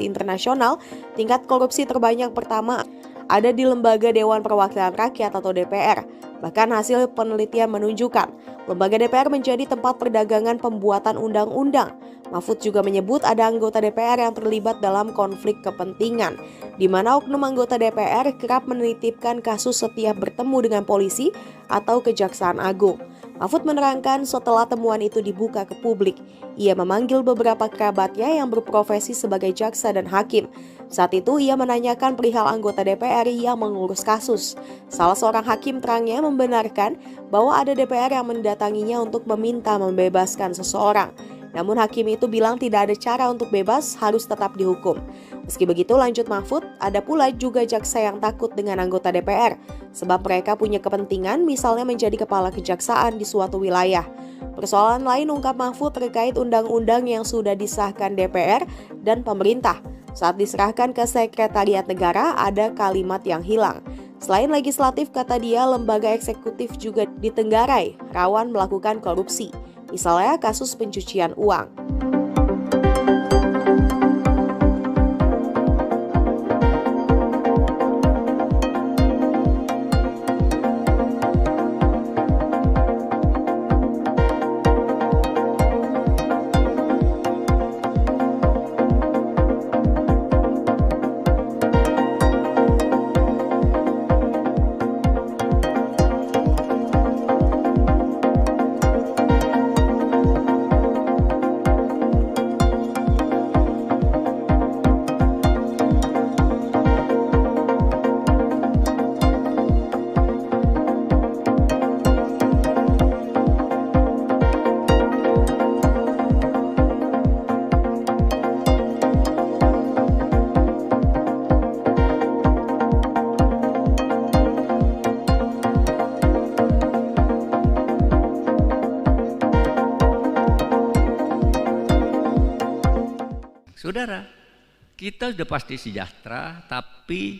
internasional, tingkat korupsi terbanyak pertama ada di Lembaga Dewan Perwakilan Rakyat atau DPR. Bahkan hasil penelitian menunjukkan lembaga DPR menjadi tempat perdagangan pembuatan undang-undang. Mahfud juga menyebut ada anggota DPR yang terlibat dalam konflik kepentingan, di mana oknum anggota DPR kerap menitipkan kasus setiap bertemu dengan polisi atau Kejaksaan Agung. Mahfud menerangkan setelah temuan itu dibuka ke publik, ia memanggil beberapa kerabatnya yang berprofesi sebagai jaksa dan hakim. Saat itu ia menanyakan perihal anggota DPR yang mengurus kasus. Salah seorang hakim terangnya membenarkan bahwa ada DPR yang mendatanginya untuk meminta membebaskan seseorang. Namun hakim itu bilang tidak ada cara untuk bebas, harus tetap dihukum. Meski begitu, lanjut Mahfud, ada pula juga jaksa yang takut dengan anggota DPR, sebab mereka punya kepentingan misalnya menjadi kepala kejaksaan di suatu wilayah. Persoalan lain ungkap Mahfud terkait undang-undang yang sudah disahkan DPR dan pemerintah. Saat diserahkan ke Sekretariat Negara, ada kalimat yang hilang. Selain legislatif, kata dia, lembaga eksekutif juga ditenggarai, rawan melakukan korupsi. Misalnya kasus pencucian uang. Saudara, kita sudah pasti sejahtera, tapi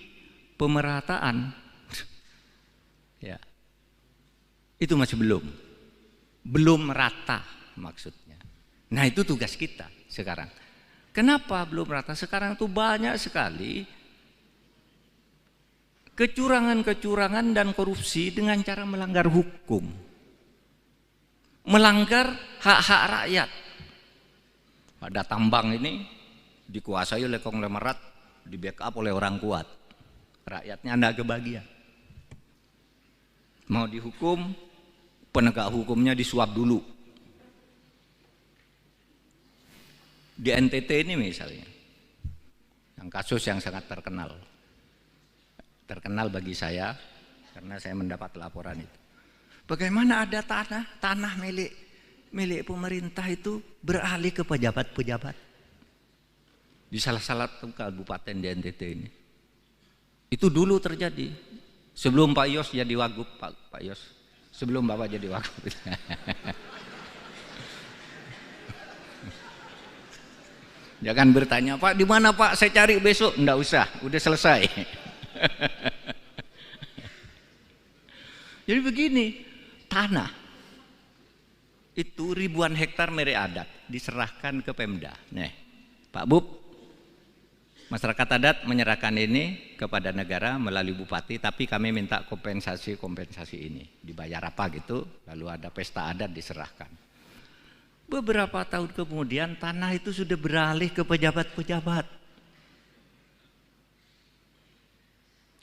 pemerataan ya, itu masih belum merata maksudnya. Nah, itu tugas kita sekarang. Kenapa belum merata? Sekarang itu banyak sekali kecurangan-kecurangan dan korupsi dengan cara melanggar hukum, melanggar hak-hak rakyat. Pada tambang ini dikuasai oleh konglomerat, di backup oleh orang kuat, rakyatnya tidak kebagian. Mau dihukum, penegak hukumnya disuap dulu. Di NTT ini misalnya, yang kasus yang sangat terkenal bagi saya karena saya mendapat laporan itu. Bagaimana ada tanah milik pemerintah itu beralih ke pejabat-pejabat di salah satu kabupaten di NTT ini. Itu dulu terjadi sebelum Pak Yos jadi wagub, Pak Yos, sebelum Bapak jadi wagub. Jangan bertanya, Pak di mana Pak, saya cari besok. Enggak usah, udah selesai. Jadi begini, tanah itu ribuan hektar milik adat diserahkan ke Pemda. Nih, Pak Bub, masyarakat adat menyerahkan ini kepada negara melalui bupati, tapi kami minta kompensasi ini. Dibayar apa gitu, lalu ada pesta adat diserahkan. Beberapa tahun kemudian tanah itu sudah beralih ke pejabat-pejabat.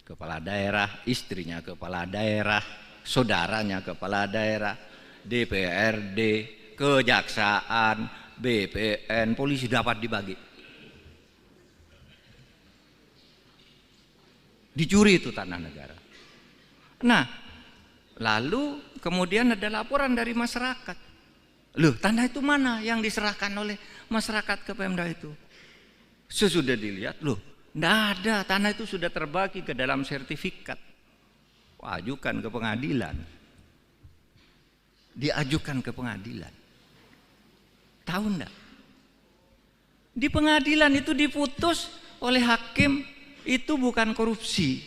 Kepala daerah, istrinya kepala daerah, saudaranya kepala daerah, DPRD, kejaksaan, BPN, polisi dapat dibagi. Dicuri itu tanah negara. Nah, lalu kemudian ada laporan dari masyarakat. Loh, tanah itu mana yang diserahkan oleh masyarakat ke Pemda itu? Sesudah dilihat, loh, tidak ada, tanah itu sudah terbagi ke dalam sertifikat. Ajukan ke pengadilan. Diajukan ke pengadilan. Tahu enggak? Di pengadilan itu diputus oleh hakim, itu bukan korupsi.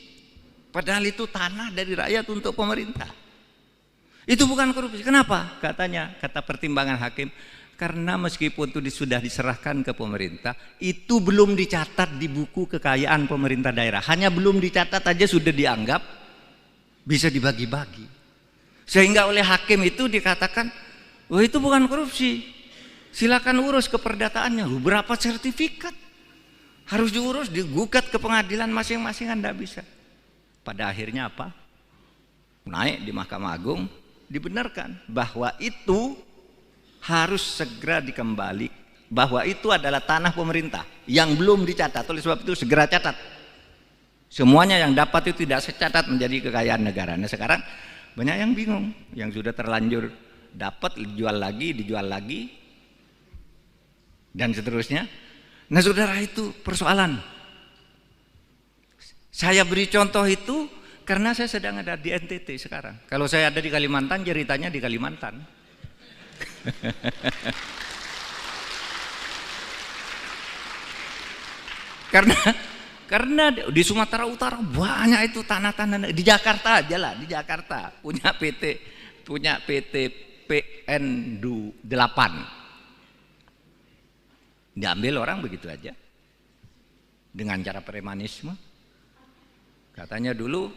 Padahal itu tanah dari rakyat untuk pemerintah. Itu bukan korupsi. Kenapa? Katanya, kata pertimbangan hakim, Karena meskipun itu sudah diserahkan ke pemerintah, itu belum dicatat di buku kekayaan pemerintah daerah. Hanya belum dicatat aja sudah dianggap bisa dibagi-bagi. Sehingga oleh hakim itu dikatakan, wah itu bukan korupsi. Silakan urus keperdataannya. Berapa sertifikat? Harus diurus, digugat ke pengadilan masing-masing, kan tidak bisa. Pada akhirnya apa? Naik di Mahkamah Agung, dibenarkan bahwa itu harus segera dikembali, bahwa itu adalah tanah pemerintah yang belum dicatat. Oleh sebab itu segera catat. Semuanya yang dapat itu tidak secatat menjadi kekayaan negara. Nah sekarang banyak yang bingung, yang sudah terlanjur dapat dijual lagi, dan seterusnya. Nah saudara, itu persoalan. Saya beri contoh itu karena saya sedang ada di NTT sekarang. Kalau saya ada di Kalimantan, ceritanya di Kalimantan. karena di Sumatera Utara banyak itu tanah-tanah. Di Jakarta aja lah, di Jakarta punya PT PN 8 diambil orang begitu aja dengan cara premanisme. Katanya dulu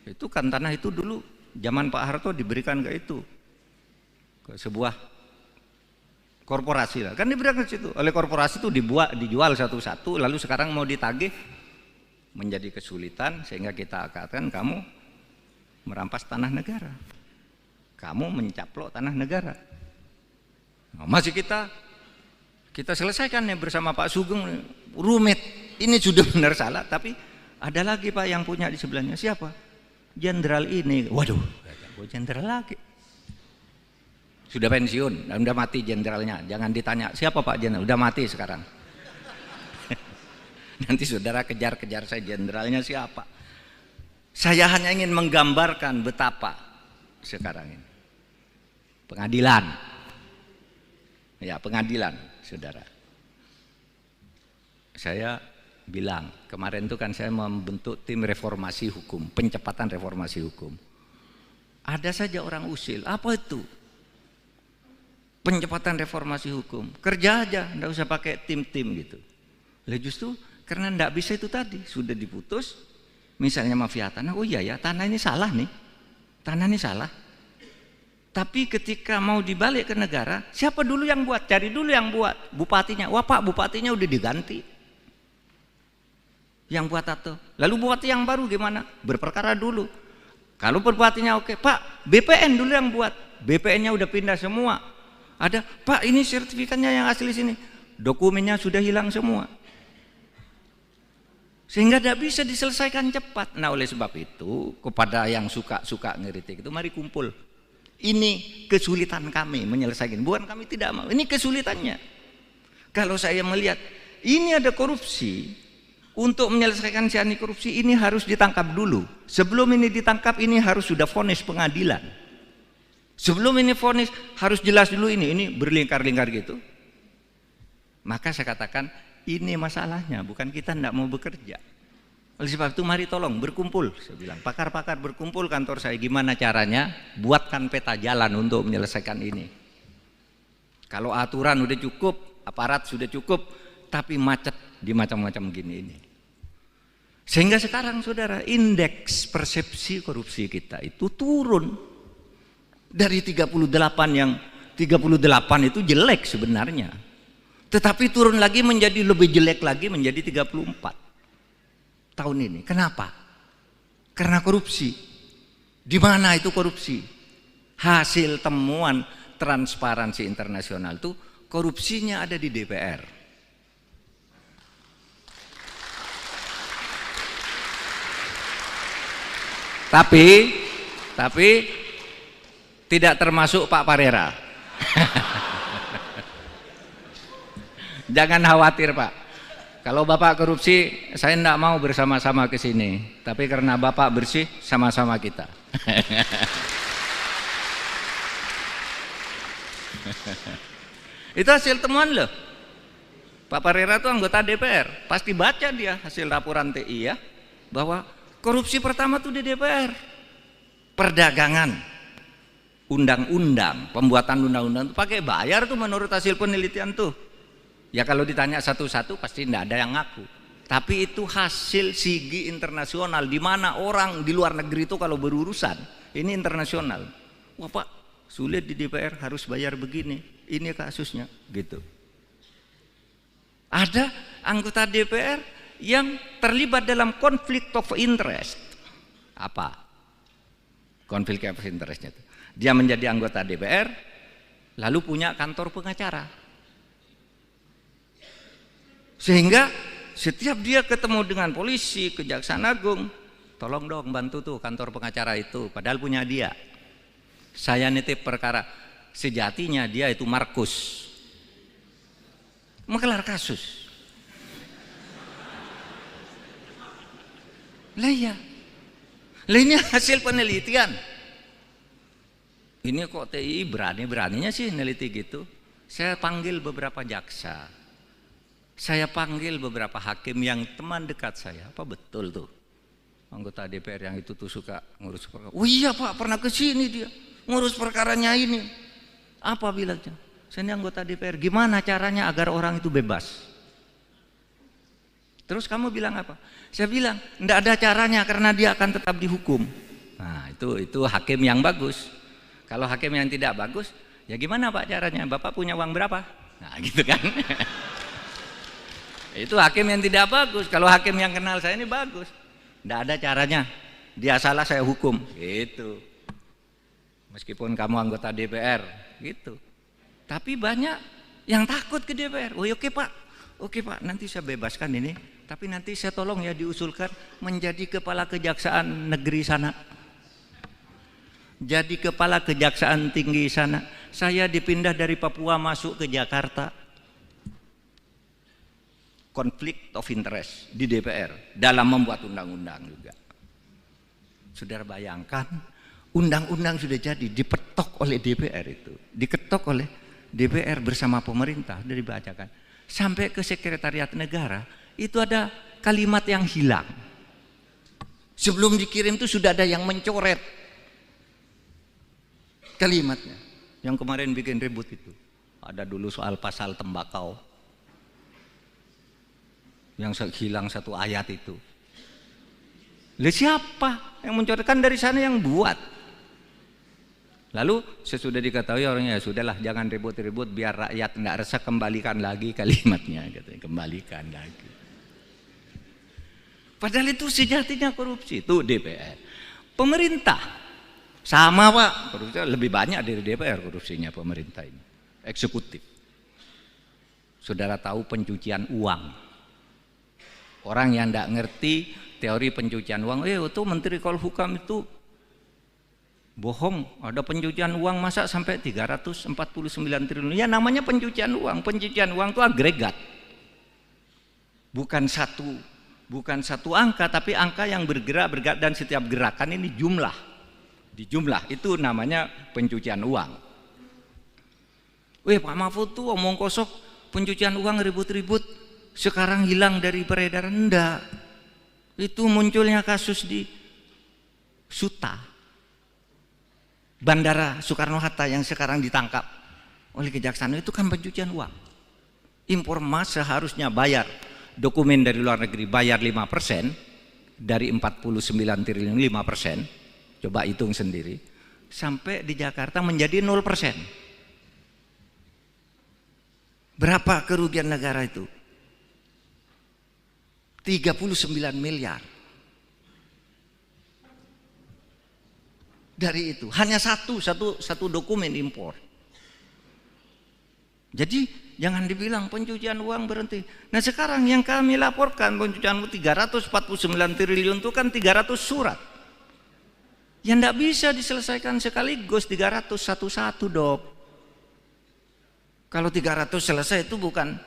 itu kan tanah itu dulu zaman Pak Harto diberikan ke itu, ke sebuah korporasi lah, kan diberikan ke situ. Oleh korporasi itu dijual satu-satu, lalu sekarang mau ditagih menjadi kesulitan, sehingga kita katakan kamu merampas tanah negara, kamu mencaplok tanah negara. Nah, masih kita selesaikan ya bersama Pak Sugeng, rumit. Ini sudah benar salah, tapi ada lagi Pak yang punya di sebelahnya. Siapa? Jenderal ini. Waduh, jenderal lagi. Sudah pensiun, udah mati jenderalnya. Jangan ditanya siapa Pak jenderal, udah mati sekarang. Nanti saudara kejar-kejar saya jenderalnya siapa. Saya hanya ingin menggambarkan betapa sekarang ini pengadilan. Ya, pengadilan, saudara. Saya bilang kemarin itu kan saya membentuk tim reformasi hukum, pencepatan reformasi hukum. Ada saja orang usil, apa itu? Pencepatan reformasi hukum, kerja aja, enggak usah pakai tim-tim gitu. Lah justru karena enggak bisa itu tadi, sudah diputus, misalnya mafia tanah, oh iya ya, tanah ini salah nih, tanah ini salah. Tapi ketika mau dibalik ke negara, siapa dulu yang buat? Cari dulu yang buat, bupatinya. Wah Pak, bupatinya udah diganti. Yang buat atau lalu bupati yang baru gimana? Berperkara dulu. Kalau bupatinya oke, Pak, BPN dulu yang buat. BPN-nya udah pindah semua. Ada, Pak, ini sertifikatnya yang asli sini. Dokumennya sudah hilang semua. Sehingga tidak bisa diselesaikan cepat. Nah, oleh sebab itu, kepada yang suka ngeritik itu, mari kumpul. Ini kesulitan kami menyelesaikan. Bukan kami tidak mau, ini kesulitannya. Kalau saya melihat ini ada korupsi, untuk menyelesaikan si anti korupsi ini harus ditangkap dulu. Sebelum ini ditangkap, ini harus sudah vonis pengadilan. Sebelum ini vonis harus jelas dulu ini berlingkar-lingkar gitu. Maka saya katakan ini masalahnya, bukan kita tidak mau bekerja. Oleh sebab itu mari tolong berkumpul, saya bilang pakar-pakar berkumpul kantor saya, gimana caranya buatkan peta jalan untuk menyelesaikan ini. Kalau aturan udah cukup, aparat sudah cukup, tapi macet di macam-macam gini ini. Sehingga sekarang saudara, indeks persepsi korupsi kita itu turun dari 38 yang 38 itu jelek sebenarnya, tetapi turun lagi menjadi lebih jelek lagi menjadi 34 tahun ini. Kenapa? Karena korupsi. Di mana itu korupsi? Hasil temuan Transparansi Internasional itu korupsinya ada di DPR. Tapi tidak termasuk Pak Parera. Jangan khawatir Pak. Kalau Bapak korupsi, saya tidak mau bersama-sama ke sini. Tapi karena Bapak bersih, sama-sama kita. Itu hasil temuan loh. Pak Parera itu anggota DPR. Pasti baca dia hasil laporan TI ya. Bahwa korupsi pertama itu di DPR. Perdagangan. undang-undang, pembuatan undang-undang itu pakai bayar tuh menurut hasil penelitian tuh. Ya kalau ditanya satu-satu pasti tidak ada yang ngaku. Tapi itu hasil sigi internasional, di mana orang di luar negeri itu kalau berurusan, ini internasional. Wah Pak, sulit di DPR, harus bayar begini, ini kasusnya, gitu. Ada anggota DPR yang terlibat dalam konflik of interest. Apa? Konflik of interestnya itu. Dia menjadi anggota DPR, lalu punya kantor pengacara. Sehingga setiap dia ketemu dengan polisi, kejaksaan agung, tolong dong bantu tuh kantor pengacara itu, padahal punya dia. Saya nitip perkara, sejatinya dia itu Markus, menggelar kasus. Lah ya, lah ini hasil penelitian. Ini kok TI berani-beraninya sih neliti gitu. Saya panggil beberapa jaksa, saya panggil beberapa hakim yang teman dekat saya. Apa betul tuh anggota DPR yang itu tuh suka ngurus perkara? Oh iya Pak, pernah ke sini dia ngurus perkaranya ini. Apa bilangnya? Saya ini anggota DPR, gimana caranya agar orang itu bebas? Terus kamu bilang apa? Saya bilang, enggak ada caranya karena dia akan tetap dihukum. Nah, itu hakim yang bagus. Kalau hakim yang tidak bagus, ya gimana Pak caranya? Bapak punya uang berapa? Nah, gitu kan. Itu hakim yang tidak bagus. Kalau hakim yang kenal saya ini bagus. Enggak ada caranya. Dia salah saya hukum. Gitu. Meskipun kamu anggota DPR, gitu. Tapi banyak yang takut ke DPR. Oh, oke Pak. Oke Pak, nanti saya bebaskan ini. Tapi nanti saya tolong ya diusulkan menjadi kepala kejaksaan negeri sana. Jadi kepala kejaksaan tinggi sana. Saya dipindah dari Papua masuk ke Jakarta. Konflik of interest di DPR dalam membuat undang-undang juga. Saudara bayangkan, undang-undang sudah jadi, dipetok oleh DPR itu. Diketok oleh DPR bersama pemerintah, sudah dibacakan. Sampai ke sekretariat negara, itu ada kalimat yang hilang. Sebelum dikirim itu sudah ada yang mencoret kalimatnya. Yang kemarin bikin ribut itu, ada dulu soal pasal tembakau yang hilang satu ayat itu. Lah siapa yang mencoretkan? Dari sana yang buat. Lalu sesudah diketahui orangnya, ya sudahlah jangan ribut-ribut biar rakyat tidak resah, kembalikan lagi kalimatnya, katanya, kembalikan lagi. Padahal itu sejatinya korupsi, itu DPR. Pemerintah sama Pak, korupsi lebih banyak dari DPR korupsinya pemerintah ini. Eksekutif. Saudara tahu pencucian uang. Orang yang tidak ngerti teori pencucian uang, itu Menteri Polhukam itu bohong, ada pencucian uang masa sampai 349 triliun. Ya namanya pencucian uang. Pencucian uang itu agregat. Bukan satu angka, tapi angka yang bergerak dan setiap gerakan ini jumlah. Dijumlah itu namanya pencucian uang. Pak Mahfud tuh omong kosong, pencucian uang ribut-ribut, sekarang hilang dari peredaran. Enggak. Itu munculnya kasus di Suta, Bandara Soekarno-Hatta yang sekarang ditangkap oleh kejaksaan, itu kan pencucian uang. Impor emas seharusnya bayar dokumen dari luar negeri, bayar 5% dari 49 triliun 5%. Coba hitung sendiri. Sampai di Jakarta menjadi 0%. Berapa kerugian negara itu? 39 miliar. Dari itu hanya satu dokumen impor. Jadi jangan dibilang pencucian uang berhenti. Nah sekarang yang kami laporkan pencucian uang 349 triliun itu kan 300 surat. Yang tidak bisa diselesaikan sekaligus 300 satu-satu Dok. Kalau 300 selesai itu bukan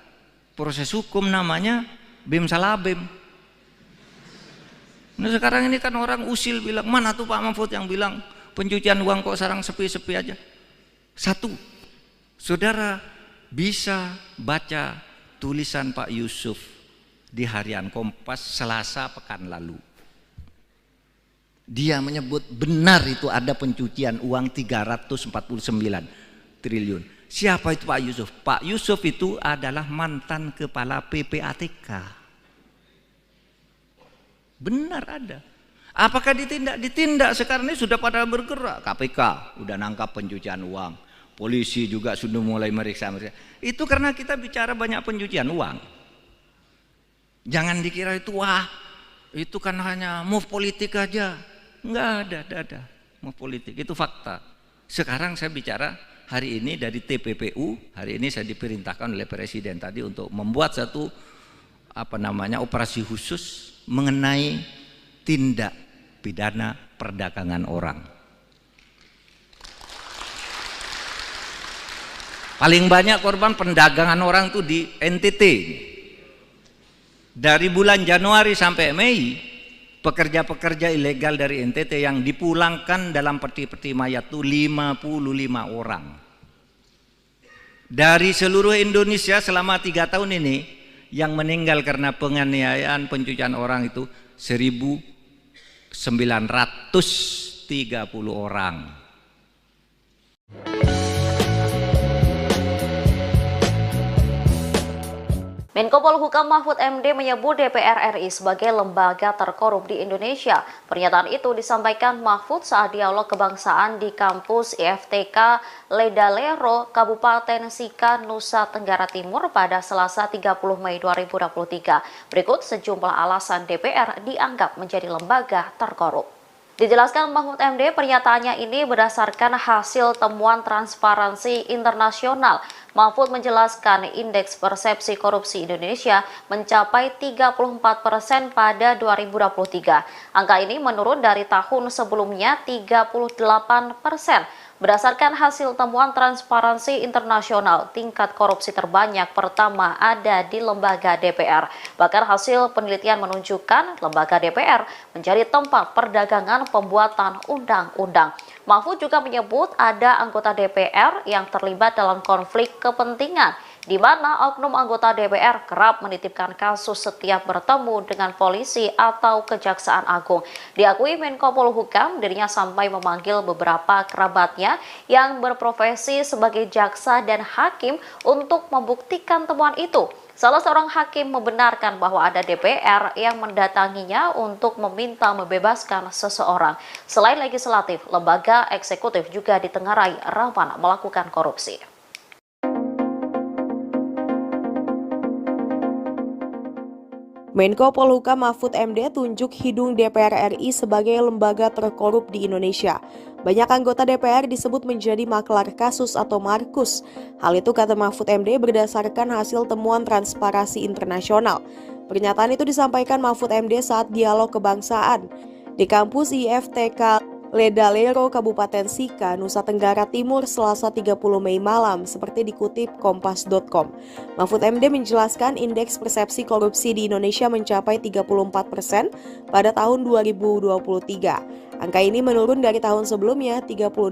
proses hukum, namanya bim salah bim. Nah sekarang ini kan orang usil bilang, mana tuh Pak Mahfud yang bilang pencucian uang kok sekarang sepi-sepi aja. Satu, saudara bisa baca tulisan Pak Yusuf di Harian Kompas Selasa pekan lalu. Dia menyebut benar itu ada pencucian uang 349 triliun. Siapa itu Pak Yusuf? Pak Yusuf itu adalah mantan kepala PPATK. Benar ada. Apakah ditindak? Ditindak. Sekarang ini sudah pada bergerak. KPK udah nangkap pencucian uang. Polisi juga sudah mulai meriksa. Itu karena kita bicara banyak pencucian uang. Jangan dikira itu wah itu kan hanya move politik aja. Enggak ada move politik. Itu fakta. Sekarang saya bicara hari ini dari TPPU. Hari ini saya diperintahkan oleh Presiden tadi untuk membuat satu operasi khusus mengenai tindak pidana perdagangan orang. Paling banyak korban perdagangan orang itu di NTT. Dari bulan Januari sampai Mei, pekerja-pekerja ilegal dari NTT yang dipulangkan dalam peti-peti mayat itu 55 orang. Dari seluruh Indonesia selama 3 tahun ini, yang meninggal karena penganiayaan pencucian orang itu 1.930 orang. Menko Polhukam Mahfud MD menyebut DPR RI sebagai lembaga terkorup di Indonesia. Pernyataan itu disampaikan Mahfud saat dialog kebangsaan di kampus IFTK Ledalero, Kabupaten Sika, Nusa Tenggara Timur pada Selasa 30 Mei 2023. Berikut sejumlah alasan DPR dianggap menjadi lembaga terkorup. Dijelaskan Mahfud MD, pernyataannya ini berdasarkan hasil temuan Transparansi Internasional. Mahfud menjelaskan indeks persepsi korupsi Indonesia mencapai 34% pada 2023. Angka ini menurun dari tahun sebelumnya 38%. Berdasarkan hasil temuan Transparansi Internasional, tingkat korupsi terbanyak pertama ada di lembaga DPR. Bahkan hasil penelitian menunjukkan lembaga DPR menjadi tempat perdagangan pembuatan undang-undang. Mahfud juga menyebut ada anggota DPR yang terlibat dalam konflik kepentingan, di mana oknum anggota DPR kerap menitipkan kasus setiap bertemu dengan polisi atau Kejaksaan Agung. Diakui Menko Polhukam, dirinya sampai memanggil beberapa kerabatnya yang berprofesi sebagai jaksa dan hakim untuk membuktikan temuan itu. Salah seorang hakim membenarkan bahwa ada DPR yang mendatanginya untuk meminta membebaskan seseorang. Selain legislatif, lembaga eksekutif juga ditengarai rawan melakukan korupsi. Menko Polhukam Mahfud MD tunjuk hidung DPR RI sebagai lembaga terkorup di Indonesia. Banyak anggota DPR disebut menjadi maklar kasus atau markus. Hal itu kata Mahfud MD berdasarkan hasil temuan Transparansi Internasional. Pernyataan itu disampaikan Mahfud MD saat dialog kebangsaan di kampus IFTK Ledalero, Kabupaten Sika, Nusa Tenggara Timur, Selasa 30 Mei malam, seperti dikutip kompas.com. Mahfud MD menjelaskan indeks persepsi korupsi di Indonesia mencapai 34% pada tahun 2023. Angka ini menurun dari tahun sebelumnya 38%.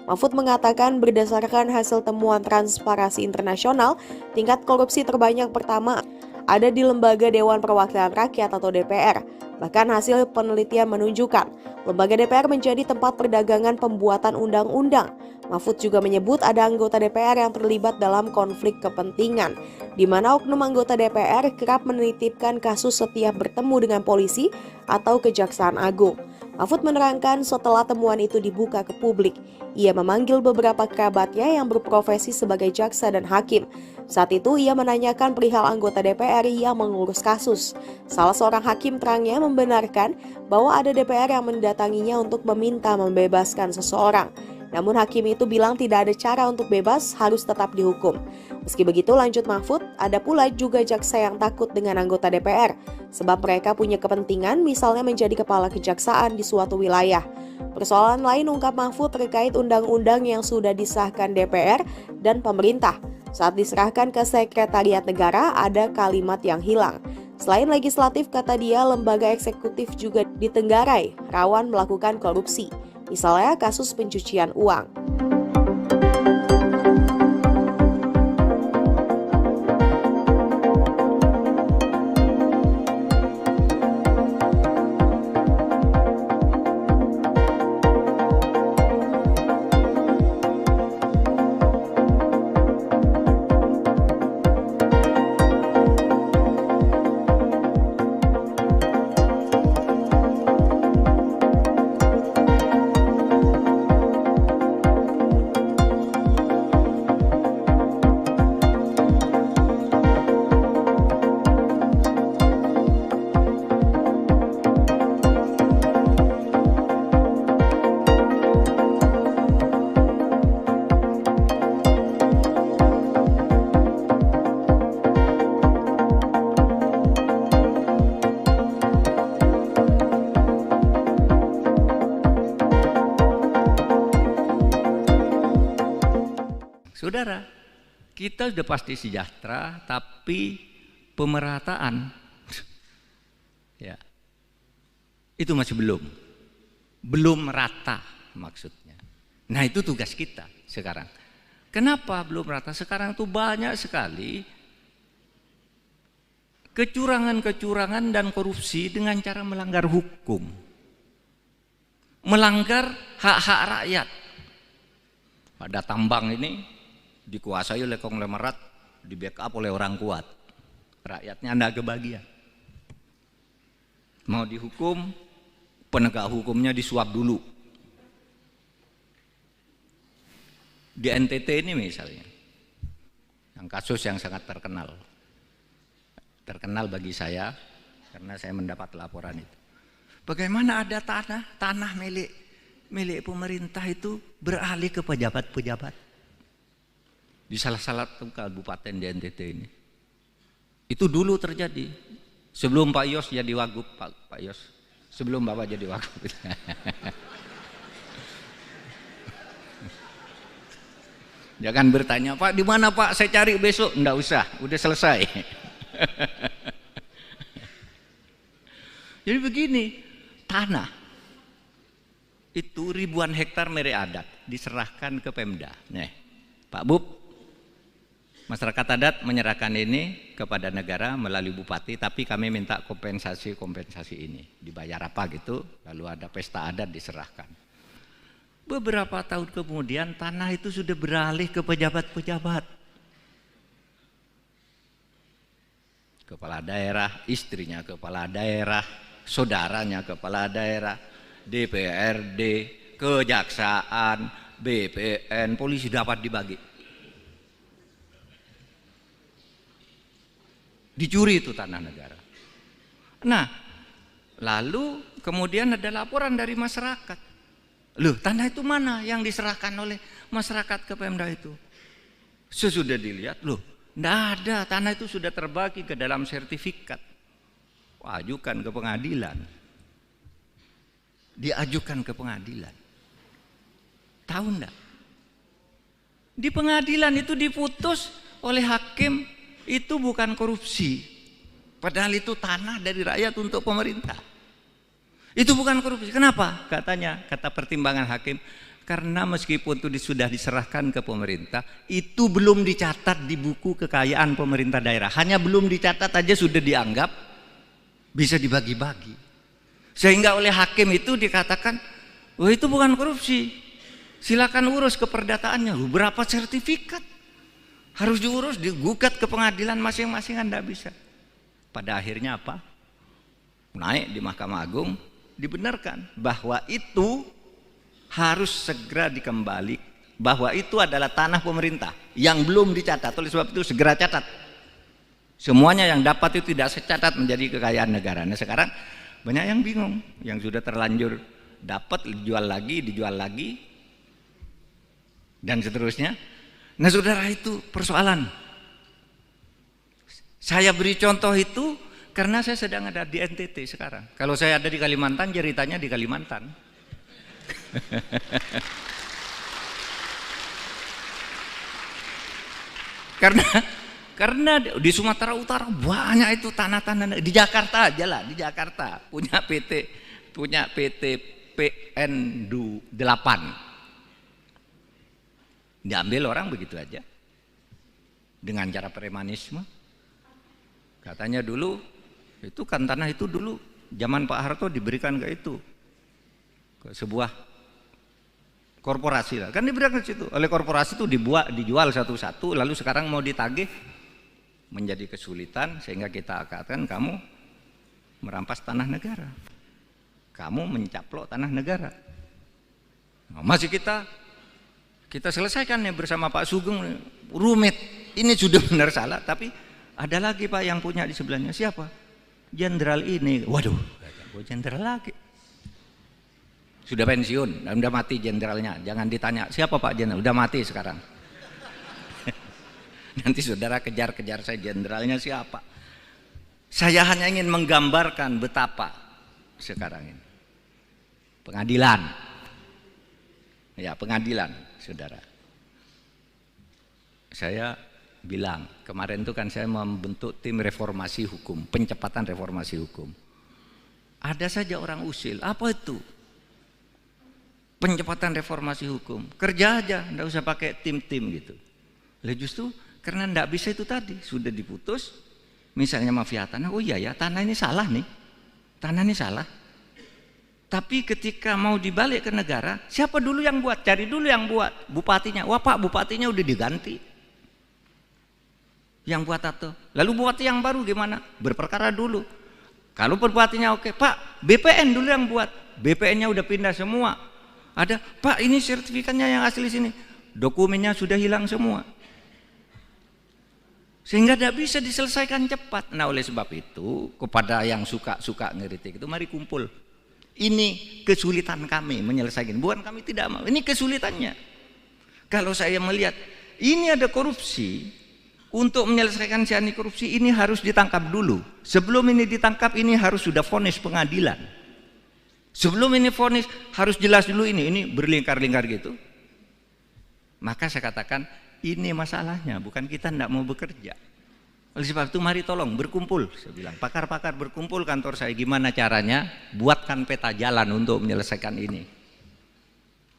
Mahfud mengatakan berdasarkan hasil temuan Transparansi Internasional, tingkat korupsi terbanyak pertama ada di Lembaga Dewan Perwakilan Rakyat atau DPR. Bahkan hasil penelitian menunjukkan lembaga DPR menjadi tempat perdagangan pembuatan undang-undang. Mahfud juga menyebut ada anggota DPR yang terlibat dalam konflik kepentingan, di mana oknum anggota DPR kerap menitipkan kasus setiap bertemu dengan polisi atau Kejaksaan Agung. Mahfud menerangkan setelah temuan itu dibuka ke publik, ia memanggil beberapa kerabatnya yang berprofesi sebagai jaksa dan hakim. Saat itu ia menanyakan perihal anggota DPR yang mengurus kasus. Salah seorang hakim terangnya membenarkan bahwa ada DPR yang mendatanginya untuk meminta membebaskan seseorang. Namun hakim itu bilang tidak ada cara untuk bebas, harus tetap dihukum. Meski begitu, lanjut Mahfud, ada pula juga jaksa yang takut dengan anggota DPR, sebab mereka punya kepentingan misalnya menjadi kepala kejaksaan di suatu wilayah. Persoalan lain ungkap Mahfud terkait undang-undang yang sudah disahkan DPR dan pemerintah. Saat diserahkan ke Sekretariat Negara, ada kalimat yang hilang. Selain legislatif, kata dia, lembaga eksekutif juga ditenggarai, rawan melakukan korupsi. Misalnya kasus pencucian uang. Saudara, kita sudah pasti sejahtera, tapi pemerataan ya itu masih belum merata maksudnya. Nah, itu tugas kita sekarang. Kenapa belum rata? Sekarang tuh banyak sekali kecurangan-kecurangan dan korupsi dengan cara melanggar hukum, melanggar hak-hak rakyat. Ada tambang ini dikuasai oleh konglomerat, di backup oleh orang kuat, rakyatnya anda kebagian. Mau dihukum, penegak hukumnya disuap dulu. Di NTT ini misalnya, yang kasus yang sangat terkenal bagi saya karena saya mendapat laporan itu. Bagaimana ada tanah milik pemerintah itu beralih ke pejabat-pejabat di salah satu kabupaten di NTT ini. Itu dulu terjadi sebelum Pak Yos jadi wagub, Pak Yos, sebelum Bapak jadi wagub. Jangan bertanya, Pak di mana Pak, saya cari besok. Enggak usah, udah selesai. Jadi begini, tanah itu ribuan hektar milik adat diserahkan ke Pemda. Nih, Pak Bub, masyarakat adat menyerahkan ini kepada negara melalui bupati, tapi kami minta kompensasi ini. Dibayar apa gitu, lalu ada pesta adat diserahkan. Beberapa tahun kemudian tanah itu sudah beralih ke pejabat-pejabat. Kepala daerah, istrinya kepala daerah, saudaranya kepala daerah, DPRD, kejaksaan, BPN, polisi dapat dibagi. Dicuri itu tanah negara. Nah, lalu kemudian ada laporan dari masyarakat. Loh, tanah itu mana yang diserahkan oleh masyarakat ke Pemda itu? Sesudah dilihat, loh, enggak ada, tanah itu sudah terbagi ke dalam sertifikat. Ajukan ke pengadilan. Diajukan ke pengadilan. Tahu enggak? Di pengadilan itu diputus oleh hakim itu bukan korupsi. Padahal itu tanah dari rakyat untuk pemerintah. Itu bukan korupsi. Kenapa? Kata pertimbangan hakim, karena meskipun itu sudah diserahkan ke pemerintah, itu belum dicatat di buku kekayaan pemerintah daerah. Hanya belum dicatat aja sudah dianggap bisa dibagi-bagi. Sehingga oleh hakim itu dikatakan, wah itu bukan korupsi. Silakan urus keperdataannya. Berapa sertifikat? Harus diurus, digugat ke pengadilan masing-masing, Anda bisa. Pada akhirnya apa? Naik di Mahkamah Agung, dibenarkan bahwa itu harus segera dikembali, bahwa itu adalah tanah pemerintah yang belum dicatat. Oleh sebab itu segera catat. Semuanya yang dapat itu tidak secatat menjadi kekayaan negara. Nah sekarang banyak yang bingung, yang sudah terlanjur dapat dijual lagi dan seterusnya. Nah saudara, itu persoalan. Saya beri contoh itu karena saya sedang ada di NTT sekarang. Kalau saya ada di Kalimantan, ceritanya di Kalimantan. Karena di Sumatera Utara banyak itu tanah-tanah. Di Jakarta aja lah, di Jakarta punya PT PN 8. Diambil orang begitu aja dengan cara premanisme. Katanya dulu itu kan tanah itu dulu zaman Pak Harto diberikan ke itu, ke sebuah korporasi lah, kan diberikan ke situ. Oleh korporasi itu dijual satu-satu, lalu sekarang mau ditagih menjadi kesulitan, sehingga kita katakan kamu merampas tanah negara, kamu mencaplok tanah negara. Nah, masih kita selesaikan ya bersama Pak Sugeng, rumit. Ini sudah benar salah, tapi ada lagi Pak yang punya di sebelahnya. Siapa? Jenderal ini. Waduh, jenderal lagi. Sudah pensiun, udah mati jenderalnya. Jangan ditanya, siapa Pak jenderal? Udah mati sekarang. Nanti saudara kejar-kejar saya, jenderalnya siapa? Saya hanya ingin menggambarkan betapa sekarang ini. Pengadilan. Ya, pengadilan, saudara. saya bilang, kemarin itu kan saya membentuk tim reformasi hukum, pencepatan reformasi hukum. Ada saja orang usil, apa itu? Pencepatan reformasi hukum, kerja aja, enggak usah pakai tim-tim gitu. Lah justru karena enggak bisa itu tadi, sudah diputus, misalnya mafia tanah, oh iya ya tanah ini salah nih, tanah ini salah. Tapi ketika mau dibalik ke negara, siapa dulu yang buat? Cari dulu yang buat, bupatinya. Wah Pak, bupatinya udah diganti. Yang buat atau lalu bupati yang baru gimana? Berperkara dulu. Kalau bupatinya oke, Pak, BPN dulu yang buat. BPN-nya udah pindah semua. Ada, Pak, ini sertifikatnya yang asli sini. Dokumennya sudah hilang semua. Sehingga tidak bisa diselesaikan cepat. Nah, oleh sebab itu, kepada yang suka ngeritik itu, mari kumpul. Ini kesulitan kami menyelesaikan. Bukan kami tidak mau, ini kesulitannya. Kalau saya melihat ini ada korupsi, untuk menyelesaikan si anti korupsi ini harus ditangkap dulu. Sebelum ini ditangkap ini harus sudah vonis pengadilan. Sebelum ini vonis harus jelas dulu ini berlingkar-lingkar gitu. Maka saya katakan ini masalahnya, bukan kita tidak mau bekerja. Oleh sebab itu mari tolong berkumpul, saya bilang pakar-pakar berkumpul kantor saya, gimana caranya buatkan peta jalan untuk menyelesaikan ini.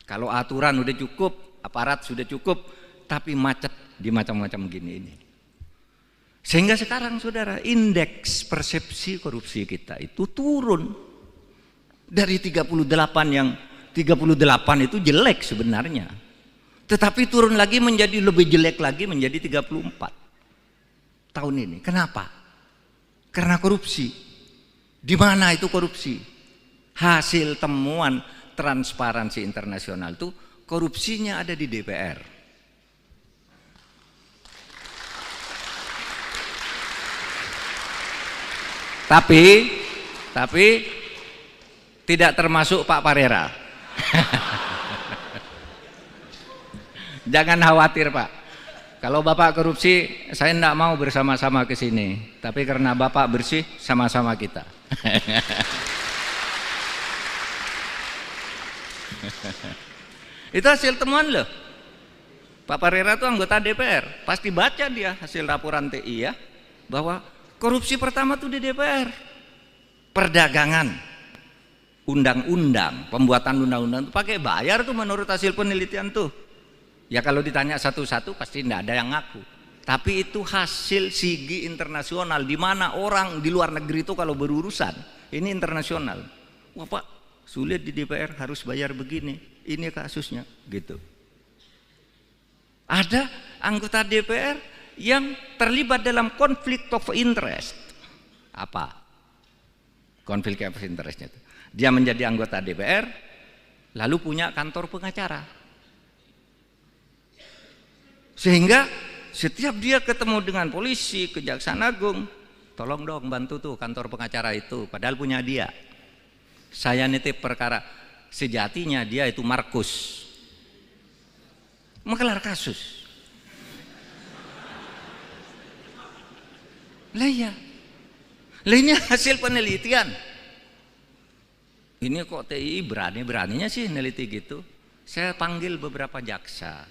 Kalau aturan udah cukup, aparat sudah cukup, tapi macet di macam-macam gini ini. Sehingga sekarang saudara, indeks persepsi korupsi kita itu turun dari 38 yang 38 itu jelek sebenarnya. Tetapi turun lagi menjadi lebih jelek lagi menjadi 34 tahun ini. Kenapa? Karena korupsi. Di mana itu korupsi? Hasil temuan Transparansi Internasional itu korupsinya ada di DPR. Tapi tidak termasuk Pak Parera. Jangan khawatir Pak. Kalau Bapak korupsi, saya tidak mau bersama-sama ke sini. Tapi karena Bapak bersih, sama-sama kita. Itu hasil temuan loh. Pak Parera itu anggota DPR. Pasti baca dia hasil laporan TI ya. Bahwa korupsi pertama tuh di DPR. Perdagangan. Undang-undang. Pembuatan undang-undang itu pakai bayar tuh menurut hasil penelitian tuh. Ya kalau ditanya satu-satu pasti tidak ada yang ngaku. Tapi itu hasil sigi internasional, di mana orang di luar negeri itu kalau berurusan, ini internasional. Wah Pak, sulit di DPR harus bayar begini, ini kasusnya, gitu. Ada anggota DPR yang terlibat dalam konflik of interest. Apa? Konflik of interestnya itu. Dia menjadi anggota DPR, lalu punya kantor pengacara. Sehingga setiap dia ketemu dengan polisi, Kejaksaan Agung, tolong dong bantu tuh kantor pengacara itu, padahal punya dia. Saya nitip perkara, sejatinya dia itu Markus, menggelar kasus. Lah ya, lah ini hasil penelitian. Ini kok TI berani-beraninya sih neliti gitu. Saya panggil beberapa jaksa.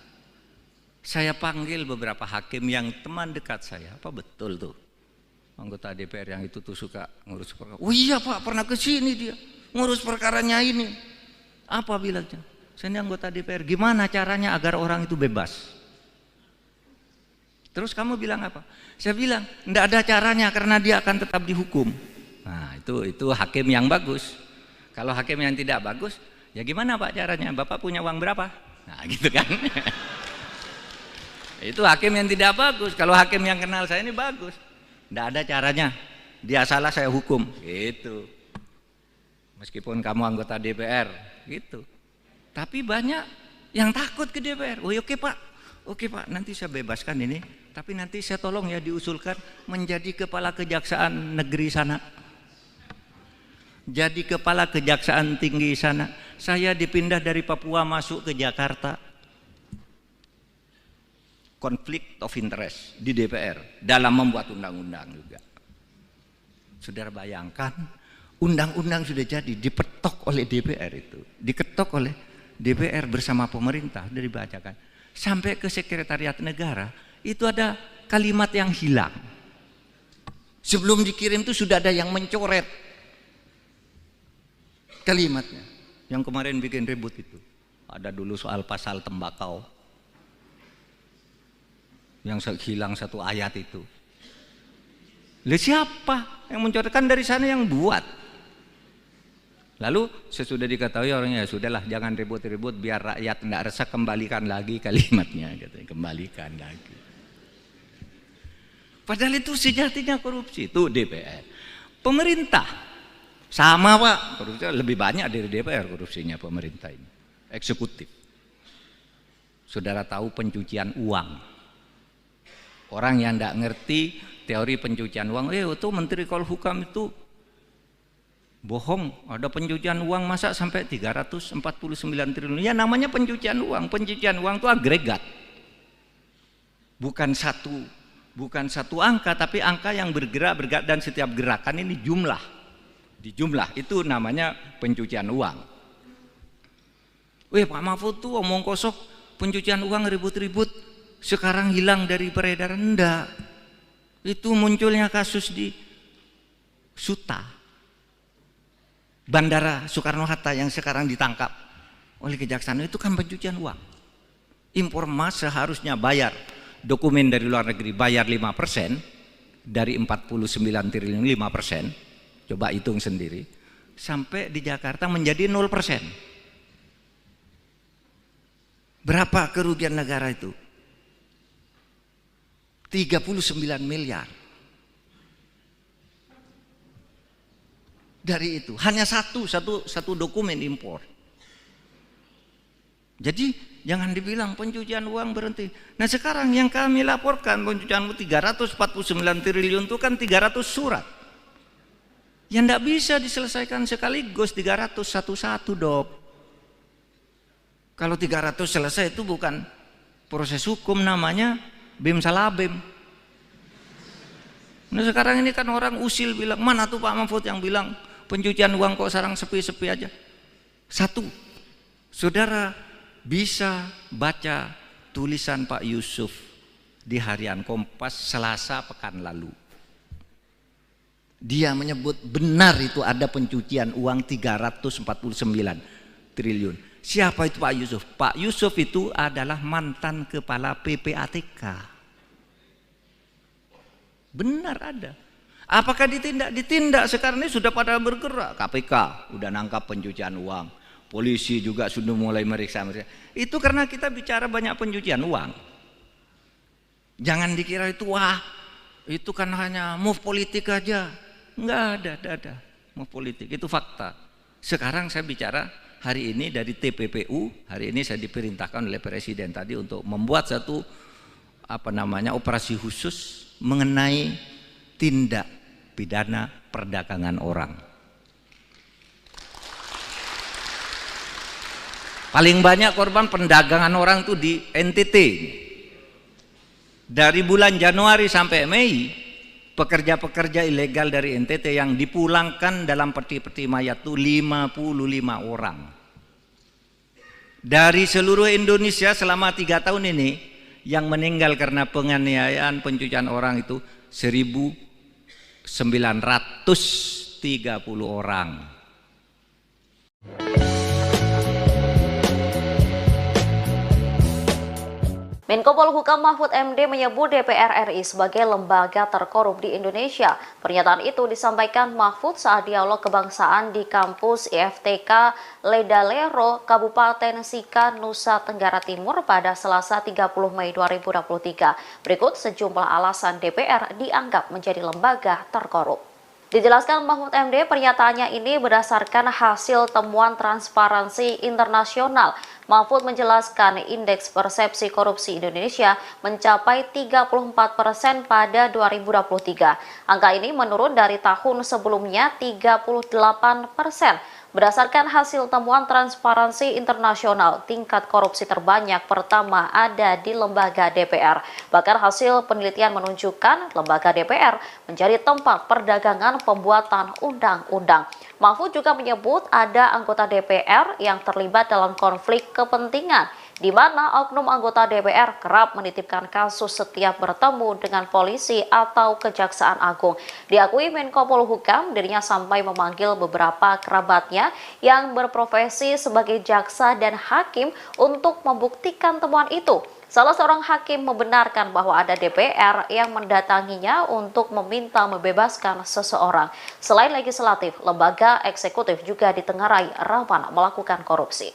Saya panggil beberapa hakim yang teman dekat saya. Apa betul tuh anggota DPR yang itu tuh suka ngurus perkara? Oh iya Pak, pernah ke sini dia ngurus perkaranya ini. Apa bilangnya? Saya ini anggota DPR. Gimana caranya agar orang itu bebas? Terus kamu bilang apa? Saya bilang enggak ada caranya karena dia akan tetap dihukum. Nah itu hakim yang bagus. Kalau hakim yang tidak bagus, ya gimana Pak caranya? Bapak punya uang berapa? Nah gitu kan. Itu hakim yang tidak bagus. Kalau hakim yang kenal saya ini bagus. Tidak ada caranya. Dia salah saya hukum. Gitu. Meskipun kamu anggota DPR. Gitu. Tapi banyak yang takut ke DPR. Oh oke Pak. Oke Pak, nanti saya bebaskan ini. Tapi nanti saya tolong ya diusulkan menjadi kepala kejaksaan negeri sana. Jadi kepala kejaksaan tinggi sana. Saya dipindah dari Papua masuk ke Jakarta. Konflik of interest di DPR dalam membuat undang-undang juga. Saudara bayangkan, undang-undang sudah jadi dipetok oleh DPR itu, diketok oleh DPR bersama pemerintah, sudah dibacakan sampai ke sekretariat negara. itu ada kalimat yang hilang. Sebelum dikirim itu sudah ada yang mencoret kalimatnya. Yang kemarin bikin ribut itu. Ada dulu soal pasal tembakau. Yang hilang satu ayat itu. Lah siapa yang mencoretkan? Dari sana yang buat. Lalu sesudah diketahui orangnya, ya sudahlah jangan ribut-ribut biar rakyat tidak resah, kembalikan lagi kalimatnya, katanya, kembalikan lagi. Padahal itu sejatinya korupsi itu DPR. Pemerintah sama Pak, korupsi lebih banyak dari DPR korupsinya pemerintah ini. Eksekutif. Saudara tahu pencucian uang. Orang yang tidak ngerti teori pencucian uang, itu Menteri Polhukam itu bohong, ada pencucian uang masa sampai 349 triliun. Ya namanya pencucian uang. Pencucian uang itu agregat. Bukan satu angka, tapi angka yang bergerak dan setiap gerakan ini jumlah. Dijumlah itu namanya pencucian uang. Pak Mahfud tuh omong kosong, pencucian uang ribut-ribut, sekarang hilang dari peredaran. Enggak. Itu munculnya kasus di Suta, Bandara Soekarno-Hatta yang sekarang ditangkap oleh Kejaksaan, itu kan pencucian uang. Impor emas seharusnya bayar dokumen dari luar negeri, bayar 5% dari 49 triliun 5%. Coba hitung sendiri. Sampai di Jakarta menjadi 0%. Berapa kerugian negara itu? 39 miliar. Dari itu hanya satu dokumen impor. Jadi jangan dibilang pencucian uang berhenti. Nah sekarang yang kami laporkan pencucian 349 triliun itu kan 300 surat. Yang tidak bisa diselesaikan sekaligus 300 satu-satu dok. Kalau 300 selesai itu bukan proses hukum, namanya bim salah bim. Nah sekarang ini kan orang usil bilang, mana tuh Pak Mahfud yang bilang pencucian uang kok sekarang sepi-sepi aja. Satu, saudara bisa baca tulisan Pak Yusuf di Harian Kompas Selasa pekan lalu. Dia menyebut benar itu ada pencucian uang 349 triliun. Siapa itu Pak Yusuf? Pak Yusuf itu adalah mantan kepala PPATK. Benar ada. Apakah ditindak? Ditindak. Sekarang ini sudah pada bergerak. KPK udah nangkap pencucian uang. Polisi juga sudah mulai meriksa. Itu karena kita bicara banyak pencucian uang. Jangan dikira itu itu kan hanya move politik aja. Enggak ada move politik. Itu fakta. Sekarang saya bicara hari ini dari TPPU. Hari ini saya diperintahkan oleh Presiden tadi untuk membuat satu operasi khusus mengenai tindak pidana perdagangan orang. Paling banyak korban perdagangan orang itu di NTT. Dari bulan Januari sampai Mei, pekerja-pekerja ilegal dari NTT yang dipulangkan dalam peti-peti mayat itu 55 orang. Dari seluruh Indonesia selama 3 tahun ini, yang meninggal karena penganiayaan pencucian orang itu 1.930 orang. Menko Polhukam Mahfud MD menyebut DPR RI sebagai lembaga terkorup di Indonesia. Pernyataan itu disampaikan Mahfud saat dialog kebangsaan di kampus IFTK Ledalero, Kabupaten Sika, Nusa Tenggara Timur pada Selasa 30 Mei 2023. Berikut sejumlah alasan DPR dianggap menjadi lembaga terkorup. Dijelaskan Mahfud MD, pernyataannya ini berdasarkan hasil temuan Transparansi Internasional. Mahfud menjelaskan indeks persepsi korupsi Indonesia mencapai 34% pada 2023. Angka ini menurun dari tahun sebelumnya 38%. Berdasarkan hasil temuan Transparansi Internasional, tingkat korupsi terbanyak pertama ada di lembaga DPR. Bahkan hasil penelitian menunjukkan lembaga DPR menjadi tempat perdagangan pembuatan undang-undang. Mahfud juga menyebut ada anggota DPR yang terlibat dalam konflik kepentingan. di mana oknum anggota DPR kerap menitipkan kasus setiap bertemu dengan polisi atau Kejaksaan Agung. Diakui Menko Polhukam, dirinya sampai memanggil beberapa kerabatnya yang berprofesi sebagai jaksa dan hakim untuk membuktikan temuan itu. Salah seorang hakim membenarkan bahwa ada DPR yang mendatanginya untuk meminta membebaskan seseorang. Selain legislatif, lembaga eksekutif juga ditengarai rawan melakukan korupsi.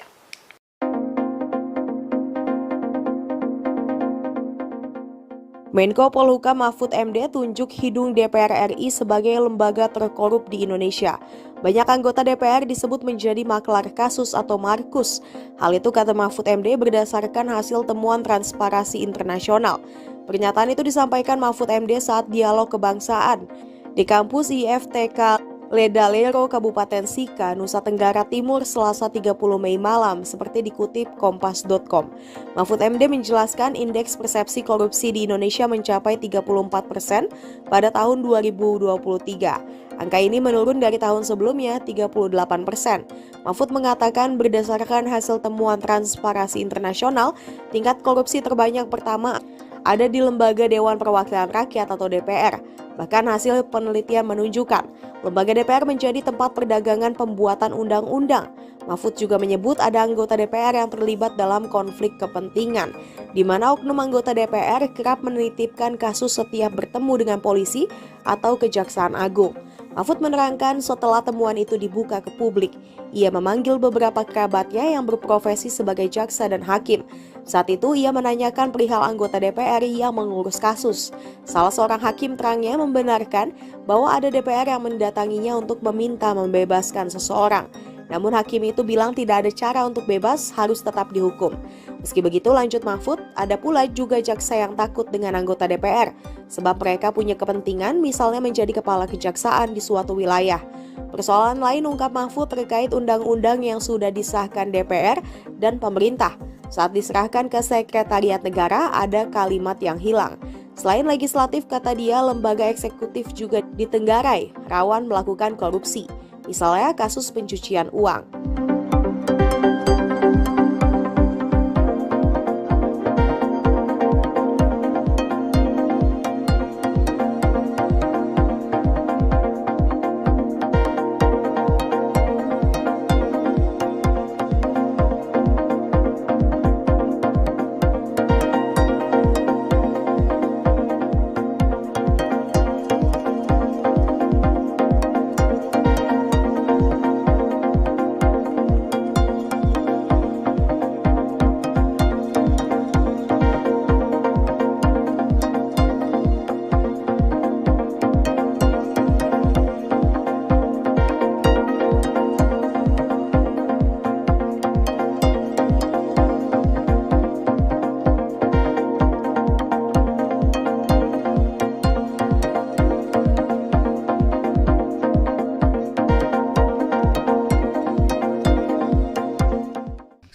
Menko Polhukam Mahfud MD tunjuk hidung DPR RI sebagai lembaga terkorup di Indonesia. Banyak anggota DPR disebut menjadi maklar kasus atau markus. Hal itu kata Mahfud MD berdasarkan hasil temuan Transparansi Internasional. Pernyataan itu disampaikan Mahfud MD saat dialog kebangsaan di kampus IFTK Ledalero, Kabupaten Sika, Nusa Tenggara Timur, Selasa 30 Mei malam, seperti dikutip Kompas.com. Mahfud MD menjelaskan indeks persepsi korupsi di Indonesia mencapai 34% pada tahun 2023. Angka ini menurun dari tahun sebelumnya, 38%. Mahfud mengatakan berdasarkan hasil temuan Transparansi Internasional, tingkat korupsi terbanyak pertama ada di Lembaga Dewan Perwakilan Rakyat atau DPR. Bahkan hasil penelitian menunjukkan lembaga DPR menjadi tempat perdagangan pembuatan undang-undang. Mahfud juga menyebut ada anggota DPR yang terlibat dalam konflik kepentingan, di mana oknum anggota DPR kerap menitipkan kasus setiap bertemu dengan polisi atau Kejaksaan Agung. Mahfud menerangkan setelah temuan itu dibuka ke publik, ia memanggil beberapa kerabatnya yang berprofesi sebagai jaksa dan hakim. Saat itu ia menanyakan perihal anggota DPR yang mengurus kasus. Salah seorang hakim terangnya membenarkan bahwa ada DPR yang mendatanginya untuk meminta membebaskan seseorang. Namun hakim itu bilang tidak ada cara untuk bebas, harus tetap dihukum. Meski begitu, lanjut Mahfud, ada pula juga jaksa yang takut dengan anggota DPR, sebab mereka punya kepentingan misalnya menjadi kepala kejaksaan di suatu wilayah. Persoalan lain ungkap Mahfud terkait undang-undang yang sudah disahkan DPR dan pemerintah. Saat diserahkan ke Sekretariat Negara, ada kalimat yang hilang. Selain legislatif, kata dia, lembaga eksekutif juga ditenggarai rawan melakukan korupsi. Misalnya kasus pencucian uang.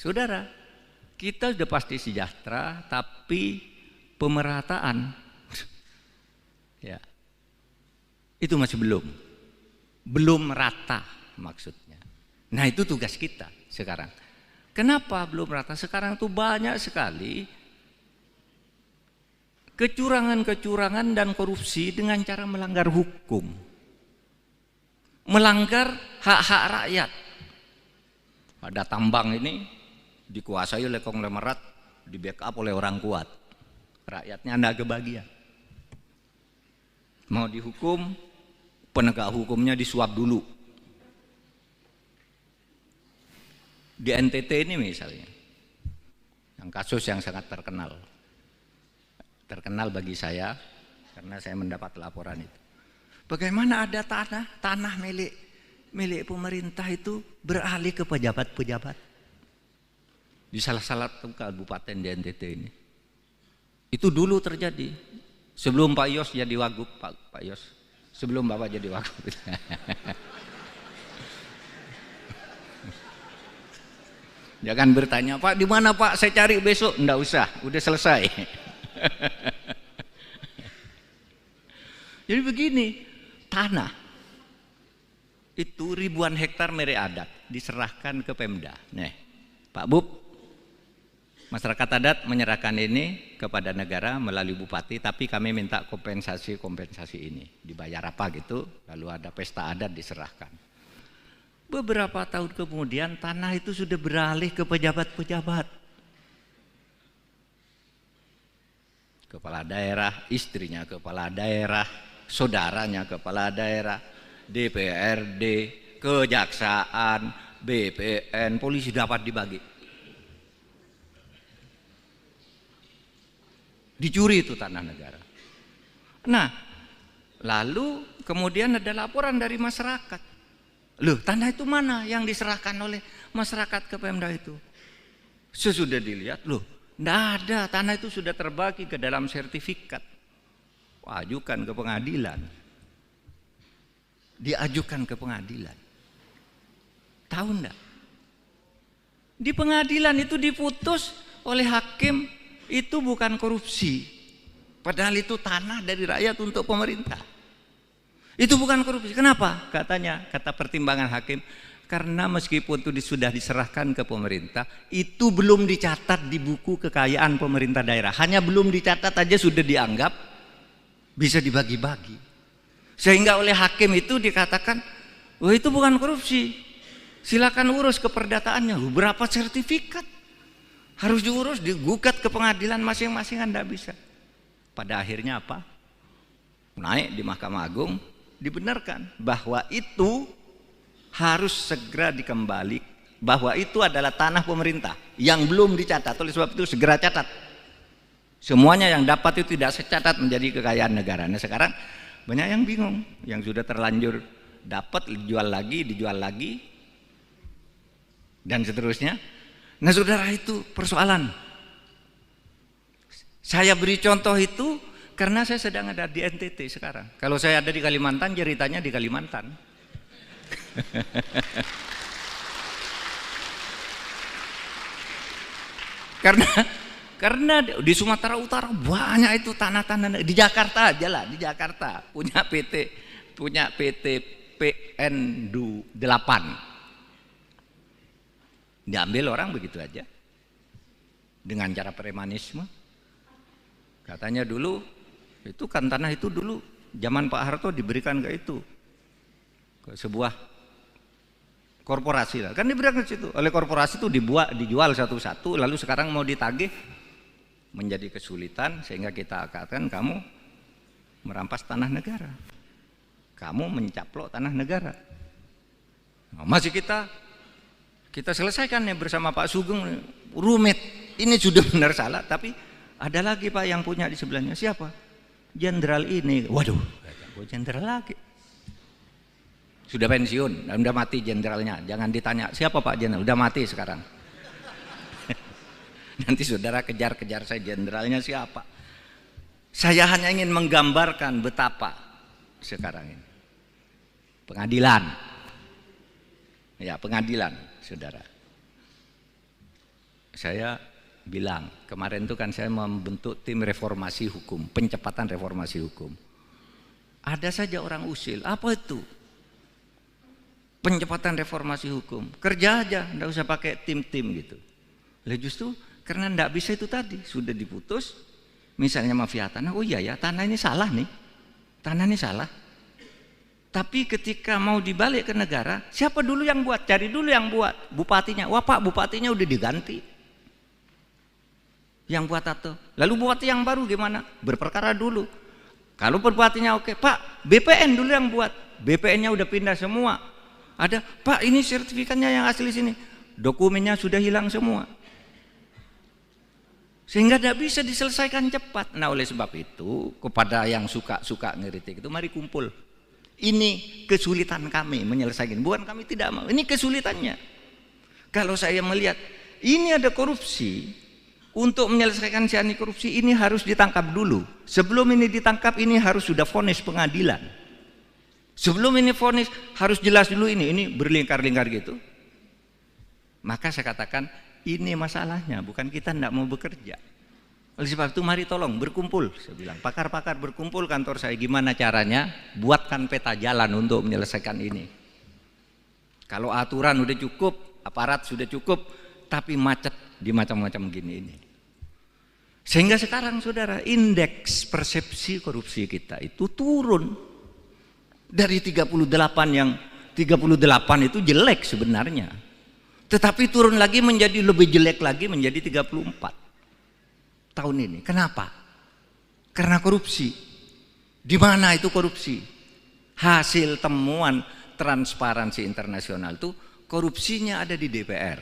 Saudara, kita sudah pasti sejahtera, tapi pemerataan, ya, itu masih belum rata maksudnya. Nah itu tugas kita sekarang. Kenapa belum rata? Sekarang itu banyak sekali kecurangan-kecurangan dan korupsi dengan cara melanggar hukum, melanggar hak-hak rakyat. Ada tambang ini dikuasai oleh konglomerat, di backup oleh orang kuat, rakyatnya tidak kebagian. Mau dihukum, penegak hukumnya disuap dulu. Di NTT ini misalnya, yang kasus yang sangat terkenal bagi saya karena saya mendapat laporan itu. Bagaimana ada tanah milik pemerintah itu beralih ke pejabat-pejabat di salah satu kabupaten di NTT ini. Itu dulu terjadi sebelum Pak Yos jadi wagub, Pak Yos, sebelum Bapak jadi wagub. Jangan bertanya, Pak di mana Pak, saya cari besok. Enggak usah, udah selesai. Jadi begini, tanah itu ribuan hektar milik adat diserahkan ke Pemda. Nih, Pak Bub, Masyarakat adat menyerahkan ini kepada negara melalui bupati, tapi kami minta kompensasi ini. Dibayar apa gitu, lalu ada pesta adat diserahkan. Beberapa tahun kemudian tanah itu sudah beralih ke pejabat-pejabat. Kepala daerah, istrinya kepala daerah, saudaranya kepala daerah, DPRD, kejaksaan, BPN, polisi dapat dibagi. Dicuri itu tanah negara. Nah, lalu kemudian ada laporan dari masyarakat. Loh, tanah itu mana yang diserahkan oleh masyarakat ke Pemda itu? Sesudah dilihat, loh, enggak ada, tanah itu sudah terbagi ke dalam sertifikat. Ajukan ke pengadilan. Diajukan ke pengadilan. Tahu enggak? Di pengadilan itu diputus oleh hakim itu bukan korupsi. Padahal itu tanah dari rakyat untuk pemerintah. Itu bukan korupsi. Kenapa? Katanya, kata pertimbangan hakim, karena meskipun itu sudah diserahkan ke pemerintah, itu belum dicatat di buku kekayaan pemerintah daerah. Hanya belum dicatat aja sudah dianggap bisa dibagi-bagi. Sehingga oleh hakim itu dikatakan, wah itu bukan korupsi. Silakan urus keperdataannya. Berapa sertifikat? Harus diurus, digugat ke pengadilan masing-masing, Anda bisa. Pada akhirnya apa? Naik di Mahkamah Agung, dibenarkan bahwa itu harus segera dikembali, bahwa itu adalah tanah pemerintah yang belum dicatat. Oleh sebab itu segera catat. Semuanya yang dapat itu tidak secatat menjadi kekayaan negara. Nah sekarang banyak yang bingung, yang sudah terlanjur dapat dijual lagi, dan seterusnya. Nah saudara, itu persoalan. Saya beri contoh itu karena saya sedang ada di NTT sekarang. Kalau saya ada di Kalimantan, ceritanya di Kalimantan. Karena di Sumatera Utara banyak itu tanah-tanah. Di Jakarta aja lah, di Jakarta punya PT PN 8. Diambil orang begitu aja dengan cara premanisme. Katanya dulu itu kan tanah itu dulu zaman Pak Harto diberikan ke sebuah korporasi lah. Kan diberikan ke situ. Oleh korporasi itu dijual satu-satu, lalu sekarang mau ditagih menjadi kesulitan sehingga kita katakan kamu merampas tanah negara. Kamu mencaplok tanah negara. Nah, masih kita selesaikan ya bersama Pak Sugeng, rumit. Ini sudah benar salah, tapi ada lagi Pak yang punya di sebelahnya. Siapa? Jenderal ini. Waduh, jenderal lagi. Sudah pensiun, udah mati jenderalnya. Jangan ditanya, siapa Pak jenderal? Udah mati sekarang. Nanti saudara kejar-kejar saya jenderalnya siapa. Saya hanya ingin menggambarkan betapa sekarang ini. Pengadilan. Ya, pengadilan, saudara. Saya bilang, kemarin itu kan saya membentuk tim reformasi hukum, pencepatan reformasi hukum. Ada saja orang usil, apa itu? Pencepatan reformasi hukum. Kerja aja, enggak usah pakai tim-tim gitu. Lah justru karena enggak bisa itu tadi, sudah diputus, misalnya mafia tanah, oh iya ya, tanah ini salah nih. Tanah ini salah. Tapi ketika mau dibalik ke negara, siapa dulu yang buat? Cari dulu yang buat, bupatinya. Wah Pak, bupatinya udah diganti. Yang buat atau lalu bupati yang baru gimana? Berperkara dulu. Kalau bupatinya oke, Pak, BPN dulu yang buat. BPN-nya udah pindah semua. Ada, Pak, ini sertifikatnya yang asli sini. Dokumennya sudah hilang semua. Sehingga tidak bisa diselesaikan cepat. Nah, oleh sebab itu, kepada yang suka ngeritik itu, mari kumpul. Ini kesulitan kami menyelesaikan. Bukan kami tidak mau, ini kesulitannya. Kalau saya melihat ini ada korupsi, untuk menyelesaikan si anti korupsi ini harus ditangkap dulu. Sebelum ini ditangkap, ini harus sudah vonis pengadilan. Sebelum ini vonis harus jelas dulu ini berlingkar-lingkar gitu. Maka saya katakan ini masalahnya, bukan kita tidak mau bekerja. Oleh sebab itu mari tolong berkumpul, saya bilang pakar-pakar berkumpul kantor saya, gimana caranya buatkan peta jalan untuk menyelesaikan ini. Kalau aturan udah cukup, aparat sudah cukup, tapi macet di macam-macam gini ini. Sehingga sekarang saudara, indeks persepsi korupsi kita itu turun dari 38 yang 38 itu jelek sebenarnya. Tetapi turun lagi menjadi lebih jelek lagi menjadi 34 tahun ini. Kenapa? Karena korupsi. Di mana itu korupsi? Hasil temuan Transparansi Internasional itu korupsinya ada di DPR.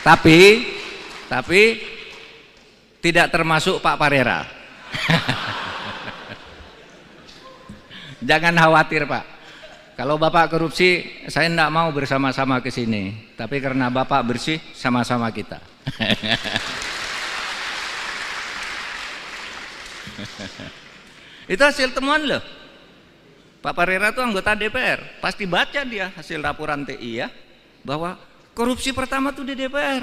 Tapi tidak termasuk Pak Parera. Jangan khawatir Pak. Kalau Bapak korupsi, saya tidak mau bersama-sama ke sini. Tapi karena Bapak bersih, sama-sama kita. Itu hasil temuan loh. Pak Parera itu anggota DPR. Pasti baca dia hasil laporan TI ya. Bahwa korupsi pertama tuh di DPR.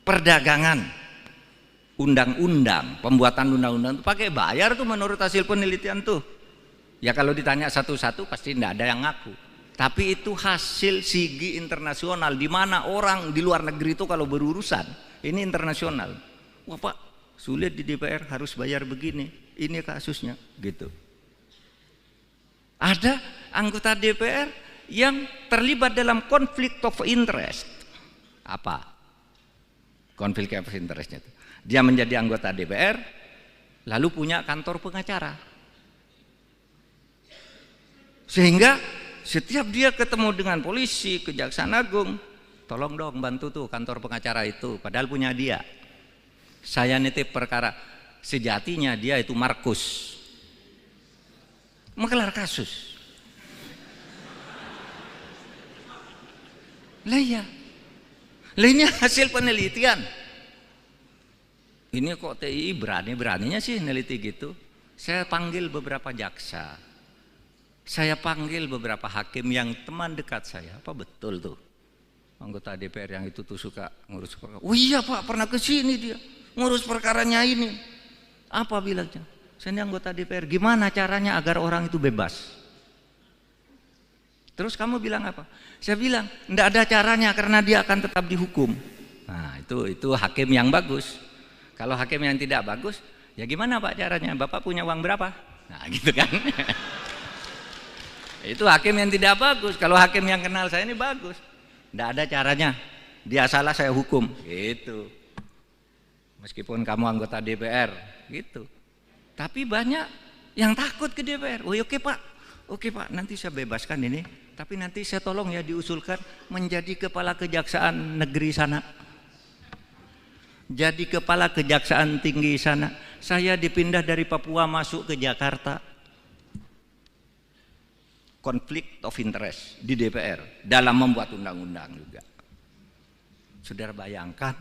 Perdagangan, undang-undang, pembuatan undang-undang itu pakai bayar tuh menurut hasil penelitian tuh. Ya kalau ditanya satu-satu pasti tidak ada yang ngaku. Tapi itu hasil sigi internasional, di mana orang di luar negeri itu kalau berurusan, ini internasional. Wah Pak, sulit di DPR harus bayar begini, ini kasusnya gitu. Ada anggota DPR yang terlibat dalam konflik of interest. Apa konflik of interestnya itu? Dia menjadi anggota DPR lalu punya kantor pengacara, sehingga setiap dia ketemu dengan polisi, kejaksaan agung, tolong dong bantu tuh kantor pengacara itu, padahal punya dia. Saya nitip perkara, sejatinya dia itu Markus, menggelar kasus. Lah iya, ini hasil penelitian. Ini kok TI berani-beraninya sih neliti gitu. Saya panggil beberapa jaksa, saya panggil beberapa hakim yang teman dekat saya. Apa betul tuh anggota DPR yang itu tuh suka ngurus perkara? Oh iya Pak, pernah ke sini dia ngurus perkaranya ini. Apa bilangnya? Saya ini anggota DPR. Gimana caranya agar orang itu bebas? Terus kamu bilang apa? Saya bilang enggak ada caranya karena dia akan tetap dihukum. Nah itu hakim yang bagus. Kalau hakim yang tidak bagus, ya gimana Pak caranya? Bapak punya uang berapa? Nah gitu kan. Itu hakim yang tidak bagus. Kalau hakim yang kenal saya ini bagus, enggak ada caranya. Dia salah saya hukum. Gitu. Meskipun kamu anggota DPR, gitu. Tapi banyak yang takut ke DPR. Oh oke Pak, nanti saya bebaskan ini. Tapi nanti saya tolong ya diusulkan menjadi kepala kejaksaan negeri sana. Jadi kepala kejaksaan tinggi sana. Saya dipindah dari Papua masuk ke Jakarta. Konflik of interest di DPR dalam membuat undang-undang juga. Saudara bayangkan,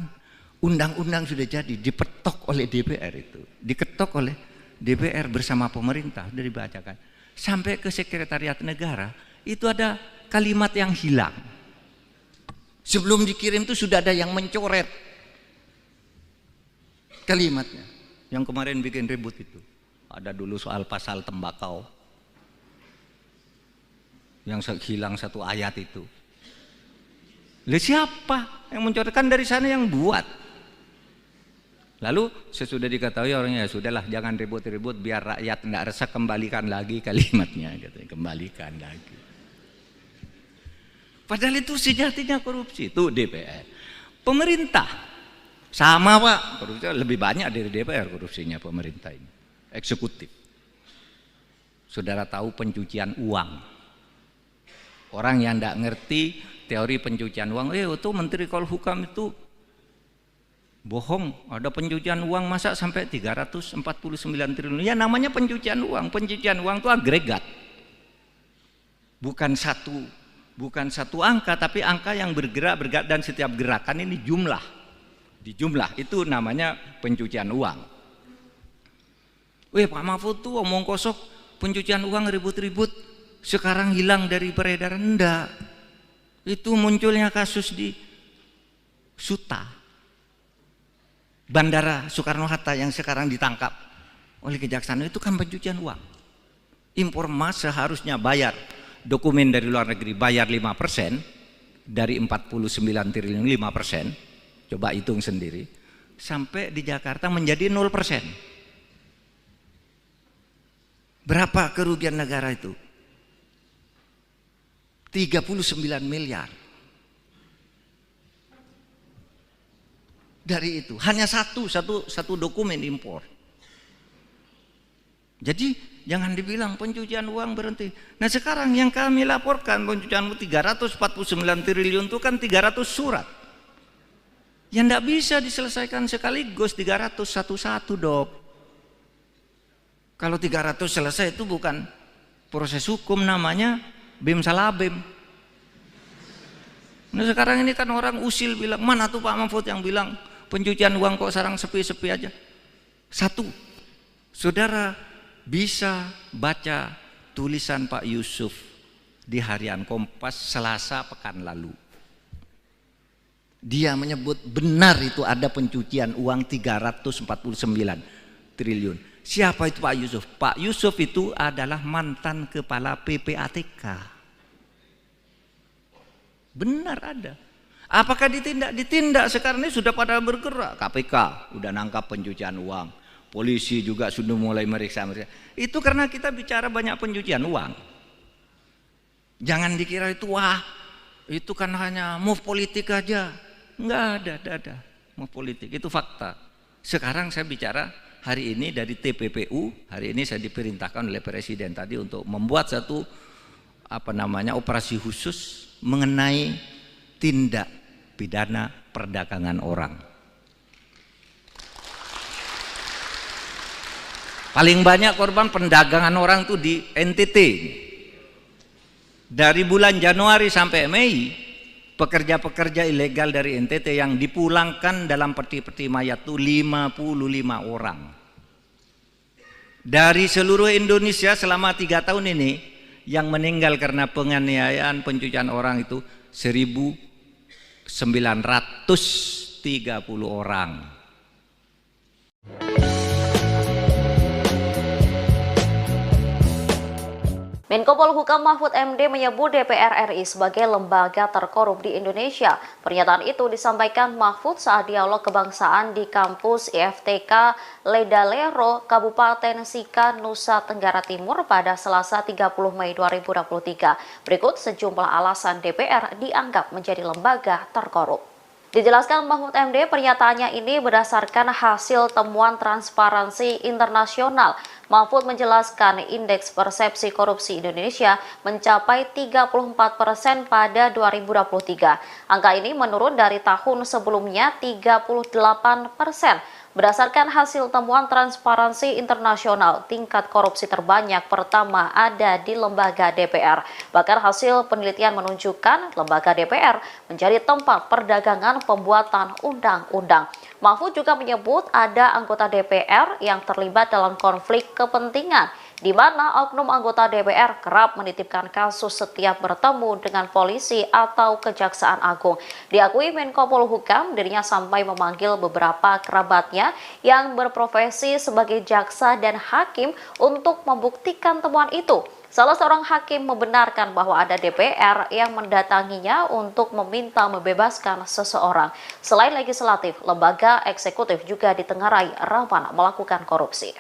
undang-undang sudah jadi dipetok oleh DPR itu, diketok oleh DPR bersama pemerintah, sudah dibacakan. Sampai ke sekretariat negara, itu ada kalimat yang hilang. Sebelum dikirim itu sudah ada yang mencoret kalimatnya. Yang kemarin bikin ribut itu. Ada dulu soal pasal tembakau. Yang hilang satu ayat itu. Lah siapa yang mencoretkan? Dari sana yang buat. Lalu sesudah diketahui orangnya, ya sudahlah jangan ribut-ribut biar rakyat tidak resah, kembalikan lagi kalimatnya, katanya, kembalikan lagi. Padahal itu sejatinya korupsi, itu DPR. Pemerintah sama Pak, korupsi lebih banyak dari DPR korupsinya pemerintah ini, eksekutif. Saudara tahu pencucian uang. Orang yang tidak ngerti teori pencucian uang, itu Menteri Polhukam itu bohong, ada pencucian uang masa sampai 349 triliun. Ya namanya pencucian uang. Pencucian uang itu agregat. Bukan satu angka, tapi angka yang bergerak dan setiap gerakan ini jumlah. Dijumlah itu namanya pencucian uang. Pak Mahfud tuh omong kosong, pencucian uang ribut-ribut, sekarang hilang dari peredaran. Enggak. Itu munculnya kasus di Suta, Bandara Soekarno-Hatta yang sekarang ditangkap oleh kejaksaan, itu kan pencucian uang. Impor emas seharusnya bayar dokumen dari luar negeri bayar 5%, dari 49 triliun 5%, coba hitung sendiri, sampai di Jakarta menjadi 0%. Berapa kerugian negara itu? 39 miliar. Dari itu hanya satu dokumen impor. Jadi jangan dibilang pencucian uang berhenti. Nah sekarang yang kami laporkan pencucian 349 triliun itu kan 300 surat. Yang tidak bisa diselesaikan sekaligus 300 satu-satu, Dok. Kalau 300 selesai itu bukan proses hukum, namanya bim salah bim. Nah sekarang ini kan orang usil bilang, mana tuh Pak Mahfud yang bilang pencucian uang kok sekarang sepi-sepi aja. Satu, saudara bisa baca tulisan Pak Yusuf di Harian Kompas Selasa pekan lalu. Dia menyebut benar itu ada pencucian uang 349 triliun. Siapa itu Pak Yusuf? Pak Yusuf itu adalah mantan kepala PPATK. Benar ada. Apakah ditindak? Ditindak. Sekarang ini sudah pada bergerak. KPK udah nangkap pencucian uang. Polisi juga sudah mulai meriksa. Itu karena kita bicara banyak pencucian uang. Jangan dikira itu wah, itu kan hanya move politik aja. Enggak ada move politik, itu fakta. Sekarang saya bicara hari ini dari TPPU, hari ini saya diperintahkan oleh Presiden tadi untuk membuat satu operasi khusus mengenai tindak pidana perdagangan orang. Paling banyak korban perdagangan orang itu di NTT. Dari bulan Januari sampai Mei, pekerja-pekerja ilegal dari NTT yang dipulangkan dalam peti-peti mayat itu 55 orang. Dari seluruh Indonesia selama 3 tahun ini, yang meninggal karena penganiayaan pencucian orang itu 1.930 orang. Menko Polhukam Mahfud MD menyebut DPR RI sebagai lembaga terkorup di Indonesia. Pernyataan itu disampaikan Mahfud saat dialog kebangsaan di kampus IFTK Ledalero, Kabupaten Sika, Nusa Tenggara Timur pada Selasa 30 Mei 2023. Berikut sejumlah alasan DPR dianggap menjadi lembaga terkorup. Dijelaskan Mahfud MD, pernyataannya ini berdasarkan hasil temuan Transparansi Internasional. Mahfud menjelaskan indeks persepsi korupsi Indonesia mencapai 34% pada 2023. Angka ini menurun dari tahun sebelumnya 38%. Berdasarkan hasil temuan Transparansi Internasional, tingkat korupsi terbanyak pertama ada di lembaga DPR. Bahkan hasil penelitian menunjukkan lembaga DPR menjadi tempat perdagangan pembuatan undang-undang. Mahfud juga menyebut ada anggota DPR yang terlibat dalam konflik kepentingan, di mana oknum anggota DPR kerap menitipkan kasus setiap bertemu dengan polisi atau Kejaksaan Agung. Diakui Menko Polhukam, dirinya sampai memanggil beberapa kerabatnya yang berprofesi sebagai jaksa dan hakim untuk membuktikan temuan itu. Salah seorang hakim membenarkan bahwa ada DPR yang mendatanginya untuk meminta membebaskan seseorang. Selain legislatif, lembaga eksekutif juga ditengarai rawan melakukan korupsi.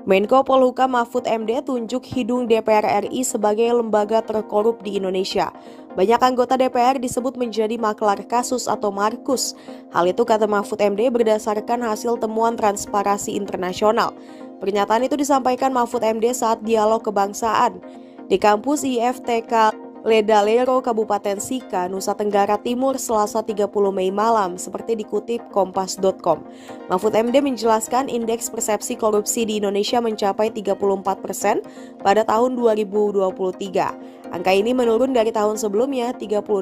Menko Polhukam Mahfud MD tunjuk hidung DPR RI sebagai lembaga terkorup di Indonesia. Banyak anggota DPR disebut menjadi maklar kasus atau markus. Hal itu kata Mahfud MD berdasarkan hasil temuan Transparansi Internasional. Pernyataan itu disampaikan Mahfud MD saat dialog kebangsaan di kampus IFTK Ledalero, Kabupaten Sika, Nusa Tenggara Timur, Selasa 30 Mei malam, seperti dikutip kompas.com. Mahfud MD menjelaskan indeks persepsi korupsi di Indonesia mencapai 34% pada tahun 2023. Angka ini menurun dari tahun sebelumnya 38%.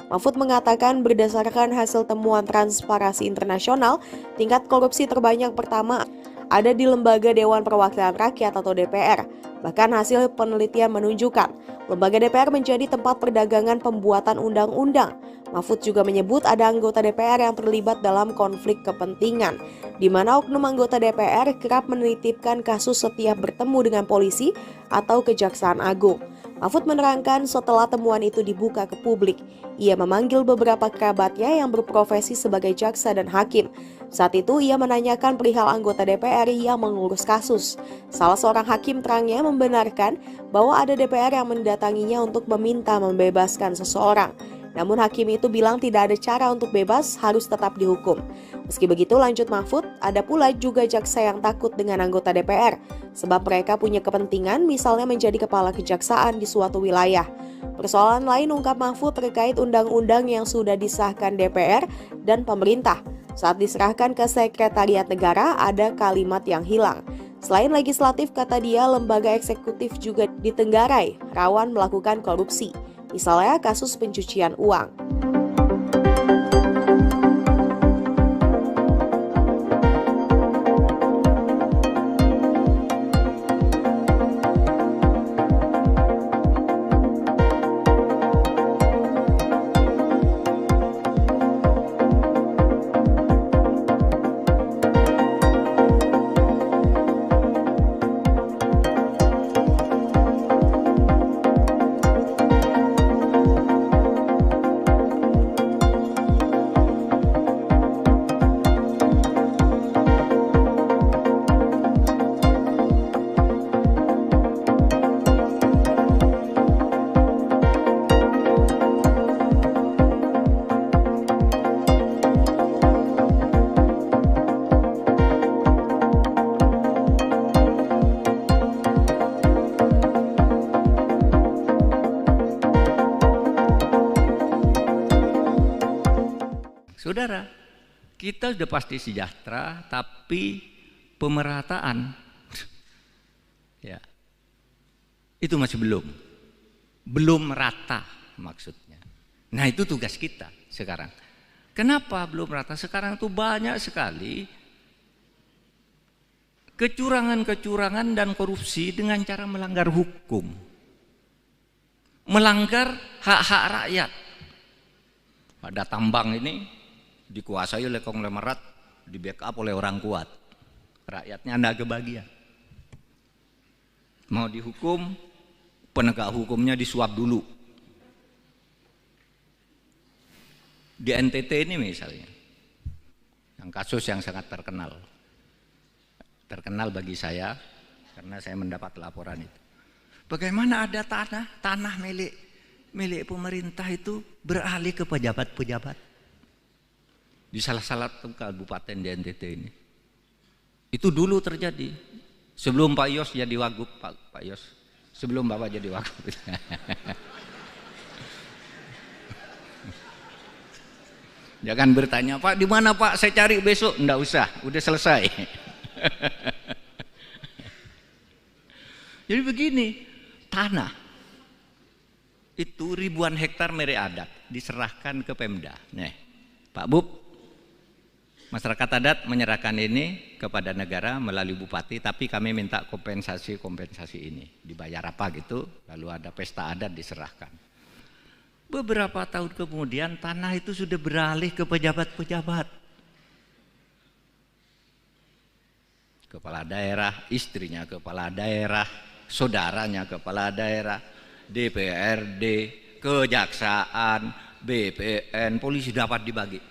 Mahfud mengatakan berdasarkan hasil temuan Transparansi Internasional, tingkat korupsi terbanyak pertama ada di lembaga Dewan Perwakilan Rakyat atau DPR. Bahkan hasil penelitian menunjukkan lembaga DPR menjadi tempat perdagangan pembuatan undang-undang. Mahfud juga menyebut ada anggota DPR yang terlibat dalam konflik kepentingan, di mana oknum anggota DPR kerap menitipkan kasus setiap bertemu dengan polisi atau Kejaksaan Agung. Mahfud menerangkan setelah temuan itu dibuka ke publik, ia memanggil beberapa kerabatnya yang berprofesi sebagai jaksa dan hakim. Saat itu ia menanyakan perihal anggota DPR yang mengurus kasus. Salah seorang hakim terangnya membenarkan bahwa ada DPR yang mendatanginya untuk meminta membebaskan seseorang. Namun hakim itu bilang tidak ada cara untuk bebas, harus tetap dihukum. Meski begitu, lanjut Mahfud, ada pula juga jaksa yang takut dengan anggota DPR, sebab mereka punya kepentingan misalnya menjadi kepala kejaksaan di suatu wilayah. Persoalan lain ungkap Mahfud terkait undang-undang yang sudah disahkan DPR dan pemerintah. Saat diserahkan ke Sekretariat Negara, ada kalimat yang hilang. Selain legislatif, kata dia, lembaga eksekutif juga ditenggarai, rawan melakukan korupsi. Misalnya kasus pencucian uang. Saudara, kita sudah pasti sejahtera, tapi pemerataan ya itu masih belum merata maksudnya. Nah, itu tugas kita sekarang. Kenapa belum merata? Sekarang itu banyak sekali kecurangan-kecurangan dan korupsi dengan cara melanggar hukum, melanggar hak-hak rakyat. Ada tambang ini dikuasai oleh konglomerat, di backup oleh orang kuat, rakyatnya tidak kebagian. Mau dihukum, penegak hukumnya disuap dulu. Di NTT ini misalnya, yang kasus yang sangat terkenal bagi saya karena saya mendapat laporan itu. Bagaimana ada tanah milik pemerintah itu beralih ke pejabat-pejabat di salah kabupaten di NTT ini. Itu dulu terjadi sebelum Pak Yos jadi wagub, Pak Yos, sebelum Bapak jadi wagub. Jangan bertanya, Pak di mana Pak, saya cari besok. Enggak usah, udah selesai. Jadi begini, tanah itu ribuan hektar milik adat diserahkan ke Pemda. Nih, Pak Bub, masyarakat adat menyerahkan ini kepada negara melalui bupati, tapi kami minta kompensasi ini. Dibayar apa gitu, lalu ada pesta adat diserahkan. Beberapa tahun kemudian tanah itu sudah beralih ke pejabat-pejabat. Kepala daerah, istrinya kepala daerah, saudaranya kepala daerah, DPRD, kejaksaan, BPN, polisi dapat dibagi.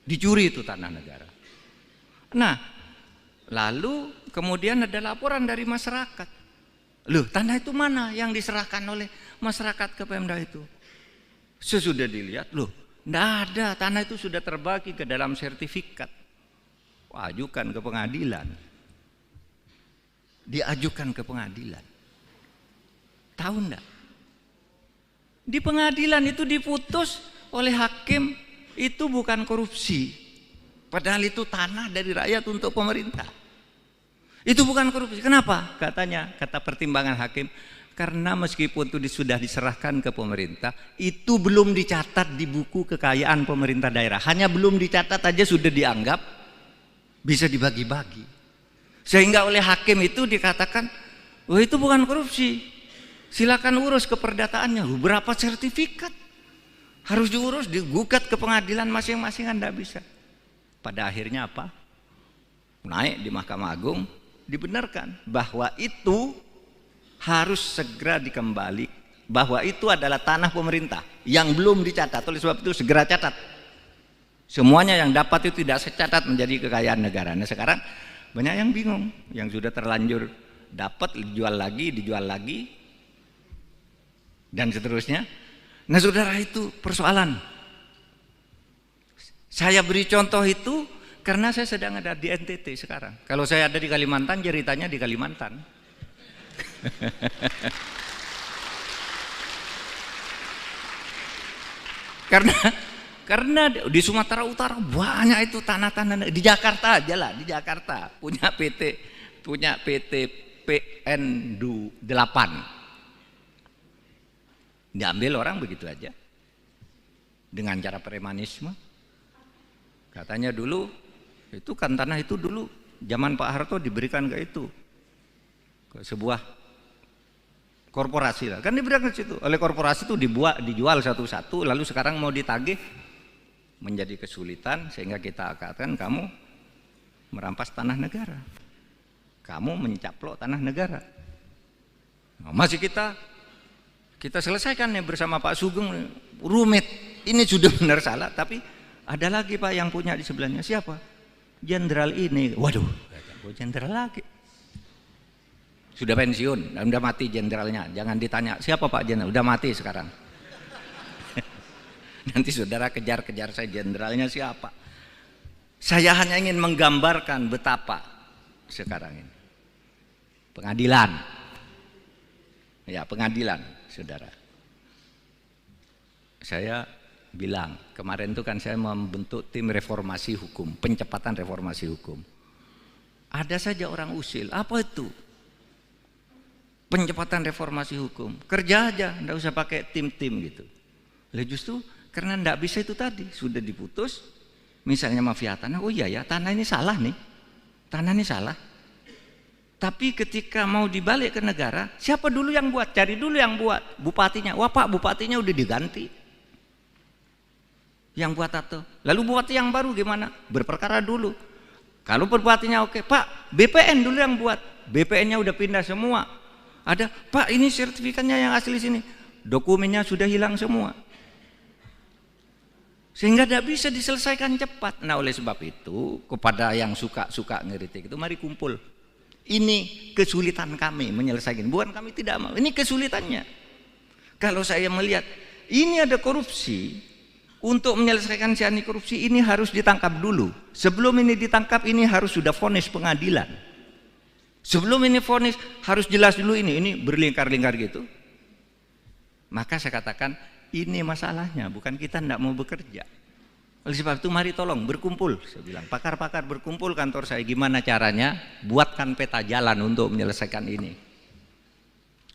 Dicuri itu tanah negara. Nah, lalu kemudian ada laporan dari masyarakat. Loh, tanah itu mana yang diserahkan oleh masyarakat ke Pemda itu? Sesudah dilihat, loh, enggak ada, tanah itu sudah terbagi ke dalam sertifikat. Ajukan ke pengadilan. Diajukan ke pengadilan. Tahu enggak? Di pengadilan itu diputus oleh hakim itu bukan korupsi. Padahal itu tanah dari rakyat untuk pemerintah. Itu bukan korupsi. Kenapa? Kata pertimbangan hakim, Karena meskipun itu sudah diserahkan ke pemerintah, itu belum dicatat di buku kekayaan pemerintah daerah. Hanya belum dicatat aja sudah dianggap bisa dibagi-bagi. Sehingga oleh hakim itu dikatakan, oh itu bukan korupsi. Silakan urus keperdataannya. Berapa sertifikat? Harus diurus, digugat ke pengadilan masing-masing, Anda bisa. Pada akhirnya apa? Naik di Mahkamah Agung, dibenarkan bahwa itu harus segera dikembali, bahwa itu adalah tanah pemerintah yang belum dicatat. Oleh sebab itu segera catat. Semuanya yang dapat itu tidak secatat menjadi kekayaan negara. Nah sekarang banyak yang bingung, yang sudah terlanjur dapat dijual lagi, dan seterusnya. Nah saudara, itu persoalan. Saya beri contoh itu karena saya sedang ada di NTT sekarang. Kalau saya ada di Kalimantan, ceritanya di Kalimantan. karena di Sumatera Utara banyak itu tanah-tanah. Di Jakarta aja lah, di Jakarta punya PT PN 8 diambil orang begitu aja dengan cara premanisme. Katanya dulu itu kan tanah itu dulu zaman Pak Harto diberikan ke itu, ke sebuah korporasi lah, kan diberikan ke situ. Oleh korporasi itu dijual satu-satu, lalu sekarang mau ditagih menjadi kesulitan, sehingga kita katakan kamu merampas tanah negara, kamu mencaplok tanah negara. Nah, masih kita selesaikan nih bersama Pak Sugeng, rumit. Ini sudah benar salah, tapi ada lagi Pak yang punya di sebelahnya. Siapa? Jenderal ini. Waduh, jenderal lagi. Sudah pensiun, udah mati jenderalnya. Jangan ditanya siapa Pak Jenderal, udah mati sekarang. Nanti saudara kejar-kejar saya jenderalnya siapa. Saya hanya ingin menggambarkan betapa sekarang ini pengadilan. Ya, pengadilan, saudara. Saya bilang kemarin itu kan saya membentuk tim reformasi hukum, pencepatan reformasi hukum. Ada saja orang usil, apa itu? Pencepatan reformasi hukum, kerja aja, enggak usah pakai tim-tim gitu. Lah justru karena enggak bisa itu tadi, sudah diputus, misalnya mafia tanah, oh iya ya, tanah ini salah nih, tanah ini salah. Tapi ketika mau dibalik ke negara, siapa dulu yang buat? Cari dulu yang buat, bupatinya. Wah Pak, bupatinya udah diganti. Yang buat atau lalu bupati yang baru gimana? Berperkara dulu. Kalau bupatinya oke, Pak, BPN dulu yang buat. BPN-nya udah pindah semua. Ada, Pak, ini sertifikatnya yang asli sini. Dokumennya sudah hilang semua. Sehingga tidak bisa diselesaikan cepat. Nah, oleh sebab itu, kepada yang suka ngeritik itu, mari kumpul. Ini kesulitan kami menyelesaikan. Bukan kami tidak mau, ini kesulitannya. Kalau saya melihat, ini ada korupsi. Untuk menyelesaikan si anti korupsi ini harus ditangkap dulu. Sebelum ini ditangkap ini harus sudah vonis pengadilan. Sebelum ini vonis harus jelas dulu ini berlingkar-lingkar gitu. Maka saya katakan ini masalahnya, bukan kita tidak mau bekerja. Oleh sebab itu mari tolong berkumpul. Saya bilang pakar-pakar berkumpul kantor saya, gimana caranya buatkan peta jalan untuk menyelesaikan ini.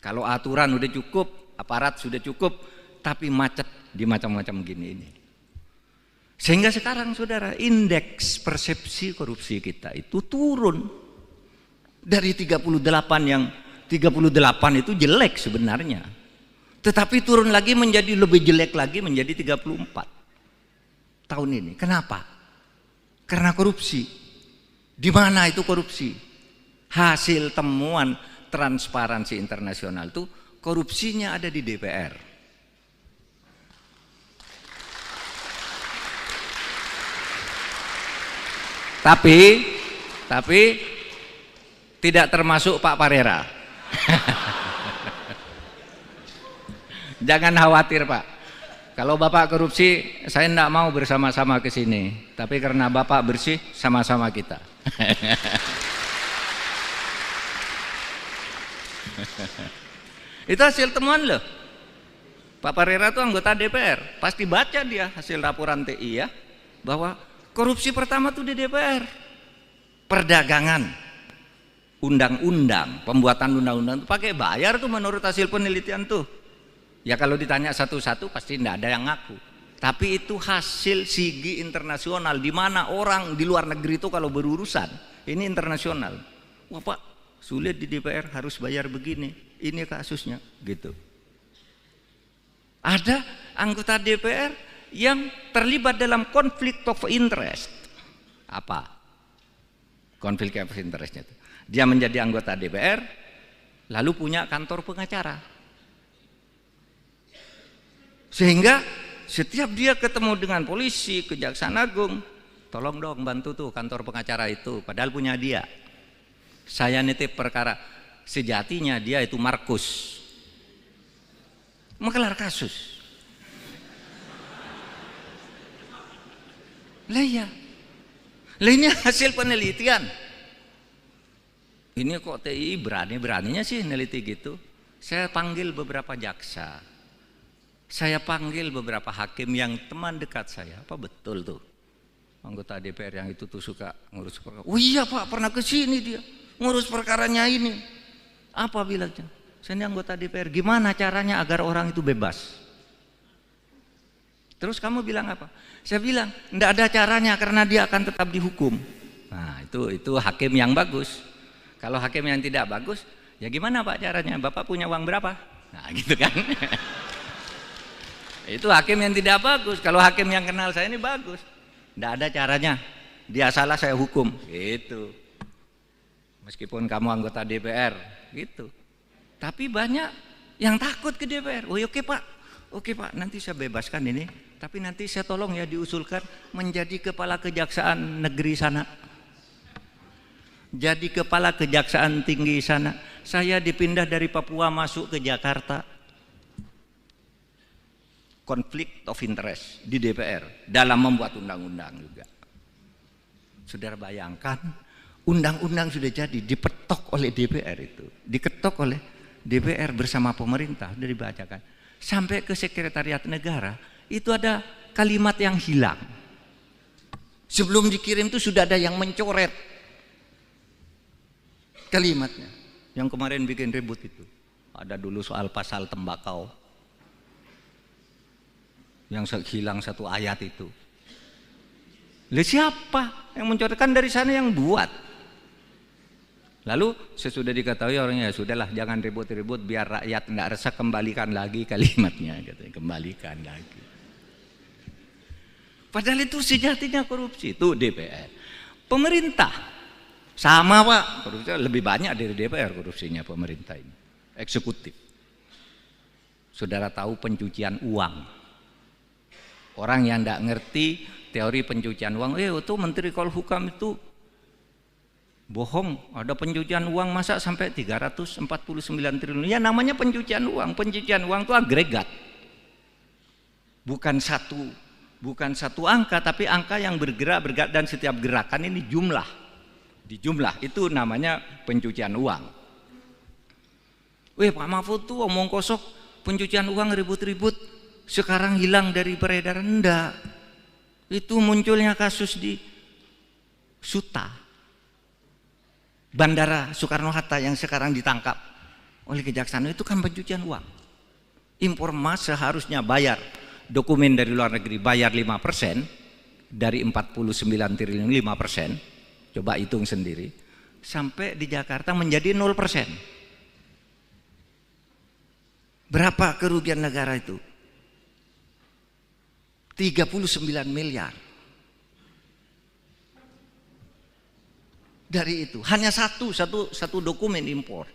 Kalau aturan udah cukup, aparat sudah cukup, tapi macet di macam-macam gini ini. Sehingga sekarang saudara, indeks persepsi korupsi kita itu turun dari 38 yang 38 itu jelek sebenarnya, tetapi turun lagi menjadi lebih jelek lagi menjadi 34 tahun ini. Kenapa? Karena korupsi. Di mana itu korupsi? Hasil temuan Transparansi Internasional itu korupsinya ada di DPR. Tapi tidak termasuk Pak Parera. Jangan khawatir Pak. Kalau Bapak korupsi, saya tidak mau bersama-sama ke sini. Tapi karena Bapak bersih, sama-sama kita. Itu hasil temuan loh. Pak Parera itu anggota DPR. Pasti baca dia hasil laporan TI ya, bahwa korupsi pertama tuh di DPR, perdagangan. undang-undang, pembuatan undang-undang itu pakai bayar tuh menurut hasil penelitian tuh. Ya kalau ditanya satu-satu pasti tidak ada yang ngaku. Tapi itu hasil sigi internasional, di mana orang di luar negeri itu kalau berurusan, ini internasional. Wah Pak, sulit di DPR, harus bayar begini, ini kasusnya, gitu. Ada anggota DPR yang terlibat dalam konflik of interest. Apa? Konflik of interestnya itu. Dia menjadi anggota DPR, lalu punya kantor pengacara. Sehingga setiap dia ketemu dengan polisi, kejaksaan agung, tolong dong bantu tuh kantor pengacara itu, padahal punya dia. Saya nitip perkara, sejatinya dia itu Markus, mengelar kasus. Lah iya, lah ini hasil penelitian. Ini kok TI berani-beraninya sih neliti gitu. Saya panggil beberapa jaksa, saya panggil beberapa hakim yang teman dekat saya. Apa betul tuh anggota DPR yang itu tuh suka ngurus perkara? Oh iya Pak, pernah ke sini dia ngurus perkaranya ini. Apa bilangnya? Saya ini anggota DPR, gimana caranya agar orang itu bebas? Terus kamu bilang apa? Saya bilang, enggak ada caranya karena dia akan tetap dihukum. Nah, itu hakim yang bagus. Kalau hakim yang tidak bagus, ya gimana Pak caranya? Bapak punya uang berapa? Nah, gitu kan. Itu hakim yang tidak bagus. Kalau hakim yang kenal saya ini bagus. Enggak ada caranya. Dia salah saya hukum. Gitu. Meskipun kamu anggota DPR, gitu. Tapi banyak yang takut ke DPR. Oh, oke Pak, nanti saya bebaskan ini. Tapi nanti saya tolong ya diusulkan menjadi kepala kejaksaan negeri sana. Jadi kepala kejaksaan tinggi sana. Saya dipindah dari Papua masuk ke Jakarta. Konflik of interest di DPR dalam membuat undang-undang juga. Saudara bayangkan, undang-undang sudah jadi dipetok oleh DPR itu, diketok oleh DPR bersama pemerintah, sudah dibacakan sampai ke sekretariat negara. Itu ada kalimat yang hilang. Sebelum dikirim itu sudah ada yang mencoret kalimatnya. Yang kemarin bikin ribut itu, ada dulu soal pasal tembakau yang hilang satu ayat itu. Lalu siapa yang mencoretkan? Dari sana yang buat. Lalu sesudah diketahui orangnya, ya sudahlah jangan ribut-ribut biar rakyat tidak resah, kembalikan lagi kalimatnya, katanya, kembalikan lagi. Padahal itu sejatinya korupsi, itu DPR. Pemerintah sama Pak, korupsi lebih banyak dari DPR korupsinya pemerintah ini. Eksekutif. Saudara tahu pencucian uang. Orang yang tidak ngerti teori pencucian uang, itu Menteri Polhukam itu bohong, ada pencucian uang masa sampai 349 triliun. Ya namanya pencucian uang. Pencucian uang itu agregat. Bukan satu angka, tapi angka yang bergerak dan setiap gerakan ini jumlah. Dijumlah itu namanya pencucian uang. Pak Mahfud tuh omong kosong, pencucian uang ribut-ribut, sekarang hilang dari peredaran. Enggak. Itu munculnya kasus di Suta, Bandara Soekarno-Hatta yang sekarang ditangkap oleh kejaksaan, itu kan pencucian uang. Impor emas seharusnya bayar dokumen dari luar negeri, bayar 5% dari 49 triliun 5%. Coba hitung sendiri. Sampai di Jakarta menjadi 0%. Berapa kerugian negara itu? 39 miliar. Dari itu hanya satu dokumen impor.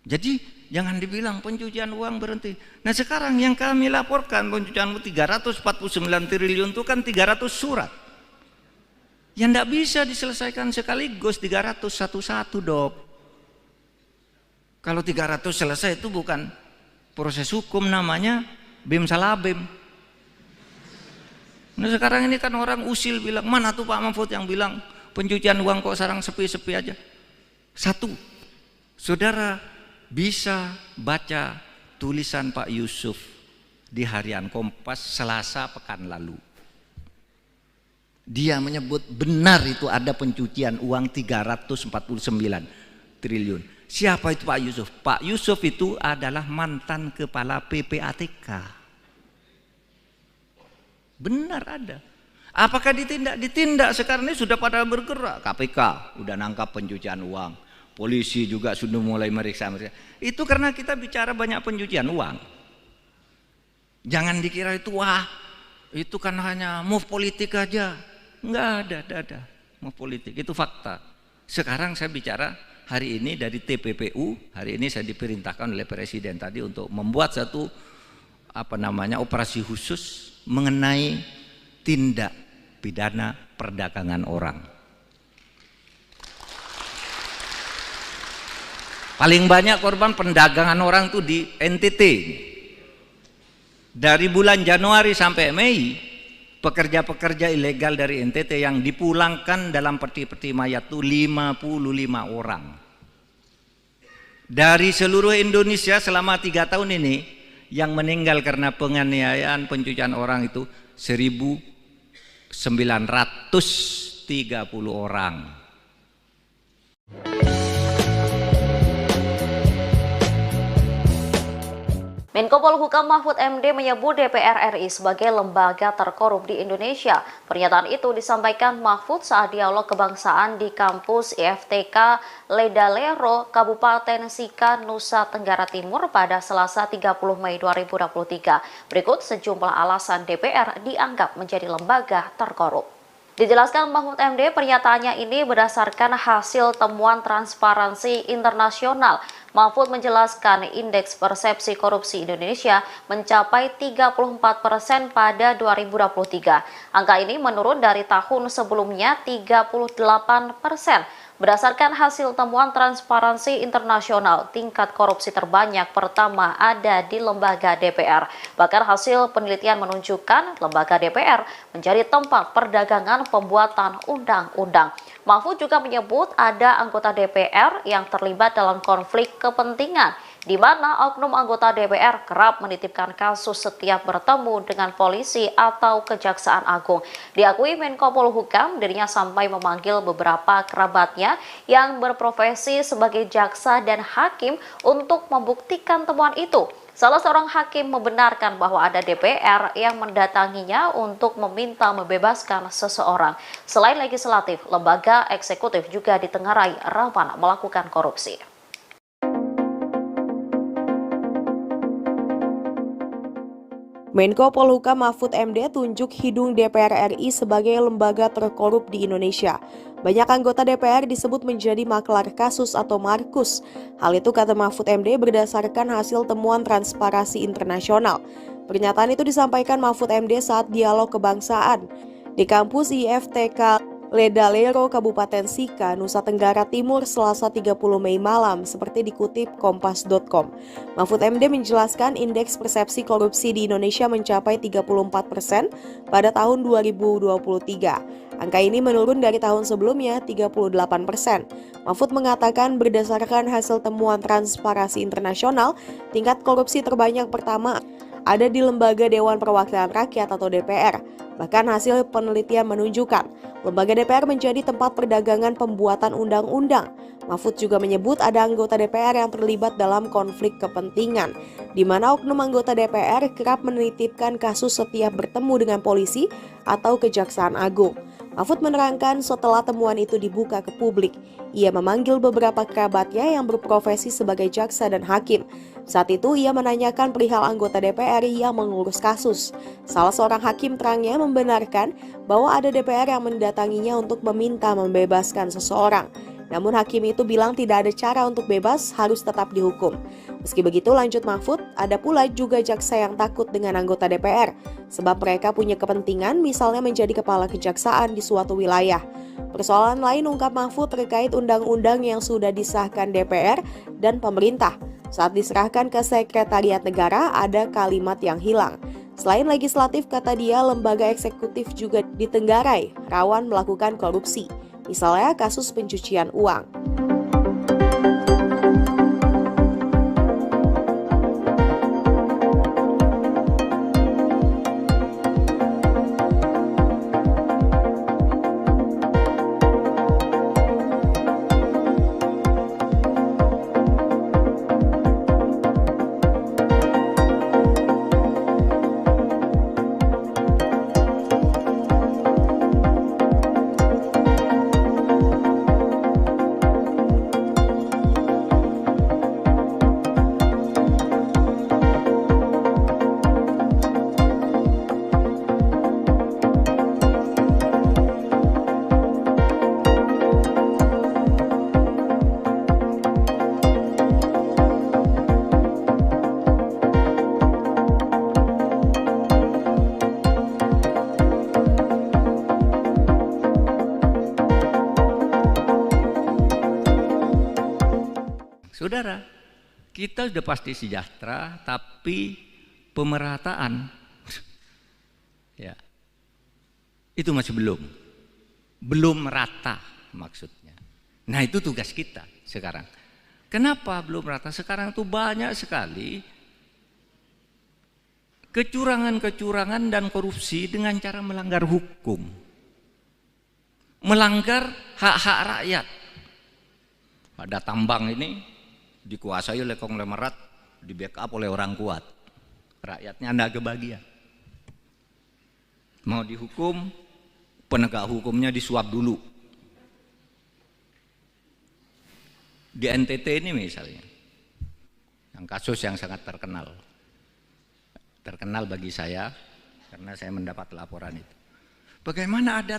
Jadi jangan dibilang pencucian uang berhenti. Nah sekarang yang kami laporkan pencucian uang 349 triliun itu kan 300 surat. Yang tidak bisa diselesaikan sekaligus 300 satu-satu Dok. Kalau 300 selesai itu bukan proses hukum, namanya bim salah bim. Nah sekarang ini kan orang usil bilang, mana tuh Pak Mahfud yang bilang pencucian uang kok sekarang sepi-sepi aja. Satu, saudara bisa baca tulisan Pak Yusuf di Harian Kompas Selasa pekan lalu. Dia menyebut benar itu ada pencucian uang 349 triliun. Siapa itu Pak Yusuf? Pak Yusuf itu adalah mantan kepala PPATK. Benar ada. Apakah ditindak? Ditindak. Sekarang ini sudah pada bergerak. KPK udah nangkap pencucian uang. Polisi juga sudah mulai meriksa. Itu karena kita bicara banyak pencucian uang. Jangan dikira itu wah itu kan hanya move politik aja. Enggak ada move politik, itu fakta. Sekarang saya bicara hari ini dari TPPU, hari ini saya diperintahkan oleh Presiden tadi untuk membuat satu operasi khusus mengenai tindak pidana perdagangan orang. Paling banyak korban perdagangan orang itu di NTT. Dari bulan Januari sampai Mei, pekerja-pekerja ilegal dari NTT yang dipulangkan dalam peti-peti mayat itu 55 orang. Dari seluruh Indonesia selama 3 tahun ini, yang meninggal karena penganiayaan pencucian orang itu 1.930 orang. Menko Polhukam Mahfud MD menyebut DPR RI sebagai lembaga terkorup di Indonesia. Pernyataan itu disampaikan Mahfud saat dialog kebangsaan di kampus IFTK Ledalero, Kabupaten Sika, Nusa Tenggara Timur pada Selasa 30 Mei 2023. Berikut sejumlah alasan DPR dianggap menjadi lembaga terkorup. Dijelaskan Mahfud MD, pernyataannya ini berdasarkan hasil temuan Transparansi Internasional. Mahfud menjelaskan indeks persepsi korupsi Indonesia mencapai 34% pada 2023. Angka ini menurun dari tahun sebelumnya 38%. Berdasarkan hasil temuan Transparansi Internasional, tingkat korupsi terbanyak pertama ada di lembaga DPR. Bahkan hasil penelitian menunjukkan lembaga DPR menjadi tempat perdagangan pembuatan undang-undang. Mahfud juga menyebut ada anggota DPR yang terlibat dalam konflik kepentingan, di mana oknum anggota DPR kerap menitipkan kasus setiap bertemu dengan polisi atau Kejaksaan Agung. Diakui Menko Polhukam, dirinya sampai memanggil beberapa kerabatnya yang berprofesi sebagai jaksa dan hakim untuk membuktikan temuan itu. Salah seorang hakim membenarkan bahwa ada DPR yang mendatanginya untuk meminta membebaskan seseorang. Selain legislatif, lembaga eksekutif juga ditengarai rawan melakukan korupsi. Menko Polhukam Mahfud MD tunjuk hidung DPR RI sebagai lembaga terkorup di Indonesia. Banyak anggota DPR disebut menjadi maklar kasus atau markus. Hal itu kata Mahfud MD berdasarkan hasil temuan Transparansi Internasional. Pernyataan itu disampaikan Mahfud MD saat dialog kebangsaan di kampus IFTK Ledalero, Kabupaten Sika, Nusa Tenggara Timur, Selasa 30 Mei malam, seperti dikutip kompas.com. Mahfud MD menjelaskan indeks persepsi korupsi di Indonesia mencapai 34% pada tahun 2023. Angka ini menurun dari tahun sebelumnya 38%. Mahfud mengatakan berdasarkan hasil temuan Transparansi Internasional, tingkat korupsi terbanyak pertama ada di Lembaga Dewan Perwakilan Rakyat atau DPR. Bahkan hasil penelitian menunjukkan lembaga DPR menjadi tempat perdagangan pembuatan undang-undang. Mahfud juga menyebut ada anggota DPR yang terlibat dalam konflik kepentingan, di mana oknum anggota DPR kerap menitipkan kasus setiap bertemu dengan polisi atau Kejaksaan Agung. Mahfud menerangkan setelah temuan itu dibuka ke publik, ia memanggil beberapa kerabatnya yang berprofesi sebagai jaksa dan hakim. Saat itu ia menanyakan perihal anggota DPR yang mengurus kasus. Salah seorang hakim terangnya membenarkan bahwa ada DPR yang mendatanginya untuk meminta membebaskan seseorang. Namun hakim itu bilang tidak ada cara untuk bebas, harus tetap dihukum. Meski begitu, lanjut Mahfud, ada pula juga jaksa yang takut dengan anggota DPR, sebab mereka punya kepentingan misalnya menjadi kepala kejaksaan di suatu wilayah. Persoalan lain ungkap Mahfud terkait undang-undang yang sudah disahkan DPR dan pemerintah. Saat diserahkan ke Sekretariat Negara, ada kalimat yang hilang. Selain legislatif, kata dia, lembaga eksekutif juga ditenggarai, rawan melakukan korupsi. Misalnya kasus pencucian uang. Saudara, kita sudah pasti sejahtera, tapi pemerataan ya itu masih belum merata maksudnya. Nah, itu tugas kita sekarang. Kenapa belum merata? Sekarang tuh banyak sekali kecurangan-kecurangan dan korupsi dengan cara melanggar hukum, melanggar hak-hak rakyat. Ada tambang ini dikuasai oleh konglomerat, di backup oleh orang kuat, rakyatnya enggak kebagian. Mau dihukum, penegak hukumnya disuap dulu. Di NTT ini misalnya, yang kasus yang sangat terkenal bagi saya karena saya mendapat laporan itu. Bagaimana ada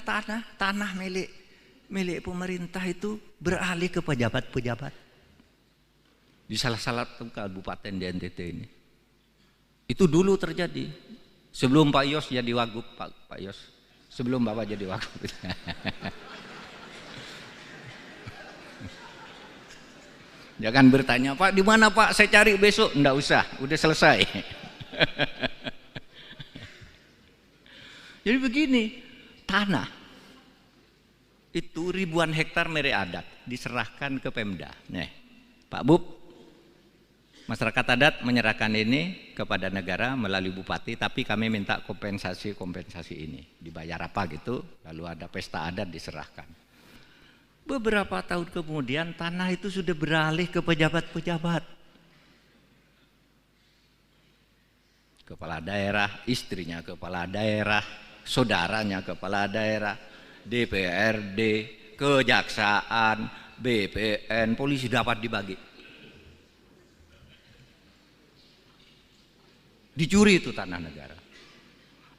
tanah milik pemerintah itu beralih ke pejabat-pejabat di salah satu kabupaten di NTT ini. Itu dulu terjadi sebelum Pak Yos jadi wagub, Pak Yos, sebelum Bapak jadi wagub. Jangan bertanya, Pak, di mana Pak? Saya cari besok. Enggak usah, udah selesai. Jadi begini, tanah itu ribuan hektar milik adat diserahkan ke Pemda. Nih, Pak Bub, masyarakat adat menyerahkan ini kepada negara melalui bupati, tapi kami minta kompensasi ini. Dibayar apa gitu, lalu ada pesta adat diserahkan. Beberapa tahun kemudian tanah itu sudah beralih ke pejabat-pejabat. Kepala daerah, istrinya kepala daerah, saudaranya kepala daerah, DPRD, kejaksaan, BPN, polisi dapat dibagi. Dicuri itu tanah negara.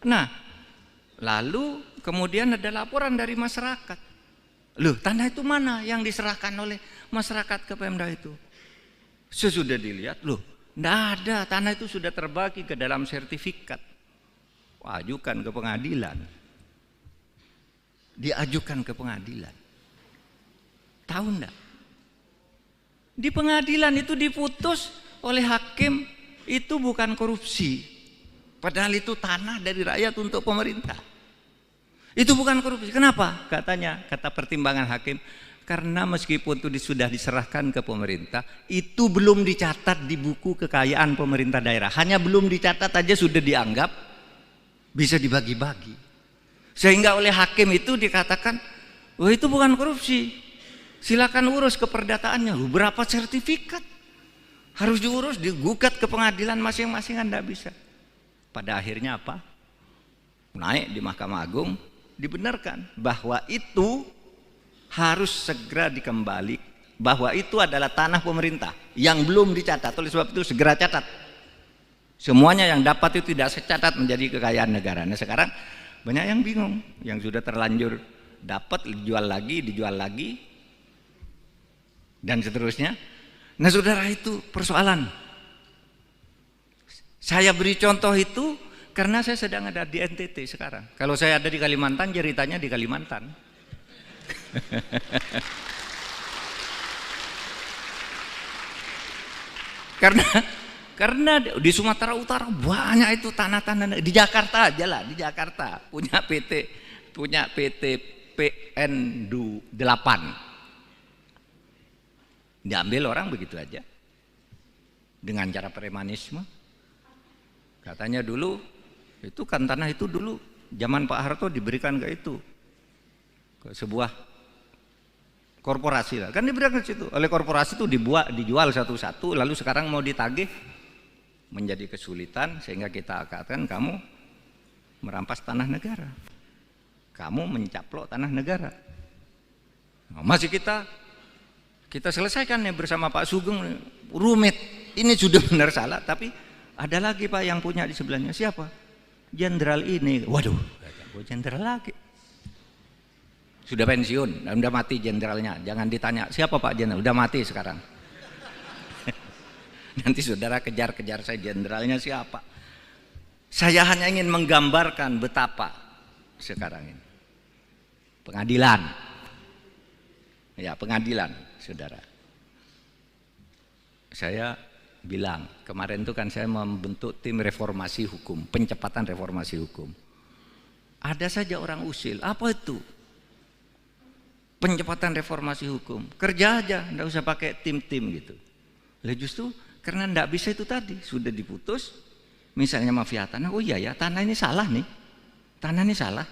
Nah, lalu kemudian ada laporan dari masyarakat. Loh, tanah itu mana yang diserahkan oleh masyarakat ke Pemda itu? Sesudah dilihat, loh, enggak ada, tanah itu sudah terbagi ke dalam sertifikat. Ajukan ke pengadilan. Diajukan ke pengadilan. Tahu enggak? Di pengadilan itu diputus oleh hakim itu bukan korupsi. Padahal itu tanah dari rakyat untuk pemerintah. Itu bukan korupsi. Kenapa? Kata pertimbangan hakim, karena meskipun itu sudah diserahkan ke pemerintah, itu belum dicatat di buku kekayaan pemerintah daerah. Hanya belum dicatat aja sudah dianggap bisa dibagi-bagi. Sehingga oleh hakim itu dikatakan, wah itu bukan korupsi. Silakan urus keperdataannya. Berapa sertifikat? Harus diurus, digugat ke pengadilan masing-masing, Anda bisa. Pada akhirnya apa? Naik di Mahkamah Agung, dibenarkan bahwa itu harus segera dikembali, bahwa itu adalah tanah pemerintah yang belum dicatat. Oleh sebab itu segera catat. Semuanya yang dapat itu tidak secatat menjadi kekayaan negara. Nah, sekarang banyak yang bingung, yang sudah terlanjur dapat dijual lagi dan seterusnya. Nah, saudara, itu persoalan. Saya beri contoh itu karena saya sedang ada di NTT sekarang. Kalau saya ada di Kalimantan, ceritanya di Kalimantan. Karena di Sumatera Utara banyak itu tanah-tanah. Di Jakarta aja lah, di Jakarta punya PT PN 8. Diambil orang begitu aja dengan cara premanisme. Katanya dulu itu kan tanah itu dulu zaman Pak Harto diberikan ke itu, ke sebuah korporasi lah, kan diberikan ke situ. Oleh korporasi itu dijual satu-satu, lalu sekarang mau ditagih menjadi kesulitan, sehingga kita katakan kamu merampas tanah negara, kamu mencaplok tanah negara. Nah, masih kita selesaikan nih bersama Pak Sugeng, rumit. Ini sudah benar salah, tapi ada lagi Pak yang punya di sebelahnya. Siapa? Jenderal ini. Waduh, jenderal lagi. Sudah pensiun, udah mati jenderalnya. Jangan ditanya, siapa Pak jenderal? Udah mati sekarang. Nanti saudara kejar-kejar saya, jenderalnya siapa? Saya hanya ingin menggambarkan betapa sekarang ini. Pengadilan. Ya, pengadilan, saudara. saya bilang, kemarin itu kan saya membentuk tim reformasi hukum, pencepatan reformasi hukum. Ada saja orang usil, apa itu? Pencepatan reformasi hukum, kerja aja, enggak usah pakai tim-tim gitu. Lah justru karena enggak bisa itu tadi, sudah diputus, misalnya mafia tanah, oh iya ya tanah ini salah nih, tanah ini salah.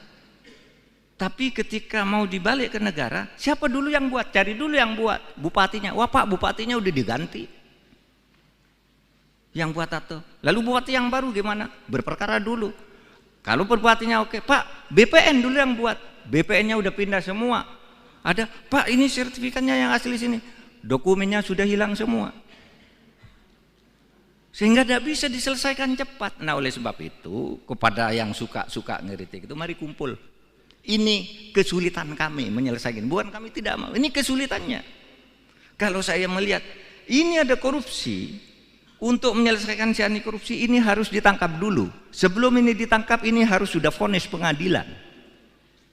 Tapi ketika mau dibalik ke negara, siapa dulu yang buat? Cari dulu yang buat, bupatinya. Wah Pak, bupatinya udah diganti. Yang buat atau lalu bupati yang baru gimana? Berperkara dulu. Kalau bupatinya oke, Pak, BPN dulu yang buat. BPN-nya udah pindah semua. Ada, Pak, ini sertifikatnya yang asli sini. Dokumennya sudah hilang semua. Sehingga tidak bisa diselesaikan cepat. Nah, oleh sebab itu, kepada yang suka ngeritik itu, mari kumpul. Ini kesulitan kami menyelesaikan. Bukan kami tidak mau, ini kesulitannya. Kalau saya melihat ini ada korupsi, untuk menyelesaikan si anti korupsi ini harus ditangkap dulu. Sebelum ini ditangkap ini harus sudah vonis pengadilan.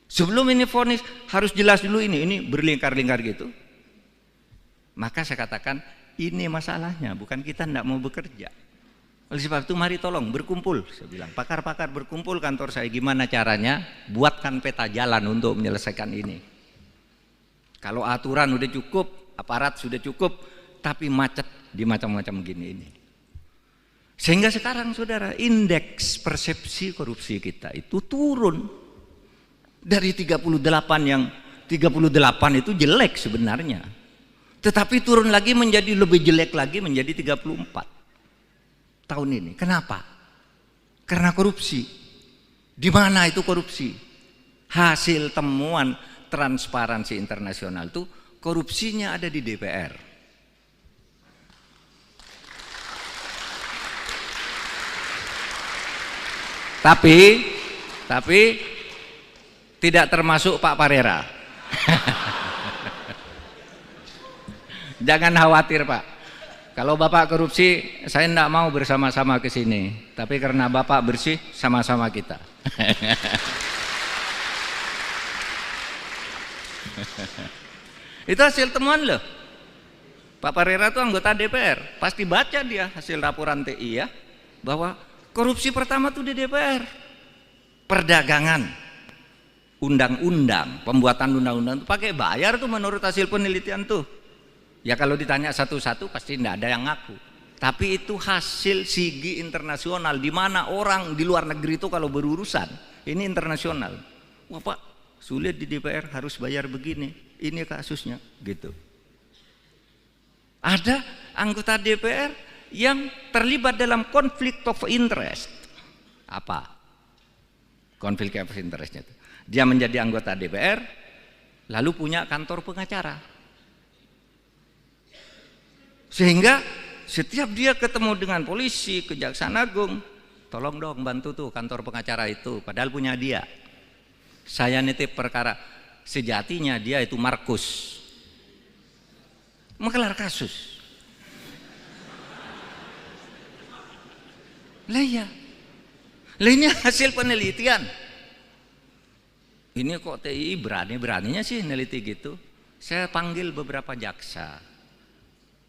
Sebelum ini vonis harus jelas dulu ini berlingkar-lingkar gitu. Maka saya katakan ini masalahnya, bukan kita tidak mau bekerja. Oleh sebab itu mari tolong berkumpul, saya bilang pakar-pakar berkumpul kantor saya, gimana caranya buatkan peta jalan untuk menyelesaikan ini. Kalau aturan udah cukup, aparat sudah cukup, tapi macet di macam-macam gini ini. Sehingga sekarang saudara, indeks persepsi korupsi kita itu turun dari 38 yang 38 itu jelek sebenarnya, tetapi turun lagi menjadi lebih jelek lagi menjadi 34 tahun ini. Kenapa? Karena korupsi. Di mana itu korupsi? Hasil temuan Transparansi Internasional itu korupsinya ada di DPR. Tapi tidak termasuk Pak Parera. Jangan khawatir Pak. Kalau Bapak korupsi, saya tidak mau bersama-sama ke sini. Tapi karena Bapak bersih, sama-sama kita. Itu hasil temuan loh. Pak Parera itu anggota DPR. Pasti baca dia hasil laporan TI ya, bahwa korupsi pertama tuh di DPR. Perdagangan, undang-undang, pembuatan undang-undang itu pakai bayar tuh menurut hasil penelitian tuh. Ya kalau ditanya satu-satu pasti tidak ada yang ngaku. Tapi itu hasil sigi internasional, di mana orang di luar negeri itu kalau berurusan, ini internasional. Wah Pak, sulit di DPR harus bayar begini, ini kasusnya gitu. Ada anggota DPR yang terlibat dalam konflik of interest. Apa? Konflik of interestnya itu. Dia menjadi anggota DPR, lalu punya kantor pengacara. Sehingga setiap dia ketemu dengan polisi, Kejaksaan Agung, tolong dong bantu tuh kantor pengacara itu, padahal punya dia. Saya nitip perkara, sejatinya dia itu Markus, menggelar kasus. Lah ya, lah ini hasil penelitian. Ini kok TI berani-beraninya sih neliti gitu. Saya panggil beberapa jaksa,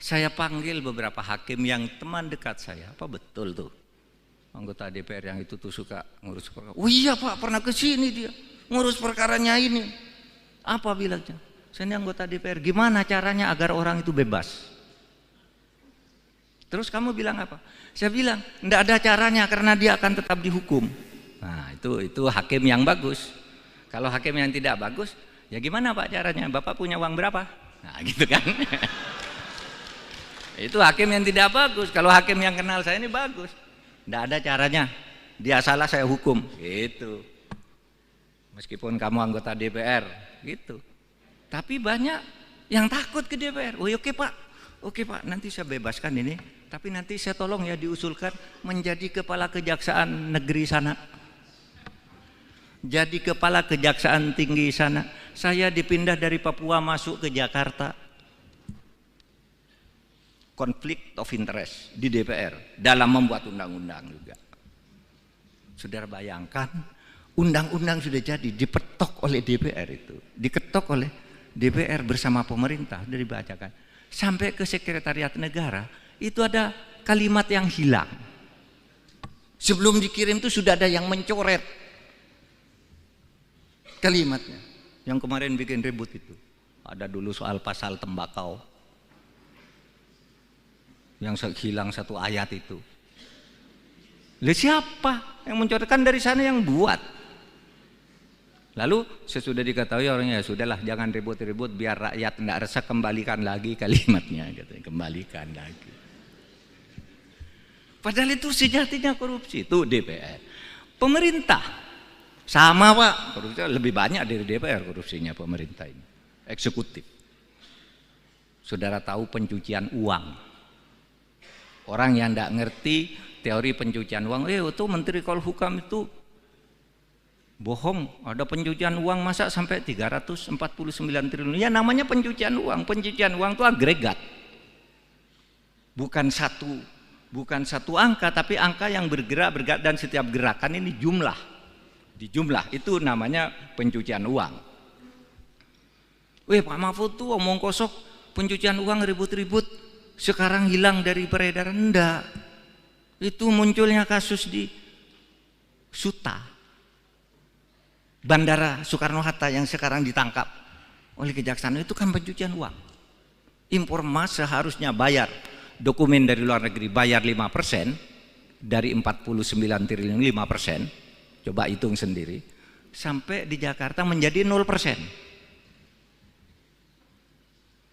saya panggil beberapa hakim yang teman dekat saya. Apa betul tuh anggota DPR yang itu tuh suka ngurus perkara? Oh iya Pak, pernah ke sini dia ngurus perkaranya ini. Apa bilangnya? Saya ini anggota DPR. Gimana caranya agar orang itu bebas? Terus kamu bilang apa? Saya bilang enggak ada caranya karena dia akan tetap dihukum. Nah itu hakim yang bagus. Kalau hakim yang tidak bagus, ya gimana Pak caranya? Bapak punya uang berapa? Nah gitu kan. Itu hakim yang tidak bagus. Kalau hakim yang kenal saya ini bagus, tidak ada caranya. Dia salah saya hukum, gitu. Meskipun kamu anggota DPR, gitu. Tapi banyak yang takut ke DPR. Oh oke Pak, nanti saya bebaskan ini. Tapi nanti saya tolong ya diusulkan menjadi kepala kejaksaan negeri sana. Jadi kepala kejaksaan tinggi sana. Saya dipindah dari Papua masuk ke Jakarta. Konflik of interest di DPR dalam membuat undang-undang juga. Saudara bayangkan, undang-undang sudah jadi dipetok oleh DPR itu, diketok oleh DPR bersama pemerintah, sudah dibacakan sampai ke sekretariat negara itu ada kalimat yang hilang. Sebelum dikirim itu sudah ada yang mencoret kalimatnya. Yang kemarin bikin ribut itu. Ada dulu soal pasal tembakau. Yang hilang satu ayat itu. Lah siapa yang mencoretkan? Dari sana yang buat. Lalu sesudah diketahui orangnya, ya sudahlah jangan ribut-ribut biar rakyat tidak resah, kembalikan lagi kalimatnya, katanya, kembalikan lagi. Padahal itu sejatinya korupsi itu DPR. Pemerintah sama Pak, korupsi lebih banyak dari DPR korupsinya pemerintah ini. Eksekutif. Saudara tahu pencucian uang. Orang yang tidak ngerti teori pencucian uang, itu Menteri Polhukam itu bohong, ada pencucian uang masa sampai 349 triliun. Ya namanya pencucian uang. Pencucian uang itu agregat. Bukan satu angka, tapi angka yang bergerak dan setiap gerakan ini jumlah. Dijumlah itu namanya pencucian uang. Pak Mahfud tuh omong kosong, pencucian uang ribut-ribut, sekarang hilang dari peredaran. Enggak. Itu munculnya kasus di Suta, Bandara Soekarno-Hatta yang sekarang ditangkap oleh kejaksaan, itu kan pencucian uang. Impor emas seharusnya bayar dokumen dari luar negeri, bayar 5% dari 49 triliun 5%, coba hitung sendiri, sampai di Jakarta menjadi 0%.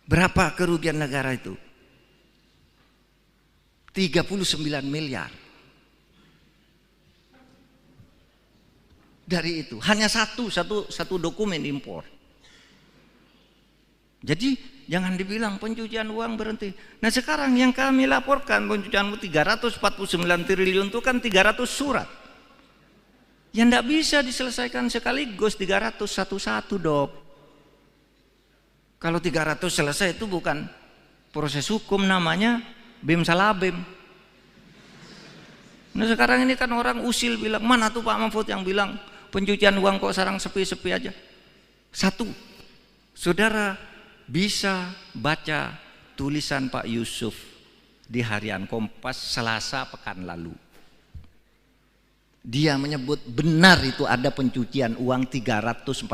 Berapa kerugian negara itu? 39 miliar. Dari itu hanya satu dokumen impor. Jadi jangan dibilang pencucian uang berhenti. Nah sekarang yang kami laporkan pencucian uang 349 triliun itu kan 300 surat. Yang tidak bisa diselesaikan sekaligus 300 satu-satu Dok. Kalau 300 selesai itu bukan proses hukum, namanya bim salah bim. Nah sekarang ini kan orang usil bilang, mana tuh Pak Mahfud yang bilang pencucian uang kok sekarang sepi-sepi aja. Satu, saudara bisa baca tulisan Pak Yusuf di Harian Kompas Selasa pekan lalu. Dia menyebut benar itu ada pencucian uang 349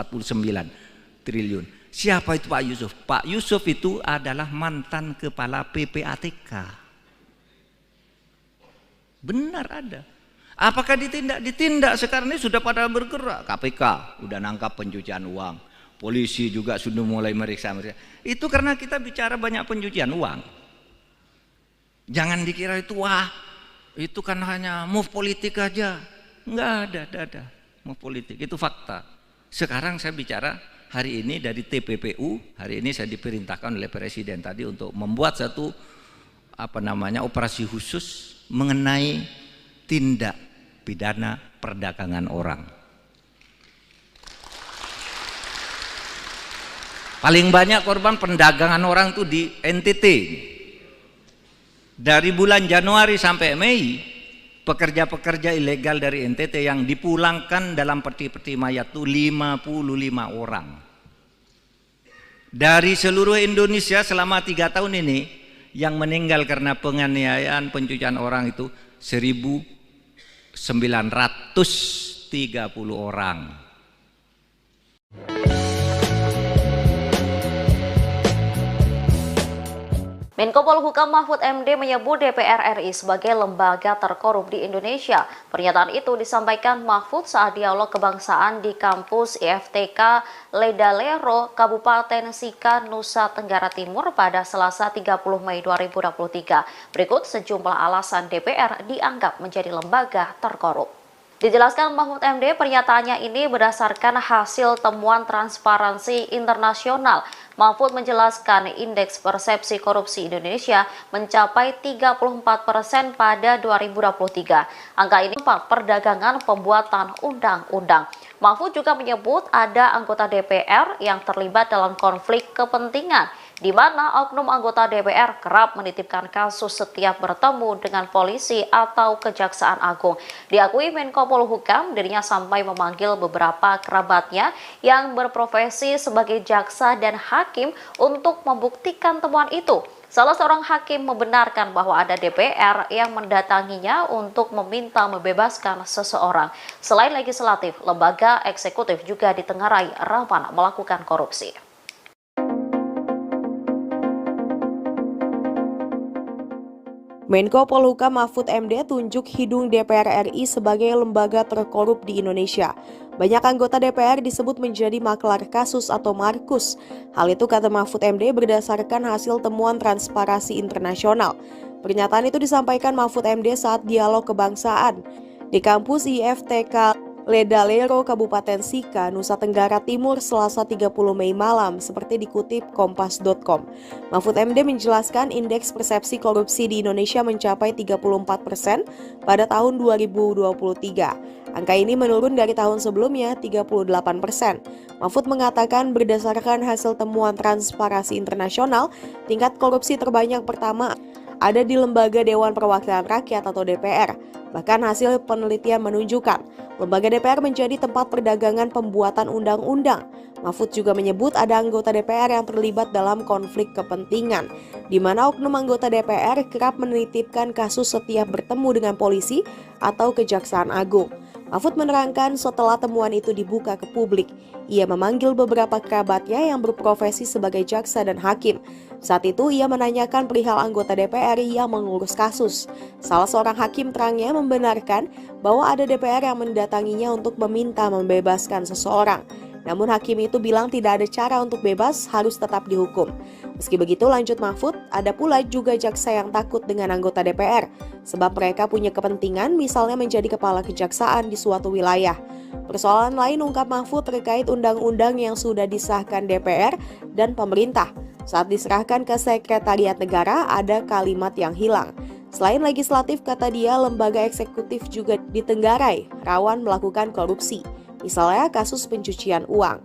triliun. Siapa itu Pak Yusuf? Pak Yusuf itu adalah mantan kepala PPATK. Benar ada. Apakah ditindak? Ditindak. Sekarang ini sudah pada bergerak. KPK udah nangkap pencucian uang. Polisi juga sudah mulai meriksa. Itu karena kita bicara banyak pencucian uang. Jangan dikira itu wah, itu kan hanya move politik aja. Enggak ada move politik. Itu fakta. Sekarang saya bicara hari ini dari TPPU, hari ini saya diperintahkan oleh Presiden tadi untuk membuat satu operasi khusus mengenai tindak pidana perdagangan orang. Paling banyak korban perdagangan orang itu di NTT. Dari bulan Januari sampai Mei, pekerja-pekerja ilegal dari NTT yang dipulangkan dalam peti-peti mayat itu 55 orang. Dari seluruh Indonesia selama 3 tahun ini, yang meninggal karena penganiayaan pencucian orang itu 1.930 orang. Menko Polhukam Mahfud MD menyebut DPR RI sebagai lembaga terkorup di Indonesia. Pernyataan itu disampaikan Mahfud saat dialog kebangsaan di kampus IFTK Ledalero, Kabupaten Sika, Nusa Tenggara Timur pada Selasa 30 Mei 2023. Berikut sejumlah alasan DPR dianggap menjadi lembaga terkorup. Dijelaskan Mahfud MD, pernyataannya ini berdasarkan hasil temuan Transparansi Internasional. Mahfud menjelaskan indeks persepsi korupsi Indonesia mencapai 34% pada 2023. Angka ini perdagangan pembuatan undang-undang. Mahfud juga menyebut ada anggota DPR yang terlibat dalam konflik kepentingan, di mana oknum anggota DPR kerap menitipkan kasus setiap bertemu dengan polisi atau Kejaksaan Agung. Diakui Menko Polhukam, dirinya sampai memanggil beberapa kerabatnya yang berprofesi sebagai jaksa dan hakim untuk membuktikan temuan itu. Salah seorang hakim membenarkan bahwa ada DPR yang mendatanginya untuk meminta membebaskan seseorang. Selain legislatif, lembaga eksekutif juga ditengarai rawan melakukan korupsi. Menko Polhukam Mahfud MD tunjuk hidung DPR RI sebagai lembaga terkorup di Indonesia. Banyak anggota DPR disebut menjadi maklar kasus atau markus. Hal itu kata Mahfud MD berdasarkan hasil temuan Transparansi Internasional. Pernyataan itu disampaikan Mahfud MD saat dialog kebangsaan di kampus IFTK Ledalero, Kabupaten Sika, Nusa Tenggara Timur, Selasa 30 Mei malam, seperti dikutip Kompas.com. Mahfud MD menjelaskan indeks persepsi korupsi di Indonesia mencapai 34% pada tahun 2023. Angka ini menurun dari tahun sebelumnya, 38%. Mahfud mengatakan berdasarkan hasil temuan Transparansi Internasional, tingkat korupsi terbanyak pertama ada di Lembaga Dewan Perwakilan Rakyat atau DPR. Bahkan hasil penelitian menunjukkan lembaga DPR menjadi tempat perdagangan pembuatan undang-undang. Mahfud juga menyebut ada anggota DPR yang terlibat dalam konflik kepentingan, di mana oknum anggota DPR kerap menitipkan kasus setiap bertemu dengan polisi atau Kejaksaan Agung. Mahfud menerangkan setelah temuan itu dibuka ke publik, ia memanggil beberapa kerabatnya yang berprofesi sebagai jaksa dan hakim. Saat itu ia menanyakan perihal anggota DPR yang mengurus kasus. Salah seorang hakim terangnya membenarkan bahwa ada DPR yang mendatanginya untuk meminta membebaskan seseorang. Namun hakim itu bilang tidak ada cara untuk bebas, harus tetap dihukum. Meski begitu, lanjut Mahfud, ada pula juga jaksa yang takut dengan anggota DPR, sebab mereka punya kepentingan misalnya menjadi kepala kejaksaan di suatu wilayah. Persoalan lain ungkap Mahfud terkait undang-undang yang sudah disahkan DPR dan pemerintah. Saat diserahkan ke Sekretariat Negara, ada kalimat yang hilang. Selain legislatif, kata dia, lembaga eksekutif juga ditenggarai, rawan melakukan korupsi. Misalnya kasus pencucian uang.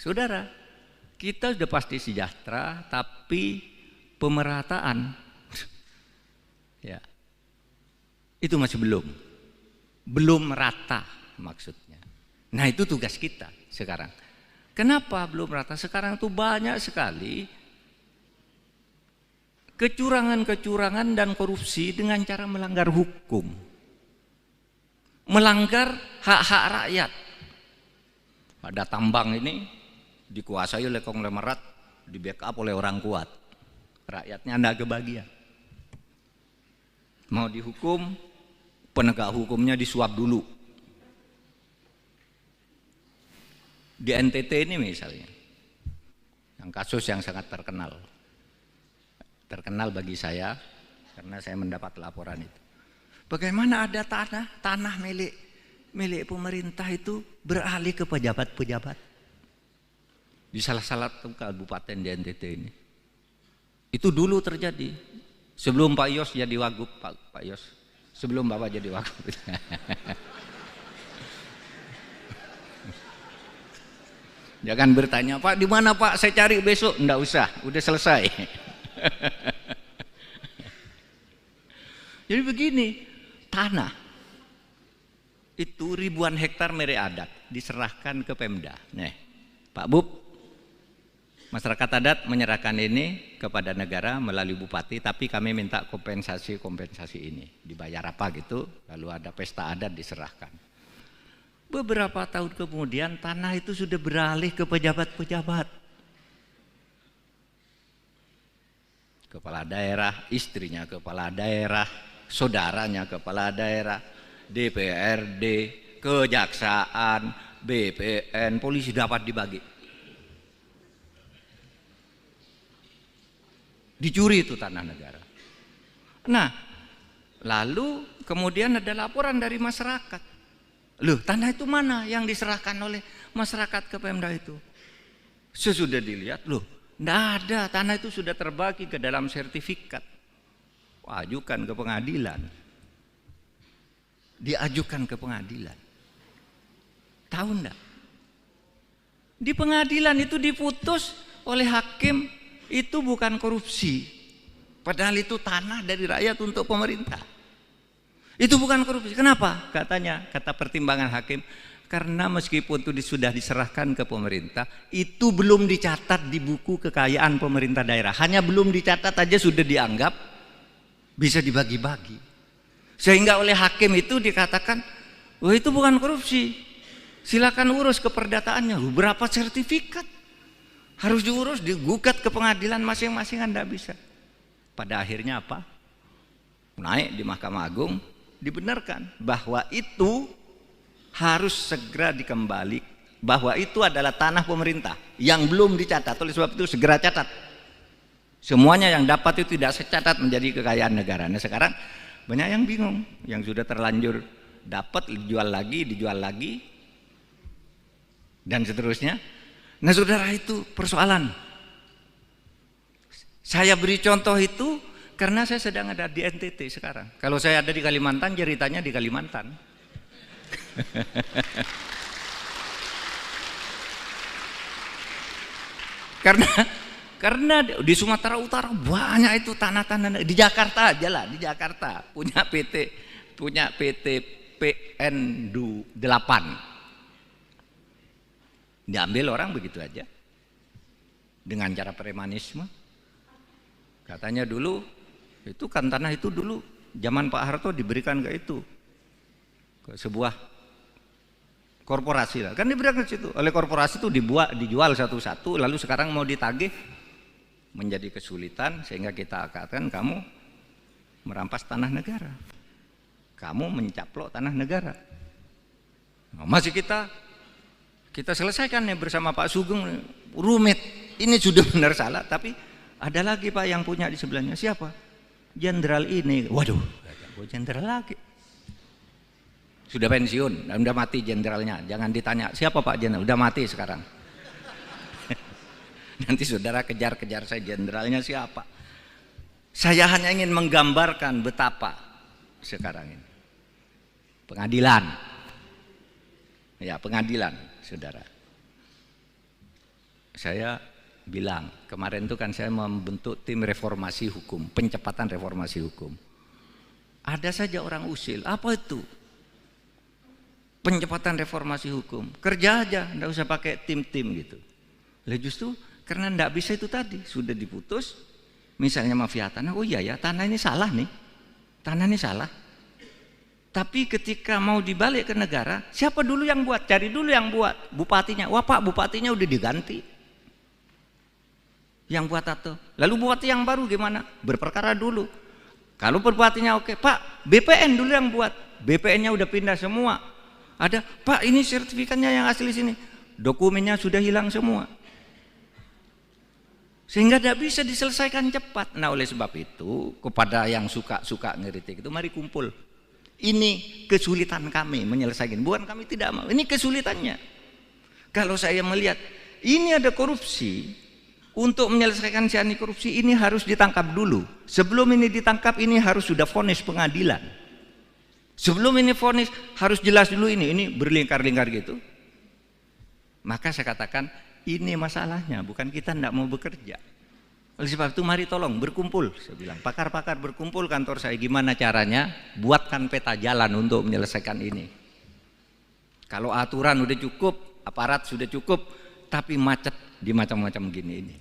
Saudara, kita sudah pasti sejahtera, tapi pemerataan, ya, itu masih belum merata maksudnya. Nah itu tugas kita sekarang. Kenapa belum merata? Sekarang tuh banyak sekali kecurangan-kecurangan dan korupsi dengan cara melanggar hukum, melanggar hak-hak rakyat. Ada tambang ini dikuasai oleh konglomerat, di backup oleh orang kuat. Rakyatnya tidak kebagian. Mau dihukum, penegak hukumnya disuap dulu. Di NTT ini misalnya, yang kasus yang sangat terkenal bagi saya, karena saya mendapat laporan itu. Bagaimana ada tanah milik pemerintah itu beralih ke pejabat-pejabat di salah satu kabupaten di NTT ini. Itu dulu terjadi sebelum Pak Yos jadi wagub, Pak Yos, sebelum Bapak jadi wagub. Jangan bertanya, Pak di mana Pak, saya cari besok. Enggak usah, udah selesai. Jadi begini, tanah itu ribuan hektar milik adat diserahkan ke Pemda. Nih, Pak Bub, masyarakat adat menyerahkan ini kepada negara melalui bupati, tapi kami minta kompensasi ini. Dibayar apa gitu, lalu ada pesta adat diserahkan. Beberapa tahun kemudian tanah itu sudah beralih ke pejabat-pejabat. kepala daerah, istrinya kepala daerah, saudaranya kepala daerah, DPRD, kejaksaan, BPN, polisi dapat dibagi. Dicuri itu tanah negara. Nah, lalu kemudian ada laporan dari masyarakat. Loh, tanah itu mana yang diserahkan oleh masyarakat ke Pemda itu? Sesudah dilihat, loh, tidak ada, tanah itu sudah terbagi ke dalam sertifikat. Ajukan ke pengadilan. Diajukan ke pengadilan. Tahu enggak? Di pengadilan itu diputus oleh hakim, itu bukan korupsi. Padahal itu tanah dari rakyat untuk pemerintah. Itu bukan korupsi. Kenapa? Katanya, kata pertimbangan hakim, karena meskipun itu sudah diserahkan ke pemerintah, itu belum dicatat di buku kekayaan pemerintah daerah. Hanya belum dicatat aja sudah dianggap bisa dibagi-bagi. Sehingga oleh hakim itu dikatakan, wah itu bukan korupsi. Silakan urus keperdataannya. Berapa sertifikat? Harus diurus, digugat ke pengadilan masing-masing, Anda bisa. Pada akhirnya apa? Naik di Mahkamah Agung, dibenarkan bahwa itu harus segera dikembali, bahwa itu adalah tanah pemerintah yang belum dicatat. Oleh sebab itu segera catat. Semuanya yang dapat itu tidak secatat menjadi kekayaan negara. Nah sekarang banyak yang bingung, yang sudah terlanjur dapat dijual lagi, dan seterusnya. Nah saudara, itu persoalan. Saya beri contoh itu karena saya sedang ada di NTT sekarang. Kalau saya ada di Kalimantan, ceritanya di Kalimantan. Karena di Sumatera Utara banyak itu tanah-tanah. Di Jakarta aja lah, di Jakarta punya PT PN 8. Diambil orang begitu aja dengan cara premanisme. Katanya dulu itu kan tanah itu dulu zaman Pak Harto diberikan ke itu, ke sebuah korporasi lah, kan diberikan ke situ. Oleh korporasi itu dijual satu-satu, lalu sekarang mau ditagih menjadi kesulitan, sehingga kita katakan kamu merampas tanah negara, kamu mencaplok tanah negara. Nah, masih kita selesaikan ya bersama Pak Sugeng, rumit. Ini sudah benar salah, tapi ada lagi Pak yang punya di sebelahnya. Siapa? Jenderal ini. Waduh, jenderal lagi. Sudah pensiun, udah mati jenderalnya. Jangan ditanya, siapa Pak jenderal? Udah mati sekarang. Nanti saudara kejar-kejar saya, jenderalnya siapa? Saya hanya ingin menggambarkan betapa sekarang ini. Pengadilan. Ya, pengadilan, saudara. Saya bilang, kemarin itu kan saya membentuk tim reformasi hukum, pencepatan reformasi hukum. Ada saja orang usil, apa itu? Pencepatan reformasi hukum, kerja aja, enggak usah pakai tim-tim gitu. Lah justru karena enggak bisa itu tadi, sudah diputus, misalnya mafia tanah, oh iya ya, tanah ini salah nih, tanah ini salah. Tapi ketika mau dibalik ke negara, siapa dulu yang buat? Cari dulu yang buat, bupatinya. Wah Pak, bupatinya udah diganti. Yang buat atau lalu bupati yang baru gimana? Berperkara dulu. Kalau bupatinya oke, Pak, BPN dulu yang buat. BPN-nya udah pindah semua. Ada, Pak, ini sertifikatnya yang asli sini. Dokumennya sudah hilang semua. Sehingga tidak bisa diselesaikan cepat. Nah, oleh sebab itu, kepada yang suka ngeritik itu, mari kumpul. Ini kesulitan kami menyelesaikan. Bukan kami tidak mau. Ini kesulitannya. Kalau saya melihat ini ada korupsi, untuk menyelesaikan si anti korupsi ini harus ditangkap dulu. Sebelum ini ditangkap, ini harus sudah vonis pengadilan. Sebelum ini vonis harus jelas dulu ini berlingkar-lingkar gitu. Maka saya katakan ini masalahnya, bukan kita tidak mau bekerja. Oleh sebab itu mari tolong berkumpul, saya bilang pakar-pakar berkumpul kantor saya, gimana caranya buatkan peta jalan untuk menyelesaikan ini. Kalau aturan udah cukup, aparat sudah cukup, tapi macet di macam-macam gini ini.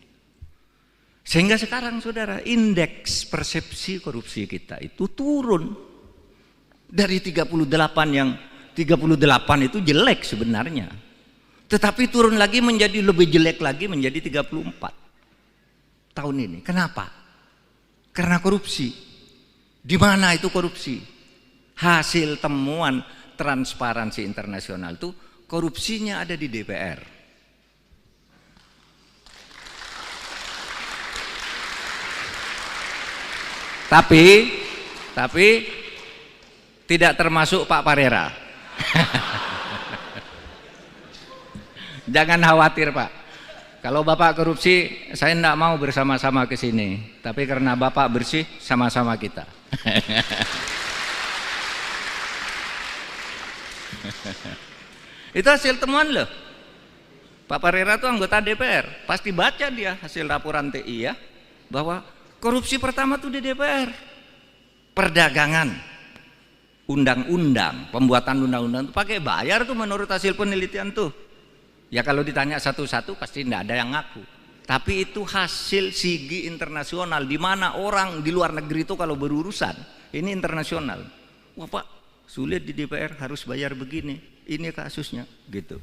Sehingga sekarang saudara, indeks persepsi korupsi kita itu turun dari 38 yang 38 itu jelek sebenarnya, tetapi turun lagi menjadi lebih jelek lagi menjadi 34 tahun ini. Kenapa? karena korupsi. Di mana itu korupsi? Hasil temuan Transparansi Internasional itu korupsinya ada di DPR. Tapi tidak termasuk Pak Parera. Jangan khawatir Pak. Kalau Bapak korupsi, saya tidak mau bersama-sama ke sini. Tapi karena Bapak bersih, sama-sama kita. Itu hasil temuan loh. Pak Parera itu anggota DPR. Pasti baca dia hasil laporan TI ya. Bahwa korupsi pertama tuh di DPR. Perdagangan. Undang-undang. Pembuatan undang-undang itu pakai bayar tuh menurut hasil penelitian tuh. Ya kalau ditanya satu-satu pasti tidak ada yang ngaku. Tapi itu hasil sigi internasional, di mana orang di luar negeri itu kalau berurusan, ini internasional. Wah Pak, sulit di DPR harus bayar begini, ini kasusnya, gitu.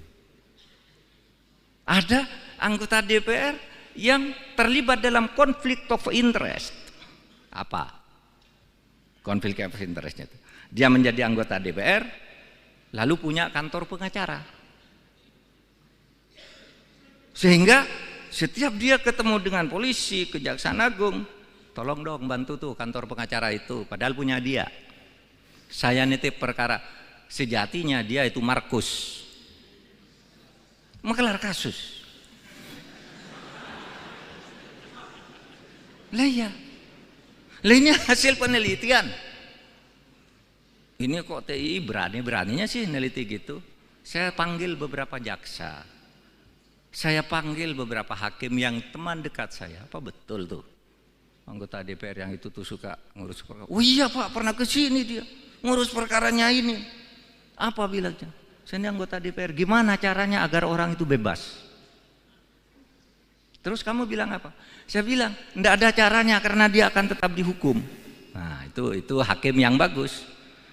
Ada anggota DPR yang terlibat dalam konflik of interest. Apa? Konflik of interestnya itu. Dia menjadi anggota DPR, lalu punya kantor pengacara. Sehingga setiap dia ketemu dengan polisi, Kejaksaan Agung, tolong dong bantu tuh kantor pengacara itu, padahal punya dia. Saya nitip perkara, sejatinya dia itu Markus, mengelar kasus. Lah ya, lah ini hasil penelitian. Ini kok TI berani-beraninya sih neliti gitu. Saya panggil beberapa jaksa. Saya panggil beberapa hakim yang teman dekat saya. Apa betul tuh anggota DPR yang itu tuh suka ngurus perkara? Oh iya Pak, pernah ke sini dia ngurus perkaranya ini. Apa bilangnya? Saya ini anggota DPR. Gimana caranya agar orang itu bebas? Terus kamu bilang apa? Saya bilang enggak ada caranya karena dia akan tetap dihukum. Nah itu hakim yang bagus.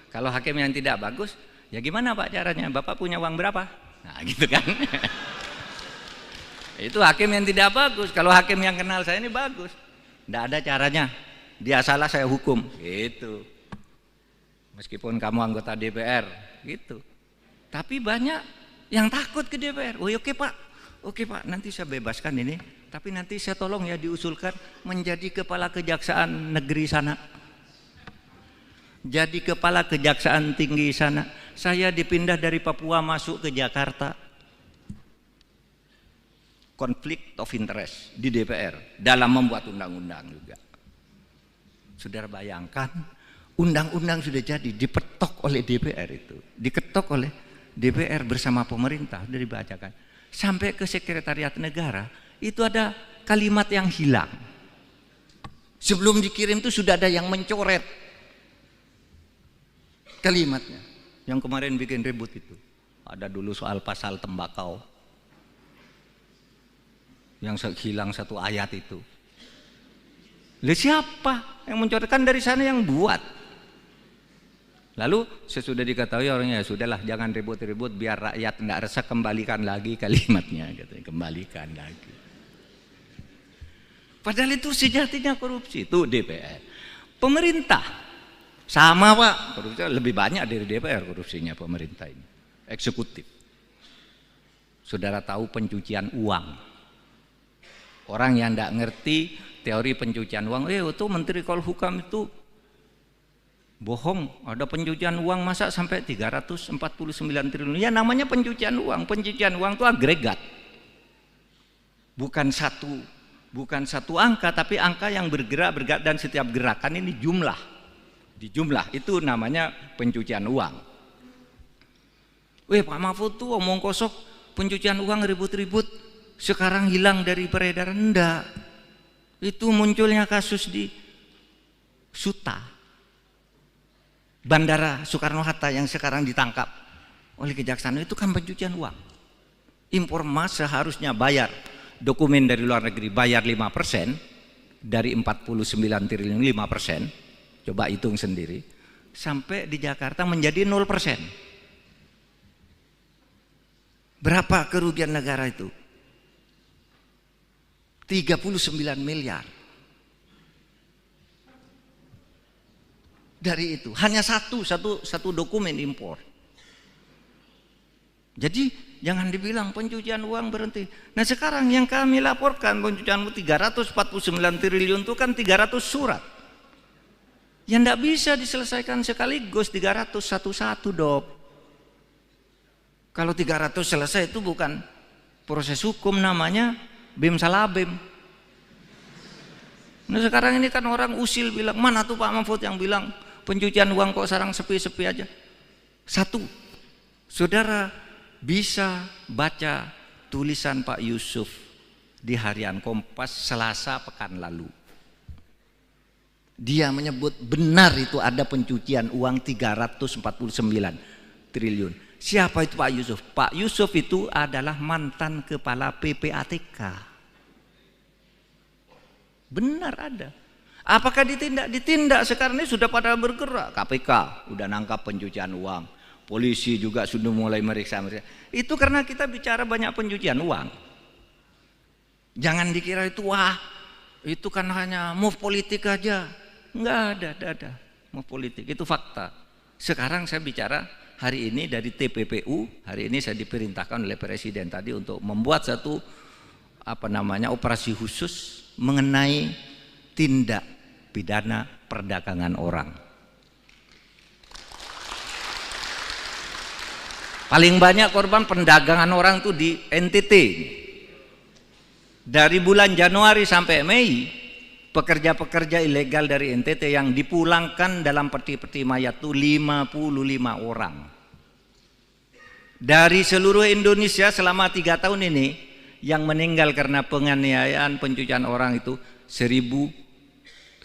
Kalau hakim yang tidak bagus, ya gimana Pak caranya? Bapak punya uang berapa? Nah gitu kan. Itu hakim yang tidak bagus. Kalau hakim yang kenal saya ini bagus. Tidak ada caranya. Dia salah saya hukum. Gitu. Meskipun kamu anggota DPR. Gitu. Tapi banyak yang takut ke DPR. Oh oke Pak. Oke Pak, nanti saya bebaskan ini. Tapi nanti saya tolong ya diusulkan menjadi kepala kejaksaan negeri sana. Jadi kepala kejaksaan tinggi sana. Saya dipindah dari Papua masuk ke Jakarta. Konflik of interest di DPR dalam membuat undang-undang juga. Saudara bayangkan, undang-undang sudah jadi dipetok oleh DPR itu, diketok oleh DPR bersama pemerintah, sudah dibacakan. Sampai ke Sekretariat Negara, itu ada kalimat yang hilang. Sebelum dikirim itu sudah ada yang mencoret kalimatnya. Yang kemarin bikin ribut itu. Ada dulu soal pasal tembakau. Yang hilang satu ayat itu. Lah siapa yang mencoretkan? Dari sana yang buat. Lalu sesudah diketahui orangnya, ya sudahlah jangan ribut-ribut biar rakyat tidak resah, kembalikan lagi kalimatnya, katanya, kembalikan lagi. Padahal itu sejatinya korupsi, itu DPR. Pemerintah sama Pak, korupsinya lebih banyak dari DPR korupsinya pemerintah ini. Eksekutif. Saudara tahu pencucian uang. Orang yang tidak ngerti teori pencucian uang, itu Menteri Polhukam itu bohong, ada pencucian uang masa sampai 349 triliun. Ya namanya pencucian uang. Pencucian uang itu agregat. Bukan satu angka, tapi angka yang bergerak dan setiap gerakan ini jumlah. Dijumlah itu namanya pencucian uang. Pak Mahfud tuh omong kosong, pencucian uang ribut-ribut. Sekarang hilang dari peredaran. Enggak. Itu munculnya kasus di Suta, Bandara Soekarno-Hatta yang sekarang ditangkap oleh Kejaksaan, itu kan pencucian uang. Impor emas seharusnya bayar dokumen dari luar negeri, bayar 5% dari 49 triliun 5%. Coba hitung sendiri. Sampai di Jakarta menjadi 0%. Berapa kerugian negara itu? 39 miliar. dari itu. Hanya satu dokumen impor. Jadi jangan dibilang pencucian uang berhenti. Nah sekarang yang kami laporkan pencucian uang 349 triliun itu kan 300 surat. Yang tidak bisa diselesaikan sekaligus 300 satu-satu Dok. Kalau 300 selesai itu bukan proses hukum, namanya bim salah bim. Nah sekarang ini kan orang usil bilang, mana tuh Pak Mahfud yang bilang pencucian uang kok sekarang sepi-sepi aja. Satu, saudara bisa baca tulisan Pak Yusuf di Harian Kompas Selasa pekan lalu. Dia menyebut benar itu ada pencucian uang 349 triliun. Siapa itu Pak Yusuf? Pak Yusuf itu adalah mantan kepala PPATK. Benar ada. Apakah ditindak? Ditindak. Sekarang ini sudah pada bergerak. KPK udah nangkap pencucian uang. Polisi juga sudah mulai meriksa. Itu karena kita bicara banyak pencucian uang. Jangan dikira itu wah itu kan hanya move politik aja. Enggak ada move politik. Itu fakta. Sekarang saya bicara hari ini dari TPPU. Hari ini saya diperintahkan oleh Presiden tadi untuk membuat satu operasi khusus mengenai tindak pidana perdagangan orang. Paling banyak korban perdagangan orang itu di NTT. Dari bulan Januari sampai Mei, pekerja-pekerja ilegal dari NTT yang dipulangkan dalam peti-peti mayat itu 55 orang. Dari seluruh Indonesia selama 3 tahun ini, yang meninggal karena penganiayaan pencucian orang itu 1.930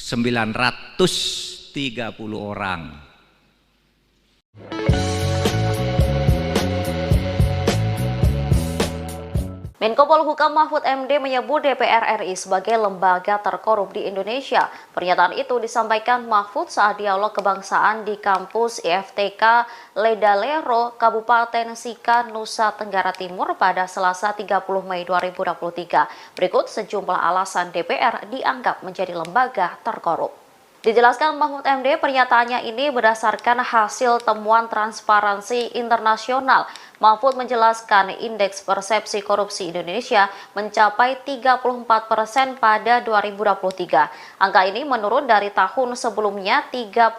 orang. Menko Polhukam Mahfud MD menyebut DPR RI sebagai lembaga terkorup di Indonesia. Pernyataan itu disampaikan Mahfud saat dialog kebangsaan di kampus IFTK Ledalero, Kabupaten Sika, Nusa Tenggara Timur pada Selasa 30 Mei 2023. Berikut sejumlah alasan DPR dianggap menjadi lembaga terkorup. Dijelaskan Mahfud MD, pernyataannya ini berdasarkan hasil temuan Transparansi Internasional. Mahfud menjelaskan indeks persepsi korupsi Indonesia mencapai 34% pada 2023. Angka ini menurun dari tahun sebelumnya 38%.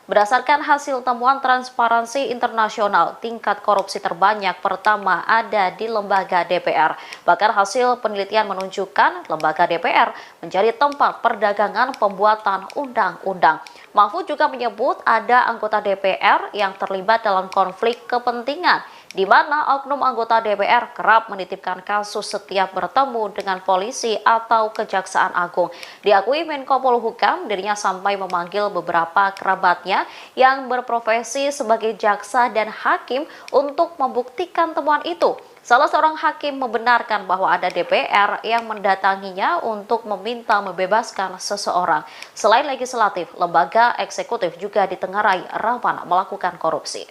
Berdasarkan hasil temuan Transparansi Internasional, tingkat korupsi terbanyak pertama ada di lembaga DPR. Bahkan hasil penelitian menunjukkan lembaga DPR menjadi tempat perdagangan pembuatan undang-undang. Mahfud juga menyebut ada anggota DPR yang terlibat dalam konflik kepentingan, di mana oknum anggota DPR kerap menitipkan kasus setiap bertemu dengan polisi atau Kejaksaan Agung. Diakui Menko Polhukam, dirinya sampai memanggil beberapa kerabatnya yang berprofesi sebagai jaksa dan hakim untuk membuktikan temuan itu. Salah seorang hakim membenarkan bahwa ada DPR yang mendatanginya untuk meminta membebaskan seseorang. Selain legislatif, lembaga eksekutif juga ditengarai rawan melakukan korupsi.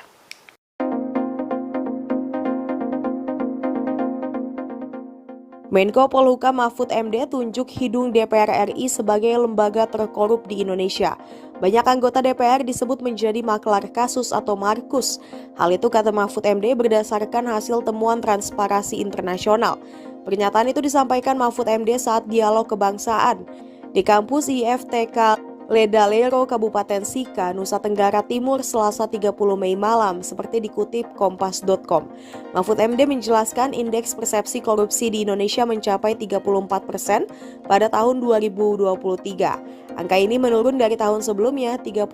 Menko Polhukam Mahfud MD tunjuk hidung DPR RI sebagai lembaga terkorup di Indonesia. Banyak anggota DPR disebut menjadi maklar kasus atau markus. Hal itu kata Mahfud MD berdasarkan hasil temuan Transparansi Internasional. Pernyataan itu disampaikan Mahfud MD saat dialog kebangsaan di kampus IFTK Ledalero, Kabupaten Sika, Nusa Tenggara Timur, Selasa 30 Mei malam, seperti dikutip kompas.com. Mahfud MD menjelaskan indeks persepsi korupsi di Indonesia mencapai 34% pada tahun 2023. Angka ini menurun dari tahun sebelumnya 38%.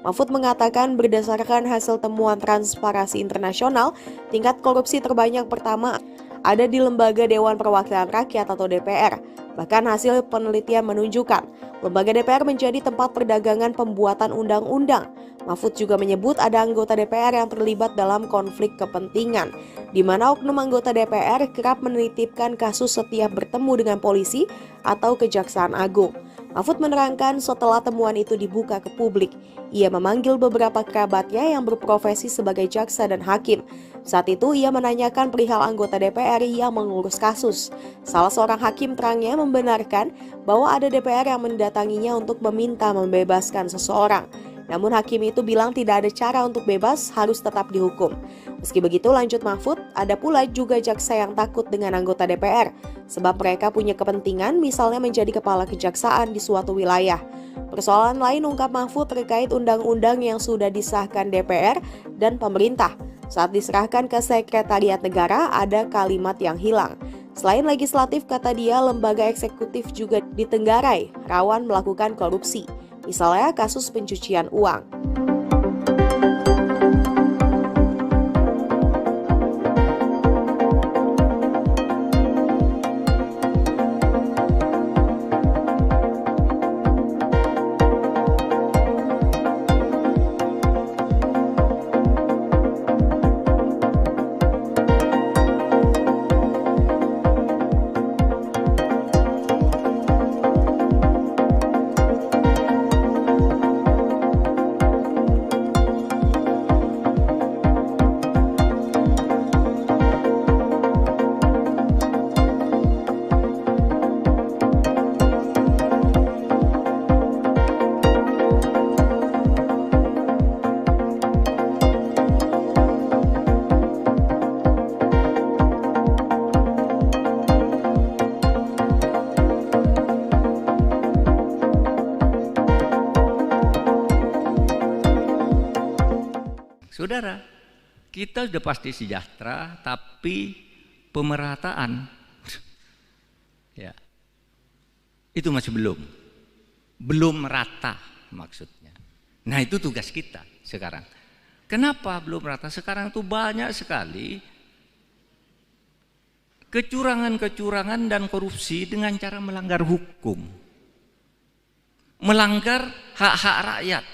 Mahfud mengatakan berdasarkan hasil temuan Transparansi Internasional, tingkat korupsi terbanyak pertama ada di Lembaga Dewan Perwakilan Rakyat atau DPR. Bahkan hasil penelitian menunjukkan lembaga DPR menjadi tempat perdagangan pembuatan undang-undang. Mahfud juga menyebut ada anggota DPR yang terlibat dalam konflik kepentingan, di mana oknum anggota DPR kerap menitipkan kasus setiap bertemu dengan polisi atau Kejaksaan Agung. Mahfud menerangkan setelah temuan itu dibuka ke publik, ia memanggil beberapa kerabatnya yang berprofesi sebagai jaksa dan hakim. Saat itu ia menanyakan perihal anggota DPR yang mengurus kasus. Salah seorang hakim terangnya membenarkan bahwa ada DPR yang mendatanginya untuk meminta membebaskan seseorang. Namun hakim itu bilang tidak ada cara untuk bebas, harus tetap dihukum. Meski begitu, lanjut Mahfud, ada pula juga jaksa yang takut dengan anggota DPR, sebab mereka punya kepentingan misalnya menjadi kepala kejaksaan di suatu wilayah. Persoalan lain ungkap Mahfud terkait undang-undang yang sudah disahkan DPR dan pemerintah. Saat diserahkan ke Sekretariat Negara, ada kalimat yang hilang. Selain legislatif, kata dia, lembaga eksekutif juga ditenggarai, rawan melakukan korupsi. Misalnya kasus pencucian uang. Saudara, kita sudah pasti sejahtera, tapi pemerataan, ya, itu masih belum merata maksudnya. Nah itu tugas kita sekarang. Kenapa belum merata? Sekarang itu banyak sekali kecurangan-kecurangan dan korupsi dengan cara melanggar hukum, melanggar hak-hak rakyat.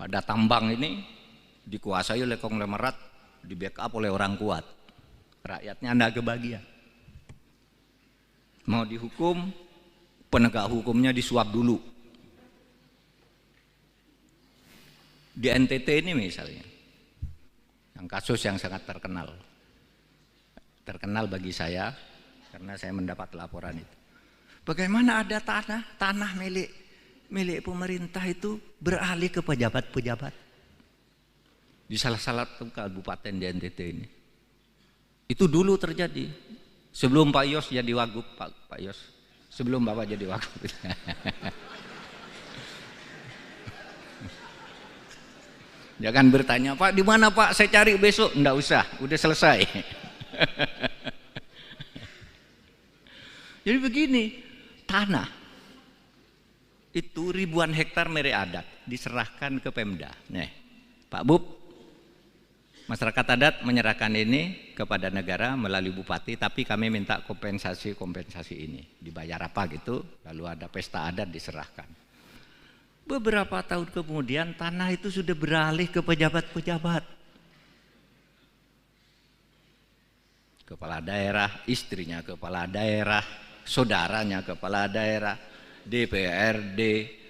Ada tambang ini dikuasai oleh konglomerat, di backup oleh orang kuat, rakyatnya anda kebagian. Mau dihukum, penegak hukumnya disuap dulu. Di NTT ini misalnya, yang kasus yang sangat terkenal bagi saya karena saya mendapat laporan itu. Bagaimana ada tanah milik pemerintah itu beralih ke pejabat-pejabat di salah satu kabupaten di NTT ini. Itu dulu terjadi sebelum Pak Yos jadi wagub, Pak Yos, sebelum Bapak jadi wagub. Jangan bertanya, Pak di mana Pak, saya cari besok. Enggak usah, udah selesai. Jadi begini, tanah itu ribuan hektar milik adat diserahkan ke Pemda. Nih, Pak Bub, masyarakat adat menyerahkan ini kepada negara melalui bupati, tapi kami minta kompensasi ini. Dibayar apa gitu, lalu ada pesta adat diserahkan. Beberapa tahun kemudian tanah itu sudah beralih ke pejabat-pejabat. Kepala daerah, istrinya kepala daerah, saudaranya kepala daerah, DPRD,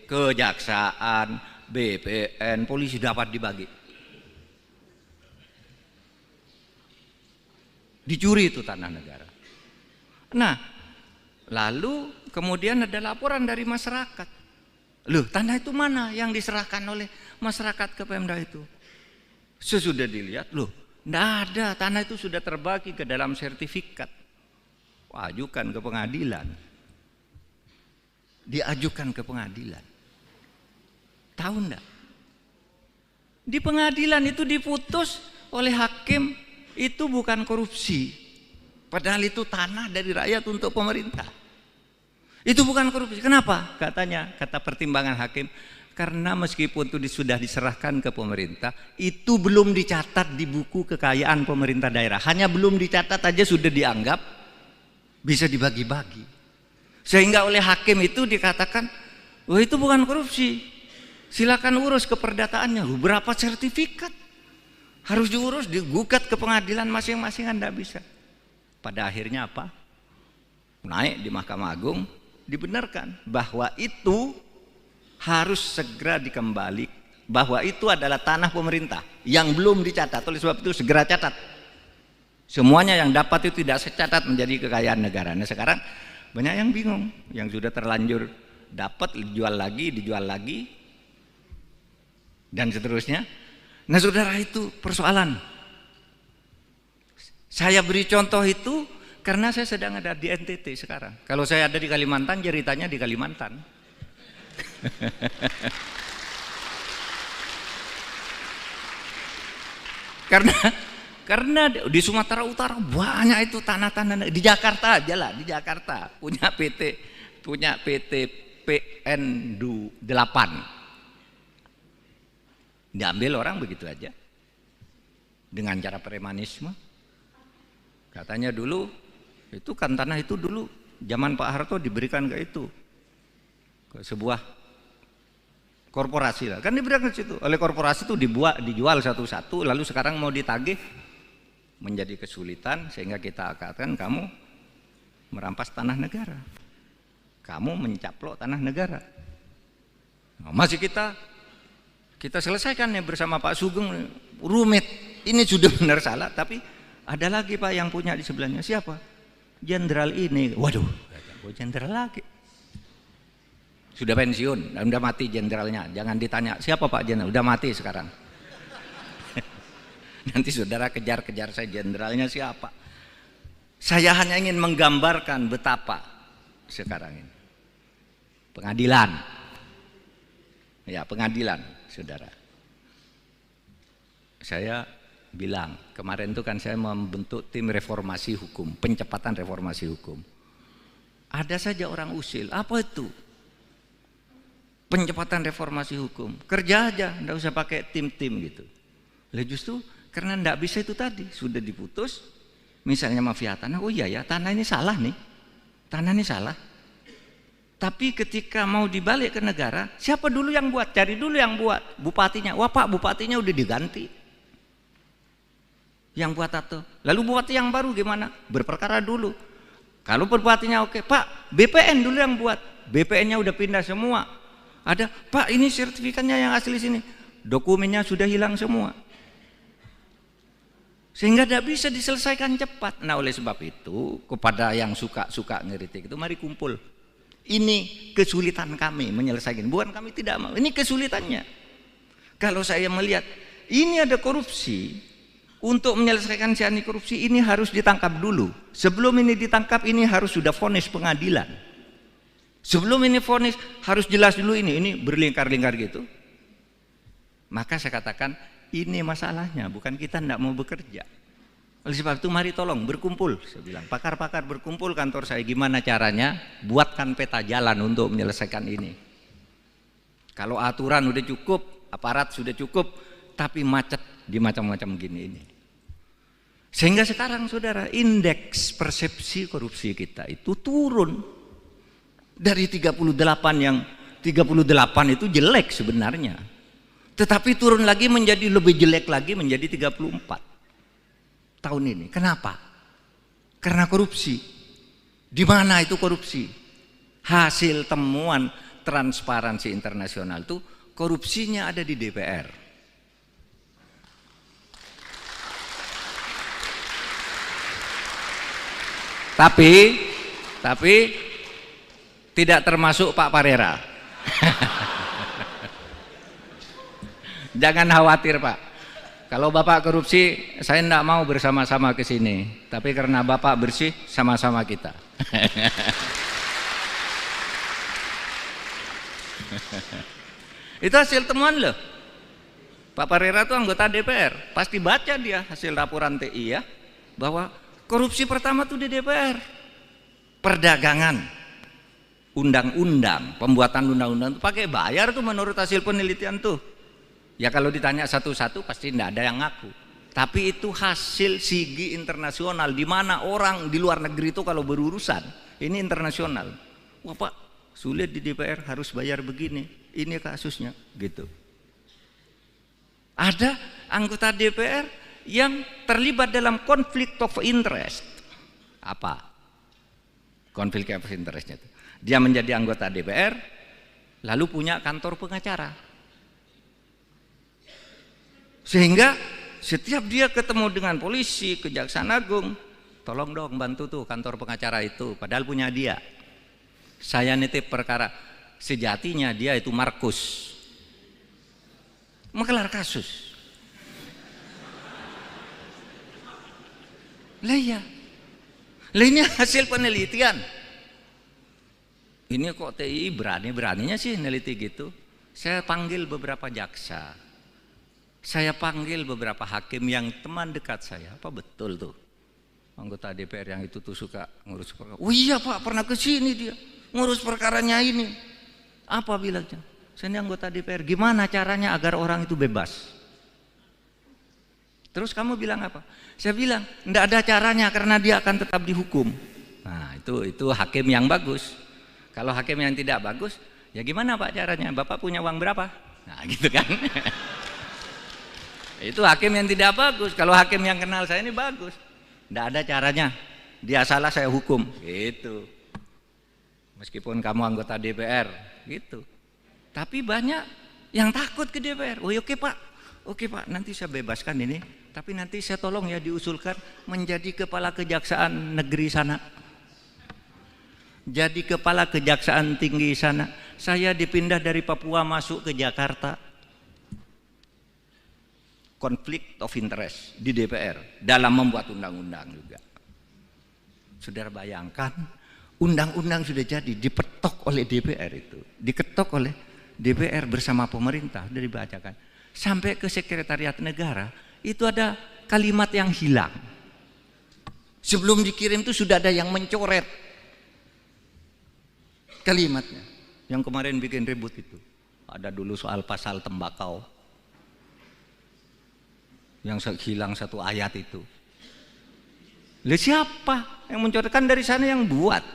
kejaksaan, BPN, polisi dapat dibagi. Dicuri itu tanah negara. Nah, lalu kemudian ada laporan dari masyarakat. Loh, tanah itu mana yang diserahkan oleh masyarakat ke Pemda itu? Sesudah dilihat, loh, enggak ada, tanah itu sudah terbagi ke dalam sertifikat. Ajukan ke pengadilan. Diajukan ke pengadilan. Tahu enggak? Di pengadilan itu diputus oleh hakim, itu bukan korupsi. Padahal itu tanah dari rakyat untuk pemerintah. Itu bukan korupsi. Kenapa? Kata pertimbangan hakim, karena meskipun itu sudah diserahkan ke pemerintah, itu belum dicatat di buku kekayaan pemerintah daerah. Hanya belum dicatat aja sudah dianggap bisa dibagi-bagi. Sehingga oleh hakim itu dikatakan, wah itu bukan korupsi. Silakan urus keperdataannya. Berapa sertifikat? Harus diurus, digugat ke pengadilan masing-masing, Anda bisa. Pada akhirnya apa? Naik di Mahkamah Agung, dibenarkan bahwa itu harus segera dikembali, bahwa itu adalah tanah pemerintah yang belum dicatat. Oleh sebab itu segera catat. Semuanya yang dapat itu tidak secatat menjadi kekayaan negara. Nah sekarang banyak yang bingung, yang sudah terlanjur dapat dijual lagi, dan seterusnya. Nah saudara, itu persoalan. Saya beri contoh itu karena saya sedang ada di NTT sekarang. Kalau saya ada di Kalimantan, ceritanya di Kalimantan. Karena di Sumatera Utara banyak itu tanah-tanah. Di Jakarta aja lah, di Jakarta punya PT PN 8. Diambil orang begitu aja dengan cara premanisme. Katanya dulu itu kan tanah itu dulu zaman Pak Harto diberikan ke itu, ke sebuah korporasi lah, kan diberikan ke situ. Oleh korporasi itu dijual satu-satu, lalu sekarang mau ditagih menjadi kesulitan, sehingga kita katakan kamu merampas tanah negara, kamu mencaplok tanah negara. Nah, masih kita selesaikan ya bersama Pak Sugeng, rumit. Ini sudah benar salah, tapi ada lagi Pak yang punya di sebelahnya. Siapa? Jenderal ini. Waduh, jenderal lagi. Sudah pensiun, udah mati jenderalnya. Jangan ditanya siapa Pak jenderal, udah mati sekarang. Nanti saudara kejar-kejar saya jenderalnya siapa. Saya hanya ingin menggambarkan betapa sekarang ini pengadilan. Ya, pengadilan, saudara. Saya bilang kemarin itu kan saya membentuk tim reformasi hukum, pencepatan reformasi hukum. Ada saja orang usil, apa itu pencepatan reformasi hukum? Kerja aja, enggak usah pakai tim-tim gitu. Lah justru karena enggak bisa itu tadi, sudah diputus misalnya mafia tanah. Oh iya ya, tanah ini salah nih, tanah ini salah. Tapi ketika mau dibalik ke negara, siapa dulu yang buat? Cari dulu yang buat, bupatinya. Wah Pak, bupatinya udah diganti. Yang buat atau lalu bupati yang baru gimana? Berperkara dulu. Kalau bupatinya oke, Pak, BPN dulu yang buat. BPN-nya udah pindah semua. Ada, Pak, ini sertifikatnya yang asli sini. Dokumennya sudah hilang semua. Sehingga tidak bisa diselesaikan cepat. Nah, oleh sebab itu, kepada yang suka-suka ngeritik itu, mari kumpul. Ini kesulitan kami menyelesaikan. Bukan kami tidak mau, ini kesulitannya. Kalau saya melihat ini ada korupsi, untuk menyelesaikan si anti korupsi ini harus ditangkap dulu. Sebelum ini ditangkap, ini harus sudah vonis pengadilan. Sebelum ini vonis harus jelas dulu ini berlingkar-lingkar gitu. Maka saya katakan ini masalahnya, bukan kita tidak mau bekerja. Oleh sebab itu mari tolong berkumpul, saya bilang pakar-pakar berkumpul kantor saya, gimana caranya buatkan peta jalan untuk menyelesaikan ini. Kalau aturan udah cukup, aparat sudah cukup, tapi macet di macam-macam gini ini. Sehingga sekarang saudara, indeks persepsi korupsi kita itu turun dari 38 yang 38 itu jelek sebenarnya. Tetapi turun lagi menjadi lebih jelek lagi menjadi 34 tahun ini. Kenapa? Karena korupsi. Di mana itu korupsi? Hasil temuan Transparansi Internasional itu korupsinya ada di DPR. Tapi tidak termasuk Pak Parera. Jangan khawatir Pak. Kalau Bapak korupsi, saya tidak mau bersama-sama ke sini. Tapi karena Bapak bersih, sama-sama kita. Itu hasil temuan loh. Pak Parera itu anggota DPR. Pasti baca dia hasil laporan TI ya. Bahwa korupsi pertama tuh di DPR. Perdagangan. Undang-undang. Pembuatan undang-undang itu pakai bayar tuh menurut hasil penelitian tuh. Ya kalau ditanya satu-satu pasti tidak ada yang ngaku. Tapi itu hasil sigi internasional, di mana orang di luar negeri itu kalau berurusan ini internasional. Wah Pak, sulit di DPR harus bayar begini. Ini kasusnya gitu. Ada anggota DPR yang terlibat dalam konflik of interest. Apa? konflik of interestnya itu. Dia menjadi anggota DPR, lalu punya kantor pengacara. Sehingga setiap dia ketemu dengan polisi, Kejaksaan Agung, tolong dong bantu tuh kantor pengacara itu, padahal punya dia. Saya nitip perkara, sejatinya dia itu Markus, mengelar kasus. Lah iya, lah ini hasil penelitian. Ini kok TI berani-beraninya sih neliti gitu. Saya panggil beberapa jaksa, saya panggil beberapa hakim yang teman dekat saya. Apa betul tuh anggota DPR yang itu tuh suka ngurus perkara? Oh iya Pak, pernah ke sini dia ngurus perkaranya ini. Apa bilangnya? Saya ini anggota DPR. Gimana caranya agar orang itu bebas? Terus kamu bilang apa? Saya bilang, enggak ada caranya karena dia akan tetap dihukum. Nah, itu hakim yang bagus. Kalau hakim yang tidak bagus, ya gimana Pak caranya? Bapak punya uang berapa? Nah, gitu kan. Itu hakim yang tidak bagus. Kalau hakim yang kenal saya ini bagus. Enggak ada caranya. Dia salah saya hukum. Gitu. Meskipun kamu anggota DPR, gitu. Tapi banyak yang takut ke DPR. Oh, oke Pak. Oke Pak, nanti saya bebaskan ini. Tapi nanti saya tolong ya diusulkan menjadi kepala kejaksaan negeri sana. Jadi kepala kejaksaan tinggi sana. Saya dipindah dari Papua masuk ke Jakarta. Konflik of interest di DPR dalam membuat undang-undang juga. Saudara bayangkan, undang-undang sudah jadi dipetok oleh DPR itu. Diketok oleh DPR bersama pemerintah, sudah dibacakan. Sampai ke sekretariat negara, itu ada kalimat yang hilang. Sebelum dikirim itu sudah ada yang mencoret kalimatnya. Yang kemarin bikin ribut itu. Ada dulu soal pasal tembakau. Yang hilang satu ayat itu. Lah siapa yang mencoret? Kan dari sana yang buat.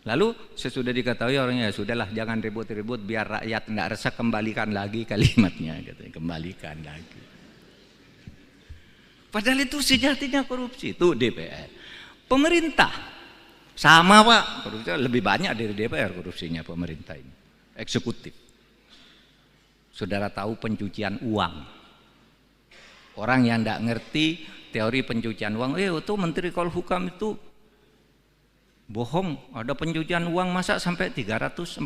Lalu sesudah diketahui orangnya, ya sudahlah jangan ribut-ribut biar rakyat tidak resah, kembalikan lagi kalimatnya, katanya, kembalikan lagi. Padahal itu sejatinya korupsi, itu DPR. Pemerintah sama Pak, korupsi lebih banyak dari DPR korupsinya pemerintah ini. Eksekutif. Saudara tahu pencucian uang. Orang yang tidak ngerti teori pencucian uang, itu Menteri Polhukam itu bohong, ada pencucian uang masa sampai 349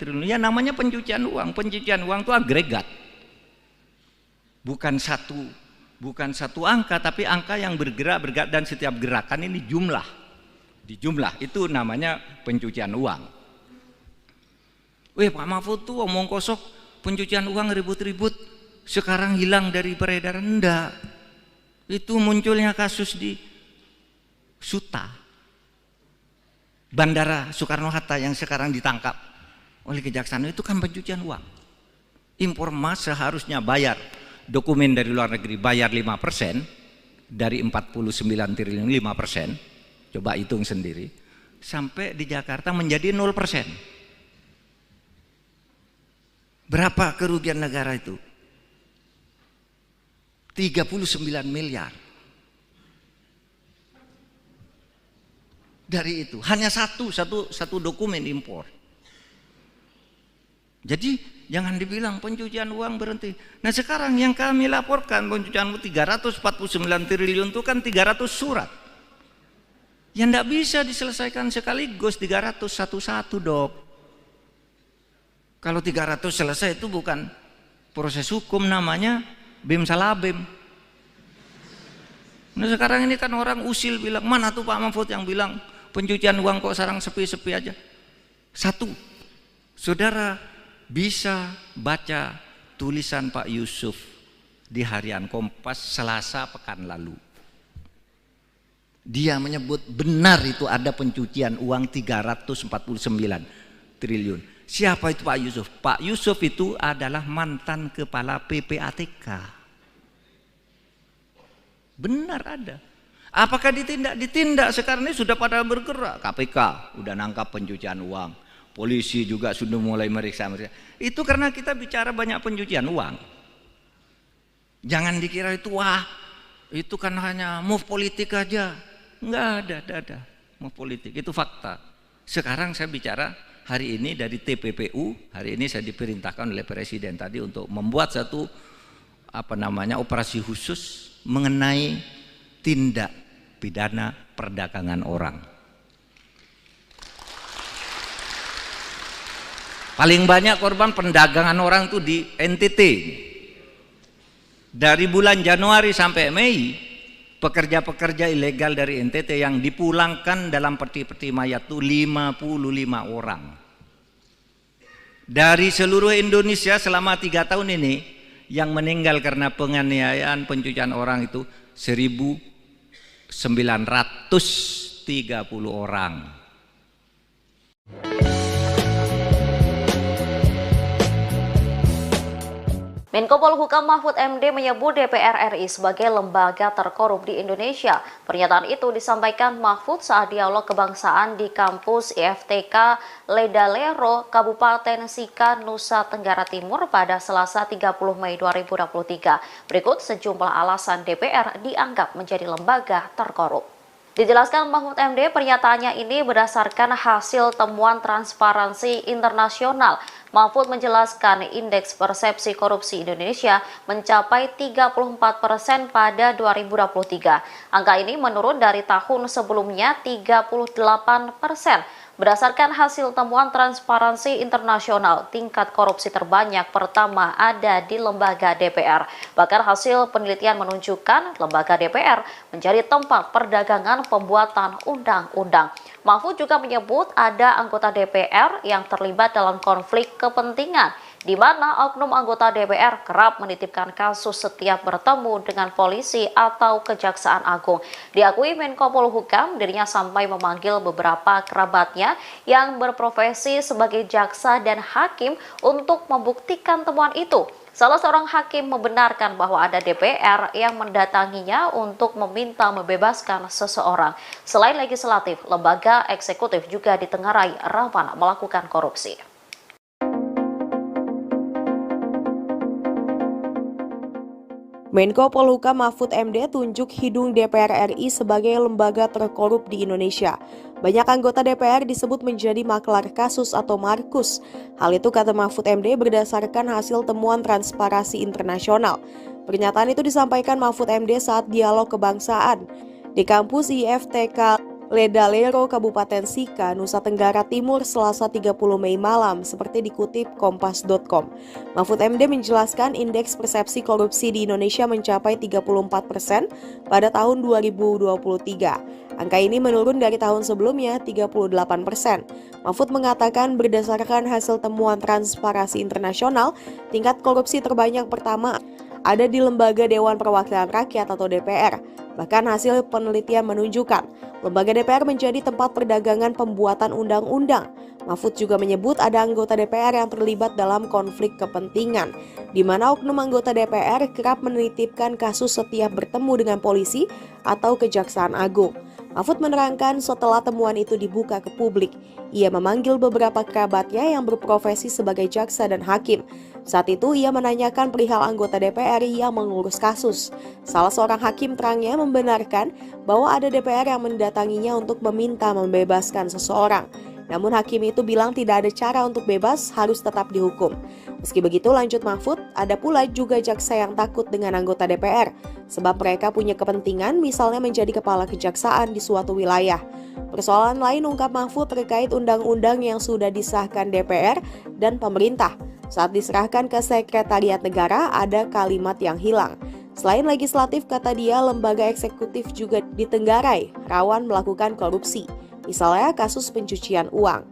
triliun. Ya namanya pencucian uang. Pencucian uang itu agregat. Bukan satu angka, tapi angka yang bergerak dan setiap gerakan ini jumlah. Dijumlah itu namanya pencucian uang. Pak Mahfud tuh omong kosong, pencucian uang ribut-ribut, sekarang hilang dari peredaran. Enggak. Itu munculnya kasus di Suta, Bandara Soekarno-Hatta yang sekarang ditangkap oleh Kejaksaan, itu kan pencucian uang. Impor emas seharusnya bayar dokumen dari luar negeri, bayar 5% dari 49 triliun 5%. Coba hitung sendiri. Sampai di Jakarta menjadi 0%. Berapa kerugian negara itu? 39 miliar. Dari itu hanya satu dokumen impor. Jadi jangan dibilang pencucian uang berhenti. Nah sekarang yang kami laporkan pencucian uang 349 triliun itu kan 300 surat. Yang tidak bisa diselesaikan sekaligus 300 satu-satu Dok. Kalau 300 selesai itu bukan proses hukum, namanya bim salah bim. Nah sekarang ini kan orang usil bilang, mana tuh Pak Mahfud yang bilang pencucian uang kok sarang sepi-sepi aja. Satu, saudara bisa baca tulisan Pak Yusuf di Harian Kompas Selasa pekan lalu. Dia menyebut benar itu ada pencucian uang 349 triliun. Siapa itu Pak Yusuf? Pak Yusuf itu adalah mantan kepala PPATK. Benar ada. Apakah ditindak? Ditindak. Sekarang ini sudah pada bergerak. KPK udah nangkap pencucian uang. Polisi juga sudah mulai meriksa. Itu karena kita bicara banyak pencucian uang. Jangan dikira itu wah, itu kan hanya move politik aja. Enggak ada. mau politik, itu fakta. Sekarang saya bicara hari ini dari TPPU, hari ini saya diperintahkan oleh Presiden tadi untuk membuat satu operasi khusus mengenai tindak pidana perdagangan orang. Paling banyak korban perdagangan orang itu di NTT. Dari bulan Januari sampai Mei, pekerja-pekerja ilegal dari NTT yang dipulangkan dalam peti-peti mayat itu 55 orang. Dari seluruh Indonesia selama 3 tahun ini, yang meninggal karena penganiayaan, pencucian orang itu 1.930 orang. Menko Polhukam Mahfud MD menyebut DPR RI sebagai lembaga terkorup di Indonesia. Pernyataan itu disampaikan Mahfud saat dialog kebangsaan di kampus IFTK Ledalero, Kabupaten Sika, Nusa Tenggara Timur pada Selasa 30 Mei 2023. Berikut sejumlah alasan DPR dianggap menjadi lembaga terkorup. Dijelaskan Mahfud MD, pernyataannya ini berdasarkan hasil temuan Transparansi Internasional. Mahfud menjelaskan indeks persepsi korupsi Indonesia mencapai 34% pada 2023. Angka ini menurun dari tahun sebelumnya 38%. Berdasarkan hasil temuan Transparansi Internasional, tingkat korupsi terbanyak pertama ada di lembaga DPR. Bahkan hasil penelitian menunjukkan lembaga DPR menjadi tempat perdagangan pembuatan undang-undang. Mahfud juga menyebut ada anggota DPR yang terlibat dalam konflik kepentingan, di mana oknum anggota DPR kerap menitipkan kasus setiap bertemu dengan polisi atau Kejaksaan Agung. Diakui Menko Polhukam, dirinya sampai memanggil beberapa kerabatnya yang berprofesi sebagai jaksa dan hakim untuk membuktikan temuan itu. Salah seorang hakim membenarkan bahwa ada DPR yang mendatanginya untuk meminta membebaskan seseorang. Selain legislatif, lembaga eksekutif juga ditengarai rawan melakukan korupsi. Menko Polhukam Mahfud MD tunjuk hidung DPR RI sebagai lembaga terkorup di Indonesia. Banyak anggota DPR disebut menjadi maklar kasus atau markus. Hal itu kata Mahfud MD berdasarkan hasil temuan Transparansi Internasional. Pernyataan itu disampaikan Mahfud MD saat dialog kebangsaan di kampus IFTK Ledalero, Kabupaten Sika, Nusa Tenggara Timur, Selasa 30 Mei malam, seperti dikutip Kompas.com. Mahfud MD menjelaskan indeks persepsi korupsi di Indonesia mencapai 34% pada tahun 2023. Angka ini menurun dari tahun sebelumnya 38%. Mahfud mengatakan berdasarkan hasil temuan Transparansi Internasional, tingkat korupsi terbanyak pertama ada di Lembaga Dewan Perwakilan Rakyat atau DPR. Bahkan hasil penelitian menunjukkan lembaga DPR menjadi tempat perdagangan pembuatan undang-undang. Mahfud juga menyebut ada anggota DPR yang terlibat dalam konflik kepentingan, di mana oknum anggota DPR kerap menitipkan kasus setiap bertemu dengan polisi atau Kejaksaan Agung. Mahfud menerangkan setelah temuan itu dibuka ke publik, ia memanggil beberapa kerabatnya yang berprofesi sebagai jaksa dan hakim. Saat itu ia menanyakan perihal anggota DPR yang mengurus kasus. Salah seorang hakim terangnya membenarkan bahwa ada DPR yang mendatanginya untuk meminta membebaskan seseorang. Namun hakim itu bilang tidak ada cara untuk bebas, harus tetap dihukum. Meski begitu, lanjut Mahfud, ada pula juga jaksa yang takut dengan anggota DPR, sebab mereka punya kepentingan misalnya menjadi kepala kejaksaan di suatu wilayah. Persoalan lain ungkap Mahfud terkait undang-undang yang sudah disahkan DPR dan pemerintah. Saat diserahkan ke Sekretariat Negara, ada kalimat yang hilang. Selain legislatif, kata dia, lembaga eksekutif juga ditenggarai, rawan melakukan korupsi. Misalnya kasus pencucian uang.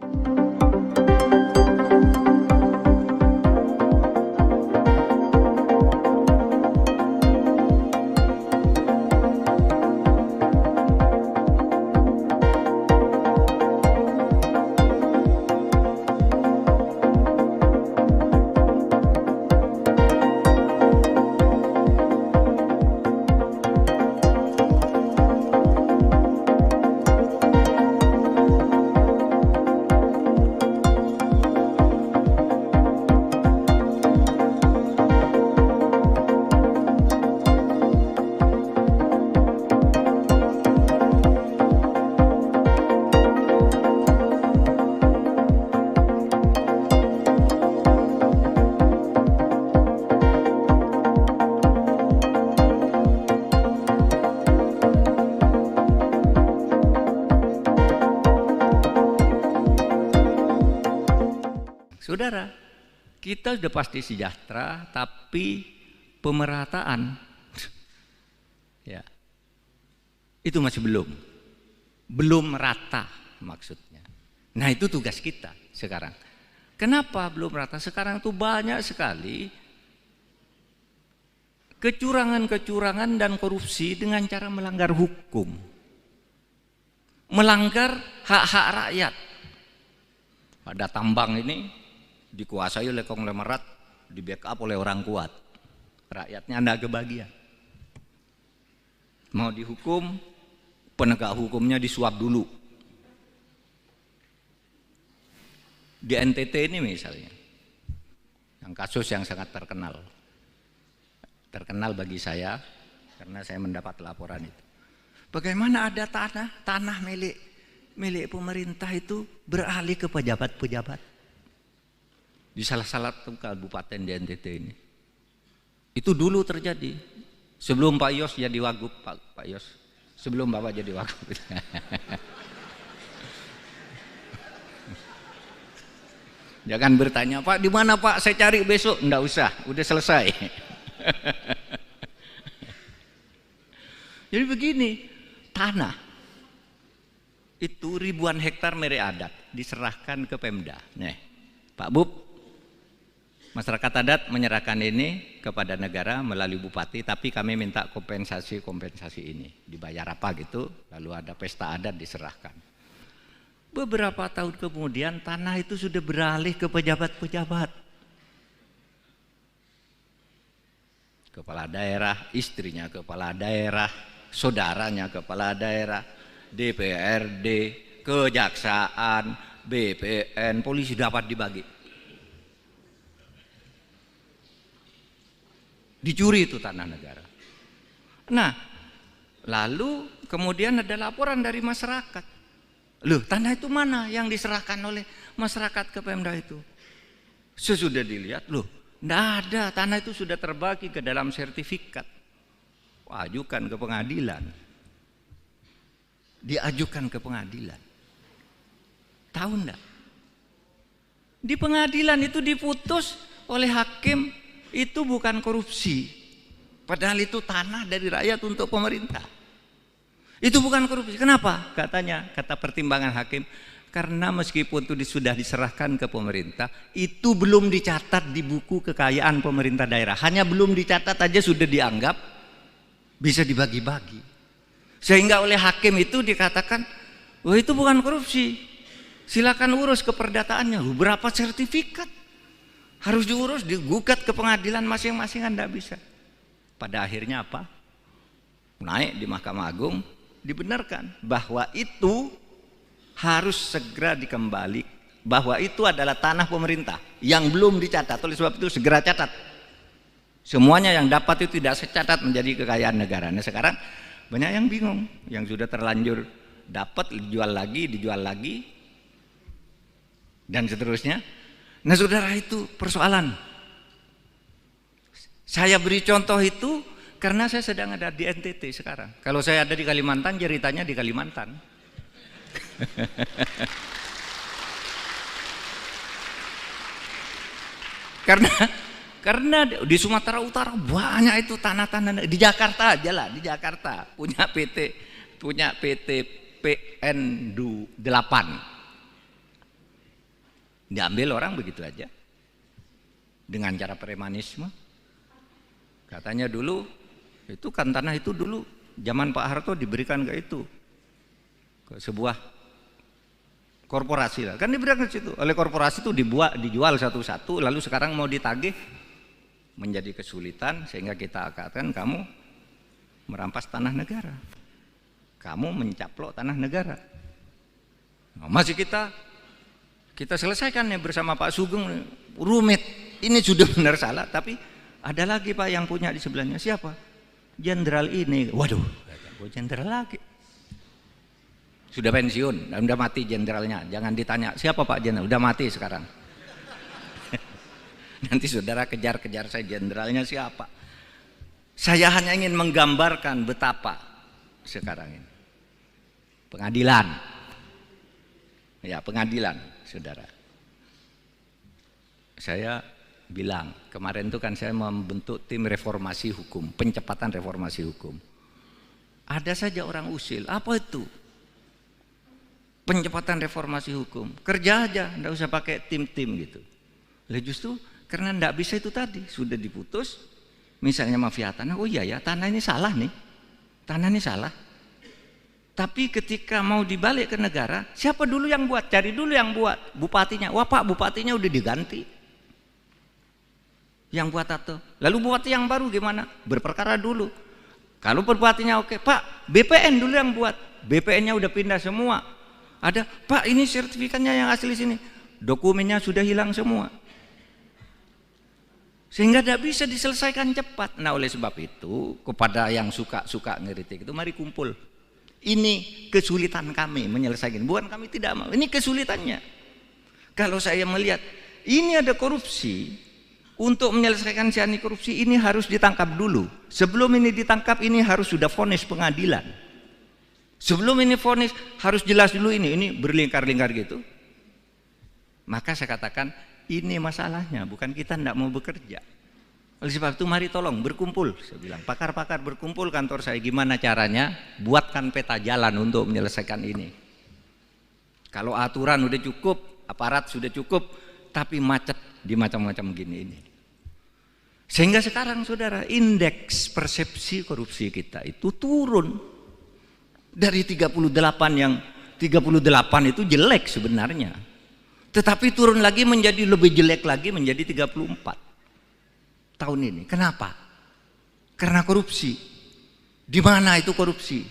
Saudara, kita sudah pasti sejahtera, tapi pemerataan ya itu masih belum rata maksudnya. Nah, itu tugas kita sekarang. Kenapa belum rata? Sekarang itu banyak sekali kecurangan-kecurangan dan korupsi dengan cara melanggar hukum, melanggar hak-hak rakyat. Ada tambang ini dikuasai oleh konglomerat, di backup oleh orang kuat, rakyatnya tidak kebagian. Mau dihukum, penegak hukumnya disuap dulu. Di NTT ini misalnya, yang kasus yang sangat terkenal bagi saya karena saya mendapat laporan itu. Bagaimana ada tanah milik pemerintah itu beralih ke pejabat-pejabat di salah satu kabupaten di NTT ini. Itu dulu terjadi sebelum Pak Yos jadi wagub, Pak Yos, sebelum Bapak jadi wagub. Jangan bertanya, Pak di mana Pak, saya cari besok. Enggak usah, udah selesai. Jadi begini, tanah itu ribuan hektar milik adat diserahkan ke Pemda. Nih, Pak Bub, masyarakat adat menyerahkan ini kepada negara melalui bupati, tapi kami minta kompensasi ini. Dibayar apa gitu, lalu ada pesta adat diserahkan. Beberapa tahun kemudian tanah itu sudah beralih ke pejabat-pejabat. Kepala daerah, istrinya kepala daerah, saudaranya kepala daerah, DPRD, kejaksaan, BPN, polisi dapat dibagi. Dicuri itu tanah negara. Nah, lalu kemudian ada laporan dari masyarakat. Loh, tanah itu mana yang diserahkan oleh masyarakat ke Pemda itu? Sesudah dilihat, loh, enggak ada, tanah itu sudah terbagi ke dalam sertifikat. Ajukan ke pengadilan. Diajukan ke pengadilan. Tahu enggak? Di pengadilan itu diputus oleh hakim itu bukan korupsi. Padahal itu tanah dari rakyat untuk pemerintah. Itu bukan korupsi. Kenapa? Kata pertimbangan hakim, karena meskipun itu sudah diserahkan ke pemerintah, itu belum dicatat di buku kekayaan pemerintah daerah. Hanya belum dicatat aja sudah dianggap bisa dibagi-bagi. Sehingga oleh hakim itu dikatakan, wah itu bukan korupsi. Silakan urus keperdataannya. Berapa sertifikat? Harus diurus, digugat ke pengadilan masing-masing, Anda bisa. Pada akhirnya apa? Naik di Mahkamah Agung, dibenarkan bahwa itu harus segera dikembali, bahwa itu adalah tanah pemerintah yang belum dicatat. Oleh sebab itu segera catat. Semuanya yang dapat itu tidak secatat menjadi kekayaan negara. Nah, sekarang banyak yang bingung, yang sudah terlanjur dapat dijual lagi dan seterusnya. Nah, saudara, itu persoalan. Saya beri contoh itu karena saya sedang ada di NTT sekarang. Kalau saya ada di Kalimantan, ceritanya di Kalimantan. Karena di Sumatera Utara banyak itu tanah-tanah. Di Jakarta aja lah, di Jakarta punya PT PN 8. Diambil orang begitu aja dengan cara premanisme. Katanya dulu itu kan tanah itu dulu zaman Pak Harto diberikan ke itu, ke sebuah korporasi lah, kan diberikan ke situ. Oleh korporasi itu dijual satu-satu, lalu sekarang mau ditagih menjadi kesulitan, sehingga kita katakan kamu merampas tanah negara, kamu mencaplok tanah negara. Nah, masih kita selesaikan ya bersama Pak Sugeng, rumit. Ini sudah benar salah, tapi ada lagi Pak yang punya di sebelahnya. Siapa? Jenderal ini. Waduh, jenderal lagi. Sudah pensiun, udah mati jenderalnya. Jangan ditanya, siapa Pak jenderal? Udah mati sekarang. Nanti saudara kejar-kejar saya, jenderalnya siapa? Saya hanya ingin menggambarkan betapa sekarang ini. Pengadilan. Ya, pengadilan, saudara. saya bilang, kemarin itu kan saya membentuk tim reformasi hukum, pencepatan reformasi hukum. Ada saja orang usil, apa itu? Pencepatan reformasi hukum, kerja aja, enggak usah pakai tim-tim gitu. Lah justru karena enggak bisa itu tadi, sudah diputus, misalnya mafia tanah, oh iya ya tanah ini salah nih, tanah ini salah. Tapi ketika mau dibalik ke negara, siapa dulu yang buat? Cari dulu yang buat, bupatinya. Wah Pak, bupatinya udah diganti. Yang buat atau lalu bupati yang baru gimana? Berperkara dulu. Kalau bupatinya oke, Pak, BPN dulu yang buat. BPN-nya udah pindah semua. Ada, Pak, ini sertifikatnya yang asli sini. Dokumennya sudah hilang semua. Sehingga tidak bisa diselesaikan cepat. Nah, oleh sebab itu, kepada yang suka ngeritik itu, mari kumpul. Ini kesulitan kami menyelesaikan. Bukan kami tidak mau, ini kesulitannya. Kalau saya melihat ini ada korupsi, untuk menyelesaikan si korupsi ini harus ditangkap dulu. Sebelum ini ditangkap ini harus sudah vonis pengadilan. Sebelum ini vonis harus jelas dulu ini berlingkar-lingkar gitu. Maka saya katakan ini masalahnya, bukan kita tidak mau bekerja. Oleh sebab itu mari tolong berkumpul, saya bilang pakar-pakar berkumpul kantor saya, gimana caranya buatkan peta jalan untuk menyelesaikan ini. Kalau aturan udah cukup, aparat sudah cukup, tapi macet di macam-macam gini ini. Sehingga sekarang saudara, indeks persepsi korupsi kita itu turun dari 38 yang 38 itu jelek sebenarnya, tetapi turun lagi menjadi lebih jelek lagi menjadi 34 tahun ini. Kenapa? Karena korupsi. Di mana itu korupsi?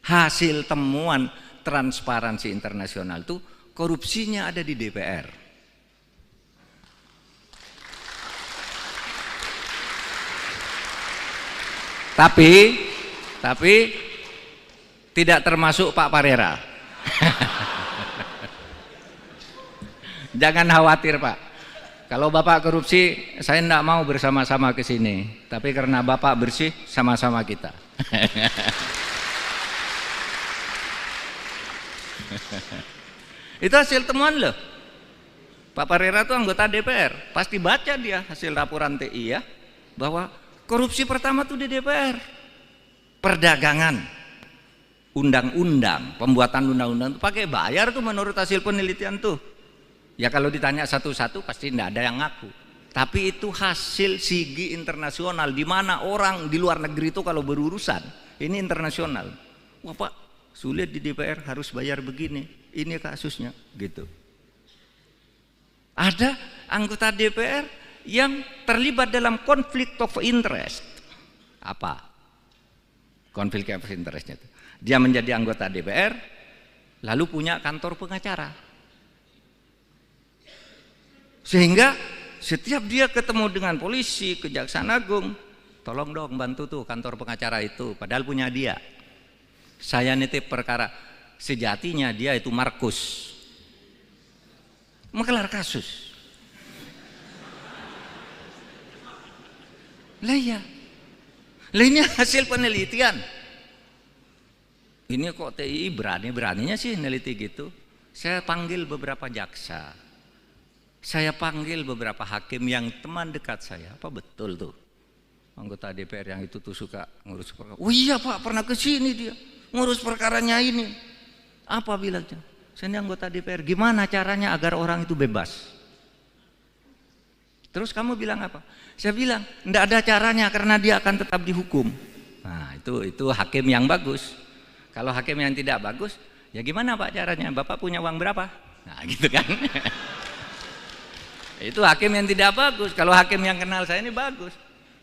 Hasil temuan Transparansi Internasional itu korupsinya ada di DPR. Tapi tidak termasuk Pak Parera. Jangan khawatir Pak. Kalau Bapak korupsi, saya tidak mau bersama-sama ke sini. Tapi karena Bapak bersih, sama-sama kita. Itu hasil temuan loh. Pak Parera itu anggota DPR. Pasti baca dia hasil laporan TI ya, bahwa korupsi pertama tuh di DPR. Perdagangan, undang-undang, pembuatan undang-undang pakai bayar tuh menurut hasil penelitian tuh. Ya kalau ditanya satu-satu pasti tidak ada yang ngaku. Tapi itu hasil sigi internasional, di mana orang di luar negeri itu kalau berurusan, ini internasional. Wah Pak, sulit di DPR harus bayar begini, ini kasusnya gitu. Ada anggota DPR yang terlibat dalam konflik of interest. Apa konflik of interestnya itu? Dia menjadi anggota DPR lalu punya kantor pengacara, sehingga setiap dia ketemu dengan polisi, kejaksaan agung, tolong dong bantu tuh kantor pengacara itu, padahal punya dia. Saya nitip perkara, sejatinya dia itu Markus, menggelar kasus. Lah ya, lah ini hasil penelitian. Ini kok TI berani-beraninya sih neliti gitu. Saya panggil beberapa jaksa, saya panggil beberapa hakim yang teman dekat saya. Apa betul tuh anggota DPR yang itu tuh suka ngurus perkara? Oh iya Pak, pernah ke sini dia ngurus perkaranya ini. Apa bilangnya? Saya ini anggota DPR. Gimana caranya agar orang itu bebas? Terus kamu bilang apa? Saya bilang, enggak ada caranya karena dia akan tetap dihukum. Nah, itu hakim yang bagus. Kalau hakim yang tidak bagus, ya gimana Pak caranya? Bapak punya uang berapa? Nah, gitu kan. Itu hakim yang tidak bagus. Kalau hakim yang kenal saya ini bagus.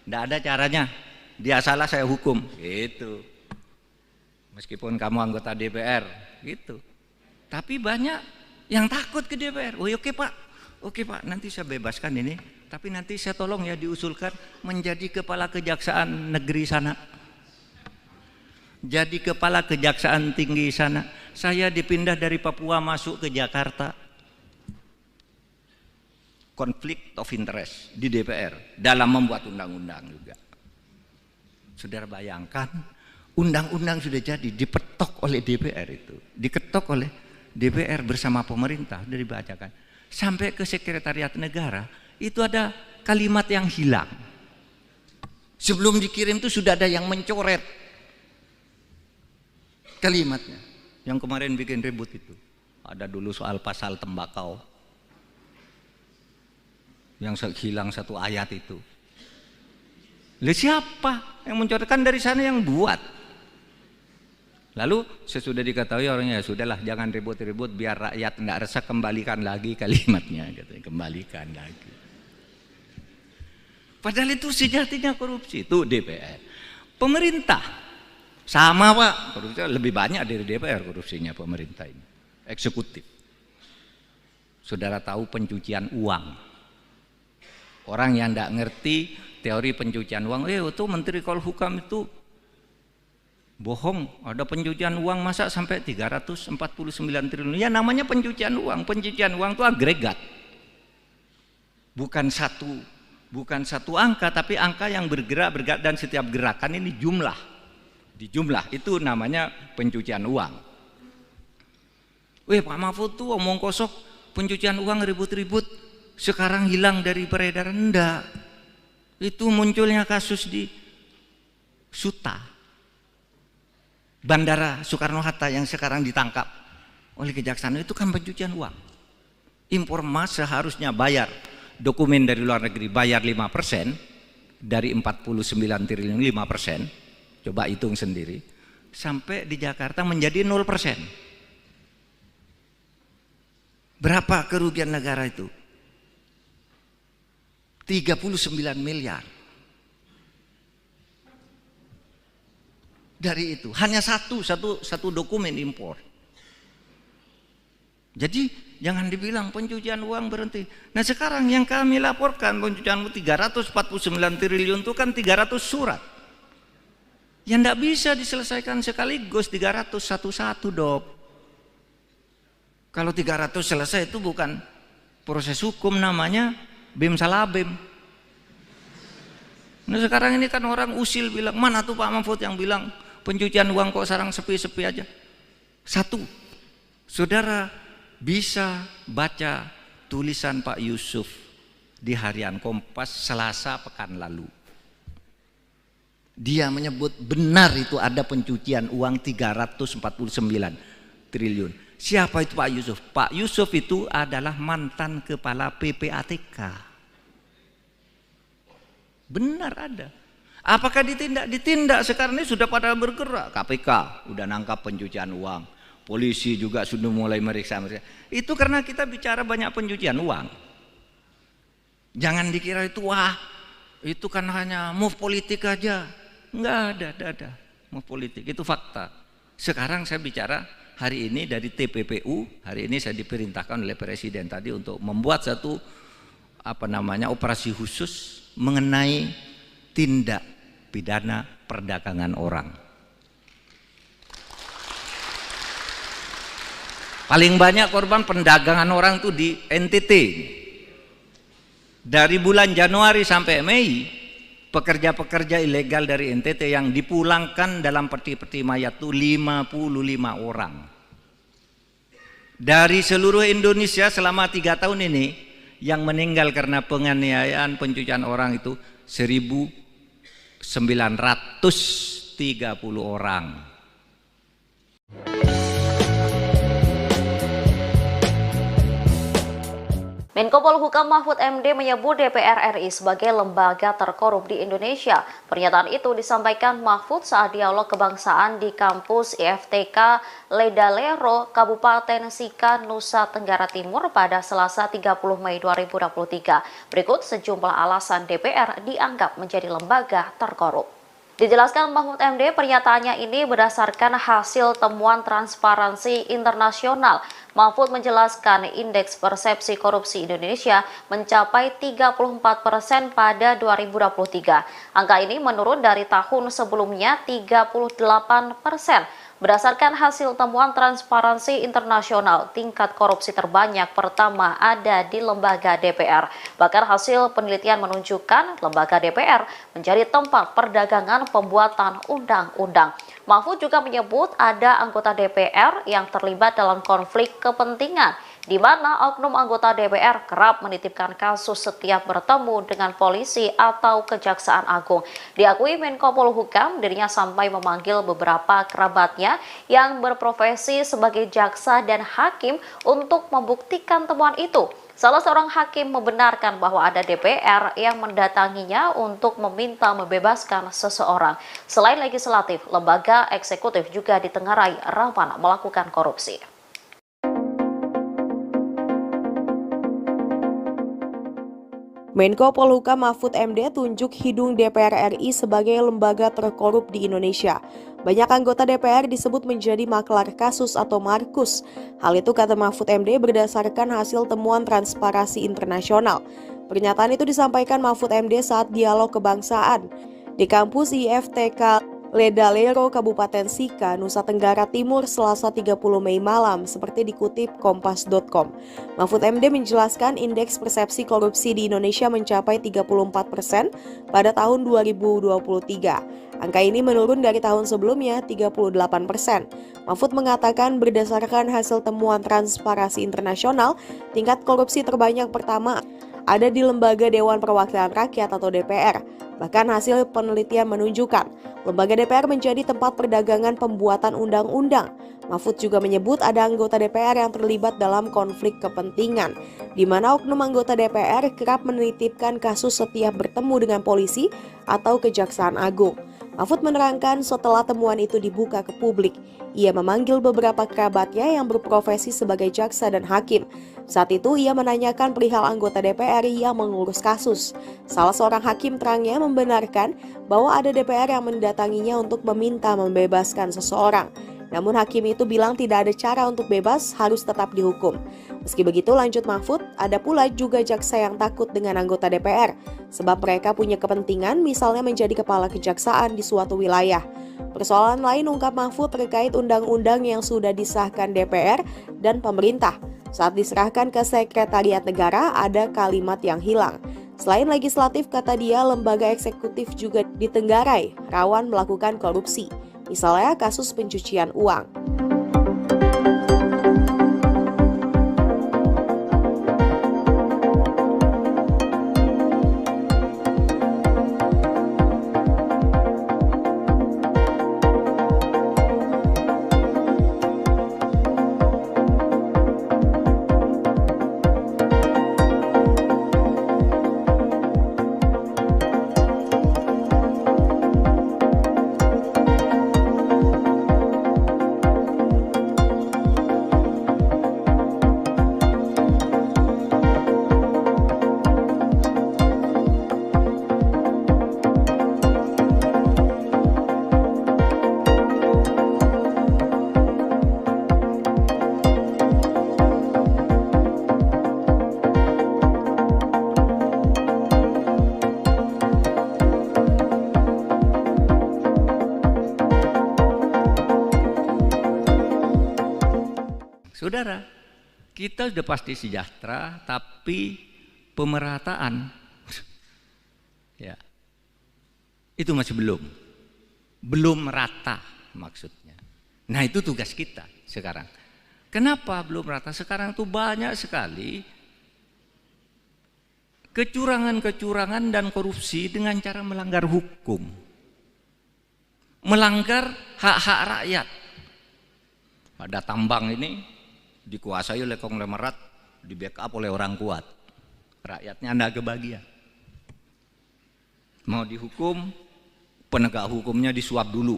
Enggak ada caranya. Dia salah saya hukum. Gitu. Meskipun kamu anggota DPR, gitu. Tapi banyak yang takut ke DPR. Oh, oke Pak. Oke Pak, nanti saya bebaskan ini. Tapi nanti saya tolong ya diusulkan menjadi kepala kejaksaan negeri sana. Jadi kepala kejaksaan tinggi sana. Saya dipindah dari Papua masuk ke Jakarta. Konflik of interest di DPR dalam membuat undang-undang juga. Saudara bayangkan, undang-undang sudah jadi, dipetok oleh DPR itu. Diketok oleh DPR bersama pemerintah, sudah dibacakan. Sampai ke sekretariat negara, itu ada kalimat yang hilang. Sebelum dikirim itu sudah ada yang mencoret kalimatnya. Yang kemarin bikin ribut itu. Ada dulu soal pasal tembakau. Yang hilang satu ayat itu. Lalu siapa yang mencoretkan? Dari sana yang buat. Lalu sesudah diketahui orangnya, ya sudahlah jangan ribut-ribut biar rakyat tidak resah, kembalikan lagi kalimatnya, katanya, kembalikan lagi. Padahal itu sejatinya korupsi, itu DPR. Pemerintah sama Pak, korupsi lebih banyak dari DPR korupsinya pemerintah ini. Eksekutif. Saudara tahu pencucian uang. Orang yang tidak ngerti teori pencucian uang, itu Menteri Polhukam itu bohong, ada pencucian uang masa sampai 349 triliun. Ya namanya pencucian uang. Pencucian uang itu agregat. Bukan satu angka, tapi angka yang bergerak dan setiap gerakan ini jumlah. Dijumlah itu namanya pencucian uang. Pak Mahfud tuh omong kosong, pencucian uang ribut-ribut, sekarang hilang dari peredaran. Enggak. Itu munculnya kasus di Suta, Bandara Soekarno-Hatta yang sekarang ditangkap oleh kejaksaan, itu kan pencucian uang. Impor emas seharusnya bayar dokumen dari luar negeri, bayar 5% dari 49 triliun 5%, coba hitung sendiri, sampai di Jakarta menjadi 0%. Berapa kerugian negara itu? 39 miliar. Dari itu hanya satu dokumen impor. Jadi jangan dibilang pencucian uang berhenti. Nah sekarang yang kami laporkan pencucian uang 349 triliun itu kan 300 surat. Yang tidak bisa diselesaikan sekaligus 300 satu-satu, Dok. Kalau 300 selesai itu bukan proses hukum, namanya bim salah bim. Nah sekarang ini kan orang usil bilang, mana tuh Pak Mahfud yang bilang pencucian uang kok sekarang sepi-sepi aja. Satu, saudara bisa baca tulisan Pak Yusuf di Harian Kompas Selasa pekan lalu. Dia menyebut benar itu ada pencucian uang 349 triliun. Siapa itu Pak Yusuf? Pak Yusuf itu adalah mantan kepala PPATK. Benar ada. Apakah ditindak? Ditindak. Sekarang ini sudah pada bergerak. KPK udah nangkap pencucian uang. Polisi juga sudah mulai meriksa. Itu karena kita bicara banyak pencucian uang. Jangan dikira itu wah, itu kan hanya move politik aja. Enggak ada move politik. Itu fakta. Sekarang saya bicara hari ini dari TPPU. Hari ini saya diperintahkan oleh Presiden tadi untuk membuat satu operasi khusus mengenai tindak pidana perdagangan orang. Paling banyak korban perdagangan orang itu di NTT. Dari bulan Januari sampai Mei, pekerja-pekerja ilegal dari NTT yang dipulangkan dalam peti-peti mayat itu 55 orang. Dari seluruh Indonesia selama 3 tahun ini, yang meninggal karena penganiayaan pencucian orang itu 1.930 orang. Menko Polhukam Mahfud MD menyebut DPR RI sebagai lembaga terkorup di Indonesia. Pernyataan itu disampaikan Mahfud saat dialog kebangsaan di kampus IFTK Ledalero, Kabupaten Sika, Nusa Tenggara Timur pada Selasa 30 Mei 2023. Berikut sejumlah alasan DPR dianggap menjadi lembaga terkorup. Dijelaskan Mahfud MD, pernyataannya ini berdasarkan hasil temuan Transparansi Internasional. Mahfud menjelaskan indeks persepsi korupsi Indonesia mencapai 34% pada 2023. Angka ini menurun dari tahun sebelumnya 38%. Berdasarkan hasil temuan Transparansi Internasional, tingkat korupsi terbanyak pertama ada di lembaga DPR. Bahkan hasil penelitian menunjukkan lembaga DPR menjadi tempat perdagangan pembuatan undang-undang. Mahfud juga menyebut ada anggota DPR yang terlibat dalam konflik kepentingan di mana oknum anggota DPR kerap menitipkan kasus setiap bertemu dengan polisi atau Kejaksaan Agung. Diakui Menko Polhukam, dirinya sampai memanggil beberapa kerabatnya yang berprofesi sebagai jaksa dan hakim untuk membuktikan temuan itu. Salah seorang hakim membenarkan bahwa ada DPR yang mendatanginya untuk meminta membebaskan seseorang. Selain legislatif, lembaga eksekutif juga ditengarai rawan melakukan korupsi. Menko Polhukam Mahfud MD tunjuk hidung DPR RI sebagai lembaga terkorup di Indonesia. Banyak anggota DPR disebut menjadi maklar kasus atau markus. Hal itu kata Mahfud MD berdasarkan hasil temuan Transparansi Internasional. Pernyataan itu disampaikan Mahfud MD saat dialog kebangsaan di kampus IFTK Ledalero, Kabupaten Sika, Nusa Tenggara Timur, Selasa 30 Mei malam, seperti dikutip kompas.com. Mahfud MD menjelaskan indeks persepsi korupsi di Indonesia mencapai 34% pada tahun 2023. Angka ini menurun dari tahun sebelumnya, 38%. Mahfud mengatakan berdasarkan hasil temuan Transparansi Internasional, tingkat korupsi terbanyak pertama ada di Lembaga Dewan Perwakilan Rakyat atau DPR. Bahkan hasil penelitian menunjukkan lembaga DPR menjadi tempat perdagangan pembuatan undang-undang. Mahfud juga menyebut ada anggota DPR yang terlibat dalam konflik kepentingan, di mana oknum anggota DPR kerap menitipkan kasus setiap bertemu dengan polisi atau Kejaksaan Agung. Mahfud menerangkan setelah temuan itu dibuka ke publik, ia memanggil beberapa kerabatnya yang berprofesi sebagai jaksa dan hakim. Saat itu ia menanyakan perihal anggota DPR yang mengurus kasus. Salah seorang hakim terangnya membenarkan bahwa ada DPR yang mendatanginya untuk meminta membebaskan seseorang. Namun hakim itu bilang tidak ada cara untuk bebas, harus tetap dihukum. Meski begitu, lanjut Mahfud, ada pula juga jaksa yang takut dengan anggota DPR, sebab mereka punya kepentingan misalnya menjadi kepala kejaksaan di suatu wilayah. Persoalan lain ungkap Mahfud terkait undang-undang yang sudah disahkan DPR dan pemerintah. Saat diserahkan ke Sekretariat Negara, ada kalimat yang hilang. Selain legislatif, kata dia, lembaga eksekutif juga ditenggarai rawan melakukan korupsi. Misalnya kasus pencucian uang. Saudara, kita sudah pasti sejahtera, tapi pemerataan ya, itu masih belum merata maksudnya. Nah itu tugas kita sekarang. Kenapa belum merata? Sekarang tuh banyak sekali kecurangan-kecurangan dan korupsi dengan cara melanggar hukum, melanggar hak-hak rakyat. Ada tambang ini dikuasai oleh konglomerat, di backup oleh orang kuat, rakyatnya anda kebagian. Mau dihukum, penegak hukumnya disuap dulu.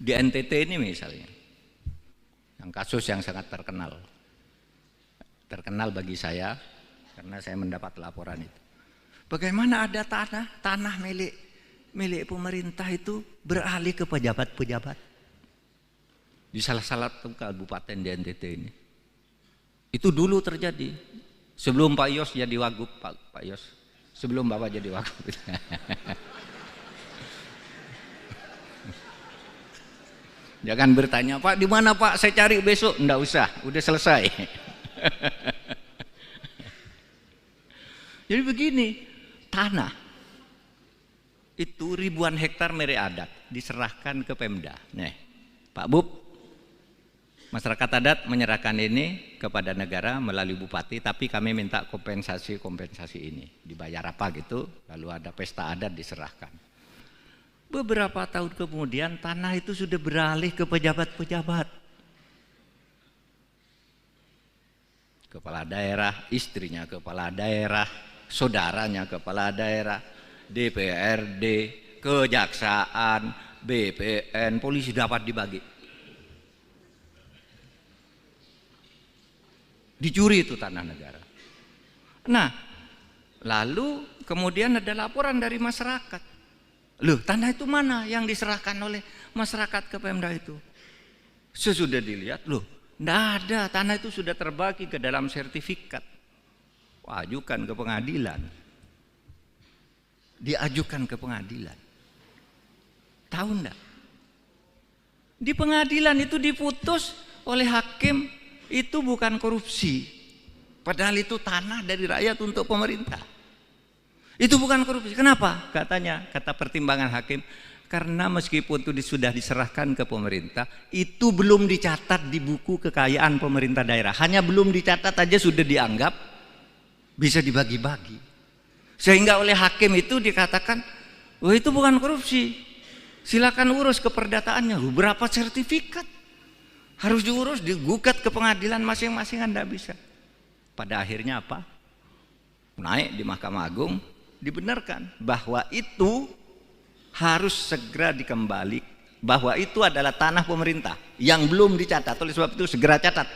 Di NTT ini misalnya, yang kasus yang sangat terkenal bagi saya karena saya mendapat laporan itu. Bagaimana ada tanah milik pemerintah itu beralih ke pejabat-pejabat di salah kabupaten di NTT ini. Itu dulu terjadi sebelum Pak Yos jadi wagub, Pak Yos, sebelum Bapak jadi wagub. Jangan bertanya, Pak di mana Pak, saya cari besok. Enggak usah, udah selesai. Jadi begini, tanah itu ribuan hektar milik adat diserahkan ke Pemda. Nih, Pak Bub, Masyarakat adat menyerahkan ini kepada negara melalui bupati, tapi kami minta kompensasi ini. Dibayar apa gitu, lalu ada pesta adat diserahkan. Beberapa tahun kemudian tanah itu sudah beralih ke pejabat-pejabat. Kepala daerah, istrinya kepala daerah, saudaranya kepala daerah, DPRD, kejaksaan, BPN, polisi dapat dibagi. Dicuri itu tanah negara. Nah, lalu kemudian ada laporan dari masyarakat. Loh, tanah itu mana yang diserahkan oleh masyarakat ke Pemda itu? Sesudah dilihat, loh, enggak ada, tanah itu sudah terbagi ke dalam sertifikat. Ajukan ke pengadilan. Diajukan ke pengadilan. Tahu enggak? Di pengadilan itu diputus oleh hakim, itu bukan korupsi. Padahal itu tanah dari rakyat untuk pemerintah. Itu bukan korupsi. Kenapa? Katanya, kata pertimbangan hakim, karena meskipun itu sudah diserahkan ke pemerintah, itu belum dicatat di buku kekayaan pemerintah daerah. Hanya belum dicatat aja sudah dianggap bisa dibagi-bagi. Sehingga oleh hakim itu dikatakan, oh itu bukan korupsi. Silakan urus keperdataannya. Berapa sertifikat? Harus diurus, digugat ke pengadilan masing-masing, Anda bisa. Pada akhirnya apa? Naik di Mahkamah Agung, dibenarkan bahwa itu harus segera dikembali, bahwa itu adalah tanah pemerintah yang belum dicatat. Oleh sebab itu segera catat.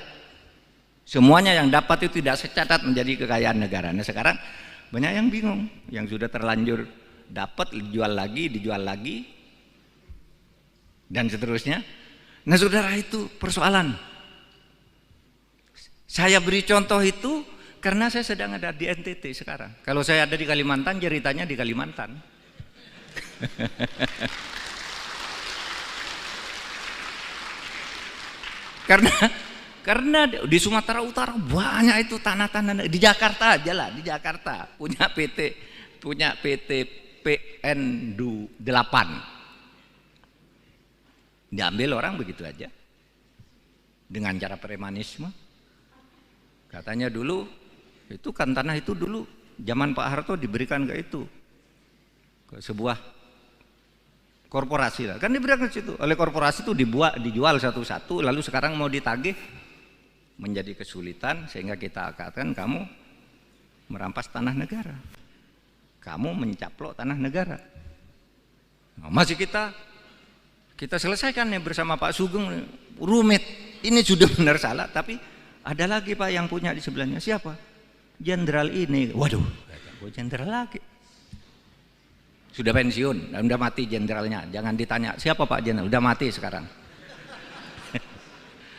Semuanya yang dapat itu tidak secatat menjadi kekayaan negara. Nah sekarang banyak yang bingung, yang sudah terlanjur dapat dijual lagi, dan seterusnya. Nah saudara, itu persoalan. Saya beri contoh itu karena saya sedang ada di NTT sekarang. Kalau saya ada di Kalimantan, ceritanya di Kalimantan. Karena di Sumatera Utara banyak itu tanah-tanah. Di Jakarta aja lah, di Jakarta punya PT PN 8. Diambil orang begitu aja dengan cara premanisme. Katanya dulu itu kan tanah itu dulu zaman Pak Harto diberikan ke itu, ke sebuah korporasi lah, kan diberikan ke situ. Oleh korporasi itu dijual satu-satu, lalu sekarang mau ditagih menjadi kesulitan, sehingga kita katakan kamu merampas tanah negara, kamu mencaplok tanah negara. Nah, masih kita selesaikan ya bersama Pak Sugeng, rumit. Ini sudah benar salah, tapi ada lagi Pak yang punya di sebelahnya. Siapa? Jenderal ini. Waduh, jenderal lagi. Sudah pensiun, udah mati jenderalnya. Jangan ditanya siapa Pak jenderal, udah mati sekarang.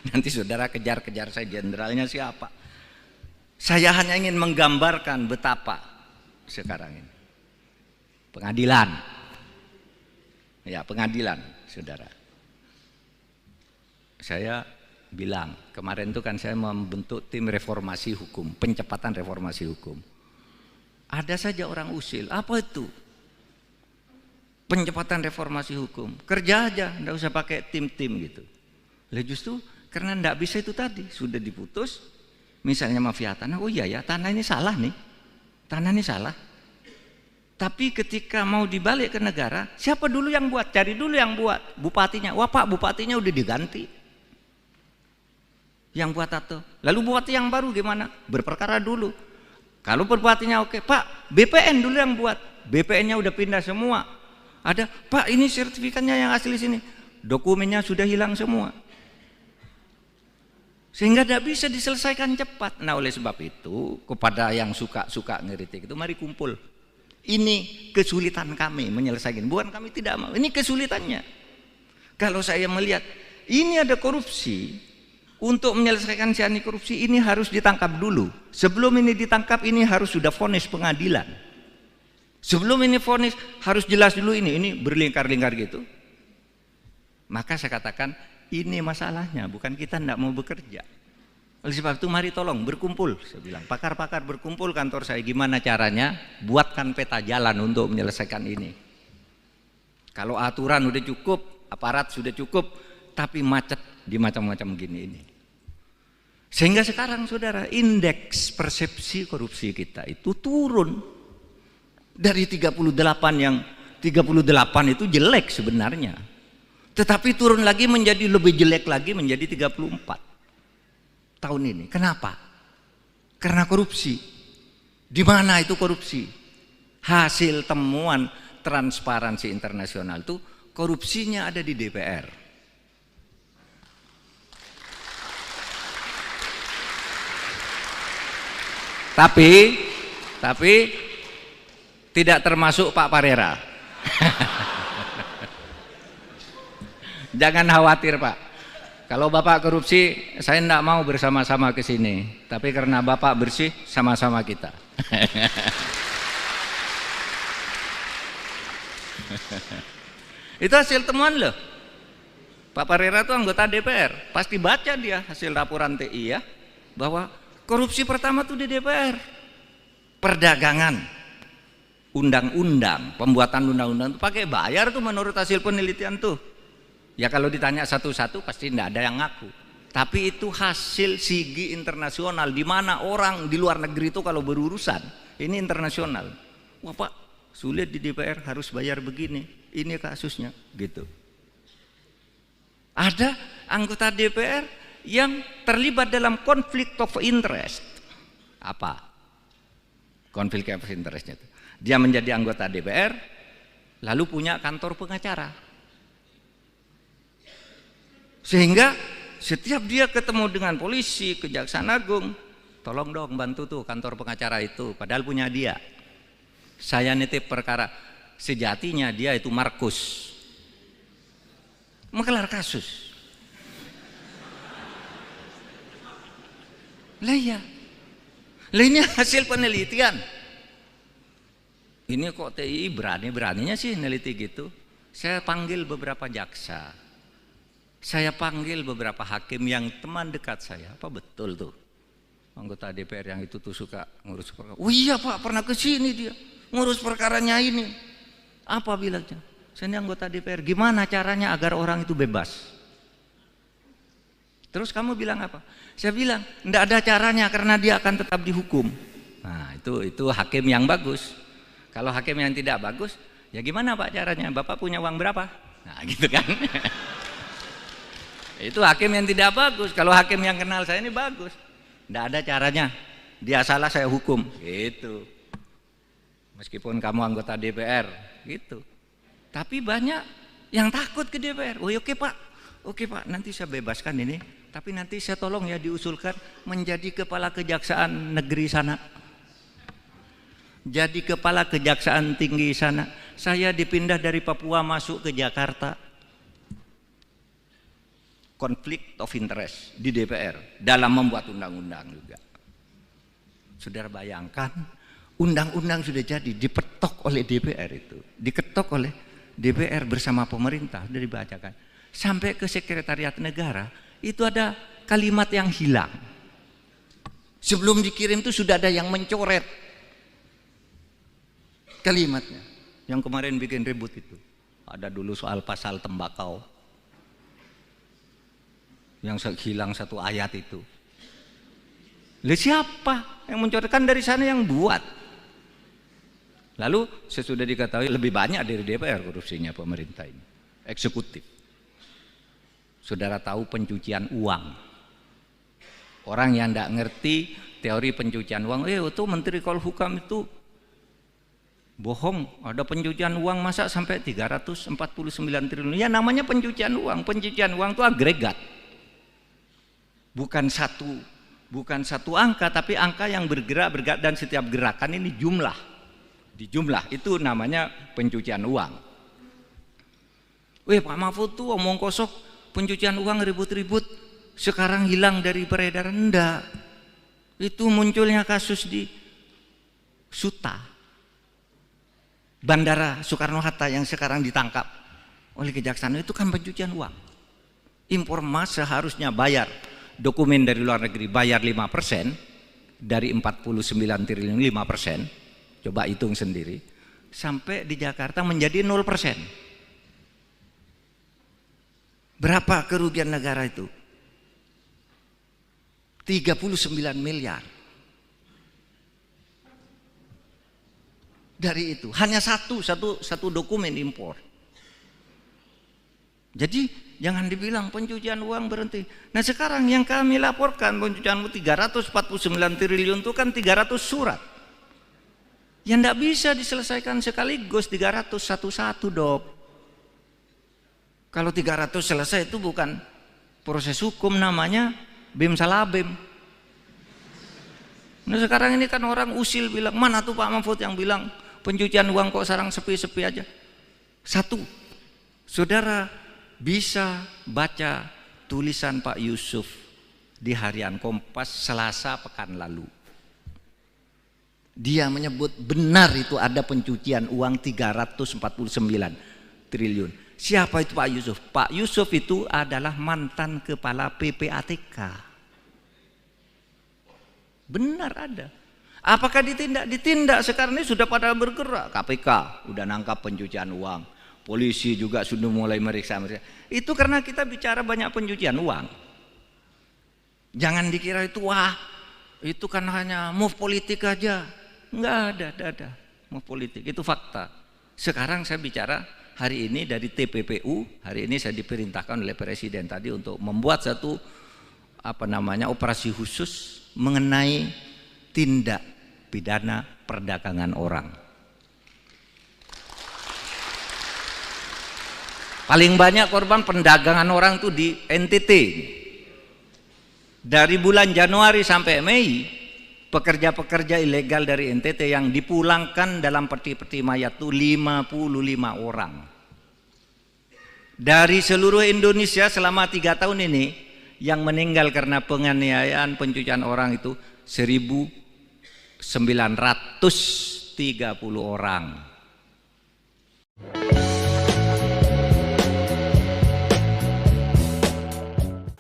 Nanti saudara kejar-kejar saya jenderalnya siapa. Saya hanya ingin menggambarkan betapa sekarang ini pengadilan. Ya, pengadilan, saudara. Saya bilang, kemarin itu kan saya membentuk tim reformasi hukum, pencepatan reformasi hukum. Ada saja orang usil, apa itu? Pencepatan reformasi hukum, kerja aja, enggak usah pakai tim-tim gitu. Lah justru karena enggak bisa itu tadi, sudah diputus, misalnya mafia tanah, oh iya ya, tanah ini salah nih, tanah ini salah. Tapi ketika mau dibalik ke negara, siapa dulu yang buat? Cari dulu yang buat, bupatinya. Wah Pak, bupatinya udah diganti. Yang buat atau lalu bupati yang baru gimana? Berperkara dulu. Kalau bupatinya oke, Pak, BPN dulu yang buat. BPN-nya udah pindah semua. Ada, Pak, ini sertifikatnya yang asli sini. Dokumennya sudah hilang semua. Sehingga tidak bisa diselesaikan cepat. Nah, oleh sebab itu, kepada yang suka ngeritik itu, mari kumpul. Ini kesulitan kami menyelesaikan, bukan kami tidak mau, ini kesulitannya. Kalau saya melihat ini ada korupsi, untuk menyelesaikan si korupsi ini harus ditangkap dulu. Sebelum ini ditangkap, ini harus sudah vonis pengadilan. Sebelum ini vonis harus jelas dulu ini berlingkar-lingkar gitu. Maka saya katakan ini masalahnya, bukan kita tidak mau bekerja. Oleh sebab itu mari tolong berkumpul, saya bilang pakar-pakar berkumpul kantor saya, gimana caranya buatkan peta jalan untuk menyelesaikan ini. Kalau aturan udah cukup, aparat sudah cukup, tapi macet di macam-macam gini ini. Sehingga sekarang saudara, indeks persepsi korupsi kita itu turun dari 38 yang 38 itu jelek sebenarnya. Tetapi turun lagi menjadi lebih jelek lagi menjadi 34 tahun ini. Kenapa? Karena korupsi. Di mana itu korupsi? Hasil temuan Transparansi Internasional itu korupsinya ada di DPR. Tapi tidak termasuk Pak Parera. Jangan khawatir Pak. Kalau Bapak korupsi, saya tidak mau bersama-sama ke sini. Tapi karena Bapak bersih, sama-sama kita. Itu hasil temuan loh. Pak Parera itu anggota DPR. Pasti baca dia hasil laporan TI ya. Bahwa korupsi pertama tuh di DPR. Perdagangan. Undang-undang. Pembuatan undang-undang itu pakai bayar tuh menurut hasil penelitian tuh. Ya kalau ditanya satu-satu pasti tidak ada yang ngaku. Tapi itu hasil sigi internasional. Di mana orang di luar negeri itu kalau berurusan. Ini internasional. Wah Pak, sulit di DPR harus bayar begini. Ini kasusnya gitu. Ada anggota DPR yang terlibat dalam konflik of interest. Apa? Konflik of interestnya itu. Dia menjadi anggota DPR lalu punya kantor pengacara. Sehingga setiap dia ketemu dengan polisi, Kejaksaan Agung, tolong dong bantu tuh kantor pengacara itu, padahal punya dia. Saya nitip perkara, sejatinya dia itu Markus, menggelar kasus. Lah ya, lah ini hasil penelitian. Ini kok TI berani-beraninya sih neliti gitu. Saya panggil beberapa jaksa. Saya panggil beberapa hakim yang teman dekat saya. Apa betul tuh anggota DPR yang itu tuh suka ngurus perkara? Oh iya Pak, pernah ke sini dia ngurus perkaranya ini. Apa bilangnya? Saya ini anggota DPR. Gimana caranya agar orang itu bebas? Terus kamu bilang apa? Saya bilang enggak ada caranya karena dia akan tetap dihukum. Nah itu hakim yang bagus. Kalau hakim yang tidak bagus, ya gimana Pak caranya? Bapak punya uang berapa? Nah gitu kan. Itu hakim yang tidak bagus. Kalau hakim yang kenal saya ini bagus. Tidak ada caranya. Dia salah saya hukum. Gitu. Meskipun kamu anggota DPR. Gitu. Tapi banyak yang takut ke DPR. Oh oke Pak. Oke Pak, nanti saya bebaskan ini. Tapi nanti saya tolong ya diusulkan menjadi kepala kejaksaan negeri sana. Jadi kepala kejaksaan tinggi sana. Saya dipindah dari Papua masuk ke Jakarta. Konflik of interest di DPR dalam membuat undang-undang juga. Saudara bayangkan, undang-undang sudah jadi dipetok oleh DPR itu, diketok oleh DPR bersama pemerintah, sudah dibacakan. Sampai ke Sekretariat Negara, itu ada kalimat yang hilang. Sebelum dikirim itu sudah ada yang mencoret kalimatnya. Yang kemarin bikin ribut itu. Ada dulu soal pasal tembakau. Yang hilang satu ayat itu. Lalu siapa yang mencoretkan? Dari sana yang buat. Lalu sesudah diketahui lebih banyak dari DPR korupsinya pemerintah ini. Eksekutif. Saudara tahu pencucian uang. Orang yang tidak ngerti teori pencucian uang, itu Menteri Polhukam itu bohong, ada pencucian uang masa sampai 349 triliun. Ya namanya pencucian uang. Pencucian uang itu agregat. Bukan satu angka, tapi angka yang bergerak dan setiap gerakan ini jumlah. Di jumlah itu namanya pencucian uang. Pak Mahfud tuh omong kosong, pencucian uang ribut-ribut, sekarang hilang dari peredaran. Enggak. Itu munculnya kasus di Suta, Bandara Soekarno-Hatta yang sekarang ditangkap oleh Kejaksaan, itu kan pencucian uang. Impor emas seharusnya bayar dokumen dari luar negeri, bayar 5% dari 49 triliun 5%, coba hitung sendiri, sampai di Jakarta menjadi 0%. Berapa kerugian negara itu? 39 miliar. Dari itu hanya satu dokumen impor. Jadi jangan dibilang pencucian uang berhenti. Nah sekarang yang kami laporkan pencucian uang 349 triliun itu kan 300 surat. Yang tidak bisa diselesaikan sekaligus 300 satu-satu, Dok. Kalau 300 selesai itu bukan proses hukum, namanya bim salah bim. Nah sekarang ini kan orang usil bilang, mana tuh Pak Mahfud yang bilang pencucian uang kok sekarang sepi-sepi aja. Satu, saudara bisa baca tulisan Pak Yusuf di Harian Kompas Selasa pekan lalu. Dia menyebut benar itu ada pencucian uang 349 triliun. Siapa itu Pak Yusuf? Pak Yusuf itu adalah mantan kepala PPATK. Benar ada. Apakah ditindak? Ditindak. Sekarang ini sudah pada bergerak. KPK udah nangkap pencucian uang. Polisi juga sudah mulai meriksa. Itu karena kita bicara banyak pencucian uang. Jangan dikira itu wah, itu kan hanya move politik aja. Enggak ada move politik. Itu fakta. Sekarang saya bicara hari ini dari TPPU. Hari ini saya diperintahkan oleh Presiden tadi untuk membuat satu operasi khusus mengenai tindak pidana perdagangan orang. Paling banyak korban perdagangan orang itu di NTT. Dari bulan Januari sampai Mei, pekerja-pekerja ilegal dari NTT yang dipulangkan dalam peti-peti mayat itu 55 orang. Dari seluruh Indonesia selama 3 tahun ini, yang meninggal karena penganiayaan pencucian orang itu 1.930 orang.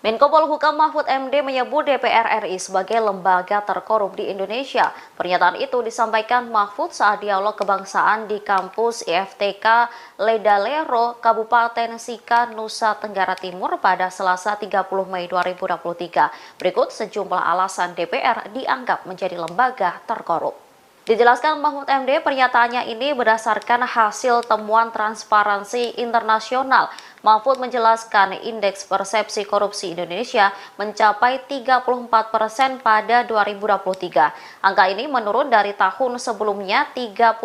Menko Polhukam Mahfud MD menyebut DPR RI sebagai lembaga terkorup di Indonesia. Pernyataan itu disampaikan Mahfud saat dialog kebangsaan di kampus IFTK Ledalero, Kabupaten Sika, Nusa Tenggara Timur pada Selasa 30 Mei 2023. Berikut sejumlah alasan DPR dianggap menjadi lembaga terkorup. Dijelaskan Mahfud MD, pernyataannya ini berdasarkan hasil temuan Transparansi Internasional. Mahfud menjelaskan indeks persepsi korupsi Indonesia mencapai 34% pada 2023. Angka ini menurun dari tahun sebelumnya 38%.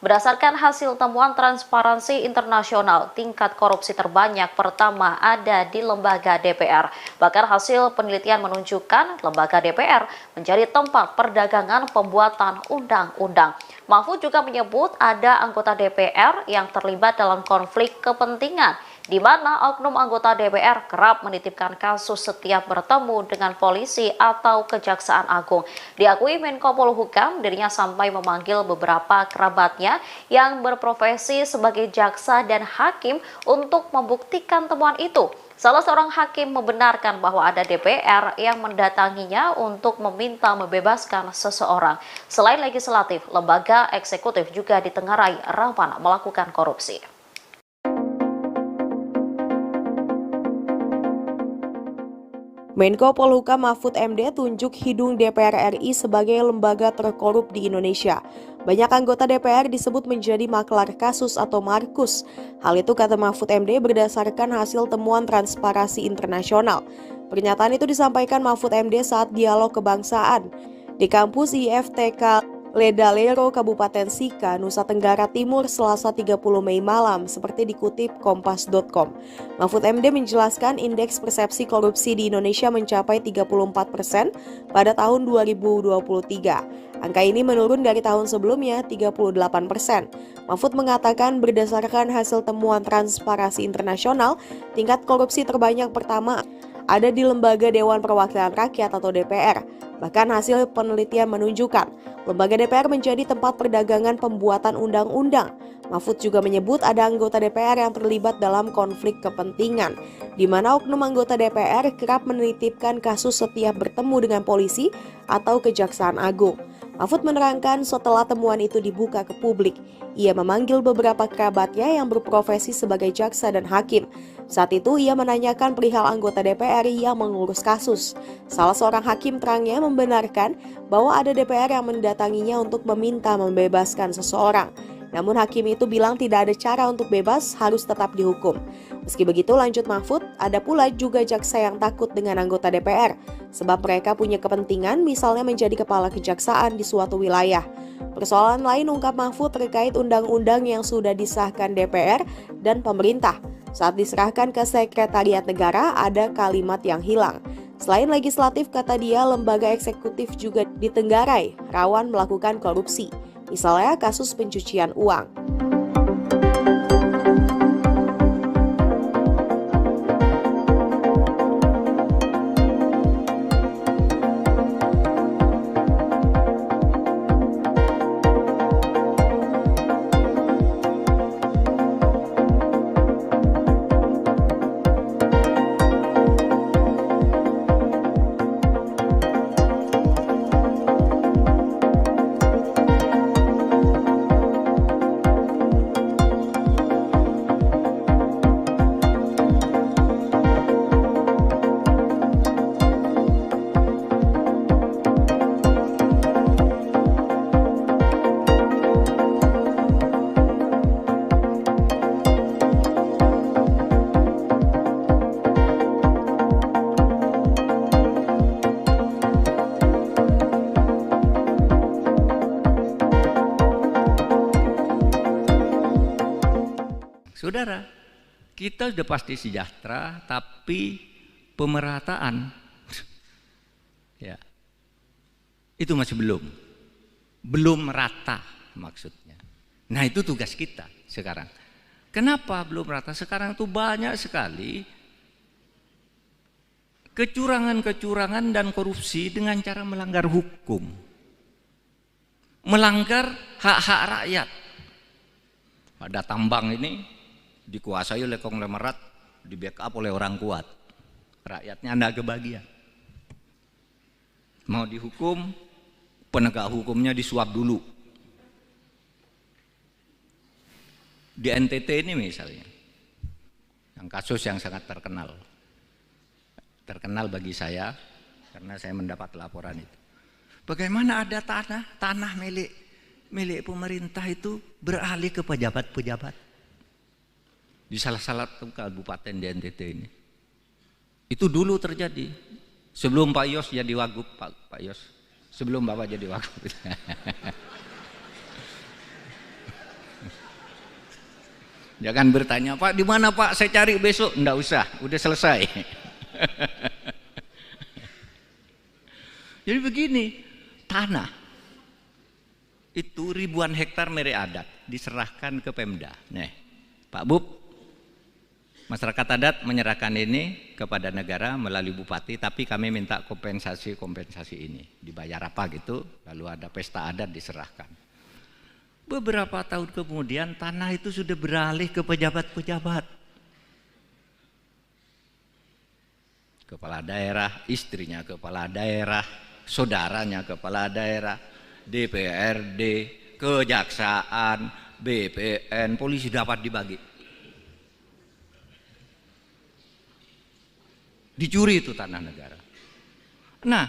Berdasarkan hasil temuan Transparansi Internasional, tingkat korupsi terbanyak pertama ada di lembaga DPR. Bahkan hasil penelitian menunjukkan lembaga DPR menjadi tempat perdagangan pembuatan undang-undang. Mahfud juga menyebut ada anggota DPR yang terlibat dalam konflik kepentingan, di mana oknum anggota DPR kerap menitipkan kasus setiap bertemu dengan polisi atau Kejaksaan Agung. Diakui Menko Polhukam, dirinya sampai memanggil beberapa kerabatnya yang berprofesi sebagai jaksa dan hakim untuk membuktikan temuan itu. Salah seorang hakim membenarkan bahwa ada DPR yang mendatanginya untuk meminta membebaskan seseorang. Selain legislatif, lembaga eksekutif juga ditengarai rawan melakukan korupsi. Menko Polhukam Mahfud MD tunjuk hidung DPR RI sebagai lembaga terkorup di Indonesia. Banyak anggota DPR disebut menjadi maklar kasus atau markus. Hal itu kata Mahfud MD berdasarkan hasil temuan Transparansi Internasional. Pernyataan itu disampaikan Mahfud MD saat dialog kebangsaan di kampus IFTK Ledalero, Kabupaten Sika, Nusa Tenggara Timur, Selasa 30 Mei malam, seperti dikutip kompas.com. Mahfud MD menjelaskan indeks persepsi korupsi di Indonesia mencapai 34% pada tahun 2023. Angka ini menurun dari tahun sebelumnya 38%. Mahfud mengatakan berdasarkan hasil temuan Transparansi Internasional, tingkat korupsi terbanyak pertama ada di Lembaga Dewan Perwakilan Rakyat atau DPR. Bahkan hasil penelitian menunjukkan lembaga DPR menjadi tempat perdagangan pembuatan undang-undang. Mahfud juga menyebut ada anggota DPR yang terlibat dalam konflik kepentingan, di mana oknum anggota DPR kerap menitipkan kasus setiap bertemu dengan polisi atau Kejaksaan Agung. Mahfud menerangkan setelah temuan itu dibuka ke publik, ia memanggil beberapa kerabatnya yang berprofesi sebagai jaksa dan hakim. Saat itu ia menanyakan perihal anggota DPR yang mengurus kasus. Salah seorang hakim terangnya membenarkan bahwa ada DPR yang mendatanginya untuk meminta membebaskan seseorang. Namun hakim itu bilang tidak ada cara untuk bebas, harus tetap dihukum. Meski begitu, lanjut Mahfud, ada pula juga jaksa yang takut dengan anggota DPR, sebab mereka punya kepentingan misalnya menjadi kepala kejaksaan di suatu wilayah. Persoalan lain ungkap Mahfud terkait undang-undang yang sudah disahkan DPR dan pemerintah. Saat diserahkan ke Sekretariat Negara, ada kalimat yang hilang. Selain legislatif, kata dia, lembaga eksekutif juga ditenggarai, rawan melakukan korupsi. Misalnya kasus pencucian uang. Saudara, kita sudah pasti sejahtera, tapi pemerataan ya, itu masih belum merata maksudnya. Nah, itu tugas kita sekarang. Kenapa belum merata? Sekarang itu banyak sekali kecurangan-kecurangan dan korupsi dengan cara melanggar hukum, melanggar hak-hak rakyat. Ada tambang ini dikuasai oleh konglomerat, di backup oleh orang kuat, rakyatnya tidak kebagian. Mau dihukum, penegak hukumnya disuap dulu. Di NTT ini misalnya, yang kasus yang sangat terkenal bagi saya karena saya mendapat laporan itu. Bagaimana ada tanah milik pemerintah itu beralih ke pejabat-pejabat di salah satu kabupaten di NTT ini. Itu dulu terjadi sebelum Pak Yos jadi wagub, Pak Yos, sebelum Bapak jadi wagub. Jangan bertanya, Pak di mana Pak, saya cari besok. Enggak usah, udah selesai. Jadi begini, tanah itu ribuan hektar milik adat diserahkan ke Pemda. Nih, Pak Bub, masyarakat adat menyerahkan ini kepada negara melalui bupati, tapi kami minta kompensasi ini. Dibayar apa gitu, lalu ada pesta adat diserahkan. Beberapa tahun kemudian tanah itu sudah beralih ke pejabat-pejabat. Kepala daerah, istrinya kepala daerah, saudaranya kepala daerah, DPRD, kejaksaan, BPN, polisi dapat dibagi. Dicuri itu tanah negara. Nah,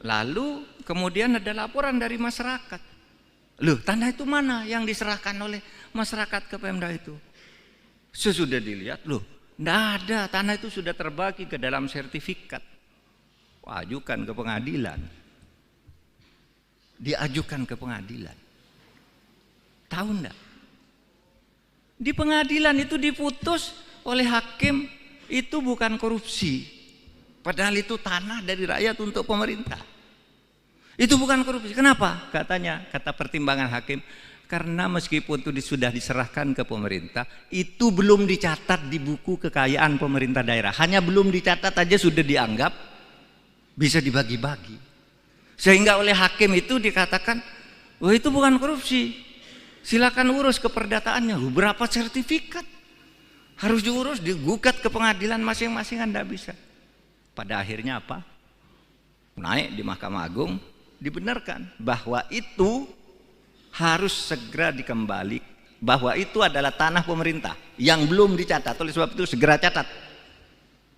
lalu kemudian ada laporan dari masyarakat. Loh, tanah itu mana yang diserahkan oleh masyarakat ke Pemda itu? Sesudah dilihat, loh, enggak ada, tanah itu sudah terbagi ke dalam sertifikat. Ajukan ke pengadilan. Diajukan ke pengadilan. Tahu enggak? Di pengadilan itu diputus oleh hakim, itu bukan korupsi. Padahal itu tanah dari rakyat untuk pemerintah. Itu bukan korupsi. Kenapa? Katanya, kata pertimbangan hakim, karena meskipun itu sudah diserahkan ke pemerintah, itu belum dicatat di buku kekayaan pemerintah daerah. Hanya belum dicatat aja sudah dianggap bisa dibagi-bagi. Sehingga oleh hakim itu dikatakan, wah itu bukan korupsi. Silakan urus keperdataannya. Berapa sertifikat? Harus diurus, digugat ke pengadilan masing-masing, Anda bisa. Pada akhirnya apa? Naik di Mahkamah Agung, dibenarkan bahwa itu harus segera dikembali, bahwa itu adalah tanah pemerintah yang belum dicatat. Oleh sebab itu segera catat.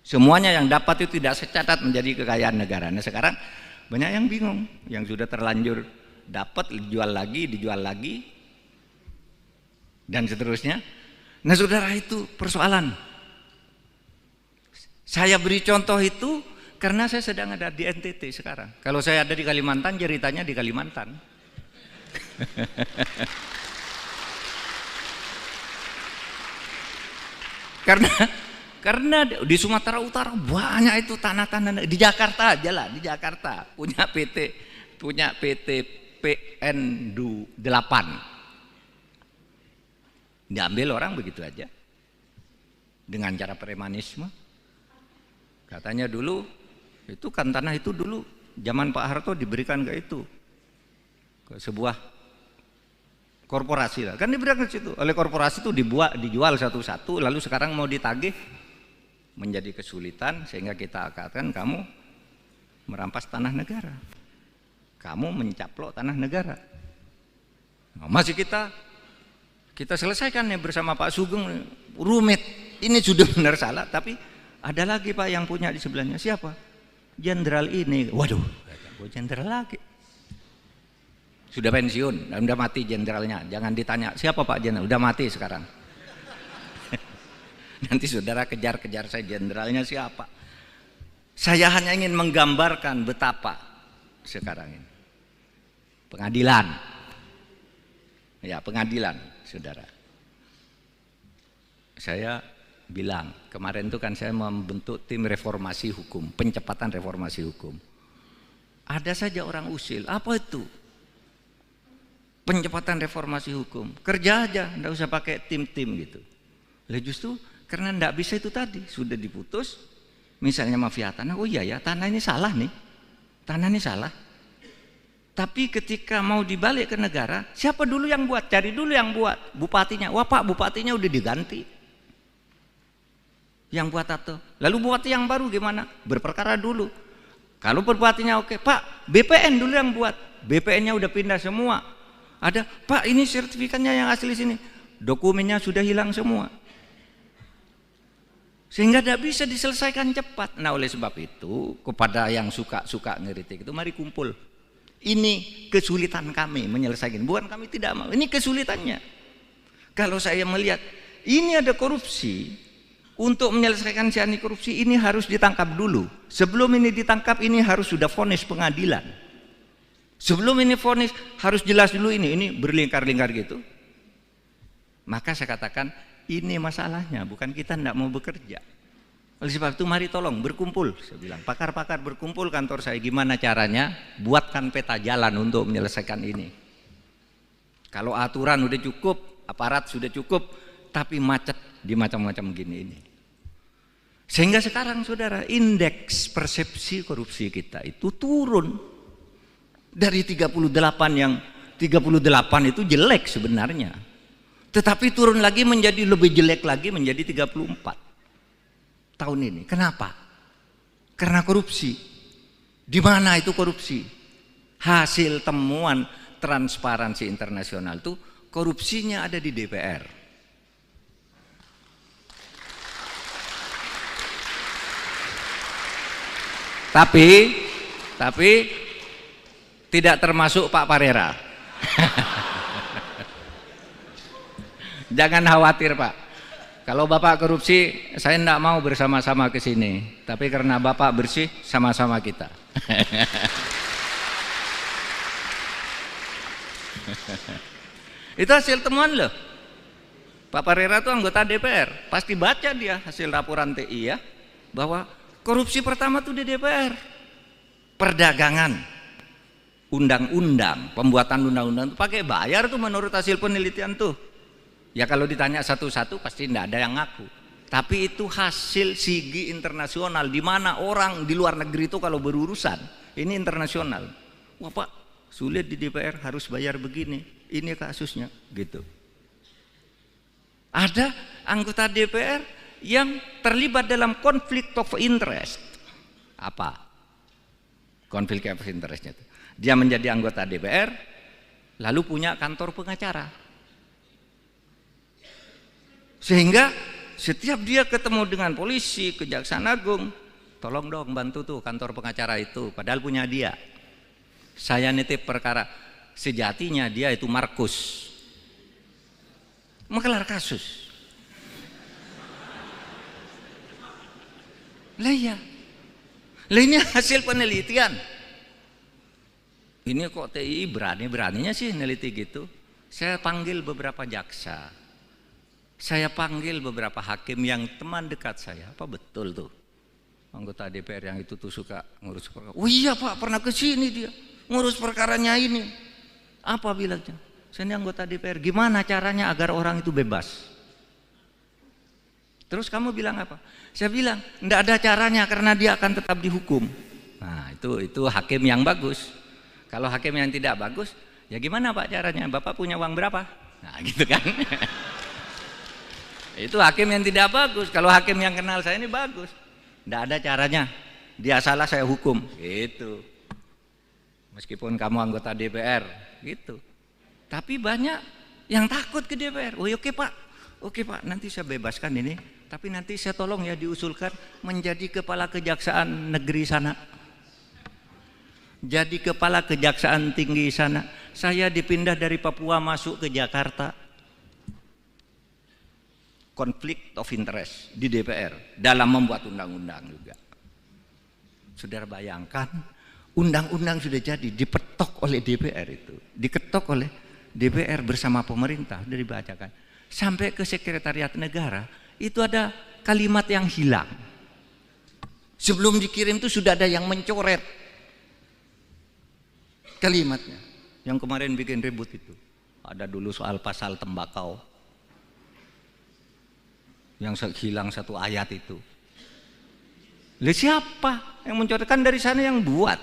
Semuanya yang dapat itu tidak secatat menjadi kekayaan negara. Nah sekarang banyak yang bingung, yang sudah terlanjur dapat dijual lagi, dan seterusnya. Nah saudara, itu persoalan. Saya beri contoh itu karena saya sedang ada di NTT sekarang. Kalau saya ada di Kalimantan, ceritanya di Kalimantan. Karena di Sumatera Utara banyak itu tanah-tanah. Di Jakarta aja lah, di Jakarta punya PT PN 8. Diambil orang begitu aja dengan cara premanisme. Katanya dulu itu kan tanah itu dulu zaman Pak Harto diberikan ke itu, ke sebuah korporasi lah, kan diberikan ke situ. Oleh korporasi itu dijual satu-satu, lalu sekarang mau ditagih menjadi kesulitan, sehingga kita katakan kamu merampas tanah negara, kamu mencaplok tanah negara. Nah, masih kita selesaikan ya bersama Pak Sugeng, rumit. Ini sudah benar salah, tapi ada lagi Pak yang punya di sebelahnya. Siapa? Jenderal ini. Waduh, jenderal lagi. Sudah pensiun, udah mati jenderalnya. Jangan ditanya siapa Pak jenderal, udah mati sekarang. Nanti saudara kejar-kejar saya jenderalnya siapa. Saya hanya ingin menggambarkan betapa sekarang ini pengadilan. Ya, pengadilan, saudara. Saya bilang kemarin itu kan saya membentuk tim reformasi hukum, pencepatan reformasi hukum. Ada saja orang usil, apa itu pencepatan reformasi hukum? Kerja aja, enggak usah pakai tim-tim gitu. Lah justru karena enggak bisa itu tadi, sudah diputus misalnya mafia tanah. Oh iya ya, tanah ini salah nih, tanah ini salah. Tapi ketika mau dibalik ke negara, siapa dulu yang buat? Cari dulu yang buat, bupatinya. Wah Pak, bupatinya udah diganti. Yang buat atau lalu bupati yang baru gimana? Berperkara dulu. Kalau bupatinya oke, Pak, BPN dulu yang buat. BPN-nya udah pindah semua. Ada, Pak, ini sertifikatnya yang asli sini. Dokumennya sudah hilang semua. Sehingga tidak bisa diselesaikan cepat. Nah, oleh sebab itu, kepada yang suka ngeritik itu, mari kumpul. Ini kesulitan kami menyelesaikan. Bukan kami tidak mau. Ini kesulitannya. Kalau saya melihat ini ada korupsi, untuk menyelesaikan si anti korupsi ini harus ditangkap dulu. Sebelum ini ditangkap ini harus sudah vonis pengadilan. Sebelum ini vonis harus jelas dulu ini berlingkar-lingkar gitu. Maka saya katakan ini masalahnya, bukan kita tidak mau bekerja. Oleh sebab itu mari tolong berkumpul, saya bilang pakar-pakar berkumpul kantor saya, gimana caranya buatkan peta jalan untuk menyelesaikan ini. Kalau aturan udah cukup, aparat sudah cukup, tapi macet di macam-macam gini ini. Sehingga sekarang saudara, indeks persepsi korupsi kita itu turun dari 38 yang 38 itu jelek sebenarnya, tetapi turun lagi menjadi lebih jelek lagi menjadi 34 tahun ini. Kenapa? Karena korupsi. Di mana itu korupsi? Hasil temuan Transparansi Internasional itu korupsinya ada di DPR. Tapi tidak termasuk Pak Parera. Jangan khawatir Pak. Kalau Bapak korupsi, saya tidak mau bersama-sama ke sini. Tapi karena Bapak bersih, sama-sama kita. Itu hasil temuan loh. Pak Parera itu anggota DPR. Pasti baca dia hasil laporan TI ya, bahwa korupsi pertama tuh di DPR, perdagangan, undang-undang, pembuatan undang-undang itu pakai bayar tuh menurut hasil penelitian tuh. Ya kalau ditanya satu-satu pasti tidak ada yang ngaku. Tapi itu hasil sigi internasional, di mana orang di luar negeri itu kalau berurusan, ini internasional. Wah Pak, sulit di DPR harus bayar begini, ini kasusnya gitu. Ada anggota DPR yang terlibat dalam konflik of interest. Apa konflik of interestnya itu? Dia menjadi anggota DPR, lalu punya kantor pengacara. Sehingga setiap dia ketemu dengan polisi, Kejaksaan Agung, tolong dong bantu tuh kantor pengacara itu, padahal punya dia. Saya nitip perkara, sejatinya dia itu Markus, mengelar kasus. Lah ya, lah ini hasil penelitian. Ini kok TI berani-beraninya sih neliti gitu. Saya panggil beberapa jaksa, saya panggil beberapa hakim yang teman dekat saya. Apa betul tuh anggota DPR yang itu tuh suka ngurus perkara? Oh iya Pak, pernah ke sini dia ngurus perkaranya ini. Apa bilangnya? Saya ini anggota DPR. Gimana caranya agar orang itu bebas? Terus kamu bilang apa? Saya bilang enggak ada caranya karena dia akan tetap dihukum. Nah itu hakim yang bagus. Kalau hakim yang tidak bagus, ya gimana Pak caranya? Bapak punya uang berapa? Nah gitu kan. Itu hakim yang tidak bagus. Kalau hakim yang kenal saya ini bagus, enggak ada caranya. Dia salah saya hukum. Gitu. Meskipun kamu anggota DPR, gitu. Tapi banyak yang takut ke DPR. Oh oke Pak, nanti saya bebaskan ini. Tapi nanti saya tolong ya diusulkan menjadi kepala kejaksaan negeri sana. Jadi kepala kejaksaan tinggi sana. Saya dipindah dari Papua masuk ke Jakarta. Konflik of interest di DPR dalam membuat undang-undang juga. Saudara bayangkan, undang-undang sudah jadi dipetok oleh DPR itu. Diketok oleh DPR bersama pemerintah, sudah dibacakan. Sampai ke sekretariat negara, itu ada kalimat yang hilang. Sebelum dikirim itu sudah ada yang mencoret kalimatnya. Yang kemarin bikin ribut itu. Ada dulu soal pasal tembakau. Yang hilang satu ayat itu. Lalu siapa yang mencoretkan? Dari sana yang buat.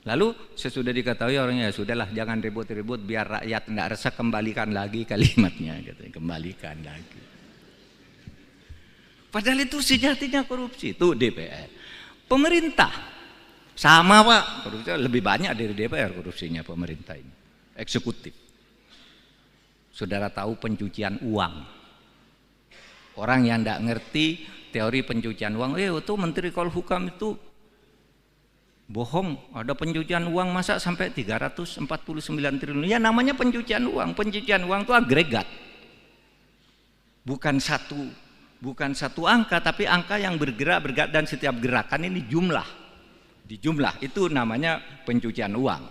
Lalu sesudah diketahui orangnya, ya sudahlah jangan ribut-ribut biar rakyat tidak resah, kembalikan lagi kalimatnya, katanya, kembalikan lagi. Padahal itu sejatinya korupsi, itu DPR. Pemerintah sama Pak, korupsi lebih banyak dari DPR korupsinya pemerintah ini. Eksekutif. Saudara tahu pencucian uang. Orang yang tidak ngerti teori pencucian uang, itu Menteri Polhukam itu bohong, ada pencucian uang masa sampai 349 triliun. Ya namanya pencucian uang. Pencucian uang itu agregat. Bukan satu angka, tapi angka yang bergerak dan setiap gerakan ini jumlah. Dijumlah itu namanya pencucian uang.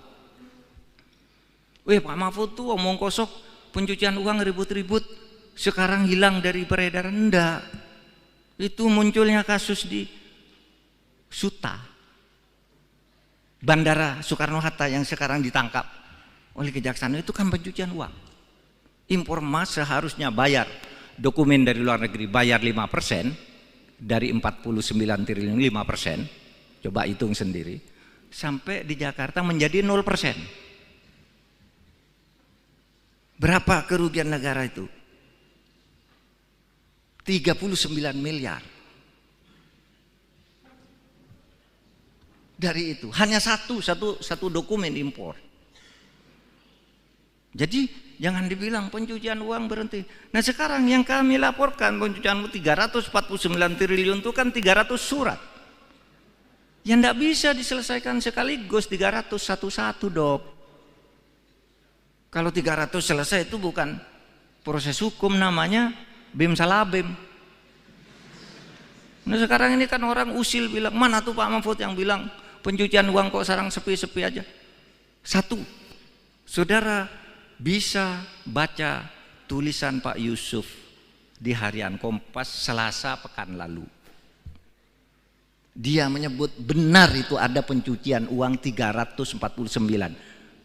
Pak Mahfud tuh omong kosong, pencucian uang ribut-ribut, sekarang hilang dari peredaran. Enggak. Itu munculnya kasus di Suta, Bandara Soekarno-Hatta yang sekarang ditangkap oleh Kejaksaan, itu kan pencucian uang. Impor emas seharusnya bayar dokumen dari luar negeri, bayar 5% dari 49 triliun 5%. Coba hitung sendiri. Sampai di Jakarta menjadi 0%. Berapa kerugian negara itu? 39 miliar. Dari itu hanya satu dokumen impor. Jadi jangan dibilang pencucian uang berhenti. Nah sekarang yang kami laporkan pencucian 349 triliun itu kan 300 surat. Yang tidak bisa diselesaikan sekaligus 300 satu-satu Dok. Kalau 300 selesai itu bukan proses hukum, namanya bim salah bim. Nah sekarang ini kan orang usil bilang, mana tuh Pak Mahfud yang bilang pencucian uang kok sekarang sepi-sepi aja. Satu, saudara bisa baca tulisan Pak Yusuf di Harian Kompas Selasa pekan lalu. Dia menyebut benar itu ada pencucian uang 349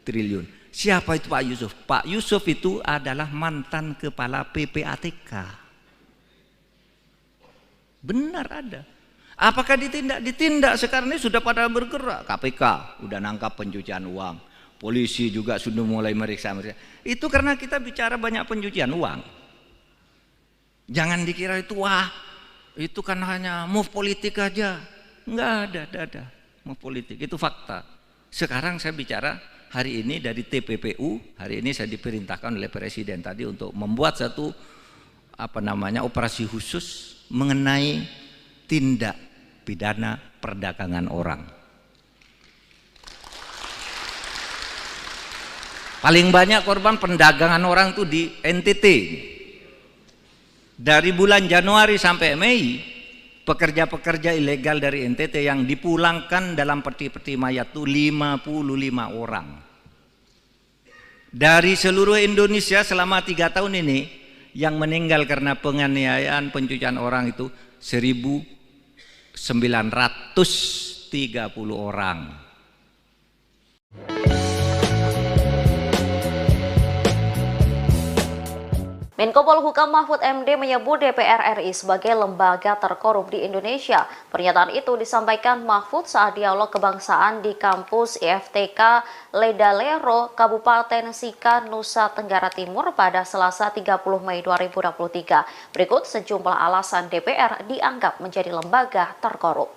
triliun. Siapa itu Pak Yusuf? Pak Yusuf itu adalah mantan kepala PPATK. Benar ada. Apakah ditindak? Ditindak. Sekarang ini sudah pada bergerak. KPK udah nangkap pencucian uang. Polisi juga sudah mulai meriksa. Itu karena kita bicara banyak pencucian uang. Jangan dikira itu itu kan hanya move politik aja. Enggak ada. Move politik itu fakta. Sekarang saya bicara hari ini dari TPPU, hari ini saya diperintahkan oleh Presiden tadi untuk membuat satu operasi khusus mengenai tindak pidana perdagangan orang. Paling banyak korban perdagangan orang itu di NTT. Dari bulan Januari sampai Mei, pekerja-pekerja ilegal dari NTT yang dipulangkan dalam peti-peti mayat itu 55 orang. Dari seluruh Indonesia selama 3 tahun ini, yang meninggal karena penganiayaan pencucian orang itu 1.930 orang. Menko Polhukam Mahfud MD menyebut DPR RI sebagai lembaga terkorup di Indonesia. Pernyataan itu disampaikan Mahfud saat dialog kebangsaan di kampus IFTK Ledalero, Kabupaten Sika, Nusa Tenggara Timur pada Selasa 30 Mei 2023. Berikut sejumlah alasan DPR dianggap menjadi lembaga terkorup.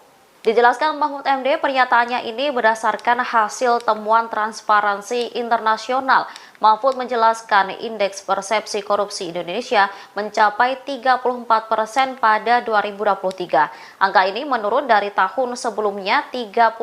Dijelaskan Mahfud MD, pernyataannya ini berdasarkan hasil temuan Transparansi Internasional. Mahfud menjelaskan indeks persepsi korupsi Indonesia mencapai 34% pada 2023. Angka ini menurun dari tahun sebelumnya 38%.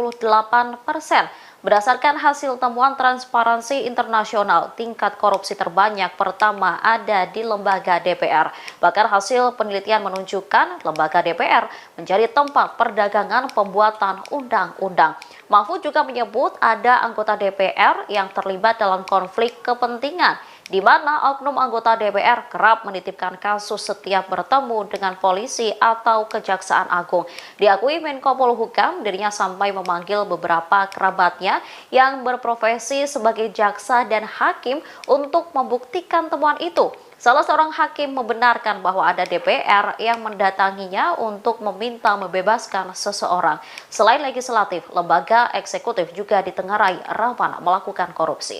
Berdasarkan hasil temuan Transparansi Internasional, tingkat korupsi terbanyak pertama ada di lembaga DPR. Bahkan hasil penelitian menunjukkan lembaga DPR menjadi tempat perdagangan pembuatan undang-undang. Mahfud juga menyebut ada anggota DPR yang terlibat dalam konflik kepentingan, di mana oknum anggota DPR kerap menitipkan kasus setiap bertemu dengan polisi atau Kejaksaan Agung. Diakui Menko Polhukam, dirinya sampai memanggil beberapa kerabatnya yang berprofesi sebagai jaksa dan hakim untuk membuktikan temuan itu. Salah seorang hakim membenarkan bahwa ada DPR yang mendatanginya untuk meminta membebaskan seseorang. Selain legislatif, lembaga eksekutif juga ditengarai rawan melakukan korupsi.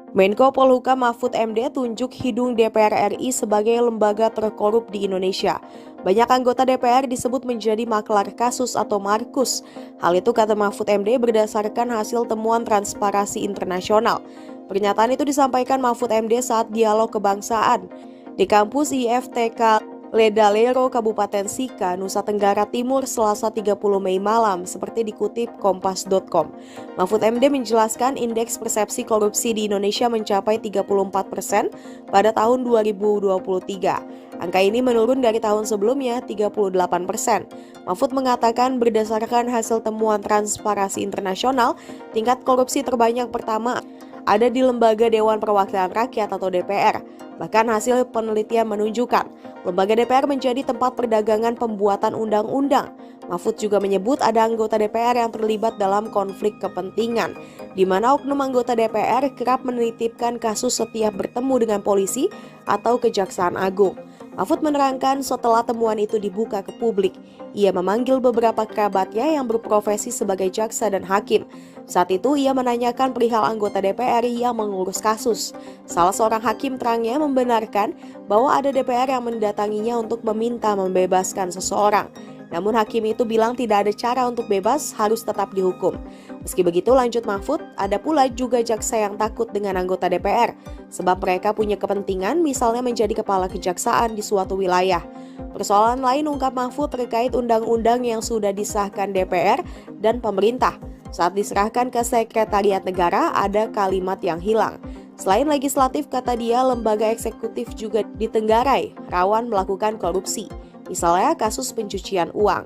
Menko Polhukam Mahfud MD tunjuk hidung DPR RI sebagai lembaga terkorup di Indonesia. Banyak anggota DPR disebut menjadi maklar kasus atau markus. Hal itu kata Mahfud MD berdasarkan hasil temuan Transparansi Internasional. Pernyataan itu disampaikan Mahfud MD saat dialog kebangsaan di kampus IFTK Ledalero, Kabupaten Sika, Nusa Tenggara Timur, Selasa 30 Mei malam, seperti dikutip kompas.com. Mahfud MD menjelaskan indeks persepsi korupsi di Indonesia mencapai 34% pada tahun 2023. Angka ini menurun dari tahun sebelumnya 38%. Mahfud mengatakan berdasarkan hasil temuan Transparansi Internasional, tingkat korupsi terbanyak pertama ada di Lembaga Dewan Perwakilan Rakyat atau DPR. Bahkan hasil penelitian menunjukkan lembaga DPR menjadi tempat perdagangan pembuatan undang-undang. Mahfud juga menyebut ada anggota DPR yang terlibat dalam konflik kepentingan, di mana oknum anggota DPR kerap menitipkan kasus setiap bertemu dengan polisi atau Kejaksaan Agung. Mahfud menerangkan setelah temuan itu dibuka ke publik, ia memanggil beberapa kerabatnya yang berprofesi sebagai jaksa dan hakim. Saat itu ia menanyakan perihal anggota DPR yang mengurus kasus. Salah seorang hakim terangnya membenarkan bahwa ada DPR yang mendatanginya untuk meminta membebaskan seseorang. Namun hakim itu bilang tidak ada cara untuk bebas, harus tetap dihukum. Meski begitu, lanjut Mahfud, ada pula juga jaksa yang takut dengan anggota DPR, sebab mereka punya kepentingan misalnya menjadi kepala kejaksaan di suatu wilayah. Persoalan lain ungkap Mahfud terkait undang-undang yang sudah disahkan DPR dan pemerintah. Saat diserahkan ke Sekretariat Negara, ada kalimat yang hilang. Selain legislatif, kata dia, lembaga eksekutif juga ditenggarai, rawan melakukan korupsi. Misalnya kasus pencucian uang.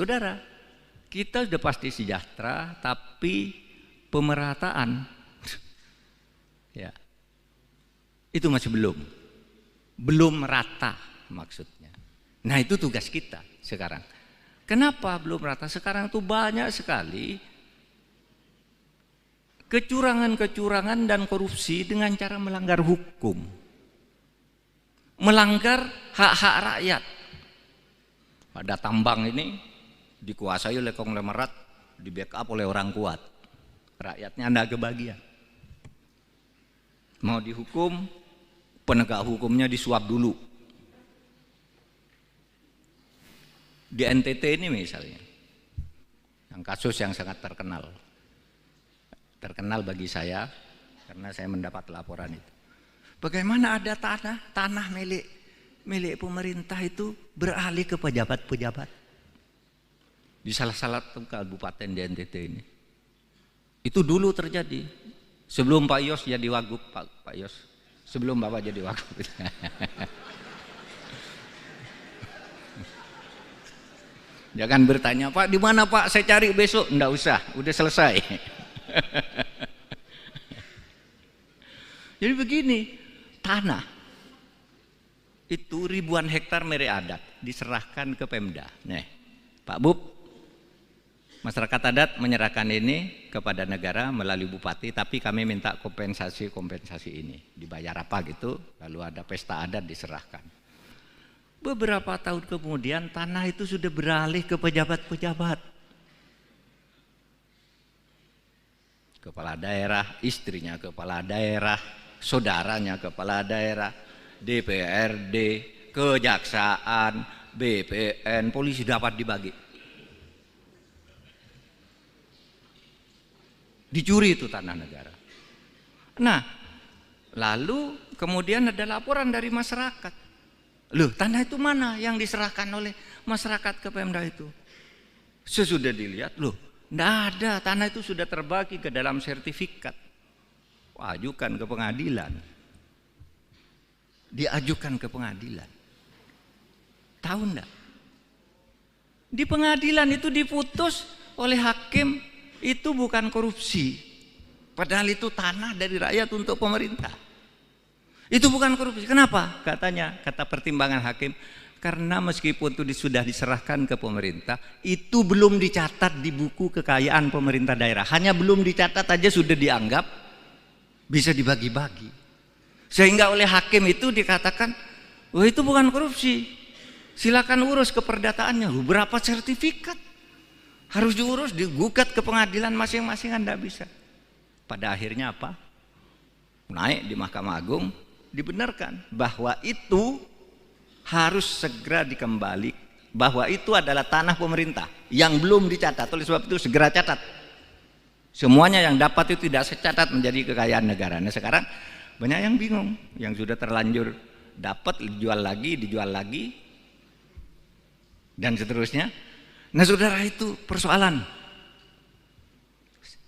saudara, kita sudah pasti sejahtera, tapi pemerataan ya itu masih belum merata maksudnya. Nah itu tugas kita sekarang. Kenapa belum merata? Sekarang tuh banyak sekali kecurangan-kecurangan dan korupsi dengan cara melanggar hukum, melanggar hak-hak rakyat. Ada tambang ini dikuasai oleh konglomerat, di backup oleh orang kuat, rakyatnya anda kebagian. Mau dihukum, penegak hukumnya disuap dulu. Di NTT ini misalnya, yang kasus yang sangat terkenal bagi saya karena saya mendapat laporan itu. Bagaimana ada tanah milik pemerintah itu beralih ke pejabat-pejabat di salah kabupaten di NTT ini. Itu dulu terjadi sebelum Pak Yos jadi wagub, Pak Yos, sebelum Bapak jadi wagub. Jangan bertanya, Pak di mana Pak, saya cari besok. Enggak usah, udah selesai. Jadi begini, tanah itu ribuan hektar milik adat diserahkan ke Pemda. Nih, Pak Bub, masyarakat adat menyerahkan ini kepada negara melalui bupati, tapi kami minta kompensasi ini. Dibayar apa gitu, lalu ada pesta adat diserahkan. Beberapa tahun kemudian tanah itu sudah beralih ke pejabat-pejabat. Kepala daerah, istrinya kepala daerah, saudaranya kepala daerah, DPRD, kejaksaan, BPN, polisi dapat dibagi. Dicuri itu tanah negara. Nah, lalu kemudian ada laporan dari masyarakat. Loh, tanah itu mana yang diserahkan oleh masyarakat ke Pemda itu? Sesudah dilihat, loh, enggak ada, tanah itu sudah terbagi ke dalam sertifikat. Ajukan ke pengadilan. Diajukan ke pengadilan. Tahu enggak? Di pengadilan itu diputus oleh hakim itu bukan korupsi. Padahal itu tanah dari rakyat untuk pemerintah. Itu bukan korupsi. Kenapa? Kata pertimbangan hakim, karena meskipun itu sudah diserahkan ke pemerintah, itu belum dicatat di buku kekayaan pemerintah daerah. Hanya belum dicatat aja sudah dianggap bisa dibagi-bagi. Sehingga oleh hakim itu dikatakan, wah itu bukan korupsi. Silakan urus keperdataannya. Berapa sertifikat? Harus diurus, digugat ke pengadilan masing-masing, Anda bisa. Pada akhirnya apa? Naik di Mahkamah Agung, dibenarkan bahwa itu harus segera dikembali, bahwa itu adalah tanah pemerintah yang belum dicatat. Oleh sebab itu segera catat. Semuanya yang dapat itu tidak secatat menjadi kekayaan negara. Nah sekarang banyak yang bingung, yang sudah terlanjur dapat dijual lagi, dan seterusnya. Nah saudara, itu persoalan.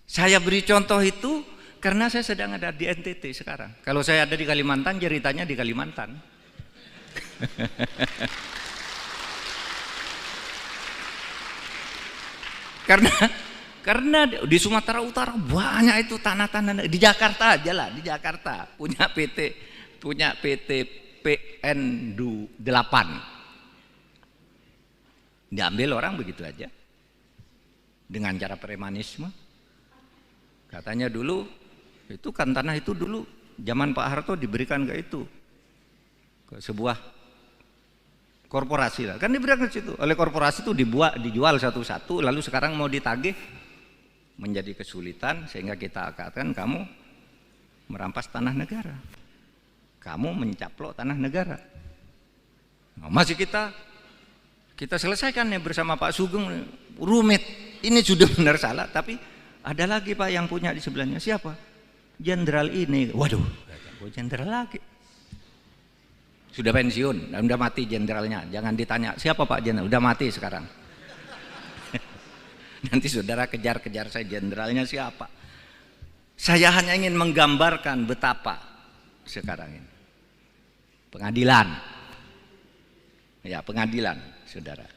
Saya beri contoh itu karena saya sedang ada di NTT sekarang. Kalau saya ada di Kalimantan, ceritanya di Kalimantan. Karena di Sumatera Utara banyak itu tanah-tanah. Di Jakarta aja lah, di Jakarta punya PT PN 8. Diambil orang begitu aja dengan cara premanisme. Katanya dulu itu kan tanah itu dulu zaman Pak Harto diberikan ke sebuah korporasi lah, kan diberikan ke situ oleh korporasi itu, dijual satu-satu, lalu sekarang mau ditagih menjadi kesulitan, sehingga kita katakan kamu merampas tanah negara, kamu mencaplok tanah negara. Nah, masih kita selesaikan ya bersama Pak Sugeng, rumit. Ini sudah benar salah, tapi ada lagi Pak yang punya di sebelahnya. Siapa? Jenderal ini. Waduh, jenderal lagi. Sudah pensiun, udah mati jenderalnya. Jangan ditanya, siapa Pak jenderal? Udah mati sekarang. Nanti saudara kejar-kejar saya, jenderalnya siapa? Saya hanya ingin menggambarkan betapa sekarang ini. Pengadilan. Ya, pengadilan, saudara.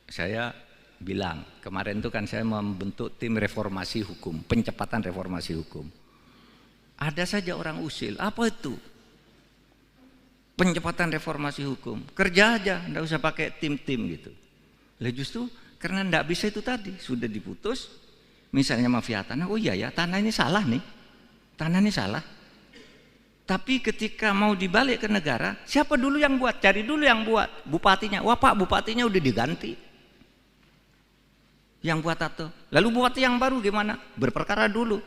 saya bilang, kemarin itu kan saya membentuk tim reformasi hukum, pencepatan reformasi hukum. Ada saja orang usil, apa itu? Pencepatan reformasi hukum, kerja aja, enggak usah pakai tim-tim gitu. Lah justru karena enggak bisa itu tadi, sudah diputus, misalnya mafia tanah, oh iya ya, tanah ini salah nih, tanah ini salah. Tapi ketika mau dibalik ke negara, siapa dulu yang buat? Cari dulu yang buat, bupatinya. Wah Pak, bupatinya udah diganti. Yang buat atau lalu bupati yang baru gimana? Berperkara dulu.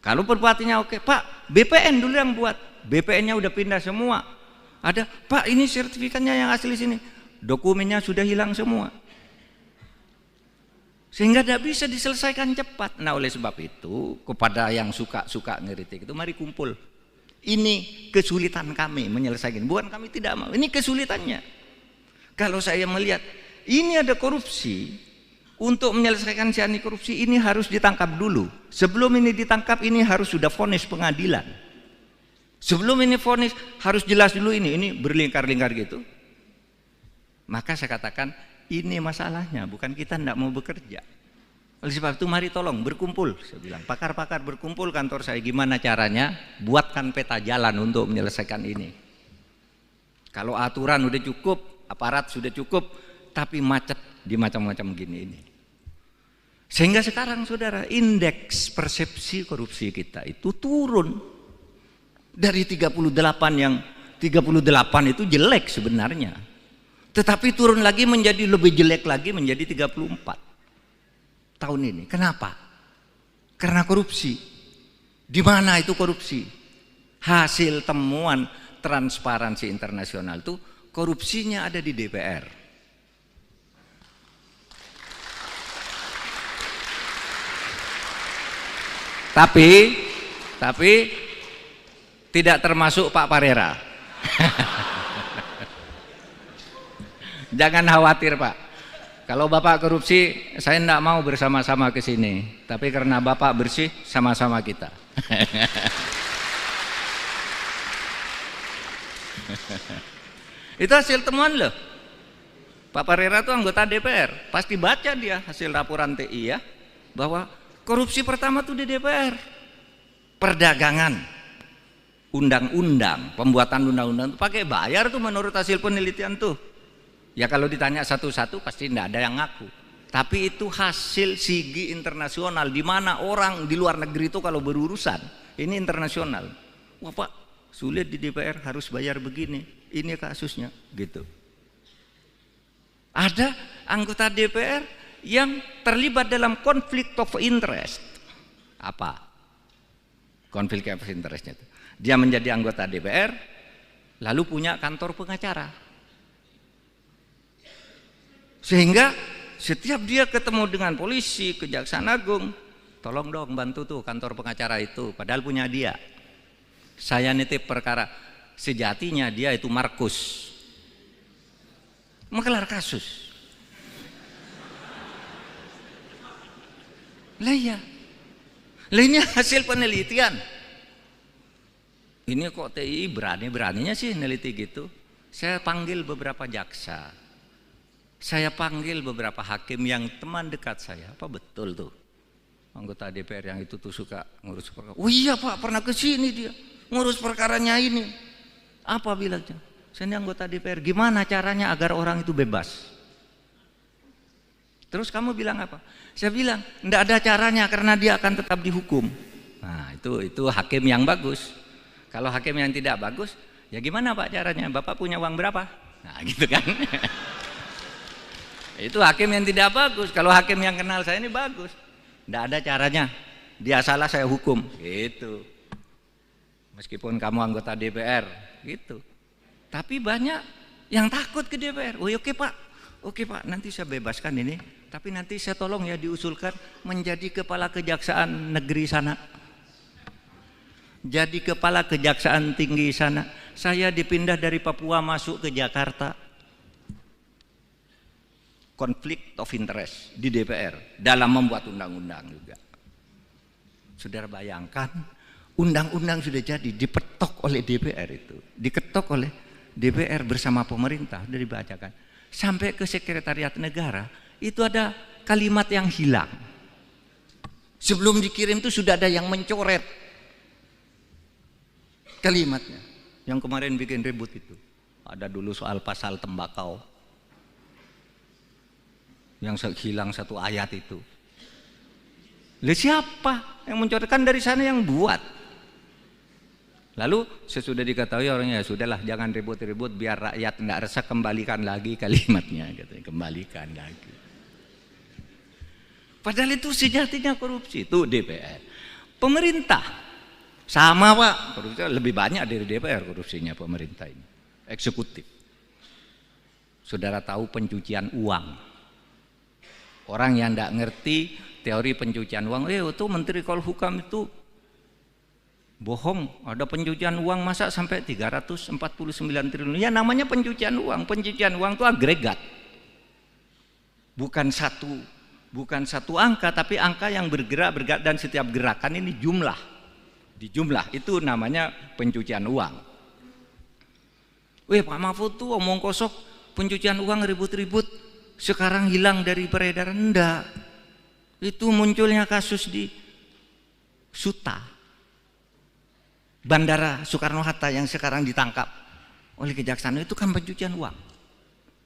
Kalau bupatinya oke, Pak, BPN dulu yang buat. BPN-nya udah pindah semua. Ada, Pak, ini sertifikatnya yang asli sini. Dokumennya sudah hilang semua. Sehingga tidak bisa diselesaikan cepat. Nah, oleh sebab itu, kepada yang suka ngeritik itu, mari kumpul. Ini kesulitan kami menyelesaikan. Bukan kami tidak mau, ini kesulitannya. Kalau saya melihat ini ada korupsi, untuk menyelesaikan si anti korupsi ini harus ditangkap dulu. Sebelum ini ditangkap ini harus sudah vonis pengadilan. Sebelum ini vonis harus jelas dulu ini berlingkar-lingkar gitu. Maka saya katakan ini masalahnya, bukan kita tidak mau bekerja. Oleh sebab itu mari tolong berkumpul, saya bilang pakar-pakar berkumpul kantor saya, gimana caranya buatkan peta jalan untuk menyelesaikan ini. Kalau aturan udah cukup, aparat sudah cukup, tapi macet di macam-macam gini ini. Sehingga sekarang saudara, indeks persepsi korupsi kita itu turun dari 38 yang 38 itu jelek sebenarnya. Tetapi turun lagi menjadi lebih jelek lagi menjadi 34 tahun ini. Kenapa? Karena korupsi. Di mana itu korupsi? Hasil temuan Transparansi Internasional itu korupsinya ada di DPR. Tapi tidak termasuk Pak Parera. Jangan khawatir Pak. Kalau Bapak korupsi, saya tidak mau bersama-sama ke sini. Tapi karena Bapak bersih, sama-sama kita. Itu hasil temuan loh. Pak Parera itu anggota DPR. Pasti baca dia hasil laporan TI ya, bahwa korupsi pertama tuh di DPR. Perdagangan, undang-undang, pembuatan undang-undang itu pakai bayar tuh menurut hasil penelitian tuh. Ya kalau ditanya satu-satu pasti tidak ada yang ngaku. Tapi itu hasil SIGI internasional, di mana orang di luar negeri itu kalau berurusan, ini internasional. Wah Pak, sulit di DPR harus bayar begini, ini kasusnya gitu. Ada anggota DPR yang terlibat dalam konflik of interest. Apa? Konflik of interestnya itu. Dia menjadi anggota DPR, lalu punya kantor pengacara. Sehingga setiap dia ketemu dengan polisi, Kejaksaan Agung, tolong dong bantu tuh kantor pengacara itu, padahal punya dia. Saya nitip perkara, sejatinya dia itu Markus, menggelar kasus. Lah iya, lah ini hasil penelitian. Ini kok TI berani-beraninya sih neliti gitu. Saya panggil beberapa jaksa, saya panggil beberapa hakim yang teman dekat saya. Apa betul tuh anggota DPR yang itu tuh suka ngurus perkara? Oh iya Pak, pernah ke sini dia ngurus perkaranya ini. Apa bilangnya? Saya ini anggota DPR. Gimana caranya agar orang itu bebas? Terus kamu bilang apa? Saya bilang enggak ada caranya karena dia akan tetap dihukum. Nah itu hakim yang bagus. Kalau hakim yang tidak bagus, ya gimana Pak caranya? Bapak punya uang berapa? Nah gitu kan. Itu hakim yang tidak bagus. Kalau hakim yang kenal saya ini bagus, tidak ada caranya. Dia salah saya hukum. Gitu. Meskipun kamu anggota DPR, gitu. Tapi banyak yang takut ke DPR. Oh oke Pak, nanti saya bebaskan ini. Tapi nanti saya tolong ya diusulkan menjadi kepala kejaksaan negeri sana. Jadi kepala kejaksaan tinggi sana. Saya dipindah dari Papua masuk ke Jakarta. Konflik of interest di DPR dalam membuat undang-undang juga. Saudara bayangkan, undang-undang sudah jadi dipetok oleh DPR itu, diketok oleh DPR bersama pemerintah, sudah dibacakan sampai ke sekretariat negara. itu ada kalimat yang hilang. Sebelum dikirim itu sudah ada yang mencoret kalimatnya. Yang kemarin bikin ribut itu. Ada dulu soal pasal tembakau. Yang hilang satu ayat itu. Lah siapa yang mencoretkan? Dari sana yang buat. Lalu sesudah diketahui orangnya, ya sudahlah jangan ribut-ribut biar rakyat tidak resah, kembalikan lagi kalimatnya, katanya, kembalikan lagi. Padahal itu sejatinya korupsi, itu DPR. Pemerintah sama Pak, korupsi lebih banyak dari DPR korupsinya pemerintah ini, eksekutif. Saudara tahu pencucian uang. Orang yang tidak ngerti teori pencucian uang, itu Menteri Polhukam itu bohong, ada pencucian uang masa sampai 349 triliun. Ya namanya pencucian uang itu agregat. Bukan satu angka, tapi angka yang bergerak dan setiap gerakan ini dijumlah, itu namanya pencucian uang. Pak Mahfud tuh omong kosong, pencucian uang ribut-ribut, sekarang hilang dari peredaran. Enggak, itu munculnya kasus di Suta, Bandara Soekarno-Hatta yang sekarang ditangkap oleh kejaksaan, itu kan pencucian uang.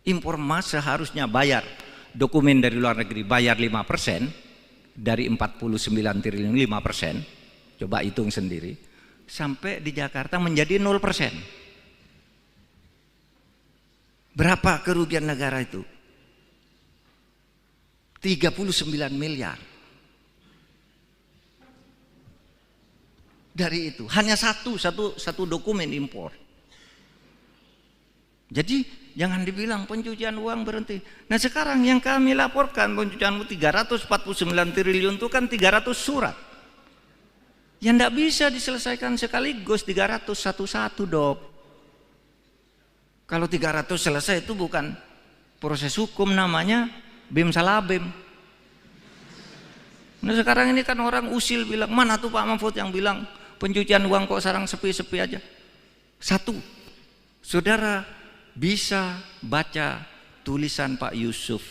Impor emas seharusnya bayar dokumen dari luar negeri, bayar 5% dari 49 triliun 5%, coba hitung sendiri, sampai di Jakarta menjadi 0%. Berapa kerugian negara itu? 39 miliar. Dari itu hanya satu dokumen impor. Jadi jangan dibilang pencucian uang berhenti. Nah sekarang yang kami laporkan pencucian uang 349 triliun itu kan 300 surat. Yang tidak bisa diselesaikan sekaligus 300 satu-satu dok. Kalau 300 selesai itu bukan proses hukum, namanya bim salah bim. Nah sekarang ini kan orang usil bilang, mana tuh Pak Mahfud yang bilang pencucian uang kok sekarang sepi-sepi aja. Satu, saudara bisa baca tulisan Pak Yusuf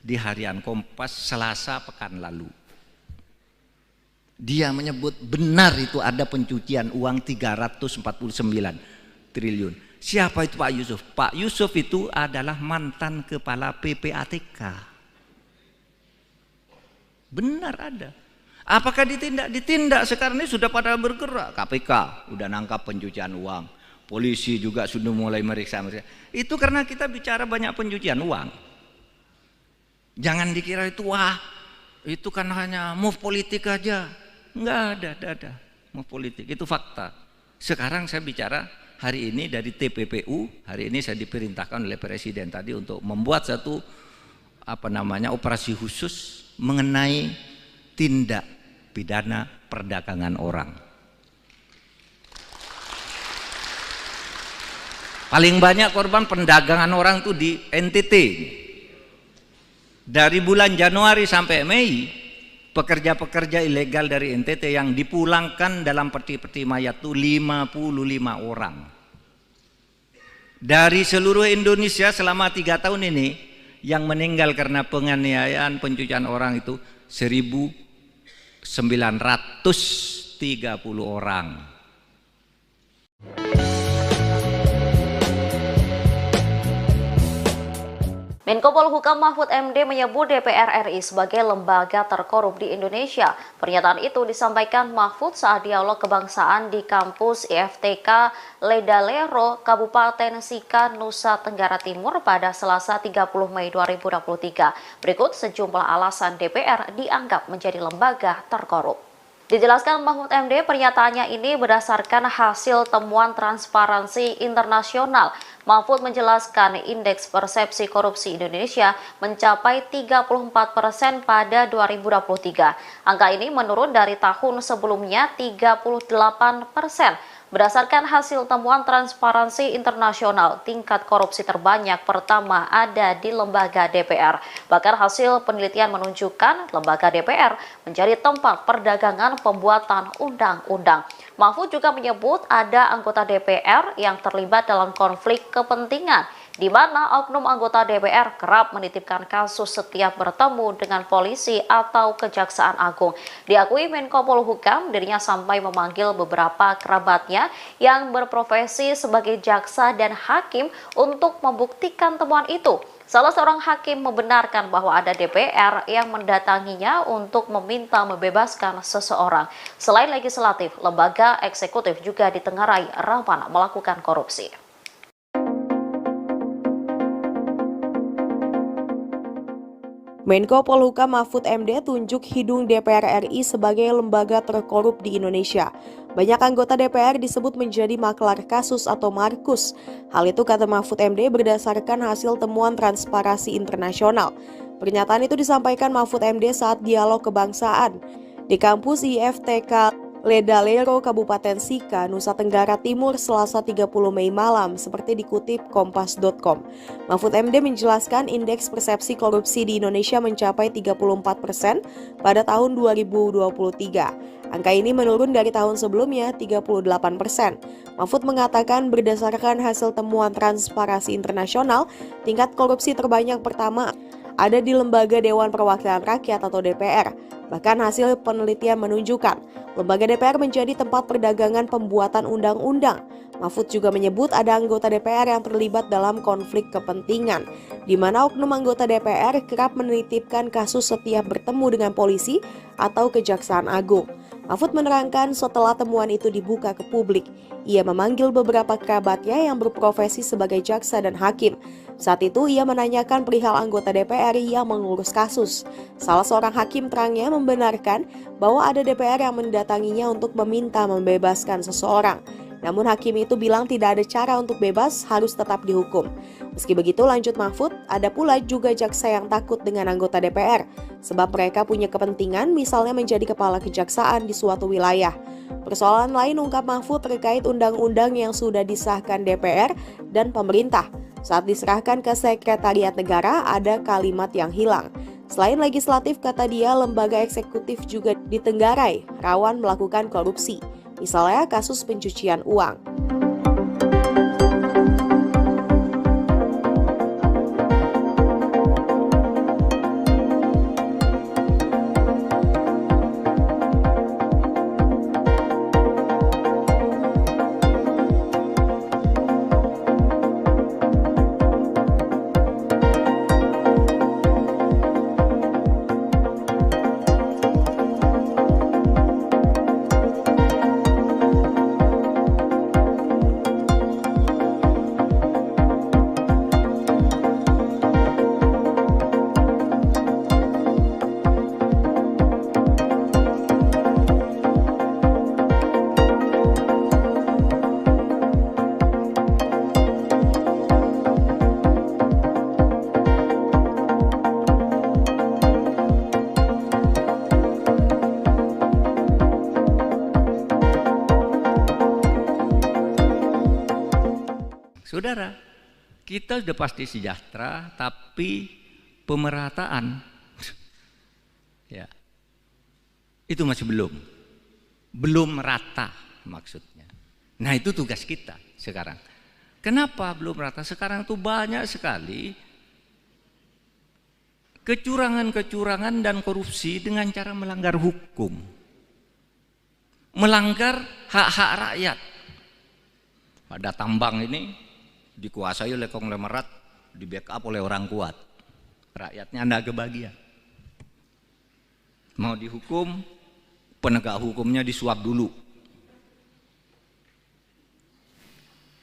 di Harian Kompas Selasa pekan lalu. Dia menyebut benar itu ada pencucian uang 349 triliun. Siapa itu Pak Yusuf? Pak Yusuf itu adalah mantan kepala PPATK. Benar ada. Apakah ditindak? Ditindak. Sekarang ini sudah pada bergerak. KPK udah nangkap pencucian uang. Polisi juga sudah mulai meriksa. Itu karena kita bicara banyak pencucian uang. Jangan dikira itu itu kan hanya move politik aja. Enggak ada move politik, itu fakta. Sekarang saya bicara hari ini dari TPPU, hari ini saya diperintahkan oleh Presiden tadi untuk membuat satu operasi khusus mengenai tindak pidana perdagangan orang. Paling banyak korban perdagangan orang itu di NTT. Dari bulan Januari sampai Mei, pekerja-pekerja ilegal dari NTT yang dipulangkan dalam peti-peti mayat itu 55 orang. Dari seluruh Indonesia selama 3 tahun ini, yang meninggal karena penganiayaan pencucian orang itu 1.930 orang. Menko Polhukam Mahfud MD menyebut DPR RI sebagai lembaga terkorup di Indonesia. Pernyataan itu disampaikan Mahfud saat dialog kebangsaan di kampus IFTK Ledalero, Kabupaten Sika, Nusa Tenggara Timur pada Selasa 30 Mei 2023. Berikut sejumlah alasan DPR dianggap menjadi lembaga terkorup. Dijelaskan Mahfud MD, pernyataannya ini berdasarkan hasil temuan Transparansi Internasional. Mahfud menjelaskan indeks persepsi korupsi Indonesia mencapai 34% pada 2023. Angka ini menurun dari tahun sebelumnya 38%. Berdasarkan hasil temuan Transparansi Internasional, tingkat korupsi terbanyak pertama ada di lembaga DPR. Bahkan hasil penelitian menunjukkan lembaga DPR menjadi tempat perdagangan pembuatan undang-undang. Mahfud juga menyebut ada anggota DPR yang terlibat dalam konflik kepentingan. di mana oknum anggota DPR kerap menitipkan kasus setiap bertemu dengan polisi atau Kejaksaan Agung. Diakui Menko Polhukam, dirinya sampai memanggil beberapa kerabatnya yang berprofesi sebagai jaksa dan hakim untuk membuktikan temuan itu. Salah seorang hakim membenarkan bahwa ada DPR yang mendatanginya untuk meminta membebaskan seseorang. Selain legislatif, lembaga eksekutif juga ditengarai rawan melakukan korupsi. Menko Polhukam Mahfud MD tunjuk hidung DPR RI sebagai lembaga terkorup di Indonesia. Banyak anggota DPR disebut menjadi maklar kasus atau markus. Hal itu kata Mahfud MD berdasarkan hasil temuan Transparansi Internasional. Pernyataan itu disampaikan Mahfud MD saat dialog kebangsaan di kampus IFTK Ledalero, Kabupaten Sika, Nusa Tenggara Timur, Selasa 30 Mei malam, seperti dikutip Kompas.com. Mahfud MD menjelaskan indeks persepsi korupsi di Indonesia mencapai 34% pada tahun 2023. Angka ini menurun dari tahun sebelumnya 38%. Mahfud mengatakan berdasarkan hasil temuan Transparansi Internasional, tingkat korupsi terbanyak pertama ada di Lembaga Dewan Perwakilan Rakyat atau DPR. Bahkan hasil penelitian menunjukkan lembaga DPR menjadi tempat perdagangan pembuatan undang-undang. Mahfud juga menyebut ada anggota DPR yang terlibat dalam konflik kepentingan, di mana oknum anggota DPR kerap menitipkan kasus setiap bertemu dengan polisi atau Kejaksaan Agung. Mahfud menerangkan setelah temuan itu dibuka ke publik, ia memanggil beberapa kerabatnya yang berprofesi sebagai jaksa dan hakim. Saat itu ia menanyakan perihal anggota DPR yang mengurus kasus. Salah seorang hakim terangnya membenarkan bahwa ada DPR yang mendatanginya untuk meminta membebaskan seseorang. Namun hakim itu bilang tidak ada cara untuk bebas, harus tetap dihukum. Meski begitu, lanjut Mahfud, ada pula juga jaksa yang takut dengan anggota DPR, sebab mereka punya kepentingan misalnya menjadi kepala kejaksaan di suatu wilayah. Persoalan lain ungkap Mahfud terkait undang-undang yang sudah disahkan DPR dan pemerintah. Saat diserahkan ke Sekretariat Negara, ada kalimat yang hilang. Selain legislatif, kata dia, lembaga eksekutif juga ditenggarai rawan melakukan korupsi. Misalnya kasus pencucian uang. Saudara, kita sudah pasti sejahtera, tapi pemerataan, ya, itu masih belum rata maksudnya. Nah itu tugas kita sekarang. Kenapa belum rata? Sekarang tuh banyak sekali kecurangan-kecurangan dan korupsi dengan cara melanggar hukum, melanggar hak-hak rakyat. Ada tambang ini dikuasai oleh konglomerat, di backup oleh orang kuat. Rakyatnya tidak kebagian. Mau dihukum, penegak hukumnya disuap dulu.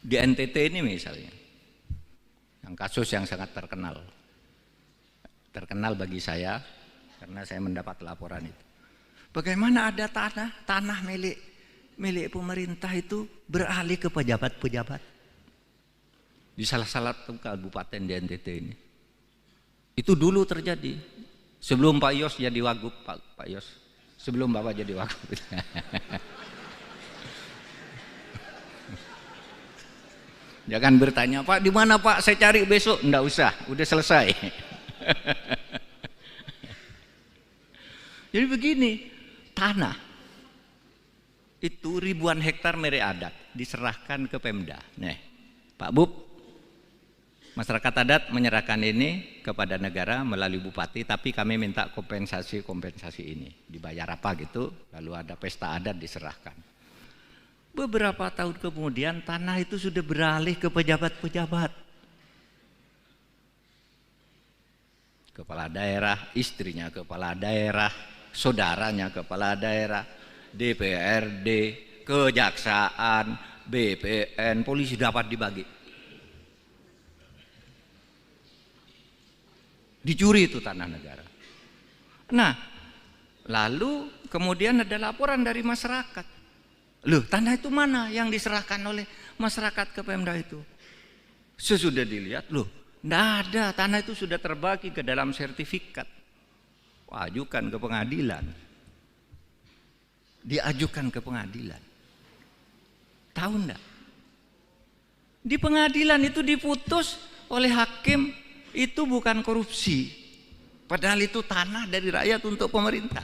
Di NTT ini misalnya, yang kasus yang sangat terkenal bagi saya, karena saya mendapat laporan itu. Bagaimana ada tanah milik pemerintah itu beralih ke pejabat-pejabat di salah kabupaten di NTT ini. Itu dulu terjadi sebelum Pak Yos jadi wagub, Pak Yos, sebelum Bapak jadi wagub. Jangan bertanya, Pak di mana Pak, saya cari besok. Enggak usah, udah selesai. Jadi begini, tanah itu ribuan hektar milik adat diserahkan ke Pemda. Nih, Pak Bub, Masyarakat adat menyerahkan ini kepada negara melalui bupati, tapi kami minta kompensasi ini. Dibayar apa gitu, lalu ada pesta adat diserahkan. Beberapa tahun kemudian tanah itu sudah beralih ke pejabat-pejabat. Kepala daerah, istrinya kepala daerah, saudaranya kepala daerah, DPRD, kejaksaan, BPN, polisi dapat dibagi. Dicuri itu tanah negara. Nah, lalu kemudian ada laporan dari masyarakat. Loh, tanah itu mana yang diserahkan oleh masyarakat ke Pemda itu? Sesudah dilihat, loh, enggak ada, tanah itu sudah terbagi ke dalam sertifikat. Ajukan ke pengadilan. Diajukan ke pengadilan. Tahu enggak? Di pengadilan itu diputus oleh hakim, itu bukan korupsi. Padahal itu tanah dari rakyat untuk pemerintah.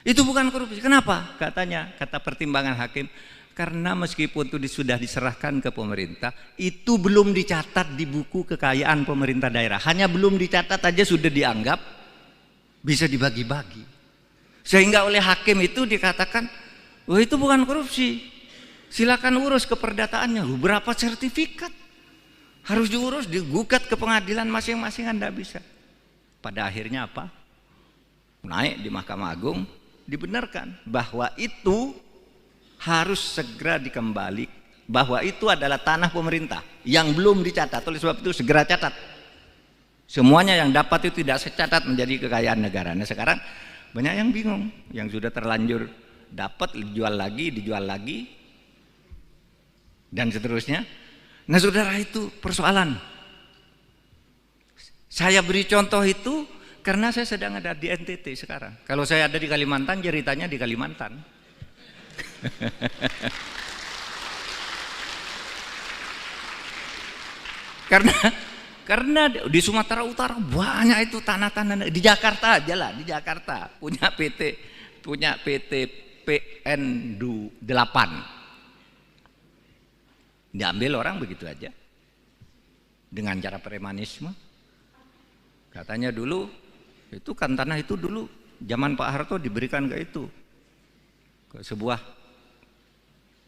Itu bukan korupsi. Kenapa? Kata pertimbangan hakim, karena meskipun itu sudah diserahkan ke pemerintah, itu belum dicatat di buku kekayaan pemerintah daerah. Hanya belum dicatat aja sudah dianggap bisa dibagi-bagi. Sehingga oleh hakim itu dikatakan, oh itu bukan korupsi. Silakan urus keperdataannya. Berapa sertifikat? Harus diurus, digugat ke pengadilan masing-masing, Anda bisa. Pada akhirnya apa? Naik di Mahkamah Agung, dibenarkan bahwa itu harus segera dikembali, bahwa itu adalah tanah pemerintah yang belum dicatat. Oleh sebab itu segera catat. Semuanya yang dapat itu tidak secatat menjadi kekayaan negara. Nah sekarang banyak yang bingung, yang sudah terlanjur dapat dijual lagi, dan seterusnya. Nah saudara, itu persoalan. Saya beri contoh itu karena saya sedang ada di NTT sekarang. Kalau saya ada di Kalimantan, ceritanya di Kalimantan. Karena di Sumatera Utara banyak itu tanah-tanah. Di Jakarta aja lah, di Jakarta punya PT PN 8. Diambil orang begitu aja dengan cara premanisme. Katanya dulu itu kan tanah itu dulu zaman Pak Harto diberikan ke sebuah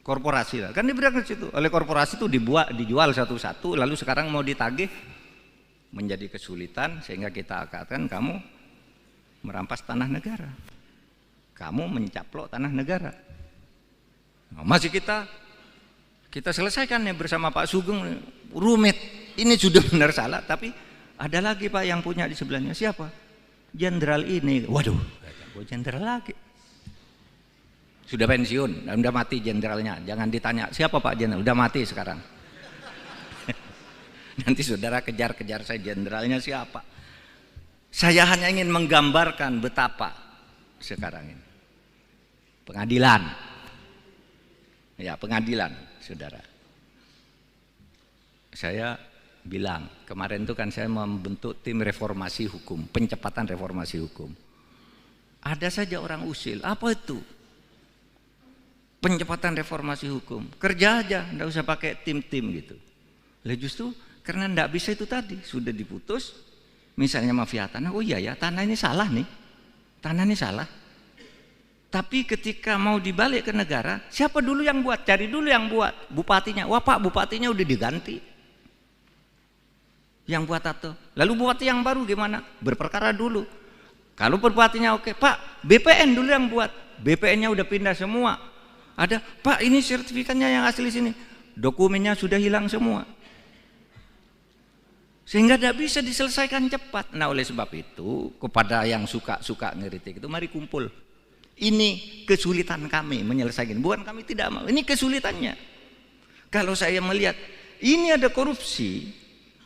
korporasi lah. Kan diberikan ke situ oleh korporasi itu, dijual satu-satu, lalu sekarang mau ditagih menjadi kesulitan, sehingga kita katakan kamu merampas tanah negara, kamu mencaplok tanah negara. Nah, masih kita selesaikan ya bersama Pak Sugeng, rumit. Ini sudah benar salah, tapi ada lagi Pak yang punya di sebelahnya. Siapa? Jenderal ini. Waduh, jenderal lagi. Sudah pensiun, udah mati jenderalnya. Jangan ditanya, siapa Pak jenderal? Udah mati sekarang. Nanti saudara kejar-kejar saya, jenderalnya siapa. Saya hanya ingin menggambarkan betapa sekarang ini. Pengadilan. Ya, pengadilan, saudara. Saya bilang, kemarin itu kan saya membentuk tim reformasi hukum, pencepatan reformasi hukum. Ada saja orang usil, apa itu? Pencepatan reformasi hukum. Kerja aja, enggak usah pakai tim-tim gitu. Lah justru karena enggak bisa itu tadi, sudah diputus, misalnya mafia tanah, oh iya ya, tanah ini salah nih. Tanah ini salah. Tapi ketika mau dibalik ke negara, siapa dulu yang buat? Cari dulu yang buat, bupatinya. Wah Pak, bupatinya udah diganti. Yang buat atau lalu bupati yang baru gimana? Berperkara dulu. Kalau bupatinya oke, Pak, BPN dulu yang buat. BPN-nya udah pindah semua. Ada, Pak, ini sertifikatnya yang asli sini. Dokumennya sudah hilang semua. Sehingga tidak bisa diselesaikan cepat. Nah, oleh sebab itu, kepada yang suka-suka ngeritik itu, mari kumpul. Ini kesulitan kami menyelesaikan. Bukan kami tidak mau, ini kesulitannya. Kalau saya melihat ini ada korupsi,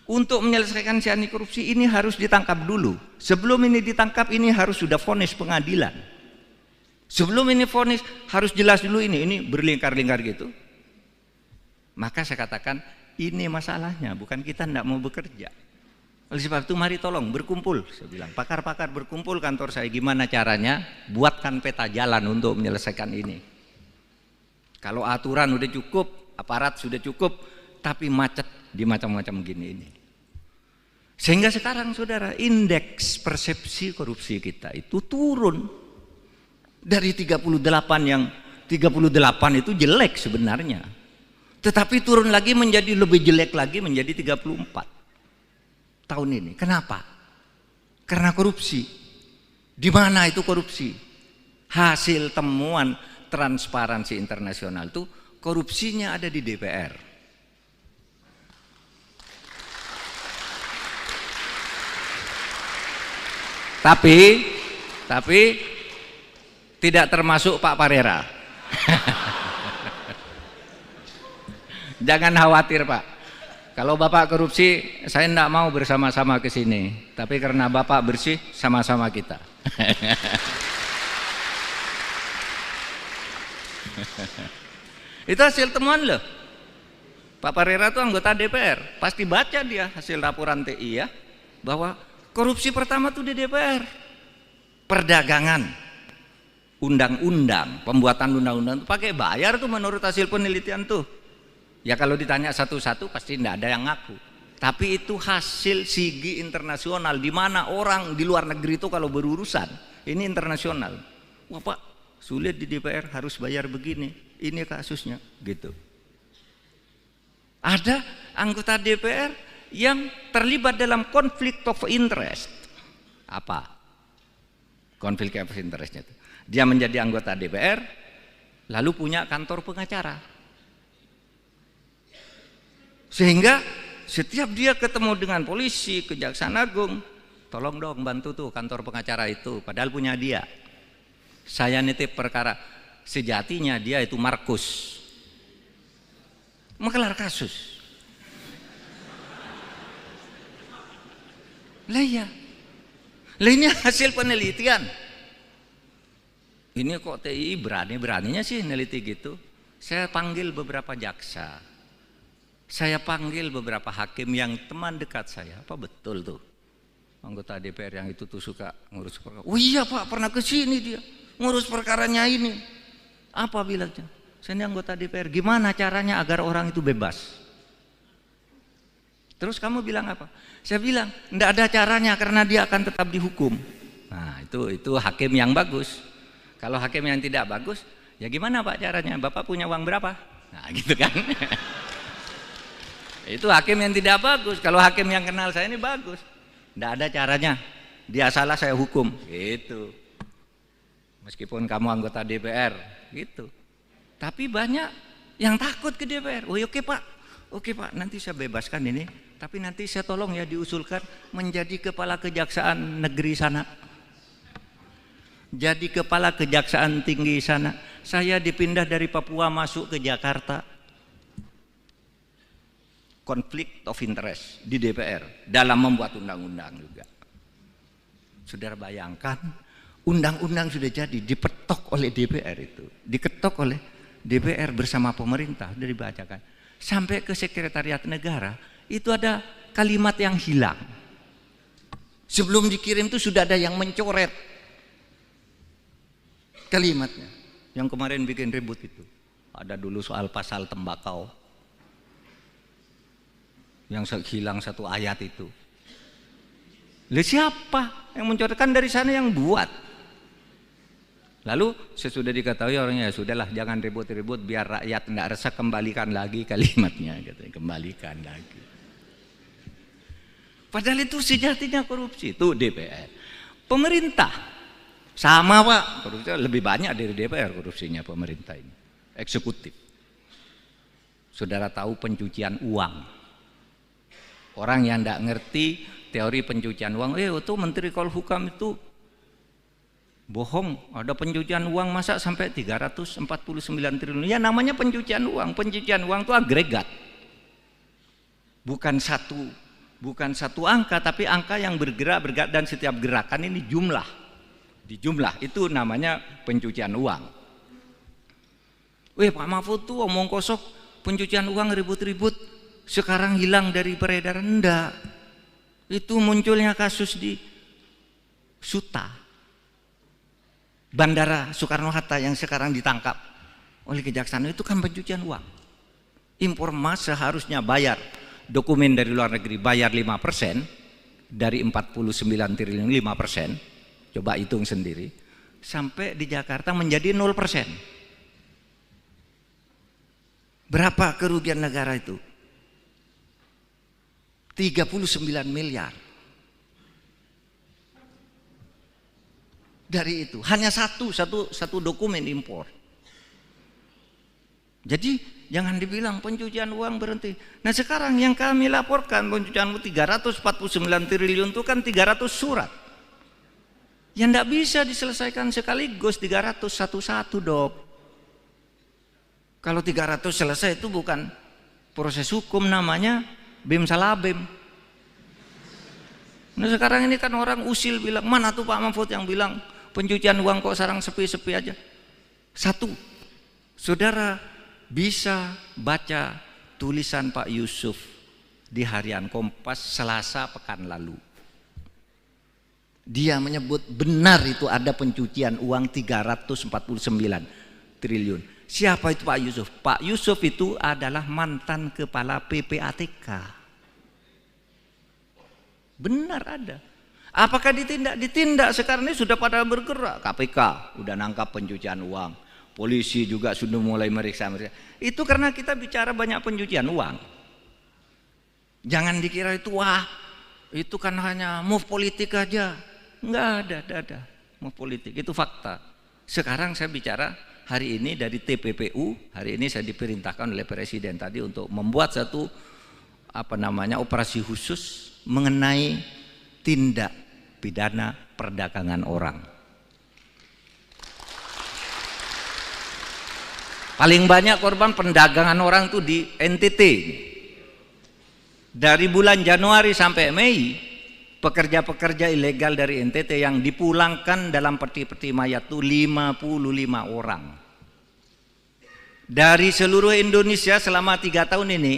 untuk menyelesaikan si anti korupsi ini harus ditangkap dulu. Sebelum ini ditangkap, ini harus sudah vonis pengadilan. Sebelum ini vonis harus jelas dulu ini berlingkar-lingkar gitu. Maka saya katakan ini masalahnya, bukan kita tidak mau bekerja. Oleh sebab itu mari tolong berkumpul, saya bilang pakar-pakar berkumpul kantor saya, gimana caranya buatkan peta jalan untuk menyelesaikan ini. Kalau aturan udah cukup, aparat sudah cukup, tapi macet di macam-macam gini ini. Sehingga sekarang saudara, indeks persepsi korupsi kita itu turun dari 38 yang 38 itu jelek sebenarnya. Tetapi turun lagi menjadi lebih jelek lagi menjadi 34 tahun ini. Kenapa? Karena korupsi. Di mana itu korupsi? Hasil temuan Transparansi Internasional itu korupsinya ada di DPR. Tapi tidak termasuk Pak Parera. Jangan khawatir Pak. Kalau Bapak korupsi, saya tidak mau bersama-sama ke sini. Tapi karena Bapak bersih, sama-sama kita. Itu hasil temuan loh. Pak Parera itu anggota DPR. Pasti baca dia hasil laporan TI ya. Bahwa korupsi pertama tuh di DPR. Perdagangan. Undang-undang. Pembuatan undang-undang itu pakai bayar tuh menurut hasil penelitian tuh. Ya kalau ditanya satu-satu pasti tidak ada yang ngaku. Tapi itu hasil sigi internasional, di mana orang di luar negeri itu kalau berurusan, ini internasional. Wah Pak, sulit di DPR harus bayar begini, ini kasusnya, gitu. Ada anggota DPR yang terlibat dalam konflik of interest. Apa? Konflik of interestnya itu. Dia menjadi anggota DPR, lalu punya kantor pengacara. Sehingga setiap dia ketemu dengan polisi, Kejaksaan Agung, tolong dong bantu tuh kantor pengacara itu, padahal punya dia. Saya nitip perkara, sejatinya dia itu Markus, mengelar kasus. Lah iya, lah ini hasil penelitian. Ini kok TI berani-beraninya sih neliti gitu. Saya panggil beberapa jaksa, saya panggil beberapa hakim yang teman dekat saya. Apa betul tuh anggota DPR yang itu tuh suka ngurus perkara? Oh iya Pak, pernah ke sini dia ngurus perkaranya ini. Apa bilangnya? Saya ini anggota DPR. Gimana caranya agar orang itu bebas? Terus kamu bilang apa? Saya bilang enggak ada caranya karena dia akan tetap dihukum. Nah itu hakim yang bagus. Kalau hakim yang tidak bagus, ya gimana Pak caranya? Bapak punya uang berapa? Nah gitu kan. Itu hakim yang tidak bagus. Kalau hakim yang kenal saya ini bagus. Tidak ada caranya. Dia salah saya hukum. Gitu. Meskipun kamu anggota DPR. Gitu. Tapi banyak yang takut ke DPR. Oh oke Pak. Oke Pak, nanti saya bebaskan ini. Tapi nanti saya tolong ya diusulkan menjadi kepala kejaksaan negeri sana. Jadi kepala kejaksaan tinggi sana. Saya dipindah dari Papua masuk ke Jakarta. Konflik of interest di DPR dalam membuat undang-undang juga. Saudara bayangkan, undang-undang sudah jadi dipetok oleh DPR itu, diketok oleh DPR bersama pemerintah, sudah dibacakan. Sampai ke sekretariat negara, itu ada kalimat yang hilang. Sebelum dikirim itu sudah ada yang mencoret kalimatnya. Yang kemarin bikin ribut itu. Ada dulu soal pasal tembakau. Yang hilang satu ayat itu. Lalu siapa yang mencoretkan? Dari sana yang buat. Lalu sesudah diketahui orangnya, ya sudahlah jangan ribut-ribut biar rakyat tidak resah, kembalikan lagi kalimatnya, katanya, kembalikan lagi. Padahal itu sejatinya korupsi, itu DPR. Pemerintah sama Pak, korupsi lebih banyak dari DPR korupsinya pemerintah ini. Eksekutif. Saudara tahu pencucian uang. Orang yang tidak ngerti teori pencucian uang, itu Menteri Polhukam itu bohong, ada pencucian uang masa sampai 349 triliun. Ya namanya pencucian uang. Pencucian uang itu agregat. Bukan satu angka, tapi angka yang bergerak dan setiap gerakan ini jumlah. Di jumlah itu namanya pencucian uang. Pak Mahfud tuh omong kosong, pencucian uang ribut-ribut, sekarang hilang dari peredaran. Enggak. Itu munculnya kasus di Suta, Bandara Soekarno-Hatta yang sekarang ditangkap oleh kejaksaan, itu kan pencucian uang. Impor emas seharusnya bayar dokumen dari luar negeri bayar 5%, dari 49 triliun 5%, coba hitung sendiri, sampai di Jakarta menjadi 0%. Berapa kerugian negara itu? 39 miliar. Dari itu hanya satu dokumen impor. Jadi jangan dibilang pencucian uang berhenti. Nah sekarang yang kami laporkan pencucian uang 349 triliun itu kan 300 surat. Yang tidak bisa diselesaikan sekaligus 300 satu-satu, Dok. Kalau 300 selesai itu bukan proses hukum, namanya bim salah bim. Nah sekarang ini kan orang usil bilang, mana tuh Pak Mahfud yang bilang pencucian uang kok sarang sepi-sepi aja. Satu, saudara bisa baca tulisan Pak Yusuf di Harian Kompas Selasa pekan lalu. Dia menyebut benar itu ada pencucian uang 349 triliun. Siapa itu Pak Yusuf? Pak Yusuf itu adalah mantan kepala PPATK. Benar ada. Apakah ditindak? Ditindak. Sekarang ini sudah pada bergerak. KPK udah nangkap pencucian uang. Polisi juga sudah mulai meriksa. Itu karena kita bicara banyak pencucian uang. Jangan dikira itu wah, itu kan hanya move politik aja. Enggak ada move politik. Itu fakta. Sekarang saya bicara hari ini dari TPPU. Hari ini saya diperintahkan oleh Presiden tadi untuk membuat satu operasi khusus mengenai tindak pidana perdagangan orang. Paling banyak korban perdagangan orang itu di NTT. Dari bulan Januari sampai Mei, pekerja-pekerja ilegal dari NTT yang dipulangkan dalam peti-peti mayat itu 55 orang. Dari seluruh Indonesia selama 3 tahun ini,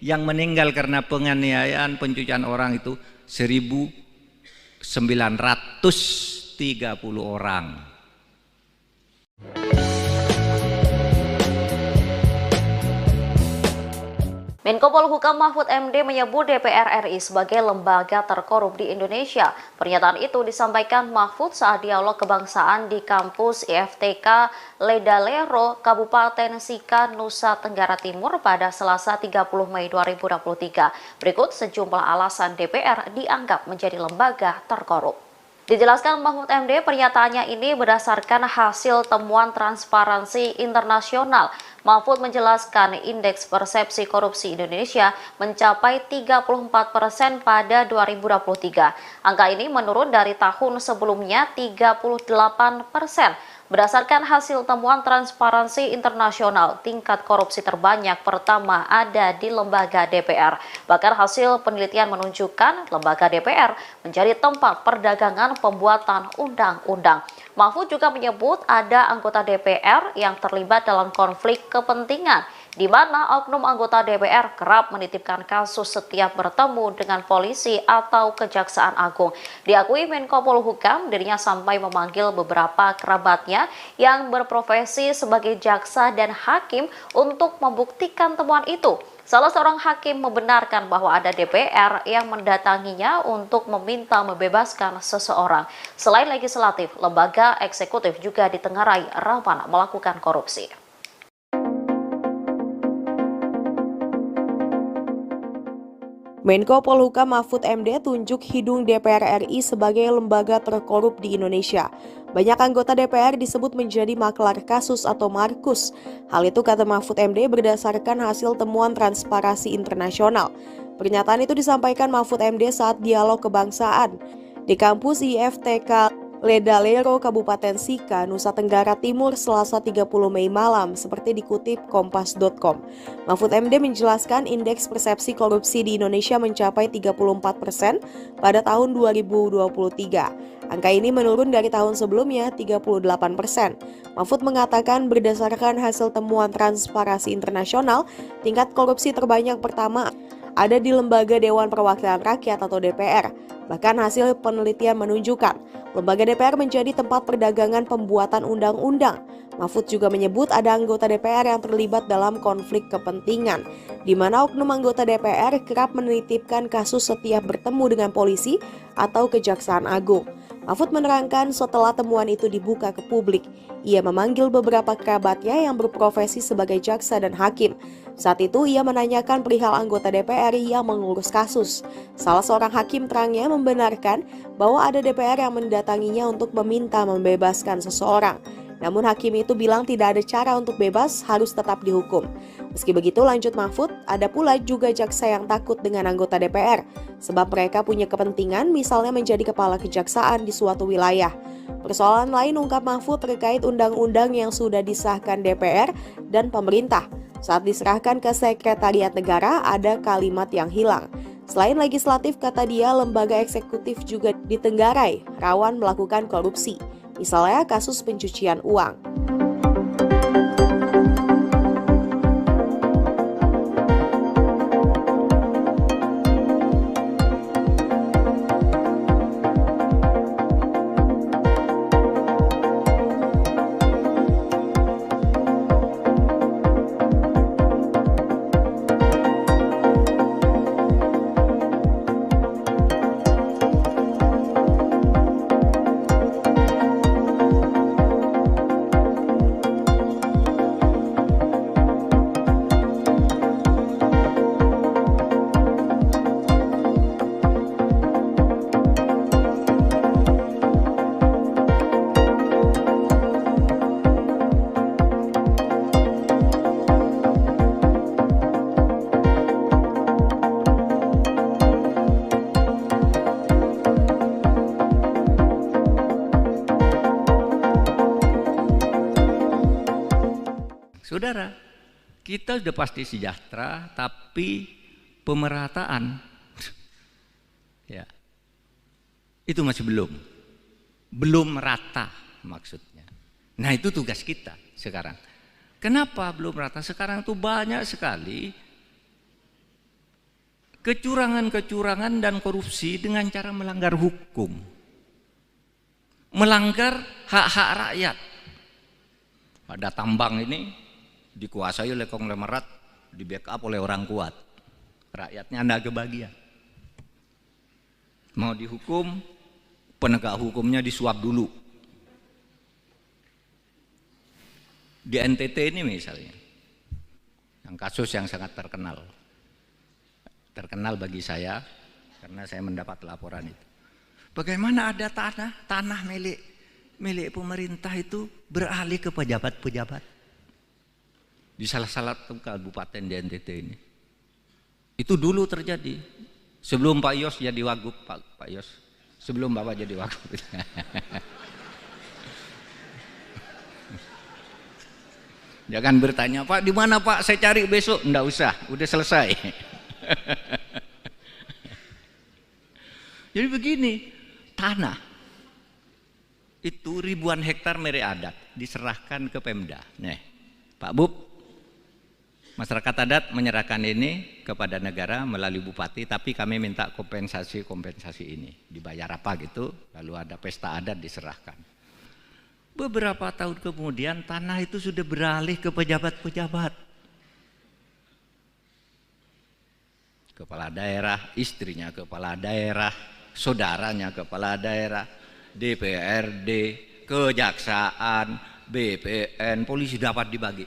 yang meninggal karena penganiayaan pencucian orang itu 1.930 orang. Menko Polhukam Mahfud MD menyebut DPR RI sebagai lembaga terkorup di Indonesia. Pernyataan itu disampaikan Mahfud saat dialog kebangsaan di kampus IFTK Ledalero, Kabupaten Sika, Nusa Tenggara Timur pada Selasa 30 Mei 2023. Berikut sejumlah alasan DPR dianggap menjadi lembaga terkorup. Dijelaskan Mahfud MD, pernyataannya ini berdasarkan hasil temuan Transparansi Internasional. Mahfud menjelaskan indeks persepsi korupsi Indonesia mencapai 34% pada 2023. Angka ini menurun dari tahun sebelumnya 38%. Berdasarkan hasil temuan Transparansi Internasional, tingkat korupsi terbanyak pertama ada di lembaga DPR. Bahkan hasil penelitian menunjukkan lembaga DPR menjadi tempat perdagangan pembuatan undang-undang. Mahfud juga menyebut ada anggota DPR yang terlibat dalam konflik kepentingan, di mana oknum anggota DPR kerap menitipkan kasus setiap bertemu dengan polisi atau Kejaksaan Agung. Diakui Menko Polhukam, dirinya sampai memanggil beberapa kerabatnya yang berprofesi sebagai jaksa dan hakim untuk membuktikan temuan itu. Salah seorang hakim membenarkan bahwa ada DPR yang mendatanginya untuk meminta membebaskan seseorang. Selain legislatif, lembaga eksekutif juga ditengarai rawan melakukan korupsi. Menko Polhukam Mahfud MD tunjuk hidung DPR RI sebagai lembaga terkorup di Indonesia. Banyak anggota DPR disebut menjadi maklar kasus atau markus. Hal itu kata Mahfud MD berdasarkan hasil temuan Transparansi Internasional. Pernyataan itu disampaikan Mahfud MD saat dialog kebangsaan di kampus IFTK Ledalero, Kabupaten Sika, Nusa Tenggara Timur, Selasa 30 Mei malam, seperti dikutip kompas.com. Mahfud MD menjelaskan indeks persepsi korupsi di Indonesia mencapai 34% pada tahun 2023. Angka ini menurun dari tahun sebelumnya 38%. Mahfud mengatakan berdasarkan hasil temuan Transparansi Internasional, tingkat korupsi terbanyak pertama ada di Lembaga Dewan Perwakilan Rakyat atau DPR. Bahkan hasil penelitian menunjukkan lembaga DPR menjadi tempat perdagangan pembuatan undang-undang. Mahfud juga menyebut ada anggota DPR yang terlibat dalam konflik kepentingan, di mana oknum anggota DPR kerap menitipkan kasus setiap bertemu dengan polisi atau Kejaksaan Agung. Mahfud menerangkan setelah temuan itu dibuka ke publik, ia memanggil beberapa kerabatnya yang berprofesi sebagai jaksa dan hakim. Saat itu ia menanyakan perihal anggota DPR yang mengurus kasus. Salah seorang hakim terangnya membenarkan bahwa ada DPR yang mendatanginya untuk meminta membebaskan seseorang. Namun hakim itu bilang tidak ada cara untuk bebas, harus tetap dihukum. Meski begitu, lanjut Mahfud, ada pula juga jaksa yang takut dengan anggota DPR, sebab mereka punya kepentingan misalnya menjadi kepala kejaksaan di suatu wilayah. Persoalan lain ungkap Mahfud terkait undang-undang yang sudah disahkan DPR dan pemerintah. Saat diserahkan ke Sekretariat Negara, ada kalimat yang hilang. Selain legislatif, kata dia, lembaga eksekutif juga ditenggarai, rawan melakukan korupsi. Misalnya kasus pencucian uang. Saudara, kita sudah pasti sejahtera, tapi pemerataan ya, itu masih belum merata maksudnya. Nah itu tugas kita sekarang. Kenapa belum merata? Sekarang itu banyak sekali kecurangan-kecurangan dan korupsi dengan cara melanggar hukum, melanggar hak-hak rakyat. Pada tambang ini dikuasai oleh konglomerat, di backup oleh orang kuat, rakyatnya anda kebagian. Mau dihukum, penegak hukumnya disuap dulu. Di NTT ini misalnya, yang kasus yang sangat terkenal bagi saya karena saya mendapat laporan itu. Bagaimana ada tanah milik pemerintah itu beralih ke pejabat-pejabat di salah kabupaten di NTT ini. Itu dulu terjadi sebelum Pak Yos jadi wagub, Pak Yos, sebelum Bapak jadi wagub. Jangan bertanya, Pak di mana Pak, saya cari besok. Enggak usah, udah selesai. Jadi begini, tanah itu ribuan hektar milik adat diserahkan ke Pemda. Nih, Pak Bub, masyarakat adat menyerahkan ini kepada negara melalui bupati, tapi kami minta kompensasi ini. Dibayar apa gitu, lalu ada pesta adat diserahkan. Beberapa tahun kemudian tanah itu sudah beralih ke pejabat-pejabat. Kepala daerah, istrinya kepala daerah, saudaranya kepala daerah, DPRD, kejaksaan, BPN, polisi dapat dibagi.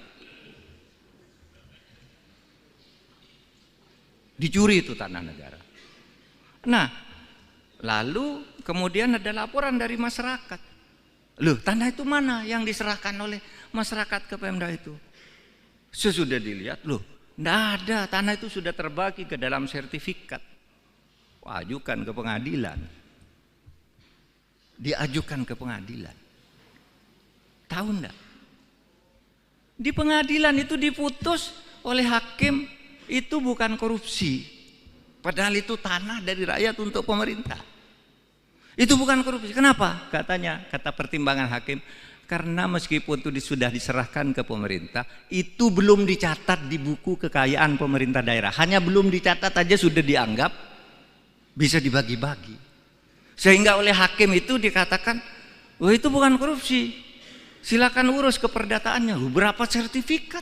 Dicuri itu tanah negara. Nah, lalu kemudian ada laporan dari masyarakat. Loh, tanah itu mana yang diserahkan oleh masyarakat ke Pemda itu? Sesudah dilihat, loh, enggak ada, tanah itu sudah terbagi ke dalam sertifikat. Ajukan ke pengadilan. Diajukan ke pengadilan. Tahu enggak? Di pengadilan itu diputus oleh hakim itu bukan korupsi. Padahal itu tanah dari rakyat untuk pemerintah. Itu bukan korupsi. Kenapa? Kata pertimbangan hakim, karena meskipun itu sudah diserahkan ke pemerintah, itu belum dicatat di buku kekayaan pemerintah daerah. Hanya belum dicatat aja sudah dianggap bisa dibagi-bagi. Sehingga oleh hakim itu dikatakan, wah itu bukan korupsi, silakan urus keperdataannya. Berapa sertifikat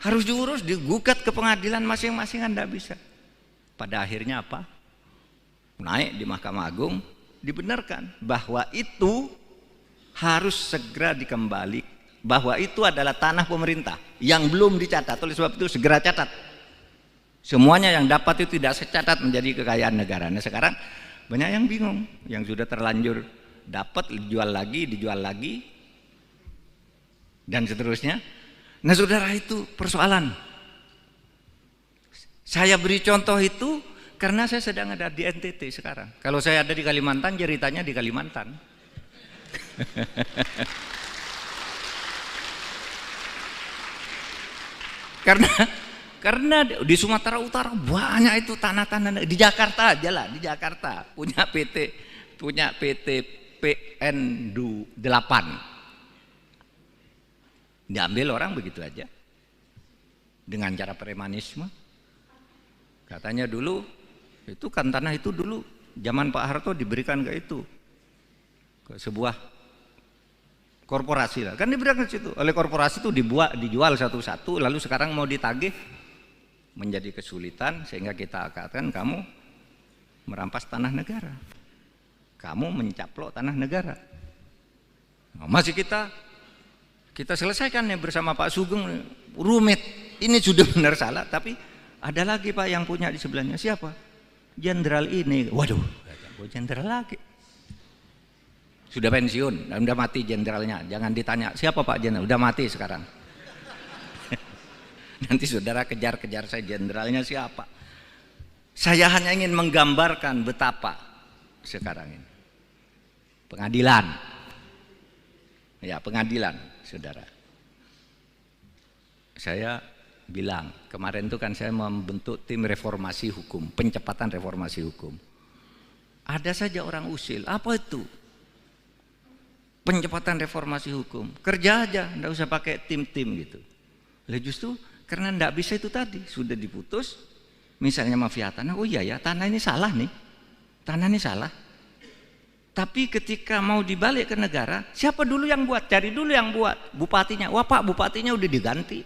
harus diurus, digugat ke pengadilan masing-masing, Anda bisa. Pada akhirnya apa? Naik di Mahkamah Agung, dibenarkan bahwa itu harus segera dikembali, bahwa itu adalah tanah pemerintah yang belum dicatat. Oleh sebab itu segera catat. Semuanya yang dapat itu tidak secatat menjadi kekayaan negara. Nah sekarang banyak yang bingung, yang sudah terlanjur dapat dijual lagi, dan seterusnya. Nah saudara, itu persoalan. Saya beri contoh itu karena saya sedang ada di NTT sekarang. Kalau saya ada di Kalimantan, ceritanya di Kalimantan. Karena di Sumatera Utara banyak itu tanah-tanah. Di Jakarta aja lah, di Jakarta punya PT PN8 diambil orang begitu aja dengan cara premanisme. Katanya dulu itu kan tanah itu dulu zaman Pak Harto diberikan ke itu, ke sebuah korporasi lah, kan diberikan ke situ. Oleh korporasi itu dijual satu-satu, lalu sekarang mau ditagih menjadi kesulitan, sehingga kita katakan kamu merampas tanah negara, kamu mencaplok tanah negara. Nah, masih kita selesaikan ya bersama Pak Sugeng, rumit. Ini sudah benar salah, tapi ada lagi Pak yang punya di sebelahnya. Siapa? Jenderal ini. Waduh, jenderal lagi. Sudah pensiun, udah mati jenderalnya. Jangan ditanya siapa Pak jenderal, udah mati sekarang. Nanti saudara kejar-kejar saya jenderalnya siapa. Saya hanya ingin menggambarkan betapa sekarang ini pengadilan, ya pengadilan, saudara. Saya bilang kemarin itu kan saya membentuk tim reformasi hukum, pencepatan reformasi hukum. Ada saja orang usil, apa itu pencepatan reformasi hukum? Kerja aja, enggak usah pakai tim-tim gitu. Lah justru karena enggak bisa itu tadi, sudah diputus, misalnya mafia tanah, oh iya ya tanah ini salah nih, tanah ini salah. Tapi ketika mau dibalik ke negara, siapa dulu yang buat? Cari dulu yang buat, bupatinya. Wah Pak, bupatinya udah diganti.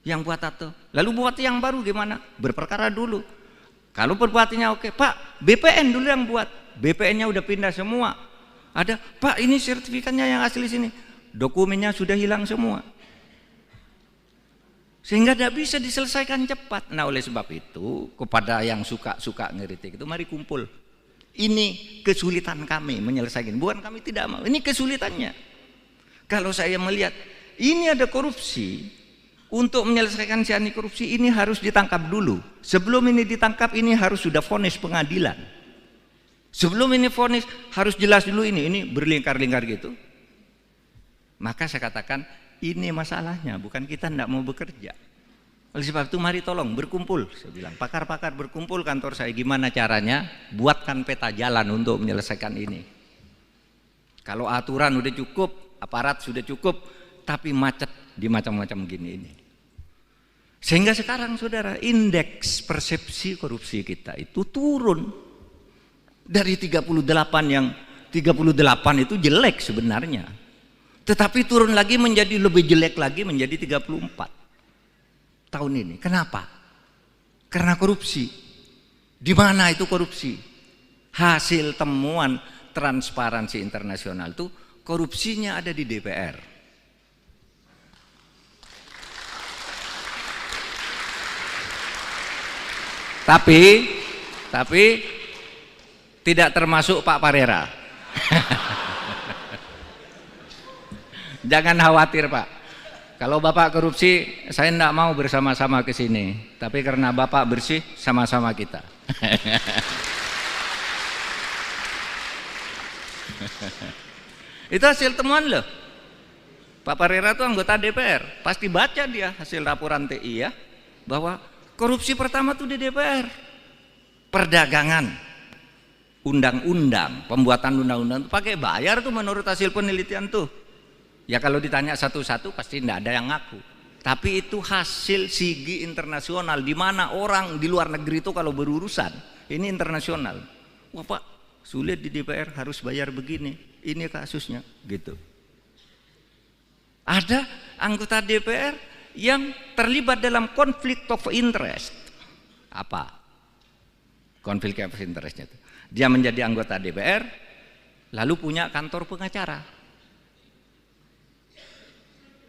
Yang buat atau lalu bupati yang baru gimana? Berperkara dulu. Kalau bupatinya oke, Pak, BPN dulu yang buat. BPN-nya udah pindah semua. Ada, Pak, ini sertifikatnya yang asli sini. Dokumennya sudah hilang semua. Sehingga tidak bisa diselesaikan cepat. Nah oleh sebab itu kepada yang suka ngeritik itu mari kumpul. Ini kesulitan kami menyelesaikan. Bukan kami tidak mau. Ini kesulitannya. Kalau saya melihat ini ada korupsi, untuk menyelesaikan si anti korupsi ini harus ditangkap dulu. Sebelum ini ditangkap ini harus sudah vonis pengadilan. Sebelum ini vonis harus jelas dulu ini berlingkar-lingkar gitu. Maka saya katakan ini masalahnya, bukan kita tidak mau bekerja. Oleh sebab itu mari tolong berkumpul, saya bilang pakar-pakar berkumpul kantor saya, gimana caranya buatkan peta jalan untuk menyelesaikan ini. Kalau aturan udah cukup, aparat sudah cukup, tapi macet di macam-macam gini ini. Sehingga sekarang saudara, indeks persepsi korupsi kita itu turun dari 38 yang 38 itu jelek sebenarnya. Tetapi turun lagi menjadi lebih jelek lagi menjadi 34 tahun ini. Kenapa? Karena korupsi. Di mana itu korupsi? Hasil temuan Transparansi Internasional itu korupsinya ada di DPR. Tapi tidak termasuk Pak Parera. Jangan khawatir Pak. Kalau Bapak korupsi, saya tidak mau bersama-sama ke sini. Tapi karena Bapak bersih, sama-sama kita. Itu hasil temuan loh. Pak Parera itu anggota DPR. Pasti baca dia hasil laporan TI ya. Bahwa korupsi pertama tuh di DPR. Perdagangan. Undang-undang. Pembuatan undang-undang. Pakai bayar tuh menurut hasil penelitian tuh. Ya kalau ditanya satu-satu pasti tidak ada yang ngaku. Tapi itu hasil sigi internasional. Di mana orang di luar negeri itu kalau berurusan. Ini internasional. wah Pak, sulit di DPR, harus bayar begini, ini kasusnya, gitu. Ada anggota DPR yang terlibat dalam konflik of interest. Apa konflik of interestnya itu? Dia menjadi anggota DPR, lalu punya kantor pengacara.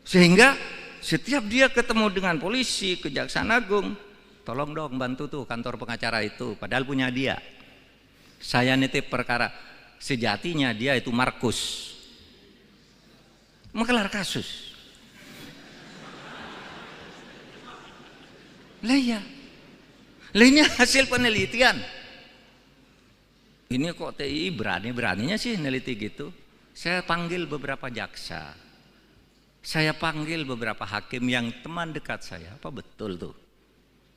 Sehingga setiap dia ketemu dengan polisi, Kejaksaan Agung, tolong dong bantu tuh kantor pengacara itu, padahal punya dia. Saya nitip perkara, sejatinya dia itu Markus, menggelar kasus. Lah ya, ini hasil penelitian. Ini kok TI berani-beraninya sih neliti gitu. Saya panggil beberapa jaksa, saya panggil beberapa hakim yang teman dekat saya. Apa betul tuh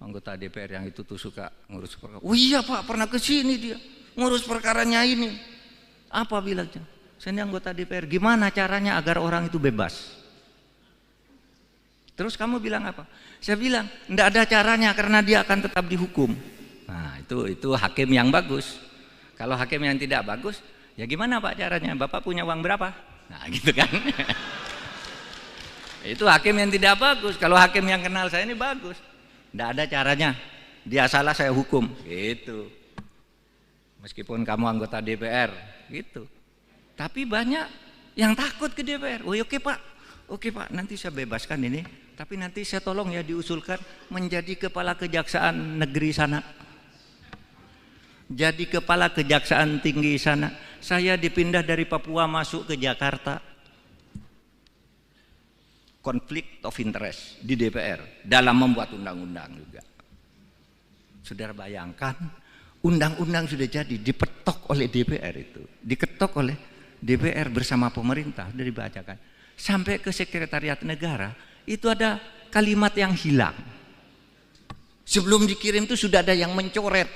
anggota DPR yang itu tuh suka ngurus perkara? Oh iya Pak, pernah ke sini dia ngurus perkaranya ini. Apa bilangnya? Saya ini anggota DPR, gimana caranya agar orang itu bebas? Terus kamu bilang apa? Saya bilang, enggak ada caranya karena dia akan tetap dihukum. Nah, itu hakim yang bagus. Kalau hakim yang tidak bagus, ya gimana Pak caranya? Bapak punya uang berapa? Nah, gitu kan. Itu hakim yang tidak bagus. Kalau hakim yang kenal saya ini bagus. Enggak ada caranya. Dia salah saya hukum. Gitu. Meskipun kamu anggota DPR, gitu. Tapi banyak yang takut ke DPR. Oh, oke Pak, nanti saya bebaskan ini. Tapi nanti saya tolong ya diusulkan menjadi kepala kejaksaan negeri sana. Jadi kepala kejaksaan tinggi sana. Saya dipindah dari Papua masuk ke Jakarta. Konflik of interest di DPR dalam membuat undang-undang juga. Saudara bayangkan, undang-undang sudah jadi, dipetok oleh DPR itu. Diketok oleh DPR bersama pemerintah, sudah dibacakan. Sampai ke sekretariat negara, itu ada kalimat yang hilang. Sebelum dikirim itu sudah ada yang mencoret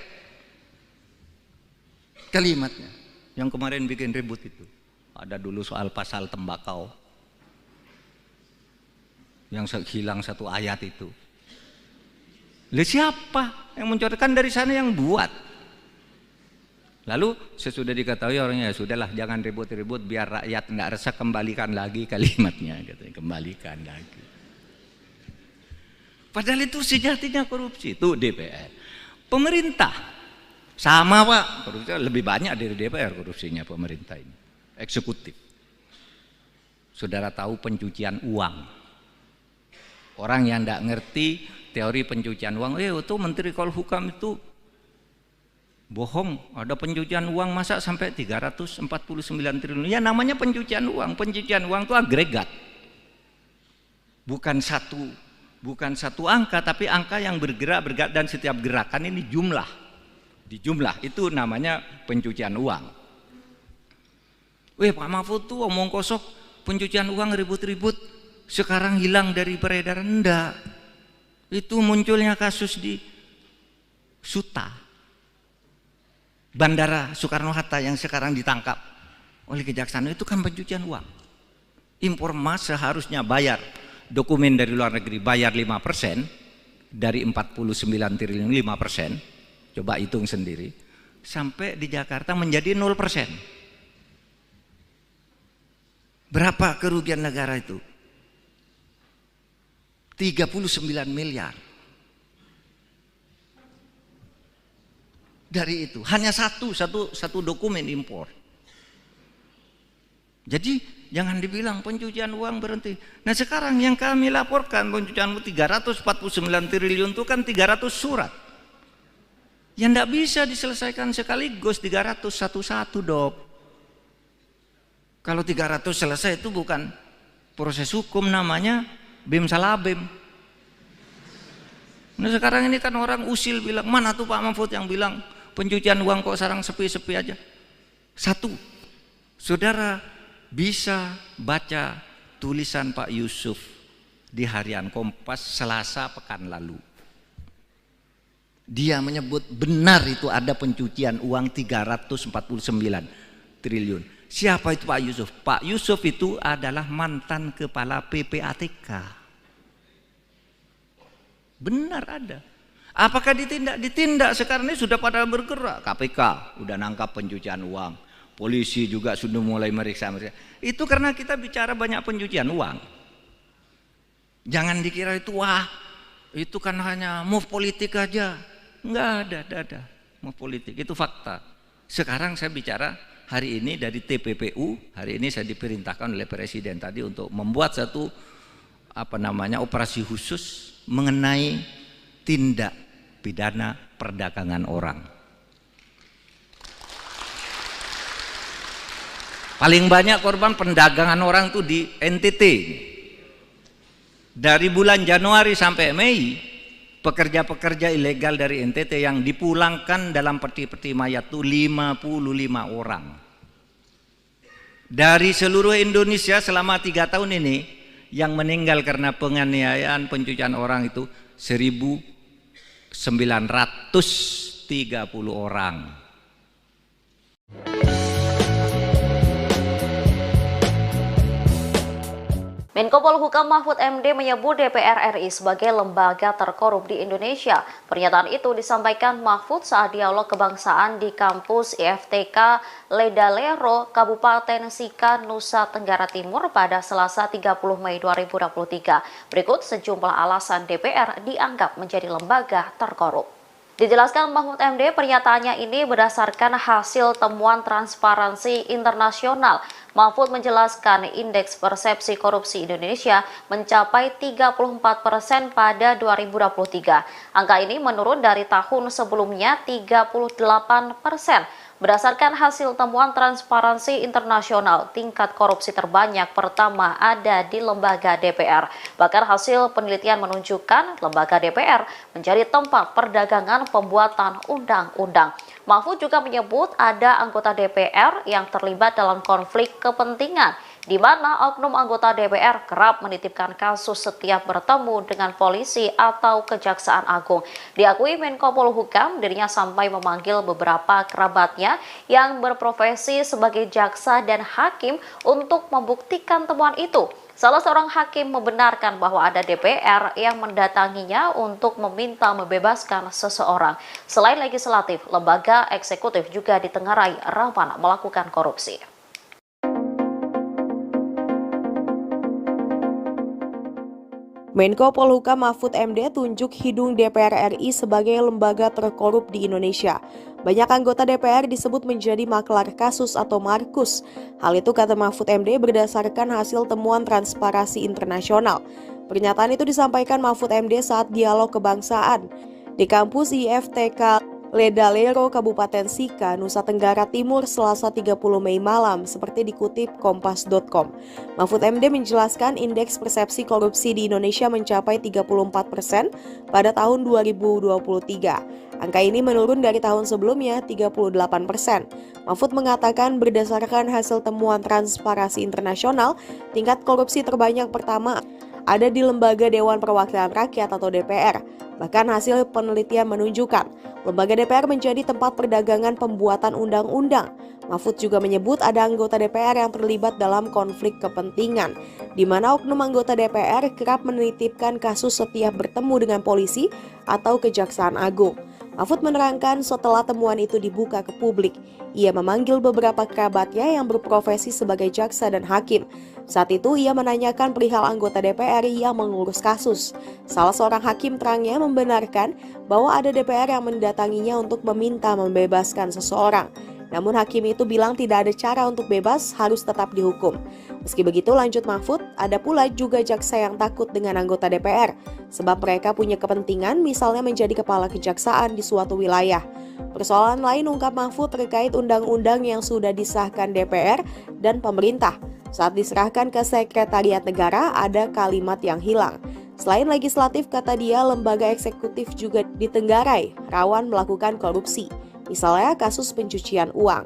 kalimatnya. Yang kemarin bikin ribut itu. Ada dulu soal pasal tembakau. Yang hilang satu ayat itu. Lalu siapa yang mencoretkan? Dari sana yang buat. Lalu sesudah diketahui orangnya, ya sudahlah jangan ribut-ribut biar rakyat tidak resah, kembalikan lagi kalimatnya, katanya, kembalikan lagi. Padahal itu sejatinya korupsi, itu DPR. Pemerintah sama Pak, korupsi lebih banyak dari DPR korupsinya pemerintah ini. Eksekutif. Saudara tahu pencucian uang. Orang yang tidak ngerti teori pencucian uang, itu Menteri Polhukam itu bohong, ada pencucian uang masa sampai 349 triliun. Ya namanya pencucian uang. Pencucian uang itu agregat. Bukan satu angka, tapi angka yang bergerak dan setiap gerakan ini jumlah. Dijumlah itu namanya pencucian uang. Pak Mahfud tuh omong kosong, pencucian uang ribut-ribut, sekarang hilang dari peredaran. Enggak. Itu munculnya kasus di Suta, Bandara Soekarno-Hatta yang sekarang ditangkap oleh Kejaksaan, itu kan pencucian uang. Impor emas seharusnya bayar dokumen dari luar negeri, bayar 5% dari 49 triliun 5%. Coba hitung sendiri. Sampai di Jakarta menjadi 0%. Berapa kerugian negara itu? 39 miliar. Dari itu hanya satu dokumen impor. Jadi jangan dibilang pencucian uang berhenti. Nah sekarang yang kami laporkan pencucian uang 349 triliun itu kan 300 surat. Yang tidak bisa diselesaikan sekaligus 300 satu-satu Dok. Kalau 300 selesai itu bukan proses hukum, namanya bim salah bim. Nah sekarang ini kan orang usil bilang, mana tuh Pak Mahfud yang bilang pencucian uang kok sekarang sepi-sepi aja. Satu, saudara bisa baca tulisan Pak Yusuf di Harian Kompas Selasa pekan lalu. Dia menyebut benar itu ada pencucian uang 349 triliun. Siapa itu Pak Yusuf? Pak Yusuf itu adalah mantan kepala PPATK. Benar ada. Apakah ditindak? Ditindak. Sekarang ini sudah pada bergerak. KPK udah nangkap pencucian uang. Polisi juga sudah mulai meriksa. Itu karena kita bicara banyak pencucian uang. Jangan dikira itu wah, itu kan hanya move politik aja. Enggak ada move politik. Itu fakta. Sekarang saya bicara hari ini dari TPPU. Hari ini saya diperintahkan oleh Presiden tadi untuk membuat satu operasi khusus mengenai tindak pidana perdagangan orang. Paling banyak korban perdagangan orang itu di NTT. Dari bulan Januari sampai Mei, pekerja-pekerja ilegal dari NTT yang dipulangkan dalam peti-peti mayat itu 55 orang. Dari seluruh Indonesia selama 3 tahun ini, yang meninggal karena penganiayaan pencucian orang itu 1.930 orang. Menko Polhukam Mahfud MD menyebut DPR RI sebagai lembaga terkorup di Indonesia. Pernyataan itu disampaikan Mahfud saat dialog kebangsaan di kampus IFTK Ledalero, Kabupaten Sika, Nusa Tenggara Timur pada Selasa 30 Mei 2023. Berikut sejumlah alasan DPR dianggap menjadi lembaga terkorup. Dijelaskan Mahfud MD, pernyataannya ini berdasarkan hasil temuan Transparansi Internasional. Mahfud menjelaskan indeks persepsi korupsi Indonesia mencapai 34% pada 2023. Angka ini menurun dari tahun sebelumnya 38%. Berdasarkan hasil temuan Transparansi Internasional, tingkat korupsi terbanyak pertama ada di lembaga DPR. Bahkan hasil penelitian menunjukkan lembaga DPR menjadi tempat perdagangan pembuatan undang-undang. Mahfud juga menyebut ada anggota DPR yang terlibat dalam konflik kepentingan, di mana oknum anggota DPR kerap menitipkan kasus setiap bertemu dengan polisi atau Kejaksaan Agung. Diakui Menko Polhukam, dirinya sampai memanggil beberapa kerabatnya yang berprofesi sebagai jaksa dan hakim untuk membuktikan temuan itu. Salah seorang hakim membenarkan bahwa ada DPR yang mendatanginya untuk meminta membebaskan seseorang. Selain legislatif, lembaga eksekutif juga ditengarai rawan melakukan korupsi. Menko Polhukam Mahfud MD tunjuk hidung DPR RI sebagai lembaga terkorup di Indonesia. Banyak anggota DPR disebut menjadi maklar kasus atau markus. Hal itu kata Mahfud MD berdasarkan hasil temuan Transparansi Internasional. Pernyataan itu disampaikan Mahfud MD saat dialog kebangsaan di kampus IFTK Ledalero, Kabupaten Sika, Nusa Tenggara Timur, Selasa 30 Mei malam, seperti dikutip kompas.com. Mahfud MD menjelaskan indeks persepsi korupsi di Indonesia mencapai 34% pada tahun 2023. Angka ini menurun dari tahun sebelumnya 38%. Mahfud mengatakan berdasarkan hasil temuan Transparansi Internasional, tingkat korupsi terbanyak pertama ada di Lembaga Dewan Perwakilan Rakyat atau DPR. Bahkan hasil penelitian menunjukkan lembaga DPR menjadi tempat perdagangan pembuatan undang-undang. Mahfud juga menyebut ada anggota DPR yang terlibat dalam konflik kepentingan, di mana oknum anggota DPR kerap menitipkan kasus setiap bertemu dengan polisi atau Kejaksaan Agung. Mahfud menerangkan setelah temuan itu dibuka ke publik, ia memanggil beberapa kerabatnya yang berprofesi sebagai jaksa dan hakim. Saat itu ia menanyakan perihal anggota DPR yang mengurus kasus. Salah seorang hakim terangnya membenarkan bahwa ada DPR yang mendatanginya untuk meminta membebaskan seseorang. Namun hakim itu bilang tidak ada cara untuk bebas, harus tetap dihukum. Meski begitu, lanjut Mahfud, ada pula juga jaksa yang takut dengan anggota DPR, sebab mereka punya kepentingan misalnya menjadi kepala kejaksaan di suatu wilayah. Persoalan lain ungkap Mahfud terkait undang-undang yang sudah disahkan DPR dan pemerintah. Saat diserahkan ke Sekretariat Negara, ada kalimat yang hilang. Selain legislatif, kata dia, lembaga eksekutif juga ditenggarai, rawan melakukan korupsi. Misalnya kasus pencucian uang.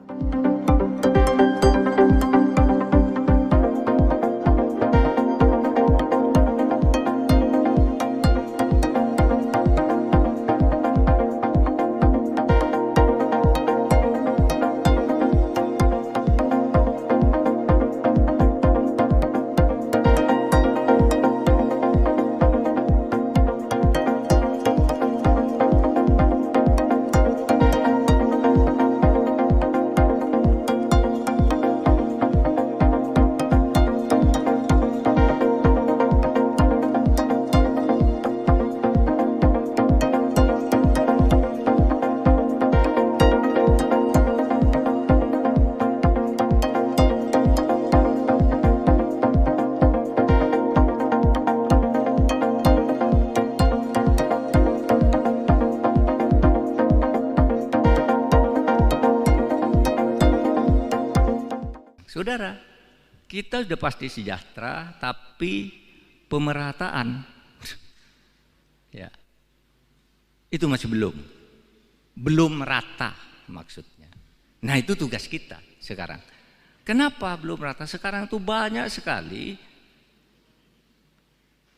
saudara, kita sudah pasti sejahtera, tapi pemerataan ya itu masih belum merata maksudnya. Nah itu tugas kita sekarang. Kenapa belum merata? Sekarang itu banyak sekali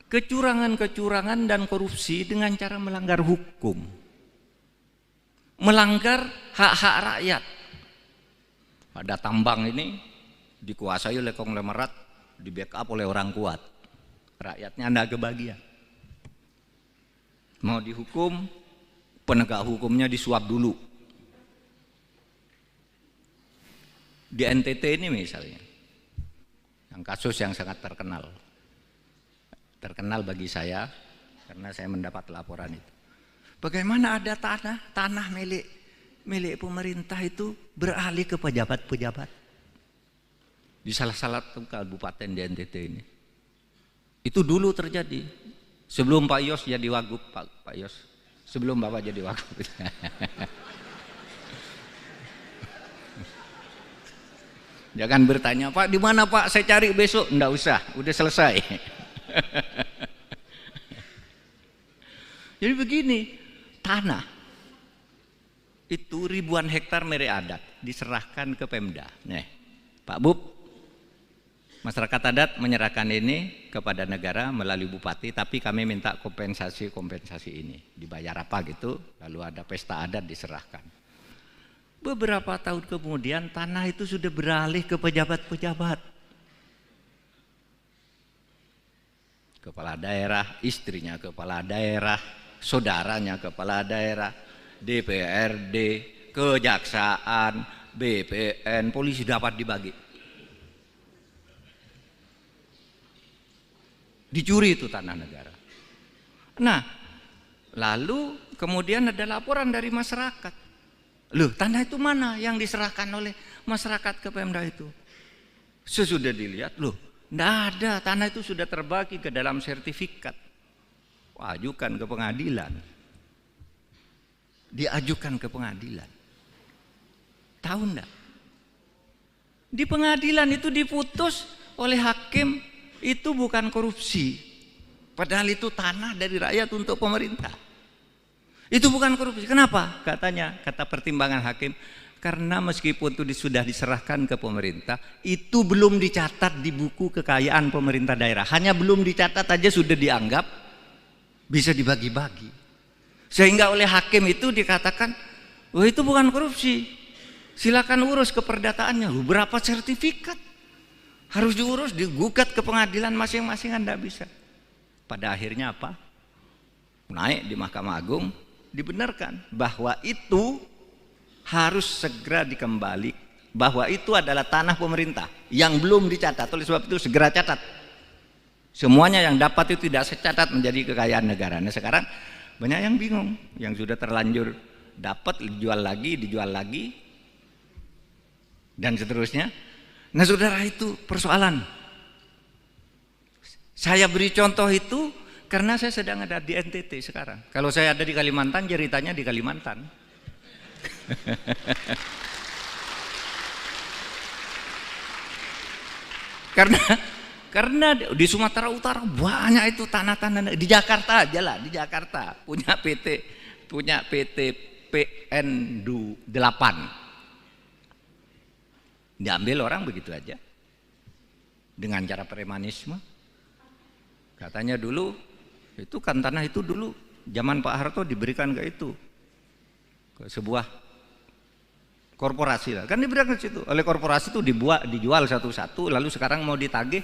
kecurangan-kecurangan dan korupsi dengan cara melanggar hukum, melanggar hak-hak rakyat. Ada tambang ini dikuasai oleh konglomerat, di backup oleh orang kuat, rakyatnya nggak kebagian. Mau dihukum, penegak hukumnya disuap dulu. Di NTT ini misalnya, yang kasus yang sangat terkenal bagi saya karena saya mendapat laporan itu. Bagaimana ada tanah milik pemerintah itu beralih ke pejabat-pejabat di salah satu kabupaten di NTT ini. Itu dulu terjadi sebelum Pak Yos jadi wagub, Pak Yos, sebelum Bapak jadi wagub. Jangan bertanya, Pak di mana Pak, saya cari besok. Enggak usah, udah selesai. Jadi begini, tanah itu ribuan hektar milik adat diserahkan ke Pemda. Nih, Pak Bub, masyarakat adat menyerahkan ini kepada negara melalui bupati, tapi kami minta kompensasi ini. Dibayar apa gitu, lalu ada pesta adat diserahkan. Beberapa tahun kemudian tanah itu sudah beralih ke pejabat-pejabat. Kepala daerah, istrinya kepala daerah, saudaranya kepala daerah, DPRD, kejaksaan, BPN, polisi dapat dibagi. Dicuri itu tanah negara. Nah, lalu kemudian ada laporan dari masyarakat. Loh, tanah itu mana yang diserahkan oleh masyarakat ke Pemda itu? Sesudah dilihat, loh, enggak ada, tanah itu sudah terbagi ke dalam sertifikat. Ajukan ke pengadilan. Diajukan ke pengadilan. Tahu enggak? Di pengadilan itu diputus oleh hakim itu bukan korupsi. Padahal itu tanah dari rakyat untuk pemerintah. Itu bukan korupsi. Kenapa? Katanya, kata pertimbangan hakim, karena meskipun itu sudah diserahkan ke pemerintah, itu belum dicatat di buku kekayaan pemerintah daerah. Hanya belum dicatat aja sudah dianggap bisa dibagi-bagi. Sehingga oleh hakim itu dikatakan, oh itu bukan korupsi. Silakan urus keperdataannya. Berapa sertifikat? Harus diurus, digugat ke pengadilan masing-masing, Anda bisa. Pada akhirnya apa? Naik di Mahkamah Agung, dibenarkan bahwa itu harus segera dikembali, bahwa itu adalah tanah pemerintah yang belum dicatat. Oleh sebab itu segera catat. Semuanya yang dapat itu tidak secatat menjadi kekayaan negara. Nah sekarang banyak yang bingung, yang sudah terlanjur dapat dijual lagi, dan seterusnya. Nah saudara, itu persoalan. Saya beri contoh itu karena saya sedang ada di NTT sekarang. Kalau saya ada di Kalimantan, ceritanya di Kalimantan. Karena di Sumatera Utara banyak itu tanah-tanah. Di Jakarta aja lah, di Jakarta punya PT PN 8. Diambil orang begitu aja dengan cara premanisme. Katanya dulu itu kan tanah itu dulu zaman Pak Harto diberikan ke itu, ke sebuah korporasi lah, kan diberikan ke situ. Oleh korporasi itu dijual satu-satu, lalu sekarang mau ditagih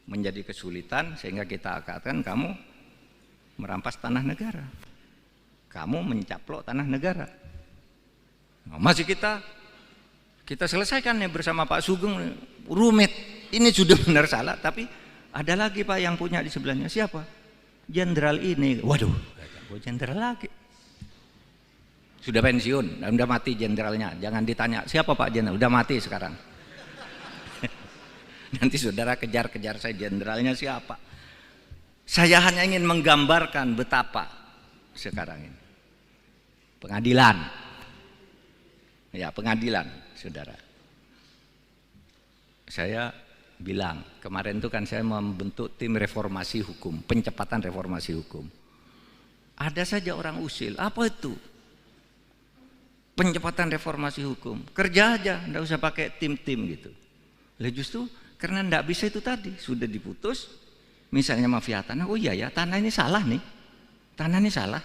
menjadi kesulitan, sehingga kita katakan kamu merampas tanah negara, kamu mencaplok tanah negara. Nah, masih kita selesaikan nih bersama Pak Sugeng, rumit. Ini sudah benar salah, tapi ada lagi Pak yang punya di sebelahnya. Siapa? Jenderal ini. Waduh, jenderal lagi. Sudah pensiun, udah mati jenderalnya. Jangan ditanya, siapa Pak jenderal? Udah mati sekarang. Nanti saudara kejar-kejar saya, jenderalnya siapa? Saya hanya ingin menggambarkan betapa sekarang ini. Pengadilan. Ya, pengadilan, saudara. saya bilang, kemarin itu kan saya membentuk tim reformasi hukum, pencepatan reformasi hukum. Ada saja orang usil, apa itu? Pencepatan reformasi hukum, kerja aja, enggak usah pakai tim-tim gitu. Lah justru karena enggak bisa itu tadi, sudah diputus, misalnya mafia tanah, oh iya ya tanah ini salah nih, tanah ini salah.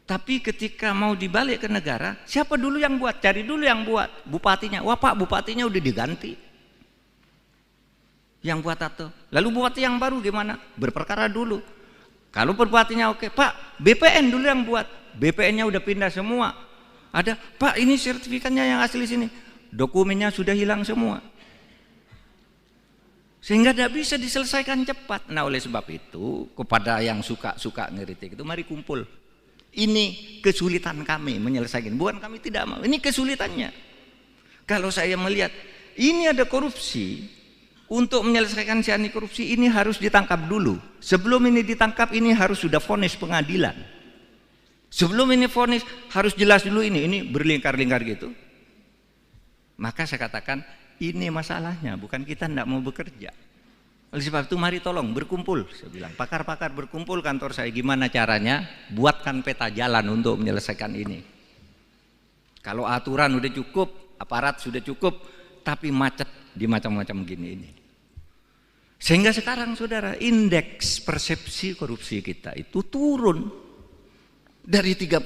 Tapi ketika mau dibalik ke negara, siapa dulu yang buat? Cari dulu yang buat, bupatinya. Wah Pak, bupatinya udah diganti. Yang buat atau lalu bupati yang baru gimana? Berperkara dulu. Kalau bupatinya oke, Pak, BPN dulu yang buat. BPN-nya udah pindah semua. Ada, Pak, ini sertifikatnya yang asli sini. Dokumennya sudah hilang semua. Sehingga tidak bisa diselesaikan cepat. Nah, oleh sebab itu, kepada yang suka ngeritik itu, mari kumpul. Ini kesulitan kami menyelesaikan. Bukan kami tidak mau, ini kesulitannya. Kalau saya melihat ini ada korupsi, untuk menyelesaikan si anti korupsi ini harus ditangkap dulu. Sebelum ini ditangkap ini harus sudah vonis pengadilan. Sebelum ini vonis harus jelas dulu ini berlingkar-lingkar gitu. Maka saya katakan ini masalahnya, bukan kita tidak mau bekerja. Oleh sebab itu mari tolong berkumpul, saya bilang pakar-pakar berkumpul kantor saya, gimana caranya buatkan peta jalan untuk menyelesaikan ini. Kalau aturan udah cukup, aparat sudah cukup, tapi macet di macam-macam gini ini. Sehingga sekarang saudara, indeks persepsi korupsi kita itu turun dari 38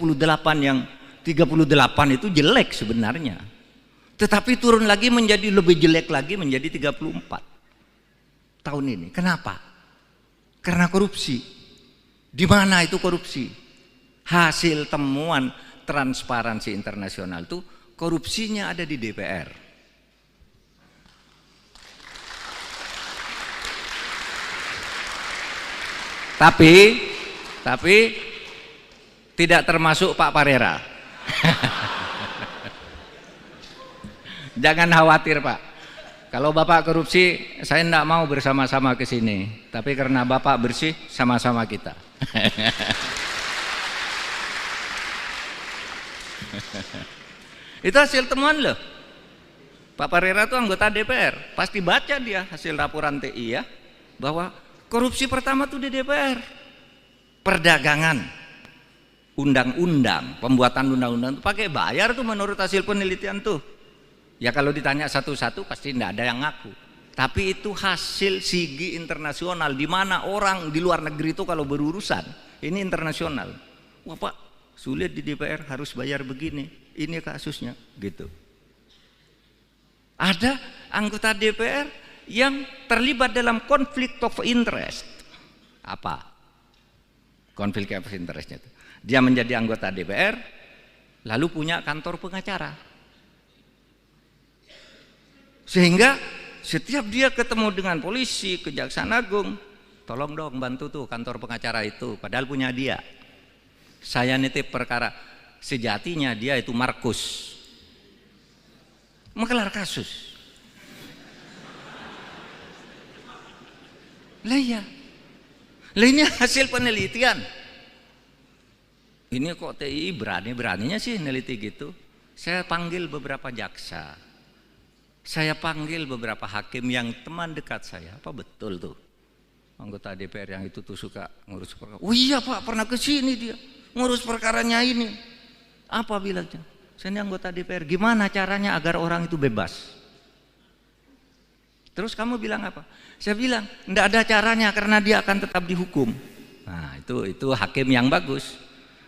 yang 38 itu jelek sebenarnya, tetapi turun lagi menjadi lebih jelek lagi menjadi 34 tahun ini. Kenapa? Karena korupsi. Di mana itu korupsi? Hasil temuan Transparansi Internasional itu korupsinya ada di DPR. Tapi tidak termasuk Pak Parera. Jangan khawatir Pak. Kalau Bapak korupsi, saya tidak mau bersama-sama ke sini. Tapi karena Bapak bersih, sama-sama kita. Itu hasil temuan loh. Pak Parera itu anggota DPR. Pasti baca dia hasil laporan TI ya, bahwa korupsi pertama tuh di DPR. Perdagangan, undang-undang, pembuatan undang-undang itu pakai bayar tuh menurut hasil penelitian tuh. Ya kalau ditanya satu-satu pasti tidak ada yang ngaku. Tapi itu hasil sigi internasional, di mana orang di luar negeri itu kalau berurusan, ini internasional. Wah Pak, sulit di DPR harus bayar begini, ini kasusnya gitu. Ada anggota DPR yang terlibat dalam konflik of interest. Apa? Konflik of interestnya itu. Dia menjadi anggota DPR, lalu punya kantor pengacara. Sehingga setiap dia ketemu dengan polisi, Kejaksaan Agung, tolong dong bantu tuh kantor pengacara itu, padahal punya dia. Saya nitip perkara, sejatinya dia itu Markus, menggelar kasus. Lah ya, lah ini hasil penelitian. Ini kok TI berani-beraninya sih neliti gitu. Saya panggil beberapa jaksa, saya panggil beberapa hakim yang teman dekat saya. Apa betul tuh anggota DPR yang itu tuh suka ngurus perkara? Oh iya Pak, pernah ke sini dia ngurus perkaranya ini. Apa bilangnya? Saya ini anggota DPR. Gimana caranya agar orang itu bebas? Terus kamu bilang apa? Saya bilang enggak ada caranya karena dia akan tetap dihukum. Nah itu hakim yang bagus.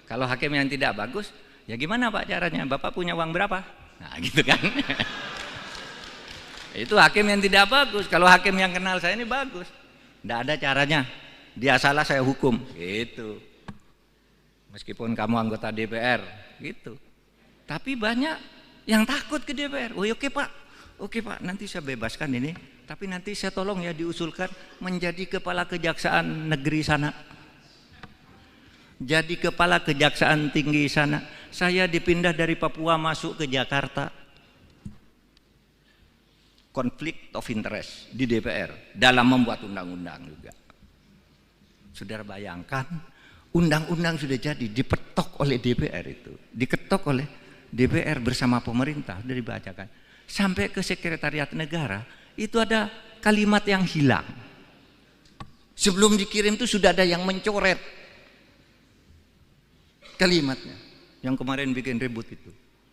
Kalau hakim yang tidak bagus, ya gimana Pak caranya? Bapak punya uang berapa? Nah gitu kan. Itu hakim yang tidak bagus. Kalau hakim yang kenal saya ini bagus, enggak ada caranya. Dia salah saya hukum. Gitu. Meskipun kamu anggota DPR, gitu. Tapi banyak yang takut ke DPR. Oh oke Pak, nanti saya bebaskan ini. Tapi nanti saya tolong ya diusulkan menjadi kepala kejaksaan negeri sana. Jadi kepala kejaksaan tinggi sana. Saya dipindah dari Papua masuk ke Jakarta. Konflik of interest di DPR dalam membuat undang-undang juga. Saudara bayangkan, undang-undang sudah jadi dipetok oleh DPR itu. Diketok oleh DPR bersama pemerintah, sudah dibacakan. Sampai ke sekretariat negara, itu ada kalimat yang hilang. Sebelum dikirim itu sudah ada yang mencoret kalimatnya. Yang kemarin bikin ribut itu.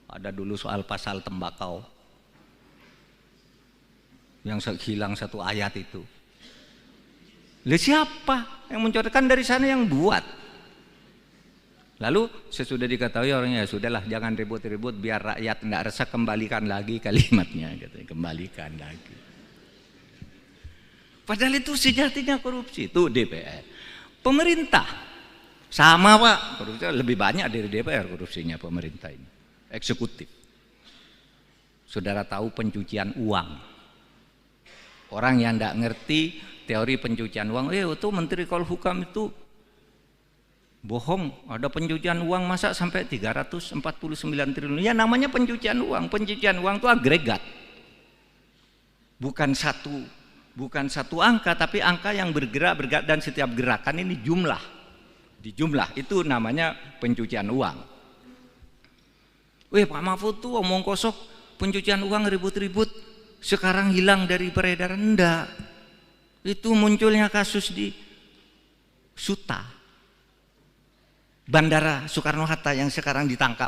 Ada dulu soal pasal tembakau. Yang hilang satu ayat itu. Lah siapa yang mencoretkan? Dari sana yang buat. Lalu sesudah diketahui orangnya, ya sudahlah jangan ribut-ribut biar rakyat tidak resah, kembalikan lagi kalimatnya, katanya, kembalikan lagi. Padahal itu sejatinya korupsi, itu DPR. Pemerintah sama Pak, korupsi lebih banyak dari DPR korupsinya pemerintah ini. Eksekutif. Saudara tahu pencucian uang. Orang yang tidak ngerti teori pencucian uang, itu Menteri Polhukam itu bohong, ada pencucian uang masa sampai 349 triliun. Ya namanya pencucian uang. Pencucian uang itu agregat. Bukan satu angka, tapi angka yang bergerak dan setiap gerakan ini jumlah. Dijumlah itu namanya pencucian uang. Pak Mahfud tuh omong kosong, pencucian uang ribut-ribut, sekarang hilang dari peredaran. Enggak. Itu munculnya kasus di Suta, Bandara Soekarno-Hatta yang sekarang ditangkap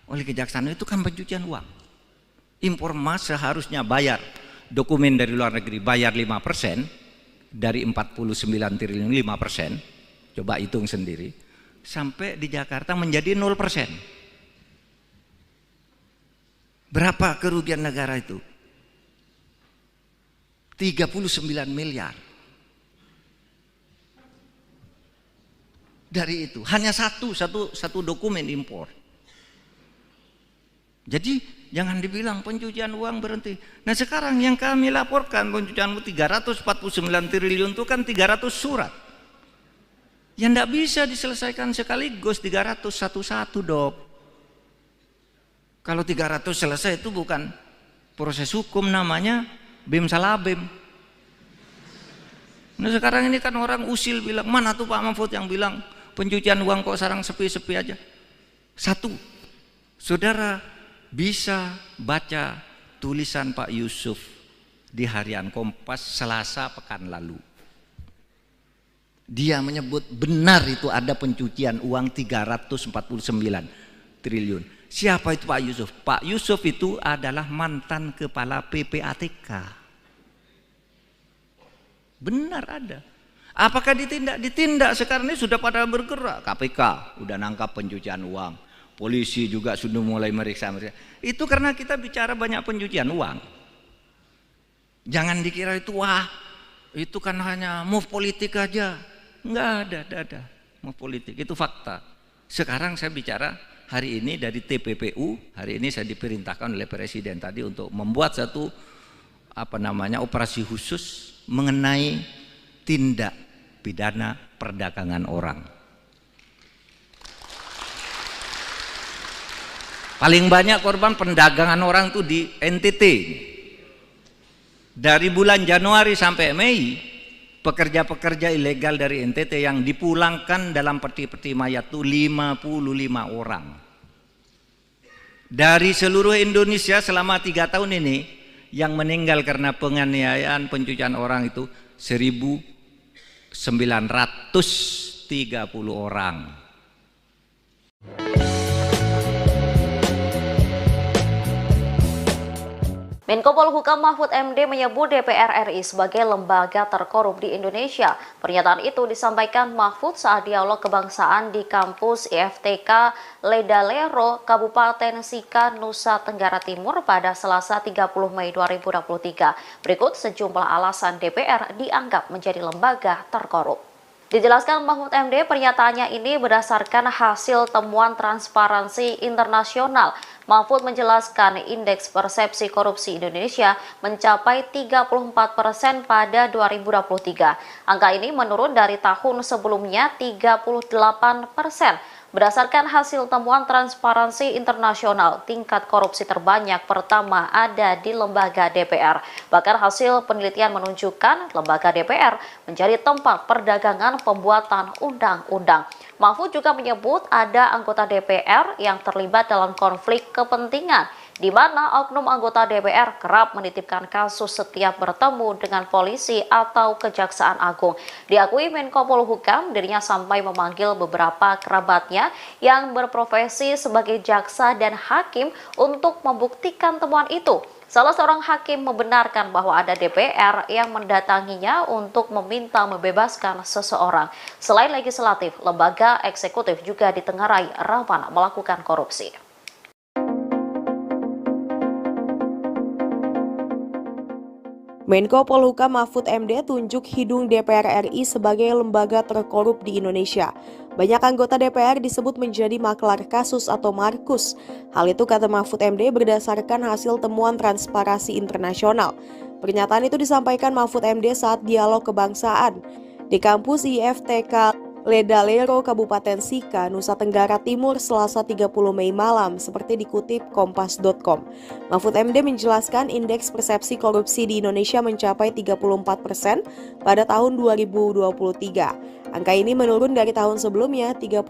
oleh kejaksaan, itu kan pencucian uang. Impor emas seharusnya bayar dokumen dari luar negeri, bayar 5% dari 49 triliun 5%, coba hitung sendiri, sampai di Jakarta menjadi 0%. Berapa kerugian negara itu? 39 miliar. Dari itu hanya satu dokumen impor. Jadi jangan dibilang pencucian uang berhenti. Nah sekarang yang kami laporkan pencucian uang 349 triliun itu kan 300 surat. Yang tidak bisa diselesaikan sekaligus 300 satu-satu, Dok. Kalau 300 selesai itu bukan proses hukum, namanya bim salah bim. Nah sekarang ini kan orang usil bilang, mana tuh Pak Mahfud yang bilang pencucian uang kok sarang sepi-sepi aja. Satu, saudara bisa baca tulisan Pak Yusuf di Harian Kompas Selasa pekan lalu. Dia menyebut benar itu ada pencucian uang 349 triliun. Siapa itu Pak Yusuf? Pak Yusuf itu adalah mantan kepala PPATK. Benar ada. Apakah ditindak? Ditindak. Sekarang ini sudah pada bergerak. KPK udah nangkap pencucian uang. Polisi juga sudah mulai meriksa. Itu karena kita bicara banyak pencucian uang. Jangan dikira itu wah, itu kan hanya move politik aja. Enggak ada move politik. Itu fakta. Sekarang saya bicara hari ini dari TPPU. Hari ini saya diperintahkan oleh Presiden tadi untuk membuat satu operasi khusus mengenai tindak pidana perdagangan orang. Paling banyak korban perdagangan orang itu di NTT. Dari bulan Januari sampai Mei, pekerja-pekerja ilegal dari NTT yang dipulangkan dalam peti-peti mayat itu 55 orang. Dari seluruh Indonesia selama 3 tahun ini, yang meninggal karena penganiayaan pencucian orang itu 1.930 orang. Menko Polhukam Mahfud MD menyebut DPR RI sebagai lembaga terkorup di Indonesia. Pernyataan itu disampaikan Mahfud saat dialog kebangsaan di kampus IFTK Ledalero, Kabupaten Sika, Nusa Tenggara Timur pada Selasa 30 Mei 2023. Berikut sejumlah alasan DPR dianggap menjadi lembaga terkorup. Dijelaskan Mahfud MD, pernyataannya ini berdasarkan hasil temuan Transparansi Internasional. Mahfud menjelaskan indeks persepsi korupsi Indonesia mencapai 34% pada 2023. Angka ini menurun dari tahun sebelumnya 38%. Berdasarkan hasil temuan Transparansi Internasional, tingkat korupsi terbanyak pertama ada di lembaga DPR. Bahkan hasil penelitian menunjukkan lembaga DPR menjadi tempat perdagangan pembuatan undang-undang. Mahfud juga menyebut ada anggota DPR yang terlibat dalam konflik kepentingan. di mana oknum anggota DPR kerap menitipkan kasus setiap bertemu dengan polisi atau Kejaksaan Agung. Diakui Menko Polhukam, dirinya sampai memanggil beberapa kerabatnya yang berprofesi sebagai jaksa dan hakim untuk membuktikan temuan itu. Salah seorang hakim membenarkan bahwa ada DPR yang mendatanginya untuk meminta membebaskan seseorang. Selain legislatif, lembaga eksekutif juga ditengarai rawan melakukan korupsi. Menko Polhukam Mahfud MD tunjuk hidung DPR RI sebagai lembaga terkorup di Indonesia. Banyak anggota DPR disebut menjadi maklar kasus atau markus. Hal itu kata Mahfud MD berdasarkan hasil temuan Transparansi Internasional. Pernyataan itu disampaikan Mahfud MD saat dialog kebangsaan di kampus IFTK Ledalero, Kabupaten Sika, Nusa Tenggara Timur, Selasa 30 Mei malam, seperti dikutip Kompas.com. Mahfud MD menjelaskan indeks persepsi korupsi di Indonesia mencapai 34% pada tahun 2023. Angka ini menurun dari tahun sebelumnya 38%.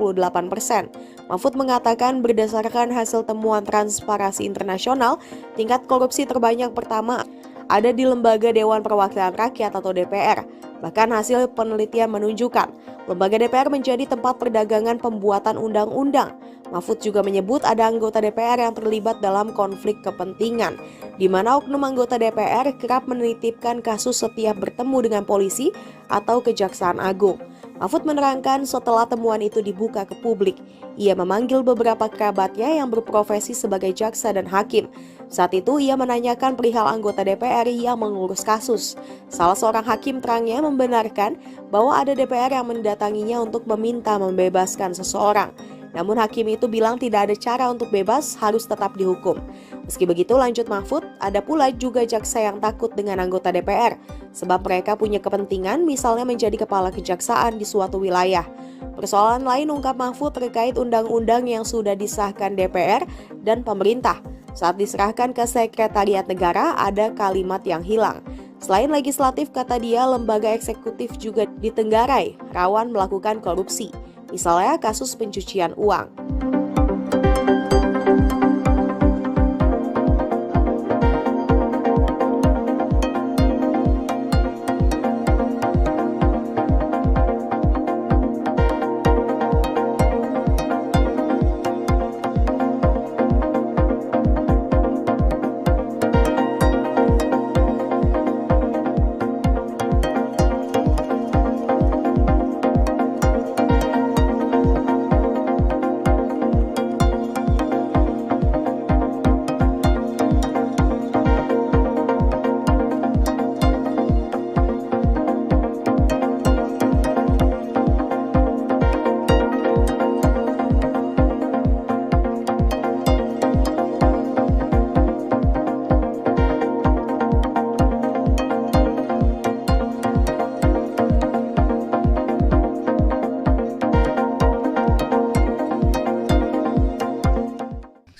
Mahfud mengatakan berdasarkan hasil temuan Transparansi Internasional, tingkat korupsi terbanyak pertama ada di Lembaga Dewan Perwakilan Rakyat atau DPR. Bahkan hasil penelitian menunjukkan lembaga DPR menjadi tempat perdagangan pembuatan undang-undang. Mahfud juga menyebut ada anggota DPR yang terlibat dalam konflik kepentingan, di mana oknum anggota DPR kerap menitipkan kasus setiap bertemu dengan polisi atau Kejaksaan Agung. Mahfud menerangkan setelah temuan itu dibuka ke publik, ia memanggil beberapa kerabatnya yang berprofesi sebagai jaksa dan hakim. Saat itu ia menanyakan perihal anggota DPR yang mengurus kasus. Salah seorang hakim terangnya membenarkan bahwa ada DPR yang mendatanginya untuk meminta membebaskan seseorang. Namun hakim itu bilang tidak ada cara untuk bebas, harus tetap dihukum. Meski begitu, lanjut Mahfud, ada pula juga jaksa yang takut dengan anggota DPR, sebab mereka punya kepentingan misalnya menjadi kepala kejaksaan di suatu wilayah. Persoalan lain ungkap Mahfud terkait undang-undang yang sudah disahkan DPR dan pemerintah. Saat diserahkan ke Sekretariat Negara, ada kalimat yang hilang. Selain legislatif, kata dia, lembaga eksekutif juga ditenggarai rawan melakukan korupsi. Misalnya kasus pencucian uang.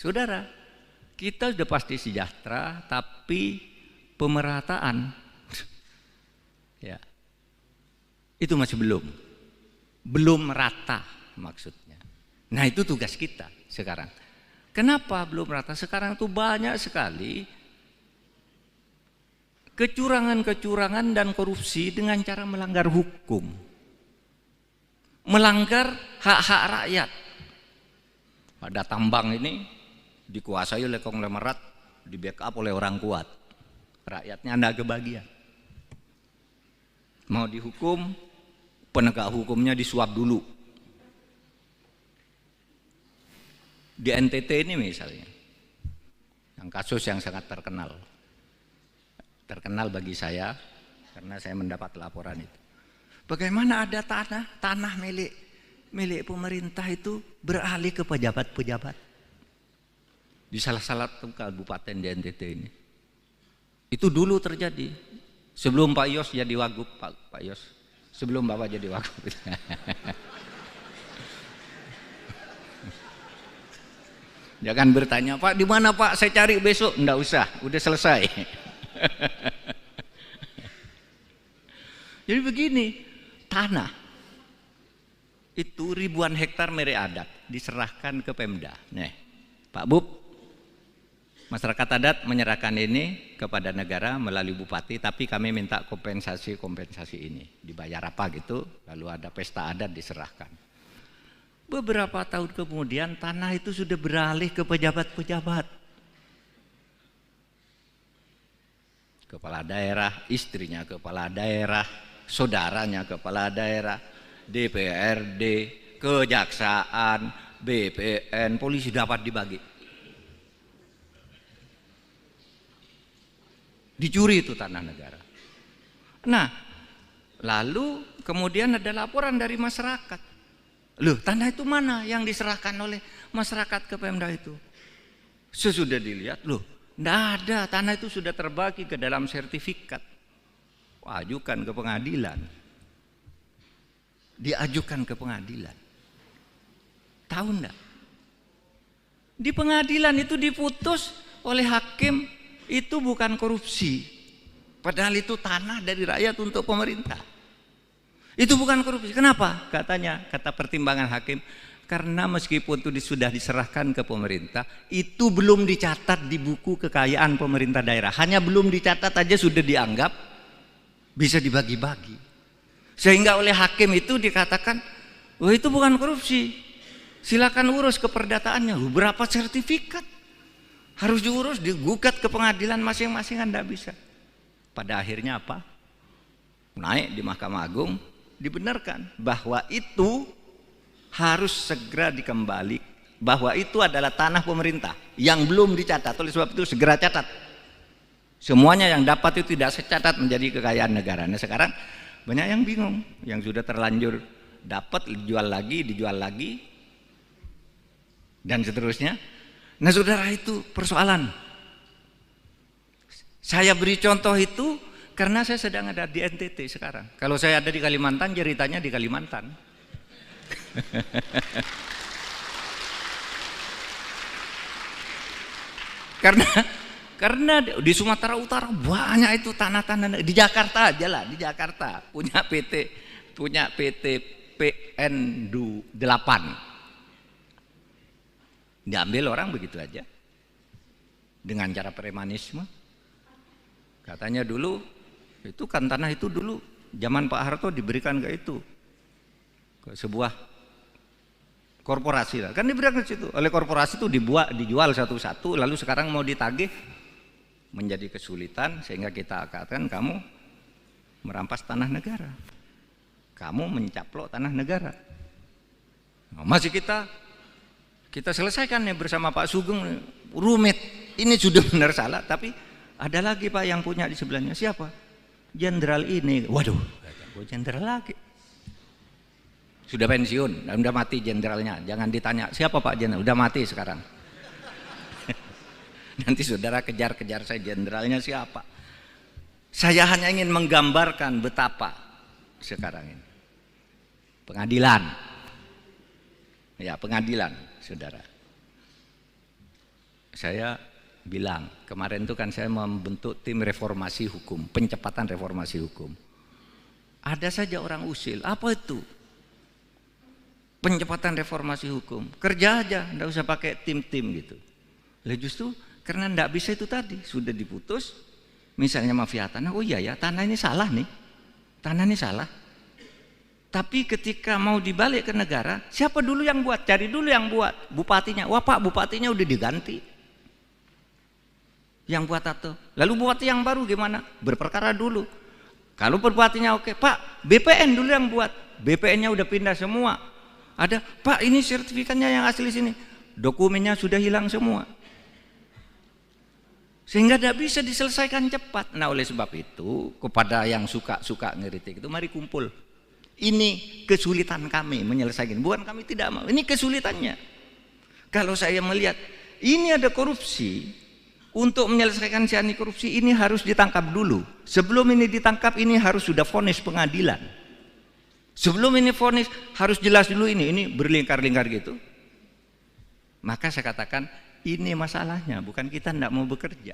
Saudara, kita sudah pasti sejahtera, tapi pemerataan, ya, itu masih belum merata maksudnya. Nah itu tugas kita sekarang. Kenapa belum merata? Sekarang itu banyak sekali kecurangan-kecurangan dan korupsi dengan cara melanggar hukum, melanggar hak-hak rakyat. Pada tambang ini dikuasai oleh konglomerat, di backup oleh orang kuat. Rakyatnya tidak kebagian. Mau dihukum, penegak hukumnya disuap dulu. Di NTT ini misalnya, yang kasus yang sangat terkenal bagi saya, karena saya mendapat laporan itu. Bagaimana ada tanah milik pemerintah itu beralih ke pejabat-pejabat di salah kabupaten di NTT ini. Itu dulu terjadi sebelum Pak Yos jadi wagub, Pak Yos, sebelum Bapak jadi wagub. Jangan bertanya, Pak di mana Pak, saya cari besok. Enggak usah, udah selesai. Jadi begini, tanah itu ribuan hektar milik adat diserahkan ke Pemda. Nih, Pak Bub, Masyarakat adat menyerahkan ini kepada negara melalui bupati, tapi kami minta kompensasi ini. Dibayar apa gitu, lalu ada pesta adat diserahkan. Beberapa tahun kemudian tanah itu sudah beralih ke pejabat-pejabat. Kepala daerah, istrinya kepala daerah, saudaranya kepala daerah, DPRD, kejaksaan, BPN, polisi dapat dibagi. Dicuri itu tanah negara. Nah, lalu kemudian ada laporan dari masyarakat. Loh, tanah itu mana yang diserahkan oleh masyarakat ke Pemda itu? Sesudah dilihat, loh, enggak ada, tanah itu sudah terbagi ke dalam sertifikat. Ajukan ke pengadilan. Diajukan ke pengadilan. Tahu enggak? Di pengadilan itu diputus oleh hakim, itu bukan korupsi. Padahal itu tanah dari rakyat untuk pemerintah. Itu bukan korupsi. Kenapa? Katanya, kata pertimbangan hakim, karena meskipun itu sudah diserahkan ke pemerintah, itu belum dicatat di buku kekayaan pemerintah daerah. Hanya belum dicatat aja sudah dianggap bisa dibagi-bagi. Sehingga oleh hakim itu dikatakan, oh itu bukan korupsi. Silakan urus keperdataannya. Berapa sertifikat? Harus diurus, digugat ke pengadilan masing-masing, kan tidak bisa. Pada akhirnya apa? Naik di Mahkamah Agung, dibenarkan bahwa itu harus segera dikembali, bahwa itu adalah tanah pemerintah yang belum dicatat. Oleh sebab itu segera catat. Semuanya yang dapat itu tidak secatat menjadi kekayaan negara. Nah sekarang banyak yang bingung, yang sudah terlanjur dapat dijual lagi, dan seterusnya. Nah saudara, itu persoalan. Saya beri contoh itu karena saya sedang ada di NTT sekarang. Kalau saya ada di Kalimantan, ceritanya di Kalimantan. Karena di Sumatera Utara banyak itu tanah-tanah. Di Jakarta aja lah, di Jakarta punya PT PN 8. Diambil orang begitu aja dengan cara premanisme. Katanya dulu itu kan tanah itu dulu zaman Pak Harto diberikan ke itu, ke sebuah korporasi lah. Kan diberikan ke situ oleh korporasi itu, dijual satu-satu, lalu sekarang mau ditagih menjadi kesulitan, sehingga kita katakan kamu merampas tanah negara, kamu mencaplok tanah negara. Nah, masih kita selesaikan ya bersama Pak Sugeng, rumit. Ini sudah benar salah, tapi ada lagi Pak yang punya di sebelahnya. Siapa? Jenderal ini. Waduh, gue jenderal lagi. Sudah pensiun, udah mati jenderalnya. Jangan ditanya, siapa Pak jenderal? Udah mati sekarang. Nanti saudara kejar-kejar saya, jenderalnya siapa? Saya hanya ingin menggambarkan betapa sekarang ini. Pengadilan. Ya, pengadilan, saudara. Saya bilang, kemarin itu kan saya membentuk tim reformasi hukum, pencepatan reformasi hukum. Ada saja orang usil, apa itu? Pencepatan reformasi hukum, kerja aja, enggak usah pakai tim-tim gitu. Lah justru karena enggak bisa itu tadi, sudah diputus, misalnya mafia tanah, oh iya ya, tanah ini salah nih, tanah ini salah. Tapi ketika mau dibalik ke negara, siapa dulu yang buat? Cari dulu yang buat, bupatinya. Wah Pak, bupatinya udah diganti. Yang buat atau lalu bupati yang baru gimana? Berperkara dulu. Kalau bupatinya oke, Pak, BPN dulu yang buat. BPN-nya udah pindah semua. Ada, Pak, ini sertifikatnya yang asli sini. Dokumennya sudah hilang semua. Sehingga tidak bisa diselesaikan cepat. Nah, oleh sebab itu, kepada yang suka ngeritik itu, mari kumpul. Ini kesulitan kami menyelesaikan. Bukan kami tidak mau, ini kesulitannya. Kalau saya melihat ini ada korupsi, untuk menyelesaikan si anti korupsi ini harus ditangkap dulu. Sebelum ini ditangkap, ini harus sudah vonis pengadilan. Sebelum ini vonis harus jelas dulu ini berlingkar-lingkar gitu. Maka saya katakan ini masalahnya, bukan kita tidak mau bekerja.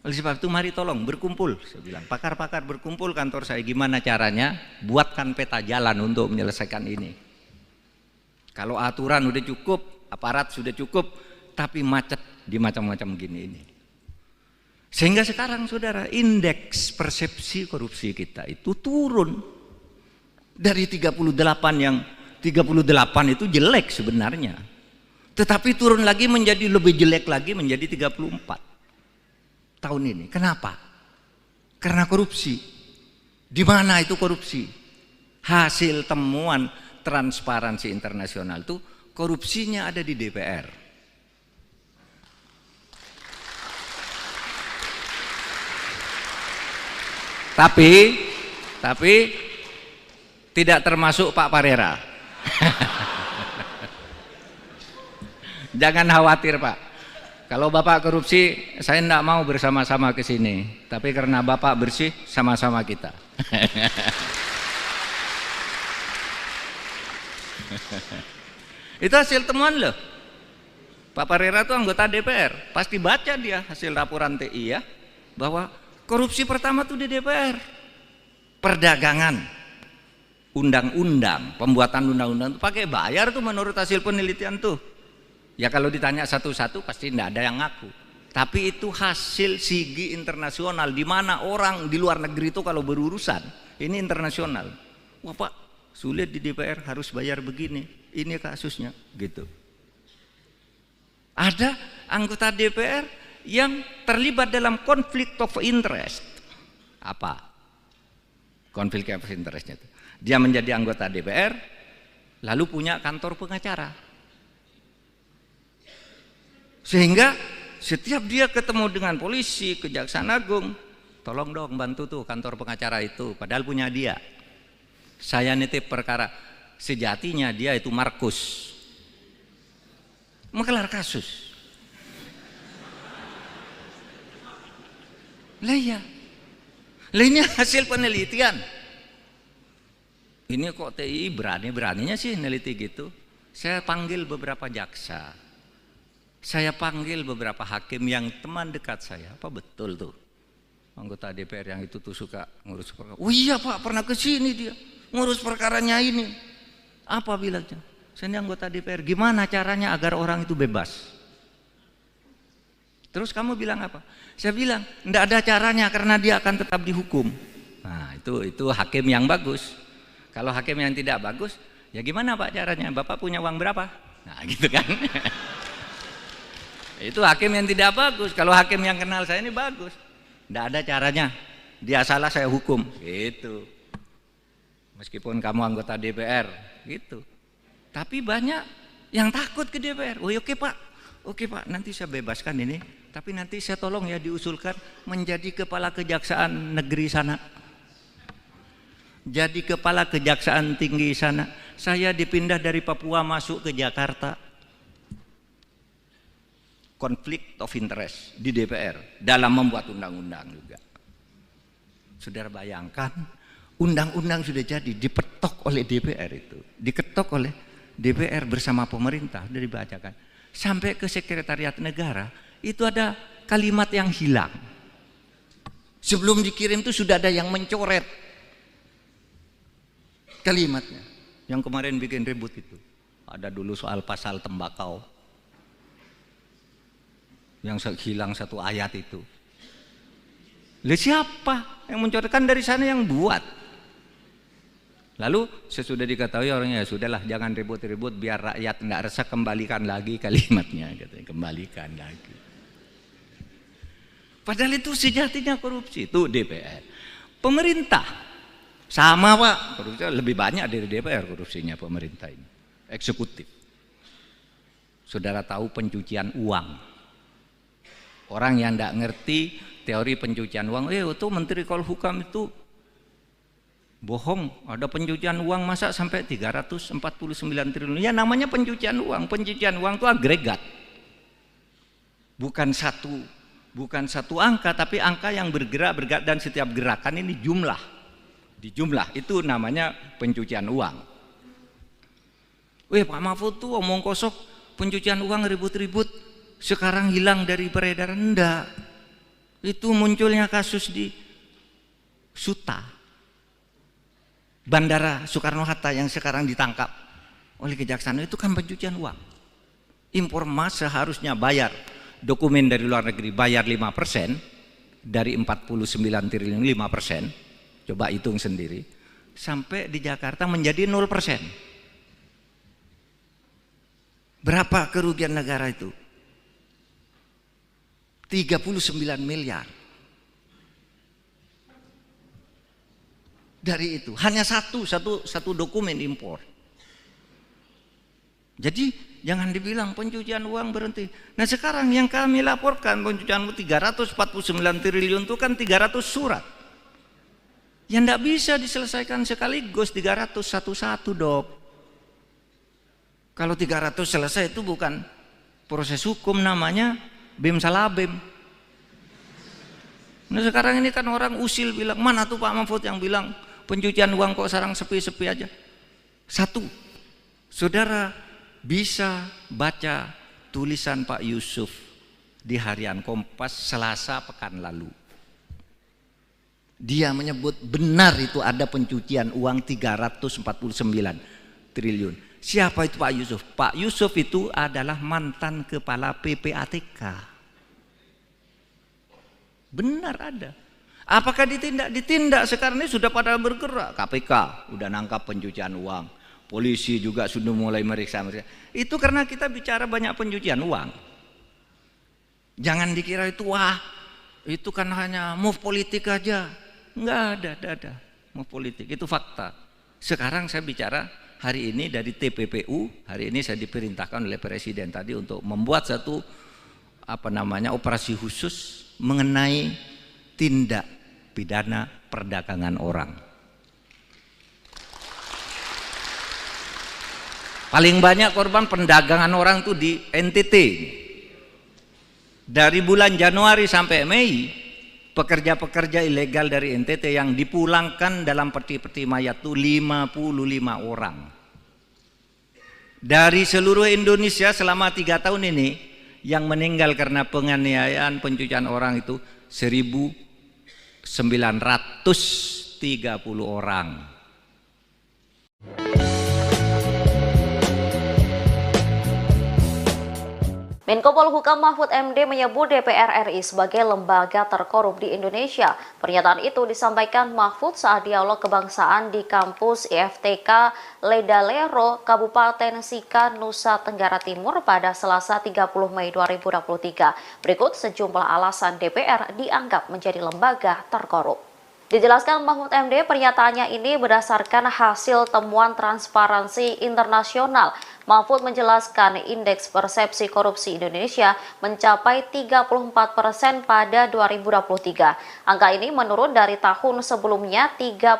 Oleh sebab itu mari tolong berkumpul, saya bilang pakar-pakar berkumpul kantor saya, gimana caranya buatkan peta jalan untuk menyelesaikan ini. Kalau aturan udah cukup, aparat sudah cukup, tapi macet di macam-macam gini ini. Sehingga sekarang saudara, indeks persepsi korupsi kita itu turun dari 38 yang 38 itu jelek sebenarnya. Tetapi turun lagi menjadi lebih jelek lagi menjadi 34 tahun ini. Kenapa? Karena korupsi. Di mana itu korupsi? Hasil temuan Transparansi Internasional itu korupsinya ada di DPR. Tapi tidak termasuk Pak Parera. Jangan khawatir Pak. Kalau Bapak korupsi, saya tidak mau bersama-sama ke sini. Tapi karena Bapak bersih, sama-sama kita. Itu hasil temuan loh. Pak Parera itu anggota DPR. Pasti baca dia hasil laporan TI ya. Bahwa korupsi pertama tuh di DPR. Perdagangan. Undang-undang. Pembuatan undang-undang itu pakai bayar tuh menurut hasil penelitian tuh. Ya kalau ditanya satu-satu pasti tidak ada yang ngaku. Tapi itu hasil sigi internasional, di mana orang di luar negeri itu kalau berurusan, ini internasional. Wah Pak, sulit di DPR harus bayar begini, ini kasusnya, gitu. Ada anggota DPR yang terlibat dalam konflik of interest. Apa? Konflik of interestnya itu. Dia menjadi anggota DPR, lalu punya kantor pengacara. Sehingga setiap dia ketemu dengan polisi, Kejaksaan Agung, tolong dong bantu tuh kantor pengacara itu, padahal punya dia. Saya nitip perkara, sejatinya dia itu Markus, menggelar kasus. Lah iya, lah ini hasil penelitian. Ini kok TI berani-beraninya sih neliti gitu. Saya panggil beberapa jaksa, saya panggil beberapa hakim yang teman dekat saya. Apa betul tuh anggota DPR yang itu tuh suka ngurus perkara? Oh iya Pak, pernah ke sini dia ngurus perkaranya ini. Apa bilangnya? Saya ini anggota DPR. Gimana caranya agar orang itu bebas? Terus kamu bilang apa? Saya bilang enggak ada caranya karena dia akan tetap dihukum. Nah itu hakim yang bagus. Kalau hakim yang tidak bagus, ya gimana Pak caranya? Bapak punya uang berapa? Nah gitu kan. Itu hakim yang tidak bagus. Kalau hakim yang kenal saya ini bagus, tidak ada caranya. Dia salah saya hukum. Gitu. Meskipun kamu anggota DPR, gitu. Tapi banyak yang takut ke DPR. Oh oke Pak, nanti saya bebaskan ini. Tapi nanti saya tolong ya diusulkan menjadi kepala kejaksaan negeri sana. Jadi kepala kejaksaan tinggi sana. Saya dipindah dari Papua masuk ke Jakarta. Konflik of interest di DPR dalam membuat undang-undang juga. Saudara bayangkan, undang-undang sudah jadi dipetok oleh DPR itu, diketok oleh DPR bersama pemerintah, sudah dibacakan sampai ke sekretariat negara. Itu ada kalimat yang hilang. Sebelum dikirim itu sudah ada yang mencoret kalimatnya. Yang kemarin bikin ribut itu, ada dulu soal pasal tembakau yang hilang satu ayat itu. Lah siapa yang mencoretkan? Dari sana yang buat. Lalu sesudah diketahui orangnya, ya sudahlah jangan ribut-ribut biar rakyat tidak resah, kembalikan lagi kalimatnya, katanya, kembalikan lagi. Padahal itu sejatinya korupsi itu DPR. Pemerintah sama Pak, korupsi lebih banyak dari DPR korupsinya pemerintah ini. Eksekutif. Saudara tahu pencucian uang. Orang yang tidak ngerti teori pencucian uang, itu Menteri Polhukam itu bohong, ada pencucian uang masa sampai 349 triliun. Ya namanya pencucian uang. Pencucian uang itu agregat. Bukan satu angka, tapi angka yang bergerak dan setiap gerakan ini jumlah. Dijumlah itu namanya pencucian uang. Pak Mahfud tuh omong kosong, pencucian uang ribut-ribut, sekarang hilang dari peredaran. Enggak. Itu munculnya kasus di Suta, Bandara Soekarno-Hatta yang sekarang ditangkap oleh Kejaksaan, itu kan pencucian uang. Impor emas seharusnya bayar dokumen dari luar negeri bayar 5%, dari 49 triliun 5%, coba hitung sendiri, sampai di Jakarta menjadi 0%. Berapa kerugian negara itu? 39 miliar. Dari itu hanya satu dokumen impor. Jadi jangan dibilang pencucian uang berhenti. Nah sekarang yang kami laporkan pencucian 349 triliun itu kan 300 surat. Yang tidak bisa diselesaikan sekaligus 300 satu-satu, Dok. Kalau 300 selesai itu bukan proses hukum, namanya bim salah bim. Nah sekarang ini kan orang usil bilang, mana tuh Pak Mahfud yang bilang pencucian uang kok sekarang sepi-sepi aja. Satu, saudara bisa baca tulisan Pak Yusuf di Harian Kompas Selasa pekan lalu. Dia menyebut benar itu ada pencucian uang 349 triliun. Siapa itu Pak Yusuf? Pak Yusuf itu adalah mantan kepala PPATK. Benar ada. Apakah ditindak? Ditindak. Sekarang ini sudah pada bergerak. KPK udah nangkap pencucian uang. Polisi juga sudah mulai meriksa. Itu karena kita bicara banyak pencucian uang. Jangan dikira itu wah, itu kan hanya move politik aja. Enggak ada move politik, itu fakta. Sekarang saya bicara hari ini dari TPPU, hari ini saya diperintahkan oleh Presiden tadi untuk membuat satu operasi khusus mengenai tindak pidana perdagangan orang. Paling banyak korban perdagangan orang itu di NTT. Dari bulan Januari sampai Mei, pekerja-pekerja ilegal dari NTT yang dipulangkan dalam peti-peti mayat itu 55 orang. Dari seluruh Indonesia selama 3 tahun ini, yang meninggal karena penganiayaan pencucian orang itu 1.930 orang. Menko Polhukam Mahfud MD menyebut DPR RI sebagai lembaga terkorup di Indonesia. Pernyataan itu disampaikan Mahfud saat dialog kebangsaan di kampus IFTK Ledalero, Kabupaten Sika, Nusa Tenggara Timur pada Selasa 30 Mei 2023. Berikut sejumlah alasan DPR dianggap menjadi lembaga terkorup. Dijelaskan Mahfud MD, pernyataannya ini berdasarkan hasil temuan Transparansi Internasional. Mahfud menjelaskan indeks persepsi korupsi Indonesia mencapai 34% pada 2023. Angka ini menurun dari tahun sebelumnya 38%.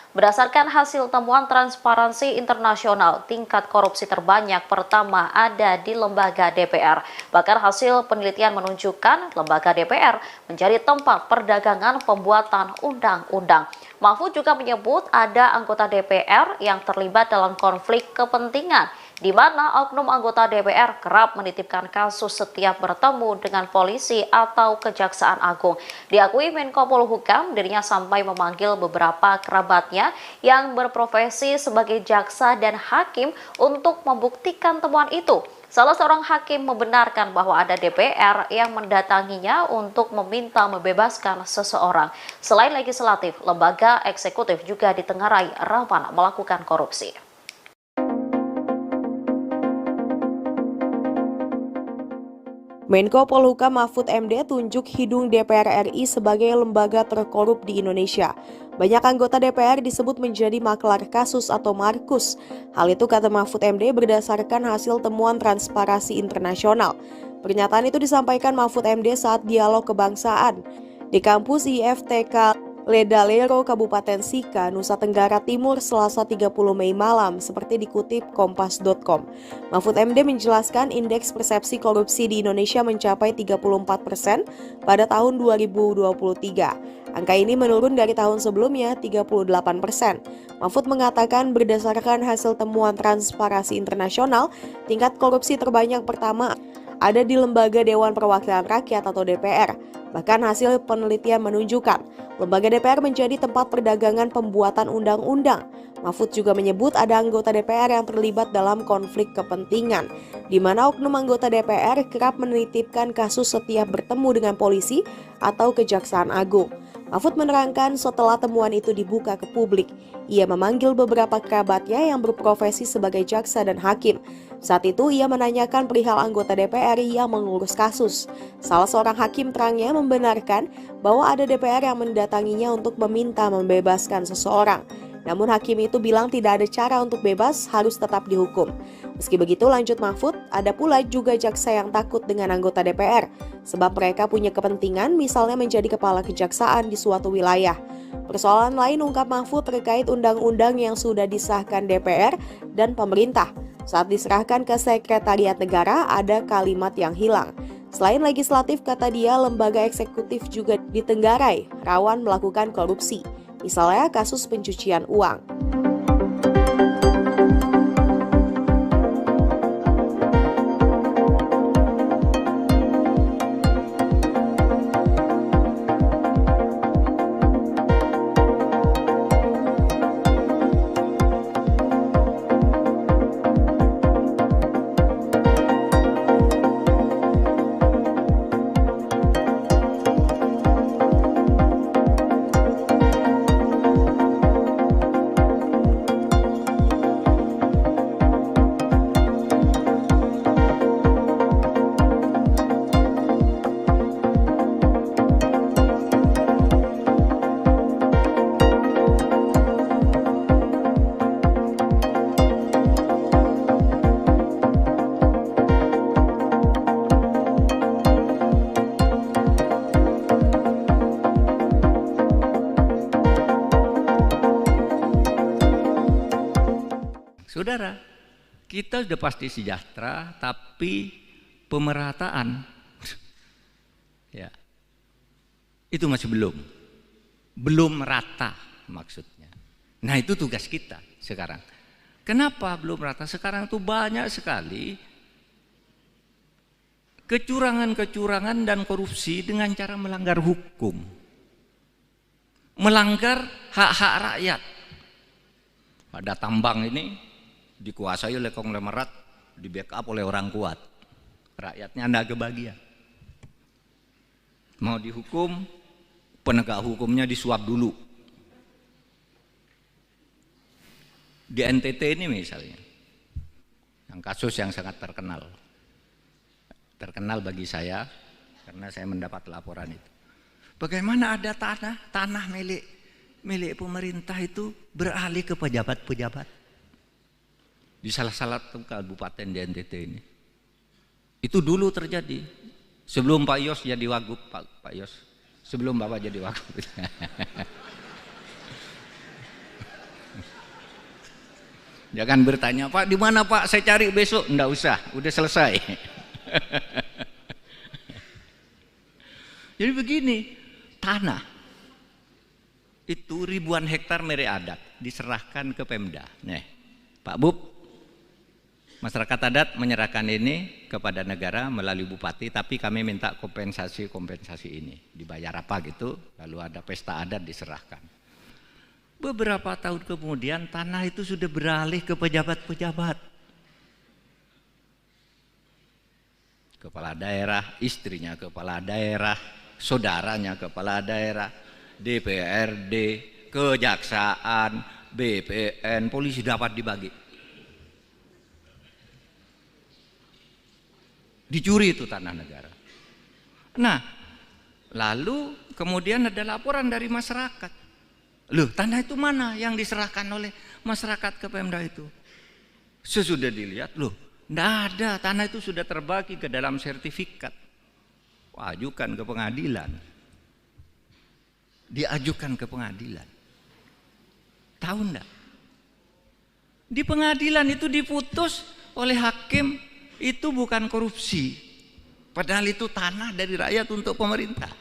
Berdasarkan hasil temuan Transparansi Internasional, tingkat korupsi terbanyak pertama ada di lembaga DPR. Bahkan hasil penelitian menunjukkan lembaga DPR menjadi tempat perdagangan pembuatan undang-undang. Mahfud juga menyebut ada anggota DPR yang terlibat dalam konflik kepentingan, di mana oknum anggota DPR kerap menitipkan kasus setiap bertemu dengan polisi atau Kejaksaan Agung. Diakui Menko Polhukam, dirinya sampai memanggil beberapa kerabatnya yang berprofesi sebagai jaksa dan hakim untuk membuktikan temuan itu. Salah seorang hakim membenarkan bahwa ada DPR yang mendatanginya untuk meminta membebaskan seseorang. Selain legislatif, lembaga eksekutif juga ditengarai rawan melakukan korupsi. Menko Polhukam Mahfud MD tunjuk hidung DPR RI sebagai lembaga terkorup di Indonesia. Banyak anggota DPR disebut menjadi maklar kasus atau markus. Hal itu kata Mahfud MD berdasarkan hasil temuan Transparansi Internasional. Pernyataan itu disampaikan Mahfud MD saat dialog kebangsaan di kampus IFTK Ledalero, Kabupaten Sika, Nusa Tenggara Timur, Selasa 30 Mei malam, seperti dikutip kompas.com. Mahfud MD menjelaskan indeks persepsi korupsi di Indonesia mencapai 34% pada tahun 2023. Angka ini menurun dari tahun sebelumnya 38%. Mahfud mengatakan berdasarkan hasil temuan Transparansi Internasional, tingkat korupsi terbanyak pertama ada di lembaga Dewan Perwakilan Rakyat atau DPR. Bahkan hasil penelitian menunjukkan lembaga DPR menjadi tempat perdagangan pembuatan undang-undang. Mahfud juga menyebut ada anggota DPR yang terlibat dalam konflik kepentingan, di mana oknum anggota DPR kerap menitipkan kasus setiap bertemu dengan polisi atau Kejaksaan Agung. Mahfud menerangkan setelah temuan itu dibuka ke publik, ia memanggil beberapa kerabatnya yang berprofesi sebagai jaksa dan hakim. Saat itu ia menanyakan perihal anggota DPR yang mengurus kasus. Salah seorang hakim terangnya membenarkan bahwa ada DPR yang mendatanginya untuk meminta membebaskan seseorang. Namun hakim itu bilang tidak ada cara untuk bebas, harus tetap dihukum. Meski begitu, lanjut Mahfud, ada pula juga jaksa yang takut dengan anggota DPR, sebab mereka punya kepentingan misalnya menjadi kepala kejaksaan di suatu wilayah. Persoalan lain ungkap Mahfud terkait undang-undang yang sudah disahkan DPR dan pemerintah. Saat diserahkan ke Sekretariat Negara, ada kalimat yang hilang. Selain legislatif, kata dia, lembaga eksekutif juga ditenggarai, rawan melakukan korupsi. Misalnya kasus pencucian uang. Saudara, kita sudah pasti sejahtera, tapi pemerataan ya, itu masih belum merata maksudnya. Nah itu tugas kita sekarang. Kenapa belum merata? Sekarang itu banyak sekali kecurangan-kecurangan dan korupsi dengan cara melanggar hukum, melanggar hak-hak rakyat. Ada tambang ini dikuasai oleh konglomerat, di backup oleh orang kuat, rakyatnya tidak kebagian. Mau dihukum, penegak hukumnya disuap dulu. Di NTT ini misalnya, yang kasus yang sangat terkenal bagi saya karena saya mendapat laporan itu. Bagaimana ada tanah milik pemerintah itu beralih ke pejabat-pejabat di salah kabupaten di NTT ini. Itu dulu terjadi sebelum Pak Yos jadi wagub, Pak Yos, sebelum Bapak jadi wagub. Jangan bertanya, Pak di mana Pak, saya cari besok. Enggak usah, udah selesai. Jadi begini, tanah itu ribuan hektar milik adat diserahkan ke Pemda. Nih, Pak Bub, masyarakat adat menyerahkan ini kepada negara melalui bupati, tapi kami minta kompensasi ini. Dibayar apa gitu, lalu ada pesta adat diserahkan. Beberapa tahun kemudian tanah itu sudah beralih ke pejabat-pejabat. Kepala daerah, istrinya kepala daerah, saudaranya kepala daerah, DPRD, kejaksaan, BPN, polisi dapat dibagi. Dicuri itu tanah negara. Nah, lalu kemudian ada laporan dari masyarakat. Loh, tanah itu mana yang diserahkan oleh masyarakat ke Pemda itu? Sesudah dilihat, loh, enggak ada, tanah itu sudah terbagi ke dalam sertifikat. Ajukan ke pengadilan. Diajukan ke pengadilan. Tahu enggak? Di pengadilan itu diputus oleh hakim itu bukan korupsi, padahal itu tanah dari rakyat untuk pemerintah.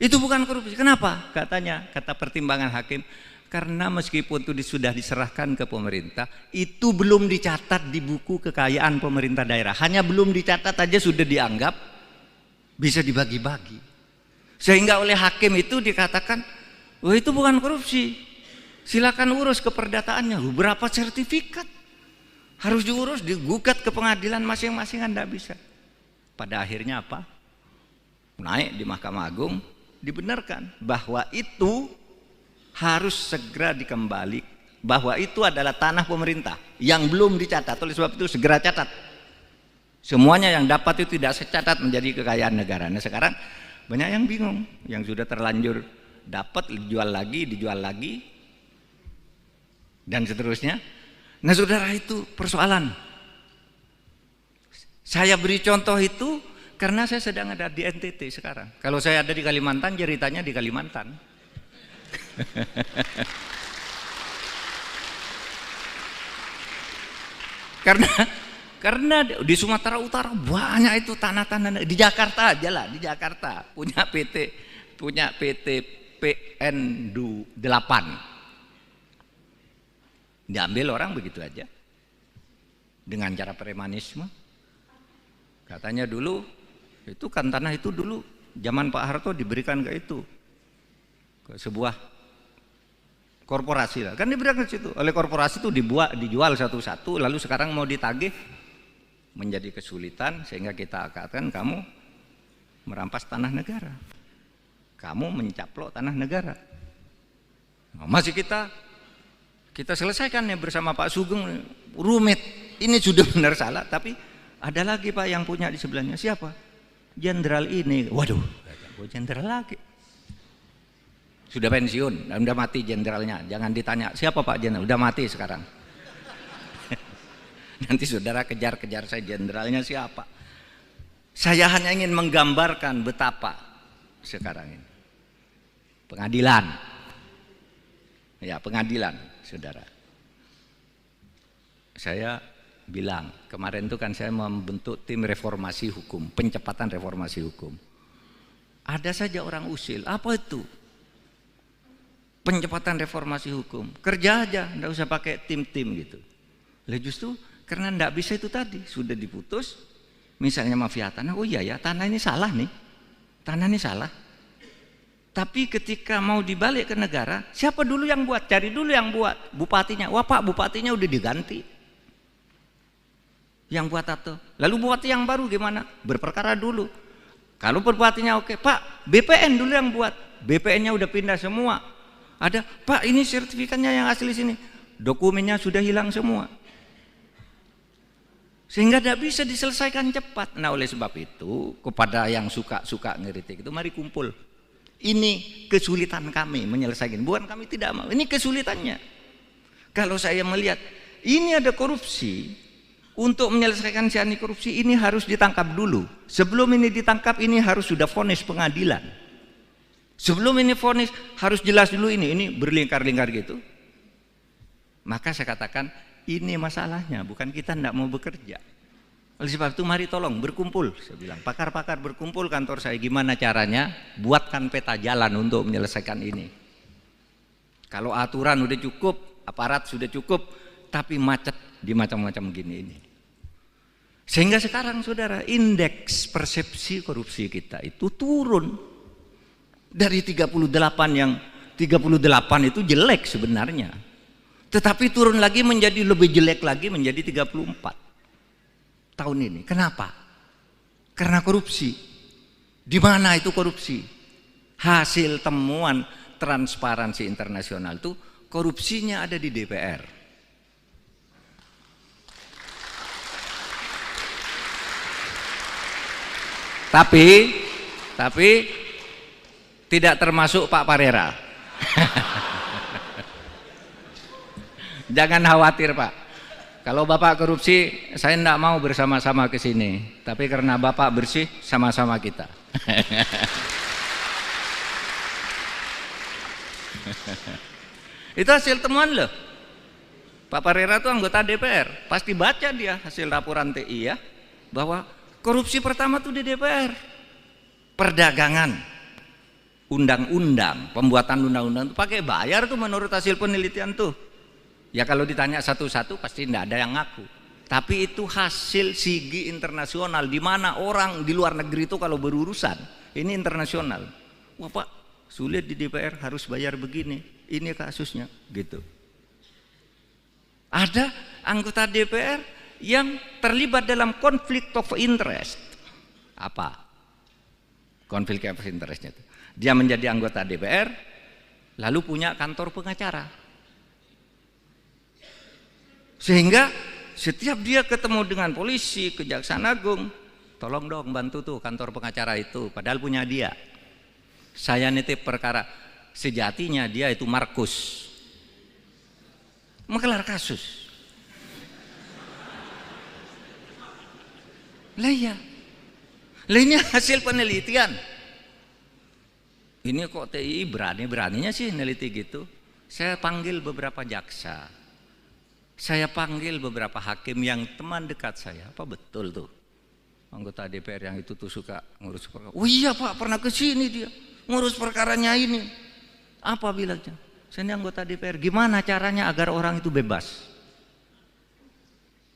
Itu bukan korupsi. Kenapa? Kata pertimbangan hakim, Karena meskipun itu sudah diserahkan ke pemerintah, itu belum dicatat di buku kekayaan pemerintah daerah. Hanya belum dicatat aja sudah dianggap bisa dibagi-bagi. Sehingga oleh hakim itu dikatakan, wah itu bukan korupsi. Silakan urus keperdataannya. Berapa sertifikat? Harus diurus, digugat ke pengadilan masing-masing, Anda bisa. Pada akhirnya apa? Naik di Mahkamah Agung, dibenarkan bahwa itu harus segera dikembali, bahwa itu adalah tanah pemerintah yang belum dicatat. Oleh sebab itu segera catat. Semuanya yang dapat itu tidak secatat menjadi kekayaan negara. Nah sekarang banyak yang bingung, yang sudah terlanjur dapat dijual lagi dan seterusnya. Nah saudara, itu persoalan. Saya beri contoh itu karena saya sedang ada di NTT sekarang. Kalau saya ada di Kalimantan, ceritanya di Kalimantan. karena di Sumatera Utara banyak itu tanah-tanah. Di Jakarta aja lah, di Jakarta punya PT PN 8 diambil orang begitu aja dengan cara premanisme. Katanya dulu itu kan tanah itu dulu zaman Pak Harto diberikan ke itu, ke sebuah korporasi lah, kan diberikan ke situ. Oleh korporasi itu dijual satu-satu, lalu sekarang mau ditagih menjadi kesulitan, sehingga kita katakan kamu merampas tanah negara, kamu mencaplok tanah negara. Nah, masih kita selesaikan ya bersama Pak Sugeng, rumit. Ini sudah benar salah, tapi ada lagi Pak yang punya di sebelahnya. Siapa? Jenderal ini. Waduh, jenderal lagi. Sudah pensiun, udah mati jenderalnya. Jangan ditanya siapa Pak jenderal, udah mati sekarang. Nanti saudara kejar-kejar saya jenderalnya siapa. Saya hanya ingin menggambarkan betapa sekarang ini pengadilan. Ya, pengadilan, saudara. Saya bilang kemarin itu kan saya membentuk tim reformasi hukum, pencepatan reformasi hukum. Ada saja orang usil, apa itu? Pencepatan reformasi hukum, kerja aja, enggak usah pakai tim-tim gitu. Lah justru karena enggak bisa itu tadi, sudah diputus, misalnya mafia tanah, oh iya ya tanah ini salah nih, tanah ini salah. Tapi ketika mau dibalik ke negara, siapa dulu yang buat? Cari dulu yang buat, bupatinya. Wah Pak, bupatinya udah diganti. Yang buat atau lalu bupati yang baru gimana? Berperkara dulu. Kalau bupatinya oke, Pak, BPN dulu yang buat. BPN-nya udah pindah semua. Ada, Pak, ini sertifikatnya yang asli sini. Dokumennya sudah hilang semua. Sehingga tidak bisa diselesaikan cepat. Nah, oleh sebab itu, kepada yang suka ngeritik itu, mari kumpul. Ini kesulitan kami menyelesaikan. Bukan kami tidak mau, ini kesulitannya. Kalau saya melihat, ini ada korupsi. Untuk menyelesaikan si anti korupsi ini harus ditangkap dulu. Sebelum ini ditangkap ini harus sudah vonis pengadilan. Sebelum ini vonis harus jelas dulu ini berlingkar-lingkar gitu. Maka saya katakan ini masalahnya, bukan kita tidak mau bekerja. Oleh sebab itu mari tolong berkumpul, saya bilang pakar-pakar berkumpul kantor saya, gimana caranya buatkan peta jalan untuk menyelesaikan ini. Kalau aturan udah cukup, aparat sudah cukup, tapi macet di macam-macam gini ini. Sehingga sekarang saudara, indeks persepsi korupsi kita itu turun. Dari 38 yang 38 itu jelek sebenarnya. Tetapi turun lagi menjadi lebih jelek lagi menjadi 34 tahun ini. Kenapa? Karena korupsi. Di mana itu korupsi? Hasil temuan Transparansi Internasional itu korupsinya ada di DPR. Tapi tidak termasuk Pak Parera. Jangan khawatir Pak. Kalau Bapak korupsi, saya tidak mau bersama-sama ke sini. Tapi karena Bapak bersih, sama-sama kita. Itu hasil temuan loh. Pak Parera itu anggota DPR. Pasti baca dia hasil laporan TI ya. Bahwa korupsi pertama itu di DPR. Perdagangan. undang-undang, pembuatan undang-undang itu pakai bayar tuh menurut hasil penelitian tuh. Ya kalau ditanya satu-satu pasti tidak ada yang ngaku. Tapi itu hasil sigi internasional di mana orang di luar negeri itu kalau berurusan ini internasional. Wah Pak, sulit di DPR harus bayar begini. Ini kasusnya gitu. Ada anggota DPR yang terlibat dalam konflik of interest. Apa? Konflik of interestnya itu. Dia menjadi anggota DPR lalu punya kantor pengacara. Sehingga setiap dia ketemu dengan polisi, kejaksaan agung, tolong dong bantu tuh kantor pengacara itu, padahal punya dia. Saya nitip perkara, sejatinya dia itu Markus, menggelar kasus. Lah iya, lah ini hasil penelitian. Ini kok TI berani-beraninya sih neliti gitu. Saya panggil beberapa jaksa, saya panggil beberapa hakim yang teman dekat saya. Apa betul tuh anggota DPR yang itu tuh suka ngurus perkara? Oh iya Pak, pernah ke sini dia ngurus perkaranya ini. Apa bilangnya? Saya ini anggota DPR. Gimana caranya agar orang itu bebas?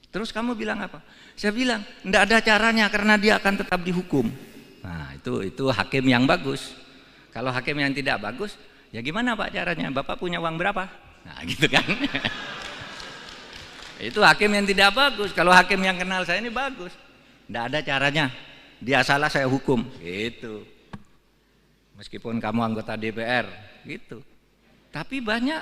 Terus kamu bilang apa? Saya bilang enggak ada caranya karena dia akan tetap dihukum. Nah itu hakim yang bagus. Kalau hakim yang tidak bagus, ya gimana Pak caranya? Bapak punya uang berapa? Nah gitu kan. Itu hakim yang tidak bagus. Kalau hakim yang kenal saya ini bagus, tidak ada caranya. Dia salah saya hukum. Gitu. Meskipun kamu anggota DPR, gitu. Tapi banyak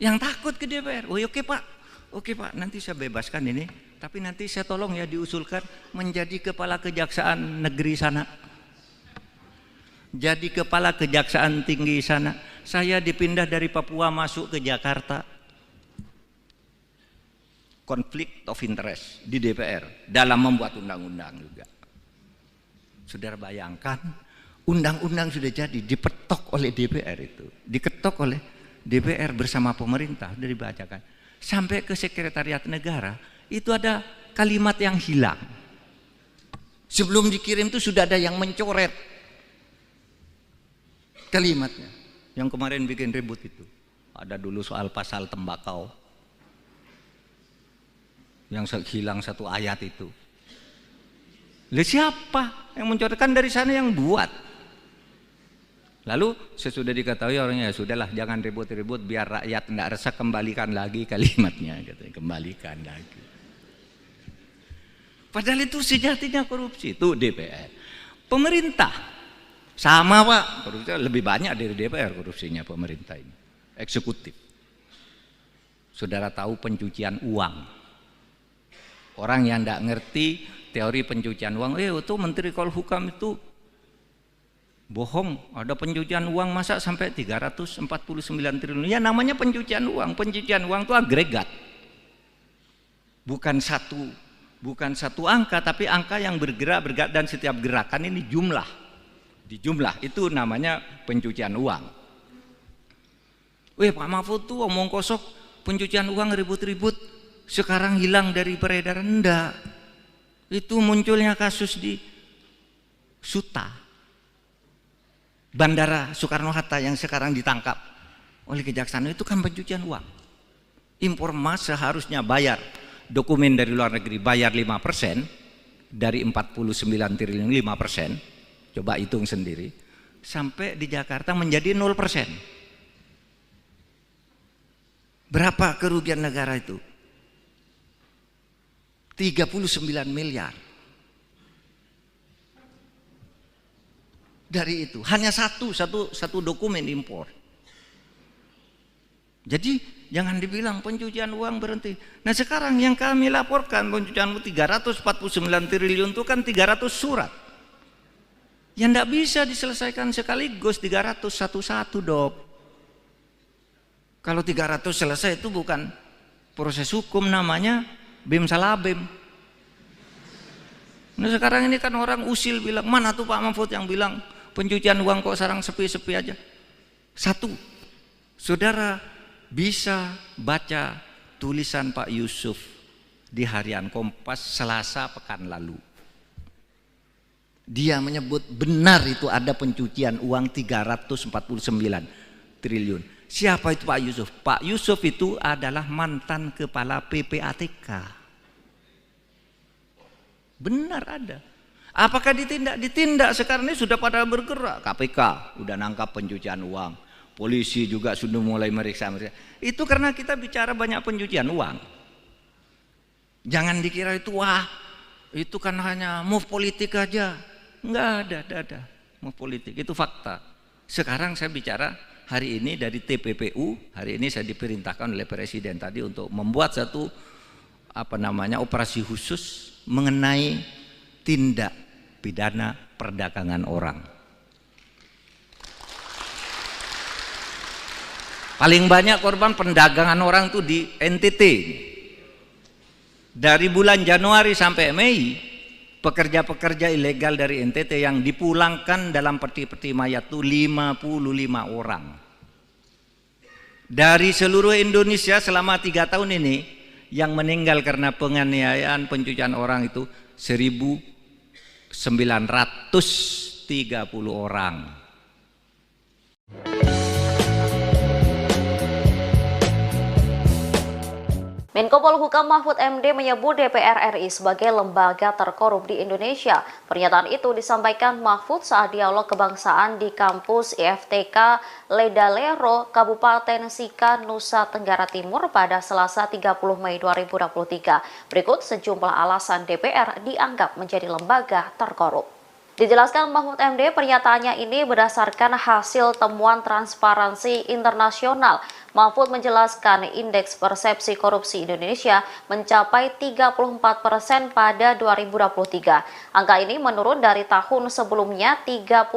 yang takut ke DPR. Oh oke Pak, nanti saya bebaskan ini. Tapi nanti saya tolong ya diusulkan menjadi kepala kejaksaan negeri sana. Jadi kepala kejaksaan tinggi sana. Saya dipindah dari Papua masuk ke Jakarta. Konflik of interest di DPR dalam membuat undang-undang juga. Saudara bayangkan, undang-undang sudah jadi dipetok oleh DPR itu, diketok oleh DPR bersama pemerintah, sudah dibacakan sampai ke sekretariat negara. Itu ada kalimat yang hilang. Sebelum dikirim itu sudah ada yang mencoret kalimatnya. Yang kemarin bikin ribut itu ada dulu soal pasal tembakau yang hilang satu ayat itu. Lalu siapa yang mencoretkan? Dari sana yang buat. Lalu sesudah diketahui orangnya, ya sudahlah jangan ribut-ribut biar rakyat tidak resah, kembalikan lagi kalimatnya, katanya, kembalikan lagi. Padahal itu sejatinya korupsi itu DPR. Pemerintah sama Pak, korupsi lebih banyak dari DPR korupsinya pemerintah ini. Eksekutif. Saudara tahu pencucian uang. Orang yang tidak ngerti teori pencucian uang, itu Menteri Polhukam itu bohong, ada pencucian uang masa sampai 349 triliun. Ya namanya pencucian uang. Pencucian uang itu agregat. Bukan satu angka, tapi angka yang bergerak dan setiap gerakan ini jumlah. Di jumlah itu namanya pencucian uang. Pak Mahfud tuh omong kosong, pencucian uang ribut-ribut, sekarang hilang dari peredaran. Enggak. Itu munculnya kasus di Suta, Bandara Soekarno-Hatta yang sekarang ditangkap oleh kejaksaan, itu kan pencucian uang. Impor emas seharusnya bayar dokumen dari luar negeri, bayar 5% dari 49 triliun 5%. Coba hitung sendiri, sampai di Jakarta menjadi 0%. Berapa kerugian negara itu? 39 miliar. Dari itu hanya satu dokumen impor. Jadi jangan dibilang pencucian uang berhenti. Nah sekarang yang kami laporkan pencucian uang 349 triliun itu kan 300 surat. Yang tidak bisa diselesaikan sekaligus 300 satu-satu Dok. Kalau 300 selesai itu bukan proses hukum, namanya bim salah bim. Nah sekarang ini kan orang usil bilang, mana tuh Pak Mahfud yang bilang pencucian uang kok sekarang sepi-sepi aja. Satu, saudara bisa baca tulisan Pak Yusuf di Harian Kompas Selasa pekan lalu. Dia menyebut benar itu ada pencucian uang 349 triliun. Siapa itu Pak Yusuf? Pak Yusuf itu adalah mantan kepala PPATK. Benar ada. Apakah ditindak? Ditindak. Sekarang ini sudah pada bergerak. KPK udah nangkap pencucian uang. Polisi juga sudah mulai meriksa. Itu karena kita bicara banyak pencucian uang. Jangan dikira itu wah itu kan hanya move politik aja. Enggak ada move politik. Itu fakta. Sekarang saya bicara hari ini dari TPPU. Hari ini saya diperintahkan oleh Presiden tadi untuk membuat satu operasi khusus mengenai tindak pidana perdagangan orang. Paling banyak korban perdagangan orang itu di NTT. Dari bulan Januari sampai Mei, pekerja-pekerja ilegal dari NTT yang dipulangkan dalam peti-peti mayat itu 55 orang. Dari seluruh Indonesia selama 3 tahun ini, yang meninggal karena penganiayaan pencucian orang itu 1.930 orang. Menko Polhukam Mahfud MD menyebut DPR RI sebagai lembaga terkorup di Indonesia. Pernyataan itu disampaikan Mahfud saat dialog kebangsaan di kampus IFTK Ledalero, Kabupaten Sika, Nusa Tenggara Timur pada Selasa 30 Mei 2023. Berikut sejumlah alasan DPR dianggap menjadi lembaga terkorup. Dijelaskan Mahfud MD, pernyataannya ini berdasarkan hasil temuan Transparansi Internasional. Mahfud menjelaskan indeks persepsi korupsi Indonesia mencapai 34% pada 2023. Angka ini menurun dari tahun sebelumnya 38%.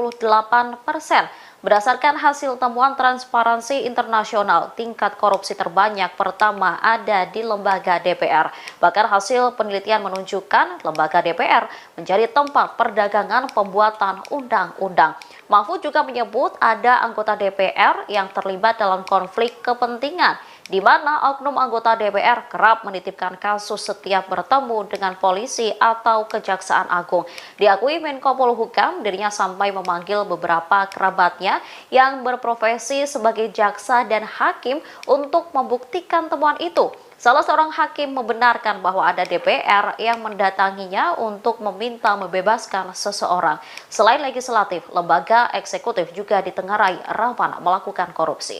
Berdasarkan hasil temuan Transparansi Internasional, tingkat korupsi terbanyak pertama ada di lembaga DPR. Bahkan hasil penelitian menunjukkan lembaga DPR menjadi tempat perdagangan pembuatan undang-undang. Mahfud juga menyebut ada anggota DPR yang terlibat dalam konflik kepentingan, di mana oknum anggota DPR kerap menitipkan kasus setiap bertemu dengan polisi atau Kejaksaan Agung. Diakui Menko Polhukam, dirinya sampai memanggil beberapa kerabatnya yang berprofesi sebagai jaksa dan hakim untuk membuktikan temuan itu. Salah seorang hakim membenarkan bahwa ada DPR yang mendatanginya untuk meminta membebaskan seseorang. Selain legislatif, lembaga eksekutif juga ditengarai rawan melakukan korupsi.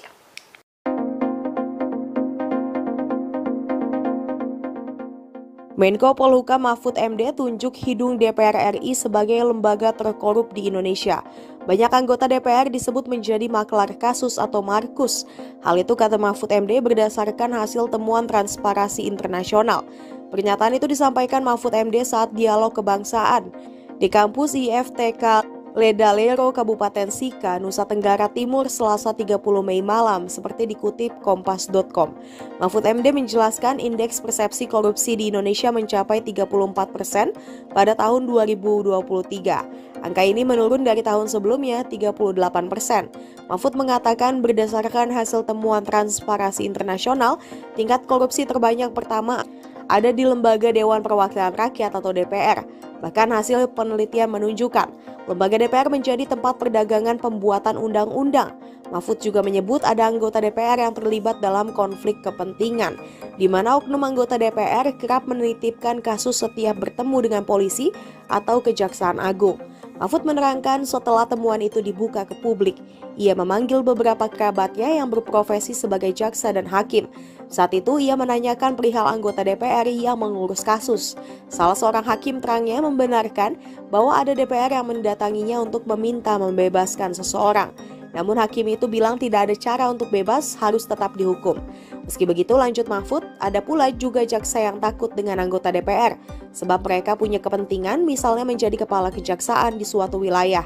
Menko Polhukam Mahfud MD tunjuk hidung DPR RI sebagai lembaga terkorup di Indonesia. Banyak anggota DPR disebut menjadi maklar kasus atau markus. Hal itu kata Mahfud MD berdasarkan hasil temuan Transparansi Internasional. Pernyataan itu disampaikan Mahfud MD saat dialog kebangsaan di kampus IFTK Ledalero, Kabupaten Sika, Nusa Tenggara Timur, Selasa 30 Mei malam, seperti dikutip kompas.com. Mahfud MD menjelaskan indeks persepsi korupsi di Indonesia mencapai 34% pada tahun 2023. Angka ini menurun dari tahun sebelumnya 38%. Mahfud mengatakan berdasarkan hasil temuan Transparansi Internasional, tingkat korupsi terbanyak pertama ada di Lembaga Dewan Perwakilan Rakyat atau DPR. Bahkan hasil penelitian menunjukkan lembaga DPR menjadi tempat perdagangan pembuatan undang-undang. Mahfud juga menyebut ada anggota DPR yang terlibat dalam konflik kepentingan, di mana oknum anggota DPR kerap menitipkan kasus setiap bertemu dengan polisi atau Kejaksaan Agung. Mahfud menerangkan setelah temuan itu dibuka ke publik, ia memanggil beberapa kerabatnya yang berprofesi sebagai jaksa dan hakim. Saat itu ia menanyakan perihal anggota DPR yang mengurus kasus. Salah seorang hakim terangnya membenarkan bahwa ada DPR yang mendatanginya untuk meminta membebaskan seseorang. Namun hakim itu bilang tidak ada cara untuk bebas, harus tetap dihukum. Meski begitu, lanjut Mahfud, ada pula juga jaksa yang takut dengan anggota DPR, sebab mereka punya kepentingan misalnya menjadi kepala kejaksaan di suatu wilayah.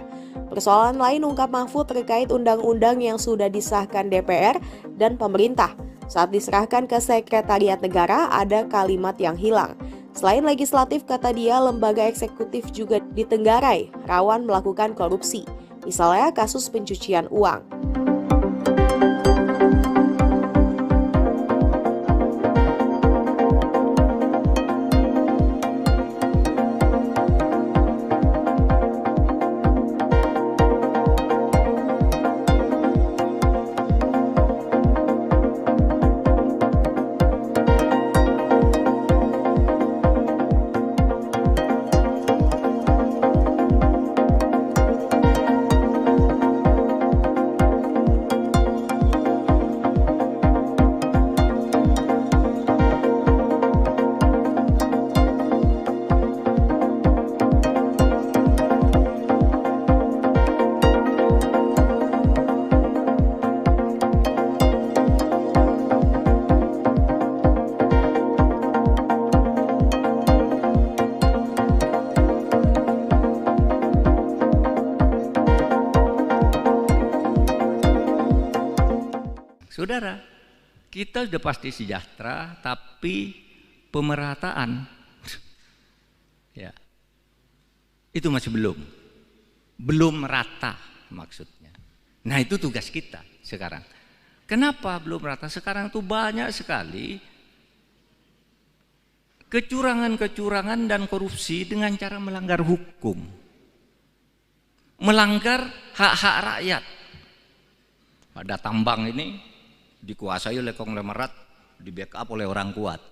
Persoalan lain ungkap Mahfud terkait undang-undang yang sudah disahkan DPR dan pemerintah. Saat diserahkan ke Sekretariat Negara, ada kalimat yang hilang. Selain legislatif, kata dia, lembaga eksekutif juga ditenggarai, rawan melakukan korupsi. Misalnya kasus pencucian uang. saudara, kita sudah pasti sejahtera, tapi pemerataan ya itu masih belum merata maksudnya. Nah itu tugas kita sekarang. Kenapa belum merata? Sekarang tuh banyak sekali kecurangan-kecurangan dan korupsi dengan cara melanggar hukum, melanggar hak-hak rakyat. Ada tambang ini dikuasai oleh konglomerat, di backup oleh orang kuat,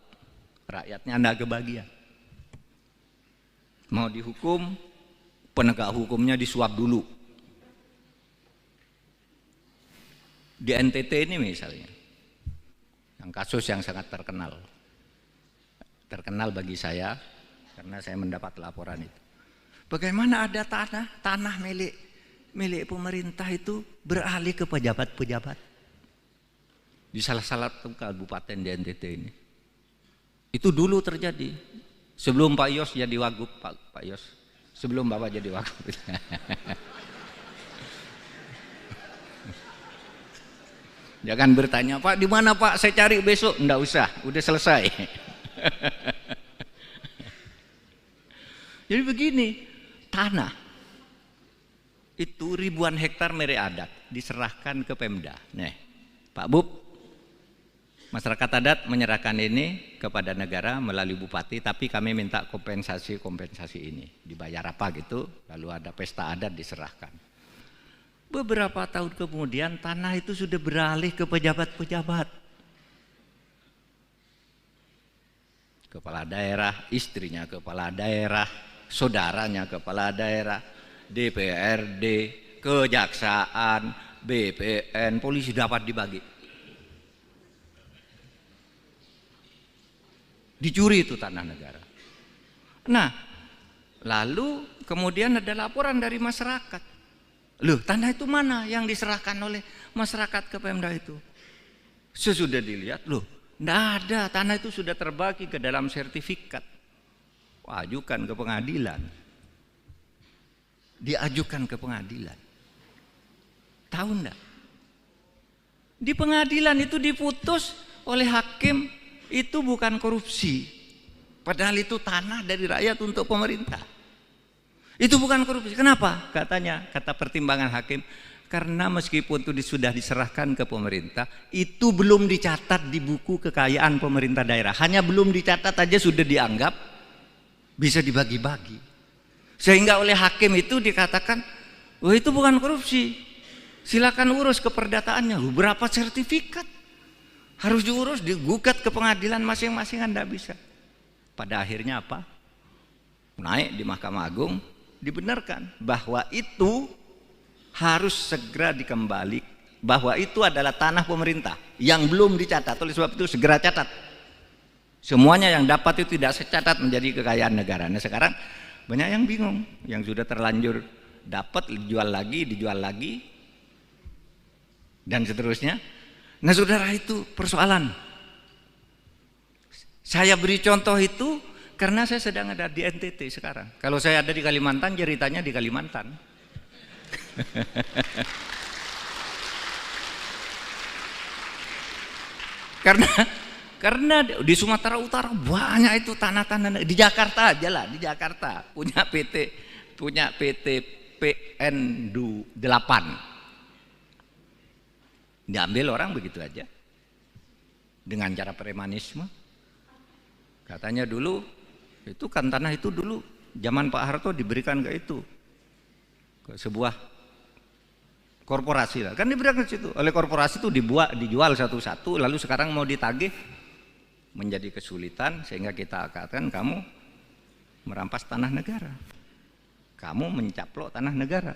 rakyatnya nggak kebagian. Mau dihukum, penegak hukumnya disuap dulu. Di NTT ini misalnya, yang kasus yang sangat terkenal bagi saya karena saya mendapat laporan itu. Bagaimana ada tanah milik pemerintah itu beralih ke pejabat-pejabat di salah satu kabupaten di NTT ini. Itu dulu terjadi sebelum Pak Yos jadi wagub, Pak Yos, sebelum Bapak jadi wagub. Jangan bertanya, Pak di mana Pak, saya cari besok. Enggak usah, udah selesai. Jadi begini, tanah itu ribuan hektar milik adat diserahkan ke Pemda. Nih, Pak Bub, masyarakat adat menyerahkan ini kepada negara melalui bupati, tapi kami minta kompensasi ini. Dibayar apa gitu, lalu ada pesta adat diserahkan. Beberapa tahun kemudian tanah itu sudah beralih ke pejabat-pejabat. Kepala daerah, istrinya kepala daerah, saudaranya kepala daerah, DPRD, kejaksaan, BPN, polisi dapat dibagi. Dicuri itu tanah negara. Nah, lalu kemudian ada laporan dari masyarakat. Loh, tanah itu mana yang diserahkan oleh masyarakat ke Pemda itu? Sesudah dilihat, loh, enggak ada, tanah itu sudah terbagi ke dalam sertifikat. Ajukan ke pengadilan. Diajukan ke pengadilan. Tahu enggak? Di pengadilan itu diputus oleh hakim itu bukan korupsi. Padahal itu tanah dari rakyat untuk pemerintah. Itu bukan korupsi. Kenapa? Katanya, kata pertimbangan hakim, karena meskipun itu sudah diserahkan ke pemerintah, itu belum dicatat di buku kekayaan pemerintah daerah. Hanya belum dicatat aja sudah dianggap bisa dibagi-bagi. Sehingga oleh hakim itu dikatakan, oh itu bukan korupsi. Silakan urus keperdataannya. Berapa sertifikat? Harus diurus, digugat ke pengadilan masing-masing, Anda bisa. Pada akhirnya apa? Naik di Mahkamah Agung, dibenarkan bahwa itu harus segera dikembali, bahwa itu adalah tanah pemerintah yang belum dicatat. Oleh sebab itu segera catat. Semuanya yang dapat itu tidak secatat menjadi kekayaan negara. Nah sekarang banyak yang bingung, yang sudah terlanjur dapat dijual lagi, dan seterusnya. Nah saudara, itu persoalan. Saya beri contoh itu karena saya sedang ada di NTT sekarang. Kalau saya ada di Kalimantan, ceritanya di Kalimantan. Karena di Sumatera Utara banyak itu tanah-tanah. Di Jakarta aja lah, di Jakarta punya PT PN 8. Diambil orang begitu aja dengan cara premanisme. Katanya dulu itu kan tanah itu dulu zaman Pak Harto diberikan ke sebuah korporasi lah, kan diberikan ke situ oleh korporasi itu, dijual satu-satu, lalu sekarang mau ditagih menjadi kesulitan, sehingga kita katakan kamu merampas tanah negara, kamu mencaplok tanah negara.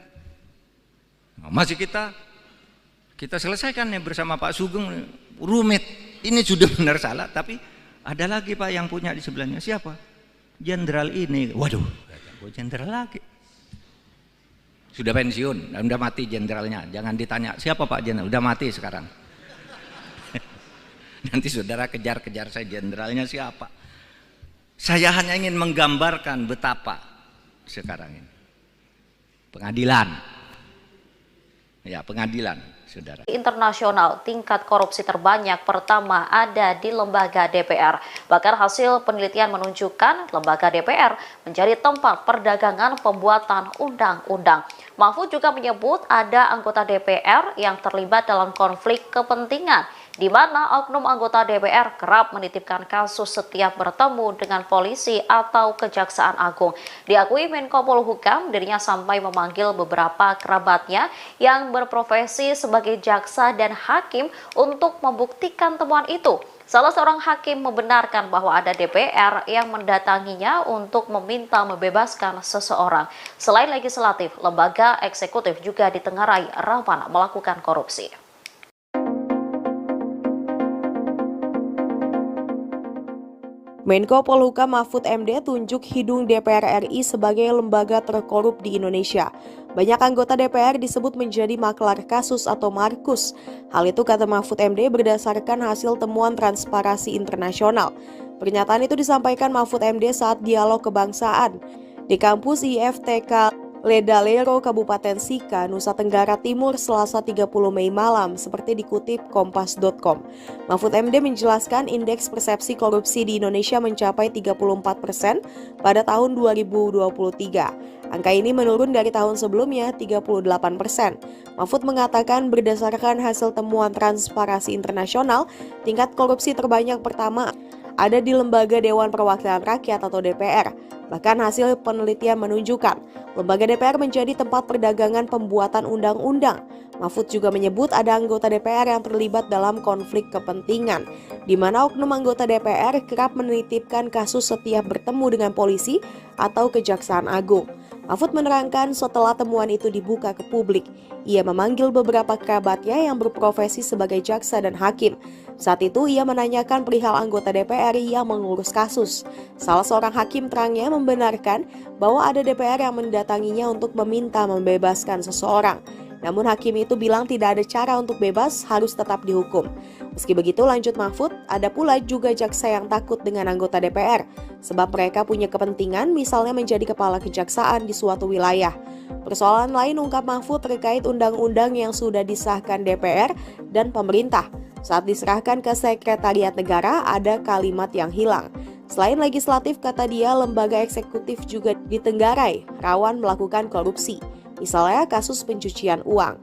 Nah, masih kita selesaikan ya bersama Pak Sugeng, rumit, ini sudah benar salah, tapi ada lagi Pak yang punya di sebelahnya. Siapa? Jenderal ini. Waduh, jenderal lagi. Sudah pensiun, udah mati jenderalnya. Jangan ditanya, siapa Pak jenderal? Udah mati sekarang. Nanti saudara kejar-kejar saya, jenderalnya siapa? Saya hanya ingin menggambarkan betapa sekarang ini. Pengadilan. Ya, pengadilan, saudara. Internasional, tingkat korupsi terbanyak pertama ada di lembaga DPR. Bahkan hasil penelitian menunjukkan lembaga DPR menjadi tempat perdagangan pembuatan undang-undang. Mahfud juga menyebut ada anggota DPR yang terlibat dalam konflik kepentingan, di mana oknum anggota DPR kerap menitipkan kasus setiap bertemu dengan polisi atau Kejaksaan Agung. Diakui Menko Polhukam, dirinya sampai memanggil beberapa kerabatnya yang berprofesi sebagai jaksa dan hakim untuk membuktikan temuan itu. Salah seorang hakim membenarkan bahwa ada DPR yang mendatanginya untuk meminta membebaskan seseorang. Selain legislatif, lembaga eksekutif juga ditengarai rawan melakukan korupsi. Menko Polhukam Mahfud MD tunjuk hidung DPR RI sebagai lembaga terkorup di Indonesia. Banyak anggota DPR disebut menjadi maklar kasus atau markus. Hal itu kata Mahfud MD berdasarkan hasil temuan Transparansi Internasional. Pernyataan itu disampaikan Mahfud MD saat dialog kebangsaan di kampus IFTK Ledalero, Kabupaten Sika, Nusa Tenggara Timur, Selasa 30 Mei malam, seperti dikutip Kompas.com. Mahfud MD menjelaskan indeks persepsi korupsi di Indonesia mencapai 34% pada tahun 2023. Angka ini menurun dari tahun sebelumnya 38%. Mahfud mengatakan berdasarkan hasil temuan Transparansi Internasional, tingkat korupsi terbanyak pertama ada di Lembaga Dewan Perwakilan Rakyat atau DPR. Bahkan hasil penelitian menunjukkan lembaga DPR menjadi tempat perdagangan pembuatan undang-undang. Mahfud juga menyebut ada anggota DPR yang terlibat dalam konflik kepentingan, di mana oknum anggota DPR kerap menitipkan kasus setiap bertemu dengan polisi atau Kejaksaan Agung. Mahfud menerangkan setelah temuan itu dibuka ke publik, ia memanggil beberapa kerabatnya yang berprofesi sebagai jaksa dan hakim. Saat itu ia menanyakan perihal anggota DPR yang mengurus kasus. Salah seorang hakim terangnya membenarkan bahwa ada DPR yang mendatanginya untuk meminta membebaskan seseorang. Namun hakim itu bilang tidak ada cara untuk bebas, harus tetap dihukum. Meski begitu, lanjut Mahfud, ada pula juga jaksa yang takut dengan anggota DPR, sebab mereka punya kepentingan misalnya menjadi kepala kejaksaan di suatu wilayah. Persoalan lain ungkap Mahfud terkait undang-undang yang sudah disahkan DPR dan pemerintah. Saat diserahkan ke Sekretariat Negara, ada kalimat yang hilang. Selain legislatif, kata dia, lembaga eksekutif juga ditenggarai rawan melakukan korupsi. Misalnya kasus pencucian uang.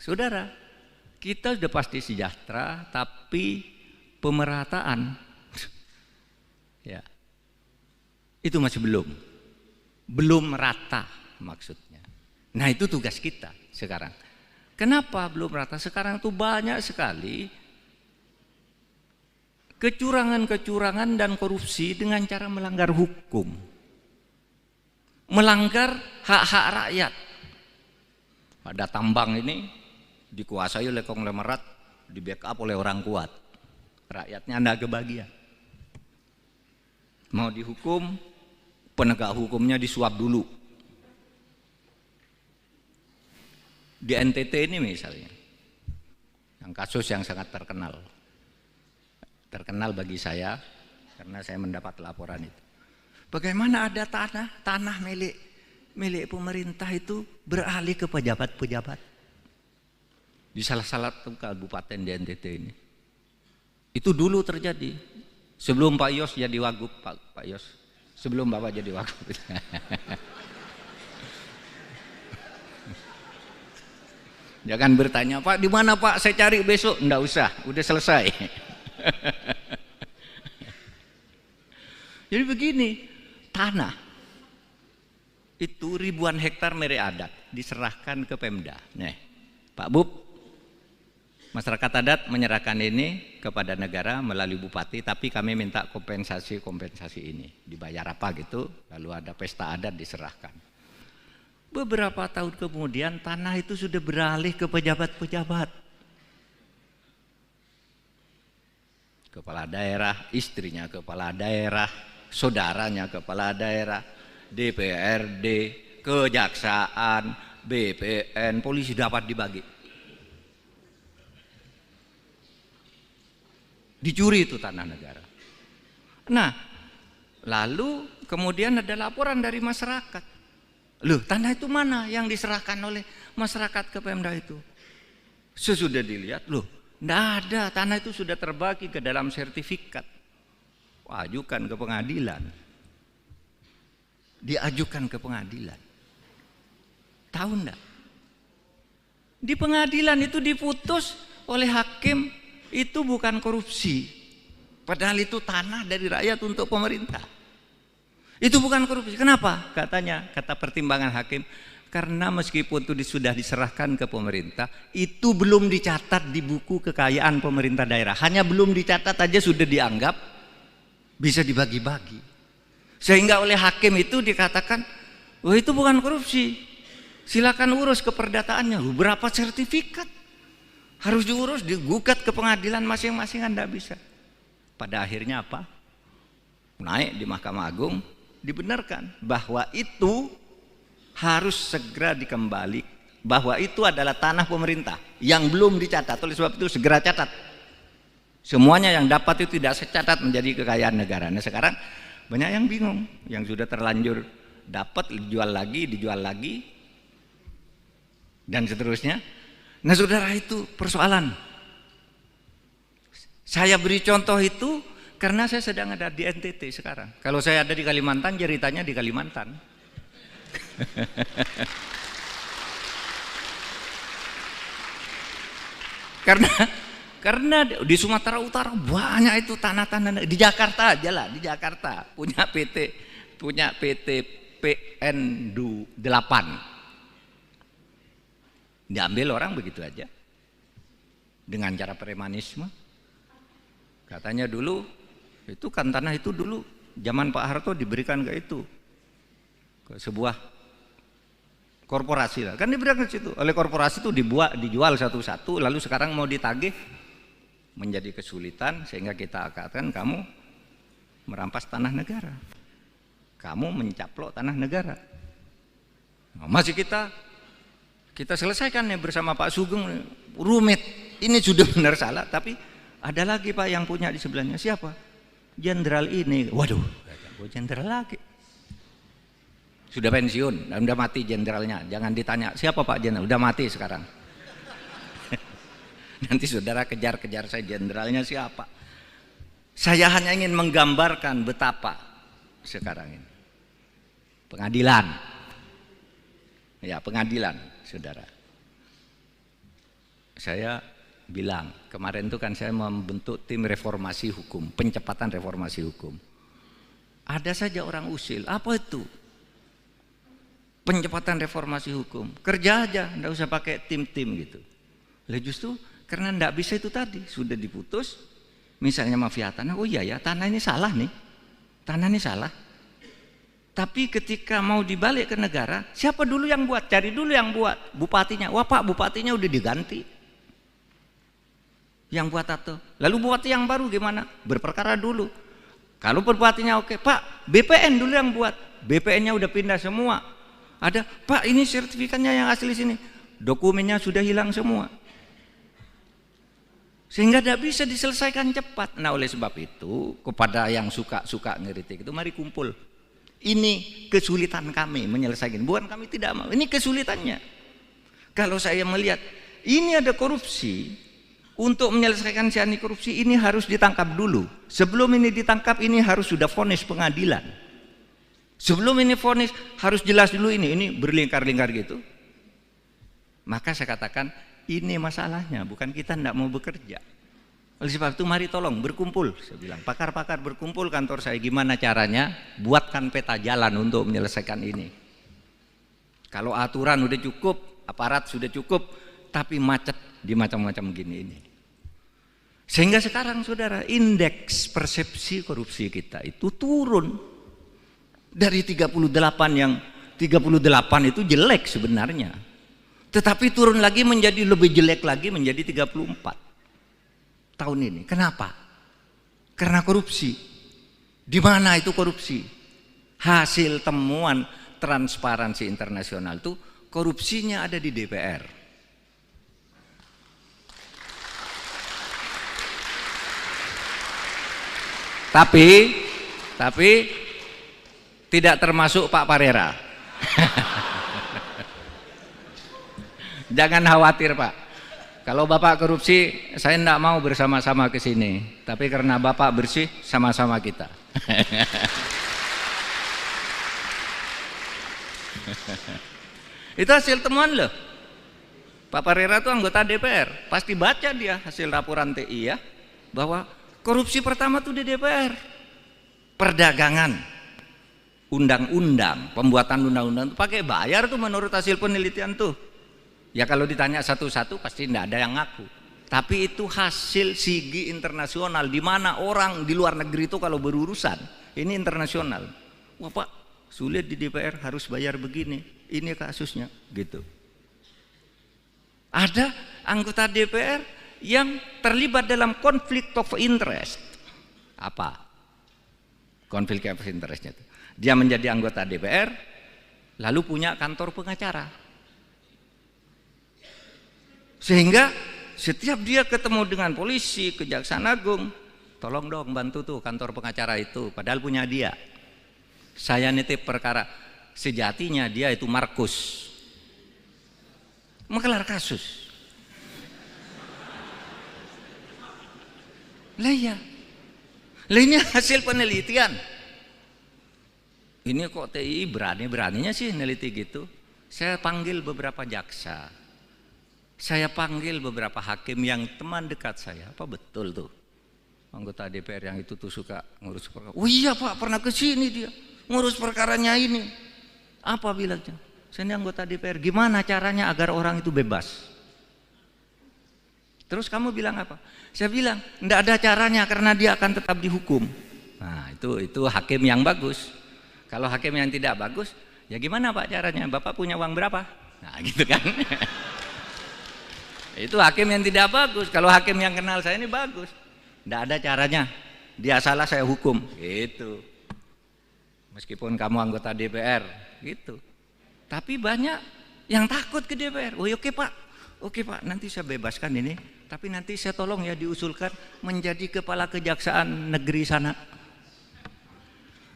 Saudara, kita sudah pasti sejahtera, tapi pemerataan ya, itu masih belum merata maksudnya. Nah, itu tugas kita sekarang. Kenapa belum merata? Sekarang tuh banyak sekali kecurangan-kecurangan dan korupsi dengan cara melanggar hukum, melanggar hak-hak rakyat. Ada tambang ini dikuasai oleh konglomerat, di backup oleh orang kuat, rakyatnya anda kebagian. Mau dihukum, penegak hukumnya disuap dulu. Di NTT ini misalnya, yang kasus yang sangat terkenal bagi saya karena saya mendapat laporan itu. Bagaimana ada tanah milik pemerintah itu beralih ke pejabat-pejabat di salah satu kabupaten di NTT ini. Itu dulu terjadi sebelum Pak Yos jadi wagub, Pak Yos, sebelum Bapak jadi wagub. Jangan bertanya, Pak di mana Pak, saya cari besok. Nggak usah, udah selesai. Jadi begini, tanah itu ribuan hektar milik adat diserahkan ke Pemda. Nih, Pak Bub, masyarakat adat menyerahkan ini kepada negara melalui bupati, tapi kami minta kompensasi ini. Dibayar apa gitu, lalu ada pesta adat diserahkan. Beberapa tahun kemudian tanah itu sudah beralih ke pejabat-pejabat. Kepala daerah, istrinya kepala daerah, saudaranya kepala daerah, DPRD, kejaksaan, BPN, polisi dapat dibagi. Dicuri itu tanah negara. Nah, lalu kemudian ada laporan dari masyarakat. Loh, tanah itu mana yang diserahkan oleh masyarakat ke Pemda itu? Sesudah dilihat, loh, enggak ada, tanah itu sudah terbagi ke dalam sertifikat. Ajukan ke pengadilan. Diajukan ke pengadilan. Tahu enggak? Di pengadilan itu diputus oleh hakim, itu bukan korupsi. Padahal itu tanah dari rakyat untuk pemerintah. Itu bukan korupsi. Kenapa? Katanya, kata pertimbangan hakim, karena meskipun itu sudah diserahkan ke pemerintah, itu belum dicatat di buku kekayaan pemerintah daerah. Hanya belum dicatat aja sudah dianggap bisa dibagi-bagi. Sehingga oleh hakim itu dikatakan, wah itu bukan korupsi. Silakan urus keperdataannya. Berapa sertifikat? Harus diurus, digugat ke pengadilan masing-masing, Anda bisa. Pada akhirnya apa? Naik di Mahkamah Agung, dibenarkan bahwa itu harus segera dikembali, bahwa itu adalah tanah pemerintah yang belum dicatat. Oleh sebab itu segera catat. Semuanya yang dapat itu tidak secatat menjadi kekayaan negara. Nah sekarang banyak yang bingung, yang sudah terlanjur dapat dijual lagi, dan seterusnya. Nah saudara, itu persoalan. Saya beri contoh itu karena saya sedang ada di NTT sekarang. Kalau saya ada di Kalimantan, ceritanya di Kalimantan. Karena di Sumatera Utara banyak itu tanah-tanah. Di Jakarta aja lah, di Jakarta punya PT PN 8. Diambil orang begitu aja dengan cara premanisme. Katanya dulu itu kan tanah itu dulu zaman Pak Harto diberikan ke itu, ke sebuah korporasi lah, kan diberikan ke situ. Oleh korporasi itu dijual satu-satu, lalu sekarang mau ditagih menjadi kesulitan, sehingga kita katakan kamu merampas tanah negara, kamu mencaplok tanah negara. Nah, masih kita selesaikan ya bersama Pak Sugeng, rumit. Ini sudah benar salah, tapi ada lagi Pak yang punya di sebelahnya. Siapa? Jenderal ini. Waduh, jenderal lagi. Sudah pensiun, udah mati jenderalnya. Jangan ditanya siapa Pak jenderal, udah mati sekarang. Nanti saudara kejar-kejar saya jenderalnya siapa. Saya hanya ingin menggambarkan betapa sekarang ini pengadilan. Ya, pengadilan, saudara. Saya bilang kemarin itu kan saya membentuk tim reformasi hukum, pencepatan reformasi hukum. Ada saja orang usil, apa itu pencepatan reformasi hukum? Kerja aja, enggak usah pakai tim-tim gitu. Lah justru karena enggak bisa itu tadi, sudah diputus, misalnya mafia tanah, oh iya ya tanah ini salah nih, tanah ini salah. Tapi ketika mau dibalik ke negara, siapa dulu yang buat? Cari dulu yang buat, bupatinya. Wah Pak, bupatinya udah diganti. Yang buat atau lalu bupati yang baru gimana? Berperkara dulu. Kalau bupatinya oke, Pak, BPN dulu yang buat. BPN-nya udah pindah semua. Ada, Pak, ini sertifikatnya yang asli sini. Dokumennya sudah hilang semua. Sehingga tidak bisa diselesaikan cepat. Nah, oleh sebab itu, kepada yang suka ngeritik itu, mari kumpul. Ini kesulitan kami menyelesaikan. Bukan kami tidak mau, ini kesulitannya. Kalau saya melihat ini ada korupsi, untuk menyelesaikan si anti korupsi ini harus ditangkap dulu. Sebelum ini ditangkap, ini harus sudah vonis pengadilan. Sebelum ini vonis harus jelas dulu ini berlingkar-lingkar gitu. Maka saya katakan Ini masalahnya, bukan kita tidak mau bekerja. Oleh sebab itu mari tolong berkumpul, saya bilang pakar-pakar berkumpul kantor saya, gimana caranya buatkan peta jalan untuk menyelesaikan ini. Kalau aturan udah cukup, aparat sudah cukup, tapi macet di macam-macam gini ini. Sehingga sekarang saudara, indeks persepsi korupsi kita itu turun dari 38 yang 38 itu jelek sebenarnya. Tetapi turun lagi menjadi lebih jelek lagi menjadi 34 tahun ini. Kenapa? Karena korupsi. Di mana itu korupsi? Hasil temuan Transparansi Internasional itu korupsinya ada di DPR. Tapi tidak termasuk Pak Parera. Jangan khawatir Pak. Kalau Bapak korupsi, saya tidak mau bersama-sama ke sini. Tapi karena Bapak bersih, sama-sama kita. Itu hasil temuan loh. Pak Parera itu anggota DPR. Pasti baca dia hasil laporan TI ya. Bahwa korupsi pertama tuh di DPR. Perdagangan. Undang-undang. Pembuatan undang-undang itu pakai bayar tuh menurut hasil penelitian tuh. Ya kalau ditanya satu-satu pasti tidak ada yang ngaku. Tapi itu hasil sigi internasional, di mana orang di luar negeri itu kalau berurusan, ini internasional. Wah Pak, sulit di DPR harus bayar begini, ini kasusnya, gitu. Ada anggota DPR yang terlibat dalam konflik of interest. Apa? Konflik of interestnya itu. Dia menjadi anggota DPR, lalu punya kantor pengacara. Sehingga setiap dia ketemu dengan polisi, Kejaksaan Agung, tolong dong bantu tuh kantor pengacara itu, padahal punya dia. Saya nitip perkara, sejatinya dia itu Markus, menggelar kasus. Lah ya, lah ini hasil penelitian. Ini kok TI berani-beraninya sih neliti gitu. Saya panggil beberapa jaksa. Saya panggil beberapa hakim yang teman dekat saya. Apa betul tuh anggota DPR yang itu tuh suka ngurus perkara? Oh iya Pak, pernah ke sini dia ngurus perkaranya ini. Apa bilangnya? Saya ini anggota DPR. Gimana caranya agar orang itu bebas? Terus kamu bilang apa? Saya bilang enggak ada caranya karena dia akan tetap dihukum. Nah itu hakim yang bagus. Kalau hakim yang tidak bagus, ya gimana Pak caranya? Bapak punya uang berapa? Nah gitu kan. Itu hakim yang tidak bagus. Kalau hakim yang kenal saya ini bagus. Tidak ada caranya. Dia salah saya hukum. Gitu. Meskipun kamu anggota DPR. Gitu. Tapi banyak yang takut ke DPR. Oh oke Pak. Oke Pak, nanti saya bebaskan ini. Tapi nanti saya tolong ya diusulkan menjadi kepala kejaksaan negeri sana.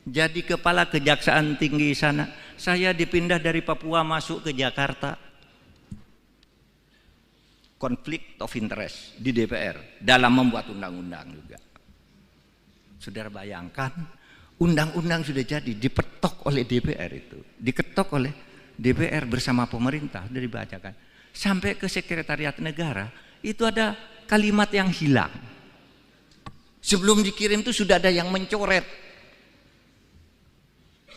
Jadi kepala kejaksaan tinggi sana. Saya dipindah dari Papua masuk ke Jakarta. Konflik of interest di DPR dalam membuat undang-undang juga. Saudara bayangkan, undang-undang sudah jadi dipetok oleh DPR itu, diketok oleh DPR bersama pemerintah, sudah dibacakan. Sampai ke Sekretariat Negara, itu ada kalimat yang hilang. Sebelum dikirim itu sudah ada yang mencoret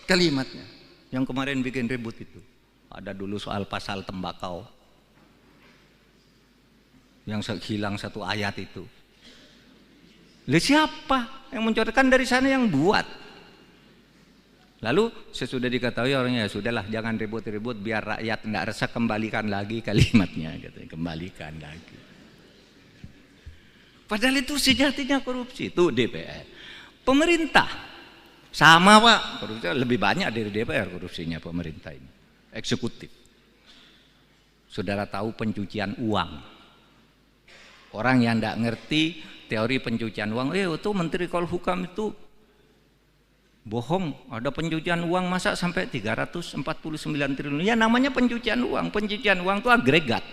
kalimatnya. Yang kemarin bikin ribut itu. Ada dulu soal pasal tembakau. Yang hilang satu ayat itu. Lalu siapa yang mencoretkan? Dari sana yang buat. Lalu sesudah diketahui orangnya, ya sudahlah jangan ribut-ribut biar rakyat tidak resah, kembalikan lagi kalimatnya, katanya, kembalikan lagi. Padahal itu sejatinya korupsi itu DPR. Pemerintah sama Pak, korupsi lebih banyak dari DPR korupsinya pemerintah ini. Eksekutif. Saudara tahu pencucian uang. Orang yang tidak ngerti teori pencucian uang, itu Menteri Polhukam itu bohong, ada pencucian uang masa sampai 349 triliun. Ya namanya pencucian uang itu agregat.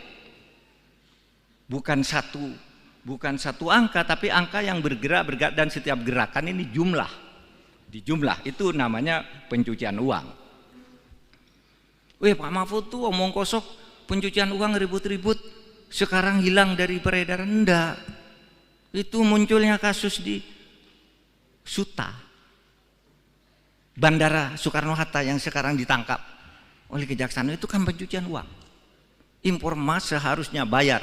Bukan satu angka, tapi angka yang bergerak dan setiap gerakan ini jumlah. Dijumlah itu namanya pencucian uang. Pak Mahfud tuh omong kosong, pencucian uang ribut-ribut. sekarang hilang dari peredaran. Enggak. Itu munculnya kasus di Suta, Bandara Soekarno-Hatta yang sekarang ditangkap oleh Kejaksaan, itu kan pencucian uang. Impor emas seharusnya bayar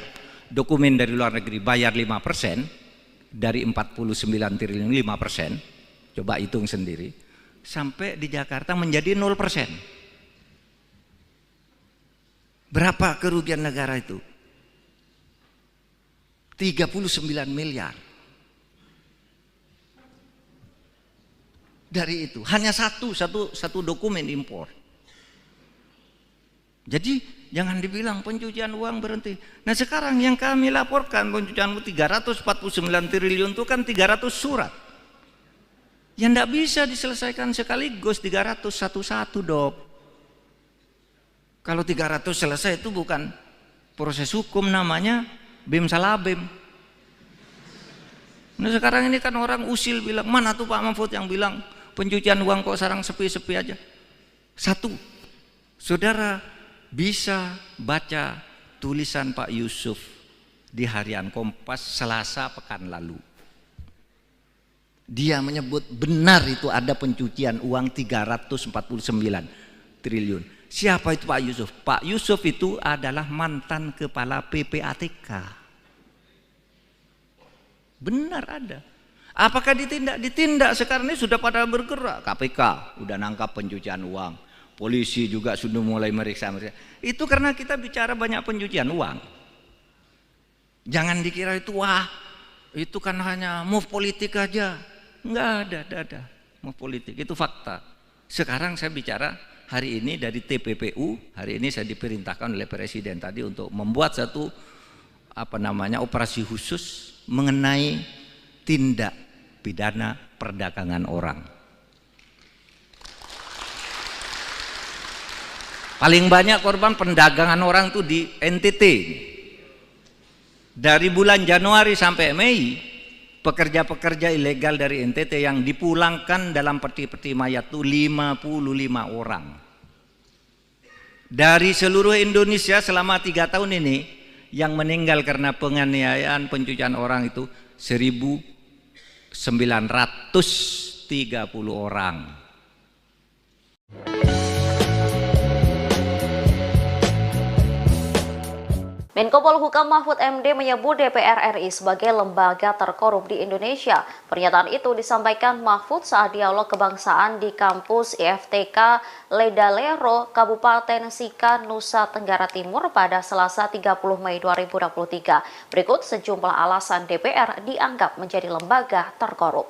dokumen dari luar negeri, bayar 5% dari 49 triliun 5%. Coba hitung sendiri. Sampai di Jakarta menjadi 0%. Berapa kerugian negara itu? 39 miliar. Dari itu hanya satu dokumen impor. Jadi jangan dibilang pencucian uang berhenti. Nah sekarang yang kami laporkan pencucian uang 349 triliun itu kan 300 surat. Yang tidak bisa diselesaikan sekaligus 300 satu-satu, Dok. Kalau 300 selesai itu bukan proses hukum, namanya bim salah bim. Nah sekarang ini kan orang usil bilang, mana tuh Pak Mahfud yang bilang pencucian uang kok sekarang sepi-sepi aja. Satu, saudara bisa baca tulisan Pak Yusuf di Harian Kompas Selasa pekan lalu. Dia menyebut benar itu ada pencucian uang 349 triliun. Siapa itu Pak Yusuf? Pak Yusuf itu adalah mantan kepala PPATK. Benar ada. Apakah ditindak? Ditindak. Sekarang ini sudah pada bergerak. KPK udah nangkap pencucian uang. Polisi juga sudah mulai meriksa. Itu karena kita bicara banyak pencucian uang. Jangan dikira itu wah itu kan hanya move politik aja. Enggak ada move politik. Itu fakta. Sekarang saya bicara hari ini dari TPPU. Hari ini saya diperintahkan oleh Presiden tadi untuk membuat satu operasi khusus mengenai tindak pidana perdagangan orang. Paling banyak korban perdagangan orang itu di NTT. Dari bulan Januari sampai Mei, pekerja-pekerja ilegal dari NTT yang dipulangkan dalam peti-peti mayat itu 55 orang. Dari seluruh Indonesia selama 3 tahun ini, yang meninggal karena penganiayaan pencucian orang itu 1.930 orang. Menko Polhukam Mahfud MD menyebut DPR RI sebagai lembaga terkorup di Indonesia. Pernyataan itu disampaikan Mahfud saat dialog kebangsaan di kampus IFTK Ledalero, Kabupaten Sika, Nusa Tenggara Timur pada Selasa 30 Mei 2023. Berikut sejumlah alasan DPR dianggap menjadi lembaga terkorup.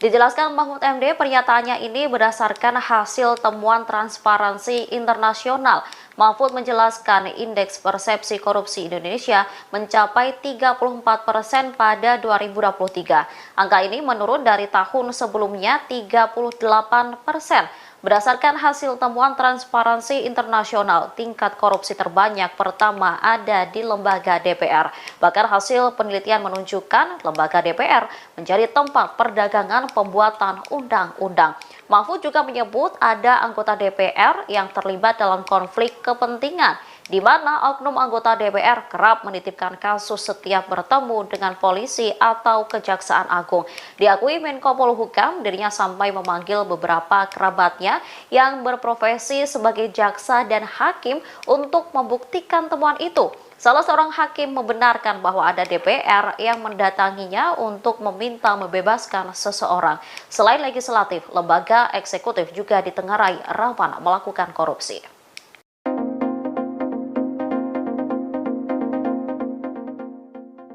Dijelaskan Mahfud MD, pernyataannya ini berdasarkan hasil temuan Transparansi Internasional. Mahfud menjelaskan indeks persepsi korupsi Indonesia mencapai 34% pada 2023. Angka ini menurun dari tahun sebelumnya 38%. Berdasarkan hasil temuan Transparansi Internasional, tingkat korupsi terbanyak pertama ada di lembaga DPR. Bahkan hasil penelitian menunjukkan lembaga DPR menjadi tempat perdagangan pembuatan undang-undang. Mahfud juga menyebut ada anggota DPR yang terlibat dalam konflik kepentingan, di mana oknum anggota DPR kerap menitipkan kasus setiap bertemu dengan polisi atau Kejaksaan Agung. Diakui Menko Polhukam, dirinya sampai memanggil beberapa kerabatnya yang berprofesi sebagai jaksa dan hakim untuk membuktikan temuan itu. Salah seorang hakim membenarkan bahwa ada DPR yang mendatanginya untuk meminta membebaskan seseorang. Selain legislatif, lembaga eksekutif juga ditengarai rawan melakukan korupsi.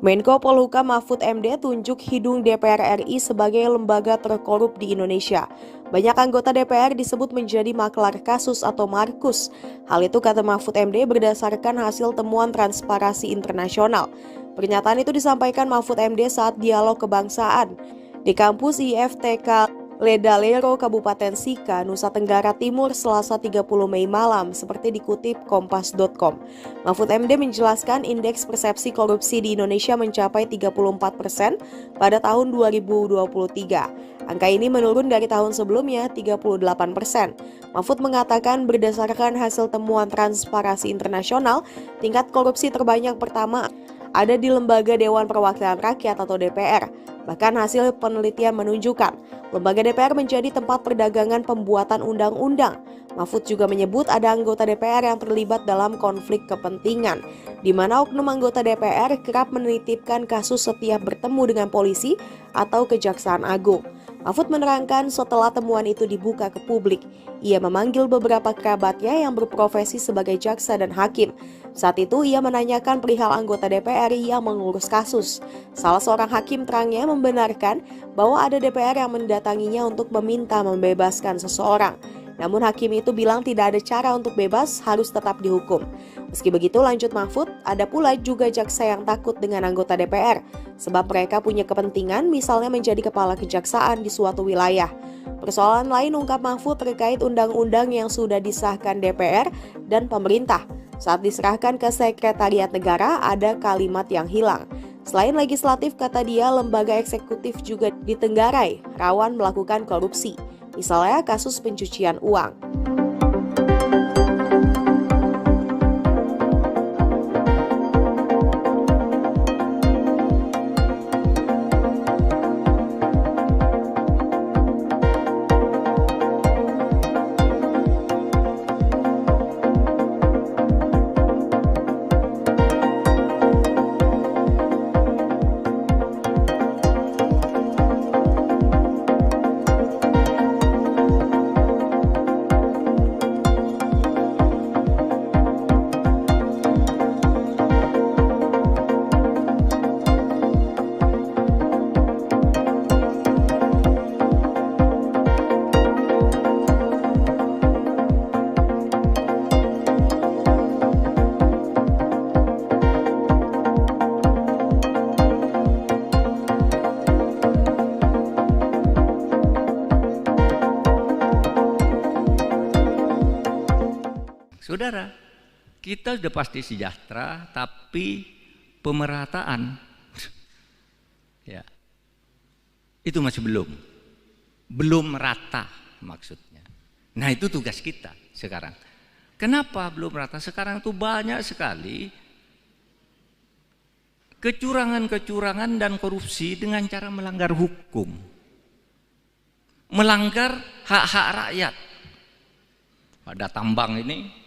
Menko Polhukam Mahfud MD tunjuk hidung DPR RI sebagai lembaga terkorup di Indonesia. Banyak anggota DPR disebut menjadi maklar kasus atau markus. Hal itu kata Mahfud MD berdasarkan hasil temuan Transparansi Internasional. Pernyataan itu disampaikan Mahfud MD saat dialog kebangsaan di kampus IFTK Ledalero, Kabupaten Sika, Nusa Tenggara Timur, Selasa 30 Mei malam, seperti dikutip Kompas.com. Mahfud MD menjelaskan indeks persepsi korupsi di Indonesia mencapai 34% pada tahun 2023. Angka ini menurun dari tahun sebelumnya 38%. Mahfud mengatakan berdasarkan hasil temuan Transparansi Internasional, tingkat korupsi terbanyak pertama ada di Lembaga Dewan Perwakilan Rakyat atau DPR. Bahkan hasil penelitian menunjukkan lembaga DPR menjadi tempat perdagangan pembuatan undang-undang. Mahfud juga menyebut ada anggota DPR yang terlibat dalam konflik kepentingan, di mana oknum anggota DPR kerap menitipkan kasus setiap bertemu dengan polisi atau Kejaksaan Agung. Mahfud menerangkan setelah temuan itu dibuka ke publik, ia memanggil beberapa kerabatnya yang berprofesi sebagai jaksa dan hakim. Saat itu ia menanyakan perihal anggota DPR yang mengurus kasus. Salah seorang hakim terangnya membenarkan bahwa ada DPR yang mendatanginya untuk meminta membebaskan seseorang. Namun hakim itu bilang tidak ada cara untuk bebas, harus tetap dihukum. Meski begitu, lanjut Mahfud, ada pula juga jaksa yang takut dengan anggota DPR, sebab mereka punya kepentingan misalnya menjadi kepala kejaksaan di suatu wilayah. Persoalan lain ungkap Mahfud terkait undang-undang yang sudah disahkan DPR dan pemerintah. Saat diserahkan ke Sekretariat Negara, ada kalimat yang hilang. Selain legislatif, kata dia, lembaga eksekutif juga ditenggarai, rawan melakukan korupsi. Misalnya kasus pencucian uang. Saudara, kita sudah pasti sejahtera, tapi pemerataan, ya, itu masih belum rata maksudnya. Nah itu tugas kita sekarang. Kenapa belum rata? Sekarang itu banyak sekali kecurangan-kecurangan dan korupsi dengan cara melanggar hukum, melanggar hak-hak rakyat. Pada tambang ini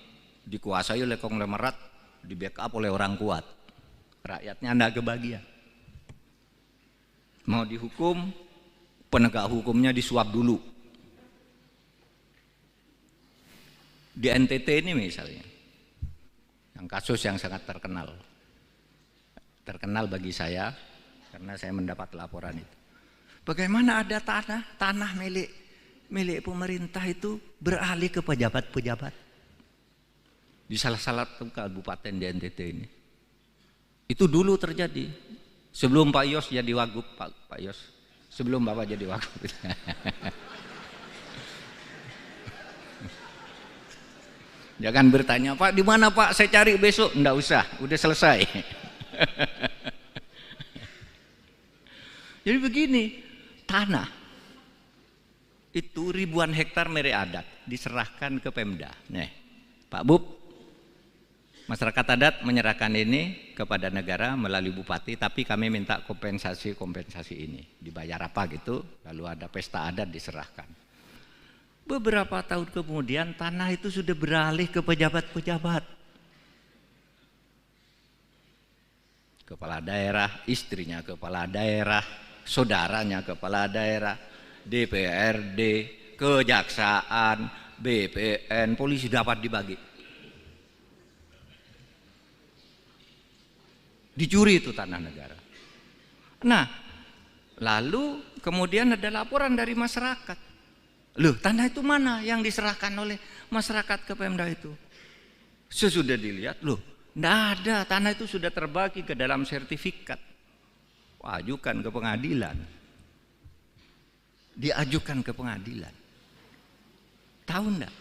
dikuasai oleh konglomerat, di backup oleh orang kuat, rakyatnya tidak kebagian. Mau dihukum, penegak hukumnya disuap dulu. Di NTT ini misalnya, yang kasus yang sangat terkenal bagi saya karena saya mendapat laporan itu. Bagaimana ada tanah milik pemerintah itu beralih ke pejabat-pejabat di salah satu kabupaten di NTT ini. Itu dulu terjadi sebelum Pak Yos jadi wagub, Pak Yos, sebelum Bapak jadi wagub. Jangan bertanya, Pak di mana Pak, saya cari besok. Enggak usah, udah selesai. Jadi begini, tanah itu ribuan hektar milik adat diserahkan ke Pemda. Nih, Pak Bub, masyarakat adat menyerahkan ini kepada negara melalui bupati, tapi kami minta kompensasi ini. Dibayar apa gitu, lalu ada pesta adat diserahkan. Beberapa tahun kemudian tanah itu sudah beralih ke pejabat-pejabat. Kepala daerah, istrinya kepala daerah, saudaranya kepala daerah, DPRD, kejaksaan, BPN, polisi dapat dibagi. Dicuri itu tanah negara. Nah, lalu kemudian ada laporan dari masyarakat. Loh, tanah itu mana yang diserahkan oleh masyarakat ke Pemda itu? Sesudah dilihat, loh, tidak ada, tanah itu sudah terbagi ke dalam sertifikat. Ajukan ke pengadilan. diajukan ke pengadilan. Tahu enggak?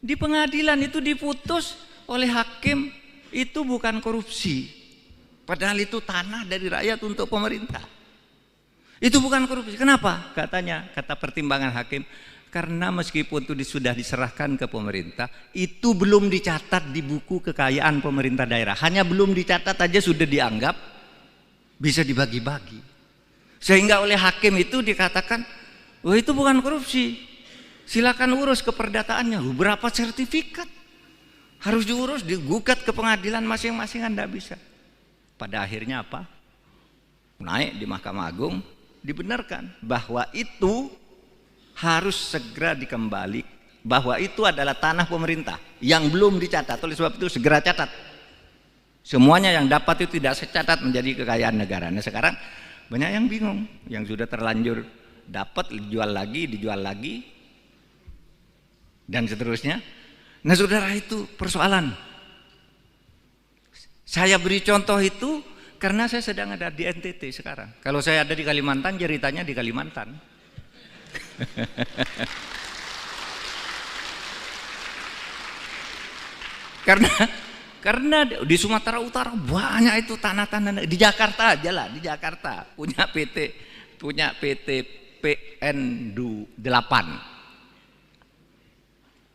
Di pengadilan itu diputus oleh hakim itu bukan korupsi. Padahal itu tanah dari rakyat untuk pemerintah. Itu bukan korupsi. Kenapa? Katanya, kata pertimbangan hakim, karena meskipun itu sudah diserahkan ke pemerintah, itu belum dicatat di buku kekayaan pemerintah daerah. Hanya belum dicatat aja sudah dianggap bisa dibagi-bagi. Sehingga oleh hakim itu dikatakan, oh itu bukan korupsi. Silakan urus keperdataannya. Berapa sertifikat? Harus diurus, digugat ke pengadilan masing-masing, Anda bisa. Pada akhirnya apa? Naik di Mahkamah Agung, dibenarkan bahwa itu harus segera dikembali, bahwa itu adalah tanah pemerintah yang belum dicatat. Oleh sebab itu segera catat. Semuanya yang dapat itu tidak secatat menjadi kekayaan negara. Nah sekarang banyak yang bingung, yang sudah terlanjur dapat dijual lagi, dan seterusnya. Nah saudara, itu persoalan. Saya beri contoh itu karena saya sedang ada di NTT sekarang. Kalau saya ada di Kalimantan, ceritanya di Kalimantan. Karena di Sumatera Utara banyak itu tanah-tanah. Di Jakarta aja lah, di Jakarta punya PT PN 8.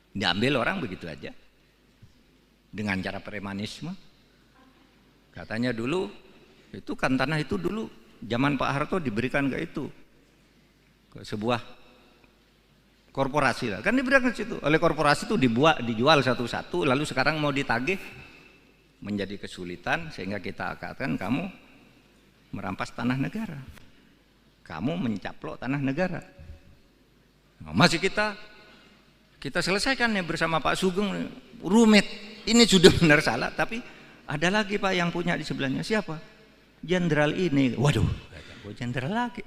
Diambil orang begitu aja dengan cara premanisme. Katanya dulu itu kan tanah itu dulu zaman Pak Harto diberikan ke sebuah korporasi lah, kan diberikan ke situ oleh korporasi itu, dijual satu-satu, lalu sekarang mau ditagih menjadi kesulitan, sehingga kita katakan kamu merampas tanah negara, kamu mencaplok tanah negara. Nah, masih kita selesaikan nih bersama Pak Sugeng, rumit. Ini sudah benar salah, tapi ada lagi Pak yang punya di sebelahnya. Siapa? Jenderal ini. Waduh, jenderal lagi.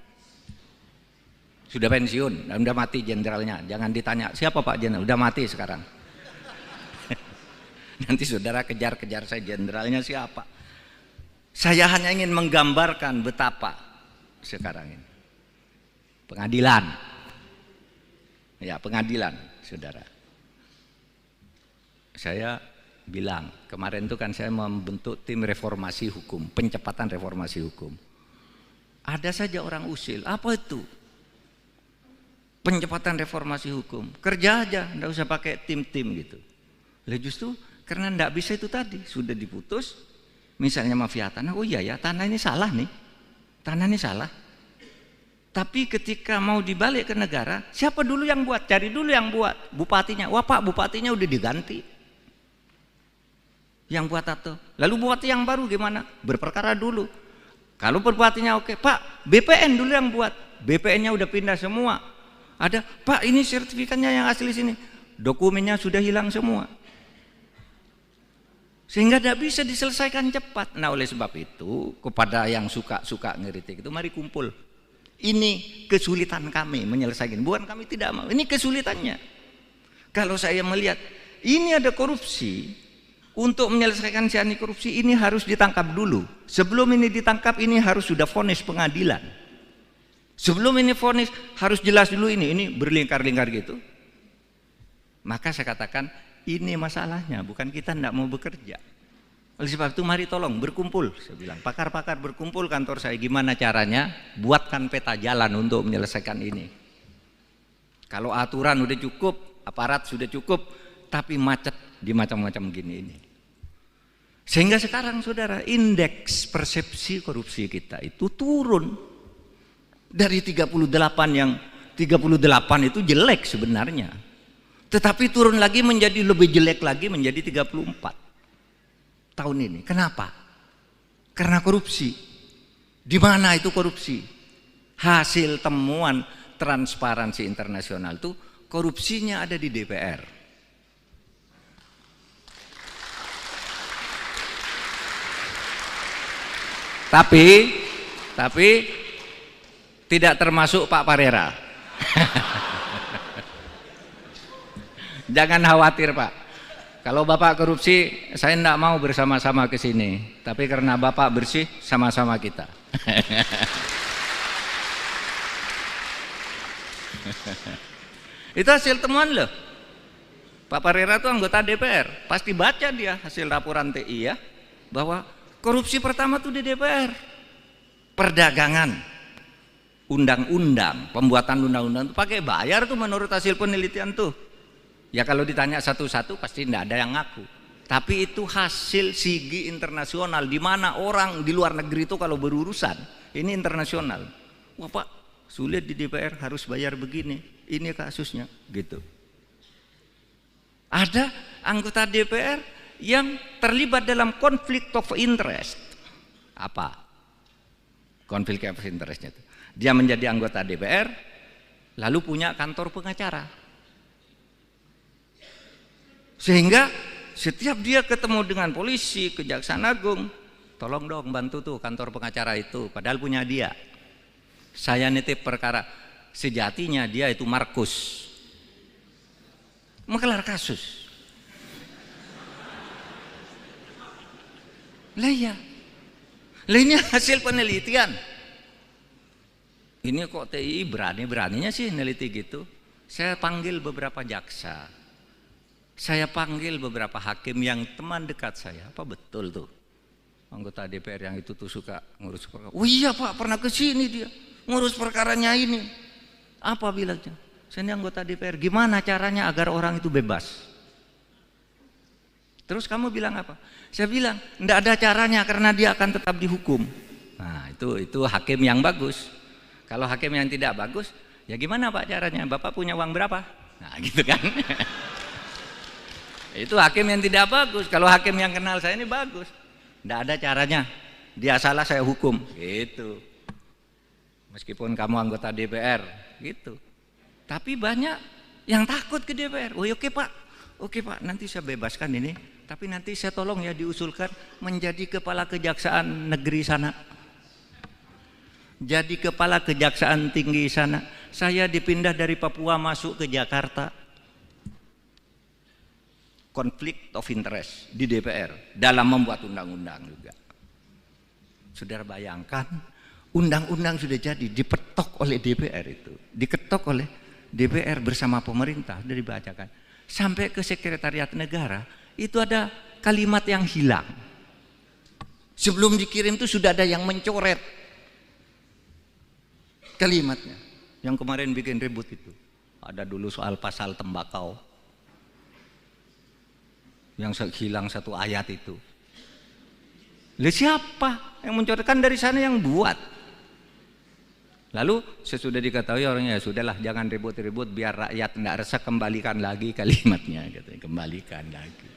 Sudah pensiun, udah mati jenderalnya. Jangan ditanya siapa Pak jenderal, udah mati sekarang. Nanti saudara kejar-kejar saya jenderalnya siapa. Saya hanya ingin menggambarkan betapa sekarang ini pengadilan. Ya, pengadilan, saudara. Saya bilang kemarin itu kan saya membentuk tim reformasi hukum, pencepatan reformasi hukum. Ada saja orang usil, apa itu? Pencepatan reformasi hukum, kerja aja, enggak usah pakai tim-tim gitu. Lah justru karena enggak bisa itu tadi, sudah diputus, misalnya mafia tanah, oh iya ya, tanah ini salah nih, tanah ini salah. Tapi ketika mau dibalik ke negara, siapa dulu yang buat? Cari dulu yang buat, bupatinya. Wah Pak, bupatinya udah diganti. Yang buat atau lalu bupati yang baru gimana? Berperkara dulu. Kalau bupatinya oke, Pak, BPN dulu yang buat. BPN-nya udah pindah semua. Ada, Pak, ini sertifikatnya yang asli sini. Dokumennya sudah hilang semua. Sehingga tidak bisa diselesaikan cepat. Nah, oleh sebab itu, kepada yang suka ngeritik itu, mari kumpul. Ini kesulitan kami menyelesaikan. Bukan kami tidak mau, ini kesulitannya. Kalau saya melihat ini ada korupsi, untuk menyelesaikan si korupsi ini harus ditangkap dulu. Sebelum ini ditangkap, ini harus sudah vonis pengadilan. Sebelum ini vonis harus jelas dulu ini berlingkar-lingkar gitu. Maka saya katakan ini masalahnya, bukan kita tidak mau bekerja. Oleh sebab itu mari tolong berkumpul, saya bilang pakar-pakar berkumpul kantor saya, gimana caranya buatkan peta jalan untuk menyelesaikan ini. Kalau aturan udah cukup, aparat sudah cukup, tapi macet di macam-macam gini ini. Sehingga sekarang saudara, indeks persepsi korupsi kita itu turun dari 38 yang 38 itu jelek sebenarnya. Tetapi turun lagi menjadi lebih jelek lagi menjadi 34 tahun ini. Kenapa? Karena korupsi. Di mana itu korupsi? Hasil temuan Transparansi Internasional itu korupsinya ada di DPR. Tapi tidak termasuk Pak Parera. Jangan khawatir Pak. Kalau Bapak korupsi, saya tidak mau bersama-sama ke sini. Tapi karena Bapak bersih, sama-sama kita. Itu hasil temuan loh. Pak Parera itu anggota DPR, pasti baca dia hasil laporan TI ya, bahwa korupsi pertama tuh di DPR. Perdagangan, undang-undang, pembuatan undang-undang itu pakai bayar tuh menurut hasil penelitian tuh. Ya kalau ditanya satu-satu pasti tidak ada yang ngaku. Tapi itu hasil sigi internasional, di mana orang di luar negeri itu kalau berurusan, ini internasional. Wah Pak, sulit di DPR harus bayar begini, ini kasusnya gitu. Ada anggota DPR yang terlibat dalam konflik of interest. Apa konflik of interestnya itu? Dia menjadi anggota DPR, lalu punya kantor pengacara. Sehingga setiap dia ketemu dengan polisi, Kejaksaan Agung, tolong dong bantu tuh kantor pengacara itu, padahal punya dia. Saya nitip perkara, sejatinya dia itu Markus, menggelar kasus. Lah iya, lah ini hasil penelitian. Ini kok TI berani-beraninya sih neliti gitu. Saya panggil beberapa jaksa, saya panggil beberapa hakim yang teman dekat saya. Apa betul tuh anggota DPR yang itu tuh suka ngurus perkara? Oh iya Pak, pernah ke sini dia ngurus perkaranya ini. Apa bilangnya? Saya ini anggota DPR, gimana caranya agar orang itu bebas? Terus kamu bilang apa? Saya bilang, enggak ada caranya karena dia akan tetap dihukum. Nah, itu hakim yang bagus. Kalau hakim yang tidak bagus, ya gimana Pak caranya? Bapak punya uang berapa? Nah, gitu kan. Itu hakim yang tidak bagus. Kalau hakim yang kenal saya ini bagus. Enggak ada caranya. Dia salah saya hukum. Gitu. Meskipun kamu anggota DPR, gitu. Tapi banyak yang takut ke DPR. Oh oke Pak, nanti saya bebaskan ini. Tapi nanti saya tolong ya diusulkan menjadi kepala kejaksaan negeri sana. Jadi kepala kejaksaan tinggi sana. Saya dipindah dari Papua masuk ke Jakarta. Konflik of interest di DPR dalam membuat undang-undang juga. Saudara bayangkan, undang-undang sudah jadi dipetok oleh DPR itu, diketok oleh DPR bersama pemerintah, sudah dibacakan sampai ke sekretariat negara. Itu ada kalimat yang hilang. Sebelum dikirim itu sudah ada yang mencoret kalimatnya. Yang kemarin bikin ribut itu, ada dulu soal pasal tembakau yang hilang satu ayat itu. Lalu siapa yang mencoretkan? Dari sana yang buat. Lalu sesudah diketahui orangnya, ya sudahlah jangan ribut-ribut biar rakyat tidak resah, kembalikan lagi kalimatnya, katanya, kembalikan lagi.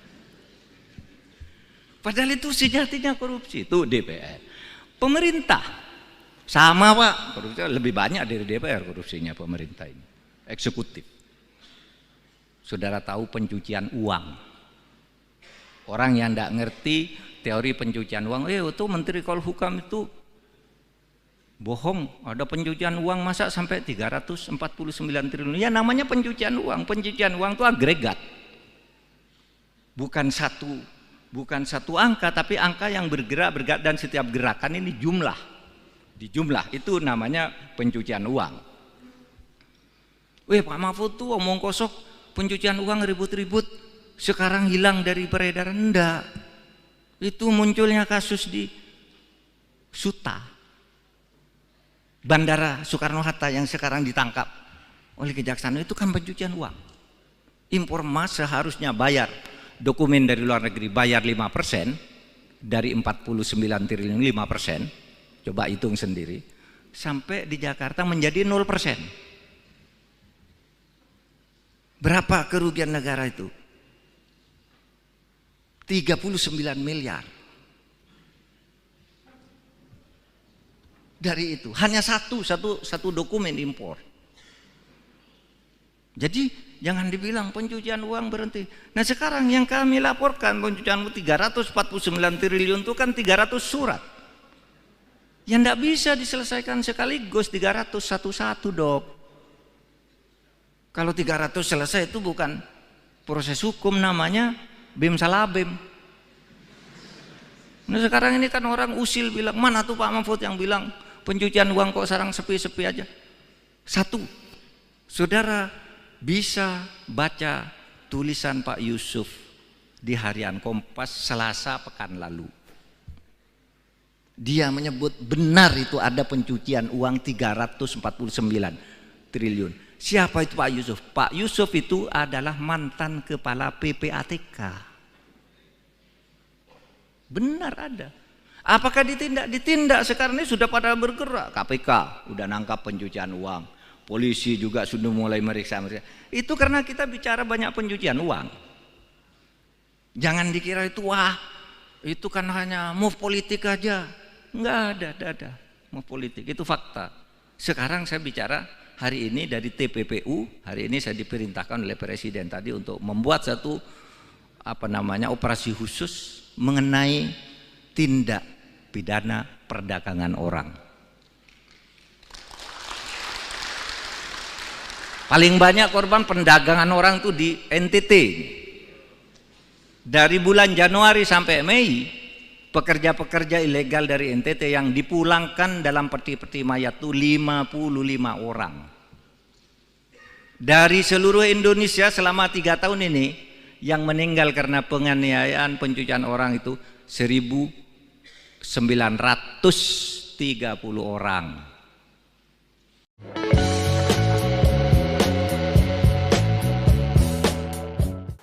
Padahal itu sejatinya korupsi itu DPR. Pemerintah sama Pak, korupsi lebih banyak dari DPR korupsinya pemerintah ini. Eksekutif. Saudara tahu pencucian uang. Orang yang tidak ngerti teori pencucian uang, itu Menteri Polhukam itu bohong, ada pencucian uang masa sampai 349 triliun. Ya namanya pencucian uang. Pencucian uang itu agregat. Bukan satu angka, tapi angka yang bergerak dan setiap gerakan ini jumlah. Dijumlah itu namanya pencucian uang. Pak Mahfud tuh omong kosong, pencucian uang ribut-ribut, sekarang hilang dari peredaran. Enggak. Itu munculnya kasus di Suta, Bandara Soekarno-Hatta yang sekarang ditangkap oleh Kejaksaan, itu kan pencucian uang. Impor emas seharusnya bayar dokumen dari luar negeri, bayar 5% dari 49 triliun 5%. Coba hitung sendiri. Sampai di Jakarta menjadi 0%. Berapa kerugian negara itu? 39 miliar. Dari itu hanya satu dokumen impor. Jadi jangan dibilang pencucian uang berhenti. Nah sekarang yang kami laporkan pencucian 349 triliun itu kan 300 surat. Yang tidak bisa diselesaikan sekaligus 300 satu-satu dok. Kalau 300 selesai itu bukan proses hukum, namanya bim salabim. Nah sekarang ini kan orang usil bilang, mana tuh Pak Mahfud yang bilang pencucian uang kok sekarang sepi-sepi aja. Saudara bisa baca tulisan Pak Yusuf di Harian Kompas Selasa pekan lalu. Dia menyebut benar itu ada pencucian uang 349 triliun. Siapa itu Pak Yusuf? Pak Yusuf itu adalah mantan kepala PPATK. Benar ada. Apakah ditindak? Ditindak. Sekarang ini sudah pada bergerak. KPK udah nangkap pencucian uang. Polisi juga sudah mulai meriksa. Itu karena kita bicara banyak pencucian uang. Jangan dikira itu itu kan hanya move politik aja. Enggak ada move politik. Itu fakta. Sekarang saya bicara hari ini dari TPPU. Hari ini saya diperintahkan oleh Presiden tadi untuk membuat satu operasi khusus mengenai tindak pidana perdagangan orang. Paling banyak korban perdagangan orang itu di NTT. Dari bulan Januari sampai Mei, pekerja-pekerja ilegal dari NTT yang dipulangkan dalam peti-peti mayat itu 55 orang. Dari seluruh Indonesia selama 3 tahun ini, yang meninggal karena penganiayaan pencucian orang itu 1.930 orang.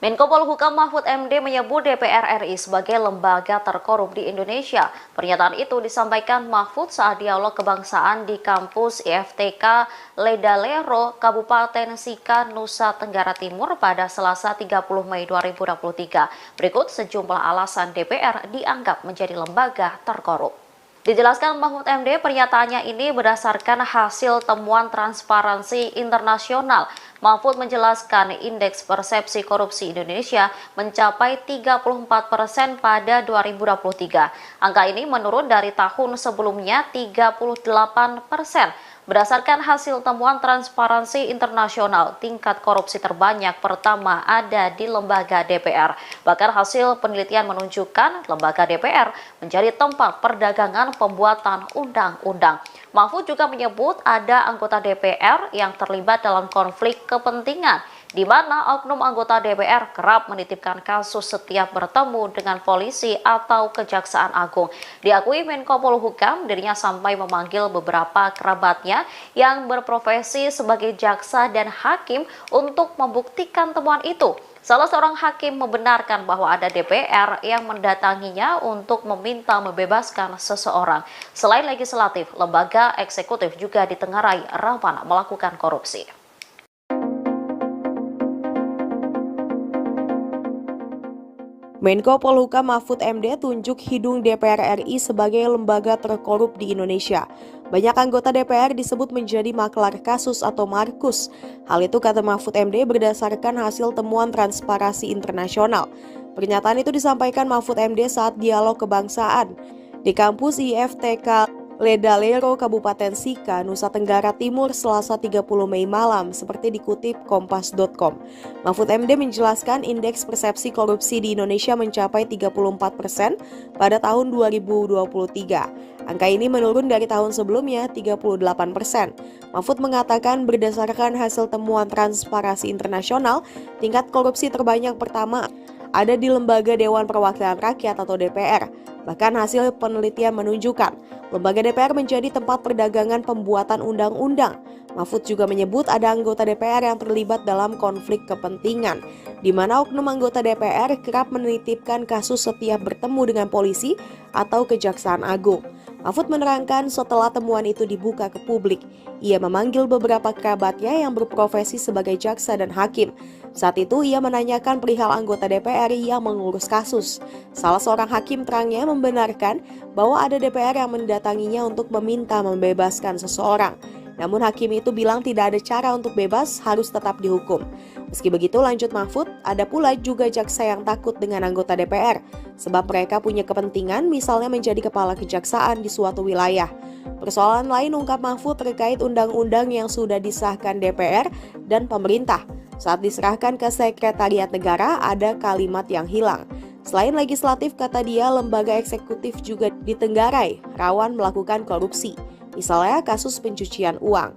Menko Polhukam Mahfud MD menyebut DPR RI sebagai lembaga terkorup di Indonesia. Pernyataan itu disampaikan Mahfud saat dialog kebangsaan di kampus IFTK Ledalero, Kabupaten Sika, Nusa Tenggara Timur pada Selasa 30 Mei 2023. Berikut sejumlah alasan DPR dianggap menjadi lembaga terkorup. Dijelaskan Mahfud MD, pernyataannya ini berdasarkan hasil temuan Transparansi Internasional. Mahfud menjelaskan indeks persepsi korupsi Indonesia mencapai 34% pada 2023. Angka ini menurun dari tahun sebelumnya 38%. Berdasarkan hasil temuan Transparansi Internasional, tingkat korupsi terbanyak pertama ada di lembaga DPR. Bahkan hasil penelitian menunjukkan lembaga DPR menjadi tempat perdagangan pembuatan undang-undang. Mahfud juga menyebut ada anggota DPR yang terlibat dalam konflik kepentingan, di mana oknum anggota DPR kerap menitipkan kasus setiap bertemu dengan polisi atau Kejaksaan Agung. Diakui Menko Polhukam, dirinya sampai memanggil beberapa kerabatnya yang berprofesi sebagai jaksa dan hakim untuk membuktikan temuan itu. Salah seorang hakim membenarkan bahwa ada DPR yang mendatanginya untuk meminta membebaskan seseorang. Selain legislatif, lembaga eksekutif juga ditengarai rawan melakukan korupsi. Menko Polhukam Mahfud MD tunjuk hidung DPR RI sebagai lembaga terkorup di Indonesia. Banyak anggota DPR disebut menjadi maklar kasus atau markus. Hal itu kata Mahfud MD berdasarkan hasil temuan Transparansi Internasional. Pernyataan itu disampaikan Mahfud MD saat dialog kebangsaan di kampus IFTK Ledalero, Kabupaten Sika, Nusa Tenggara Timur, Selasa 30 Mei malam, seperti dikutip kompas.com. Mahfud MD menjelaskan indeks persepsi korupsi di Indonesia mencapai 34% pada tahun 2023. Angka ini menurun dari tahun sebelumnya 38%. Mahfud mengatakan berdasarkan hasil temuan Transparansi Internasional, tingkat korupsi terbanyak pertama ada di Lembaga Dewan Perwakilan Rakyat atau DPR. Bahkan hasil penelitian menunjukkan lembaga DPR menjadi tempat perdagangan pembuatan undang-undang. Mahfud juga menyebut ada anggota DPR yang terlibat dalam konflik kepentingan, di mana oknum anggota DPR kerap menitipkan kasus setiap bertemu dengan polisi atau Kejaksaan Agung. Mahfud menerangkan setelah temuan itu dibuka ke publik, ia memanggil beberapa kerabatnya yang berprofesi sebagai jaksa dan hakim. Saat itu ia menanyakan perihal anggota DPR yang mengurus kasus. Salah seorang hakim terangnya membenarkan bahwa ada DPR yang mendatanginya untuk meminta membebaskan seseorang. Namun hakim itu bilang tidak ada cara untuk bebas, harus tetap dihukum. Meski begitu, lanjut Mahfud, ada pula juga jaksa yang takut dengan anggota DPR, sebab mereka punya kepentingan misalnya menjadi kepala kejaksaan di suatu wilayah. Persoalan lain ungkap Mahfud terkait undang-undang yang sudah disahkan DPR dan pemerintah. Saat diserahkan ke Sekretariat Negara, ada kalimat yang hilang. Selain legislatif, kata dia, lembaga eksekutif juga ditenggarai, rawan melakukan korupsi. Misalnya kasus pencucian uang.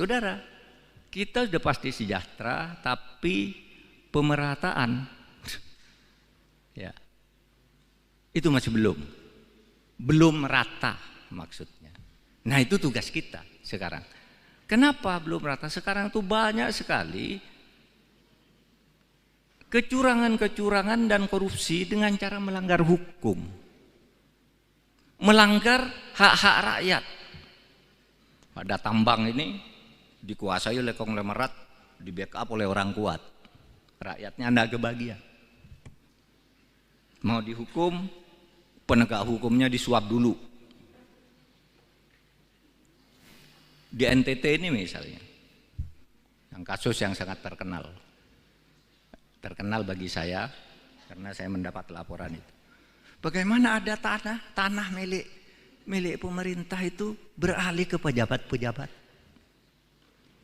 Saudara, kita sudah pasti sejahtera, tapi pemerataan ya itu masih belum rata maksudnya. Nah, itu tugas kita sekarang. Kenapa belum rata? Sekarang tuh banyak sekali kecurangan-kecurangan dan korupsi dengan cara melanggar hukum, melanggar hak-hak rakyat. Ada tambang ini dikuasai oleh konglomerat, di backup oleh orang kuat, rakyatnya tidak kebagian. Mau dihukum, penegak hukumnya disuap dulu. Di NTT ini misalnya, yang kasus yang sangat terkenal bagi saya karena saya mendapat laporan itu. Bagaimana ada tanah milik pemerintah itu beralih ke pejabat-pejabat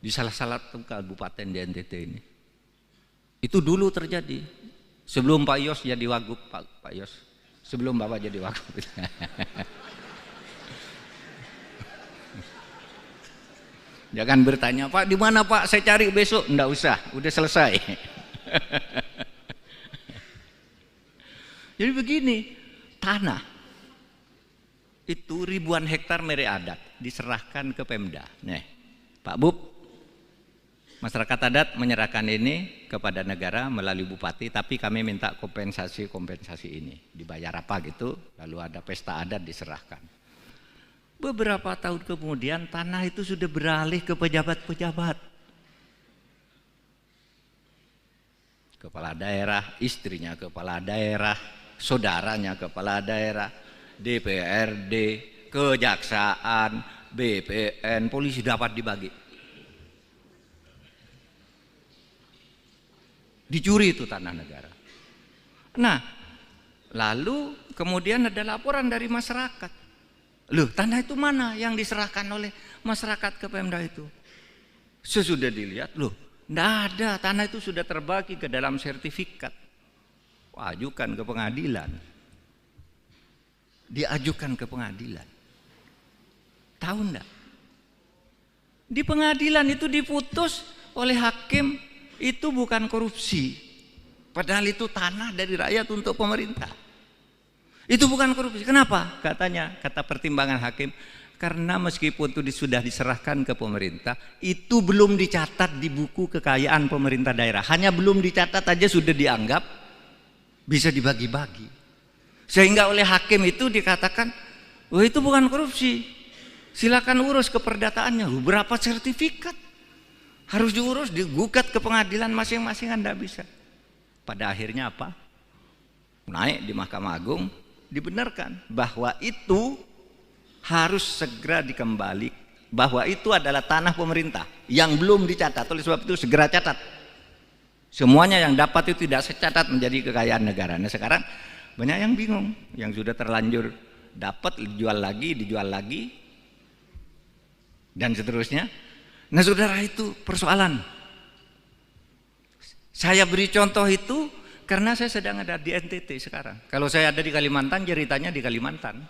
di salah kabupaten di NTT ini. Itu dulu terjadi sebelum Pak Yos jadi wagub, Pak Yos, sebelum Bapak jadi wagub. Jangan bertanya, Pak di mana Pak, saya cari besok. Enggak usah, udah selesai. Jadi begini, tanah itu ribuan hektar milik adat diserahkan ke Pemda. Nih, Pak Bub, masyarakat adat menyerahkan ini kepada negara melalui bupati, tapi kami minta kompensasi ini. Dibayar apa gitu, lalu ada pesta adat diserahkan. Beberapa tahun kemudian tanah itu sudah beralih ke pejabat-pejabat. Kepala daerah, istrinya kepala daerah, saudaranya kepala daerah, DPRD, kejaksaan, BPN, polisi dapat dibagi. Dicuri itu tanah negara. Nah, lalu kemudian ada laporan dari masyarakat. Loh, tanah itu mana yang diserahkan oleh masyarakat ke Pemda itu? Sesudah dilihat, loh, enggak ada, tanah itu sudah terbagi ke dalam sertifikat. Ajukan ke pengadilan. Diajukan ke pengadilan. Tahu enggak? Di pengadilan itu diputus oleh hakim itu bukan korupsi. Padahal itu tanah dari rakyat untuk pemerintah. Itu bukan korupsi. Kenapa? Kata pertimbangan hakim, karena meskipun itu sudah diserahkan ke pemerintah, itu belum dicatat di buku kekayaan pemerintah daerah. Hanya belum dicatat aja sudah dianggap bisa dibagi-bagi. Sehingga oleh hakim itu dikatakan, oh itu bukan korupsi. Silakan urus keperdataannya. Berapa sertifikat? Harus diurus, digugat ke pengadilan masing-masing, Anda bisa. Pada akhirnya apa? Naik di Mahkamah Agung, dibenarkan bahwa itu harus segera dikembali, bahwa itu adalah tanah pemerintah yang belum dicatat. Oleh sebab itu segera catat. Semuanya yang dapat itu tidak secatat menjadi kekayaan negara. Nah sekarang banyak yang bingung, yang sudah terlanjur dapat dijual lagi dan seterusnya. Nah saudara, itu persoalan. Saya beri contoh itu karena saya sedang ada di NTT sekarang. Kalau saya ada di Kalimantan, ceritanya di Kalimantan.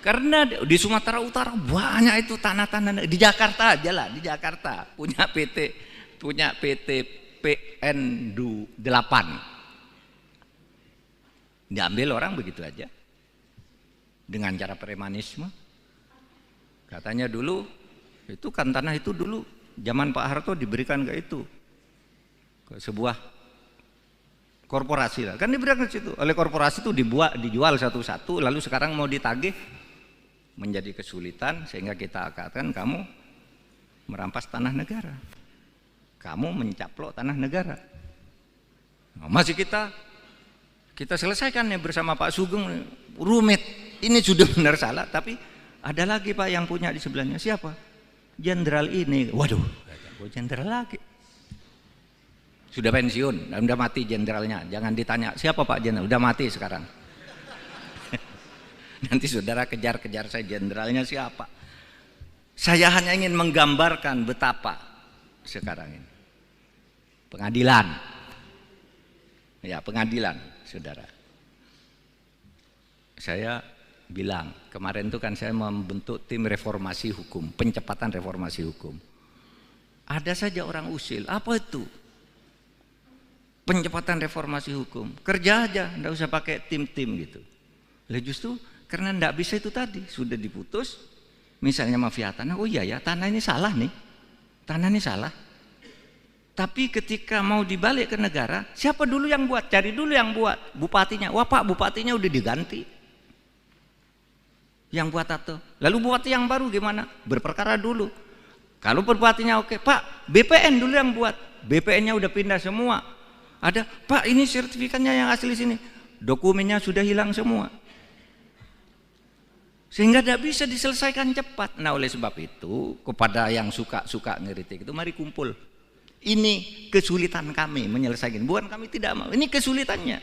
Karena di Sumatera Utara banyak itu tanah-tanah. Di Jakarta aja lah, di Jakarta punya PT PN 8. Diambil orang begitu aja dengan cara premanisme. Katanya dulu itu kan tanah itu dulu zaman Pak Harto diberikan ke itu, ke sebuah korporasi lah, kan diberikan ke situ. Oleh korporasi itu dijual satu-satu, lalu sekarang mau ditagih menjadi kesulitan, sehingga kita katakan kamu merampas tanah negara, kamu mencaplok tanah negara. Nah, masih kita selesaikan ya bersama Pak Sugeng, rumit. Ini sudah benar salah, tapi ada lagi Pak yang punya di sebelahnya. Siapa? Jenderal ini. Waduh, jenderal lagi. Sudah pensiun, udah mati jenderalnya. Jangan ditanya, siapa Pak jenderal? Udah mati sekarang. Nanti saudara kejar-kejar saya, jenderalnya siapa? Saya hanya ingin menggambarkan betapa sekarang ini. Pengadilan. Ya, pengadilan, saudara. saya bilang, kemarin itu kan saya membentuk tim reformasi hukum, pencepatan reformasi hukum. Ada saja orang usil, apa itu? Pencepatan reformasi hukum, kerja aja, enggak usah pakai tim-tim gitu. Lah justru karena enggak bisa itu tadi, sudah diputus, misalnya mafia tanah, oh iya ya tanah ini salah nih, tanah ini salah. Tapi ketika mau dibalik ke negara, siapa dulu yang buat? Cari dulu yang buat, bupatinya. Wah Pak, bupatinya udah diganti. Yang buat atau lalu bupati yang baru gimana? Berperkara dulu. Kalau bupatinya oke, Pak, BPN dulu yang buat. BPN-nya udah pindah semua. Ada, Pak, ini sertifikatnya yang asli sini. Dokumennya sudah hilang semua. Sehingga tidak bisa diselesaikan cepat. Nah, oleh sebab itu, kepada yang suka ngeritik itu, mari kumpul. Ini kesulitan kami menyelesaikan. Bukan kami tidak mau, ini kesulitannya.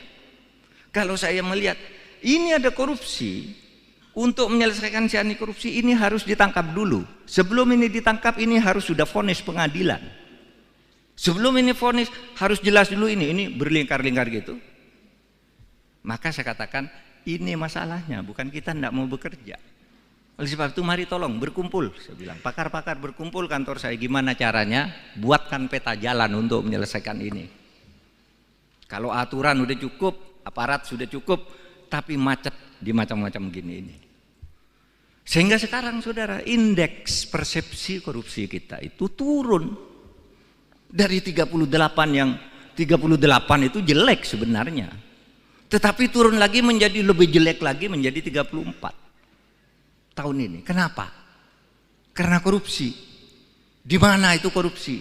Kalau saya melihat ini ada korupsi, untuk menyelesaikan si korupsi ini harus ditangkap dulu. Sebelum ini ditangkap ini harus sudah vonis pengadilan. Sebelum ini vonis harus jelas dulu ini berlingkar-lingkar gitu. Maka saya katakan ini masalahnya, bukan kita tidak mau bekerja. Oleh sebab itu mari tolong berkumpul, saya bilang pakar-pakar berkumpul kantor saya, gimana caranya buatkan peta jalan untuk menyelesaikan ini. Kalau aturan udah cukup, aparat sudah cukup, tapi macet di macam-macam gini ini. Sehingga sekarang saudara, indeks persepsi korupsi kita itu turun dari 38 yang 38 itu jelek sebenarnya. Tetapi turun lagi menjadi lebih jelek lagi menjadi 34 tahun ini. Kenapa? Karena korupsi. Di mana itu korupsi?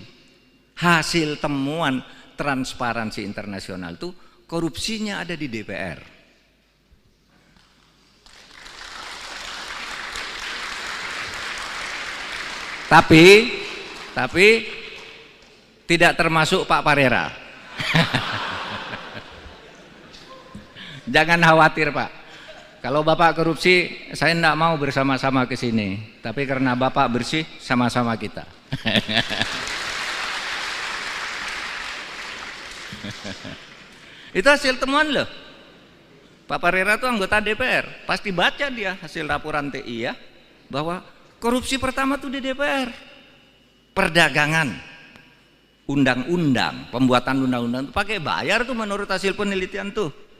Hasil temuan Transparansi Internasional itu korupsinya ada di DPR. Tapi tidak termasuk Pak Parera. Jangan khawatir Pak. Kalau Bapak korupsi, saya tidak mau bersama-sama ke sini. Tapi karena Bapak bersih, sama-sama kita. Itu hasil temuan loh. Pak Parera itu anggota DPR. Pasti baca dia hasil laporan TI ya. Bahwa korupsi pertama tuh di DPR. Perdagangan. Undang-undang. Pembuatan undang-undang itu pakai bayar tuh menurut hasil penelitian tuh.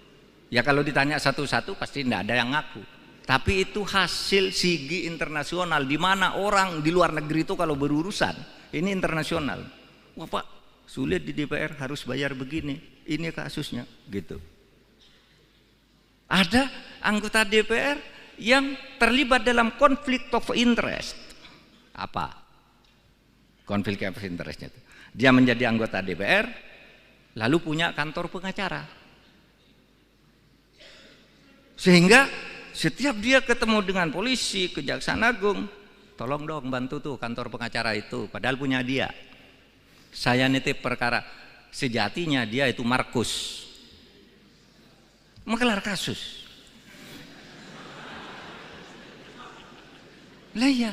Ya kalau ditanya satu-satu pasti tidak ada yang ngaku. Tapi itu hasil sigi internasional, di mana orang di luar negeri itu kalau berurusan ini internasional. Wah Pak, sulit di DPR harus bayar begini. Ini kasusnya gitu. Ada anggota DPR yang terlibat dalam konflik of interest. Apa? Konflik of interestnya itu. Dia menjadi anggota DPR, lalu punya kantor pengacara. Sehingga setiap dia ketemu dengan polisi, Kejaksaan Agung, tolong dong bantu tuh kantor pengacara itu, padahal punya dia. Saya nitip perkara, sejatinya dia itu Markus, mengelar kasus. Lah ya,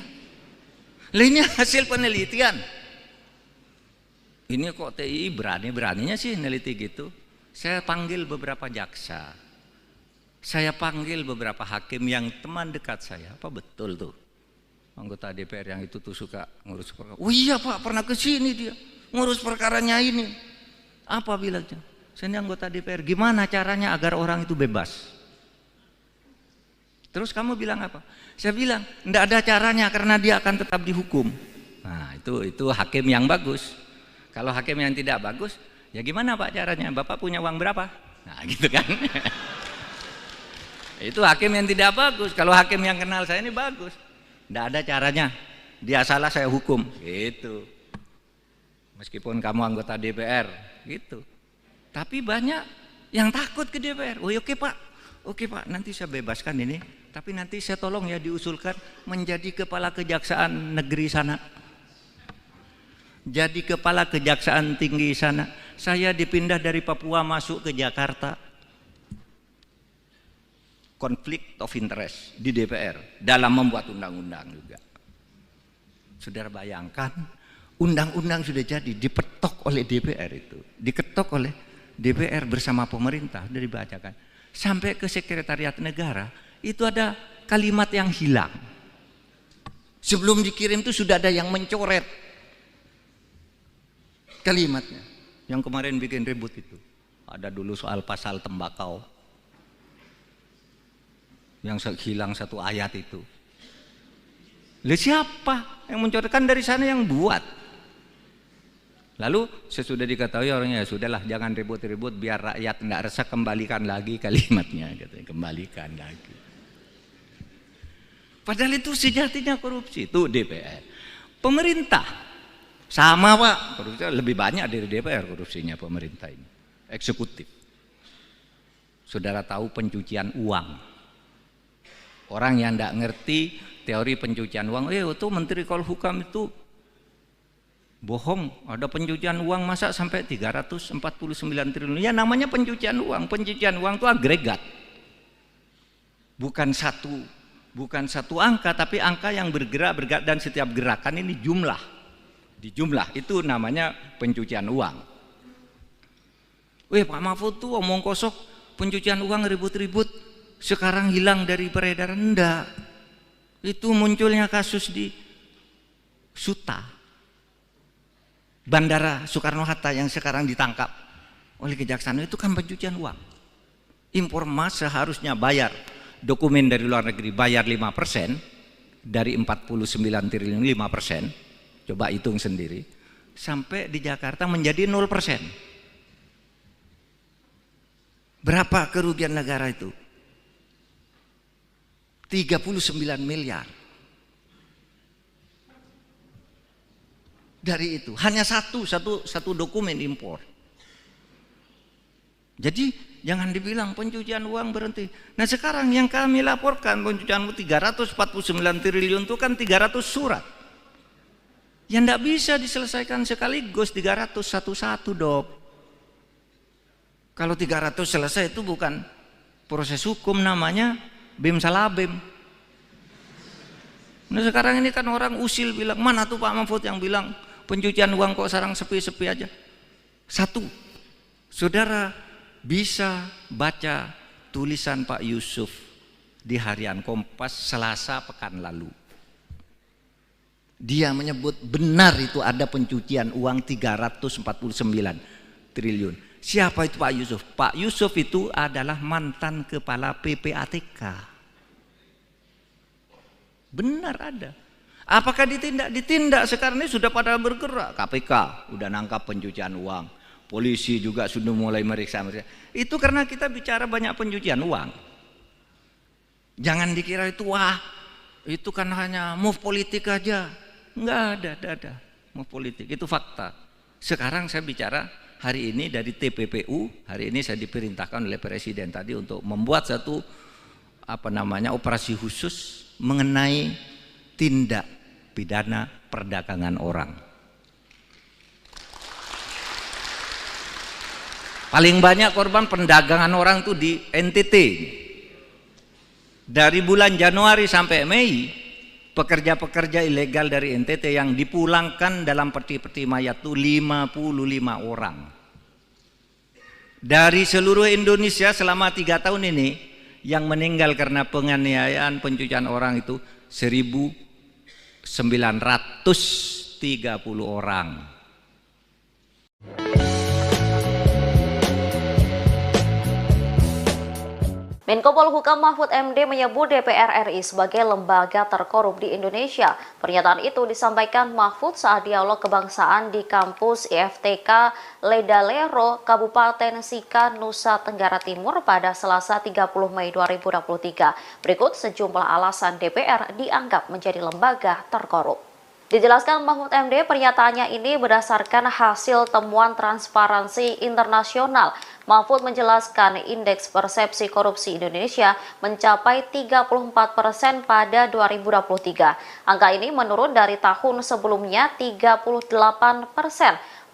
lah ini hasil penelitian. Ini kok TI berani-beraninya sih neliti gitu. Saya panggil beberapa jaksa. Saya panggil beberapa hakim yang teman dekat saya. Apa betul tuh anggota DPR yang itu tuh suka ngurus perkara? Oh iya Pak, pernah ke sini dia ngurus perkaranya ini. Apa bilangnya? Saya ini anggota DPR. Gimana caranya agar orang itu bebas? Terus kamu bilang apa? Saya bilang enggak ada caranya karena dia akan tetap dihukum. Nah itu hakim yang bagus. Kalau hakim yang tidak bagus, ya gimana Pak caranya? Bapak punya uang berapa? Nah gitu kan. Itu hakim yang tidak bagus. Kalau hakim yang kenal saya ini bagus. Tidak ada caranya. Dia salah saya hukum. Gitu. Meskipun kamu anggota DPR. Gitu. Tapi banyak yang takut ke DPR. Oh oke Pak. Oke Pak, nanti saya bebaskan ini. Tapi nanti saya tolong ya diusulkan menjadi kepala kejaksaan negeri sana. Jadi kepala kejaksaan tinggi sana. Saya dipindah dari Papua masuk ke Jakarta. Konflik of interest di DPR dalam membuat undang-undang juga. Saudara bayangkan, undang-undang sudah jadi dipetok oleh DPR itu, diketok oleh DPR bersama pemerintah, sudah dibacakan sampai ke sekretariat negara. itu ada kalimat yang hilang. Sebelum dikirim itu sudah ada yang mencoret kalimatnya. Yang kemarin bikin ribut itu. Ada dulu soal pasal tembakau. Yang hilang satu ayat itu. Lalu siapa yang mencoretkan? Dari sana yang buat. Lalu sesudah diketahui orangnya, ya sudahlah jangan ribut-ribut biar rakyat tidak resah, kembalikan lagi kalimatnya, katanya, kembalikan lagi. Padahal itu sejatinya korupsi, itu DPR. Pemerintah sama Pak, korupsi lebih banyak dari DPR korupsinya pemerintah ini. Eksekutif. Saudara tahu pencucian uang. Orang yang tidak ngerti teori pencucian uang, itu Menteri Polhukam itu bohong, ada pencucian uang masa sampai 349 triliun. Ya namanya pencucian uang. Pencucian uang itu agregat. Bukan satu angka, tapi angka yang bergerak dan setiap gerakan ini jumlah. Di jumlah itu namanya pencucian uang. Pak Mahfud tuh omong kosong, pencucian uang ribut-ribut, sekarang hilang dari peredaran. Enggak. Itu munculnya kasus di Suta, Bandara Soekarno-Hatta yang sekarang ditangkap oleh kejaksaan, itu kan pencucian uang. Impor emas seharusnya bayar dokumen dari luar negeri, bayar 5% dari 49 triliun 5%, coba hitung sendiri, sampai di Jakarta menjadi 0%. Berapa kerugian negara itu? 39 miliar. Dari itu hanya satu dokumen impor. Jadi jangan dibilang pencucian uang berhenti. Nah sekarang yang kami laporkan pencucian uang 349 triliun itu kan 300 surat. Yang tidak bisa diselesaikan sekaligus 300 satu-satu Dok. Kalau 300 selesai itu bukan proses hukum, namanya bim salah bim. Nah sekarang ini kan orang usil bilang, mana tuh Pak Mahfud yang bilang pencucian uang kok sekarang sepi-sepi aja. Satu, saudara bisa baca tulisan Pak Yusuf di Harian Kompas Selasa pekan lalu. Dia menyebut benar itu ada pencucian uang 349 triliun. Siapa itu Pak Yusuf? Pak Yusuf itu adalah mantan kepala PPATK. Benar ada. Apakah ditindak? Ditindak. Sekarang ini sudah pada bergerak. KPK udah nangkap pencucian uang. Polisi juga sudah mulai meriksa. Itu karena kita bicara banyak pencucian uang. Jangan dikira itu wah, itu kan hanya move politik aja. Enggak ada move politik. Itu fakta. Sekarang saya bicara hari ini dari TPPU, hari ini saya diperintahkan oleh Presiden tadi untuk membuat satu operasi khusus mengenai tindak pidana perdagangan orang. Paling banyak korban perdagangan orang itu di NTT. Dari bulan Januari sampai Mei, pekerja-pekerja ilegal dari NTT yang dipulangkan dalam peti-peti mayat itu 55 orang. Dari seluruh Indonesia selama 3 tahun ini yang meninggal karena penganiayaan pencucian orang itu 1.930 orang. Menko Polhukam Mahfud MD menyebut DPR RI sebagai lembaga terkorup di Indonesia. Pernyataan itu disampaikan Mahfud saat dialog kebangsaan di kampus IFTK Ledalero, Kabupaten Sika, Nusa Tenggara Timur pada Selasa 30 Mei 2023. Berikut sejumlah alasan DPR dianggap menjadi lembaga terkorup. Dijelaskan Mahfud MD, pernyataannya ini berdasarkan hasil temuan Transparansi Internasional. Mahfud menjelaskan indeks persepsi korupsi Indonesia mencapai 34% pada 2023. Angka ini menurun dari tahun sebelumnya 38%.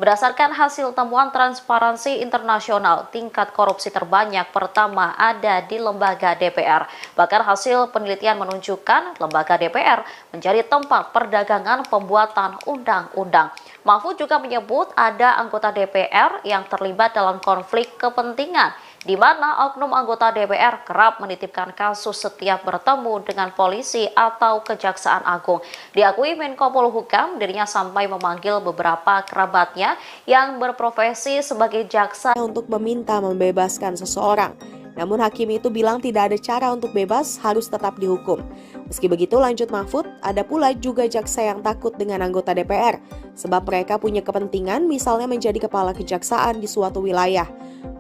Berdasarkan hasil temuan Transparansi Internasional, tingkat korupsi terbanyak pertama ada di lembaga DPR. Bahkan hasil penelitian menunjukkan lembaga DPR menjadi tempat perdagangan pembuatan undang-undang. Mahfud juga menyebut ada anggota DPR yang terlibat dalam konflik kepentingan di mana oknum anggota DPR kerap menitipkan kasus setiap bertemu dengan polisi atau Kejaksaan Agung. Diakui Menko Polhukam, dirinya sampai memanggil beberapa kerabatnya yang berprofesi sebagai jaksa untuk meminta membebaskan seseorang. Namun hakim itu bilang tidak ada cara untuk bebas, harus tetap dihukum. Meski begitu, lanjut Mahfud, ada pula juga jaksa yang takut dengan anggota DPR, sebab mereka punya kepentingan misalnya menjadi kepala kejaksaan di suatu wilayah.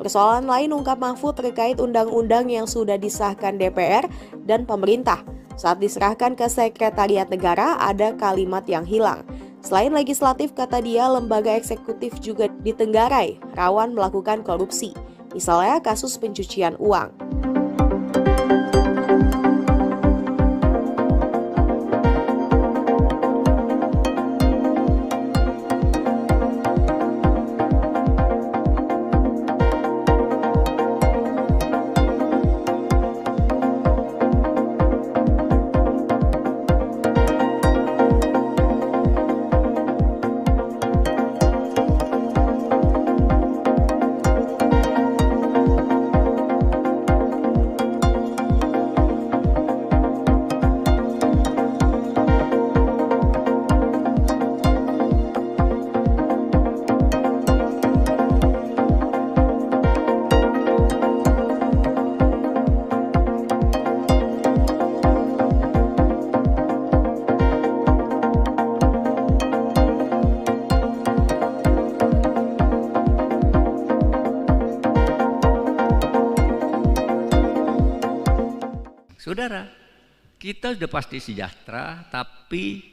Persoalan lain ungkap Mahfud terkait undang-undang yang sudah disahkan DPR dan pemerintah. Saat diserahkan ke Sekretariat Negara, ada kalimat yang hilang. Selain legislatif, kata dia, lembaga eksekutif juga ditenggarai, rawan melakukan korupsi. Misalnya kasus pencucian uang. Saudara, kita sudah pasti sejahtera, tapi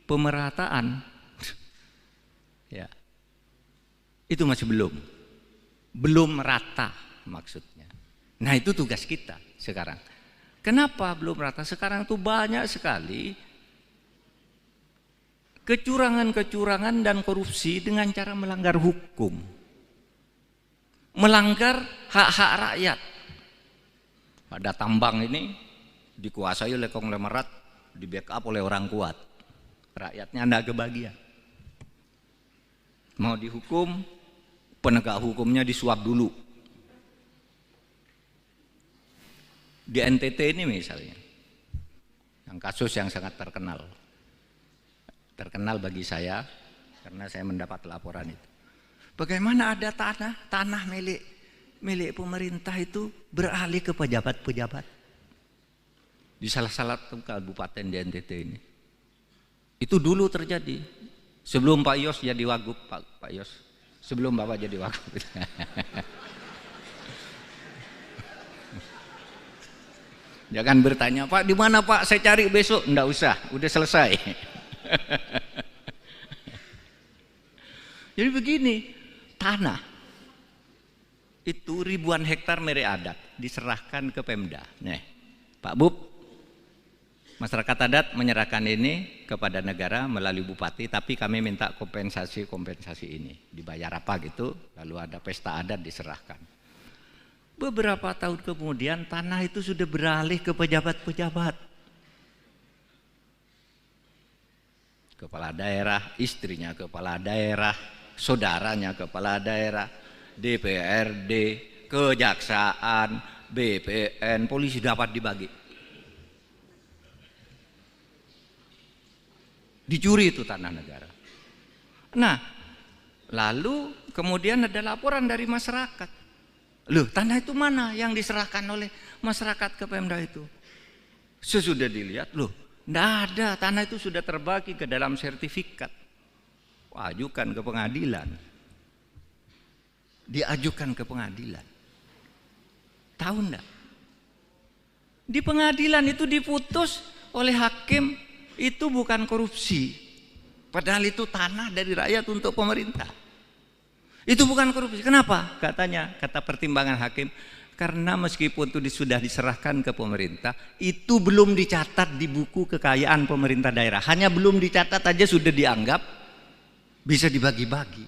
pemerataan, ya, itu masih belum merata maksudnya. Nah itu tugas kita sekarang. Kenapa belum merata? Sekarang itu banyak sekali kecurangan-kecurangan dan korupsi dengan cara melanggar hukum, melanggar hak-hak rakyat. Ada tambang ini dikuasai oleh konglomerat, di backup oleh orang kuat, rakyatnya tidak kebagian. Mau dihukum, penegak hukumnya disuap dulu. Di NTT ini misalnya, yang kasus yang sangat terkenal bagi saya karena saya mendapat laporan itu. Bagaimana ada tanah milik pemerintah itu beralih ke pejabat-pejabat di salah kabupaten di NTT ini. Itu dulu terjadi sebelum Pak Yos jadi wagub, Pak Yos, sebelum Bapak jadi wagub. Jangan bertanya, Pak di mana Pak, saya cari besok. Enggak usah, udah selesai. Jadi begini, tanah itu ribuan hektar milik adat diserahkan ke Pemda. Nih, Pak Bub, masyarakat adat menyerahkan ini kepada negara melalui bupati, tapi kami minta kompensasi ini. Dibayar apa gitu, lalu ada pesta adat diserahkan. Beberapa tahun kemudian tanah itu sudah beralih ke pejabat-pejabat. Kepala daerah, istrinya kepala daerah, saudaranya kepala daerah, DPRD, kejaksaan, BPN, polisi dapat dibagi. Dicuri itu tanah negara. Nah, lalu kemudian ada laporan dari masyarakat. Loh, tanah itu mana yang diserahkan oleh masyarakat ke Pemda itu? Sesudah dilihat, loh, enggak ada, tanah itu sudah terbagi ke dalam sertifikat. Ajukan ke pengadilan. Diajukan ke pengadilan. Tahu enggak? Di pengadilan itu diputus oleh hakim, itu bukan korupsi. Padahal itu tanah dari rakyat untuk pemerintah. Itu bukan korupsi. Kenapa? Kata pertimbangan hakim, karena meskipun itu sudah diserahkan ke pemerintah, itu belum dicatat di buku kekayaan pemerintah daerah. Hanya belum dicatat aja sudah dianggap bisa dibagi-bagi.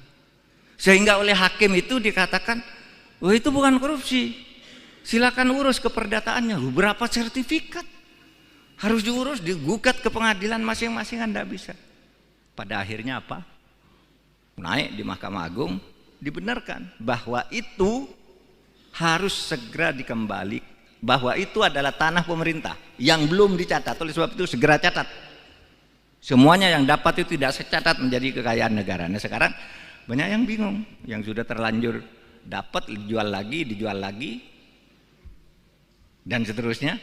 Sehingga oleh hakim itu dikatakan, oh itu bukan korupsi. Silakan urus keperdataannya. Berapa sertifikat? Harus diurus, digugat ke pengadilan masing-masing, Anda bisa. Pada akhirnya apa? Naik di Mahkamah Agung, dibenarkan bahwa itu harus segera dikembali bahwa itu adalah tanah pemerintah yang belum dicatat. Oleh sebab itu segera catat. Semuanya yang dapat itu tidak secatat menjadi kekayaan negara. Nah sekarang banyak yang bingung, yang sudah terlanjur dapat dijual lagi, dan seterusnya.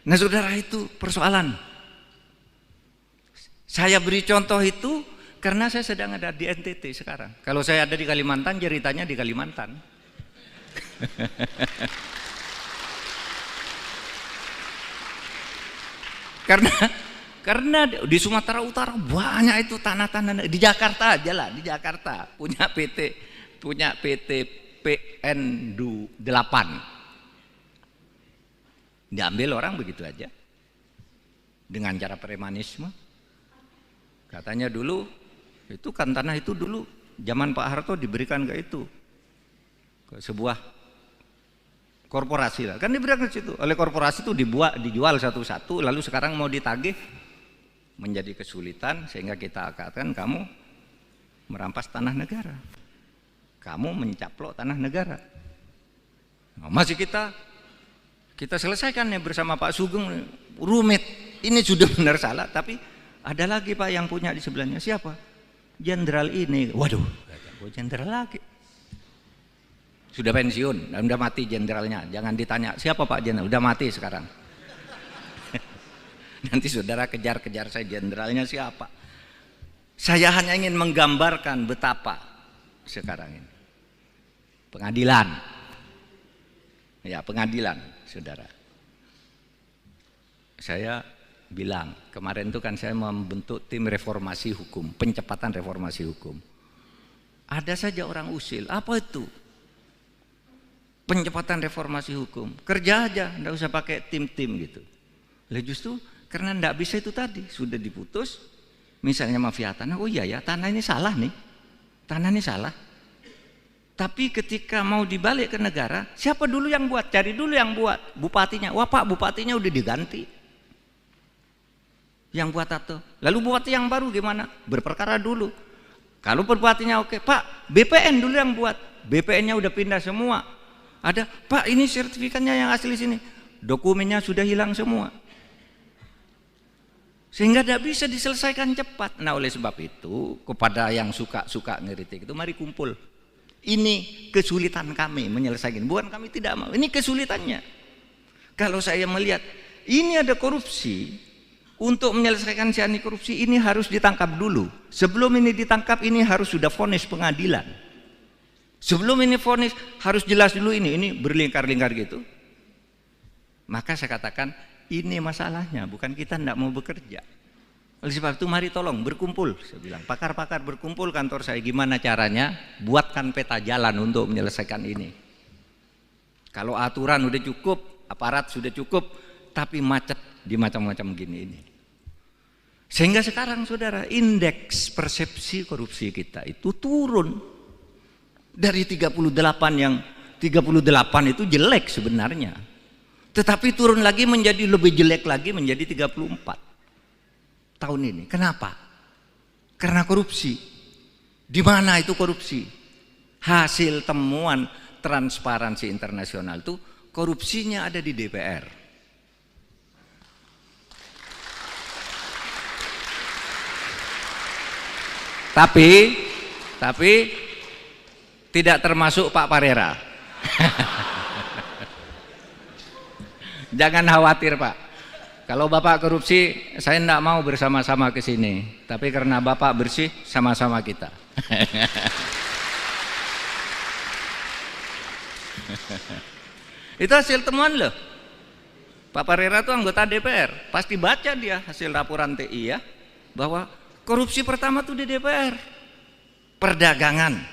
Nah saudara, itu persoalan. Saya beri contoh itu karena saya sedang ada di NTT sekarang. Kalau saya ada di Kalimantan, ceritanya di Kalimantan. Karena di Sumatera Utara banyak itu tanah-tanah. Di Jakarta aja lah, di Jakarta punya PT PN 8. Diambil orang begitu aja dengan cara premanisme. Katanya dulu itu kan tanah itu dulu zaman Pak Harto diberikan ke itu, ke sebuah korporasi lah, kan diberikan ke situ. Oleh korporasi itu dijual satu-satu, lalu sekarang mau ditagih menjadi kesulitan, sehingga kita katakan kamu merampas tanah negara, kamu mencaplok tanah negara. Nah, masih kita selesaikan ya bersama Pak Sugeng, rumit. Ini sudah benar salah, tapi ada lagi Pak yang punya di sebelahnya. Siapa? Jenderal ini. Waduh, jenderal lagi. Sudah pensiun, udah mati jenderalnya. Jangan ditanya siapa Pak Jenderal, udah mati sekarang. Nanti saudara kejar-kejar saya jenderalnya siapa. Saya hanya ingin menggambarkan betapa sekarang ini pengadilan. Ya, pengadilan, saudara. Saya bilang, kemarin itu kan saya membentuk tim reformasi hukum, pencepatan reformasi hukum. Ada saja orang usil, apa itu? Pencepatan reformasi hukum, kerja aja, enggak usah pakai tim-tim gitu. Lah justru karena enggak bisa itu tadi, sudah diputus, misalnya mafia tanah, oh iya ya, tanah ini salah nih, tanah ini salah. Tapi ketika mau dibalik ke negara, siapa dulu yang buat? Cari dulu yang buat, bupatinya. Wah Pak, bupatinya udah diganti. Yang buat atau lalu bupati yang baru gimana? Berperkara dulu. Kalau bupatinya oke, Pak, BPN dulu yang buat. BPN-nya udah pindah semua. Ada, Pak, ini sertifikatnya yang asli sini. Dokumennya sudah hilang semua. Sehingga tidak bisa diselesaikan cepat. Nah, oleh sebab itu, kepada yang suka ngeritik itu, mari kumpul. Ini kesulitan kami menyelesaikan. Bukan kami tidak mau, ini kesulitannya. Kalau saya melihat ini ada korupsi, untuk menyelesaikan si anti korupsi ini harus ditangkap dulu. Sebelum ini ditangkap, ini harus sudah vonis pengadilan. Sebelum ini vonis harus jelas dulu ini berlingkar-lingkar gitu. Maka saya katakan ini masalahnya, bukan kita tidak mau bekerja. Oleh sebab itu mari tolong berkumpul. Saya bilang pakar-pakar berkumpul kantor saya, gimana caranya buatkan peta jalan untuk menyelesaikan ini. Kalau aturan udah cukup, aparat sudah cukup, tapi macet di macam-macam gini ini. Sehingga sekarang saudara, indeks persepsi korupsi kita itu turun. Dari 38 yang 38 itu jelek sebenarnya. Tetapi turun lagi menjadi lebih jelek lagi menjadi 34 tahun ini. Kenapa? Karena korupsi. Di mana itu korupsi? Hasil temuan Transparansi Internasional itu korupsinya ada di DPR. Tapi tidak termasuk Pak Parera. Jangan khawatir Pak. Kalau Bapak korupsi, saya tidak mau bersama-sama ke sini. Tapi karena Bapak bersih, sama-sama kita. Itu hasil temuan loh. Pak Parera itu anggota DPR. Pasti baca dia hasil laporan TI ya. Bahwa korupsi pertama tuh di DPR. Perdagangan.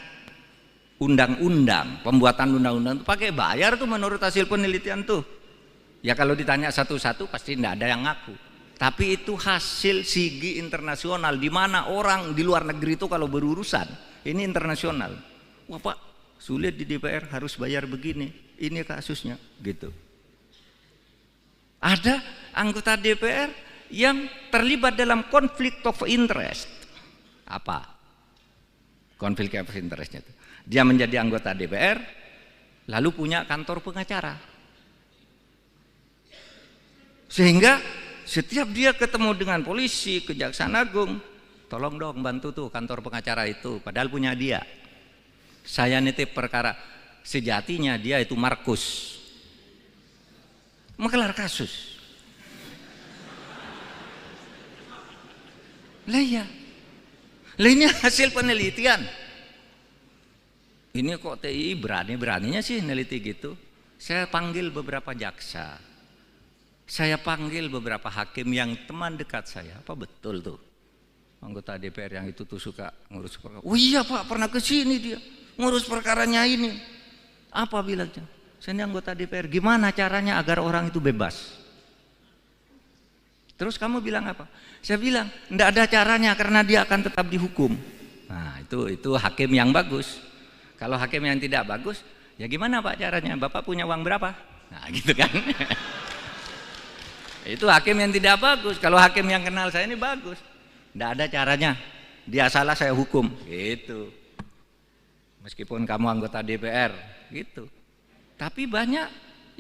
Undang-undang, pembuatan undang-undang itu pakai bayar tuh menurut hasil penelitian tuh. Ya kalau ditanya satu-satu pasti tidak ada yang ngaku. Tapi itu hasil sigi internasional, di mana orang di luar negeri itu kalau berurusan, ini internasional. Wah Pak, sulit di DPR harus bayar begini, ini kasusnya gitu. Ada anggota DPR yang terlibat dalam konflik of interest. Apa? Konflik of interestnya itu. Dia menjadi anggota DPR, lalu punya kantor pengacara. Sehingga setiap dia ketemu dengan polisi, Kejaksaan Agung, tolong dong bantu tuh kantor pengacara itu, padahal punya dia. Saya nitip perkara, sejatinya dia itu Markus, mengelar kasus. Lah iya, lah ini hasil penelitian. Ini kok TI berani-beraninya sih neliti gitu. Saya panggil beberapa jaksa, saya panggil beberapa hakim yang teman dekat saya. Apa betul tuh anggota DPR yang itu tuh suka ngurus perkara? Oh iya Pak, pernah ke sini dia ngurus perkaranya ini. Apa bilangnya? Saya ini anggota DPR. Gimana caranya agar orang itu bebas? Terus kamu bilang apa? Saya bilang, enggak ada caranya karena dia akan tetap dihukum. Nah, itu hakim yang bagus. Kalau hakim yang tidak bagus, ya gimana Pak caranya? Bapak punya uang berapa? Nah, gitu kan. Itu hakim yang tidak bagus. Kalau hakim yang kenal saya ini bagus. Enggak ada caranya. Dia salah saya hukum. Gitu. Meskipun kamu anggota DPR, gitu. Tapi banyak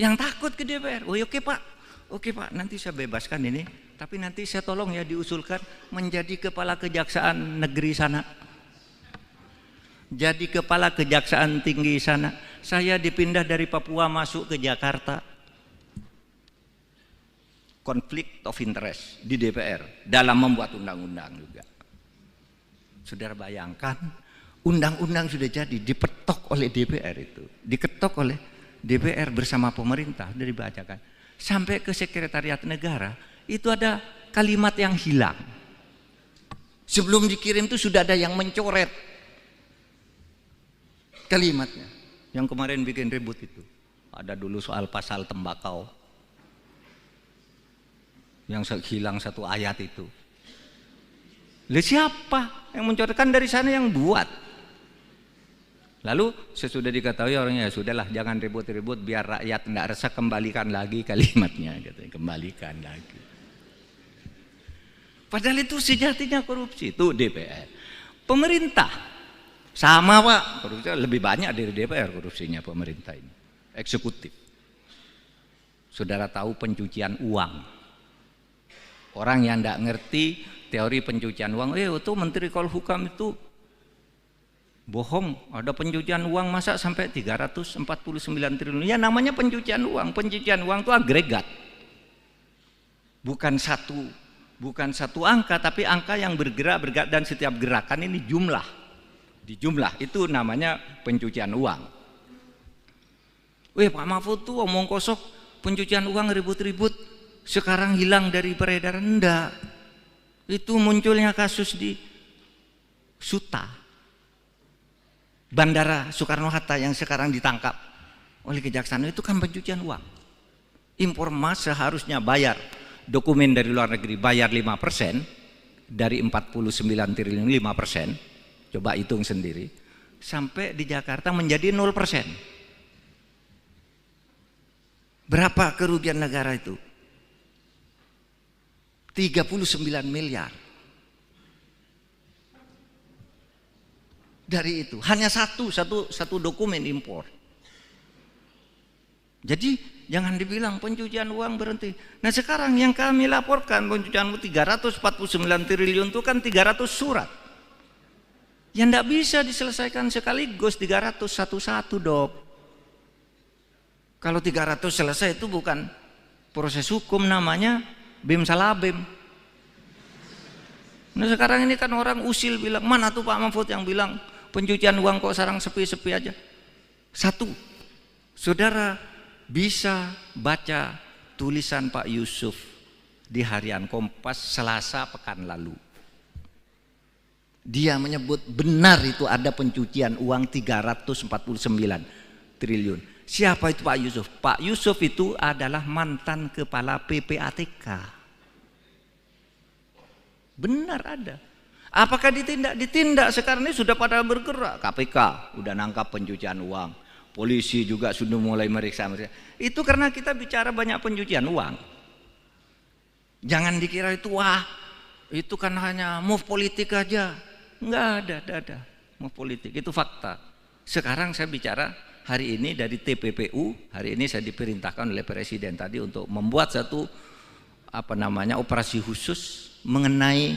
yang takut ke DPR. Oh, oke Pak. Oke Pak, nanti saya bebaskan ini. Tapi nanti saya tolong ya diusulkan menjadi kepala kejaksaan negeri sana. Jadi kepala kejaksaan tinggi sana. Saya dipindah dari Papua masuk ke Jakarta. Konflik of interest di DPR dalam membuat undang-undang juga. Saudara bayangkan, undang-undang sudah jadi dipetok oleh DPR itu. Diketok oleh DPR bersama pemerintah, sudah dibacakan. Sampai ke sekretariat negara. Itu ada kalimat yang hilang. Sebelum dikirim itu sudah ada yang mencoret kalimatnya. Yang kemarin bikin ribut itu. Ada dulu soal pasal tembakau. Yang hilang satu ayat itu. Lalu siapa yang mencoretkan? Dari sana yang buat. Lalu sesudah diketahui orangnya, ya sudahlah jangan ribut-ribut biar rakyat tidak resah, kembalikan lagi kalimatnya, gitu. Kembalikan lagi. Padahal itu sejatinya korupsi, itu DPR. Pemerintah sama Pak, korupsi lebih banyak dari DPR korupsinya pemerintah ini. Eksekutif. Saudara tahu pencucian uang. Orang yang tidak ngerti teori pencucian uang, itu Menteri Polhukam itu bohong, ada pencucian uang masa sampai 349 triliun. Ya namanya pencucian uang. Pencucian uang itu agregat. Bukan satu angka, tapi angka yang bergerak dan setiap gerakan ini jumlah. Di jumlah itu namanya pencucian uang. Pak Mahfud tuh omong kosong, pencucian uang ribut-ribut, sekarang hilang dari peredaran. Enggak. Itu munculnya kasus di Suta, Bandara Soekarno-Hatta yang sekarang ditangkap oleh Kejaksaan, itu kan pencucian uang. Impor emas seharusnya bayar dokumen dari luar negeri, bayar 5% dari 49 triliun 5%. Coba hitung sendiri. Sampai di Jakarta menjadi 0%. Berapa kerugian negara itu? 39 miliar. Dari itu hanya satu dokumen impor. Jadi jangan dibilang pencucian uang berhenti. Nah sekarang yang kami laporkan pencucian 349 triliun itu kan 300 surat. Yang tidak bisa diselesaikan sekaligus 300 satu-satu Dok. Kalau 300 selesai itu bukan proses hukum, namanya bim salah bim. Nah sekarang ini kan orang usil bilang, mana tuh Pak Mahfud yang bilang pencucian uang kok sekarang sepi-sepi aja. Satu, saudara bisa baca tulisan Pak Yusuf di Harian Kompas Selasa pekan lalu. Dia menyebut benar itu ada pencucian uang 349 triliun. Siapa itu Pak Yusuf? Pak Yusuf itu adalah mantan kepala PPATK. Benar ada. Apakah ditindak? Ditindak. Sekarang ini sudah pada bergerak. KPK udah nangkap pencucian uang. Polisi juga sudah mulai meriksa. Itu karena kita bicara banyak pencucian uang. Jangan dikira itu wah itu kan hanya move politik aja. Enggak ada. Move politik itu fakta. Sekarang saya bicara hari ini dari TPPU, hari ini saya diperintahkan oleh Presiden tadi untuk membuat satu operasi khusus mengenai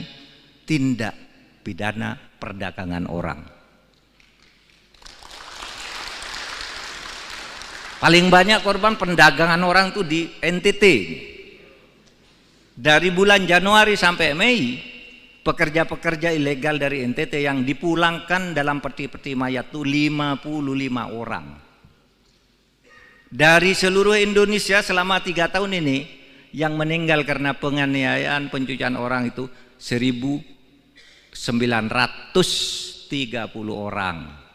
tindak pidana perdagangan orang. Paling banyak korban perdagangan orang itu di NTT. Dari bulan Januari sampai Mei, pekerja-pekerja ilegal dari NTT yang dipulangkan dalam peti-peti mayat itu 55 orang. Dari seluruh Indonesia selama 3 tahun ini, yang meninggal karena penganiayaan pencucian orang itu 1.930 orang.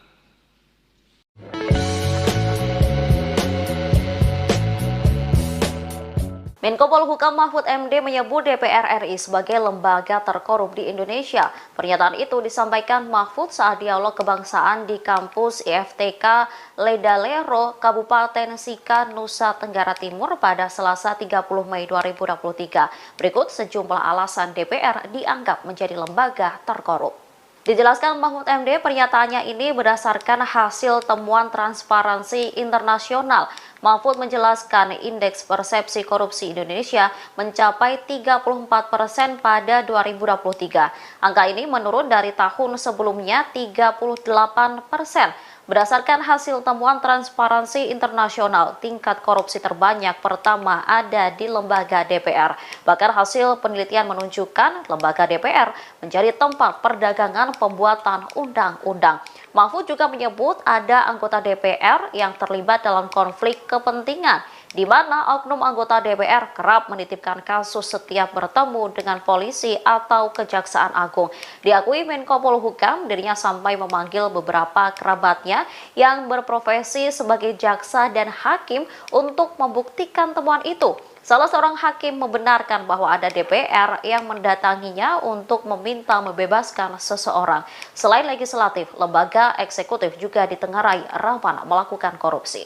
Menko Polhukam Mahfud MD menyebut DPR RI sebagai lembaga terkorup di Indonesia. Pernyataan itu disampaikan Mahfud saat dialog kebangsaan di kampus IFTK Ledalero, Kabupaten Sika, Nusa Tenggara Timur pada Selasa 30 Mei 2023. Berikut sejumlah alasan DPR dianggap menjadi lembaga terkorup. Dijelaskan Mahfud MD, pernyataannya ini berdasarkan hasil temuan Transparansi Internasional. Mahfud menjelaskan indeks persepsi korupsi Indonesia mencapai 34% pada 2023. Angka ini menurun dari tahun sebelumnya 38%. Berdasarkan hasil temuan Transparansi Internasional, tingkat korupsi terbanyak pertama ada di lembaga DPR. Bahkan hasil penelitian menunjukkan lembaga DPR menjadi tempat perdagangan pembuatan undang-undang. Mahfud juga menyebut ada anggota DPR yang terlibat dalam konflik kepentingan, di mana oknum anggota DPR kerap menitipkan kasus setiap bertemu dengan polisi atau Kejaksaan Agung. Diakui Menko Polhukam, dirinya sampai memanggil beberapa kerabatnya yang berprofesi sebagai jaksa dan hakim untuk membuktikan temuan itu. Salah seorang hakim membenarkan bahwa ada DPR yang mendatanginya untuk meminta membebaskan seseorang. Selain legislatif, lembaga eksekutif juga ditengarai rawan melakukan korupsi.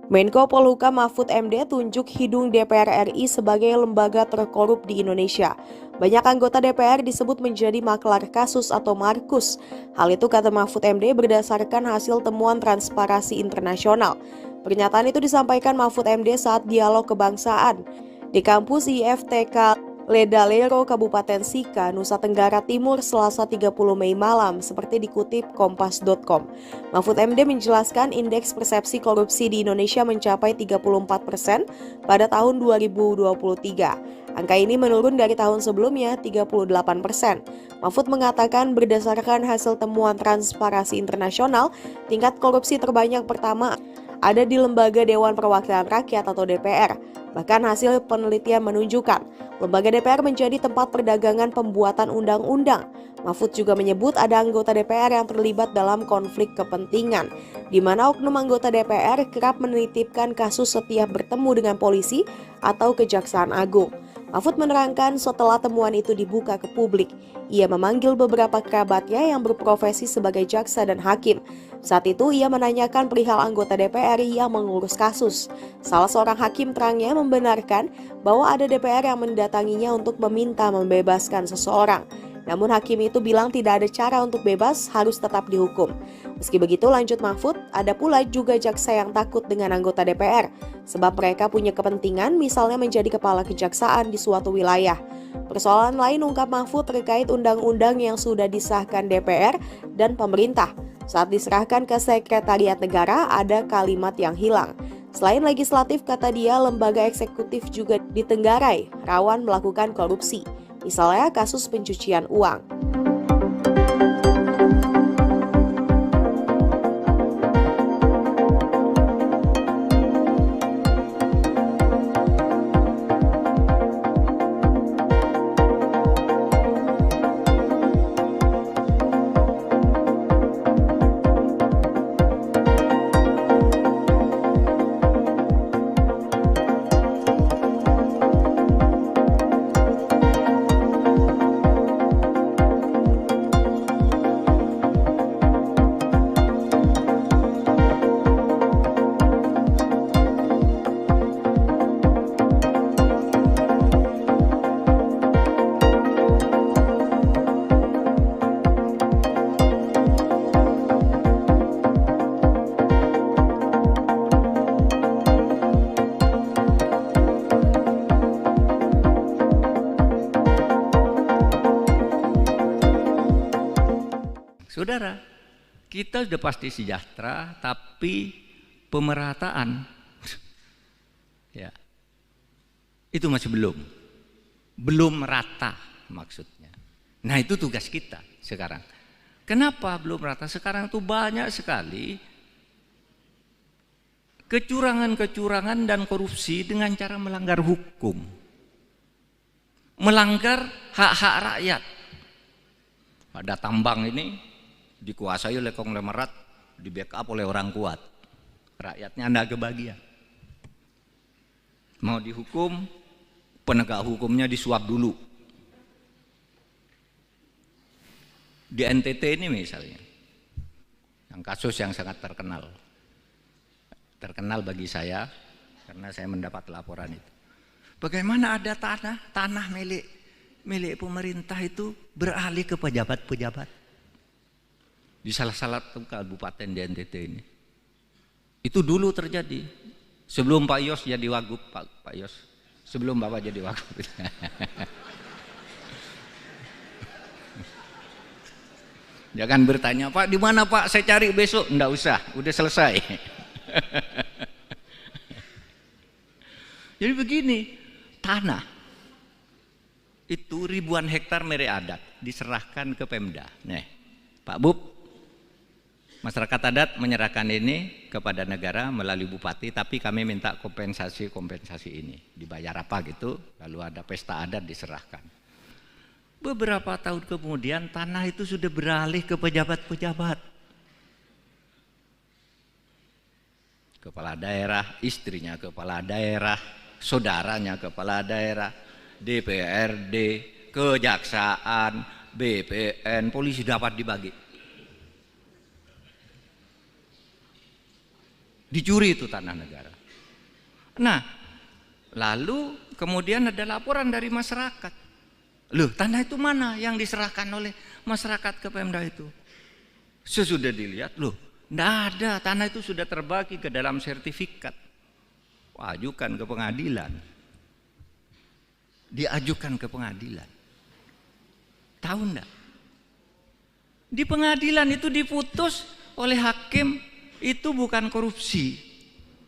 Menko Polhukam Mahfud MD tunjuk hidung DPR RI sebagai lembaga terkorup di Indonesia. Banyak anggota DPR disebut menjadi maklar kasus atau markus. Hal itu kata Mahfud MD berdasarkan hasil temuan Transparansi Internasional. Pernyataan itu disampaikan Mahfud MD saat dialog kebangsaan di kampus IFTK Ledalero, Kabupaten Sika, Nusa Tenggara Timur, Selasa 30 Mei malam, seperti dikutip kompas.com. Mahfud MD menjelaskan indeks persepsi korupsi di Indonesia mencapai 34% pada tahun 2023. Angka ini menurun dari tahun sebelumnya 38%. Mahfud mengatakan berdasarkan hasil temuan Transparansi Internasional, tingkat korupsi terbanyak pertama ada di Lembaga Dewan Perwakilan Rakyat atau DPR. Bahkan hasil penelitian menunjukkan lembaga DPR menjadi tempat perdagangan pembuatan undang-undang. Mahfud juga menyebut ada anggota DPR yang terlibat dalam konflik kepentingan, di mana oknum anggota DPR kerap menitipkan kasus setiap bertemu dengan polisi atau Kejaksaan Agung. Mahfud menerangkan setelah temuan itu dibuka ke publik, ia memanggil beberapa kerabatnya yang berprofesi sebagai jaksa dan hakim. Saat itu ia menanyakan perihal anggota DPR yang mengurus kasus. Salah seorang hakim terangnya membenarkan bahwa ada DPR yang mendatanginya untuk meminta membebaskan seseorang. Namun hakim itu bilang tidak ada cara untuk bebas, harus tetap dihukum. Meski begitu, lanjut Mahfud, ada pula juga jaksa yang takut dengan anggota DPR, sebab mereka punya kepentingan misalnya menjadi kepala kejaksaan di suatu wilayah. Persoalan lain ungkap Mahfud terkait undang-undang yang sudah disahkan DPR dan pemerintah. Saat diserahkan ke Sekretariat Negara, ada kalimat yang hilang. Selain legislatif, kata dia, lembaga eksekutif juga ditenggarai, rawan melakukan korupsi. Misalnya kasus pencucian uang. Saudara, kita sudah pasti sejahtera, tapi pemerataan ya itu masih belum merata maksudnya. Nah, itu tugas kita sekarang. Kenapa belum rata? Sekarang itu banyak sekali kecurangan-kecurangan dan korupsi dengan cara melanggar hukum, melanggar hak-hak rakyat. Ada tambang ini dikuasai oleh konglomerat, di backup oleh orang kuat, rakyatnya tidak kebagian. Mau dihukum, penegak hukumnya disuap dulu. Di NTT ini misalnya, yang kasus yang sangat terkenal bagi saya karena saya mendapat laporan itu. Bagaimana ada tanah milik pemerintah itu beralih ke pejabat-pejabat di salah satu kabupaten di NTT ini. Itu dulu terjadi sebelum Pak Yos jadi wagub, Pak Yos, sebelum Bapak jadi wagub. Jangan bertanya, Pak di mana Pak, saya cari besok. Enggak usah, udah selesai. Jadi begini, tanah itu ribuan hektar milik adat diserahkan ke Pemda. Nih, Pak Bub, masyarakat adat menyerahkan ini kepada negara melalui bupati, tapi kami minta kompensasi ini. Dibayar apa gitu, lalu ada pesta adat diserahkan. Beberapa tahun kemudian tanah itu sudah beralih ke pejabat-pejabat. Kepala daerah, istrinya kepala daerah, saudaranya kepala daerah, DPRD, kejaksaan, BPN, polisi dapat dibagi. Dicuri itu tanah negara. Nah, lalu kemudian ada laporan dari masyarakat. Loh, tanah itu mana yang diserahkan oleh masyarakat ke Pemda itu? Sesudah dilihat, loh, enggak ada, tanah itu sudah terbagi ke dalam sertifikat. Ajukan ke pengadilan. Diajukan ke pengadilan. Tahu enggak? Di pengadilan itu diputus oleh hakim itu bukan korupsi.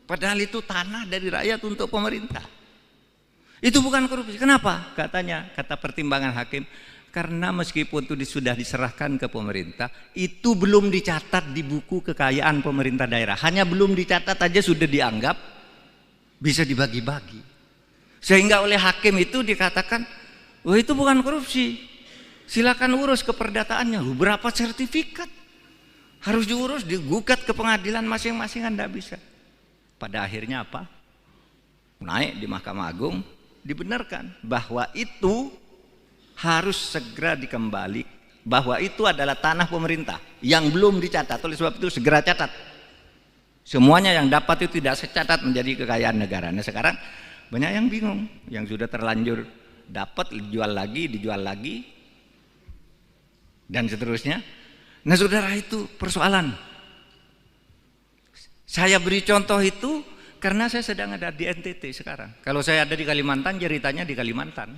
Padahal itu tanah dari rakyat untuk pemerintah. Itu bukan korupsi. Kenapa? Kata pertimbangan hakim, karena meskipun itu sudah diserahkan ke pemerintah, itu belum dicatat di buku kekayaan pemerintah daerah. Hanya belum dicatat aja sudah dianggap bisa dibagi-bagi. Sehingga oleh hakim itu dikatakan, wah itu bukan korupsi. Silakan urus keperdataannya. Berapa sertifikat? Harus diurus, digugat ke pengadilan masing-masing, Anda bisa. Pada akhirnya apa? Naik di Mahkamah Agung, dibenarkan bahwa itu harus segera dikembali, bahwa itu adalah tanah pemerintah yang belum dicatat. Oleh sebab itu segera catat. Semuanya yang dapat itu tidak secatat menjadi kekayaan negara. Nah sekarang banyak yang bingung, yang sudah terlanjur dapat dijual lagi dan seterusnya. Nah saudara, itu persoalan. Saya beri contoh itu karena saya sedang ada di NTT sekarang. Kalau saya ada di Kalimantan, ceritanya di Kalimantan.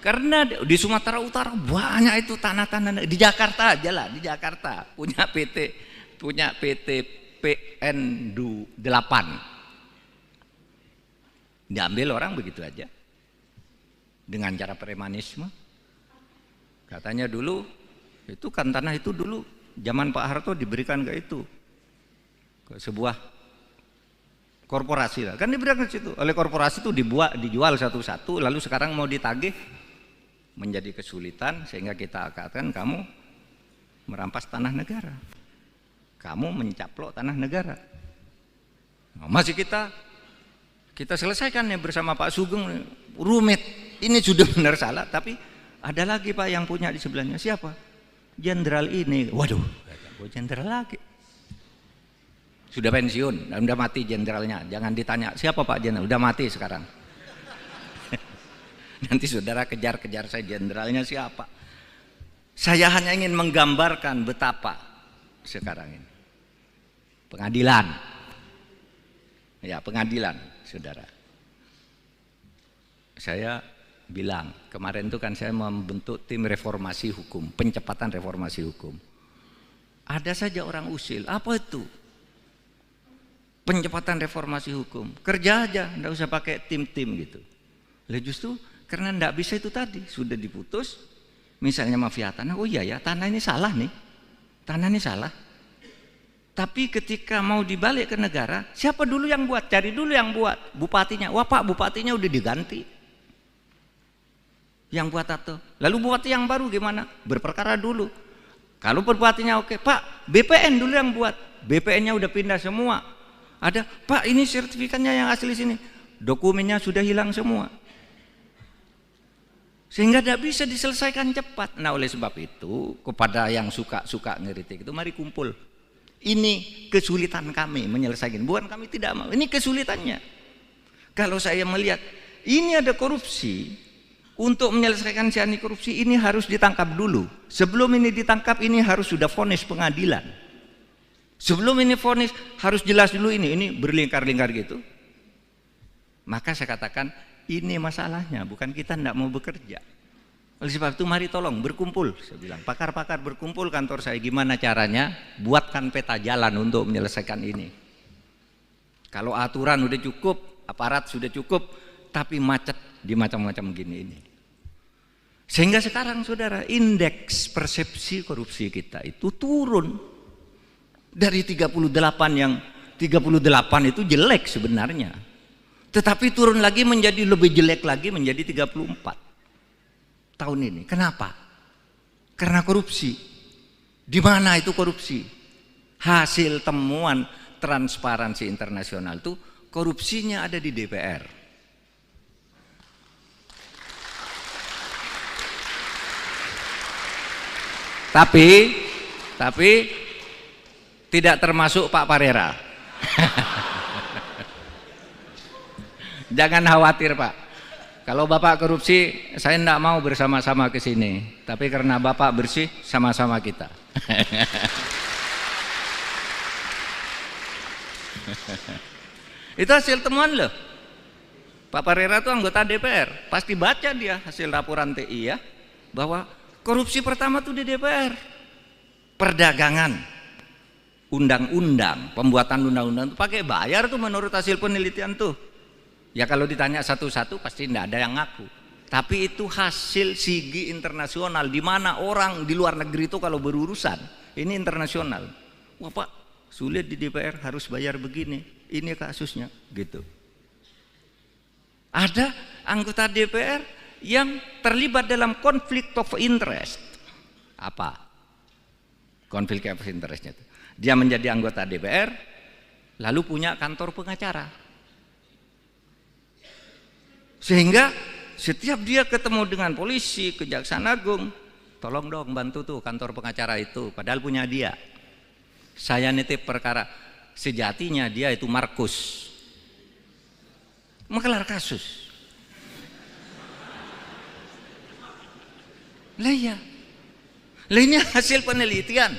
Karena di Sumatera Utara banyak itu tanah-tanah. Di Jakarta aja lah, di Jakarta punya PT PN 8. Diambil orang begitu aja dengan cara premanisme. Katanya dulu itu kan tanah itu dulu zaman Pak Harto diberikan ke itu, ke sebuah korporasi lah. Kan diberikan ke situ. Oleh korporasi itu dijual satu-satu, lalu sekarang mau ditagih menjadi kesulitan sehingga kita katakan kamu merampas tanah negara. Kamu mencaplok tanah negara. Nah, masih kita selesaikan ya bersama Pak Sugeng, rumit. Ini sudah benar salah, tapi ada lagi Pak yang punya di sebelahnya. Siapa? Jenderal ini. Waduh, jenderal lagi. Sudah pensiun, udah mati jenderalnya. Jangan ditanya, siapa Pak jenderal? Udah mati sekarang. Nanti saudara kejar-kejar saya, jenderalnya siapa? Saya hanya ingin menggambarkan betapa sekarang ini. Pengadilan. Ya, pengadilan, saudara. saya bilang, kemarin itu kan saya membentuk tim reformasi hukum, pencepatan reformasi hukum. Ada saja orang usil, apa itu? Pencepatan reformasi hukum, kerja aja, enggak usah pakai tim-tim gitu. Lah justru karena enggak bisa itu tadi, sudah diputus, misalnya mafia tanah, oh iya ya, tanah ini salah nih, tanah ini salah. Tapi ketika mau dibalik ke negara, siapa dulu yang buat? Cari dulu yang buat, bupatinya. Wah Pak, bupatinya udah diganti. Yang buat atau lalu bupati yang baru gimana? Berperkara dulu. Kalau bupatinya oke, Pak, BPN dulu yang buat. BPN-nya udah pindah semua. Ada, Pak, ini sertifikatnya yang asli sini. Dokumennya sudah hilang semua. Sehingga tidak bisa diselesaikan cepat. Nah, oleh sebab itu, kepada yang suka ngeritik itu, mari kumpul. Ini kesulitan kami menyelesaikan. Bukan kami tidak mau, ini kesulitannya. Kalau saya melihat ini ada korupsi, untuk menyelesaikan si anti korupsi ini harus ditangkap dulu. Sebelum ini ditangkap ini harus sudah vonis pengadilan. Sebelum ini vonis harus jelas dulu ini berlingkar-lingkar gitu. Maka saya katakan ini masalahnya, bukan kita tidak mau bekerja. Oleh sebab itu mari tolong berkumpul, saya bilang pakar-pakar berkumpul kantor saya, gimana caranya buatkan peta jalan untuk menyelesaikan ini. Kalau aturan udah cukup, aparat sudah cukup, tapi macet di macam-macam gini ini. Sehingga sekarang saudara, indeks persepsi korupsi kita itu turun dari 38 yang 38 itu jelek sebenarnya, tetapi turun lagi menjadi lebih jelek lagi menjadi 34 tahun ini. Kenapa? Karena korupsi. Di mana itu korupsi? Hasil temuan Transparansi Internasional itu korupsinya ada di DPR. Tapi tidak termasuk Pak Parera. Jangan khawatir Pak. Kalau Bapak korupsi, saya tidak mau bersama-sama ke sini. Tapi karena Bapak bersih, sama-sama kita. Itu hasil temuan loh. Pak Parera itu anggota DPR. Pasti baca dia hasil laporan TI ya, bahwa korupsi pertama tuh di DPR. Perdagangan, undang-undang, pembuatan undang-undang itu pakai bayar tuh menurut hasil penelitian tuh. Ya kalau ditanya satu-satu pasti tidak ada yang ngaku. Tapi itu hasil sigi internasional, di mana orang di luar negeri itu kalau berurusan, ini internasional. Wah Pak, sulit di DPR harus bayar begini, ini kasusnya gitu. Ada anggota DPR yang terlibat dalam konflik of interest. Apa konflik of interestnya itu? Dia menjadi anggota DPR lalu punya kantor pengacara, sehingga setiap dia ketemu dengan polisi, kejaksaan agung, tolong dong bantu tuh kantor pengacara itu, padahal punya dia. Saya nitip perkara, sejatinya dia itu Markus, mengelar kasus. Lah ya, lah ini hasil penelitian.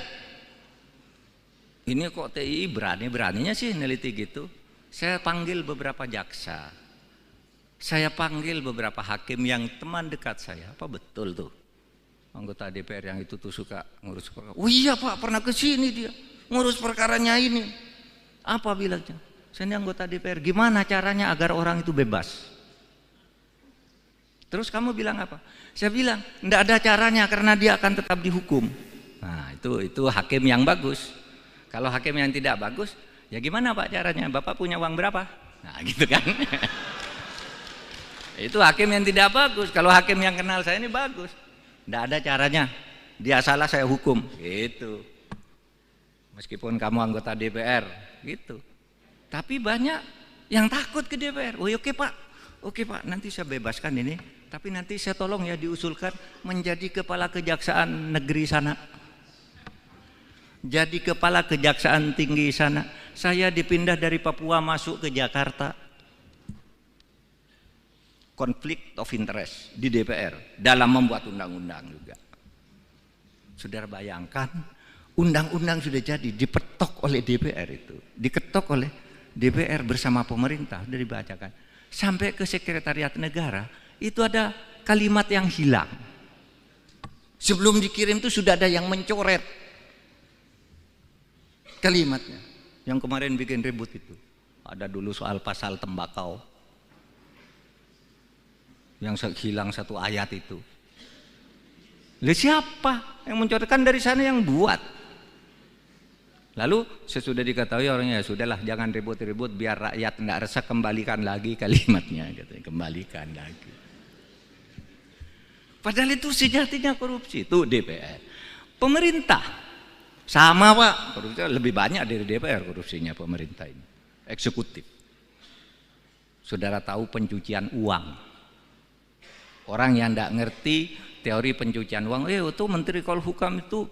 Ini kok TI berani-beraninya sih neliti gitu. Saya panggil beberapa jaksa, saya panggil beberapa hakim yang teman dekat saya. Apa betul tuh anggota DPR yang itu tuh suka ngurus perkara? Oh iya Pak, pernah ke sini dia ngurus perkaranya ini. Apa bilangnya? Saya ini anggota DPR. Gimana caranya agar orang itu bebas? Terus kamu bilang apa? Saya bilang, enggak ada caranya karena dia akan tetap dihukum. Nah, itu hakim yang bagus. Kalau hakim yang tidak bagus, ya gimana Pak caranya? Bapak punya uang berapa? Nah, gitu kan. Itu hakim yang tidak bagus. Kalau hakim yang kenal saya ini bagus. Enggak ada caranya. Dia salah saya hukum. Gitu. Meskipun kamu anggota DPR, gitu. Tapi banyak yang takut ke DPR. Oh, oke Pak. Oke Pak, nanti saya bebaskan ini. Tapi nanti saya tolong ya diusulkan menjadi kepala kejaksaan negeri sana. Jadi kepala kejaksaan tinggi sana. Saya dipindah dari Papua masuk ke Jakarta. Konflik of interest di DPR dalam membuat undang-undang juga. Saudara bayangkan, undang-undang sudah jadi, dipetok oleh DPR itu. Diketok oleh DPR bersama pemerintah, sudah dibacakan. Sampai ke sekretariat negara, itu ada kalimat yang hilang. Sebelum dikirim itu sudah ada yang mencoret kalimatnya. Yang kemarin bikin ribut itu. Ada dulu soal pasal tembakau. Yang hilang satu ayat itu. Lalu siapa yang mencoretkan? Dari sana yang buat. Lalu sesudah diketahui orangnya, ya sudahlah jangan ribut-ribut biar rakyat tidak resah, kembalikan lagi kalimatnya, katanya, kembalikan lagi. Padahal itu sejatinya korupsi itu DPR. Pemerintah sama Pak, korupsi lebih banyak dari DPR korupsinya pemerintah ini. Eksekutif. Saudara tahu pencucian uang. Orang yang tidak ngerti teori pencucian uang, itu Menteri Polhukam itu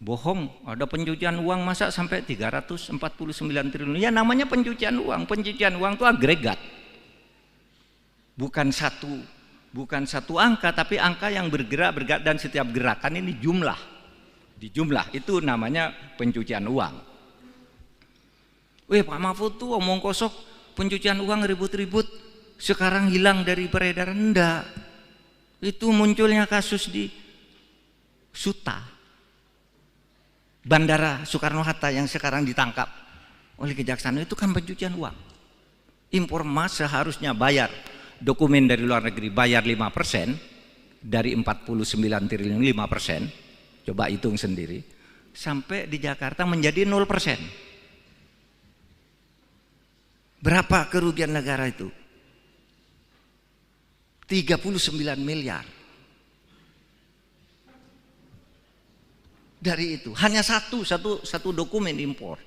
bohong, ada pencucian uang masa sampai 349 triliun. Ya namanya pencucian uang. Pencucian uang itu agregat. Bukan satu angka, tapi angka yang bergerak dan setiap gerakan ini jumlah. Dijumlah itu namanya pencucian uang. Pak Mahfud tuh omong kosong, pencucian uang ribut-ribut, sekarang hilang dari peredaran. Enggak. Itu munculnya kasus di Suta, Bandara Soekarno-Hatta yang sekarang ditangkap oleh kejaksaan, itu kan pencucian uang. Impor emas seharusnya bayar dokumen dari luar negeri, bayar 5% dari 49 triliun 5%, coba hitung sendiri, sampai di Jakarta menjadi 0%. Berapa kerugian negara itu? 39 miliar. Dari itu hanya satu dokumen impor.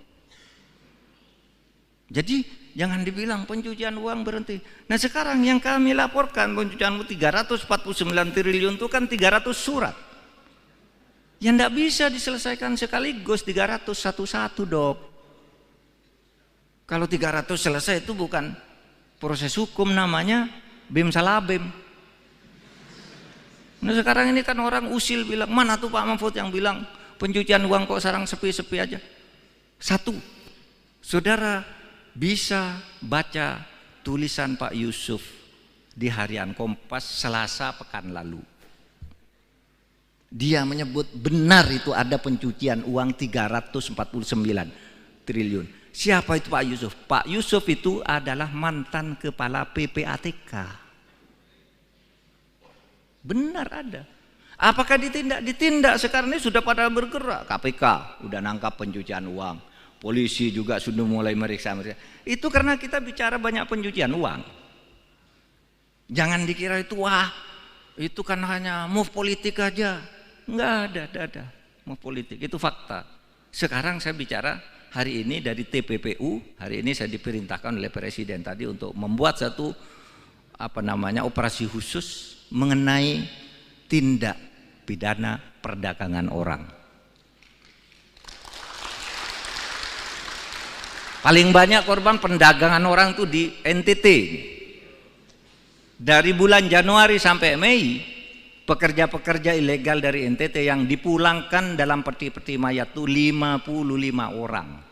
Jadi jangan dibilang pencucian uang berhenti. Nah sekarang yang kami laporkan pencucian uang 349 triliun itu kan 300 surat. Yang tidak bisa diselesaikan sekaligus 300 satu-satu Dok. Kalau 300 selesai itu bukan proses hukum, namanya bim salah bim. Nah sekarang ini kan orang usil bilang, mana tuh Pak Mahfud yang bilang pencucian uang kok sekarang sepi-sepi aja. Satu, saudara bisa baca tulisan Pak Yusuf di Harian Kompas Selasa pekan lalu. Dia menyebut benar itu ada pencucian uang 349 triliun. Siapa itu Pak Yusuf? Pak Yusuf itu adalah mantan kepala PPATK. Benar ada. Apakah ditindak? Ditindak. Sekarang ini sudah pada bergerak. KPK udah nangkap pencucian uang. Polisi juga sudah mulai meriksa. Itu karena kita bicara banyak pencucian uang. Jangan dikira itu wah, itu kan hanya move politik aja. Enggak ada move politik. Itu fakta. Sekarang saya bicara hari ini dari TPPU. Hari ini saya diperintahkan oleh Presiden tadi untuk membuat satu operasi khusus mengenai tindak pidana perdagangan orang. Paling banyak korban perdagangan orang itu di NTT. Dari bulan Januari sampai Mei, pekerja-pekerja ilegal dari NTT yang dipulangkan dalam peti-peti mayat itu 55 orang.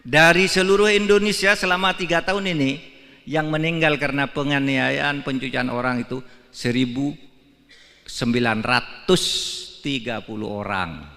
Dari seluruh Indonesia selama 3 tahun ini, yang meninggal karena penganiayaan pencucian orang itu 1.930 orang.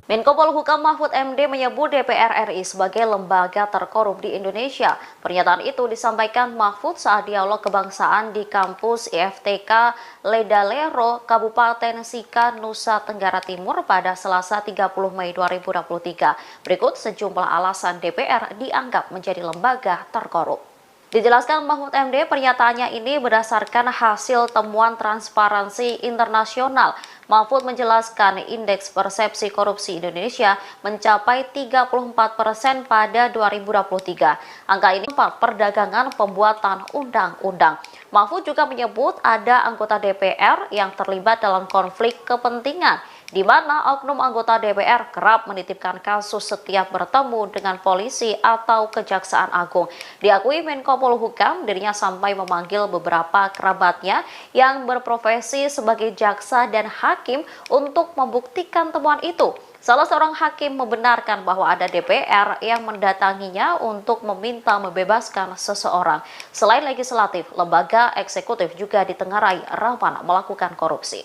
Menko Polhukam Mahfud MD menyebut DPR RI sebagai lembaga terkorup di Indonesia. Pernyataan itu disampaikan Mahfud saat dialog kebangsaan di kampus IFTK Ledalero, Kabupaten Sika, Nusa Tenggara Timur pada Selasa 30 Mei 2023. Berikut sejumlah alasan DPR dianggap menjadi lembaga terkorup. Dijelaskan Mahfud MD, pernyataannya ini berdasarkan hasil temuan Transparansi Internasional. Mahfud menjelaskan indeks persepsi korupsi Indonesia mencapai 34% pada 2023. Angka ini perdagangan pembuatan undang-undang. Mahfud juga menyebut ada anggota DPR yang terlibat dalam konflik kepentingan, di mana oknum anggota DPR kerap menitipkan kasus setiap bertemu dengan polisi atau Kejaksaan Agung. Diakui Menko Polhukam, dirinya sampai memanggil beberapa kerabatnya yang berprofesi sebagai jaksa dan hakim untuk membuktikan temuan itu. Salah seorang hakim membenarkan bahwa ada DPR yang mendatanginya untuk meminta membebaskan seseorang. Selain legislatif, lembaga eksekutif juga ditengarai rawan melakukan korupsi.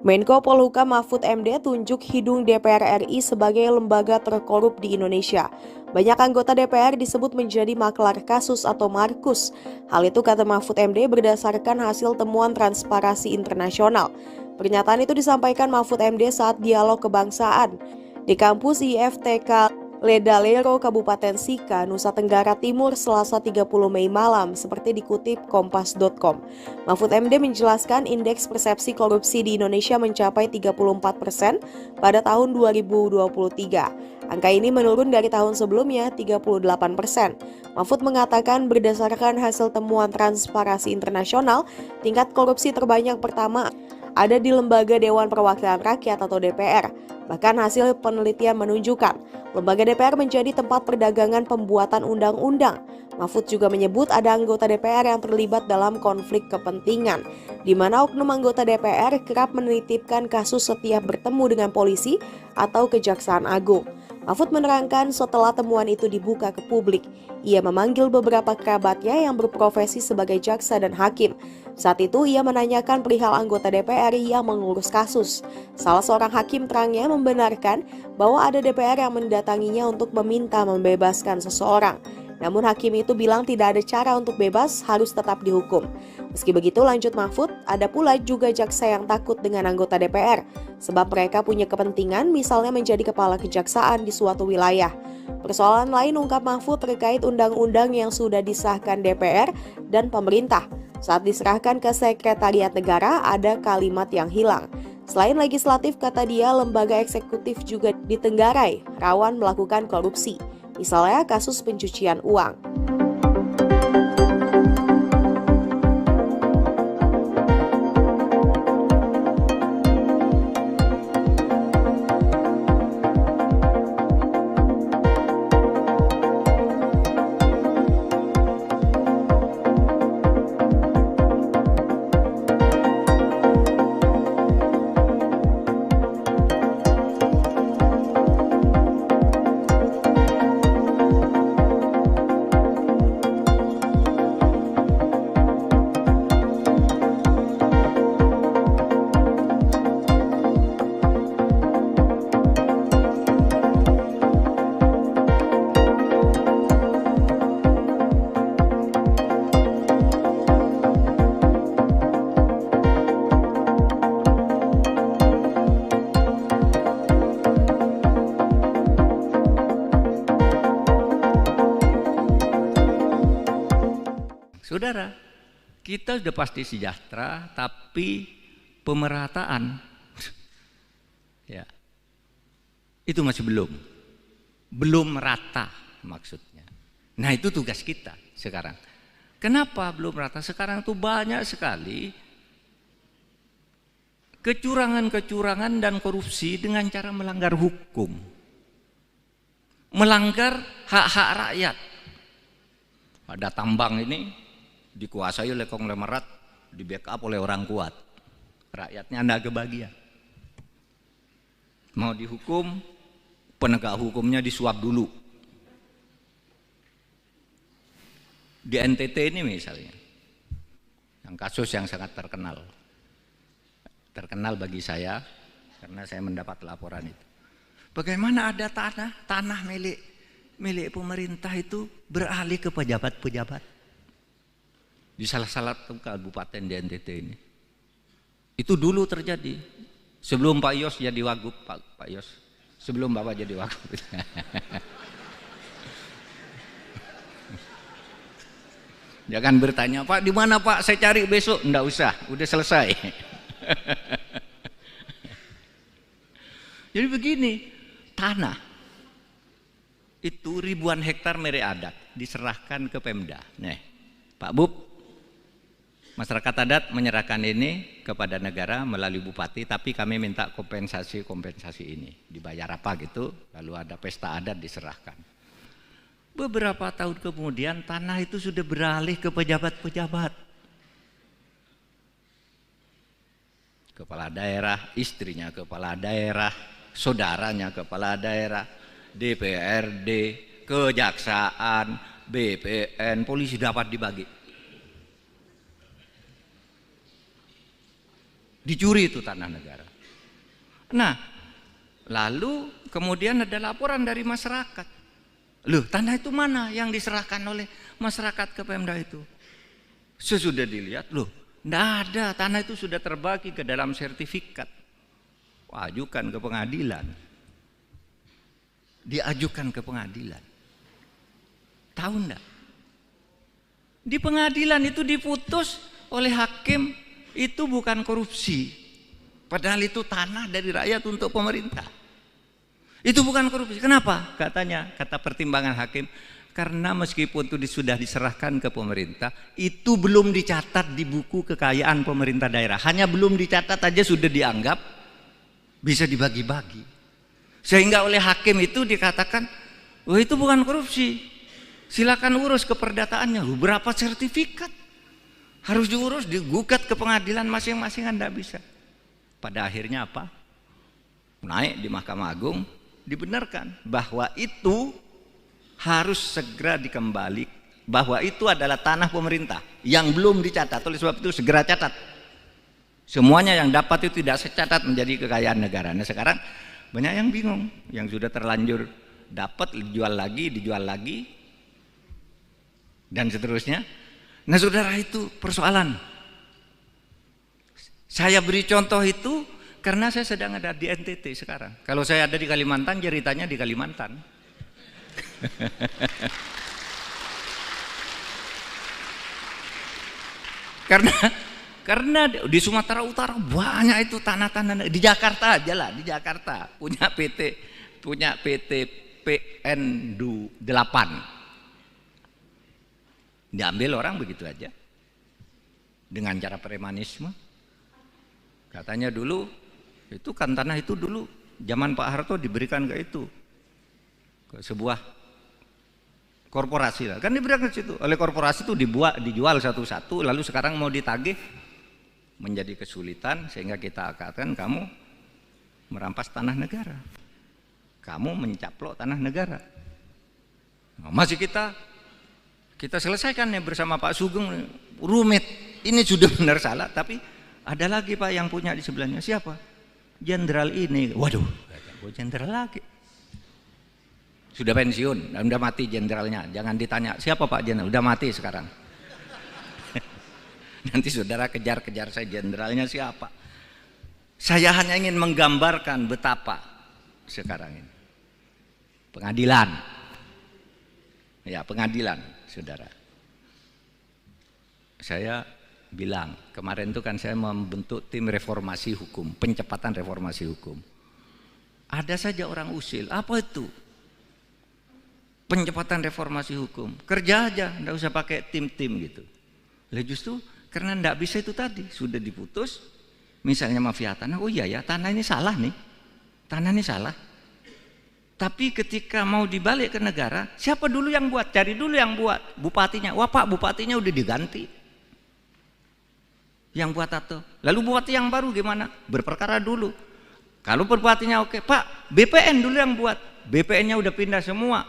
Menko Polhukam Mahfud MD tunjuk hidung DPR RI sebagai lembaga terkorup di Indonesia. Banyak anggota DPR disebut menjadi maklar kasus atau markus. Hal itu kata Mahfud MD berdasarkan hasil temuan Transparansi Internasional. Pernyataan itu disampaikan Mahfud MD saat dialog kebangsaan di kampus IFTK Ledalero, Kabupaten Sika, Nusa Tenggara Timur, Selasa 30 Mei malam, seperti dikutip kompas.com. Mahfud MD menjelaskan indeks persepsi korupsi di Indonesia mencapai 34% pada tahun 2023. Angka ini menurun dari tahun sebelumnya, 38%. Mahfud mengatakan berdasarkan hasil temuan Transparansi Internasional, tingkat korupsi terbanyak pertama ada di Lembaga Dewan Perwakilan Rakyat atau DPR. Bahkan hasil penelitian menunjukkan lembaga DPR menjadi tempat perdagangan pembuatan undang-undang. Mahfud juga menyebut ada anggota DPR yang terlibat dalam konflik kepentingan, di mana oknum anggota DPR kerap menitipkan kasus setiap bertemu dengan polisi atau Kejaksaan Agung. Mahfud menerangkan setelah temuan itu dibuka ke publik, ia memanggil beberapa kerabatnya yang berprofesi sebagai jaksa dan hakim. Saat itu ia menanyakan perihal anggota DPR yang mengurus kasus. Salah seorang hakim terangnya membenarkan bahwa ada DPR yang mendatanginya untuk meminta membebaskan seseorang. Namun hakim itu bilang tidak ada cara untuk bebas, harus tetap dihukum. Meski begitu, lanjut Mahfud, ada pula juga jaksa yang takut dengan anggota DPR, sebab mereka punya kepentingan misalnya menjadi kepala kejaksaan di suatu wilayah. Persoalan lain ungkap Mahfud terkait undang-undang yang sudah disahkan DPR dan pemerintah. Saat diserahkan ke Sekretariat Negara, ada kalimat yang hilang. Selain legislatif, kata dia, lembaga eksekutif juga ditenggarai rawan melakukan korupsi. Misalnya kasus pencucian uang. Saudara, kita sudah pasti sejahtera, tapi pemerataan, ya, itu masih belum merata maksudnya. Nah itu tugas kita sekarang. Kenapa belum merata? Sekarang tuh banyak sekali kecurangan-kecurangan dan korupsi dengan cara melanggar hukum, melanggar hak-hak rakyat. Ada tambang ini dikuasai oleh konglomerat, di backup oleh orang kuat, rakyatnya anda kebagian. Mau dihukum, penegak hukumnya disuap dulu. Di NTT ini misalnya, yang kasus yang sangat terkenal bagi saya karena saya mendapat laporan itu. Bagaimana ada tanah milik pemerintah itu beralih ke pejabat-pejabat di salah satu kabupaten di NTT ini. Itu dulu terjadi sebelum Pak Yos jadi wagub, Pak Yos, sebelum Bapak jadi wagub. Jangan bertanya, Pak di mana Pak, saya cari besok. Enggak usah, udah selesai. Jadi begini, tanah itu ribuan hektar milik adat diserahkan ke Pemda. Nih, Pak Bub, masyarakat adat menyerahkan ini kepada negara melalui bupati, tapi kami minta kompensasi ini. Dibayar apa gitu, lalu ada pesta adat diserahkan. Beberapa tahun kemudian tanah itu sudah beralih ke pejabat-pejabat. kepala daerah, istrinya kepala daerah, saudaranya kepala daerah, DPRD, kejaksaan, BPN, polisi dapat dibagi. Dicuri itu tanah negara. Nah, lalu kemudian ada laporan dari masyarakat. Loh, tanah itu mana yang diserahkan oleh masyarakat ke Pemda itu? Sesudah dilihat, loh, tidak ada, tanah itu sudah terbagi ke dalam sertifikat. Ajukan ke pengadilan. Diajukan ke pengadilan. Tahu enggak? Di pengadilan itu diputus oleh hakim, itu bukan korupsi. Padahal itu tanah dari rakyat untuk pemerintah. Itu bukan korupsi. Kenapa? Katanya, kata pertimbangan hakim, karena meskipun itu sudah diserahkan ke pemerintah, itu belum dicatat di buku kekayaan pemerintah daerah. Hanya belum dicatat aja sudah dianggap bisa dibagi-bagi. Sehingga oleh hakim itu dikatakan, wah itu bukan korupsi. Silakan urus keperdataannya. Berapa sertifikat? Harus diurus, digugat ke pengadilan masing-masing, Anda bisa. Pada akhirnya apa? Naik di Mahkamah Agung, dibenarkan bahwa itu harus segera dikembali, bahwa itu adalah tanah pemerintah yang belum dicatat. Oleh sebab itu segera catat. Semuanya yang dapat itu tidak secatat menjadi kekayaan negara. Nah sekarang banyak yang bingung, yang sudah terlanjur dapat dijual lagi, dan seterusnya. Nah saudara, itu persoalan. Saya beri contoh itu karena saya sedang ada di NTT sekarang. Kalau saya ada di Kalimantan, ceritanya di Kalimantan. Karena di Sumatera Utara banyak itu tanah-tanah. Di Jakarta aja lah, di Jakarta punya PT PN 8. Diambil orang begitu aja dengan cara premanisme. Katanya dulu itu kan tanah itu dulu zaman Pak Harto diberikan ke itu, ke sebuah korporasi lah, kan diberikan ke situ. Oleh korporasi itu dijual satu-satu, lalu sekarang mau ditagih menjadi kesulitan, sehingga kita katakan kamu merampas tanah negara, kamu mencaplok tanah negara. Nah, masih kita selesaikan ya bersama Pak Sugeng, rumit. Ini sudah benar salah, tapi ada lagi Pak yang punya di sebelahnya. Siapa? Jenderal ini. Waduh, jenderal lagi. Sudah pensiun, udah mati jenderalnya. Jangan ditanya, siapa Pak jenderal? Udah mati sekarang. Nanti saudara kejar-kejar saya, jenderalnya siapa? Saya hanya ingin menggambarkan betapa sekarang ini. Pengadilan. Ya, pengadilan, saudara. Saya bilang, kemarin itu kan saya membentuk tim reformasi hukum, pencepatan reformasi hukum. Ada saja orang usil, apa itu? Pencepatan reformasi hukum, kerja aja, enggak usah pakai tim-tim gitu. Lah justru karena enggak bisa itu tadi, sudah diputus, misalnya mafia tanah, oh iya ya, tanah ini salah nih, tanah ini salah. Tapi ketika mau dibalik ke negara, siapa dulu yang buat? Cari dulu yang buat, bupatinya. Wah Pak, bupatinya udah diganti. Yang buat atau lalu bupati yang baru gimana? Berperkara dulu. Kalau bupatinya oke, Pak, BPN dulu yang buat. BPN-nya udah pindah semua.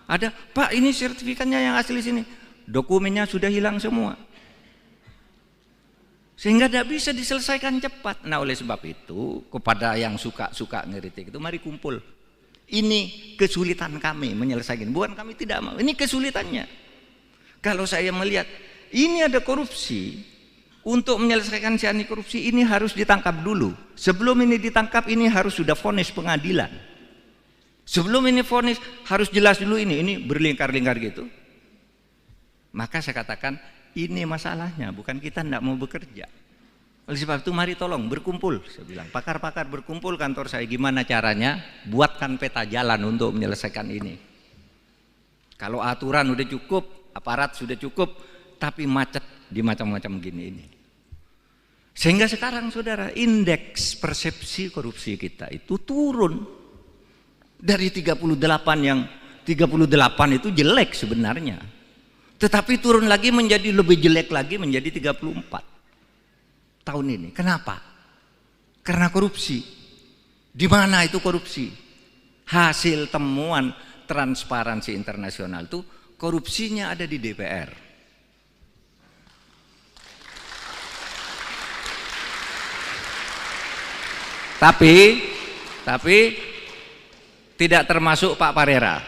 Ada, Pak, ini sertifikatnya yang asli sini. Dokumennya sudah hilang semua. Sehingga tidak bisa diselesaikan cepat. Nah, oleh sebab itu, kepada yang suka ngeritik itu, mari kumpul. Ini kesulitan kami menyelesaikan. Bukan kami tidak mau. Ini kesulitannya. Kalau saya melihat ini ada korupsi, untuk menyelesaikan si anti korupsi ini harus ditangkap dulu. Sebelum ini ditangkap, ini harus sudah vonis pengadilan. Sebelum ini vonis harus jelas dulu ini berlingkar-lingkar gitu. Maka saya katakan ini masalahnya, bukan kita tidak mau bekerja. Oleh sebab itu mari tolong berkumpul, saya bilang pakar-pakar berkumpul kantor saya, gimana caranya buatkan peta jalan untuk menyelesaikan ini. Kalau aturan udah cukup, aparat sudah cukup, tapi macet di macam-macam gini ini. Sehingga sekarang saudara, indeks persepsi korupsi kita itu turun dari 38 yang 38 itu jelek sebenarnya. Tetapi turun lagi menjadi lebih jelek lagi menjadi 34 tahun ini. Kenapa? karena korupsi. Di mana itu korupsi? Hasil temuan Transparansi Internasional itu korupsinya ada di DPR. Tapi tidak termasuk Pak Parera.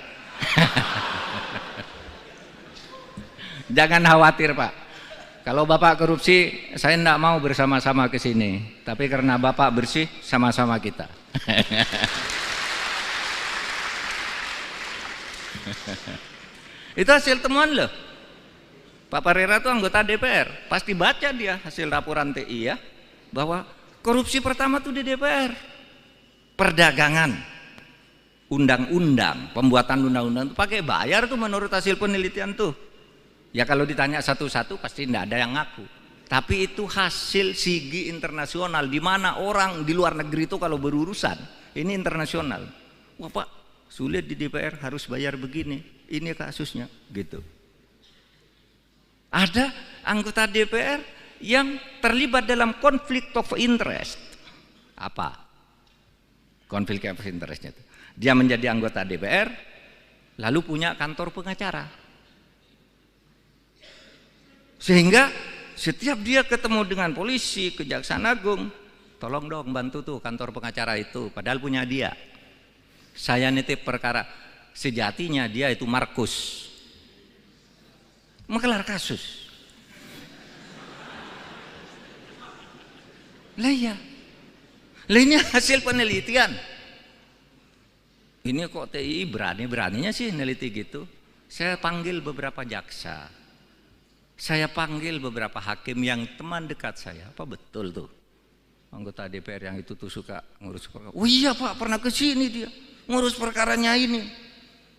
Jangan khawatir Pak. Kalau Bapak korupsi, saya tidak mau bersama-sama ke sini. Tapi karena Bapak bersih, sama-sama kita. Itu hasil temuan loh. Pak Parera itu anggota DPR. Pasti baca dia hasil laporan TI ya. Bahwa korupsi pertama tuh di DPR. Perdagangan. Undang-undang. Pembuatan undang-undang itu pakai bayar tuh menurut hasil penelitian tuh. Ya kalau ditanya satu-satu pasti tidak ada yang ngaku. Tapi itu hasil sigi internasional, di mana orang di luar negeri itu kalau berurusan, ini internasional. Wah Pak, sulit di DPR harus bayar begini, ini kasusnya, gitu. Ada anggota DPR yang terlibat dalam konflik of interest. Apa? Konflik of interestnya itu. Dia menjadi anggota DPR, lalu punya kantor pengacara. Sehingga setiap dia ketemu dengan polisi, Kejaksaan Agung, tolong dong bantu tuh kantor pengacara itu, padahal punya dia. Saya nitip perkara, sejatinya dia itu Markus, menggelar kasus. Lah iya, lah ini hasil penelitian. Ini kok TI berani-beraninya sih neliti gitu. Saya panggil beberapa jaksa. Saya panggil beberapa hakim yang teman dekat saya. Apa betul tuh anggota DPR yang itu tuh suka ngurus perkara? Oh iya Pak, pernah ke sini dia ngurus perkaranya ini.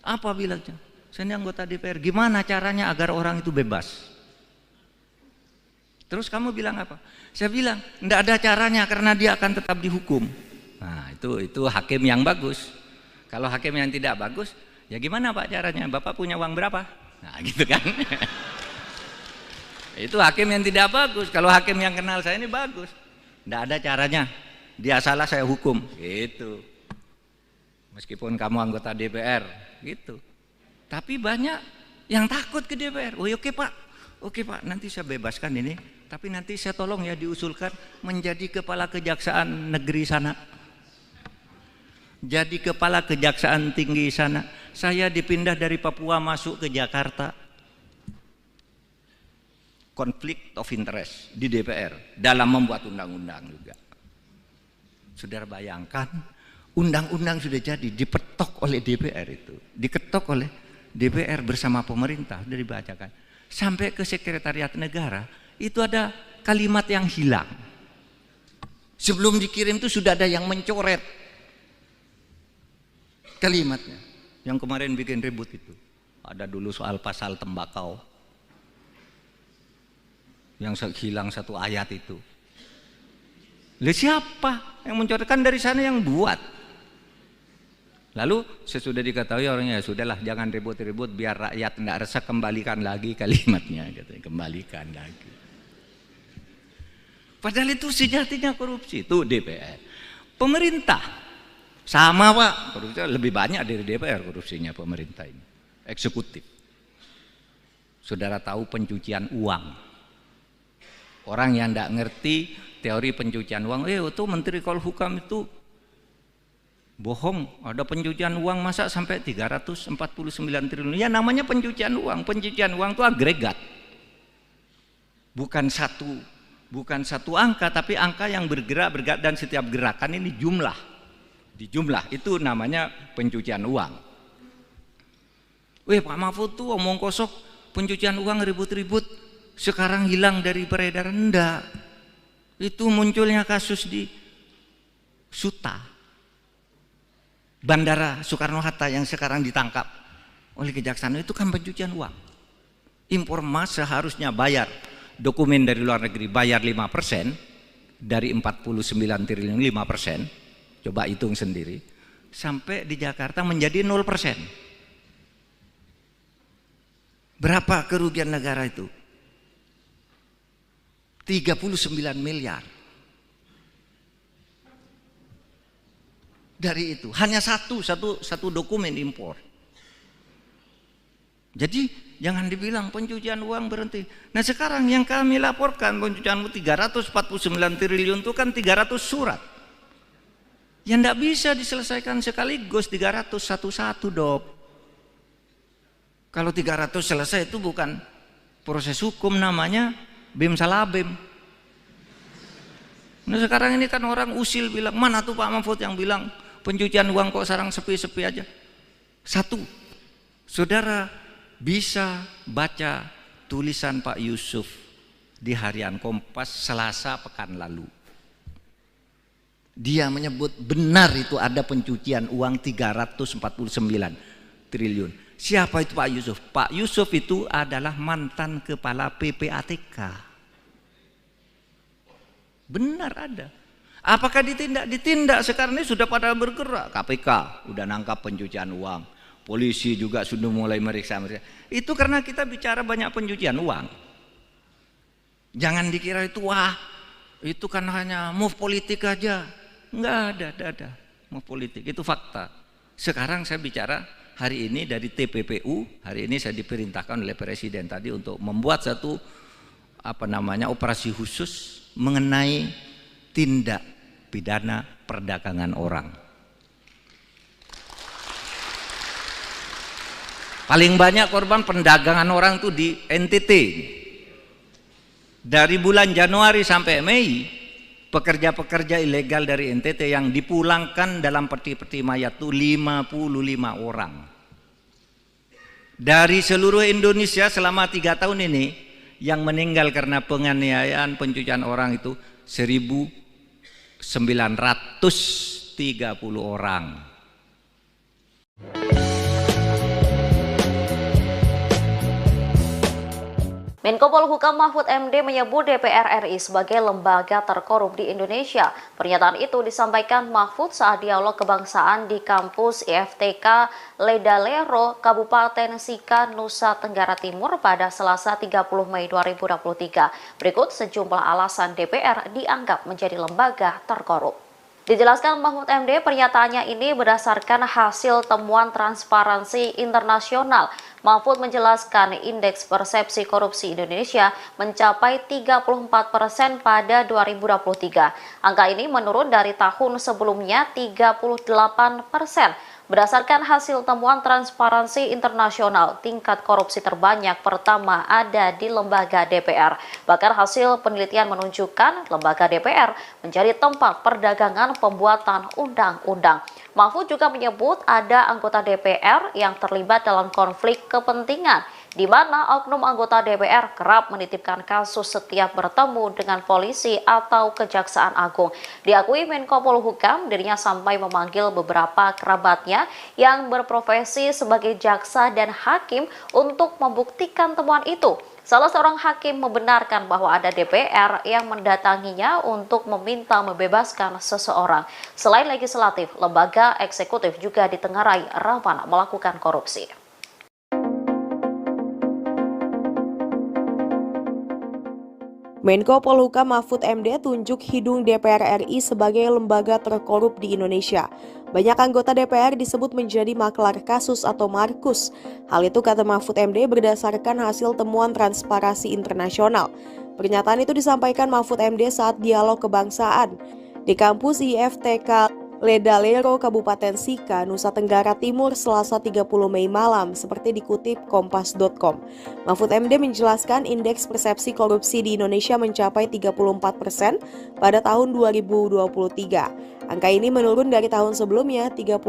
Apa bilangnya? Saya ini anggota DPR. Gimana caranya agar orang itu bebas? Terus kamu bilang apa? Saya bilang enggak ada caranya karena dia akan tetap dihukum. Nah itu hakim yang bagus. Kalau hakim yang tidak bagus, ya gimana Pak caranya? Bapak punya uang berapa? Nah gitu kan. Itu hakim yang tidak bagus. Kalau hakim yang kenal saya ini bagus. Tidak ada caranya. Dia salah saya hukum. Gitu. Meskipun kamu anggota DPR. Gitu. Tapi banyak yang takut ke DPR. Oh oke Pak. Oke Pak, nanti saya bebaskan ini. Tapi nanti saya tolong ya diusulkan menjadi kepala kejaksaan negeri sana. Jadi kepala kejaksaan tinggi sana. Saya dipindah dari Papua masuk ke Jakarta. Konflik of interest di DPR dalam membuat undang-undang juga. Saudara bayangkan, undang-undang sudah jadi dipetok oleh DPR itu, diketok oleh DPR bersama pemerintah, sudah dibacakan. Sampai ke sekretariat negara, itu ada kalimat yang hilang. Sebelum dikirim itu sudah ada yang mencoret kalimatnya. Yang kemarin bikin ribut itu. Ada dulu soal pasal tembakau. Yang hilang satu ayat itu. Lalu siapa yang mencoretkan? Dari sana yang buat. Lalu sesudah diketahui orangnya, sudahlah jangan ribut-ribut biar rakyat tidak resah, kembalikan lagi kalimatnya, katanya, kembalikan lagi. Padahal itu sejatinya korupsi, itu DPR. Pemerintah sama Pak, korupsi lebih banyak dari DPR korupsinya pemerintah ini. Eksekutif. Saudara tahu pencucian uang. Orang yang tidak ngerti teori pencucian uang, itu Menteri Polhukam itu bohong, ada pencucian uang masa sampai 349 triliun. Ya namanya pencucian uang itu agregat. Bukan satu angka, tapi angka yang bergerak dan setiap gerakan ini jumlah. Dijumlah itu namanya pencucian uang. Pak Mahfud tuh omong kosong, pencucian uang ribut-ribut. Sekarang hilang dari peredaran. Enggak. Itu munculnya kasus di Suta, Bandara Soekarno-Hatta yang sekarang ditangkap oleh Kejaksaan, itu kan pencucian uang. Impor emas seharusnya bayar dokumen dari luar negeri, bayar 5% dari 49 triliun 5%. Coba hitung sendiri. Sampai di Jakarta menjadi 0%. Berapa kerugian negara itu? 39 miliar. dari itu. Hanya satu dokumen impor. Jadi jangan dibilang pencucian uang berhenti. Nah sekarang yang kami laporkan pencucian uang 349 triliun itu kan 300 surat. Yang tidak bisa diselesaikan sekaligus 300 satu-satu Dok. Kalau 300 selesai itu bukan proses hukum, namanya bim salah bim. Nah sekarang ini kan orang usil bilang, mana tuh Pak Mahfud yang bilang pencucian uang kok sekarang sepi-sepi aja. Satu, saudara bisa baca tulisan Pak Yusuf di Harian Kompas Selasa pekan lalu. Dia menyebut benar itu ada pencucian uang 349 triliun. Siapa itu Pak Yusuf? Pak Yusuf itu adalah mantan kepala PPATK. Benar ada. Apakah ditindak? Ditindak. Sekarang ini sudah pada bergerak. KPK udah nangkap pencucian uang. Polisi juga sudah mulai meriksa. Itu karena kita bicara banyak pencucian uang. Jangan dikira itu wah itu kan hanya move politik aja. Enggak ada move politik. Itu fakta. Sekarang saya bicara hari ini dari TPPU. Hari ini saya diperintahkan oleh Presiden tadi untuk membuat satu operasi khusus mengenai tindak pidana perdagangan orang. Paling banyak korban perdagangan orang itu di NTT. Dari bulan Januari sampai Mei, pekerja-pekerja ilegal dari NTT yang dipulangkan dalam peti-peti mayat itu 55 orang. Dari seluruh Indonesia selama 3 tahun ini, yang meninggal karena penganiayaan pencucian orang itu 1.930 orang. Menko Polhukam Mahfud MD menyebut DPR RI sebagai lembaga terkorup di Indonesia. Pernyataan itu disampaikan Mahfud saat dialog kebangsaan di kampus IFTK Ledalero, Kabupaten Sika, Nusa Tenggara Timur pada Selasa 30 Mei 2023. Berikut sejumlah alasan DPR dianggap menjadi lembaga terkorup. Dijelaskan Mahfud MD, pernyataannya ini berdasarkan hasil temuan Transparansi Internasional. Mahfud menjelaskan indeks persepsi korupsi Indonesia mencapai 34% pada 2023. Angka ini menurun dari tahun sebelumnya 38%. Berdasarkan hasil temuan Transparansi Internasional, tingkat korupsi terbanyak pertama ada di lembaga DPR. Bahkan hasil penelitian menunjukkan lembaga DPR menjadi tempat perdagangan pembuatan undang-undang. Mahfud juga menyebut ada anggota DPR yang terlibat dalam konflik kepentingan, di mana oknum anggota DPR kerap menitipkan kasus setiap bertemu dengan polisi atau Kejaksaan Agung. Diakui Menko Polhukam, dirinya sampai memanggil beberapa kerabatnya yang berprofesi sebagai jaksa dan hakim untuk membuktikan temuan itu. Salah seorang hakim membenarkan bahwa ada DPR yang mendatanginya untuk meminta membebaskan seseorang. Selain legislatif, lembaga eksekutif juga ditengarai rawan melakukan korupsi. Menko Polhukam Mahfud MD tunjuk hidung DPR RI sebagai lembaga terkorup di Indonesia. Banyak anggota DPR disebut menjadi maklar kasus atau markus. Hal itu kata Mahfud MD berdasarkan hasil temuan Transparansi Internasional. Pernyataan itu disampaikan Mahfud MD saat dialog kebangsaan di kampus IFTK Ledalero, Kabupaten Sika, Nusa Tenggara Timur, Selasa 30 Mei malam, seperti dikutip kompas.com. Mahfud MD menjelaskan indeks persepsi korupsi di Indonesia mencapai 34% pada tahun 2023. Angka ini menurun dari tahun sebelumnya 38%.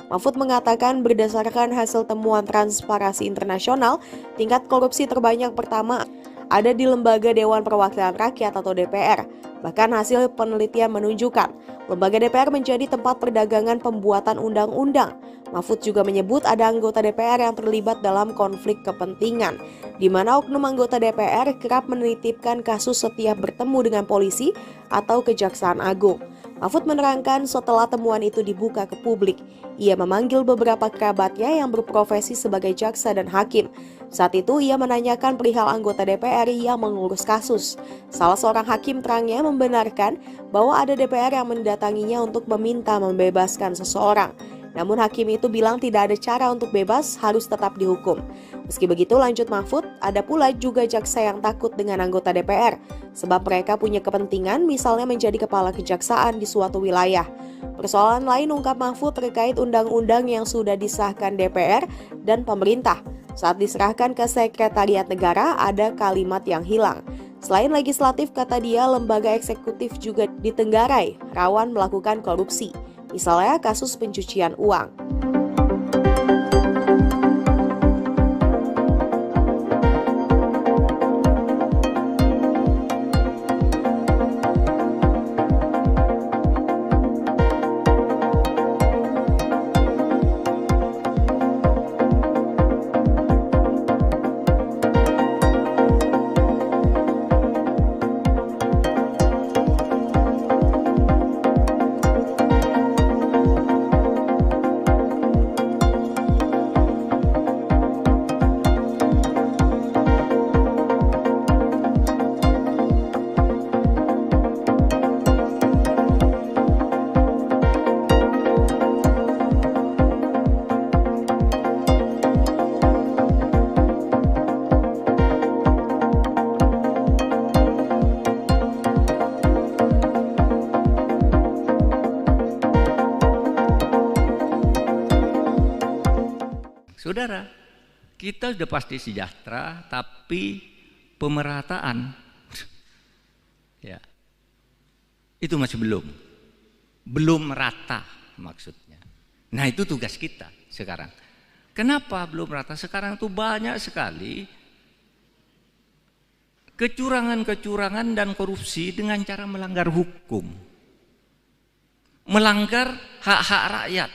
Mahfud mengatakan berdasarkan hasil temuan Transparansi Internasional, tingkat korupsi terbanyak pertama ada di Lembaga Dewan Perwakilan Rakyat atau DPR. Bahkan hasil penelitian menunjukkan lembaga DPR menjadi tempat perdagangan pembuatan undang-undang. Mahfud juga menyebut ada anggota DPR yang terlibat dalam konflik kepentingan, di mana oknum anggota DPR kerap menitipkan kasus setiap bertemu dengan polisi atau Kejaksaan Agung. Mahfud menerangkan setelah temuan itu dibuka ke publik, ia memanggil beberapa kerabatnya yang berprofesi sebagai jaksa dan hakim. Saat itu ia menanyakan perihal anggota DPR yang mengurus kasus. Salah seorang hakim terangnya membenarkan bahwa ada DPR yang mendatanginya untuk meminta membebaskan seseorang. Namun hakim itu bilang tidak ada cara untuk bebas, harus tetap dihukum. Meski begitu, lanjut Mahfud, ada pula juga jaksa yang takut dengan anggota DPR, sebab mereka punya kepentingan misalnya menjadi kepala kejaksaan di suatu wilayah. Persoalan lain ungkap Mahfud terkait undang-undang yang sudah disahkan DPR dan pemerintah. Saat diserahkan ke Sekretariat Negara, ada kalimat yang hilang. Selain legislatif, kata dia, lembaga eksekutif juga ditenggarai, rawan melakukan korupsi. Misalnya kasus pencucian uang. Saudara, kita sudah pasti sejahtera, tapi pemerataan, ya, itu masih belum merata maksudnya. Nah itu tugas kita sekarang. Kenapa belum merata? Sekarang itu banyak sekali kecurangan-kecurangan dan korupsi dengan cara melanggar hukum, melanggar hak-hak rakyat.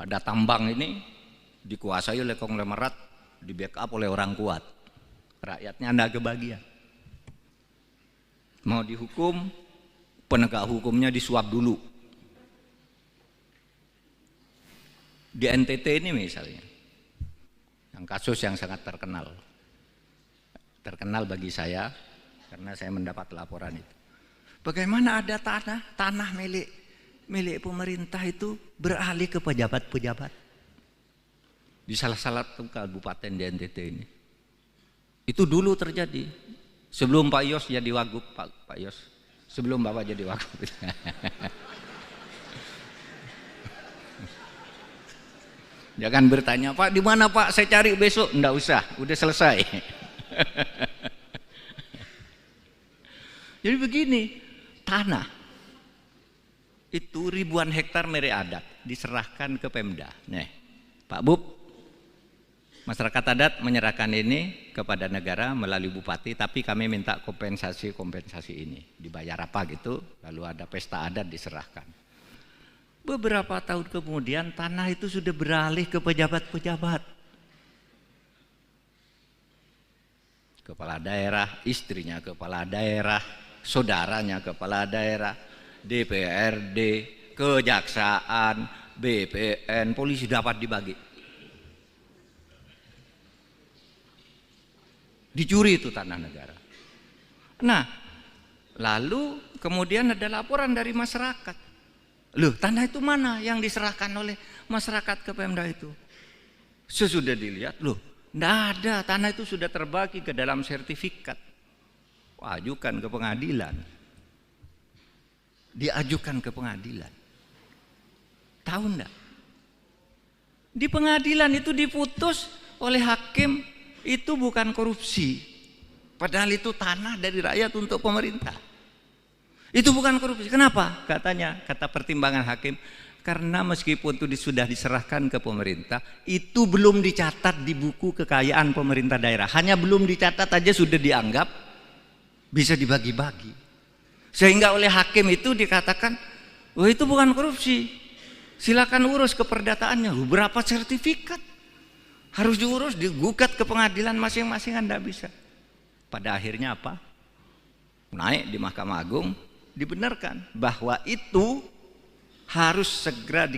Ada tambang ini dikuasai oleh konglomerat, di backup oleh orang kuat, rakyatnya anda kebagian. Mau dihukum, penegak hukumnya disuap dulu. Di NTT ini misalnya, yang kasus yang sangat terkenal bagi saya karena saya mendapat laporan itu. Bagaimana ada tanah milik pemerintah itu beralih ke pejabat-pejabat di salah satu kabupaten di NTT ini. Itu dulu terjadi sebelum Pak Yos jadi wagub, Pak Yos, sebelum Bapak jadi wagub. Jangan bertanya, Pak di mana Pak, saya cari besok. Enggak usah, udah selesai. Jadi begini, tanah itu ribuan hektar milik adat diserahkan ke Pemda. Nih, Pak Bub, masyarakat adat menyerahkan ini kepada negara melalui bupati, tapi kami minta kompensasi ini. Dibayar apa gitu, lalu ada pesta adat diserahkan. Beberapa tahun kemudian tanah itu sudah beralih ke pejabat-pejabat. Kepala daerah, istrinya kepala daerah, saudaranya kepala daerah, DPRD, kejaksaan, BPN, polisi dapat dibagi. Dicuri itu tanah negara. Nah, lalu kemudian ada laporan dari masyarakat. Loh, tanah itu mana yang diserahkan oleh masyarakat ke Pemda itu? Sesudah dilihat, loh, enggak ada, tanah itu sudah terbagi ke dalam sertifikat. Ajukan ke pengadilan. Diajukan ke pengadilan. Tahu enggak? Di pengadilan itu diputus oleh hakim, itu bukan korupsi, padahal itu tanah dari rakyat untuk pemerintah. Itu bukan korupsi. Kenapa? Kata pertimbangan hakim, karena meskipun itu sudah diserahkan ke pemerintah, itu belum dicatat di buku kekayaan pemerintah daerah. Hanya belum dicatat aja sudah dianggap bisa dibagi-bagi. Sehingga oleh hakim itu dikatakan, oh itu bukan korupsi, silakan urus keperdataannya. Berapa sertifikat? Harus diurus, digugat ke pengadilan masing-masing, Anda bisa. Pada akhirnya apa? Naik di Mahkamah Agung, dibenarkan bahwa itu harus segera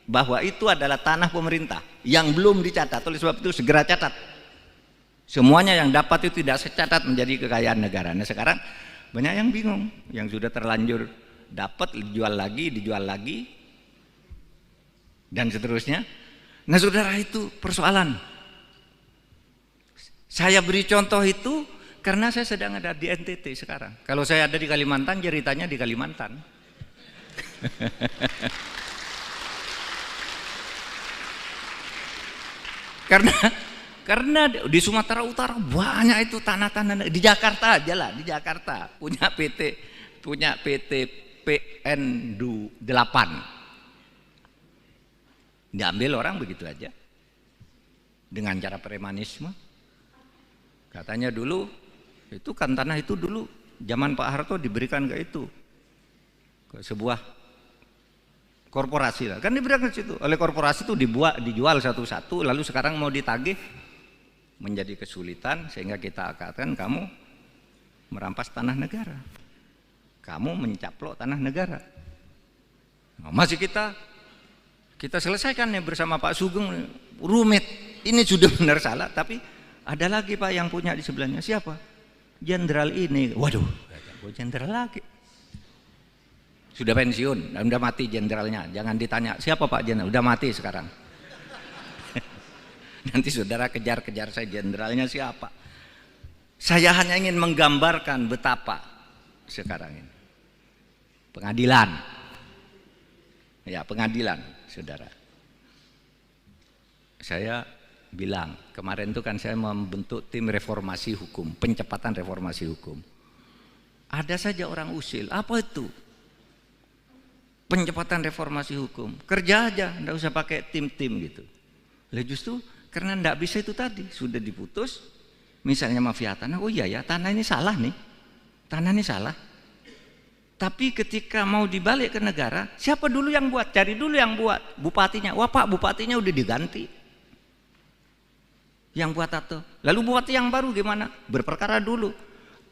bahwa itu adalah tanah pemerintah yang belum dicatat. Oleh sebab itu segera catat. Semuanya yang dapat itu tidak secatat menjadi kekayaan negara. Nah sekarang banyak yang bingung, yang sudah terlanjur dapat dijual lagi, dan seterusnya. Nah saudara, itu persoalan. Saya beri contoh itu karena saya sedang ada di NTT sekarang. Kalau saya ada di Kalimantan, ceritanya di Kalimantan. Karena di Sumatera Utara banyak itu tanah-tanah. Di Jakarta aja lah, di Jakarta punya PT PN 8. Diambil orang begitu aja dengan cara premanisme. Katanya dulu itu kan tanah itu dulu zaman Pak Harto diberikan ke sebuah korporasi lah, kan diberikan ke situ oleh korporasi itu, dijual satu-satu, lalu sekarang mau ditagih menjadi kesulitan, sehingga kita katakan kamu merampas tanah negara, kamu mencaplok tanah negara. Nah, masih kita selesaikan nih bersama Pak Sugeng, rumit, ini sudah benar salah, tapi ada lagi Pak yang punya di sebelahnya, siapa? Jenderal ini, waduh, jenderal lagi. Sudah pensiun, udah mati jenderalnya. Jangan ditanya siapa Pak jenderal, udah mati sekarang. Nanti saudara kejar-kejar saya jenderalnya siapa. Saya hanya ingin menggambarkan betapa sekarang ini pengadilan. Ya, pengadilan, saudara. Saya bilang kemarin itu kan saya membentuk tim reformasi hukum, pencepatan reformasi hukum. Ada saja orang usil, apa itu? Pencepatan reformasi hukum, kerja aja, enggak usah pakai tim-tim gitu. Lah justru karena enggak bisa itu tadi, sudah diputus, misalnya mafia tanah, oh iya ya, tanah ini salah nih, tanah ini salah. Tapi ketika mau dibalik ke negara, siapa dulu yang buat? Cari dulu yang buat, bupatinya. Wah Pak, bupatinya udah diganti. Yang buat atau, lalu bupati yang baru gimana? Berperkara dulu.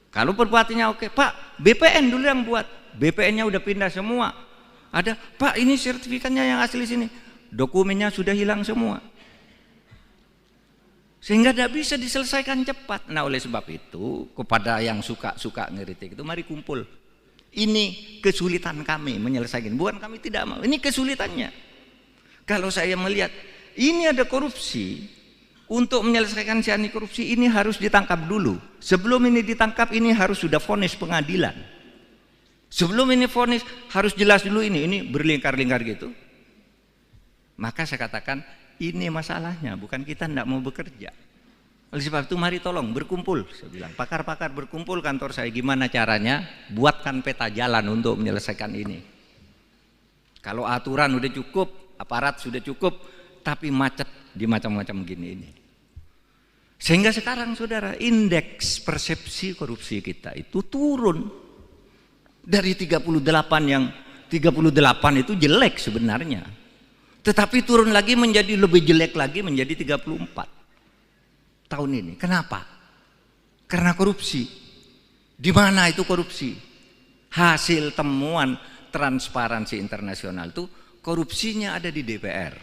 Kalau bupatinya oke, Pak, BPN dulu yang buat, BPN-nya udah pindah semua. Ada, Pak ini sertifikatnya yang asli sini, dokumennya sudah hilang semua, sehingga tidak bisa diselesaikan cepat. Nah oleh sebab itu kepada yang suka ngeritik itu, mari kumpul. Ini kesulitan kami menyelesaikan, bukan kami tidak mau, ini kesulitannya. Kalau saya melihat ini ada korupsi, untuk menyelesaikan si korupsi ini harus ditangkap dulu. Sebelum ini ditangkap ini harus sudah vonis pengadilan. Sebelum ini vonis harus jelas dulu ini berlingkar-lingkar gitu. Maka saya katakan ini masalahnya, bukan kita tidak mau bekerja. Oleh sebab itu mari tolong berkumpul, saya bilang pakar-pakar berkumpul kantor saya, gimana caranya buatkan peta jalan untuk menyelesaikan ini. Kalau aturan udah cukup, aparat sudah cukup, tapi macet di macam-macam gini ini. Sehingga sekarang saudara, indeks persepsi korupsi kita itu turun. Dari 38 yang 38 itu jelek sebenarnya. Tetapi turun lagi menjadi lebih jelek lagi menjadi 34 tahun ini. Kenapa? Karena korupsi. Di mana itu korupsi? Hasil temuan Transparansi Internasional itu korupsinya ada di DPR.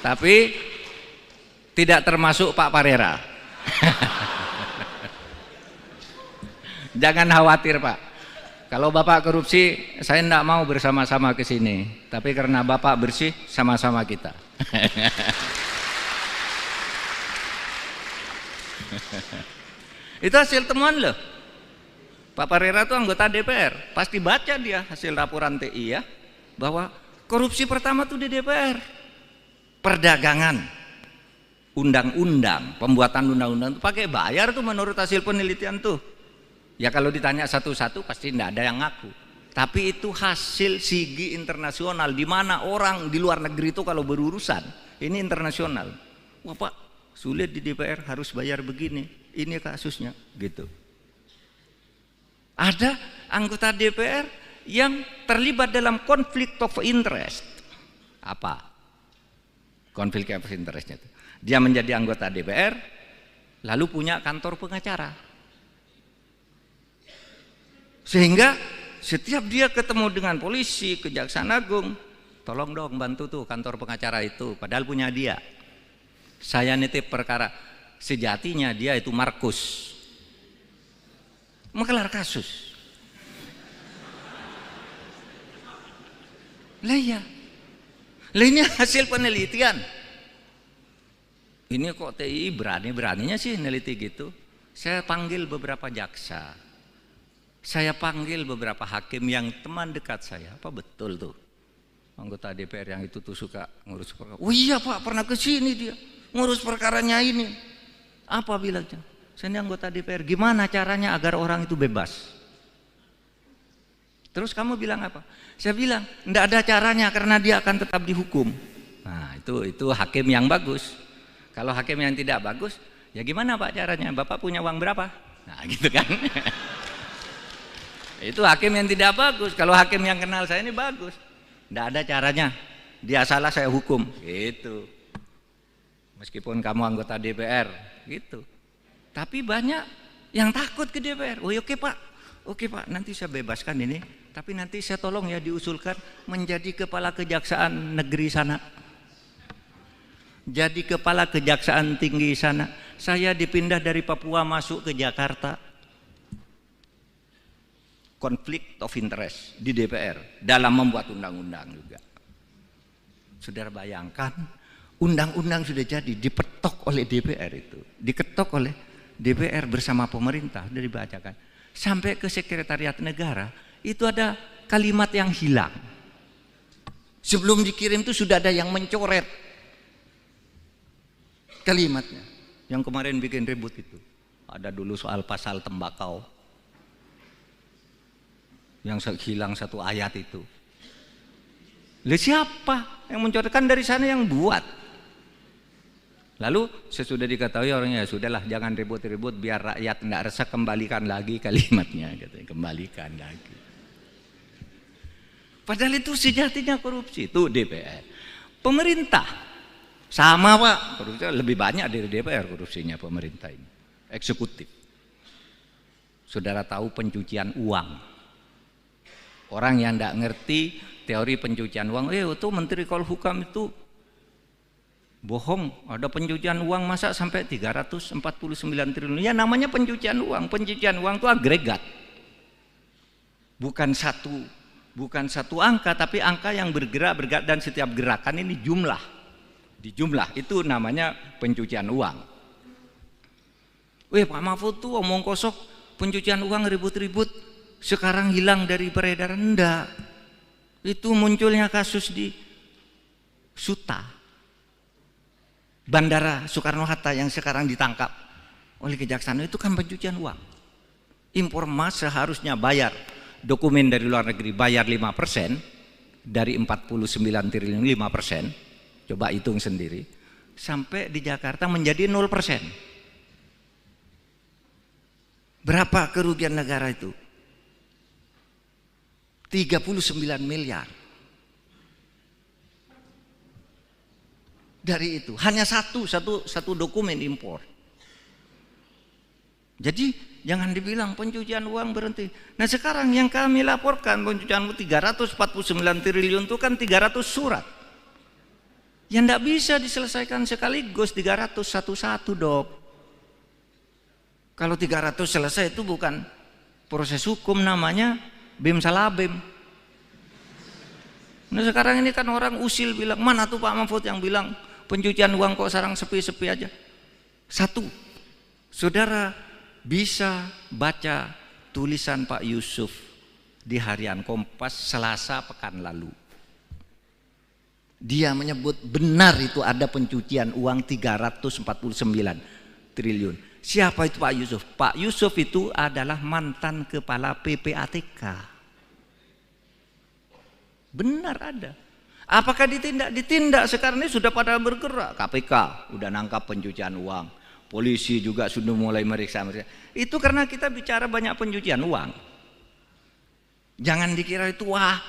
Tapi tidak termasuk Pak Parera. Jangan khawatir Pak. Kalau Bapak korupsi, saya tidak mau bersama-sama ke sini. Tapi karena Bapak bersih, sama-sama kita. Itu hasil temuan loh. Pak Parera itu anggota DPR. Pasti baca dia hasil laporan TI ya. Bahwa korupsi pertama tuh di DPR. Perdagangan. Undang-undang, pembuatan undang-undang itu pakai bayar tuh menurut hasil penelitian tuh. Ya kalau ditanya satu-satu pasti tidak ada yang ngaku. Tapi itu hasil sigi internasional, di mana orang di luar negeri itu kalau berurusan, ini internasional. Wah Pak, sulit di DPR harus bayar begini, ini kasusnya gitu. Ada anggota DPR yang terlibat dalam konflik of interest. Apa? Konflik of interestnya itu. Dia menjadi anggota DPR, lalu punya kantor pengacara. Sehingga setiap dia ketemu dengan polisi, Kejaksaan Agung, tolong dong bantu tuh kantor pengacara itu, padahal punya dia. Saya nitip perkara, sejatinya dia itu Markus, menggelar kasus. Lah iya, lah ini hasil penelitian. Ini kok TI berani-beraninya sih neliti gitu. Saya panggil beberapa jaksa, saya panggil beberapa hakim yang teman dekat saya. Apa betul tuh anggota DPR yang itu tuh suka ngurus perkara? Oh iya Pak, pernah ke sini dia ngurus perkaranya ini. Apa bilangnya? Saya ini anggota DPR, gimana caranya agar orang itu bebas? Terus kamu bilang apa? Saya bilang, enggak ada caranya karena dia akan tetap dihukum. Nah, itu hakim yang bagus. Kalau hakim yang tidak bagus, ya gimana Pak caranya? Bapak punya uang berapa? Nah, gitu kan. Itu hakim yang tidak bagus. Kalau hakim yang kenal saya ini bagus. Enggak ada caranya. Dia salah saya hukum. Gitu. Meskipun kamu anggota DPR, gitu. Tapi banyak yang takut ke DPR. Oh, oke Pak. Oke Pak, nanti saya bebaskan ini, tapi nanti saya tolong ya diusulkan menjadi kepala kejaksaan negeri sana. Jadi kepala kejaksaan tinggi sana. Saya dipindah dari Papua masuk ke Jakarta. Konflik of interest di DPR dalam membuat undang-undang juga. Saudara bayangkan, undang-undang sudah jadi dipetok oleh DPR itu, diketok oleh DPR bersama pemerintah, sudah dibacakan. Sampai ke sekretariat negara itu ada kalimat yang hilang. Sebelum dikirim itu sudah ada yang mencoret kalimatnya. Yang kemarin bikin ribut itu ada dulu soal pasal tembakau yang hilang satu ayat itu. Lah siapa yang mencoretkan? Dari sana yang buat. Lalu sesudah diketahui orangnya, ya sudahlah jangan ribut-ribut biar rakyat tidak resah, kembalikan lagi kalimatnya, katanya, kembalikan lagi. Padahal itu sejatinya korupsi, itu DPR. Pemerintah sama Pak, korupsinya lebih banyak dari DPR korupsinya pemerintah ini, eksekutif. Saudara tahu pencucian uang. Orang yang tidak ngerti teori pencucian uang, itu Menteri Polhukam itu bohong, ada pencucian uang masa sampai 349 triliun. Ya namanya pencucian uang. Pencucian uang itu agregat. Bukan satu angka, tapi angka yang bergerak dan setiap gerakan ini jumlah. Dijumlah itu namanya pencucian uang. Pak Mahfud tuh omong kosong, pencucian uang ribut-ribut, sekarang hilang dari peredaran. Enggak. Itu munculnya kasus di Suta, Bandara Soekarno-Hatta yang sekarang ditangkap oleh Kejaksaan, itu kan pencucian uang. Impor emas seharusnya bayar dokumen dari luar negeri, bayar 5% dari 49 triliun 5%. Coba hitung sendiri. Sampai di Jakarta menjadi 0%. Berapa kerugian negara itu? 39 miliar. Dari itu hanya satu dokumen impor. Jadi jangan dibilang pencucian uang berhenti. Nah sekarang yang kami laporkan pencucian uang 349 triliun itu kan 300 surat. Yang tidak bisa diselesaikan sekaligus 300 satu-satu Dok. Kalau 300 selesai itu bukan proses hukum, namanya bim salah bim. Nah sekarang ini kan orang usil bilang, mana tuh Pak Mahfud yang bilang pencucian uang kok sekarang sepi-sepi aja. Satu, saudara bisa baca tulisan Pak Yusuf di Harian Kompas Selasa pekan lalu. Dia menyebut benar itu ada pencucian uang 349 triliun. Siapa itu Pak Yusuf? Pak Yusuf itu adalah mantan kepala PPATK. Benar ada. Apakah ditindak? Ditindak. Sekarang ini sudah pada bergerak. KPK udah nangkap pencucian uang. Polisi juga sudah mulai meriksa. Itu karena kita bicara banyak pencucian uang. Jangan dikira itu wah,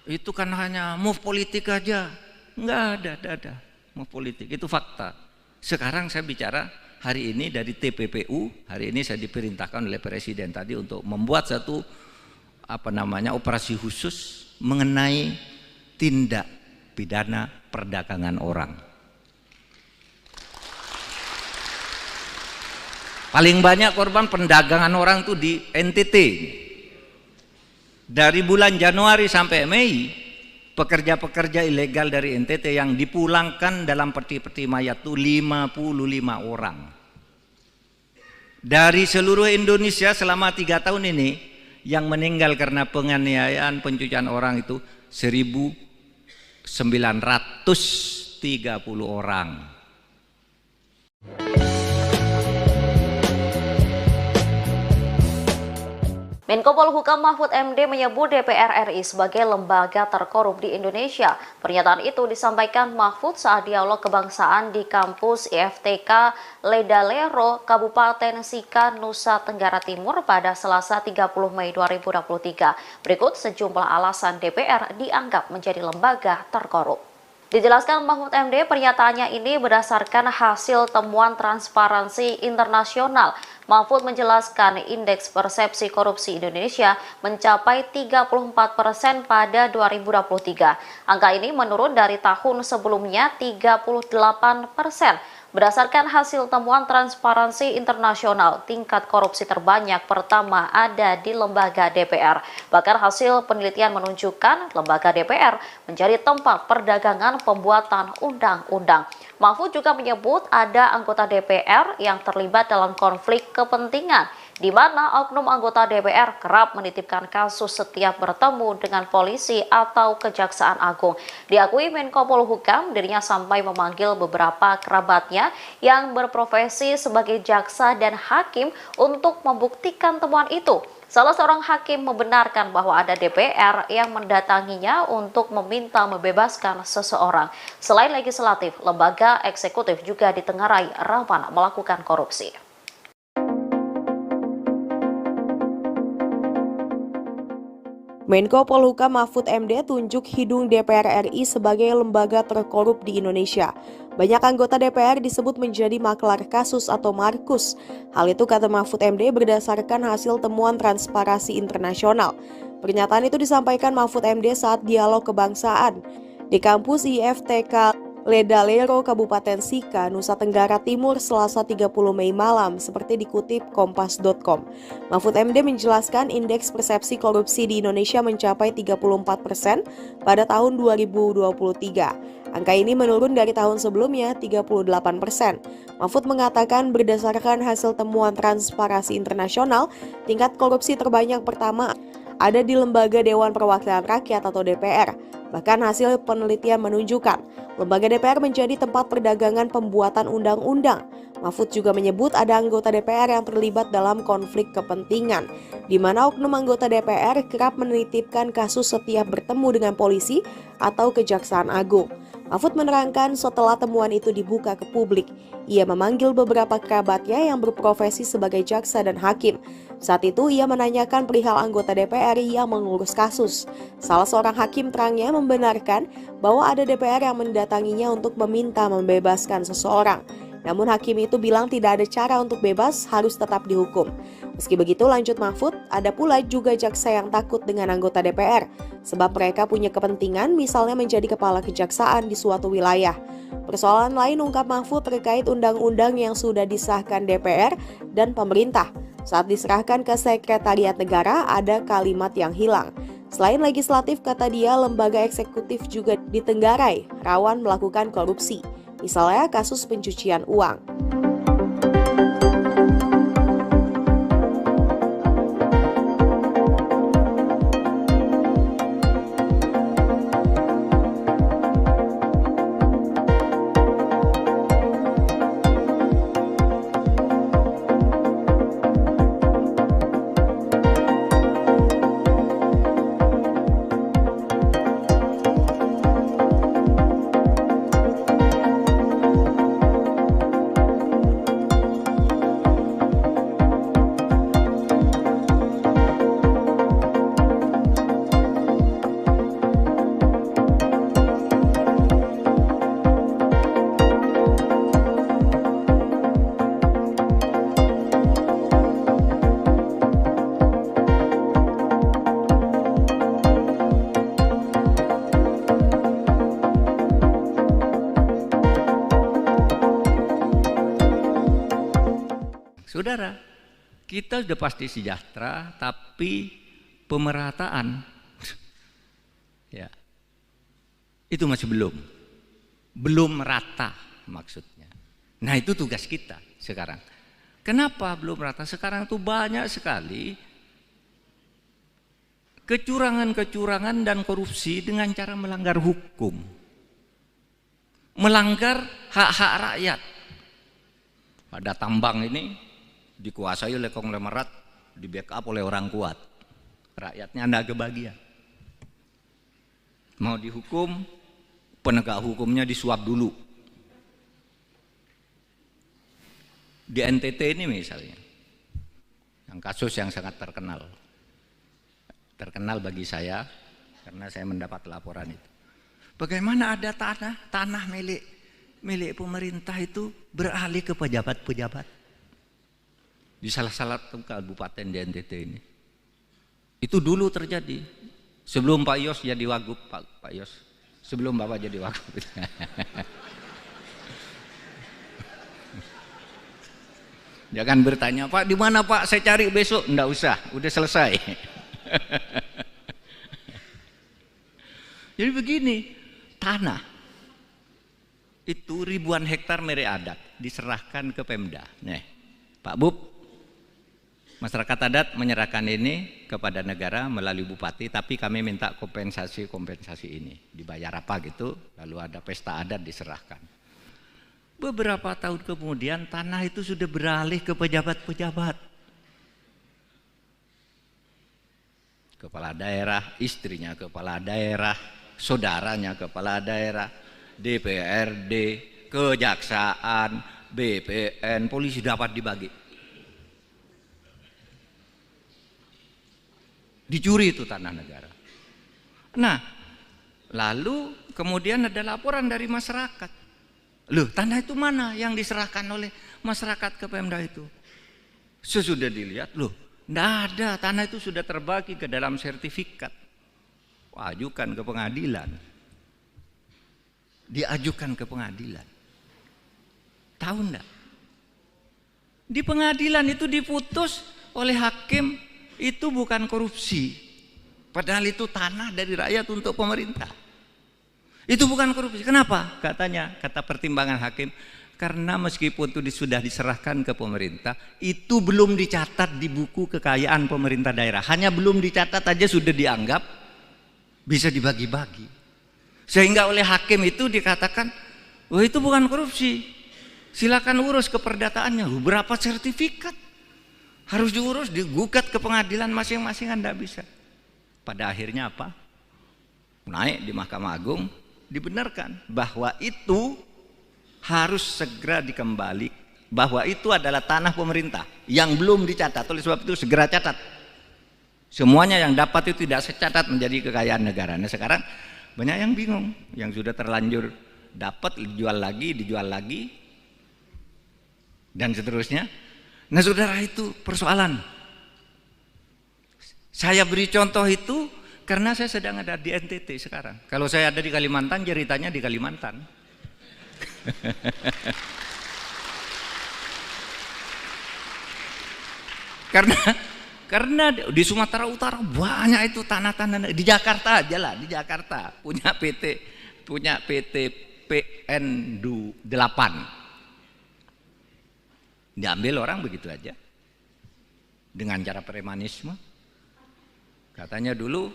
itu kan hanya move politik aja. Enggak ada move politik. Itu fakta. Sekarang saya bicara hari ini dari TPPU. Hari ini saya diperintahkan oleh Presiden tadi untuk membuat satu operasi khusus mengenai tindak pidana perdagangan orang. Paling banyak korban perdagangan orang itu di NTT. Dari bulan Januari sampai Mei, pekerja-pekerja ilegal dari NTT yang dipulangkan dalam peti-peti mayat itu 55 orang. Dari seluruh Indonesia selama 3 tahun ini, yang meninggal karena penganiayaan pencucian orang itu 1.930 orang. Menko Polhukam Mahfud MD menyebut DPR RI sebagai lembaga terkorup di Indonesia. Pernyataan itu disampaikan Mahfud saat dialog kebangsaan di kampus IFTK Ledalero, Kabupaten Sika, Nusa Tenggara Timur pada Selasa 30 Mei 2023. Berikut sejumlah alasan DPR dianggap menjadi lembaga terkorup. Dijelaskan Mahfud MD, pernyataannya ini berdasarkan hasil temuan Transparansi Internasional. Mahfud menjelaskan indeks persepsi korupsi Indonesia mencapai 34% pada 2023. Angka ini menurun dari tahun sebelumnya 38%. Berdasarkan hasil temuan Transparansi Internasional, tingkat korupsi terbanyak pertama ada di lembaga DPR. Bahkan hasil penelitian menunjukkan lembaga DPR menjadi tempat perdagangan pembuatan undang-undang. Mahfud juga menyebut ada anggota DPR yang terlibat dalam konflik kepentingan, di mana oknum anggota DPR kerap menitipkan kasus setiap bertemu dengan polisi atau Kejaksaan Agung. Diakui Menko Polhukam, dirinya sampai memanggil beberapa kerabatnya yang berprofesi sebagai jaksa dan hakim untuk membuktikan temuan itu. Salah seorang hakim membenarkan bahwa ada DPR yang mendatanginya untuk meminta membebaskan seseorang. Selain legislatif, lembaga eksekutif juga ditengarai rawan melakukan korupsi. Menko Polhukam Mahfud MD tunjuk hidung DPR RI sebagai lembaga terkorup di Indonesia. Banyak anggota DPR disebut menjadi maklar kasus atau markus. Hal itu kata Mahfud MD berdasarkan hasil temuan Transparansi Internasional. Pernyataan itu disampaikan Mahfud MD saat dialog kebangsaan di kampus IFTK Ledalero, Kabupaten Sika, Nusa Tenggara Timur, Selasa 30 Mei malam, seperti dikutip kompas.com. Mahfud MD menjelaskan indeks persepsi korupsi di Indonesia mencapai 34% pada tahun 2023. Angka ini menurun dari tahun sebelumnya 38%. Mahfud mengatakan berdasarkan hasil temuan Transparansi Internasional, tingkat korupsi terbanyak pertama ada di Lembaga Dewan Perwakilan Rakyat atau DPR. Bahkan hasil penelitian menunjukkan lembaga DPR menjadi tempat perdagangan pembuatan undang-undang. Mahfud juga menyebut ada anggota DPR yang terlibat dalam konflik kepentingan, di mana oknum anggota DPR kerap menitipkan kasus setiap bertemu dengan polisi atau Kejaksaan Agung. Mahfud menerangkan setelah temuan itu dibuka ke publik, ia memanggil beberapa kerabatnya yang berprofesi sebagai jaksa dan hakim. Saat itu ia menanyakan perihal anggota DPR yang mengurus kasus. Salah seorang hakim terangnya membenarkan bahwa ada DPR yang mendatanginya untuk meminta membebaskan seseorang. Namun hakim itu bilang tidak ada cara untuk bebas, harus tetap dihukum. Meski begitu, lanjut Mahfud, ada pula juga jaksa yang takut dengan anggota DPR, sebab mereka punya kepentingan misalnya menjadi kepala kejaksaan di suatu wilayah. Persoalan lain ungkap Mahfud terkait undang-undang yang sudah disahkan DPR dan pemerintah. Saat diserahkan ke Sekretariat Negara, ada kalimat yang hilang. Selain legislatif, kata dia, lembaga eksekutif juga ditenggarai, rawan melakukan korupsi. Misalnya kasus pencucian uang. Saudara, kita sudah pasti sejahtera, tapi pemerataan ya itu masih belum rata maksudnya. Nah, itu tugas kita sekarang. Kenapa belum rata? Sekarang tuh banyak sekali kecurangan-kecurangan dan korupsi dengan cara melanggar hukum, melanggar hak-hak rakyat. Ada tambang ini dikuasai oleh konglomerat, di backup oleh orang kuat, rakyatnya tidak kebagian. Mau dihukum, penegak hukumnya disuap dulu. Di NTT ini misalnya, yang kasus yang sangat terkenal bagi saya karena saya mendapat laporan itu. Bagaimana ada tanah milik pemerintah itu beralih ke pejabat-pejabat di salah satu kabupaten di NTT ini. Itu dulu terjadi sebelum Pak Yos jadi wagub, Pak Yos, sebelum Bapak jadi wagub. Jangan bertanya, Pak di mana Pak, saya cari besok. Enggak usah, udah selesai. Jadi begini, tanah itu ribuan hektar milik adat diserahkan ke Pemda. Nih, Pak Bub, masyarakat adat menyerahkan ini kepada negara melalui bupati, tapi kami minta kompensasi ini. Dibayar apa gitu, lalu ada pesta adat diserahkan. Beberapa tahun kemudian tanah itu sudah beralih ke pejabat-pejabat. Kepala daerah, istrinya kepala daerah, saudaranya kepala daerah, DPRD, kejaksaan, BPN, polisi dapat dibagi. Dicuri itu tanah negara. Nah, lalu kemudian ada laporan dari masyarakat. Loh, tanah itu mana yang diserahkan oleh masyarakat ke Pemda itu? Sesudah dilihat, loh, enggak ada, tanah itu sudah terbagi ke dalam sertifikat. Ajukan ke pengadilan. Diajukan ke pengadilan. Tahu enggak? Di pengadilan itu diputus oleh hakim itu bukan korupsi. Padahal itu tanah dari rakyat untuk pemerintah. Itu bukan korupsi. Kenapa? Kata pertimbangan hakim, karena meskipun itu sudah diserahkan ke pemerintah, itu belum dicatat di buku kekayaan pemerintah daerah. Hanya belum dicatat aja sudah dianggap bisa dibagi-bagi. Sehingga oleh hakim itu dikatakan, wah itu bukan korupsi. Silakan urus keperdataannya. Berapa sertifikat? Harus diurus, digugat ke pengadilan masing-masing, Anda bisa. Pada akhirnya apa? Naik di Mahkamah Agung, dibenarkan bahwa itu harus segera dikembali, bahwa itu adalah tanah pemerintah yang belum dicatat. Oleh sebab itu segera catat. Semuanya yang dapat itu tidak secatat menjadi kekayaan negara. Nah sekarang banyak yang bingung, yang sudah terlanjur dapat dijual lagi dan seterusnya. Nah saudara, itu persoalan. Saya beri contoh itu karena saya sedang ada di NTT sekarang. Kalau saya ada di Kalimantan, ceritanya di Kalimantan. Karena di Sumatera Utara banyak itu tanah-tanah. Di Jakarta aja lah, di Jakarta punya PT PN 8. Diambil orang begitu aja dengan cara premanisme. Katanya dulu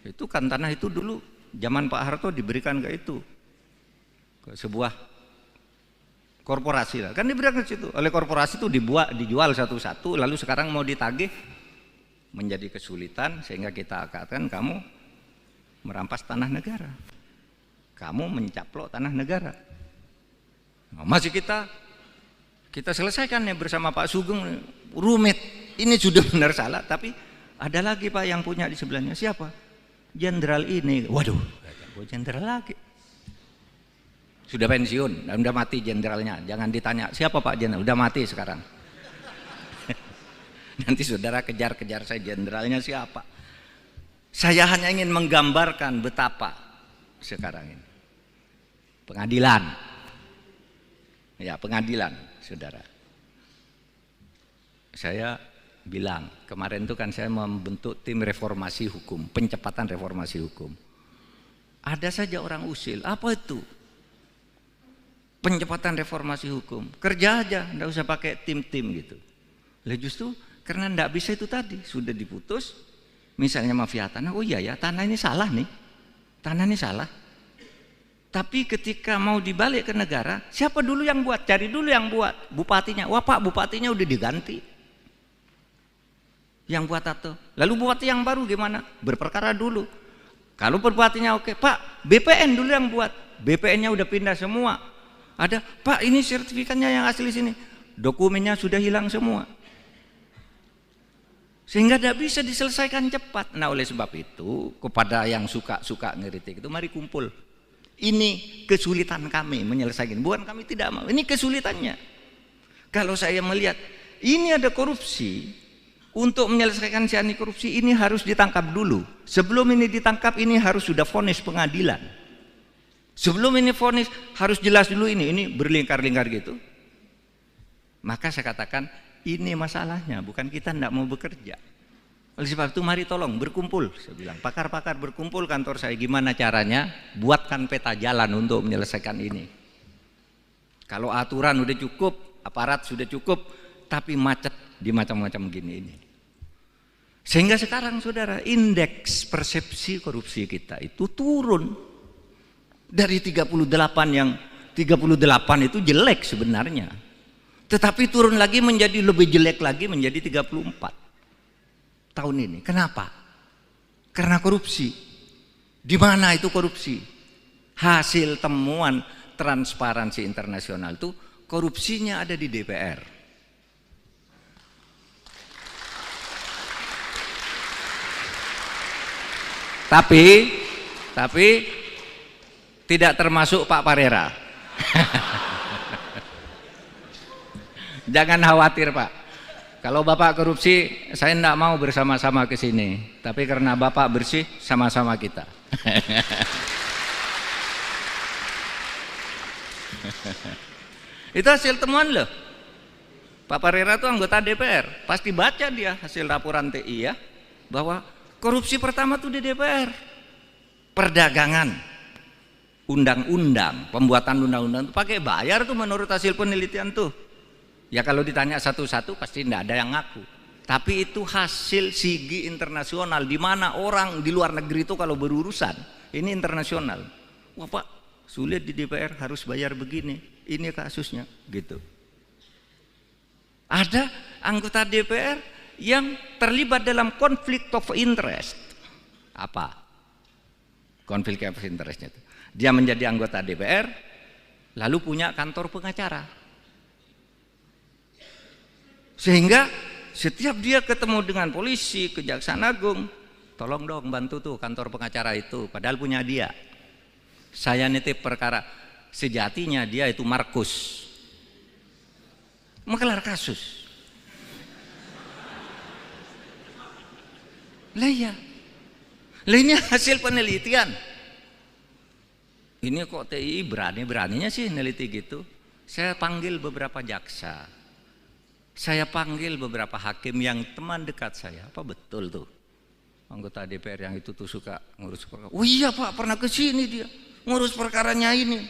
itu kan tanah itu dulu zaman Pak Harto diberikan ke itu, ke sebuah korporasi lah, kan diberikan ke situ oleh korporasi itu, dijual satu-satu, lalu sekarang mau ditagih menjadi kesulitan sehingga kita katakan kamu merampas tanah negara, kamu mencaplok tanah negara. Nah, masih kita selesaikan ya bersama Pak Sugeng, rumit, ini sudah benar salah, tapi ada lagi Pak yang punya di sebelahnya. Siapa? Jenderal ini. Waduh, jenderal lagi. Sudah pensiun, udah mati jenderalnya. Jangan ditanya, siapa Pak jenderal? Udah mati sekarang. Nanti saudara kejar-kejar saya, jenderalnya siapa? Saya hanya ingin menggambarkan betapa sekarang ini. Pengadilan. Ya, pengadilan, saudara. saya bilang, kemarin itu kan saya membentuk tim reformasi hukum, pencepatan reformasi hukum. Ada saja orang usil, apa itu? Pencepatan reformasi hukum, kerja aja, enggak usah pakai tim-tim gitu. Lah justru karena enggak bisa itu tadi, sudah diputus, misalnya mafia tanah, oh iya ya tanah ini salah nih, tanah ini salah. Tapi ketika mau dibalik ke negara, siapa dulu yang buat? Cari dulu yang buat, bupatinya. Wah Pak, bupatinya udah diganti. Yang buat atau lalu bupati yang baru gimana? Berperkara dulu. Kalau bupatinya oke, Pak, BPN dulu yang buat. BPN-nya udah pindah semua. Ada, Pak, ini sertifikatnya yang asli sini. Dokumennya sudah hilang semua. Sehingga tidak bisa diselesaikan cepat. Nah, oleh sebab itu, kepada yang suka ngeritik itu, mari kumpul. Ini kesulitan kami menyelesaikan. Bukan kami tidak mau, ini kesulitannya. Kalau saya melihat ini ada korupsi, untuk menyelesaikan si korupsi ini harus ditangkap dulu. Sebelum ini ditangkap ini harus sudah vonis pengadilan. Sebelum ini vonis harus jelas dulu ini berlingkar-lingkar gitu. Maka saya katakan ini masalahnya, bukan kita tidak mau bekerja. Oleh sebab itu mari tolong berkumpul, saya bilang pakar-pakar berkumpul kantor saya, gimana caranya buatkan peta jalan untuk menyelesaikan ini. Kalau aturan udah cukup, aparat sudah cukup, tapi macet di macam-macam gini ini. Sehingga sekarang saudara, indeks persepsi korupsi kita itu turun dari 38 yang 38 itu jelek sebenarnya. Tetapi turun lagi menjadi lebih jelek lagi menjadi 34 tahun ini. Kenapa? Karena korupsi. Di mana itu korupsi? Hasil temuan Transparansi Internasional itu korupsinya ada di DPR. Tapi tidak termasuk Pak Parera. Jangan khawatir Pak. Kalau Bapak korupsi, saya tidak mau bersama-sama ke sini. Tapi karena Bapak bersih, sama-sama kita. Itu hasil temuan loh. Pak Parera itu anggota DPR. Pasti baca dia hasil laporan TI ya. Bahwa korupsi pertama tuh di DPR. Perdagangan. Undang-undang. Pembuatan undang-undang itu pakai bayar tuh menurut hasil penelitian tuh. Ya kalau ditanya satu-satu pasti tidak ada yang ngaku. Tapi itu hasil sigi internasional, di mana orang di luar negeri itu kalau berurusan ini internasional. Wah Pak, sulit di DPR harus bayar begini. Ini kasusnya gitu. Ada anggota DPR yang terlibat dalam konflik of interest. Apa? Konflik of interestnya itu. Dia menjadi anggota DPR, lalu punya kantor pengacara. Sehingga setiap dia ketemu dengan polisi, kejaksaan agung, tolong dong bantu tuh kantor pengacara itu, padahal punya dia. Saya nitip perkara, sejatinya dia itu Markus, mengelar kasus. Lah ya, lah ini hasil penelitian. Ini kok TI berani-beraninya sih neliti gitu. Saya panggil beberapa jaksa. Saya panggil beberapa hakim yang teman dekat saya. Apa betul tuh anggota DPR yang itu tuh suka ngurus perkara? Oh iya Pak, pernah ke sini dia ngurus perkaranya ini.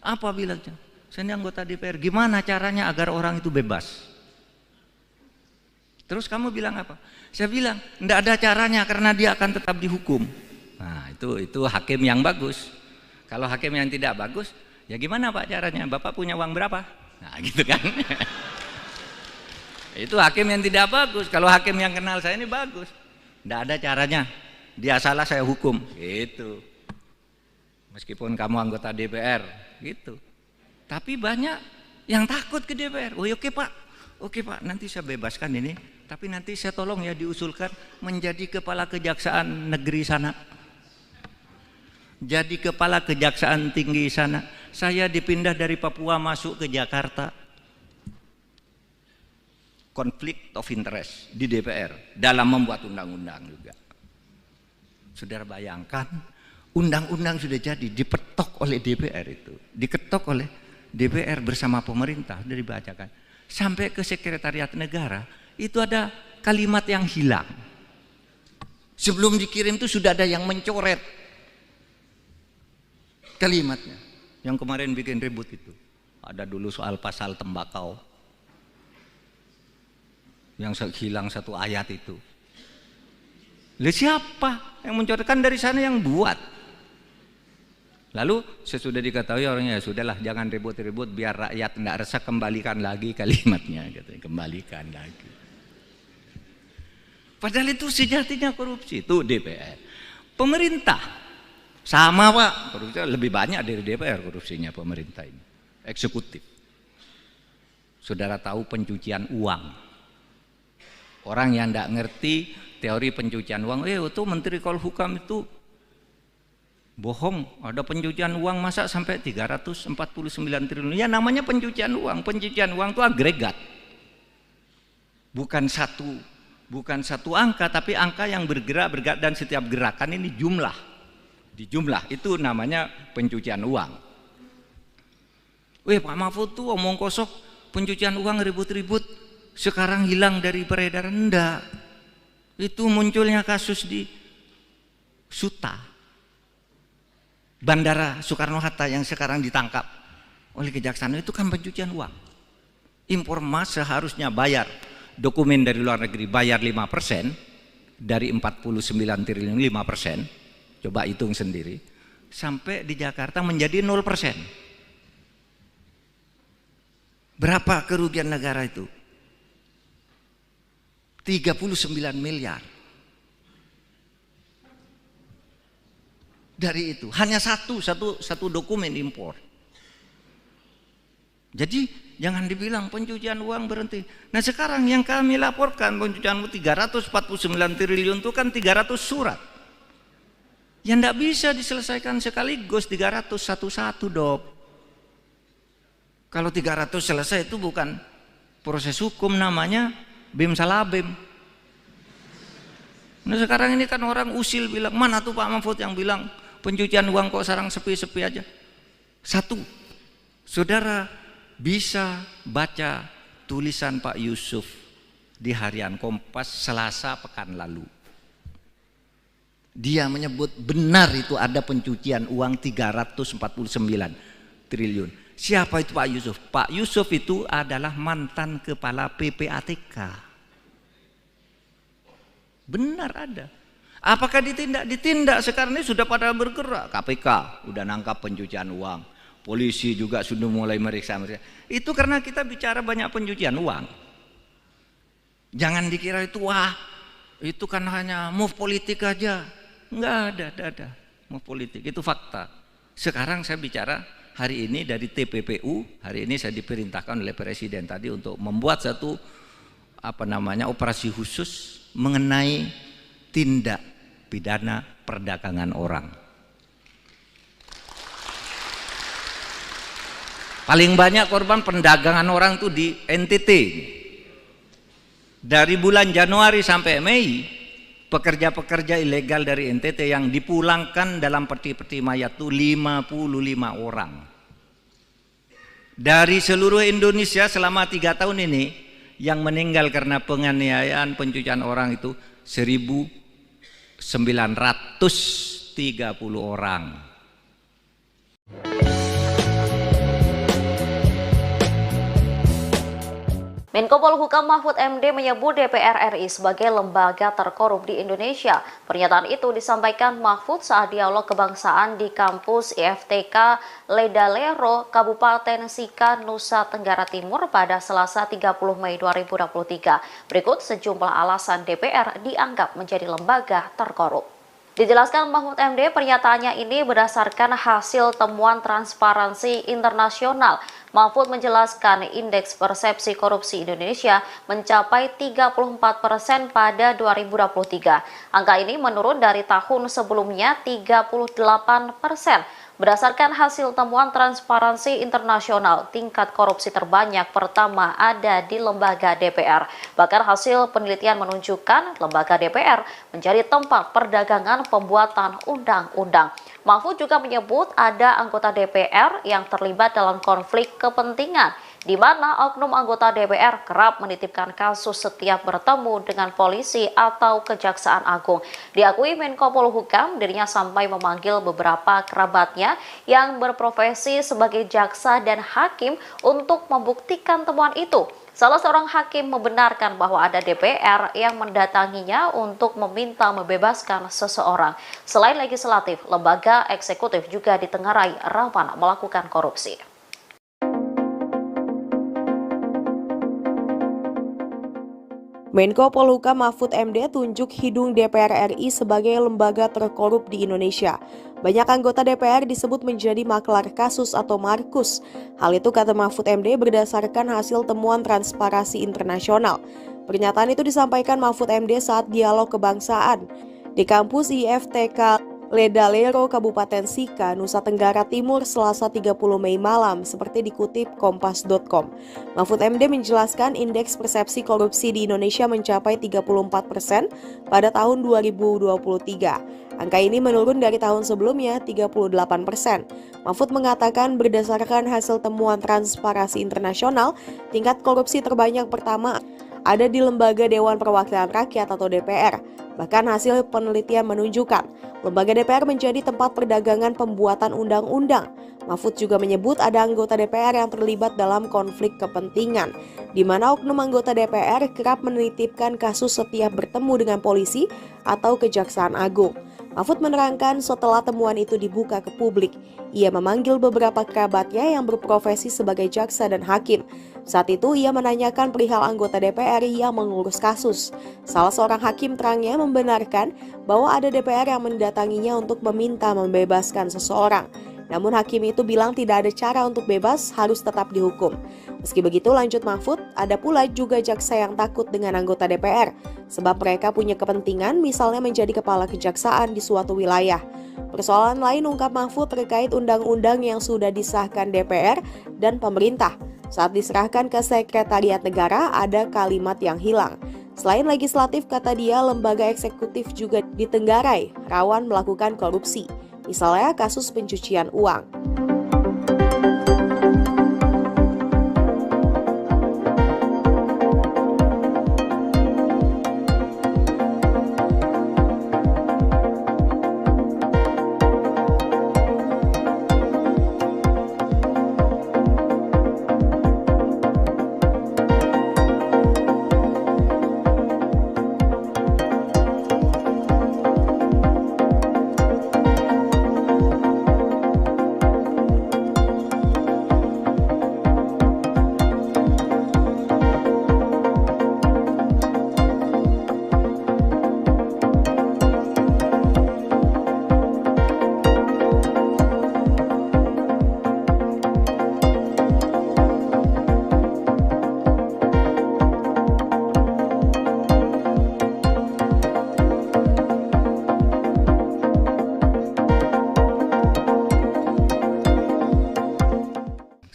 Apa bilangnya? Saya ini anggota DPR. Gimana caranya agar orang itu bebas? Terus kamu bilang apa? Saya bilang enggak ada caranya karena dia akan tetap dihukum. Nah itu hakim yang bagus. Kalau hakim yang tidak bagus, ya gimana Pak caranya? Bapak punya uang berapa? Nah gitu kan. Itu hakim yang tidak bagus. Kalau hakim yang kenal saya ini bagus. Tidak ada caranya. Dia salah saya hukum. Gitu. Meskipun kamu anggota DPR. Gitu. Tapi banyak yang takut ke DPR. Oh oke Pak. Oke Pak, nanti saya bebaskan ini. Tapi nanti saya tolong ya diusulkan menjadi kepala kejaksaan negeri sana. Jadi kepala kejaksaan tinggi sana. Saya dipindah dari Papua masuk ke Jakarta. Konflik of interest di DPR dalam membuat undang-undang juga. Saudara bayangkan, undang-undang sudah jadi diketok oleh DPR itu, diketok oleh DPR bersama pemerintah, sudah dibacakan. sampai ke sekretariat negara, itu ada kalimat yang hilang. Sebelum dikirim itu sudah ada yang mencoret kalimatnya. Yang kemarin bikin ribut itu. Ada dulu soal pasal tembakau. Yang hilang satu ayat itu. Lalu siapa yang mencoretkan? Dari sana yang buat. Lalu sesudah diketahui orangnya, ya sudahlah jangan ribut-ribut biar rakyat tidak resah, kembalikan lagi kalimatnya, katanya, kembalikan lagi. Padahal itu sejatinya korupsi, itu DPR. Pemerintah sama Pak, korupsi lebih banyak dari DPR korupsinya pemerintah ini. Eksekutif. Saudara tahu pencucian uang. Orang yang tidak ngerti teori pencucian uang, itu Menteri Polhukam itu bohong, ada pencucian uang masa sampai 349 triliun. Ya namanya pencucian uang. Pencucian uang itu agregat. Bukan satu angka, tapi angka yang bergerak dan setiap gerakan ini jumlah. Dijumlah itu namanya pencucian uang. Pak Mahfud tuh omong kosong, pencucian uang ribut-ribut, sekarang hilang dari peredaran. Enggak. Itu munculnya kasus di Suta, Bandara Soekarno-Hatta yang sekarang ditangkap oleh kejaksaan, itu kan pencucian uang. Impor emas seharusnya bayar dokumen dari luar negeri, bayar 5% dari 49 triliun 5%, coba hitung sendiri, sampai di Jakarta menjadi 0%. Berapa kerugian negara itu? 39 miliar. Dari itu hanya satu dokumen impor. Jadi jangan dibilang pencucian uang berhenti. Nah sekarang yang kami laporkan pencucian uang 349 triliun itu kan 300 surat. Yang tidak bisa diselesaikan sekaligus 300 satu-satu Dok. Kalau 300 selesai itu bukan proses hukum, namanya bim salah bim. Nah sekarang ini kan orang usil bilang, mana tuh Pak Mahfud yang bilang pencucian uang kok sekarang sepi-sepi aja. Satu, saudara bisa baca tulisan Pak Yusuf di Harian Kompas Selasa pekan lalu. Dia menyebut benar itu ada pencucian uang 349 triliun. Siapa itu Pak Yusuf? Pak Yusuf itu adalah mantan kepala PPATK. Benar ada. Apakah ditindak? Ditindak. Sekarang ini sudah pada bergerak. KPK udah nangkap pencucian uang. Polisi juga sudah mulai meriksa. Itu karena kita bicara banyak pencucian uang. Jangan dikira itu wah, itu kan hanya move politik aja. Enggak ada move politik. Itu fakta. Sekarang saya bicara hari ini dari TPPU. Hari ini saya diperintahkan oleh Presiden tadi untuk membuat satu operasi khusus mengenai tindak pidana perdagangan orang. Paling banyak korban perdagangan orang itu di NTT. Dari bulan Januari sampai Mei, pekerja-pekerja ilegal dari NTT yang dipulangkan dalam peti-peti mayat itu 55 orang. Dari seluruh Indonesia selama 3 tahun ini, yang meninggal karena penganiayaan pencucian orang itu 1.930 orang. Menko Polhukam Mahfud MD menyebut DPR RI sebagai lembaga terkorup di Indonesia. Pernyataan itu disampaikan Mahfud saat dialog kebangsaan di kampus IFTK Ledalero, Kabupaten Sika, Nusa Tenggara Timur pada Selasa 30 Mei 2023. Berikut sejumlah alasan DPR dianggap menjadi lembaga terkorup. Dijelaskan Mahfud MD, pernyataannya ini berdasarkan hasil temuan Transparansi Internasional. Mahfud menjelaskan indeks persepsi korupsi Indonesia mencapai 34% pada 2023. Angka ini menurun dari tahun sebelumnya 38%. Berdasarkan hasil temuan Transparansi Internasional, tingkat korupsi terbanyak pertama ada di lembaga DPR. Bahkan hasil penelitian menunjukkan lembaga DPR menjadi tempat perdagangan pembuatan undang-undang. Mahfud juga menyebut ada anggota DPR yang terlibat dalam konflik kepentingan di mana oknum anggota DPR kerap menitipkan kasus setiap bertemu dengan polisi atau Kejaksaan Agung. Diakui Menko Polhukam, dirinya sampai memanggil beberapa kerabatnya yang berprofesi sebagai jaksa dan hakim untuk membuktikan temuan itu. Salah seorang hakim membenarkan bahwa ada DPR yang mendatanginya untuk meminta membebaskan seseorang. Selain legislatif, lembaga eksekutif juga ditengarai rawan melakukan korupsi. Menko Polhukam Mahfud MD tunjuk hidung DPR RI sebagai lembaga terkorup di Indonesia. Banyak anggota DPR disebut menjadi maklar kasus atau markus. Hal itu kata Mahfud MD berdasarkan hasil temuan Transparansi Internasional. Pernyataan itu disampaikan Mahfud MD saat dialog kebangsaan di kampus IFTK Ledalero, Kabupaten Sika, Nusa Tenggara Timur, Selasa 30 Mei malam, seperti dikutip kompas.com. Mahfud MD menjelaskan indeks persepsi korupsi di Indonesia mencapai 34% pada tahun 2023. Angka ini menurun dari tahun sebelumnya, 38%. Mahfud mengatakan berdasarkan hasil temuan Transparansi Internasional, tingkat korupsi terbanyak pertama ada di Lembaga Dewan Perwakilan Rakyat atau DPR. Bahkan hasil penelitian menunjukkan lembaga DPR menjadi tempat perdagangan pembuatan undang-undang. Mahfud juga menyebut ada anggota DPR yang terlibat dalam konflik kepentingan, di mana oknum anggota DPR kerap menitipkan kasus setiap bertemu dengan polisi atau Kejaksaan Agung. Mahfud menerangkan setelah temuan itu dibuka ke publik, ia memanggil beberapa kerabatnya yang berprofesi sebagai jaksa dan hakim. Saat itu ia menanyakan perihal anggota DPR yang mengurus kasus. Salah seorang hakim terangnya membenarkan bahwa ada DPR yang mendatanginya untuk meminta membebaskan seseorang. Namun hakim itu bilang tidak ada cara untuk bebas, harus tetap dihukum. Meski begitu, lanjut Mahfud, ada pula juga jaksa yang takut dengan anggota DPR, sebab mereka punya kepentingan misalnya menjadi kepala kejaksaan di suatu wilayah. Persoalan lain ungkap Mahfud terkait undang-undang yang sudah disahkan DPR dan pemerintah. Saat diserahkan ke Sekretariat Negara, ada kalimat yang hilang. Selain legislatif, kata dia, lembaga eksekutif juga ditenggarai rawan melakukan korupsi. Misalnya kasus pencucian uang.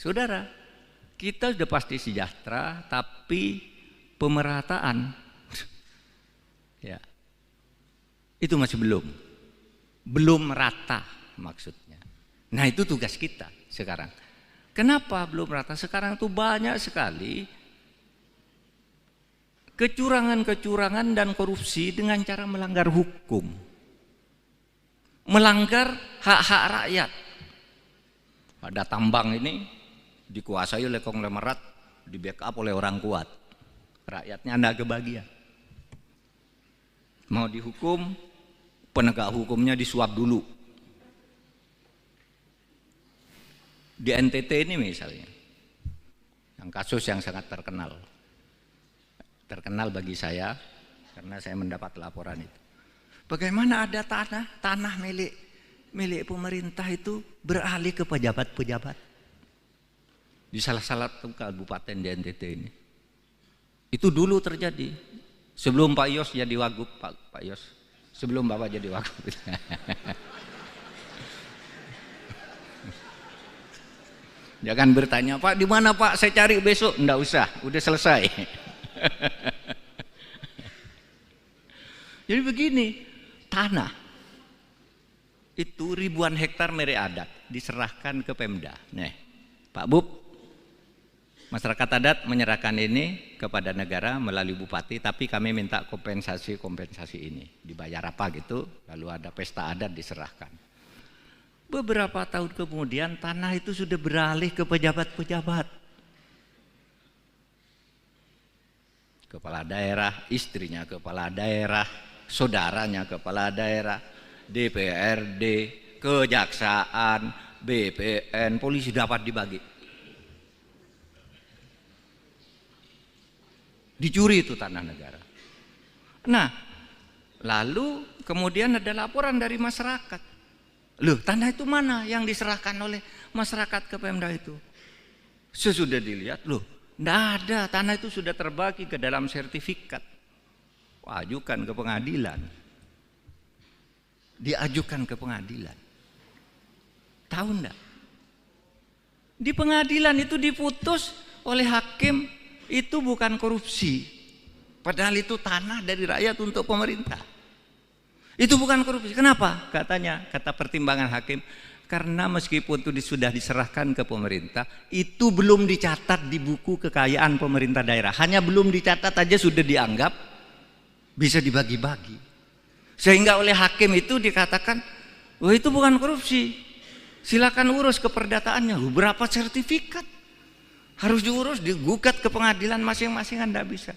Saudara, kita sudah pasti sejahtera, tapi pemerataan ya, itu masih belum merata maksudnya. Nah, itu tugas kita sekarang. Kenapa belum merata? Sekarang itu banyak sekali kecurangan-kecurangan dan korupsi dengan cara melanggar hukum, melanggar hak-hak rakyat. Ada tambang ini dikuasai oleh konglomerat, di backup oleh orang kuat, rakyatnya anda kebagian. Mau dihukum, penegak hukumnya disuap dulu. Di NTT ini misalnya, yang kasus yang sangat terkenal bagi saya karena saya mendapat laporan itu. Bagaimana ada tanah milik pemerintah itu beralih ke pejabat-pejabat di salah satu kabupaten di NTT ini. Itu dulu terjadi sebelum Pak Yos jadi wagub, Pak Yos, sebelum Bapak jadi wagub. Jangan bertanya, Pak di mana Pak, saya cari besok. Enggak usah, udah selesai. Jadi begini, tanah itu ribuan hektar milik adat diserahkan ke Pemda. Nih, Pak Bub, Masyarakat adat menyerahkan ini kepada negara melalui bupati, tapi kami minta kompensasi ini. Dibayar apa gitu, lalu ada pesta adat diserahkan. Beberapa tahun kemudian tanah itu sudah beralih ke pejabat-pejabat. Kepala daerah, istrinya kepala daerah, saudaranya kepala daerah, DPRD, kejaksaan, BPN, polisi dapat dibagi. Dicuri itu tanah negara. Nah, lalu kemudian ada laporan dari masyarakat. Loh, tanah itu mana yang diserahkan oleh masyarakat ke Pemda itu? Sesudah dilihat, loh, enggak ada, tanah itu sudah terbagi ke dalam sertifikat. Ajukan ke pengadilan. Diajukan ke pengadilan. Tahu enggak? Di pengadilan itu diputus oleh hakim, itu bukan korupsi. Padahal itu tanah dari rakyat untuk pemerintah. Itu bukan korupsi. Kenapa? Katanya, kata pertimbangan hakim, karena meskipun itu sudah diserahkan ke pemerintah, itu belum dicatat di buku kekayaan pemerintah daerah. Hanya belum dicatat aja sudah dianggap bisa dibagi-bagi. Sehingga oleh hakim itu dikatakan, wah itu bukan korupsi. Silakan urus keperdataannya. Berapa sertifikat? Harus diurus, digugat ke pengadilan masing-masing, Anda bisa.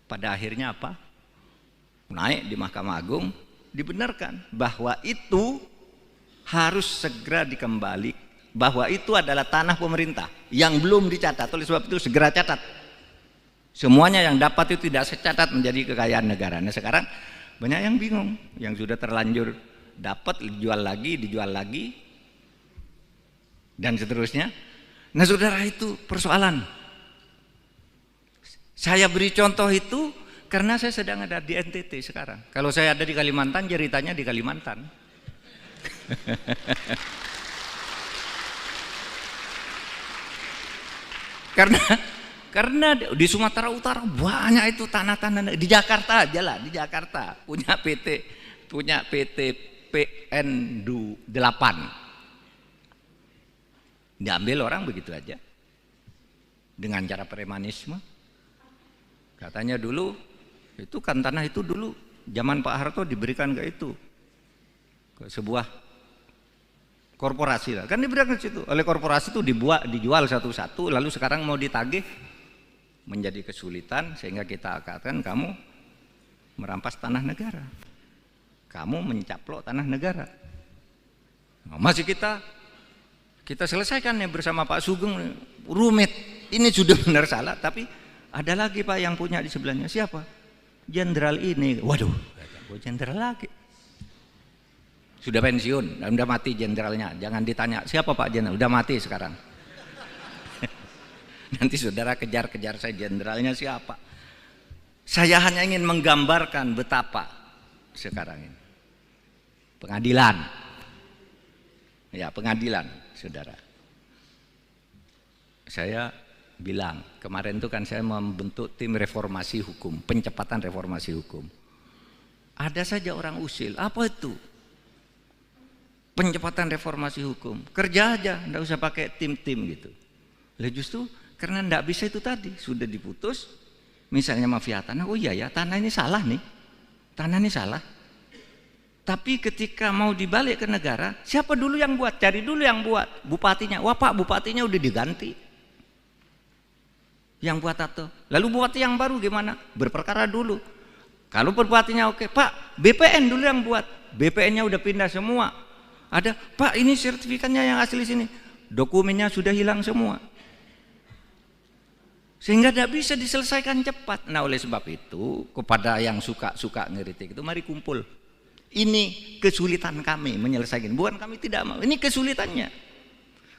Pada akhirnya apa? Naik di Mahkamah Agung, dibenarkan bahwa itu harus segera dikembali, bahwa itu adalah tanah pemerintah yang belum dicatat. Oleh sebab itu segera catat. Semuanya yang dapat itu tidak secatat menjadi kekayaan negara. Nah sekarang banyak yang bingung, yang sudah terlanjur dapat dijual lagi, dan seterusnya. Nah saudara, itu persoalan. Saya beri contoh itu karena saya sedang ada di NTT sekarang. Kalau saya ada di Kalimantan, ceritanya di Kalimantan. Karena di Sumatera Utara banyak itu tanah-tanah. Di Jakarta aja lah, di Jakarta punya PT PN 8. Diambil orang begitu aja dengan cara premanisme. Katanya dulu itu kan tanah itu dulu zaman Pak Harto diberikan ke itu, ke sebuah korporasi lah. Kan diberikan ke situ oleh korporasi itu, dijual satu-satu, lalu sekarang mau ditagih menjadi kesulitan, sehingga kita katakan kamu merampas tanah negara, kamu mencaplok tanah negara. Nah, masih kita selesaikan ya bersama Pak Sugeng, rumit. Ini sudah benar salah, tapi ada lagi Pak yang punya di sebelahnya. Siapa? Jenderal ini. Waduh, jenderal lagi. Sudah pensiun, udah mati jenderalnya. Jangan ditanya siapa Pak jenderal, udah mati sekarang. Nanti saudara kejar-kejar saya jenderalnya siapa. Saya hanya ingin menggambarkan betapa sekarang ini pengadilan. Ya, pengadilan, saudara. Saya bilang, kemarin itu kan saya membentuk tim reformasi hukum, pencepatan reformasi hukum. Ada saja orang usil, apa itu? Pencepatan reformasi hukum. Kerja aja, enggak usah pakai tim-tim gitu. Lah justru karena enggak bisa itu tadi, sudah diputus, misalnya mafia tanah, oh iya ya, tanah ini salah nih. Tanah ini salah. Tapi ketika mau dibalik ke negara, siapa dulu yang buat? Cari dulu yang buat, bupatinya. Wah Pak, bupatinya udah diganti. Yang buat atau lalu bupati yang baru gimana? Berperkara dulu. Kalau bupatinya oke, Pak, BPN dulu yang buat. BPN-nya udah pindah semua. Ada, Pak, ini sertifikatnya yang asli sini. Dokumennya sudah hilang semua. Sehingga tidak bisa diselesaikan cepat. Nah, oleh sebab itu, kepada yang suka ngeritik itu, mari kumpul. Ini kesulitan kami menyelesaikan, bukan kami tidak mau, ini kesulitannya.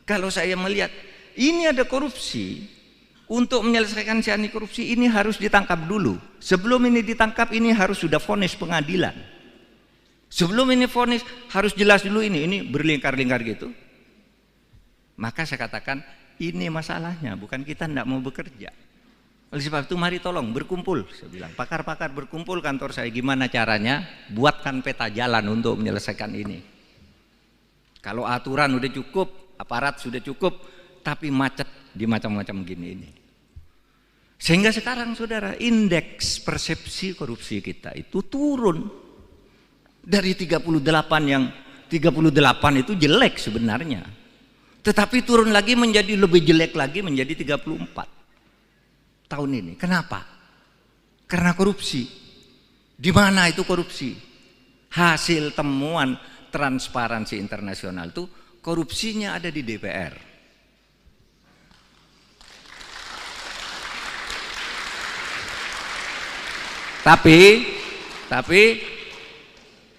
Kalau saya melihat ini ada korupsi, untuk menyelesaikan si korupsi ini harus ditangkap dulu. Sebelum ini ditangkap, ini harus sudah vonis pengadilan. Sebelum ini vonis harus jelas dulu ini berlingkar-lingkar gitu. Maka saya katakan ini masalahnya, bukan kita tidak mau bekerja. Oleh sebab itu mari tolong berkumpul, saya bilang pakar-pakar berkumpul kantor saya, gimana caranya buatkan peta jalan untuk menyelesaikan ini. Kalau aturan udah cukup, aparat sudah cukup, tapi macet di macam-macam gini ini. Sehingga sekarang saudara, indeks persepsi korupsi kita itu turun dari 38 yang 38 itu jelek sebenarnya. Tetapi turun lagi menjadi lebih jelek lagi menjadi 34 tahun ini. Kenapa? Karena korupsi. Di mana itu korupsi? Hasil temuan Transparansi Internasional itu korupsinya ada di DPR. Tapi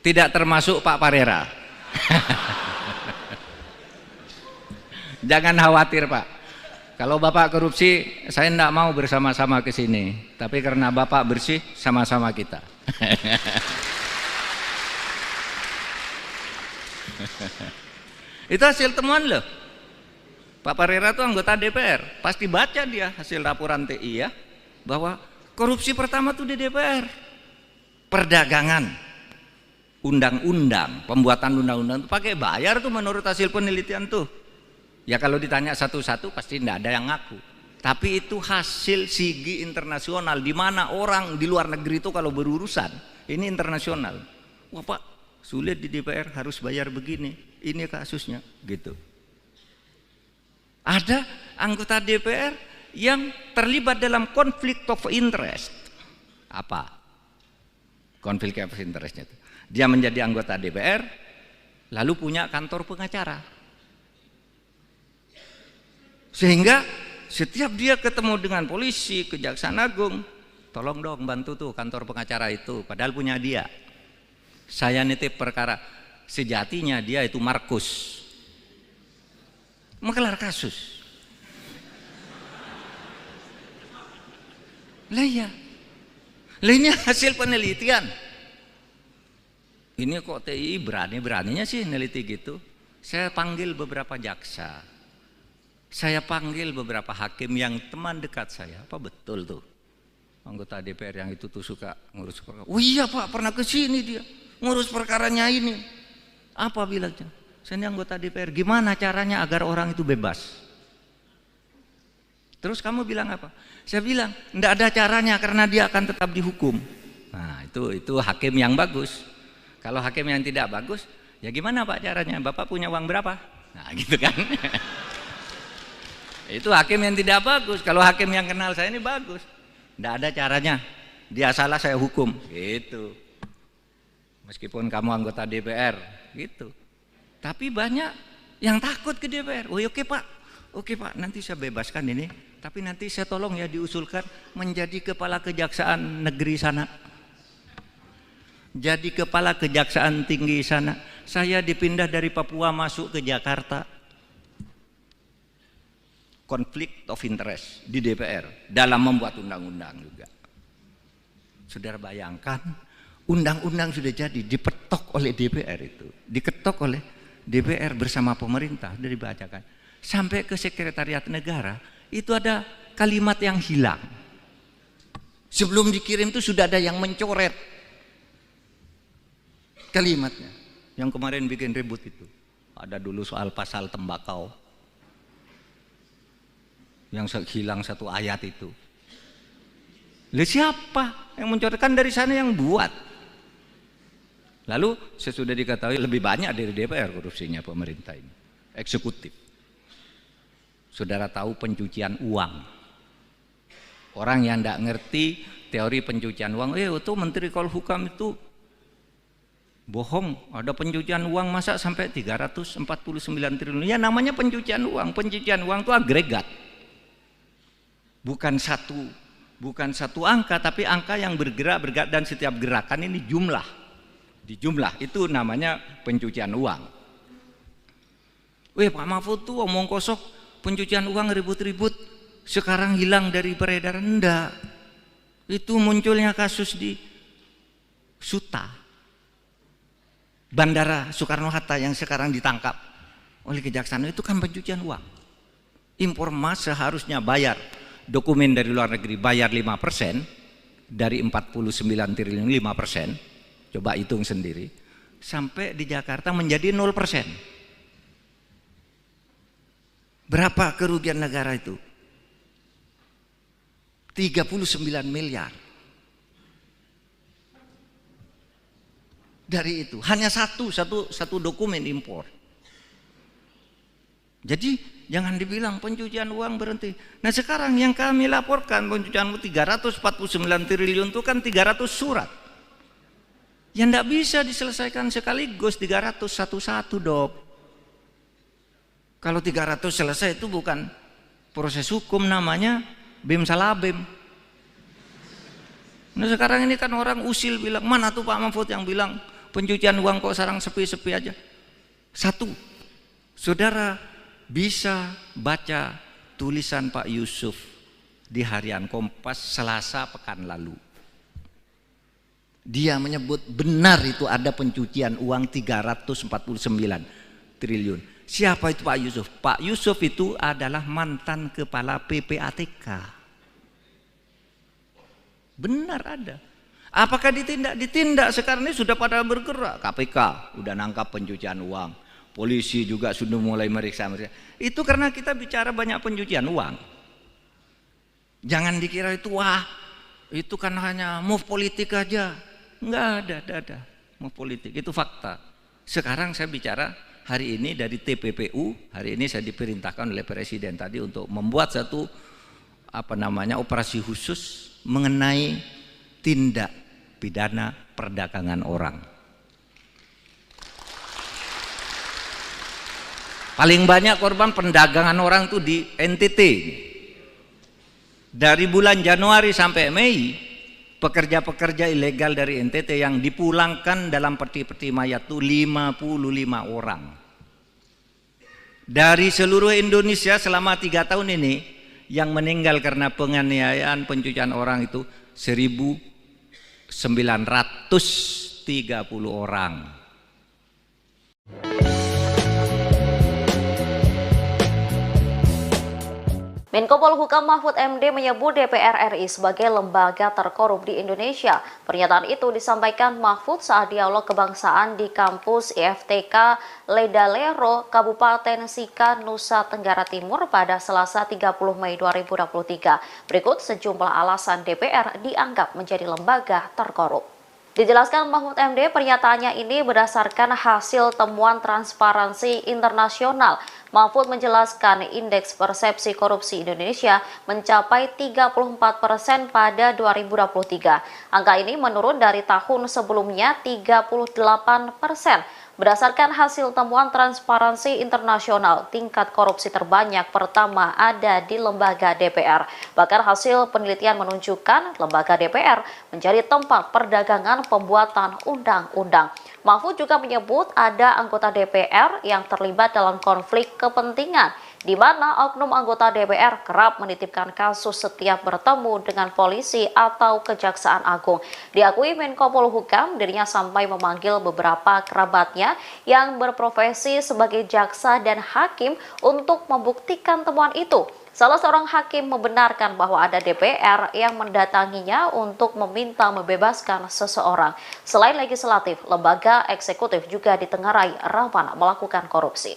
tidak termasuk Pak Parera. Jangan khawatir Pak. Kalau Bapak korupsi, saya tidak mau bersama-sama ke sini. Tapi karena Bapak bersih, sama-sama kita. Itu hasil temuan loh. Pak Parera itu anggota DPR. Pasti baca dia hasil laporan TI ya. Bahwa korupsi pertama tuh di DPR. Perdagangan. Undang-undang. Pembuatan undang-undang itu pakai bayar tuh menurut hasil penelitian tuh. Ya kalau ditanya satu-satu pasti tidak ada yang ngaku. Tapi itu hasil sigi internasional, di mana orang di luar negeri itu kalau berurusan ini internasional. Wah Pak, sulit di DPR harus bayar begini. Ini kasusnya gitu. Ada anggota DPR yang terlibat dalam konflik of interest. Apa? Konflik of interestnya itu. Dia menjadi anggota DPR lalu punya kantor pengacara. Sehingga setiap dia ketemu dengan polisi, Kejaksaan Agung, tolong dong bantu tuh kantor pengacara itu, padahal punya dia. Saya nitip perkara, sejatinya dia itu Markus, mengelar kasus. Lah ya, lah ini hasil penelitian. Ini kok TI berani-beraninya sih neliti gitu. Saya panggil beberapa jaksa. Saya panggil beberapa hakim yang teman dekat saya. Apa betul tuh anggota DPR yang itu tuh suka ngurus perkara? Oh iya Pak, pernah ke sini dia ngurus perkaranya ini. Apa bilangnya? Saya ini anggota DPR. Gimana caranya agar orang itu bebas? Terus kamu bilang apa? Saya bilang enggak ada caranya karena dia akan tetap dihukum. Nah itu hakim yang bagus. Kalau hakim yang tidak bagus, ya gimana Pak caranya? Bapak punya uang berapa? Nah gitu kan. Itu hakim yang tidak bagus. Kalau hakim yang kenal saya ini bagus. Tidak ada caranya. Dia salah saya hukum. Gitu. Meskipun kamu anggota DPR. Gitu. Tapi banyak yang takut ke DPR. Oh oke Pak. Oke Pak, nanti saya bebaskan ini. Tapi nanti saya tolong ya diusulkan menjadi kepala kejaksaan negeri sana. Jadi kepala kejaksaan tinggi sana. Saya dipindah dari Papua masuk ke Jakarta. Konflik of interest di DPR dalam membuat undang-undang juga. Saudara bayangkan, undang-undang sudah jadi dipetok oleh DPR itu, diketok oleh DPR bersama pemerintah, sudah dibacakan. Sampai ke Sekretariat Negara, itu ada kalimat yang hilang. Sebelum dikirim itu sudah ada yang mencoret kalimatnya. Yang kemarin bikin ribut itu. Ada dulu soal pasal tembakau. Yang hilang satu ayat itu. Lalu siapa yang mencoretkan? Dari sana yang buat. Lalu sesudah diketahui lebih banyak dari DPR korupsinya pemerintah ini. Eksekutif. Saudara tahu pencucian uang. Orang yang tidak ngerti teori pencucian uang, itu Menteri Polhukam itu bohong, ada pencucian uang masa sampai 349 triliun. Ya namanya pencucian uang. Pencucian uang itu agregat. Bukan satu angka, tapi angka yang bergerak dan setiap gerakan ini jumlah. Di jumlah itu namanya pencucian uang. Pak Mahfud tuh omong kosong, pencucian uang ribut-ribut, sekarang hilang dari peredaran. Enggak. Itu munculnya kasus di Suta, Bandara Soekarno-Hatta yang sekarang ditangkap oleh Kejaksaan, itu kan pencucian uang. Impor emas seharusnya bayar dokumen dari luar negeri, bayar 5% dari 49 triliun 5%, coba hitung sendiri, sampai di Jakarta menjadi 0%. Berapa kerugian negara itu? 39 miliar. Dari itu hanya satu dokumen impor. Jadi jangan dibilang pencucian uang berhenti. Nah sekarang yang kami laporkan pencucian uang 349 triliun itu kan 300 surat. Yang tidak bisa diselesaikan sekaligus 300 satu-satu, Dok. Kalau 300 selesai itu bukan proses hukum, namanya bim salah bim. Nah sekarang ini kan orang usil bilang, mana tuh Pak Mahfud yang bilang pencucian uang kok sekarang sepi-sepi aja. Satu, saudara bisa baca tulisan Pak Yusuf di Harian Kompas Selasa pekan lalu. Dia menyebut benar itu ada pencucian uang 349 triliun. Siapa itu Pak Yusuf? Pak Yusuf itu adalah mantan kepala PPATK. Benar ada. Apakah ditindak? Ditindak. Sekarang ini sudah pada bergerak. KPK udah nangkap pencucian uang. Polisi juga sudah mulai meriksa. Itu karena kita bicara banyak pencucian uang. Jangan dikira itu wah, itu kan hanya move politik aja. Enggak ada move politik. Itu fakta. Sekarang saya bicara hari ini dari TPPU. Hari ini saya diperintahkan oleh Presiden tadi untuk membuat satu operasi khusus mengenai tindak pidana perdagangan orang. Paling banyak korban perdagangan orang itu di NTT. Dari bulan Januari sampai Mei, pekerja-pekerja ilegal dari NTT yang dipulangkan dalam peti-peti mayat itu 55 orang. Dari seluruh Indonesia selama 3 tahun ini, yang meninggal karena penganiayaan pencucian orang itu 1.930 orang. Menko Polhukam Mahfud MD menyebut DPR RI sebagai lembaga terkorup di Indonesia. Pernyataan itu disampaikan Mahfud saat dialog kebangsaan di kampus IFTK Ledalero, Kabupaten Sika, Nusa Tenggara Timur pada Selasa 30 Mei 2023. Berikut sejumlah alasan DPR dianggap menjadi lembaga terkorup. Dijelaskan Mahfud MD, pernyataannya ini berdasarkan hasil temuan Transparansi Internasional. Mahfud menjelaskan indeks persepsi korupsi Indonesia mencapai 34% pada 2023. Angka ini menurun dari tahun sebelumnya 38%. Berdasarkan hasil temuan Transparansi Internasional, tingkat korupsi terbanyak pertama ada di lembaga DPR. Bahkan hasil penelitian menunjukkan lembaga DPR menjadi tempat perdagangan pembuatan undang-undang. Mahfud juga menyebut ada anggota DPR yang terlibat dalam konflik kepentingan, di mana oknum anggota DPR kerap menitipkan kasus setiap bertemu dengan polisi atau Kejaksaan Agung. Diakui Menko Polhukam, dirinya sampai memanggil beberapa kerabatnya yang berprofesi sebagai jaksa dan hakim untuk membuktikan temuan itu. Salah seorang hakim membenarkan bahwa ada DPR yang mendatanginya untuk meminta membebaskan seseorang. Selain legislatif, lembaga eksekutif juga ditengarai rawan melakukan korupsi.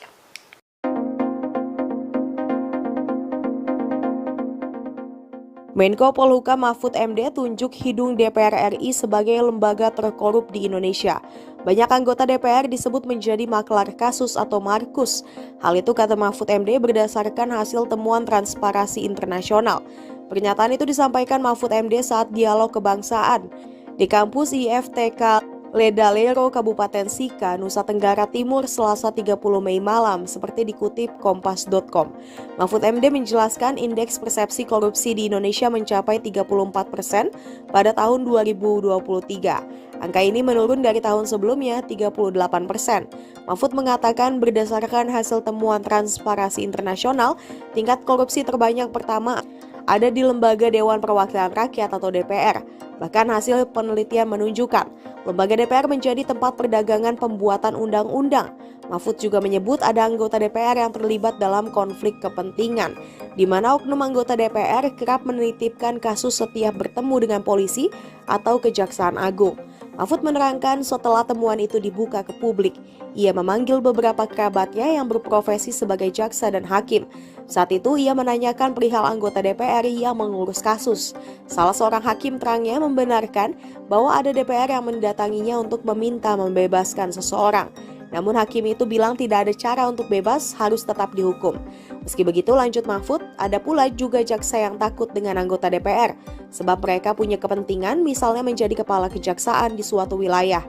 Menko Polhukam Mahfud MD tunjuk hidung DPR RI sebagai lembaga terkorup di Indonesia. Banyak anggota DPR disebut menjadi maklar kasus atau markus. Hal itu kata Mahfud MD berdasarkan hasil temuan Transparansi Internasional. Pernyataan itu disampaikan Mahfud MD saat dialog kebangsaan di kampus IFTK Ledalero, Kabupaten Sika, Nusa Tenggara Timur, Selasa 30 Mei malam, seperti dikutip kompas.com. Mahfud MD menjelaskan indeks persepsi korupsi di Indonesia mencapai 34% pada tahun 2023. Angka ini menurun dari tahun sebelumnya 38%. Mahfud mengatakan berdasarkan hasil temuan Transparansi Internasional, tingkat korupsi terbanyak pertama ada di Lembaga Dewan Perwakilan Rakyat atau DPR. Bahkan hasil penelitian menunjukkan lembaga DPR menjadi tempat perdagangan pembuatan undang-undang. Mahfud juga menyebut ada anggota DPR yang terlibat dalam konflik kepentingan, di mana oknum anggota DPR kerap menitipkan kasus setiap bertemu dengan polisi atau Kejaksaan Agung. Mahfud menerangkan setelah temuan itu dibuka ke publik, ia memanggil beberapa kerabatnya yang berprofesi sebagai jaksa dan hakim. Saat itu ia menanyakan perihal anggota DPR yang mengurus kasus. Salah seorang hakim terangnya membenarkan bahwa ada DPR yang mendatanginya untuk meminta membebaskan seseorang. Namun hakim itu bilang tidak ada cara untuk bebas, harus tetap dihukum. Meski begitu, lanjut Mahfud, ada pula juga jaksa yang takut dengan anggota DPR, sebab mereka punya kepentingan misalnya menjadi kepala kejaksaan di suatu wilayah.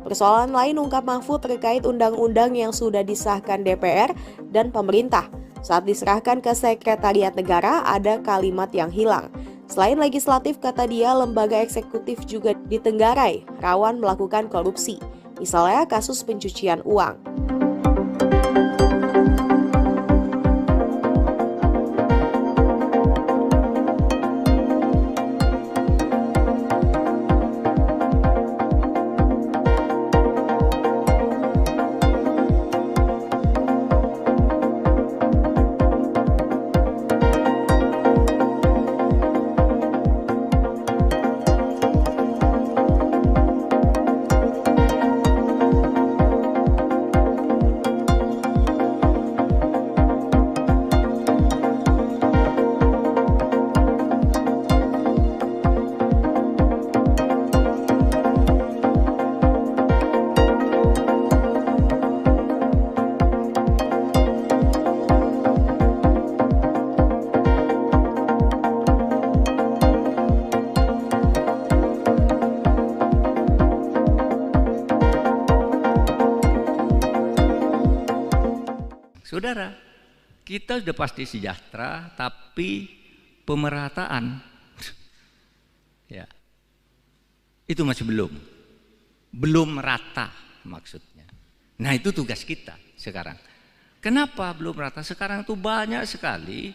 Persoalan lain ungkap Mahfud terkait undang-undang yang sudah disahkan DPR dan pemerintah. Saat diserahkan ke Sekretariat Negara, ada kalimat yang hilang. Selain legislatif, kata dia, lembaga eksekutif juga ditenggarai, rawan melakukan korupsi. Misalnya kasus pencucian uang. Saudara, kita sudah pasti sejahtera, tapi pemerataan ya, itu masih belum merata maksudnya. Nah, itu tugas kita sekarang. Kenapa belum merata? Sekarang itu banyak sekali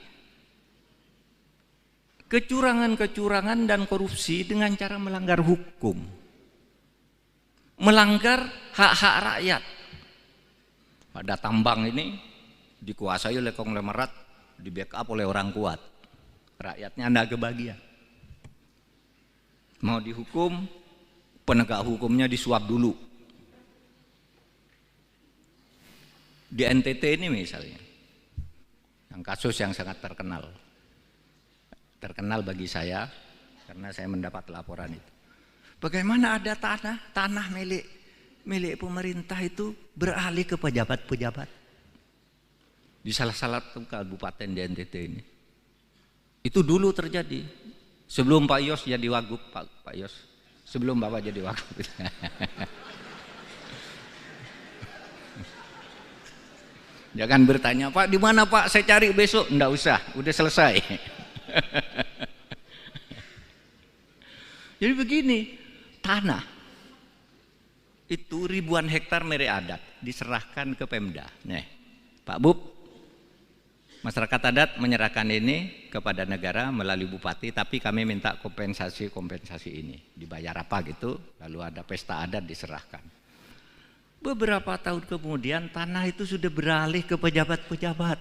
kecurangan-kecurangan dan korupsi dengan cara melanggar hukum, melanggar hak-hak rakyat. Pada tambang ini dikuasai oleh konglomerat, di backup oleh orang kuat, rakyatnya tidak kebagian. Mau dihukum, penegak hukumnya disuap dulu. Di NTT ini misalnya, yang kasus yang sangat terkenal bagi saya karena saya mendapat laporan itu. Bagaimana ada tanah milik pemerintah itu beralih ke pejabat-pejabat di salah satu kabupaten di NTT ini. Itu dulu terjadi sebelum Pak Yos jadi wagub, Pak Yos, sebelum Bapak jadi wagub. Jangan bertanya, Pak di mana Pak, saya cari besok. Enggak usah, udah selesai. Jadi begini, tanah itu ribuan hektar milik adat diserahkan ke Pemda. Nih, Pak Bub, masyarakat adat menyerahkan ini kepada negara melalui bupati, tapi kami minta kompensasi ini. Dibayar apa gitu, lalu ada pesta adat diserahkan. Beberapa tahun kemudian tanah itu sudah beralih ke pejabat-pejabat.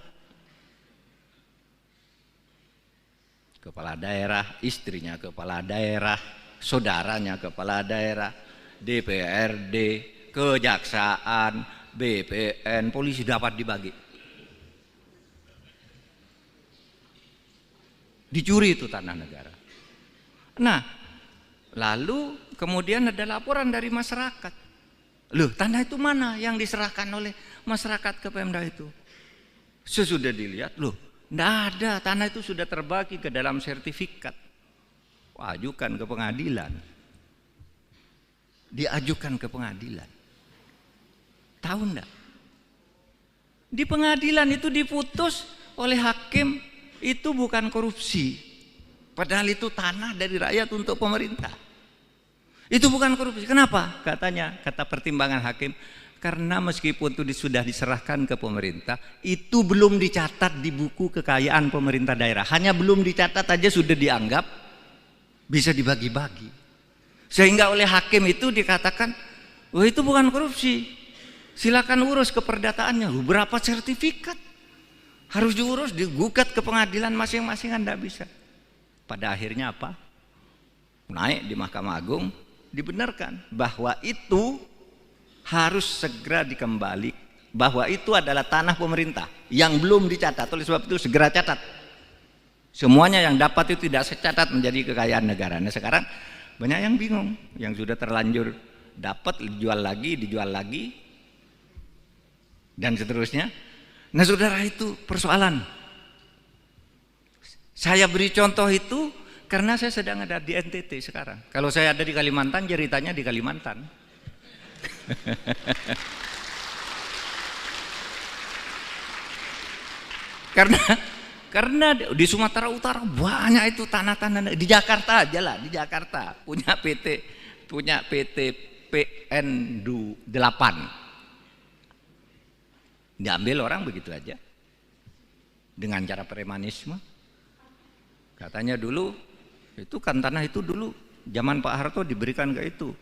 Kepala daerah, istrinya kepala daerah, saudaranya kepala daerah, DPRD, kejaksaan, BPN, polisi dapat dibagi. Dicuri itu tanah negara. Nah, lalu kemudian ada laporan dari masyarakat. Loh, tanah itu mana yang diserahkan oleh masyarakat ke Pemda itu? Sesudah dilihat, loh, tidak ada, tanah itu sudah terbagi ke dalam sertifikat. Ajukan ke pengadilan. Diajukan ke pengadilan. Tahu enggak? Di pengadilan itu diputus oleh hakim, itu bukan korupsi. Padahal itu tanah dari rakyat untuk pemerintah. Itu bukan korupsi. Kenapa? Katanya, kata pertimbangan hakim, karena meskipun itu sudah diserahkan ke pemerintah, itu belum dicatat di buku kekayaan pemerintah daerah. Hanya belum dicatat aja sudah dianggap bisa dibagi-bagi. Sehingga oleh hakim itu dikatakan, oh itu bukan korupsi. Silakan urus keperdataannya. Berapa sertifikat? Harus diurus, digugat ke pengadilan masing-masing, kan tidak bisa. Pada akhirnya apa? Naik di Mahkamah Agung, dibenarkan bahwa itu harus segera bahwa itu adalah tanah pemerintah yang belum dicatat. Oleh sebab itu segera catat. Semuanya yang dapat itu tidak secatat menjadi kekayaan negara. Nah sekarang banyak yang bingung, yang sudah terlanjur dapat dijual lagi, dan seterusnya. Nah saudara, itu persoalan. Saya beri contoh itu karena saya sedang ada di NTT sekarang. Kalau saya ada di Kalimantan, ceritanya di Kalimantan. Karena di Sumatera Utara banyak itu tanah-tanah. Di Jakarta aja lah, di Jakarta punya PT PN 8. Diambil orang begitu aja dengan cara premanisme. Katanya dulu itu kan tanah itu dulu zaman Pak Harto diberikan ke itu,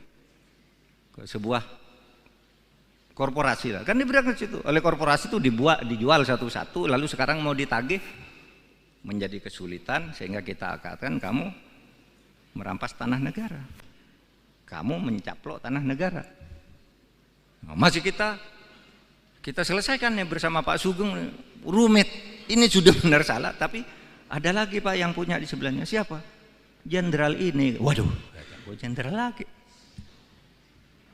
ke sebuah korporasi lah, kan diberikan ke situ. Oleh korporasi itu dijual satu-satu, lalu sekarang mau ditagih menjadi kesulitan, sehingga kita katakan kamu merampas tanah negara, kamu mencaplok tanah negara. Nah, masih kita selesaikan ya bersama Pak Sugeng, rumit. Ini sudah benar salah, tapi ada lagi Pak yang punya di sebelahnya. Siapa? Jenderal ini. Waduh, jenderal lagi.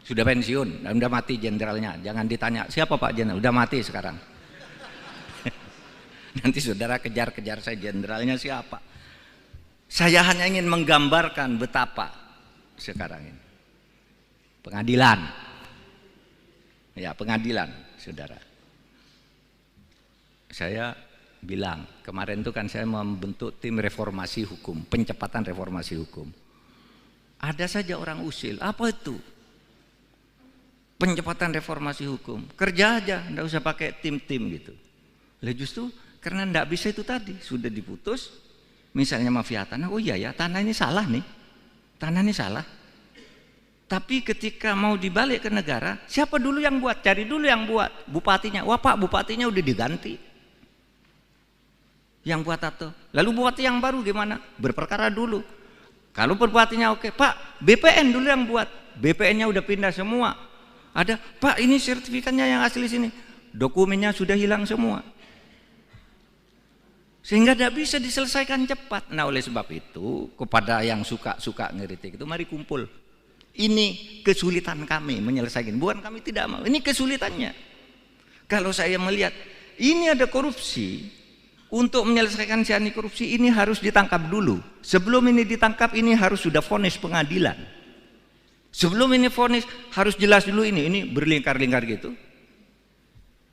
Sudah pensiun, udah mati jenderalnya. Jangan ditanya siapa Pak jenderal, udah mati sekarang. Nanti saudara kejar-kejar saya jenderalnya siapa. Saya hanya ingin menggambarkan betapa sekarang ini pengadilan. Ya, pengadilan, saudara. Saya bilang kemarin itu kan saya membentuk tim reformasi hukum, pencepatan reformasi hukum. Ada saja orang usil, apa itu? Pencepatan reformasi hukum, kerja aja, enggak usah pakai tim-tim gitu. Lah justru karena enggak bisa itu tadi, sudah diputus, misalnya mafia tanah, oh iya ya tanah ini salah nih, tanah ini salah. Tapi ketika mau dibalik ke negara, siapa dulu yang buat? Cari dulu yang buat, bupatinya. Wah Pak, bupatinya udah diganti. Yang buat atau lalu bupati yang baru gimana? Berperkara dulu. Kalau bupatinya oke, Pak, BPN dulu yang buat. BPN-nya udah pindah semua. Ada, Pak, ini sertifikatnya yang asli sini. Dokumennya sudah hilang semua. Sehingga tidak bisa diselesaikan cepat. Nah, oleh sebab itu, kepada yang suka ngeritik itu, mari kumpul. Ini kesulitan kami menyelesaikan. Bukan kami tidak mau, ini kesulitannya. Kalau saya melihat ini ada korupsi, untuk menyelesaikan si anti korupsi ini harus ditangkap dulu. Sebelum ini ditangkap, ini harus sudah vonis pengadilan. Sebelum ini vonis harus jelas dulu ini berlingkar-lingkar gitu.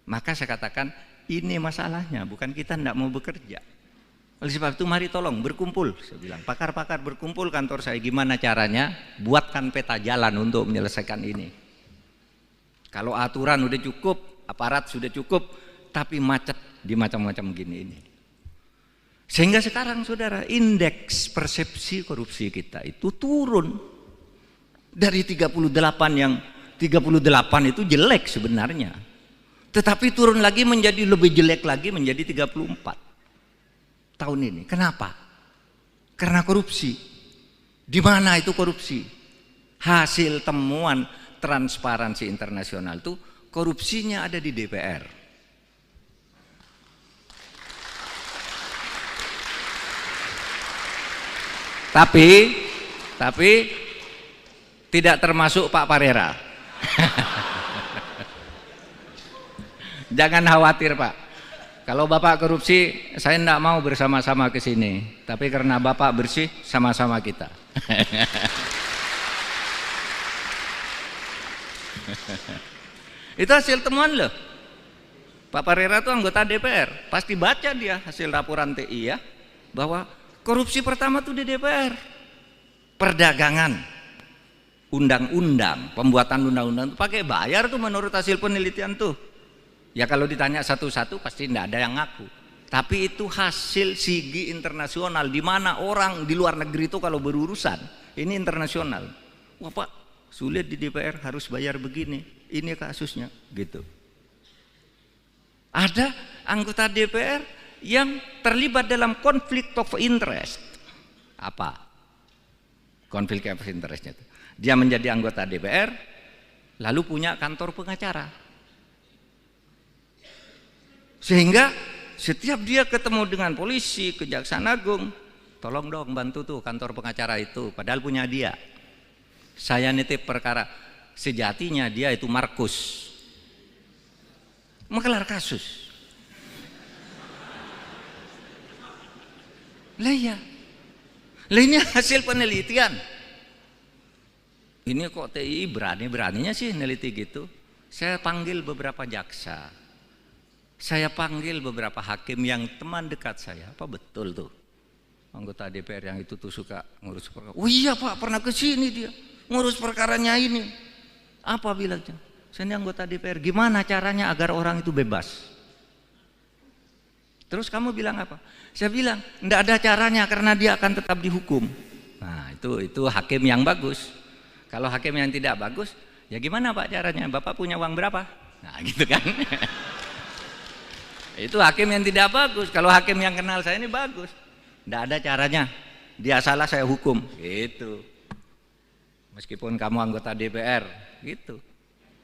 Maka saya katakan ini masalahnya, bukan kita tidak mau bekerja. Oleh sebab itu mari tolong berkumpul, saya bilang pakar-pakar berkumpul kantor saya, gimana caranya buatkan peta jalan untuk menyelesaikan ini. Kalau aturan udah cukup, aparat sudah cukup, tapi macet di macam-macam gini ini. Sehingga sekarang saudara, indeks persepsi korupsi kita itu turun dari 38 yang 38 itu jelek sebenarnya, tetapi turun lagi menjadi lebih jelek lagi menjadi 34 tahun ini. Kenapa? Karena korupsi. Di mana itu korupsi? Hasil temuan Transparansi Internasional itu korupsinya ada di DPR. Tapi tidak termasuk Pak Parera. Jangan khawatir Pak. Kalau Bapak korupsi, saya tidak mau bersama-sama ke sini. Tapi karena Bapak bersih, sama-sama kita. Itu hasil temuan loh. Pak Parera itu anggota DPR. Pasti baca dia hasil laporan TI ya, bahwa korupsi pertama tuh di DPR. Perdagangan, undang-undang, pembuatan undang-undang itu pakai bayar tuh menurut hasil penelitian tuh. Ya kalau ditanya satu-satu pasti tidak ada yang ngaku. Tapi itu hasil sigi internasional, di mana orang di luar negeri itu kalau berurusan, ini internasional. Wah Pak, sulit di DPR harus bayar begini, ini kasusnya gitu. Ada anggota DPR yang terlibat dalam konflik of interest. Apa konflik of interestnya itu? Dia menjadi anggota DPR lalu punya kantor pengacara. Sehingga setiap dia ketemu dengan polisi, kejaksaan agung, tolong dong bantu tuh kantor pengacara itu, padahal punya dia. Saya nitip perkara, sejatinya dia itu Markus, mengelar kasus. Lah ya, lah ini hasil penelitian. Ini kok TI berani-beraninya sih neliti gitu. Saya panggil beberapa jaksa, saya panggil beberapa hakim yang teman dekat saya. Apa betul tuh anggota DPR yang itu tuh suka ngurus perkara? Oh iya Pak, pernah ke sini dia ngurus perkaranya ini. Apa bilangnya? Saya ini anggota DPR, gimana caranya agar orang itu bebas? Terus kamu bilang apa? Saya bilang, enggak ada caranya karena dia akan tetap dihukum. Nah, itu hakim yang bagus. Kalau hakim yang tidak bagus, ya gimana Pak caranya? Bapak punya uang berapa? Nah, gitu kan. Itu hakim yang tidak bagus. Kalau hakim yang kenal saya ini bagus. Enggak ada caranya. Dia salah saya hukum. Gitu. Meskipun kamu anggota DPR, gitu.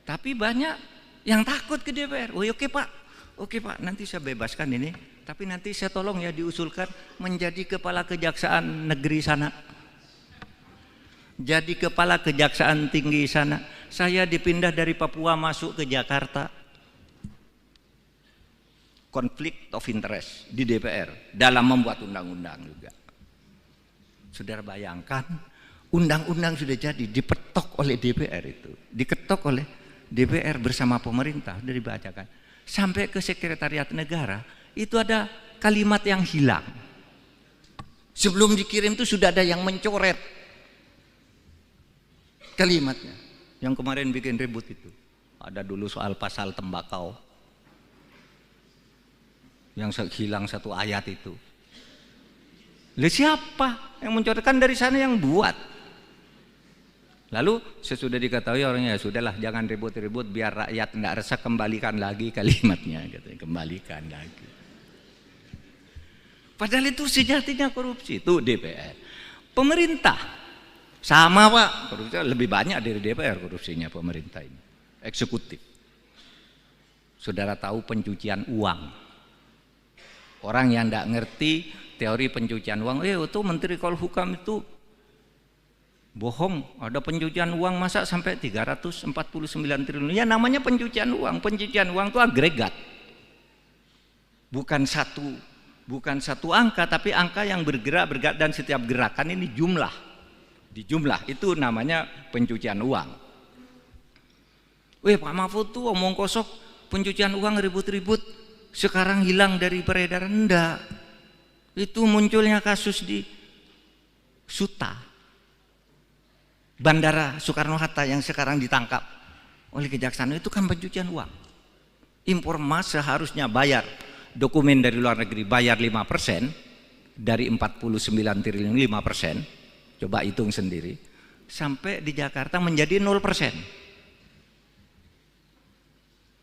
Tapi banyak yang takut ke DPR. Oh, oke Pak. Oke Pak, nanti saya bebaskan ini. Tapi nanti saya tolong ya diusulkan menjadi kepala kejaksaan negeri sana. Jadi kepala kejaksaan tinggi sana. Saya dipindah dari Papua masuk ke Jakarta. Konflik of interest di DPR dalam membuat undang-undang juga. Saudara bayangkan, undang-undang sudah jadi dipetok oleh DPR itu. Diketok oleh DPR bersama pemerintah, sudah dibacakan. Sampai ke sekretariat negara, itu ada kalimat yang hilang. Sebelum dikirim itu sudah ada yang mencoret kalimatnya. Yang kemarin bikin ribut itu. Ada dulu soal pasal tembakau. Yang hilang satu ayat itu. Lalu siapa yang mencoretkan? Dari sana yang buat. Lalu sesudah diketahui orangnya, ya sudahlah jangan ribut-ribut biar rakyat tidak resah, kembalikan lagi kalimatnya, katanya, kembalikan lagi. Padahal itu sejatinya korupsi, itu DPR. Pemerintah sama Pak, korupsi lebih banyak dari DPR korupsinya pemerintah ini. Eksekutif. Saudara tahu pencucian uang. Orang yang tidak ngerti teori pencucian uang, itu Menteri Polhukam itu bohong, ada pencucian uang masa sampai 349 triliun. Ya namanya pencucian uang. Pencucian uang itu agregat. Bukan satu angka, tapi angka yang bergerak dan setiap gerakan ini jumlah. Dijumlah itu namanya pencucian uang. Pak Mahfud tuh omong kosong, pencucian uang ribut-ribut, sekarang hilang dari peredaran. Enggak. Itu munculnya kasus di Suta, Bandara Soekarno-Hatta yang sekarang ditangkap oleh kejaksaan, itu kan pencucian uang. Impor emas seharusnya bayar dokumen dari luar negeri, bayar 5% dari 49 triliun 5%. Coba hitung sendiri. Sampai di Jakarta menjadi 0%.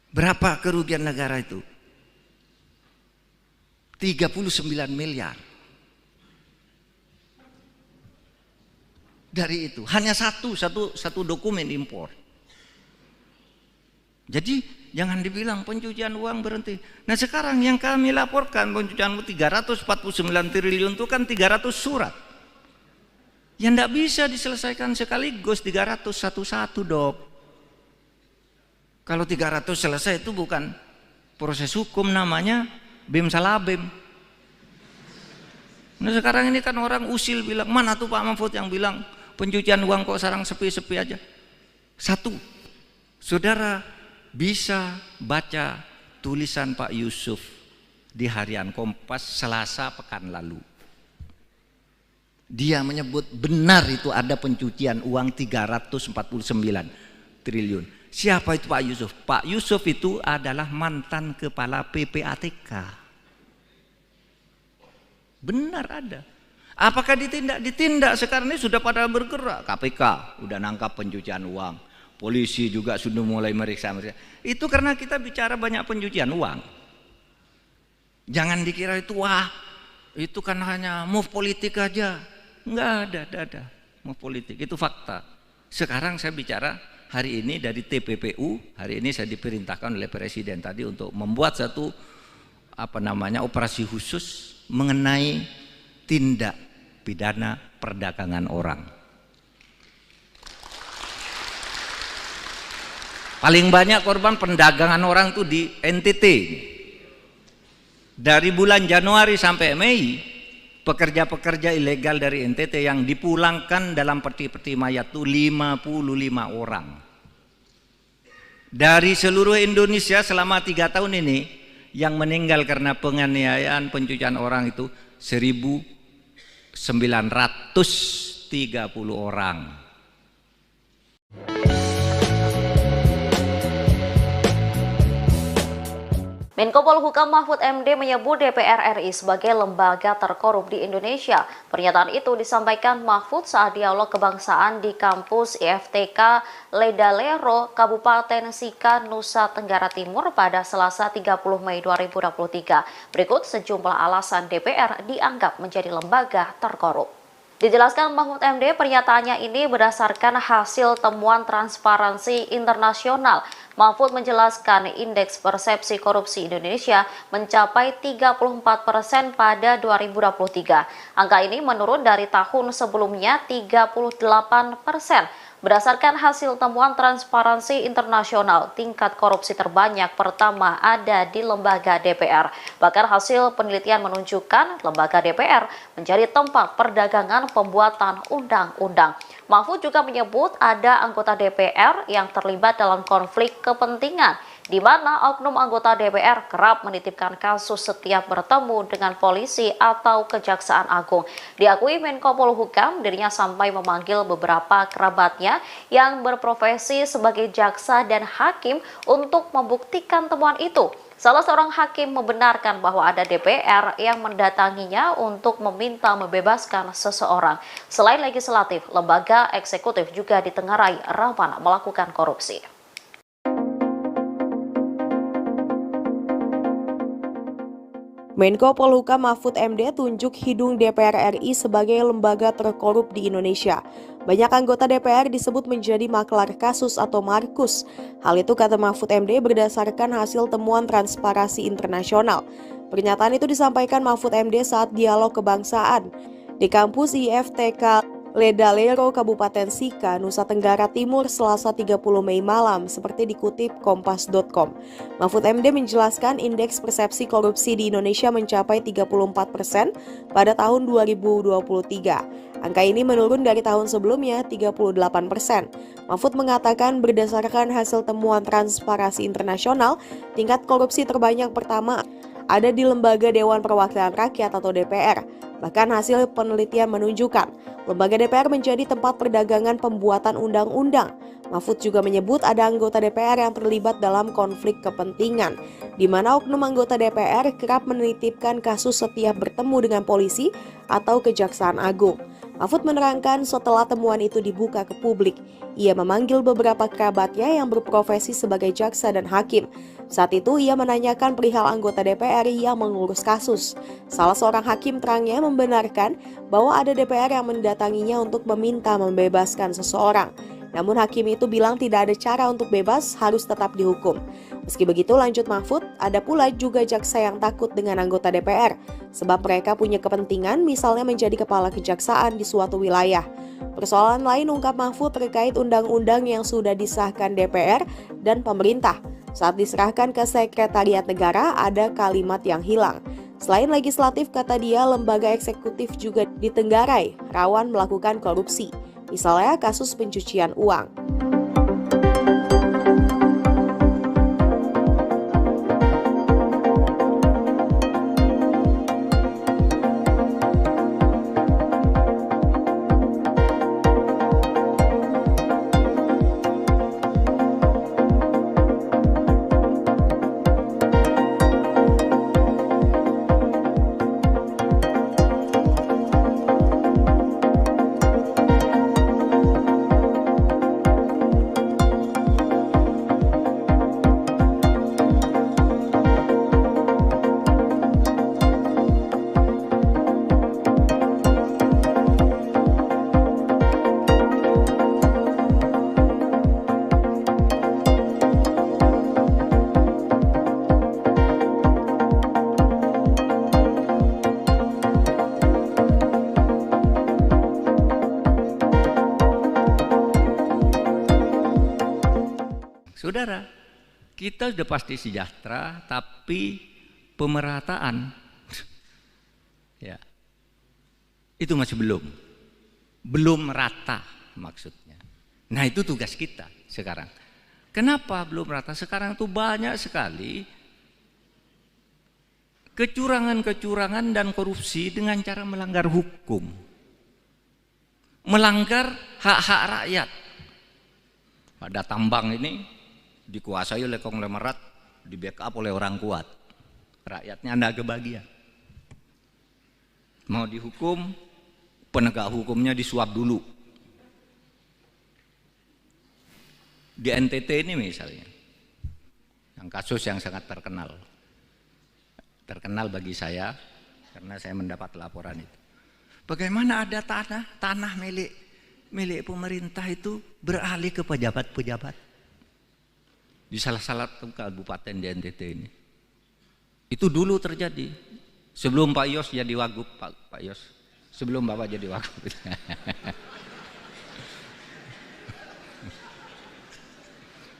Berapa kerugian negara itu? 39 miliar. Dari itu hanya satu dokumen impor. Jadi jangan dibilang pencucian uang berhenti. Nah sekarang yang kami laporkan pencucian uang 349 triliun itu kan 300 surat yang tidak bisa diselesaikan sekaligus, 300 satu-satu Dok. Kalau 300 selesai itu bukan proses hukum, namanya bim salah bim. Nah sekarang ini kan orang usil bilang, mana tuh Pak Mahfud yang bilang pencucian uang kok sekarang sepi-sepi aja. Satu, saudara bisa baca tulisan Pak Yusuf di Harian Kompas Selasa pekan lalu. Dia menyebut benar itu ada pencucian uang 349 triliun. Siapa itu Pak Yusuf? Pak Yusuf itu adalah mantan kepala PPATK. Benar ada. Apakah ditindak? Ditindak. Sekarang ini sudah pada bergerak. KPK udah nangkap pencucian uang. Polisi juga sudah mulai meriksa. Itu karena kita bicara banyak pencucian uang. Jangan dikira itu wah, itu kan hanya move politik aja. Enggak ada move politik. Itu fakta. Sekarang saya bicara hari ini dari TPPU. Hari ini saya diperintahkan oleh Presiden tadi untuk membuat satu operasi khusus mengenai tindak pidana perdagangan orang. Paling banyak korban perdagangan orang itu di NTT. Dari bulan Januari sampai Mei, pekerja-pekerja ilegal dari NTT yang dipulangkan dalam peti-peti mayat itu 55 orang. Dari seluruh Indonesia selama 3 tahun ini, yang meninggal karena penganiayaan pencucian orang itu 1.930 orang. Menko Polhukam Mahfud MD menyebut DPR RI sebagai lembaga terkorup di Indonesia. Pernyataan itu disampaikan Mahfud saat dialog kebangsaan di kampus IFTK Ledalero, Kabupaten Sika, Nusa Tenggara Timur pada Selasa 30 Mei 2023. Berikut sejumlah alasan DPR dianggap menjadi lembaga terkorup. Dijelaskan Mahfud MD, pernyataannya ini berdasarkan hasil temuan Transparansi Internasional. Mahfud menjelaskan indeks persepsi korupsi Indonesia mencapai 34% pada 2023. Angka ini menurun dari tahun sebelumnya 38%. Berdasarkan hasil temuan Transparansi Internasional, tingkat korupsi terbanyak pertama ada di lembaga DPR. Bahkan hasil penelitian menunjukkan lembaga DPR menjadi tempat perdagangan pembuatan undang-undang. Mahfud juga menyebut ada anggota DPR yang terlibat dalam konflik kepentingan, di mana oknum anggota DPR kerap menitipkan kasus setiap bertemu dengan polisi atau Kejaksaan Agung. Diakui Menko Polhukam, dirinya sampai memanggil beberapa kerabatnya yang berprofesi sebagai jaksa dan hakim untuk membuktikan temuan itu. Salah seorang hakim membenarkan bahwa ada DPR yang mendatanginya untuk meminta membebaskan seseorang. Selain legislatif, lembaga eksekutif juga ditengarai rawan melakukan korupsi. Menko Polhukam Mahfud MD tunjuk hidung DPR RI sebagai lembaga terkorup di Indonesia. Banyak anggota DPR disebut menjadi maklar kasus atau markus. Hal itu kata Mahfud MD berdasarkan hasil temuan Transparansi Internasional. Pernyataan itu disampaikan Mahfud MD saat dialog kebangsaan di kampus IFTK Ledalero, Kabupaten Sika, Nusa Tenggara Timur, Selasa 30 Mei malam, seperti dikutip kompas.com. Mahfud MD menjelaskan indeks persepsi korupsi di Indonesia mencapai 34% pada tahun 2023. Angka ini menurun dari tahun sebelumnya 38%. Mahfud mengatakan berdasarkan hasil temuan Transparansi Internasional, tingkat korupsi terbanyak pertama ada di Lembaga Dewan Perwakilan Rakyat atau DPR. Bahkan hasil penelitian menunjukkan lembaga DPR menjadi tempat perdagangan pembuatan undang-undang. Mahfud juga menyebut ada anggota DPR yang terlibat dalam konflik kepentingan, di mana oknum anggota DPR kerap menitipkan kasus setiap bertemu dengan polisi atau Kejaksaan Agung. Mahfud menerangkan setelah temuan itu dibuka ke publik, ia memanggil beberapa kerabatnya yang berprofesi sebagai jaksa dan hakim. Saat itu ia menanyakan perihal anggota DPR yang mengurus kasus. Salah seorang hakim terangnya membenarkan bahwa ada DPR yang mendatanginya untuk meminta membebaskan seseorang. Namun hakim itu bilang tidak ada cara untuk bebas, harus tetap dihukum. Meski begitu, lanjut Mahfud, ada pula juga jaksa yang takut dengan anggota DPR, sebab mereka punya kepentingan misalnya menjadi kepala kejaksaan di suatu wilayah. Persoalan lain ungkap Mahfud terkait undang-undang yang sudah disahkan DPR dan pemerintah. Saat diserahkan ke Sekretariat Negara, ada kalimat yang hilang. Selain legislatif, kata dia, lembaga eksekutif juga ditenggarai, rawan melakukan korupsi. Misalnya kasus pencucian uang. saudara, kita sudah pasti sejahtera, tapi pemerataan ya itu masih belum merata maksudnya. Nah itu tugas kita sekarang. Kenapa belum rata? Sekarang tuh banyak sekali kecurangan-kecurangan dan korupsi dengan cara melanggar hukum, melanggar hak-hak rakyat. Ada tambang ini dikuasai oleh konglomerat, di backup oleh orang kuat, rakyatnya anda kebagian. Mau dihukum, penegak hukumnya disuap dulu. Di NTT ini misalnya, yang kasus yang sangat terkenal bagi saya karena saya mendapat laporan itu. Bagaimana ada tanah milik pemerintah itu beralih ke pejabat-pejabat di salah kabupaten di NTT ini. Itu dulu terjadi sebelum Pak Yos jadi wagub, Pak Yos, sebelum Bapak jadi wagub.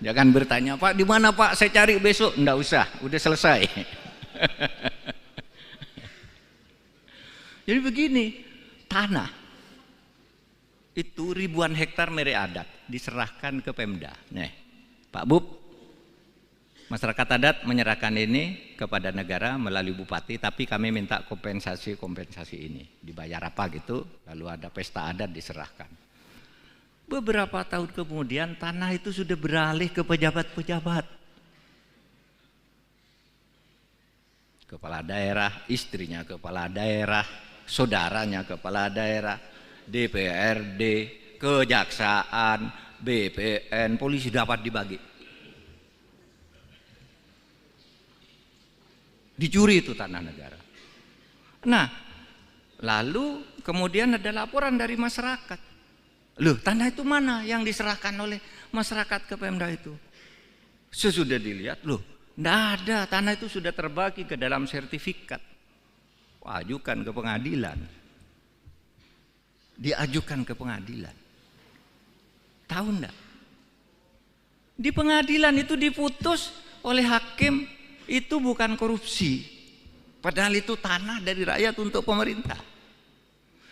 Jangan bertanya, Pak di mana Pak, saya cari besok. Enggak usah, udah selesai. Jadi begini, tanah itu ribuan hektar milik adat diserahkan ke Pemda. Nih, Pak Bub, masyarakat adat menyerahkan ini kepada negara melalui bupati, tapi kami minta kompensasi ini. Dibayar apa gitu, lalu ada pesta adat diserahkan. Beberapa tahun kemudian tanah itu sudah beralih ke pejabat-pejabat. Kepala daerah, istrinya kepala daerah, saudaranya kepala daerah, DPRD, kejaksaan, BPN, polisi dapat dibagi. Dicuri itu tanah negara. Nah, lalu kemudian ada laporan dari masyarakat. Loh, tanah itu mana yang diserahkan oleh masyarakat ke Pemda itu? Sesudah dilihat, loh, enggak ada, tanah itu sudah terbagi ke dalam sertifikat. Ajukan ke pengadilan. Diajukan ke pengadilan. Tahu enggak? Di pengadilan itu diputus oleh hakim itu bukan korupsi. Padahal itu tanah dari rakyat untuk pemerintah.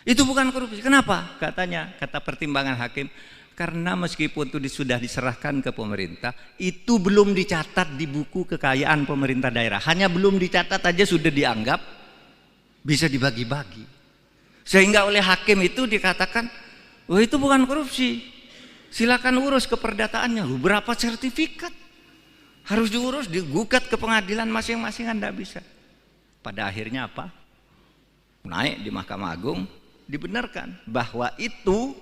Itu bukan korupsi. Kenapa? Kata pertimbangan hakim, karena meskipun itu sudah diserahkan ke pemerintah, itu belum dicatat di buku kekayaan pemerintah daerah. Hanya belum dicatat aja sudah dianggap bisa dibagi-bagi. Sehingga oleh hakim itu dikatakan, oh itu bukan korupsi. Silakan urus keperdataannya. Berapa sertifikat? Harus diurus, digugat ke pengadilan masing-masing, Anda bisa. Pada akhirnya apa? Naik di Mahkamah Agung, dibenarkan bahwa itu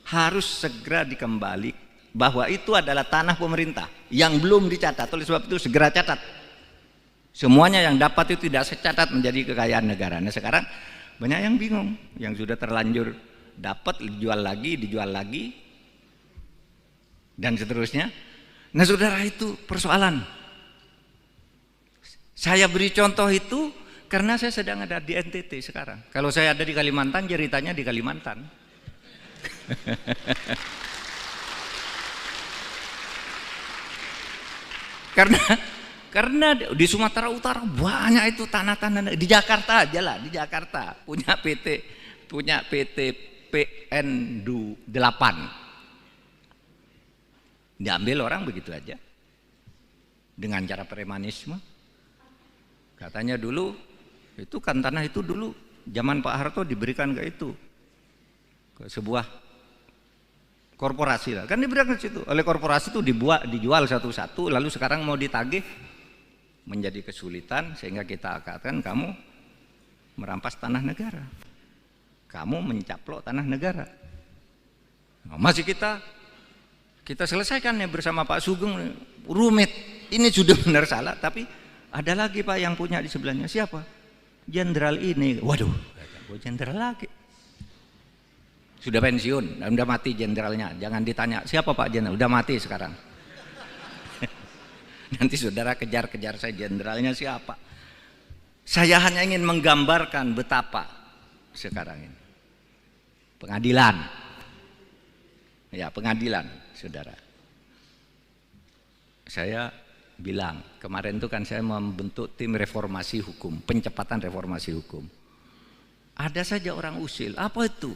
harus segera dikembali, bahwa itu adalah tanah pemerintah yang belum dicatat. Oleh sebab itu segera catat. Semuanya yang dapat itu tidak secatat menjadi kekayaan negara. Nah sekarang banyak yang bingung, yang sudah terlanjur dapat dijual lagi, dan seterusnya. Nah saudara, itu persoalan. Saya beri contoh itu karena saya sedang ada di NTT sekarang. Kalau saya ada di Kalimantan, ceritanya di Kalimantan. Karena di Sumatera Utara banyak itu tanah-tanah. Di Jakarta aja lah, di Jakarta punya PT PN 8. Diambil orang begitu aja dengan cara premanisme. Katanya dulu itu kan tanah itu dulu zaman Pak Harto diberikan ke sebuah korporasi lah, kan diberikan ke situ oleh korporasi itu, dijual satu-satu, lalu sekarang mau ditagih menjadi kesulitan, sehingga kita katakan kamu merampas tanah negara, kamu mencaplok tanah negara. Nah, masih kita selesaikan ya bersama Pak Sugeng, rumit, ini sudah benar salah, tapi ada lagi Pak yang punya di sebelahnya. Siapa? Jenderal ini. Waduh, jenderal lagi. Sudah pensiun, udah mati jenderalnya. Jangan ditanya, siapa Pak jenderal? Udah mati sekarang. Nanti saudara kejar-kejar saya, jenderalnya siapa? Saya hanya ingin menggambarkan betapa sekarang ini. Pengadilan. Ya, pengadilan, saudara. saya bilang, kemarin itu kan saya membentuk tim reformasi hukum, pencepatan reformasi hukum. Ada saja orang usil, apa itu?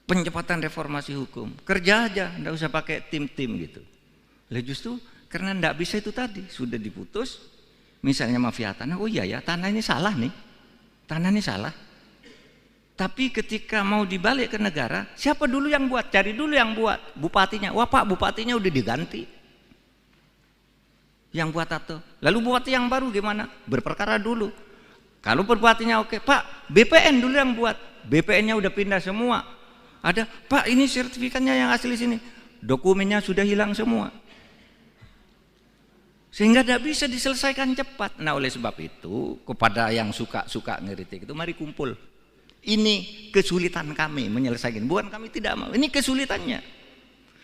Pencepatan reformasi hukum, kerja aja, enggak usah pakai tim-tim gitu. Lah justru karena enggak bisa itu tadi, sudah diputus, misalnya mafia tanah, oh iya ya, tanah ini salah nih, tanah ini salah. Tapi ketika mau dibalik ke negara, siapa dulu yang buat? Cari dulu yang buat, bupatinya. Wah Pak, bupatinya udah diganti. Yang buat atau lalu bupati yang baru gimana? Berperkara dulu. Kalau bupatinya oke, Pak, BPN dulu yang buat. BPN-nya udah pindah semua. Ada, Pak, ini sertifikatnya yang asli sini. Dokumennya sudah hilang semua. Sehingga tidak bisa diselesaikan cepat. Nah, oleh sebab itu, kepada yang suka ngeritik itu, mari kumpul. Ini kesulitan kami menyelesaikan. Bukan kami tidak mau, ini kesulitannya.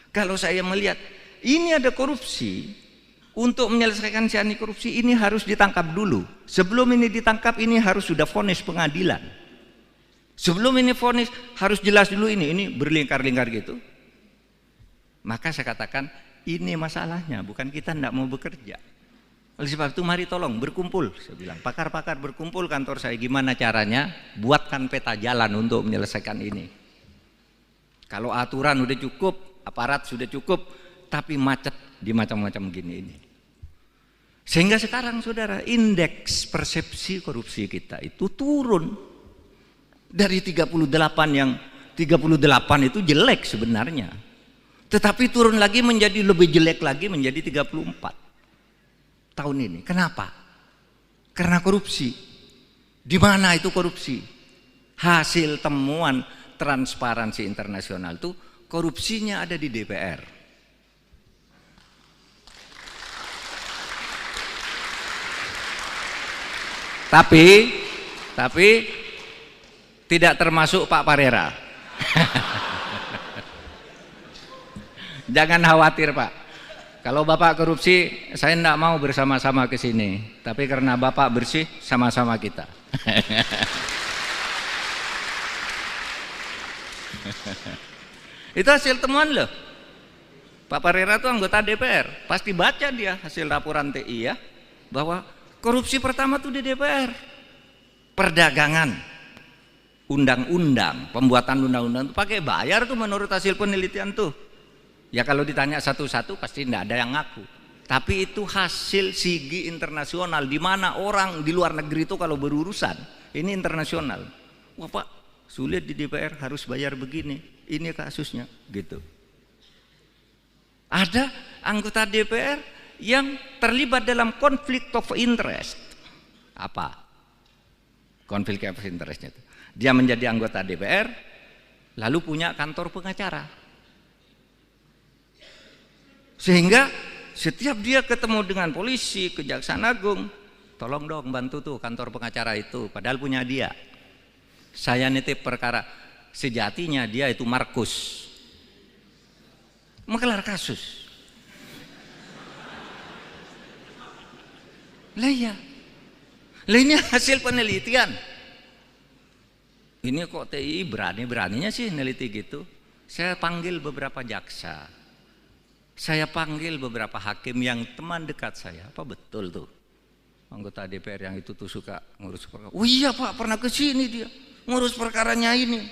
Kalau saya melihat ini ada korupsi, untuk menyelesaikan si anti korupsi ini harus ditangkap dulu. Sebelum ini ditangkap ini harus sudah vonis pengadilan. Sebelum ini vonis harus jelas dulu ini berlingkar-lingkar gitu. Maka saya katakan ini masalahnya, bukan kita tidak mau bekerja. Oleh sebab itu mari tolong berkumpul, saya bilang pakar-pakar berkumpul kantor saya, gimana caranya buatkan peta jalan untuk menyelesaikan ini. Kalau aturan udah cukup, aparat sudah cukup, tapi macet di macam-macam gini ini. Sehingga sekarang saudara, indeks persepsi korupsi kita itu turun dari 38 yang 38 itu jelek sebenarnya. Tetapi turun lagi menjadi lebih jelek lagi menjadi 34 tahun ini. Kenapa? Karena korupsi. Di mana itu korupsi? Hasil temuan Transparansi Internasional itu korupsinya ada di DPR. Tapi tidak termasuk Pak Parera. Jangan khawatir Pak. Kalau Bapak korupsi, saya tidak mau bersama-sama ke sini. Tapi karena Bapak bersih, sama-sama kita. Itu hasil temuan loh. Pak Parera itu anggota DPR. Pasti baca dia hasil laporan TI ya. Bahwa korupsi pertama tuh di DPR, perdagangan, undang-undang, pembuatan undang-undang itu pakai bayar tuh menurut hasil penelitian tuh. Ya kalau ditanya satu-satu pasti tidak ada yang ngaku. Tapi itu hasil sigi internasional, di mana orang di luar negeri itu kalau berurusan, ini internasional. Wah Pak, sulit di DPR harus bayar begini, ini kasusnya, gitu. Ada anggota DPR yang terlibat dalam konflik of interest. Apa konflik of interestnya itu? Dia menjadi anggota DPR lalu punya kantor pengacara, sehingga setiap dia ketemu dengan polisi, kejaksaan agung, tolong dong bantu tuh kantor pengacara itu, padahal punya dia. Saya nitip perkara, sejatinya dia itu Markus, menggelar kasus. Lah ya, lah ini hasil penelitian. Ini kok TI berani-beraninya sih neliti gitu. Saya panggil beberapa jaksa, saya panggil beberapa hakim yang teman dekat saya. Apa betul tuh anggota DPR yang itu tuh suka ngurus perkara? Oh iya Pak, pernah ke sini dia ngurus perkaranya ini.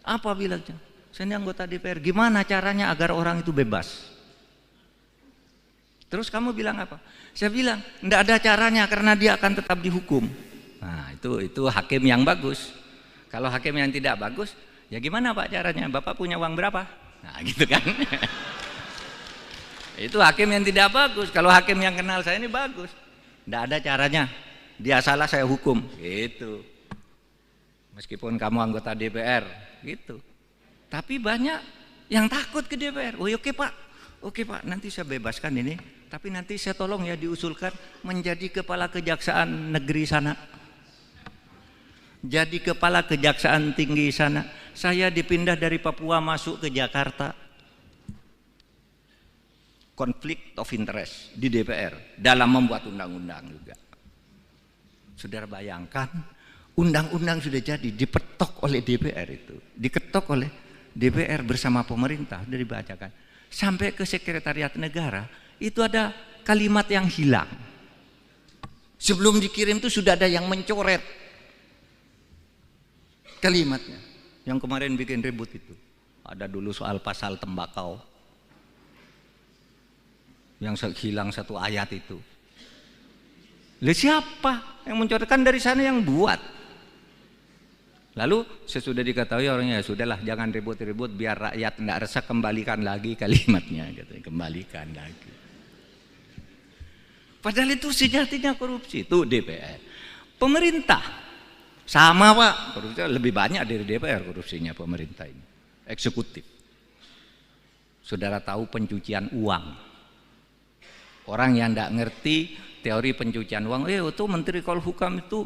Apa bilangnya? Saya ini anggota DPR. Gimana caranya agar orang itu bebas? Terus kamu bilang apa? Saya bilang, enggak ada caranya karena dia akan tetap dihukum. Nah, itu hakim yang bagus. Kalau hakim yang tidak bagus, ya gimana Pak caranya? Bapak punya uang berapa? Nah, gitu kan. Itu hakim yang tidak bagus. Kalau hakim yang kenal saya ini bagus. Enggak ada caranya. Dia salah saya hukum. Gitu. Meskipun kamu anggota DPR, gitu. Tapi banyak yang takut ke DPR. Oh, oke Pak. Oke Pak, nanti saya bebaskan ini, tapi nanti saya tolong ya diusulkan menjadi kepala kejaksaan negeri sana. Jadi kepala kejaksaan tinggi sana. Saya dipindah dari Papua masuk ke Jakarta. Konflik of interest di DPR dalam membuat undang-undang juga. Saudara bayangkan, undang-undang sudah jadi, dipetok oleh DPR itu. Diketok oleh DPR bersama pemerintah, sudah dibacakan. Sampai ke sekretariat negara, itu ada kalimat yang hilang. Sebelum dikirim itu sudah ada yang mencoret kalimatnya. Yang kemarin bikin ribut itu. Ada dulu soal pasal tembakau. Yang hilang satu ayat itu. Lah siapa yang mencoretkan? Dari sana yang buat. Lalu sesudah diketahui orangnya, ya sudahlah jangan ribut-ribut biar rakyat tidak resah, kembalikan lagi kalimatnya, gitu. Kembalikan lagi. Padahal itu sejatinya korupsi, itu DPR. Pemerintah sama Pak, korupsi lebih banyak dari DPR korupsinya pemerintah ini. Eksekutif. Saudara tahu pencucian uang. Orang yang tidak ngerti teori pencucian uang, itu Menteri Polhukam itu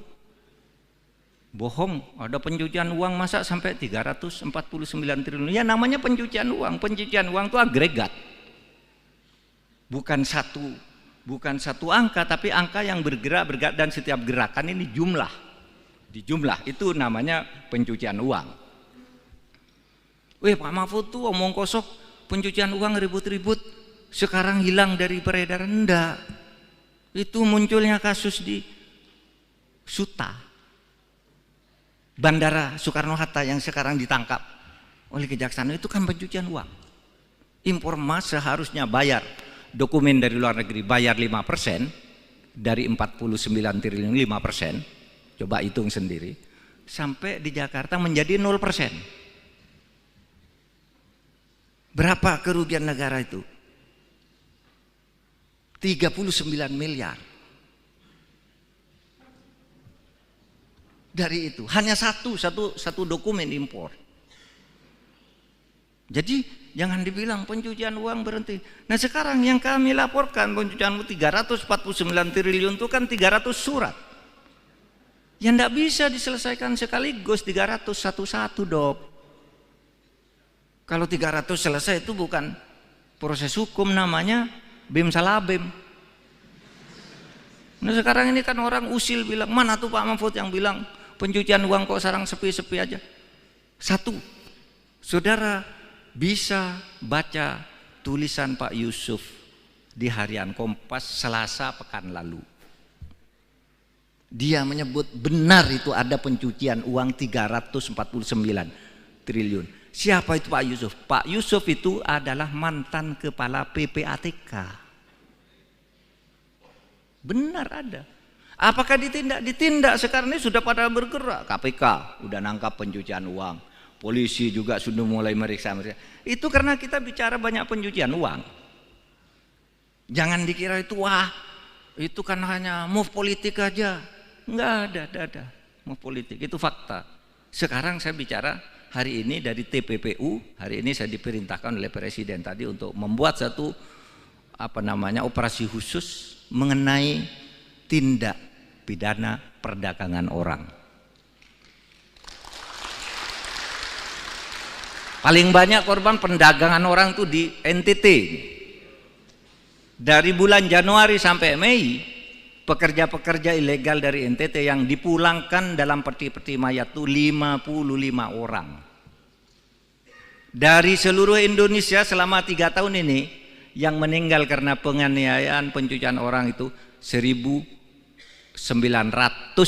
bohong, ada pencucian uang masa sampai 349 triliun. Ya namanya pencucian uang. Pencucian uang itu agregat. Bukan satu angka, tapi angka yang bergerak dan setiap gerakan ini jumlah. Dijumlah itu namanya pencucian uang. Pak Mahfud tuh omong kosong, pencucian uang ribut-ribut, sekarang hilang dari peredaran. Enggak. Itu munculnya kasus di Suta, Bandara Soekarno-Hatta yang sekarang ditangkap oleh Kejaksaan, itu kan pencucian uang. Impor emas seharusnya bayar dokumen dari luar negeri, bayar 5% dari 49 triliun 5%. Coba hitung sendiri. Sampai di Jakarta menjadi 0%. Berapa kerugian negara itu? 39 miliar. Dari itu hanya satu dokumen impor. Jadi jangan dibilang pencucian uang berhenti. Nah sekarang yang kami laporkan pencucian uang 349 triliun itu kan 300 surat. Yang tidak bisa diselesaikan sekaligus 300 satu-satu dok. Kalau 300 selesai itu bukan proses hukum, namanya bim salah bim. Nah sekarang ini kan orang usil bilang, mana tuh Pak Mahfud yang bilang pencucian uang kok sekarang sepi-sepi aja. Satu, saudara bisa baca tulisan Pak Yusuf di Harian Kompas Selasa pekan lalu. Dia menyebut benar itu ada pencucian uang 349 triliun. Siapa itu Pak Yusuf? Pak Yusuf itu adalah mantan kepala PPATK. Benar ada. Apakah ditindak? Ditindak. Sekarang ini sudah pada bergerak. KPK udah nangkap pencucian uang. Polisi juga sudah mulai meriksa. Itu karena kita bicara banyak pencucian uang. Jangan dikira itu itu kan hanya move politik aja. Enggak ada move politik. Itu fakta. Sekarang saya bicara hari ini dari TPPU. Hari ini saya diperintahkan oleh Presiden tadi untuk membuat satu operasi khusus mengenai tindak pidana perdagangan orang. Paling banyak korban perdagangan orang itu di NTT. Dari bulan Januari sampai Mei, pekerja-pekerja ilegal dari NTT yang dipulangkan dalam peti-peti mayat itu 55 orang. Dari seluruh Indonesia selama 3 tahun ini, yang meninggal karena penganiayaan pencucian orang itu 1.930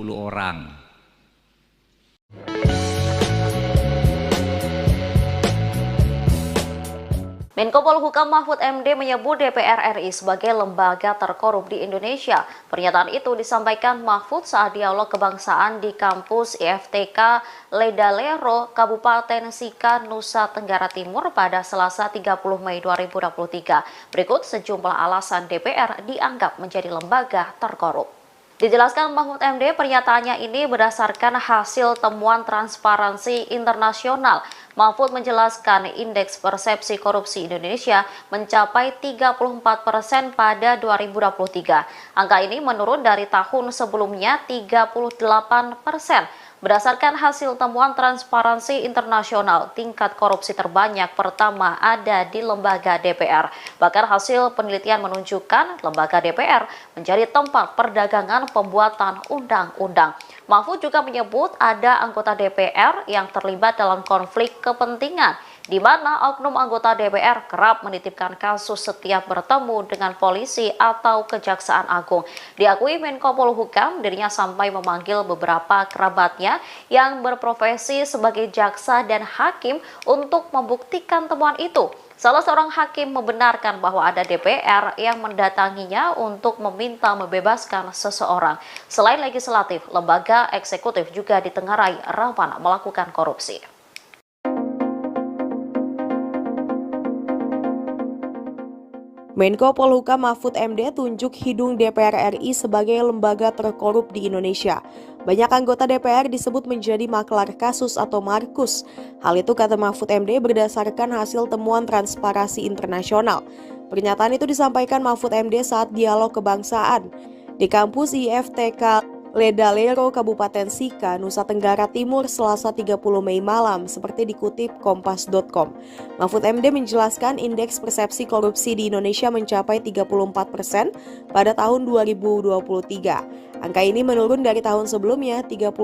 orang. Menko Polhukam Mahfud MD menyebut DPR RI sebagai lembaga terkorup di Indonesia. Pernyataan itu disampaikan Mahfud saat dialog kebangsaan di kampus IFTK Ledalero, Kabupaten Sika, Nusa Tenggara Timur pada Selasa 30 Mei 2023. Berikut sejumlah alasan DPR dianggap menjadi lembaga terkorup. Dijelaskan Mahfud MD, pernyataannya ini berdasarkan hasil temuan Transparansi Internasional. Mahfud menjelaskan indeks persepsi korupsi Indonesia mencapai 34% pada 2023. Angka ini menurun dari tahun sebelumnya 38%. Berdasarkan hasil temuan Transparansi Internasional, tingkat korupsi terbanyak pertama ada di lembaga DPR. Bahkan hasil penelitian menunjukkan lembaga DPR menjadi tempat perdagangan pembuatan undang-undang. Mahfud juga menyebut ada anggota DPR yang terlibat dalam konflik kepentingan. di mana oknum anggota DPR kerap menitipkan kasus setiap bertemu dengan polisi atau Kejaksaan Agung. Diakui Menko Polhukam, dirinya sampai memanggil beberapa kerabatnya yang berprofesi sebagai jaksa dan hakim untuk membuktikan temuan itu. Salah seorang hakim membenarkan bahwa ada DPR yang mendatanginya untuk meminta membebaskan seseorang. Selain legislatif, lembaga eksekutif juga ditengarai rawan melakukan korupsi. Menko Polhukam Mahfud MD tunjuk hidung DPR RI sebagai lembaga terkorup di Indonesia. Banyak anggota DPR disebut menjadi maklar kasus atau markus. Hal itu kata Mahfud MD berdasarkan hasil temuan Transparansi Internasional. Pernyataan itu disampaikan Mahfud MD saat dialog kebangsaan di kampus IFTK Ledalero, Kabupaten Sika, Nusa Tenggara Timur, Selasa 30 Mei malam, seperti dikutip Kompas.com. Mahfud MD menjelaskan indeks persepsi korupsi di Indonesia mencapai 34% pada tahun 2023. Angka ini menurun dari tahun sebelumnya 38%.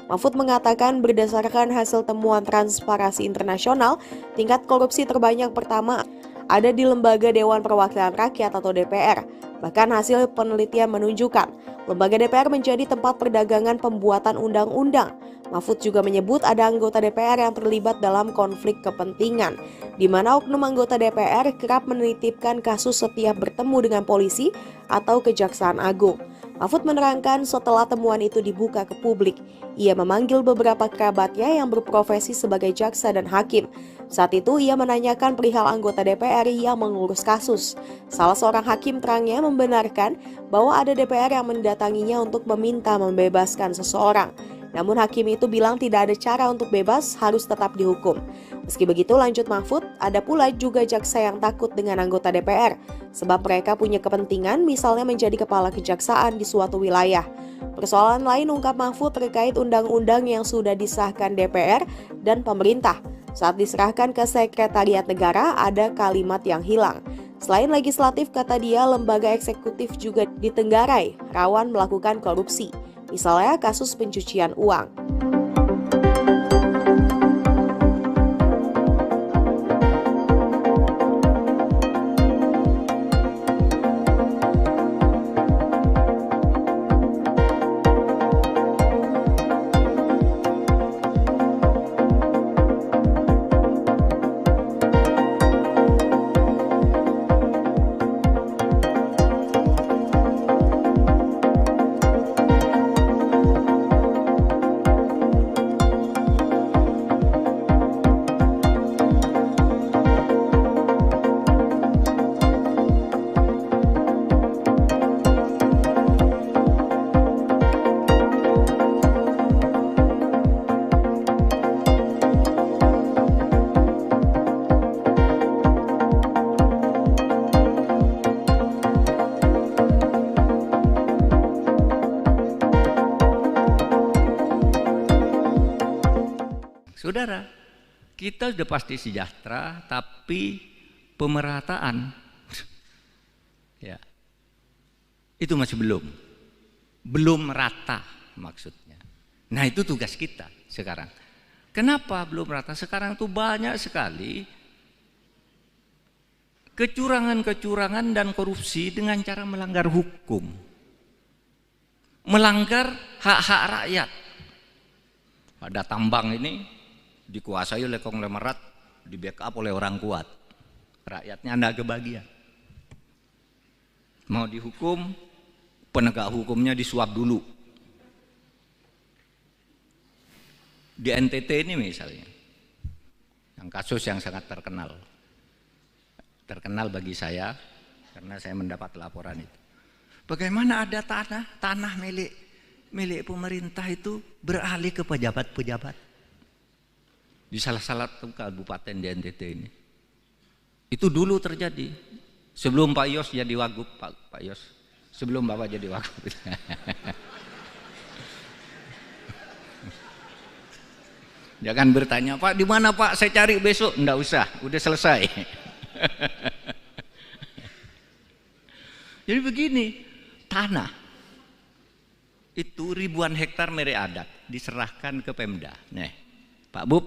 Mahfud mengatakan berdasarkan hasil temuan Transparansi Internasional, tingkat korupsi terbanyak pertama ada di Lembaga Dewan Perwakilan Rakyat atau DPR. Bahkan hasil penelitian menunjukkan lembaga DPR menjadi tempat perdagangan pembuatan undang-undang. Mahfud juga menyebut ada anggota DPR yang terlibat dalam konflik kepentingan, di mana oknum anggota DPR kerap menitipkan kasus setiap bertemu dengan polisi atau Kejaksaan Agung. Mahfud menerangkan setelah temuan itu dibuka ke publik, ia memanggil beberapa kerabatnya yang berprofesi sebagai jaksa dan hakim. Saat itu ia menanyakan perihal anggota DPR yang mengurus kasus. Salah seorang hakim terangnya membenarkan bahwa ada DPR yang mendatanginya untuk meminta membebaskan seseorang. Namun hakim itu bilang tidak ada cara untuk bebas, harus tetap dihukum. Meski begitu, lanjut Mahfud, ada pula juga jaksa yang takut dengan anggota DPR, sebab mereka punya kepentingan misalnya menjadi kepala kejaksaan di suatu wilayah. Persoalan lain ungkap Mahfud terkait undang-undang yang sudah disahkan DPR dan pemerintah. Saat diserahkan ke Sekretariat Negara, ada kalimat yang hilang. Selain legislatif, kata dia, lembaga eksekutif juga ditenggarai, rawan melakukan korupsi. Misalnya kasus pencucian uang. Saudara, kita sudah pasti sejahtera, tapi pemerataan, ya, itu masih belum rata maksudnya. Nah itu tugas kita sekarang. Kenapa belum rata? Sekarang tuh banyak sekali kecurangan-kecurangan dan korupsi dengan cara melanggar hukum, melanggar hak-hak rakyat. Ada tambang ini dikuasai oleh konglomerat, di backup oleh orang kuat, rakyatnya anda kebagian. Mau dihukum, penegak hukumnya disuap dulu. Di NTT ini misalnya, yang kasus yang sangat terkenal bagi saya karena saya mendapat laporan itu. Bagaimana ada tanah milik pemerintah itu beralih ke pejabat-pejabat di salah satu kabupaten di NTT ini. Itu dulu terjadi sebelum Pak Yos jadi wagub, Pak Yos, sebelum Bapak jadi wagub. Jangan bertanya, Pak di mana Pak, saya cari besok. Enggak usah, udah selesai. Jadi begini, tanah itu ribuan hektar milik adat diserahkan ke Pemda. Nih, Pak Bub,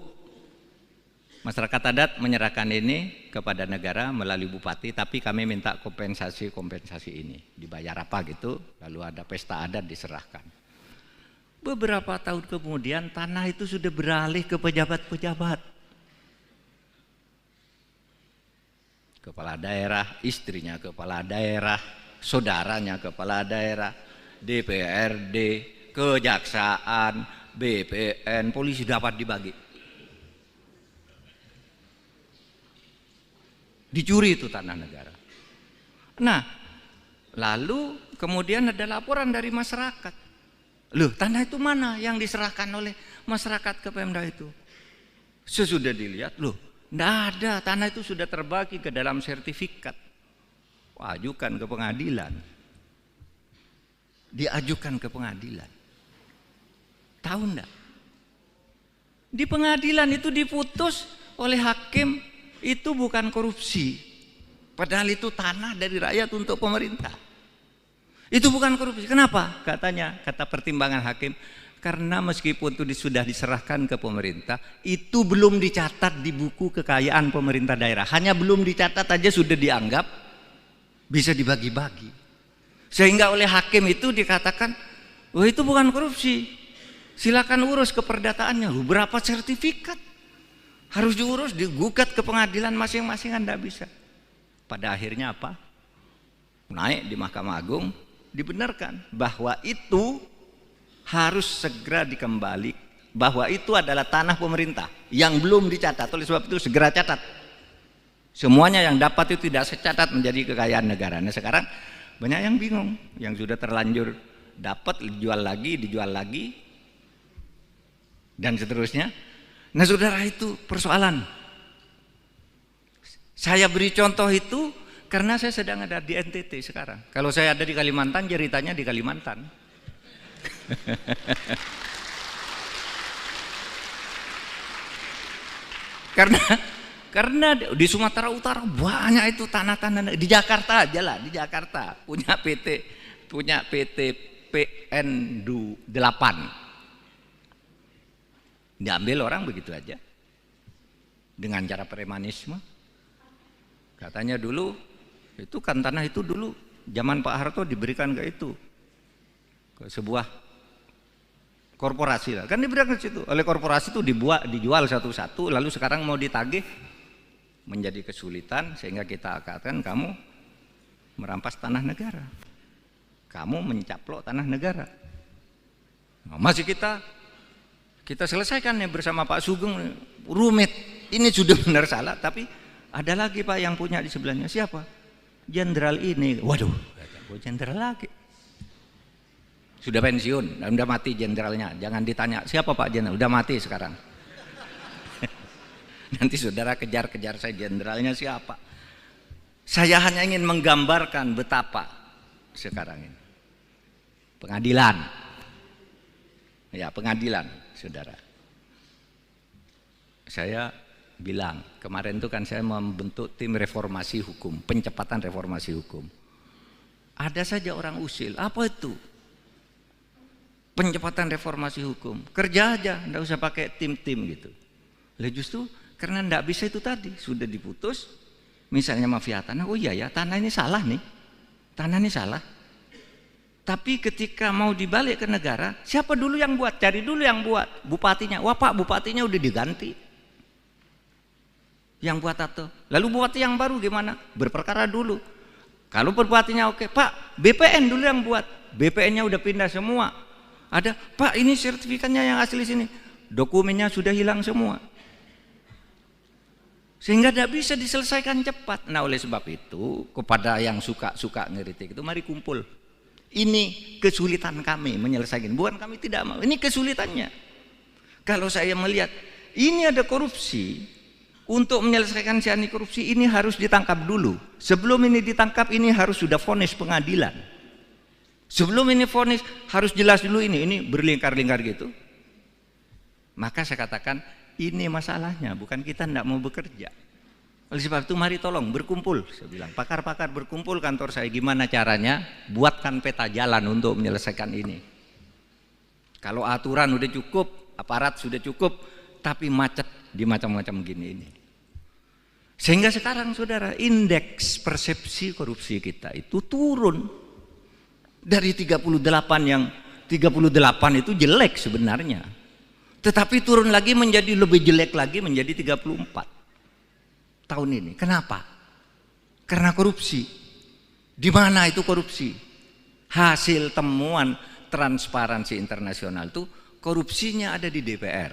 Masyarakat adat menyerahkan ini kepada negara melalui bupati, tapi kami minta kompensasi ini. Dibayar apa gitu, lalu ada pesta adat diserahkan. Beberapa tahun kemudian tanah itu sudah beralih ke pejabat-pejabat. Kepala daerah, istrinya kepala daerah, saudaranya kepala daerah, DPRD, kejaksaan, BPN, polisi dapat dibagi. Dicuri itu tanah negara. Nah, lalu kemudian ada laporan dari masyarakat. Loh, tanah itu mana yang diserahkan oleh masyarakat ke Pemda itu? Sesudah dilihat, loh, enggak ada, tanah itu sudah terbagi ke dalam sertifikat. Ajukan ke pengadilan. Diajukan ke pengadilan. Tahu enggak? Di pengadilan itu diputus oleh hakim itu bukan korupsi. Padahal itu tanah dari rakyat untuk pemerintah. Itu bukan korupsi. Kenapa? Katanya, kata pertimbangan hakim, karena meskipun itu sudah diserahkan ke pemerintah, itu belum dicatat di buku kekayaan pemerintah daerah. Hanya belum dicatat aja sudah dianggap bisa dibagi-bagi. Sehingga oleh hakim itu dikatakan, oh itu bukan korupsi. Silakan urus keperdataannya. Berapa sertifikat? Harus diurus, digugat ke pengadilan masing-masing, Anda bisa. Pada akhirnya apa? Naik di Mahkamah Agung, dibenarkan bahwa itu harus segera dikembali, bahwa itu adalah tanah pemerintah yang belum dicatat. Oleh sebab itu segera catat. Semuanya yang dapat itu tidak secatat menjadi kekayaan negara. Nah sekarang banyak yang bingung, yang sudah terlanjur dapat dijual lagi, dan seterusnya. Nah saudara, itu persoalan. Saya beri contoh itu karena saya sedang ada di NTT sekarang. Kalau saya ada di Kalimantan, ceritanya di Kalimantan. Karena di Sumatera Utara banyak itu tanah-tanah. Di Jakarta aja lah, di Jakarta punya PT PN 8. Diambil orang begitu aja dengan cara premanisme. Katanya dulu itu kan tanah itu dulu zaman Pak Harto diberikan ke sebuah korporasi lah. Kan diberikan ke situ. Oleh korporasi itu dijual satu-satu, lalu sekarang mau ditagih menjadi kesulitan sehingga kita katakan kamu merampas tanah negara. Kamu mencaplok tanah negara. Nah, masih kita selesaikan nih bersama Pak Sugeng, rumit. Ini sudah benar salah, tapi ada lagi Pak yang punya di sebelahnya. Siapa? Jenderal ini. Waduh, jenderal lagi. Sudah pensiun, udah mati jenderalnya. Jangan ditanya, siapa Pak jenderal? Udah mati sekarang. Nanti saudara kejar-kejar saya jenderalnya siapa. Saya hanya ingin menggambarkan betapa sekarang ini. Pengadilan. Ya, pengadilan. Saudara, saya bilang kemarin itu kan saya membentuk tim reformasi hukum, pencepatan reformasi hukum. Ada saja orang usil, apa itu pencepatan reformasi hukum? Kerja aja, enggak usah pakai tim-tim gitu. Lah justru karena enggak bisa itu tadi, sudah diputus, misalnya mafia tanah, oh iya ya tanah ini salah nih, tanah ini salah. Tapi ketika mau dibalik ke negara, siapa dulu yang buat? Cari dulu yang buat, bupatinya. Wah Pak, bupatinya udah diganti. Yang buat atau lalu bupati yang baru gimana? Berperkara dulu. Kalau bupatinya oke, Pak, BPN dulu yang buat. BPN-nya udah pindah semua. Ada, Pak, ini sertifikatnya yang asli sini. Dokumennya sudah hilang semua. Sehingga tidak bisa diselesaikan cepat. Nah, oleh sebab itu, kepada yang suka ngeritik itu, mari kumpul. Ini kesulitan kami menyelesaikan. Bukan kami tidak mau, ini kesulitannya. Kalau saya melihat ini ada korupsi, untuk menyelesaikan si anti korupsi ini harus ditangkap dulu. Sebelum ini ditangkap ini harus sudah vonis pengadilan. Sebelum ini vonis harus jelas dulu ini berlingkar-lingkar gitu. Maka saya katakan ini masalahnya, bukan kita tidak mau bekerja. Oleh sebab itu mari tolong berkumpul, saya bilang pakar-pakar berkumpul kantor saya, gimana caranya buatkan peta jalan untuk menyelesaikan ini. Kalau aturan udah cukup, aparat sudah cukup, tapi macet di macam-macam gini ini. Sehingga sekarang saudara, indeks persepsi korupsi kita itu turun dari 38 yang 38 itu jelek sebenarnya. Tetapi turun lagi menjadi lebih jelek lagi menjadi 34 tahun ini. Kenapa? Karena korupsi. Di mana itu korupsi? Hasil temuan Transparansi Internasional itu korupsinya ada di DPR.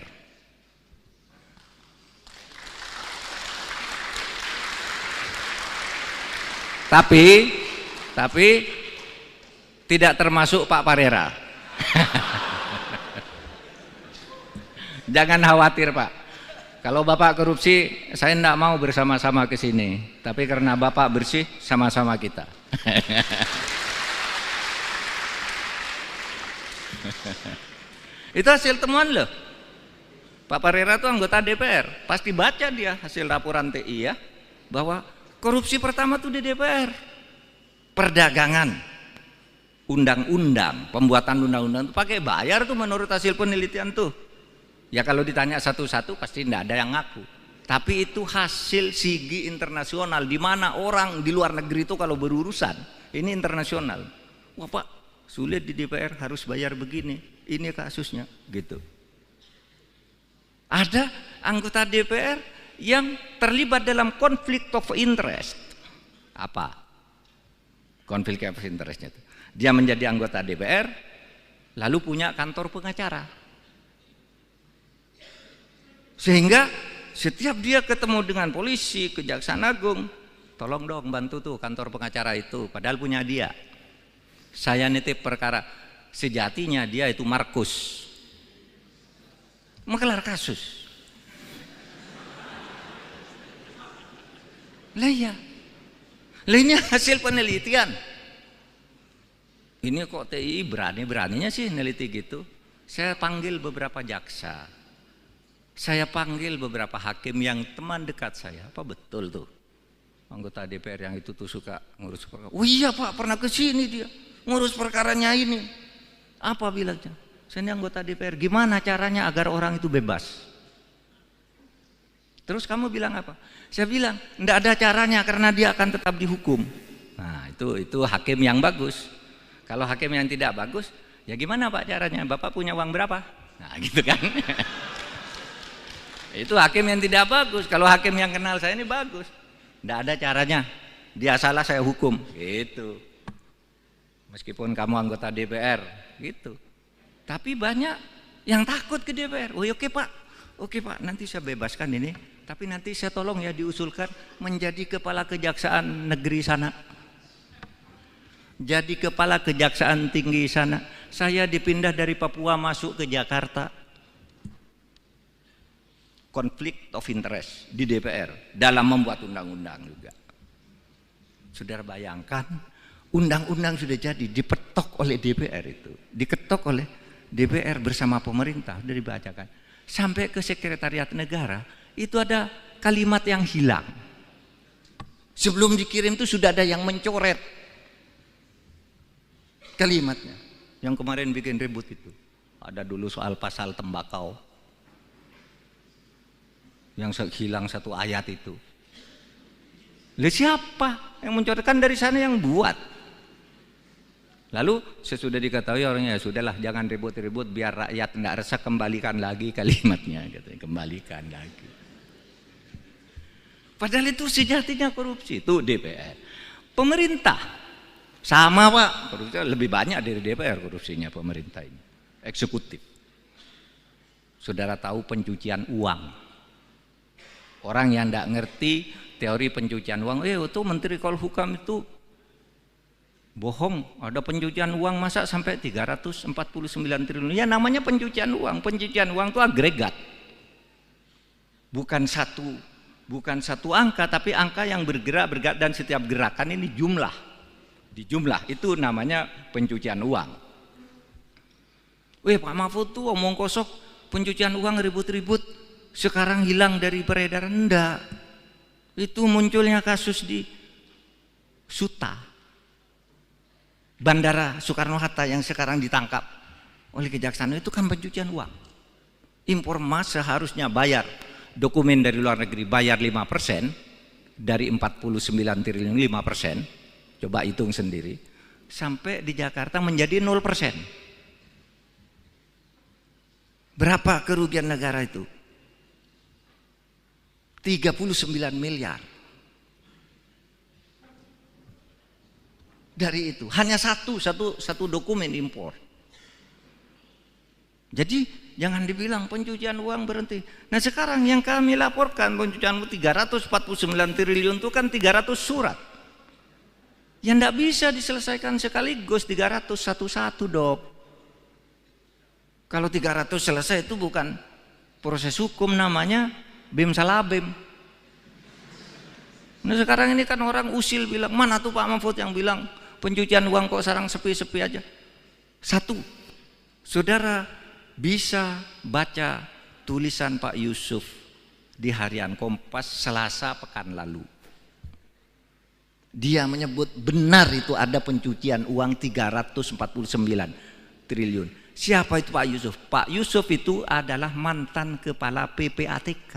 Tapi tidak termasuk Pak Parera. Jangan khawatir Pak. Kalau Bapak korupsi, saya tidak mau bersama-sama ke sini. Tapi karena Bapak bersih, sama-sama kita. Itu hasil temuan loh. Pak Parera itu anggota DPR. Pasti baca dia hasil laporan TI ya. Bahwa korupsi pertama tuh di DPR. Perdagangan, undang-undang, pembuatan undang-undang itu pakai bayar tuh menurut hasil penelitian tuh. Ya kalau ditanya satu-satu pasti tidak ada yang ngaku. Tapi itu hasil sigi internasional, di mana orang di luar negeri itu kalau berurusan, ini internasional. Wah Pak, sulit di DPR harus bayar begini, ini kasusnya gitu. Ada anggota DPR yang terlibat dalam konflik of interest. Apa konflik of interestnya itu? Dia menjadi anggota DPR lalu punya kantor pengacara, sehingga setiap dia ketemu dengan polisi, kejaksaan agung, tolong dong bantu tuh kantor pengacara itu, padahal punya dia. Saya nitip perkara, sejatinya dia itu Markus, menggelar kasus. Lah ya, ini hasil penelitian. Ini kok TI berani-beraninya sih neliti gitu. Saya panggil beberapa jaksa, saya panggil beberapa hakim yang teman dekat saya. Apa betul tuh anggota DPR yang itu tuh suka ngurus perkara? Oh iya Pak, pernah ke sini dia ngurus perkaranya ini. Apa bilangnya? Saya ini anggota DPR. Gimana caranya agar orang itu bebas? Terus kamu bilang apa? Saya bilang enggak ada caranya karena dia akan tetap dihukum. Nah itu hakim yang bagus. Kalau hakim yang tidak bagus, ya gimana Pak caranya? Bapak punya uang berapa? Nah gitu kan. Itu hakim yang tidak bagus. Kalau hakim yang kenal saya ini bagus, enggak ada caranya. Dia salah saya hukum. Gitu. Meskipun kamu anggota DPR, gitu. Tapi banyak yang takut ke DPR. Oh oke Pak, nanti saya bebaskan ini. Tapi nanti saya tolong ya diusulkan menjadi kepala kejaksaan negeri sana. Jadi kepala kejaksaan tinggi sana. Saya dipindah dari Papua masuk ke Jakarta. Konflik of interest di DPR dalam membuat undang-undang juga. Saudara bayangkan, undang-undang sudah jadi dipetok oleh DPR itu. Diketok oleh DPR bersama pemerintah, sudah dibacakan. Sampai ke sekretariat negara, itu ada kalimat yang hilang. Sebelum dikirim itu sudah ada yang mencoret kalimatnya. Yang kemarin bikin ribut itu. Ada dulu soal pasal tembakau. Yang hilang satu ayat itu. Lalu siapa yang mencoretkan? Dari sana yang buat. Lalu sesudah diketahui orangnya, ya sudahlah jangan ribut-ribut biar rakyat tidak resah, kembalikan lagi kalimatnya, katanya, kembalikan lagi. Padahal itu sejatinya korupsi, itu DPR. Pemerintah sama Pak, korupsinya lebih banyak dari DPR korupsinya pemerintah ini, eksekutif. Saudara tahu pencucian uang. Orang yang tidak ngerti teori pencucian uang, itu Menteri Polhukam itu bohong, ada pencucian uang masa sampai 349 triliun. Ya namanya pencucian uang. Pencucian uang itu agregat. Bukan satu angka, tapi angka yang bergerak dan setiap gerakan ini jumlah. Dijumlah itu namanya pencucian uang. Pak Mahfud tuh omong kosong, pencucian uang ribut-ribut, sekarang hilang dari peredaran. Enggak. Itu munculnya kasus di Suta, Bandara Soekarno-Hatta yang sekarang ditangkap oleh kejaksaan, itu kan pencucian uang. Impor emas seharusnya bayar dokumen dari luar negeri bayar 5%, dari 49 triliun 5%, coba hitung sendiri, sampai di Jakarta menjadi 0%. Berapa kerugian negara itu? 39 miliar. Dari itu hanya satu dokumen impor. Jadi jangan dibilang pencucian uang berhenti. Nah sekarang yang kami laporkan pencucian uang 349 triliun itu kan 300 surat. Yang tidak bisa diselesaikan sekaligus 300 satu-satu, Dok. Kalau 300 selesai itu bukan proses hukum, namanya bim salah bim. Nah sekarang ini kan orang usil bilang, mana tuh Pak Mahfud yang bilang pencucian uang kok sekarang sepi-sepi aja. Satu, saudara bisa baca tulisan Pak Yusuf di Harian Kompas Selasa pekan lalu. Dia menyebut benar itu ada pencucian uang 349 triliun. Siapa itu Pak Yusuf? Pak Yusuf itu adalah mantan kepala PPATK.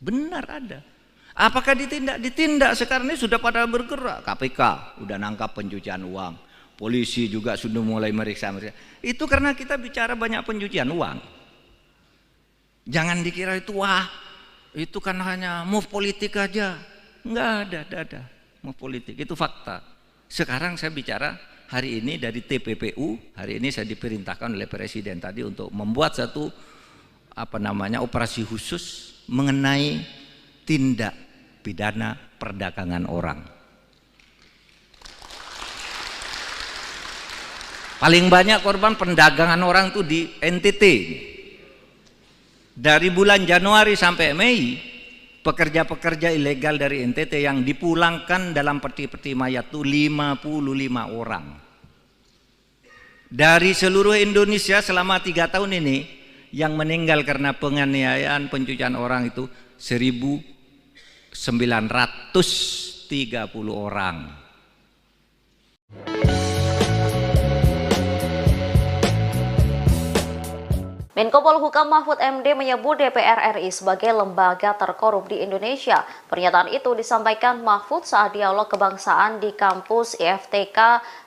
Benar ada. Apakah ditindak? Ditindak. Sekarang ini sudah pada bergerak. KPK udah nangkap pencucian uang. Polisi juga sudah mulai meriksa. Itu karena kita bicara banyak pencucian uang. Jangan dikira itu wah, itu kan hanya move politik aja. Enggak ada move politik. Itu fakta. Sekarang saya bicara hari ini dari TPPU. Hari ini saya diperintahkan oleh Presiden tadi untuk membuat satu operasi khusus mengenai tindak pidana perdagangan orang. Paling banyak korban perdagangan orang itu di NTT. Dari bulan Januari sampai Mei, pekerja-pekerja ilegal dari NTT yang dipulangkan dalam peti-peti mayat itu 55 orang. Dari seluruh Indonesia selama 3 tahun ini, yang meninggal karena penganiayaan pencucian orang itu 1.930 orang. Menko Polhukam Mahfud MD menyebut DPR RI sebagai lembaga terkorup di Indonesia. Pernyataan itu disampaikan Mahfud saat dialog kebangsaan di kampus IFTK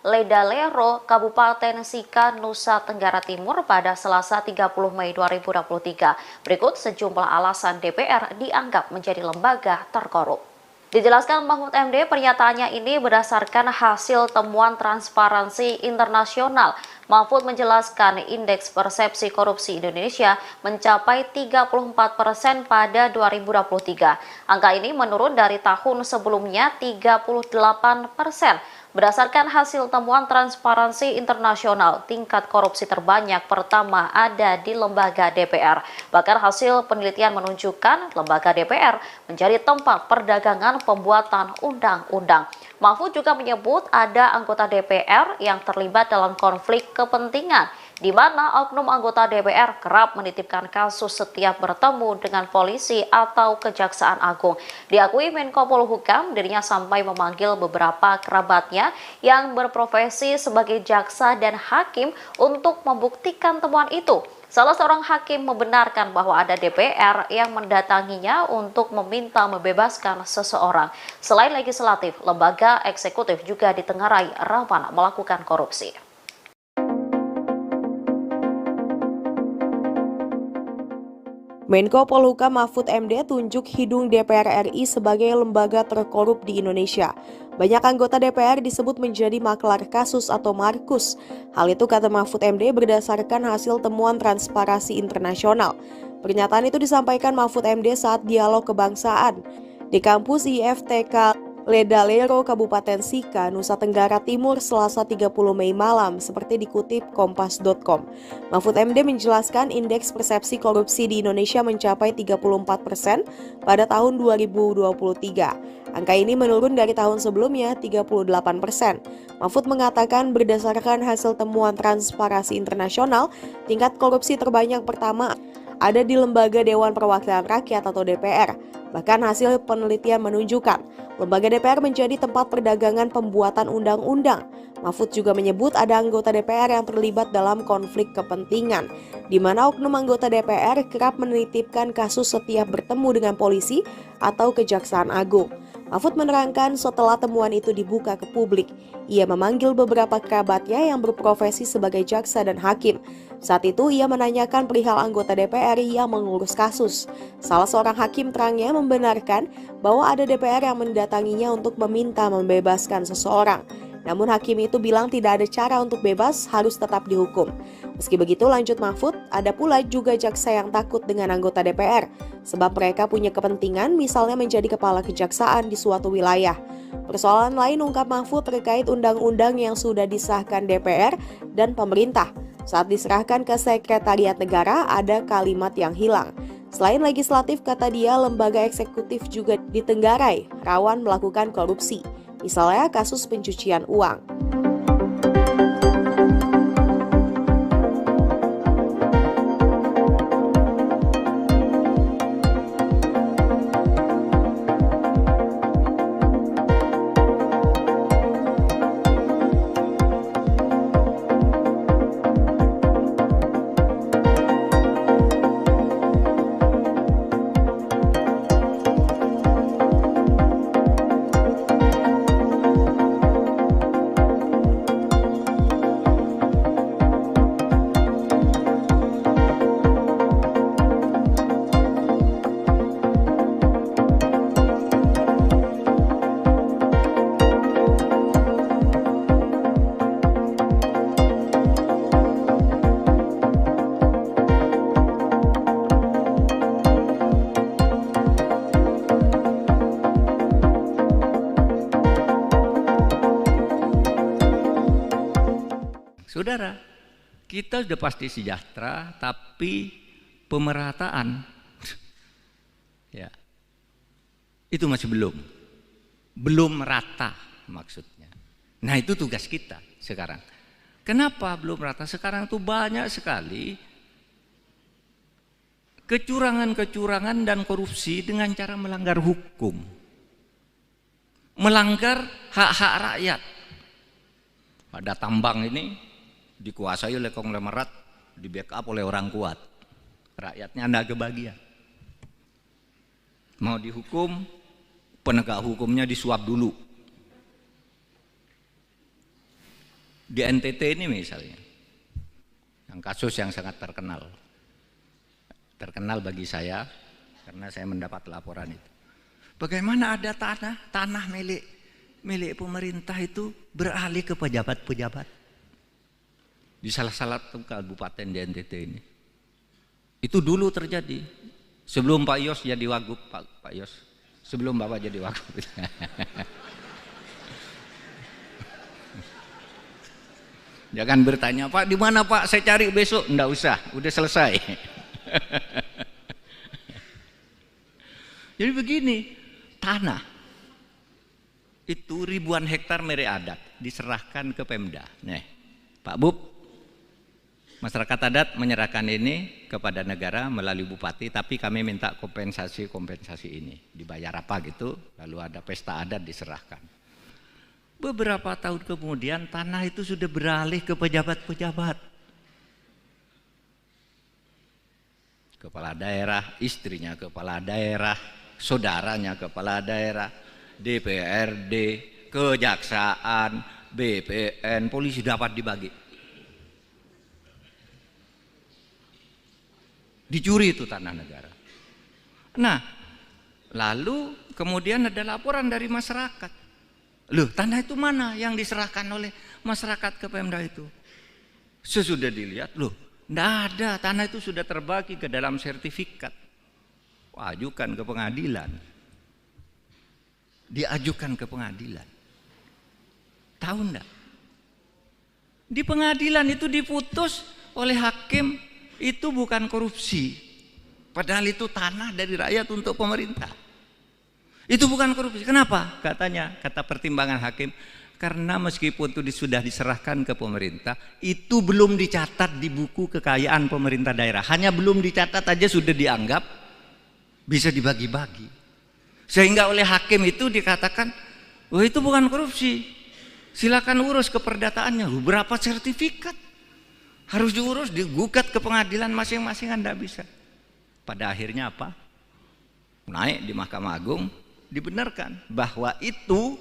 Ledalero, Kabupaten Sika, Nusa Tenggara Timur pada Selasa 30 Mei 2023. Berikut sejumlah alasan DPR dianggap menjadi lembaga terkorup. Dijelaskan Mahfud MD, pernyataannya ini berdasarkan hasil temuan Transparansi Internasional. Mahfud menjelaskan indeks persepsi korupsi Indonesia mencapai 34% pada 2023. Angka ini menurun dari tahun sebelumnya 38%. Berdasarkan hasil temuan Transparansi Internasional, tingkat korupsi terbanyak pertama ada di lembaga DPR. Bahkan hasil penelitian menunjukkan lembaga DPR menjadi tempat perdagangan pembuatan undang-undang. Mahfud juga menyebut ada anggota DPR yang terlibat dalam konflik kepentingan, di mana oknum anggota DPR kerap menitipkan kasus setiap bertemu dengan polisi atau Kejaksaan Agung. Diakui Menko Polhukam, dirinya sampai memanggil beberapa kerabatnya yang berprofesi sebagai jaksa dan hakim untuk membuktikan temuan itu. Salah seorang hakim membenarkan bahwa ada DPR yang mendatanginya untuk meminta membebaskan seseorang. Selain legislatif, lembaga eksekutif juga ditengarai rawan melakukan korupsi. Menko Polhukam Mahfud MD tunjuk hidung DPR RI sebagai lembaga terkorup di Indonesia. Banyak anggota DPR disebut menjadi maklar kasus atau markus. Hal itu kata Mahfud MD berdasarkan hasil temuan Transparansi Internasional. Pernyataan itu disampaikan Mahfud MD saat dialog kebangsaan di kampus IFTK Ledalero, Kabupaten Sika, Nusa Tenggara Timur, Selasa 30 Mei malam, seperti dikutip kompas.com. Mahfud MD menjelaskan indeks persepsi korupsi di Indonesia mencapai 34% pada tahun 2023. Angka ini menurun dari tahun sebelumnya 38%. Mahfud mengatakan berdasarkan hasil temuan Transparansi Internasional, tingkat korupsi terbanyak pertama ada di Lembaga Dewan Perwakilan Rakyat atau DPR. Bahkan hasil penelitian menunjukkan lembaga DPR menjadi tempat perdagangan pembuatan undang-undang. Mahfud juga menyebut ada anggota DPR yang terlibat dalam konflik kepentingan, di mana oknum anggota DPR kerap menitipkan kasus setiap bertemu dengan polisi atau Kejaksaan Agung. Mahfud menerangkan setelah temuan itu dibuka ke publik, ia memanggil beberapa kerabatnya yang berprofesi sebagai jaksa dan hakim. Saat itu ia menanyakan perihal anggota DPR yang mengurus kasus. Salah seorang hakim terangnya membenarkan bahwa ada DPR yang mendatanginya untuk meminta membebaskan seseorang. Namun hakim itu bilang tidak ada cara untuk bebas, harus tetap dihukum. Meski begitu, lanjut Mahfud, ada pula juga jaksa yang takut dengan anggota DPR, sebab mereka punya kepentingan misalnya menjadi kepala kejaksaan di suatu wilayah. Persoalan lain ungkap Mahfud terkait undang-undang yang sudah disahkan DPR dan pemerintah. Saat diserahkan ke Sekretariat Negara, ada kalimat yang hilang. Selain legislatif, kata dia, lembaga eksekutif juga ditenggarai, rawan melakukan korupsi. Misalnya kasus pencucian uang. Saudara, kita sudah pasti sejahtera, tapi pemerataan ya itu masih belum merata maksudnya. Nah, itu tugas kita sekarang. Kenapa belum merata? Sekarang tuh banyak sekali kecurangan-kecurangan dan korupsi dengan cara melanggar hukum, melanggar hak-hak rakyat. Ada tambang ini dikuasai oleh konglomerat, di backup oleh orang kuat, rakyatnya tidak kebagian. Mau dihukum, penegak hukumnya disuap dulu. Di NTT ini misalnya, yang kasus yang sangat terkenal bagi saya karena saya mendapat laporan itu. Bagaimana ada tanah milik pemerintah itu beralih ke pejabat-pejabat di salah kabupaten di NTT ini. Itu dulu terjadi sebelum Pak Yos jadi wagub, Pak Yos, sebelum Bapak jadi wagub. Jangan bertanya, Pak di mana Pak, saya cari besok. Enggak usah, udah selesai. Jadi begini, tanah itu ribuan hektar milik adat diserahkan ke Pemda. Nih, Pak Bub, masyarakat adat menyerahkan ini kepada negara melalui bupati, tapi kami minta kompensasi ini. Dibayar apa gitu, lalu ada pesta adat diserahkan. Beberapa tahun kemudian tanah itu sudah beralih ke pejabat-pejabat. Kepala daerah, istrinya kepala daerah, saudaranya kepala daerah, DPRD, kejaksaan, BPN, polisi dapat dibagi. Dicuri itu tanah negara. Nah, lalu kemudian ada laporan dari masyarakat. Loh, tanah itu mana yang diserahkan oleh masyarakat ke Pemda itu? Sesudah dilihat, loh, enggak ada, tanah itu sudah terbagi ke dalam sertifikat. Ajukan ke pengadilan. Diajukan ke pengadilan. Tahu enggak? Di pengadilan itu diputus oleh hakim itu bukan korupsi, padahal itu tanah dari rakyat untuk pemerintah. Itu bukan korupsi. Kenapa? Kata pertimbangan hakim, karena meskipun itu sudah diserahkan ke pemerintah, itu belum dicatat di buku kekayaan pemerintah daerah. Hanya belum dicatat aja sudah dianggap bisa dibagi-bagi. Sehingga oleh hakim itu dikatakan, oh itu bukan korupsi, silakan urus keperdataannya. Berapa sertifikat harus diurus, digugat ke pengadilan masing-masing, kan tidak bisa. Pada akhirnya apa? Naik di Mahkamah Agung, dibenarkan bahwa itu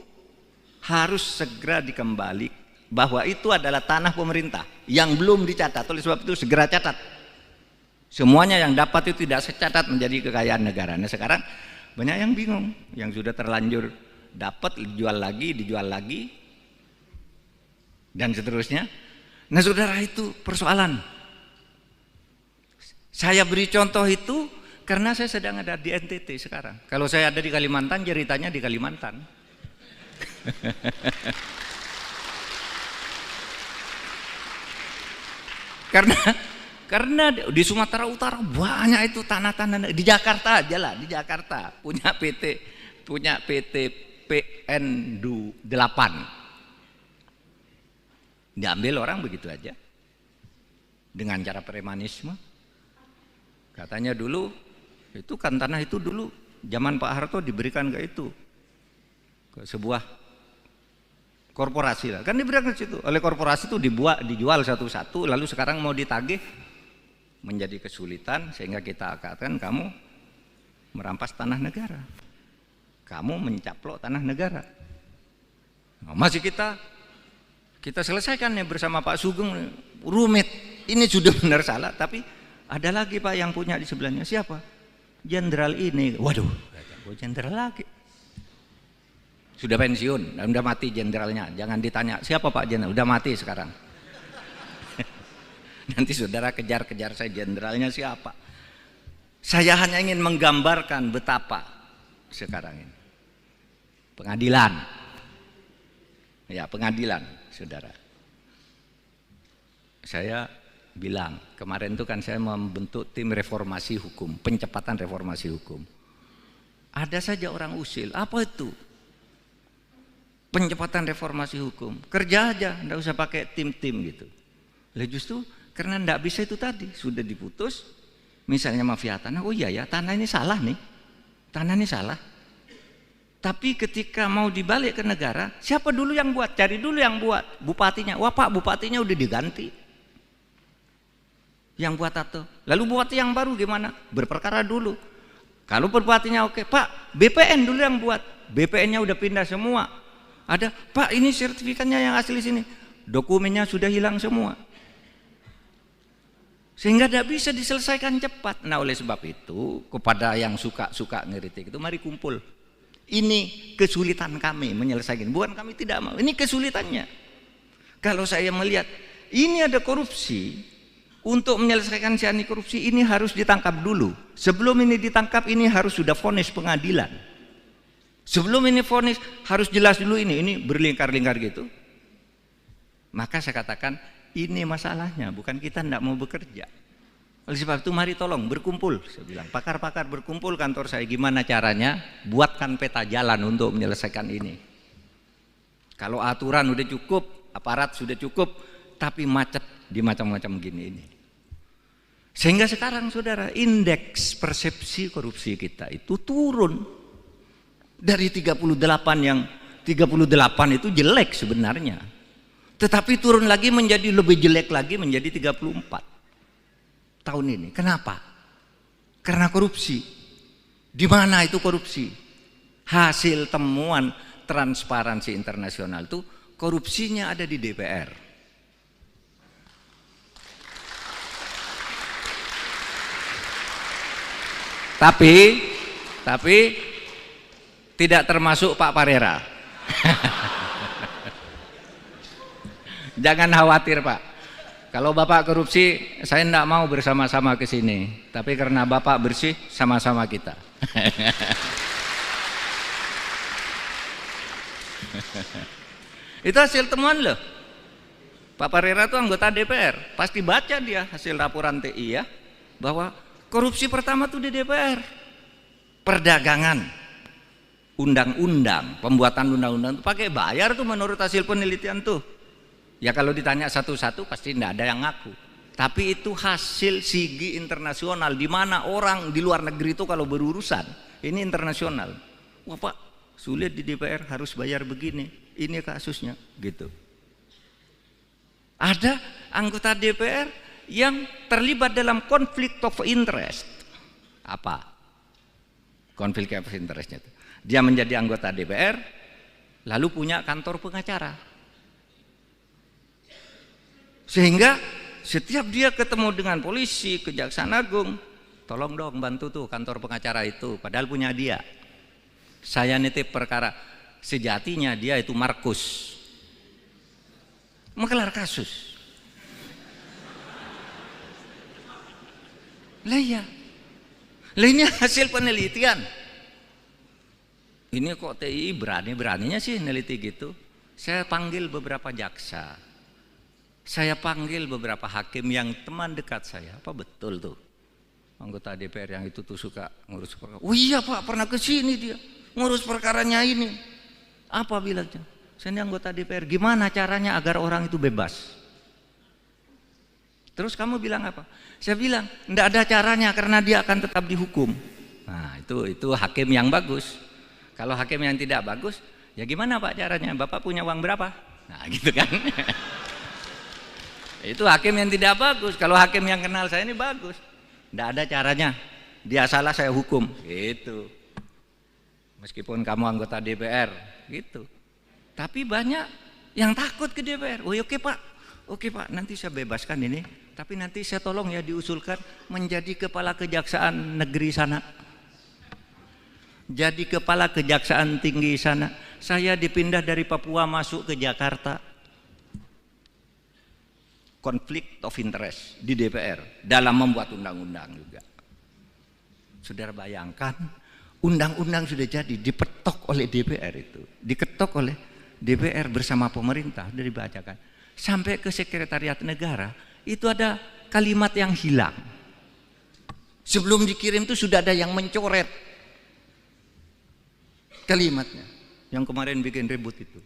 harus segera dikembali, bahwa itu adalah tanah pemerintah yang belum dicatat. Oleh sebab itu segera catat. Semuanya yang dapat itu tidak secatat menjadi kekayaan negara. Nah sekarang banyak yang bingung, yang sudah terlanjur dapat dijual lagi, dan seterusnya. Nah saudara, itu persoalan. Saya beri contoh itu karena saya sedang ada di NTT sekarang. Kalau saya ada di Kalimantan, ceritanya di Kalimantan. Karena di Sumatera Utara banyak itu tanah-tanah. Di Jakarta aja lah, di Jakarta punya PT PN8. Diambil orang begitu aja dengan cara premanisme. Katanya dulu itu kan tanah itu dulu zaman Pak Harto diberikan ke itu, ke sebuah korporasi lah, kan diberikan ke situ. Oleh korporasi itu dijual satu-satu, lalu sekarang mau ditagih menjadi kesulitan, sehingga kita katakan kamu merampas tanah negara, kamu mencaplok tanah negara. Nah, masih kita selesaikan nih bersama Pak Sugeng, rumit. Ini sudah benar salah, tapi ada lagi Pak yang punya di sebelahnya. Siapa? Jenderal ini. Waduh, jenderal lagi. Sudah pensiun, udah mati jenderalnya. Jangan ditanya siapa Pak jenderal, udah mati sekarang. Nanti saudara kejar-kejar saya jenderalnya siapa. Saya hanya ingin menggambarkan betapa sekarang ini pengadilan, ya pengadilan, saudara. Saya bilang kemarin itu kan saya membentuk tim reformasi hukum, pencepatan reformasi hukum. Ada saja orang usil, apa itu pencepatan reformasi hukum? Kerja aja, nggak usah pakai tim-tim gitu. Lah justru karena nggak bisa itu tadi, sudah diputus, misalnya mafia tanah, oh iya ya tanah ini salah nih, tanah ini salah. Tapi ketika mau dibalik ke negara, siapa dulu yang buat? Cari dulu yang buat, bupatinya. Wah Pak, bupatinya udah diganti. Yang buat atau lalu bupati yang baru gimana? Berperkara dulu. Kalau bupatinya oke, Pak, BPN dulu yang buat. BPN-nya udah pindah semua. Ada, Pak, ini sertifikatnya yang asli sini. Dokumennya sudah hilang semua. Sehingga tidak bisa diselesaikan cepat. Nah oleh sebab itu kepada yang suka ngeritik itu, mari kumpul. Ini kesulitan kami menyelesaikan. Bukan kami tidak mau, ini kesulitannya. Kalau saya melihat ini ada korupsi, untuk menyelesaikan si anti korupsi ini harus ditangkap dulu. Sebelum ini ditangkap ini harus sudah vonis pengadilan. Sebelum ini vonis harus jelas dulu ini berlingkar-lingkar gitu. Maka saya katakan ini masalahnya, bukan kita tidak mau bekerja. Oleh sebab itu mari tolong berkumpul, saya bilang pakar-pakar berkumpul kantor saya, gimana caranya buatkan peta jalan untuk menyelesaikan ini. Kalau aturan udah cukup, aparat sudah cukup, tapi macet di macam-macam gini ini. Sehingga sekarang saudara, indeks persepsi korupsi kita itu turun dari 38 yang 38 itu jelek sebenarnya. Tetapi turun lagi menjadi lebih jelek lagi menjadi 34 tahun ini. Kenapa? Karena korupsi. Di mana itu korupsi? Hasil temuan Transparansi Internasional itu korupsinya ada di DPR. Tapi tidak termasuk Pak Parera. Jangan khawatir Pak. Kalau Bapak korupsi, saya tidak mau bersama-sama ke sini. Tapi karena Bapak bersih, sama-sama kita. Itu hasil temuan loh. Pak Parera itu anggota DPR. Pasti baca dia hasil laporan TI ya, bahwa korupsi pertama tuh di DPR. Perdagangan, undang-undang, pembuatan undang-undang itu pakai bayar tuh menurut hasil penelitian tuh. Ya kalau ditanya satu-satu pasti tidak ada yang ngaku. Tapi itu hasil SIGI internasional, di mana orang di luar negeri itu kalau berurusan, ini internasional. wah Pak, sulit di DPR, harus bayar begini, ini kasusnya, gitu. Ada anggota DPR yang terlibat dalam konflik of interest. Apa konflik of interestnya itu? Dia menjadi anggota DPR, lalu punya kantor pengacara. Sehingga setiap dia ketemu dengan polisi, Kejaksaan Agung, tolong dong bantu tuh kantor pengacara itu, padahal punya dia. Saya nitip perkara, sejatinya dia itu Markus, mengelar kasus. Lah iya, lah ini hasil penelitian. Ini kok TI berani-beraninya sih neliti gitu. Saya panggil beberapa jaksa, saya panggil beberapa hakim yang teman dekat saya. Apa betul tuh anggota DPR yang itu tuh suka ngurus perkara? Oh iya Pak, pernah ke sini dia ngurus perkaranya ini. Apa bilangnya? Saya ini anggota DPR, gimana caranya agar orang itu bebas? Terus kamu bilang apa? Saya bilang, enggak ada caranya karena dia akan tetap dihukum. Nah, itu hakim yang bagus. Kalau hakim yang tidak bagus, ya gimana Pak caranya? Bapak punya uang berapa? Nah, gitu kan. Itu hakim yang tidak bagus. Kalau hakim yang kenal saya ini bagus. Enggak ada caranya. Dia salah saya hukum. Gitu. Meskipun kamu anggota DPR, gitu. Tapi banyak yang takut ke DPR. Oh, oke Pak, nanti saya bebaskan ini. Tapi nanti saya tolong ya diusulkan menjadi kepala kejaksaan negeri sana. Jadi kepala kejaksaan tinggi sana. Saya dipindah dari Papua masuk ke Jakarta. Konflik of interest di DPR dalam membuat undang-undang juga. Saudara bayangkan, undang-undang sudah jadi, dipetok oleh DPR itu, diketok oleh DPR bersama pemerintah, sudah dibacakan. Sampai ke sekretariat negara, itu ada kalimat yang hilang. Sebelum dikirim itu sudah ada yang mencoret kalimatnya. Yang kemarin bikin ribut itu,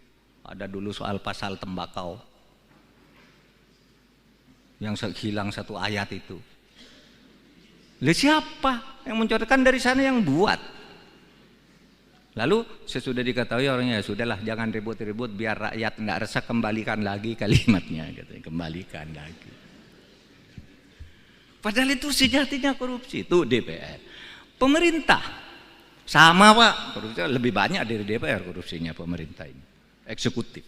ada dulu soal pasal tembakau, yang hilang satu ayat itu. Lihat siapa yang mencoretkan? Dari sana yang buat. Lalu sesudah diketahui orangnya, ya sudahlah jangan ribut-ribut biar rakyat tidak resah, kembalikan lagi kalimatnya, katanya, kembalikan lagi. Padahal itu sejatinya korupsi, itu DPR. Pemerintah sama Pak, korupsi lebih banyak dari DPR korupsinya pemerintah ini. Eksekutif.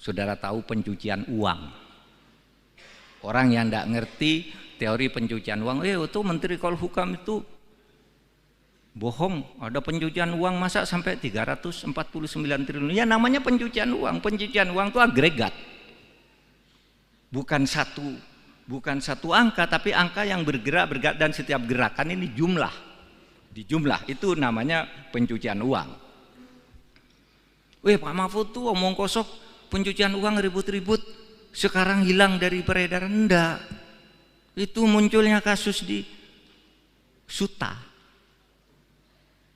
Saudara tahu pencucian uang. Orang yang tidak ngerti teori pencucian uang, itu Menteri Polhukam itu bohong, ada pencucian uang masa sampai 349 triliun. Ya namanya pencucian uang. Pencucian uang itu agregat. Bukan satu angka, tapi angka yang bergerak dan setiap gerakan ini jumlah. Dijumlah itu namanya pencucian uang. Pak Mahfud tuh omong kosong, pencucian uang ribut-ribut, sekarang hilang dari peredaran. Enggak. Itu munculnya kasus di Suta,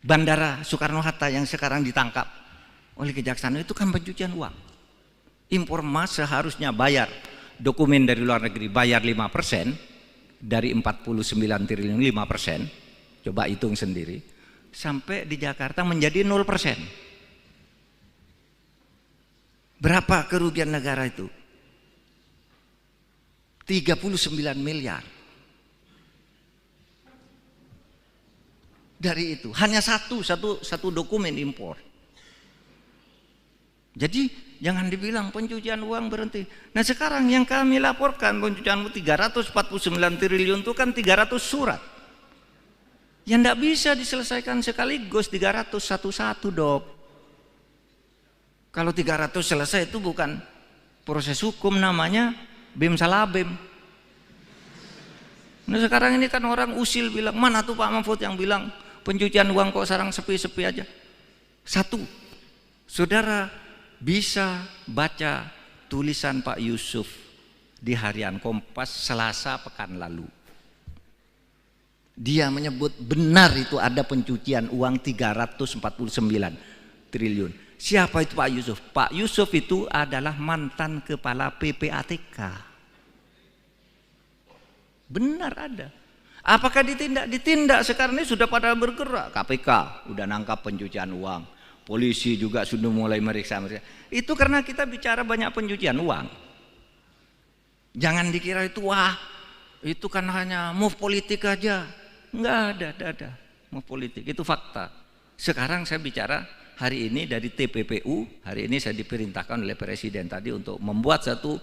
Bandara Soekarno-Hatta yang sekarang ditangkap oleh Kejaksaan, itu kan pencucian uang. Impor emas seharusnya bayar dokumen dari luar negeri, bayar 5% dari 49 triliun 5%. Coba hitung sendiri. Sampai di Jakarta menjadi 0%. Berapa kerugian negara itu? 39 miliar. Dari itu hanya satu dokumen impor. Jadi jangan dibilang pencucian uang berhenti. Nah sekarang yang kami laporkan pencucian uang 349 triliun itu kan 300 surat. Yang tidak bisa diselesaikan sekaligus 300 satu-satu Dok. Kalau 300 selesai itu bukan proses hukum, namanya bim salah bim. Nah sekarang ini kan orang usil bilang, mana tuh Pak Mahfud yang bilang pencucian uang kok sekarang sepi-sepi aja. Satu, saudara bisa baca tulisan Pak Yusuf di Harian Kompas Selasa pekan lalu. Dia menyebut benar itu ada pencucian uang 349 triliun. Siapa itu Pak Yusuf? Pak Yusuf itu adalah mantan kepala PPATK. Benar ada. Apakah ditindak? Ditindak. Sekarang ini sudah pada bergerak. KPK udah nangkap pencucian uang. Polisi juga sudah mulai meriksa. Itu karena kita bicara banyak pencucian uang. Jangan dikira itu wah, itu kan hanya move politik aja. Enggak ada move politik. Itu fakta. Sekarang saya bicara hari ini dari TPPU. Hari ini saya diperintahkan oleh Presiden tadi untuk membuat satu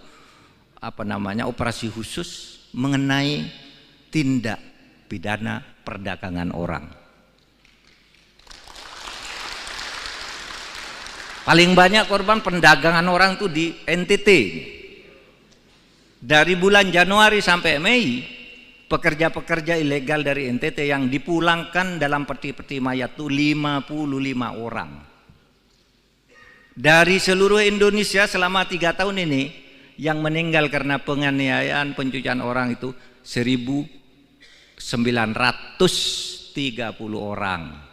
operasi khusus mengenai tindak pidana perdagangan orang. Paling banyak korban perdagangan orang itu di NTT. Dari bulan Januari sampai Mei, pekerja-pekerja ilegal dari NTT yang dipulangkan dalam peti-peti mayat itu 55 orang. Dari seluruh Indonesia selama 3 tahun ini, yang meninggal karena penganiayaan pencucian orang itu 1.930 orang.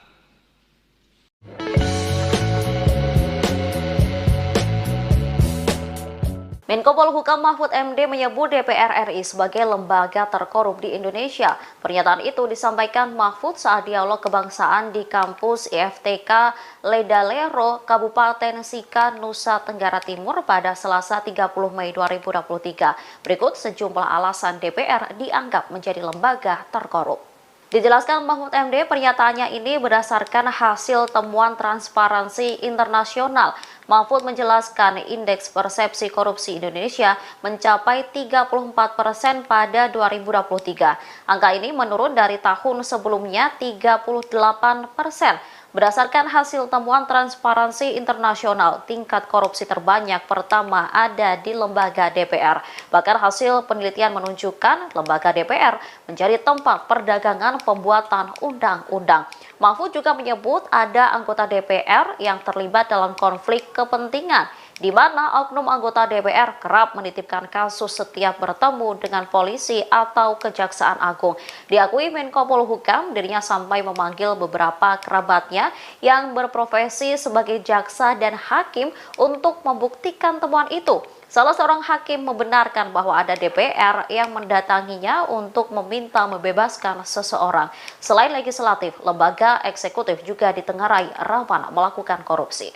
Menko Polhukam Mahfud MD menyebut DPR RI sebagai lembaga terkorup di Indonesia. Pernyataan itu disampaikan Mahfud saat dialog kebangsaan di kampus IFTK Ledalero, Kabupaten Sika, Nusa Tenggara Timur pada Selasa 30 Mei 2023. Berikut sejumlah alasan DPR dianggap menjadi lembaga terkorup. Dijelaskan Mahfud MD, pernyataannya ini berdasarkan hasil temuan Transparansi Internasional. Mahfud menjelaskan indeks persepsi korupsi Indonesia mencapai 34% pada 2023. Angka ini menurun dari tahun sebelumnya 38%. Berdasarkan hasil temuan Transparansi Internasional, tingkat korupsi terbanyak pertama ada di lembaga DPR. Bahkan hasil penelitian menunjukkan lembaga DPR menjadi tempat perdagangan pembuatan undang-undang. Mahfud juga menyebut ada anggota DPR yang terlibat dalam konflik kepentingan, di mana oknum anggota DPR kerap menitipkan kasus setiap bertemu dengan polisi atau Kejaksaan Agung. Diakui Menko Polhukam, dirinya sampai memanggil beberapa kerabatnya yang berprofesi sebagai jaksa dan hakim untuk membuktikan temuan itu. Salah seorang hakim membenarkan bahwa ada DPR yang mendatanginya untuk meminta membebaskan seseorang. Selain legislatif, lembaga eksekutif juga ditengarai rawan melakukan korupsi.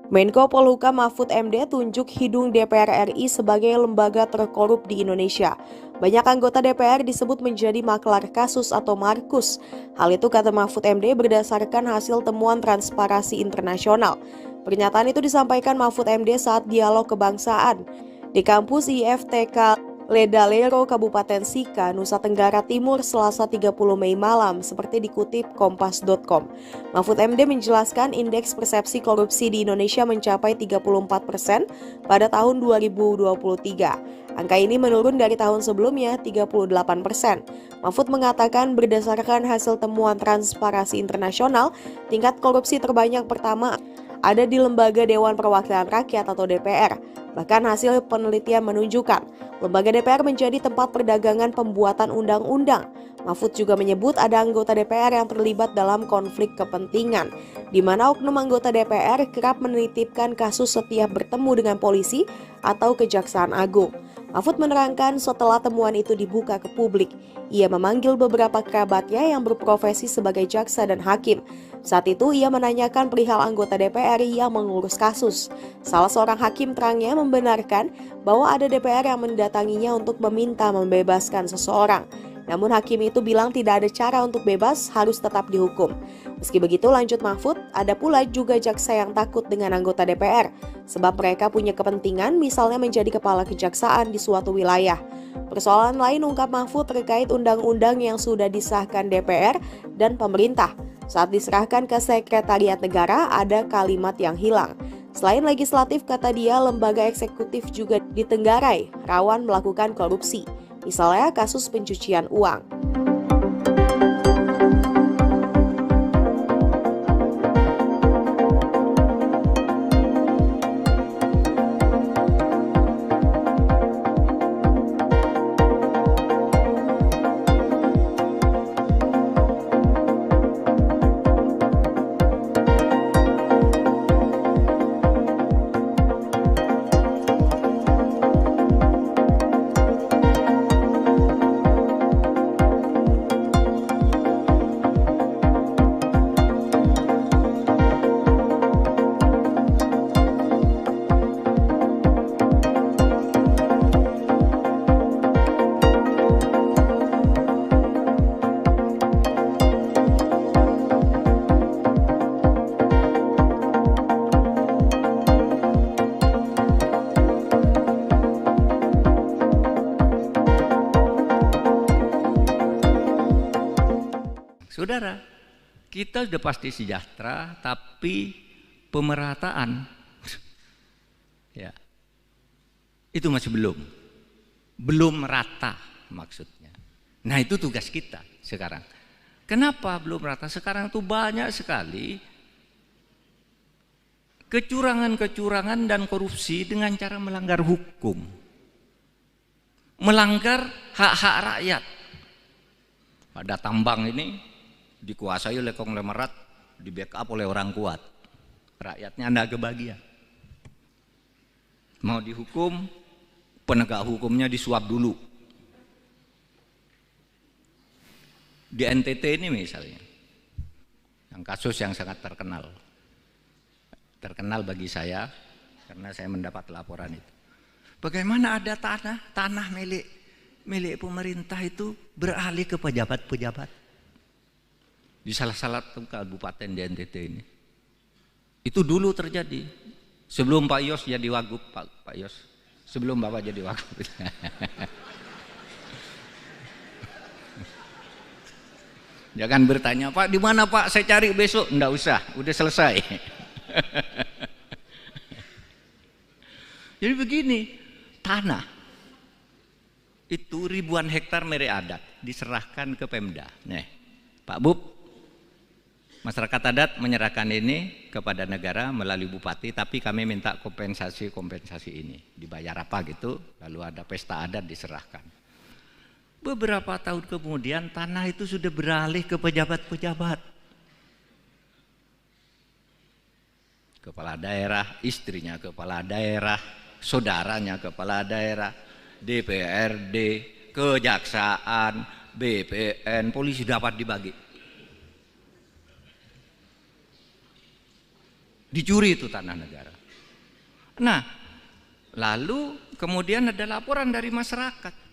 Menko Polhukam Mahfud MD tunjuk hidung DPR RI sebagai lembaga terkorup di Indonesia. Banyak anggota DPR disebut menjadi maklar kasus atau markus. Hal itu kata Mahfud MD berdasarkan hasil temuan Transparansi Internasional. Pernyataan itu disampaikan Mahfud MD saat dialog kebangsaan di kampus IFTK Ledalero, Kabupaten Sika, Nusa Tenggara Timur, Selasa 30 Mei malam, seperti dikutip kompas.com. Mahfud MD menjelaskan indeks persepsi korupsi di Indonesia mencapai 34% pada tahun 2023. Angka ini menurun dari tahun sebelumnya 38%. Mahfud mengatakan berdasarkan hasil temuan Transparansi Internasional, tingkat korupsi terbanyak pertama ada di Lembaga Dewan Perwakilan Rakyat atau DPR. Bahkan hasil penelitian menunjukkan lembaga DPR menjadi tempat perdagangan pembuatan undang-undang. Mahfud juga menyebut ada anggota DPR yang terlibat dalam konflik kepentingan, di mana oknum anggota DPR kerap menitipkan kasus setiap bertemu dengan polisi atau Kejaksaan Agung. Mahfud menerangkan setelah temuan itu dibuka ke publik, ia memanggil beberapa kerabatnya yang berprofesi sebagai jaksa dan hakim. Saat itu ia menanyakan perihal anggota DPR yang mengurus kasus. Salah seorang hakim terangnya membenarkan bahwa ada DPR yang mendatanginya untuk meminta membebaskan seseorang. Namun hakim itu bilang tidak ada cara untuk bebas, harus tetap dihukum. Meski begitu, lanjut Mahfud, ada pula juga jaksa yang takut dengan anggota DPR, sebab mereka punya kepentingan misalnya menjadi kepala kejaksaan di suatu wilayah. Persoalan lain ungkap Mahfud terkait undang-undang yang sudah disahkan DPR dan pemerintah. Saat diserahkan ke Sekretariat Negara, ada kalimat yang hilang. Selain legislatif, kata dia, lembaga eksekutif juga ditenggarai, rawan melakukan korupsi. Misalnya kasus pencucian uang. saudara, kita sudah pasti sejahtera, tapi pemerataan ya itu masih belum merata maksudnya. Nah itu tugas kita sekarang. Kenapa belum rata? Sekarang tuh banyak sekali kecurangan-kecurangan dan korupsi dengan cara melanggar hukum, melanggar hak-hak rakyat. Ada tambang ini dikuasai oleh konglomerat, di backup oleh orang kuat, rakyatnya enggak kebagian. Mau dihukum, penegak hukumnya disuap dulu. Di NTT ini misalnya, yang kasus yang sangat terkenal bagi saya karena saya mendapat laporan itu. Bagaimana ada tanah milik pemerintah itu beralih ke pejabat-pejabat di salah satu kabupaten di NTT ini. Itu dulu terjadi sebelum Pak Yos jadi wagub, Pak Yos, sebelum Bapak jadi wagub. Jangan bertanya, Pak, di mana Pak? Saya cari besok. Enggak usah, udah selesai. Jadi begini, tanah itu ribuan hektar milik adat diserahkan ke Pemda. Nih, Pak Bub, masyarakat adat menyerahkan ini kepada negara melalui bupati, tapi kami minta kompensasi ini. Dibayar apa gitu, lalu ada pesta adat diserahkan. Beberapa tahun kemudian tanah itu sudah beralih ke pejabat-pejabat. Kepala daerah, istrinya kepala daerah, saudaranya kepala daerah, DPRD, kejaksaan, BPN, polisi dapat dibagi. Dicuri itu tanah negara. Nah, lalu kemudian ada laporan dari masyarakat.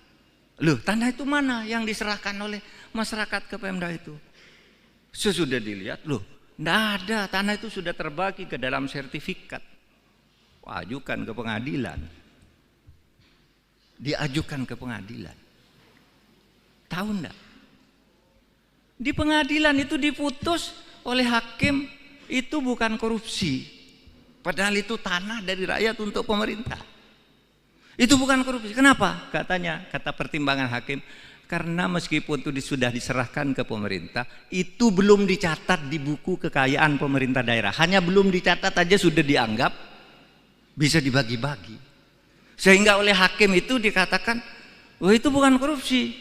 Loh, tanah itu mana yang diserahkan oleh masyarakat ke Pemda itu? Sesudah dilihat, loh, enggak ada, tanah itu sudah terbagi ke dalam sertifikat. Ajukan ke pengadilan. Diajukan ke pengadilan. Tahu enggak? Di pengadilan itu diputus oleh hakim itu bukan korupsi. Padahal itu tanah dari rakyat untuk pemerintah. Itu bukan korupsi. Kenapa? Kata pertimbangan hakim, karena meskipun itu sudah diserahkan ke pemerintah, itu belum dicatat di buku kekayaan pemerintah daerah. Hanya belum dicatat aja sudah dianggap bisa dibagi-bagi. Sehingga oleh hakim itu dikatakan, wah itu bukan korupsi.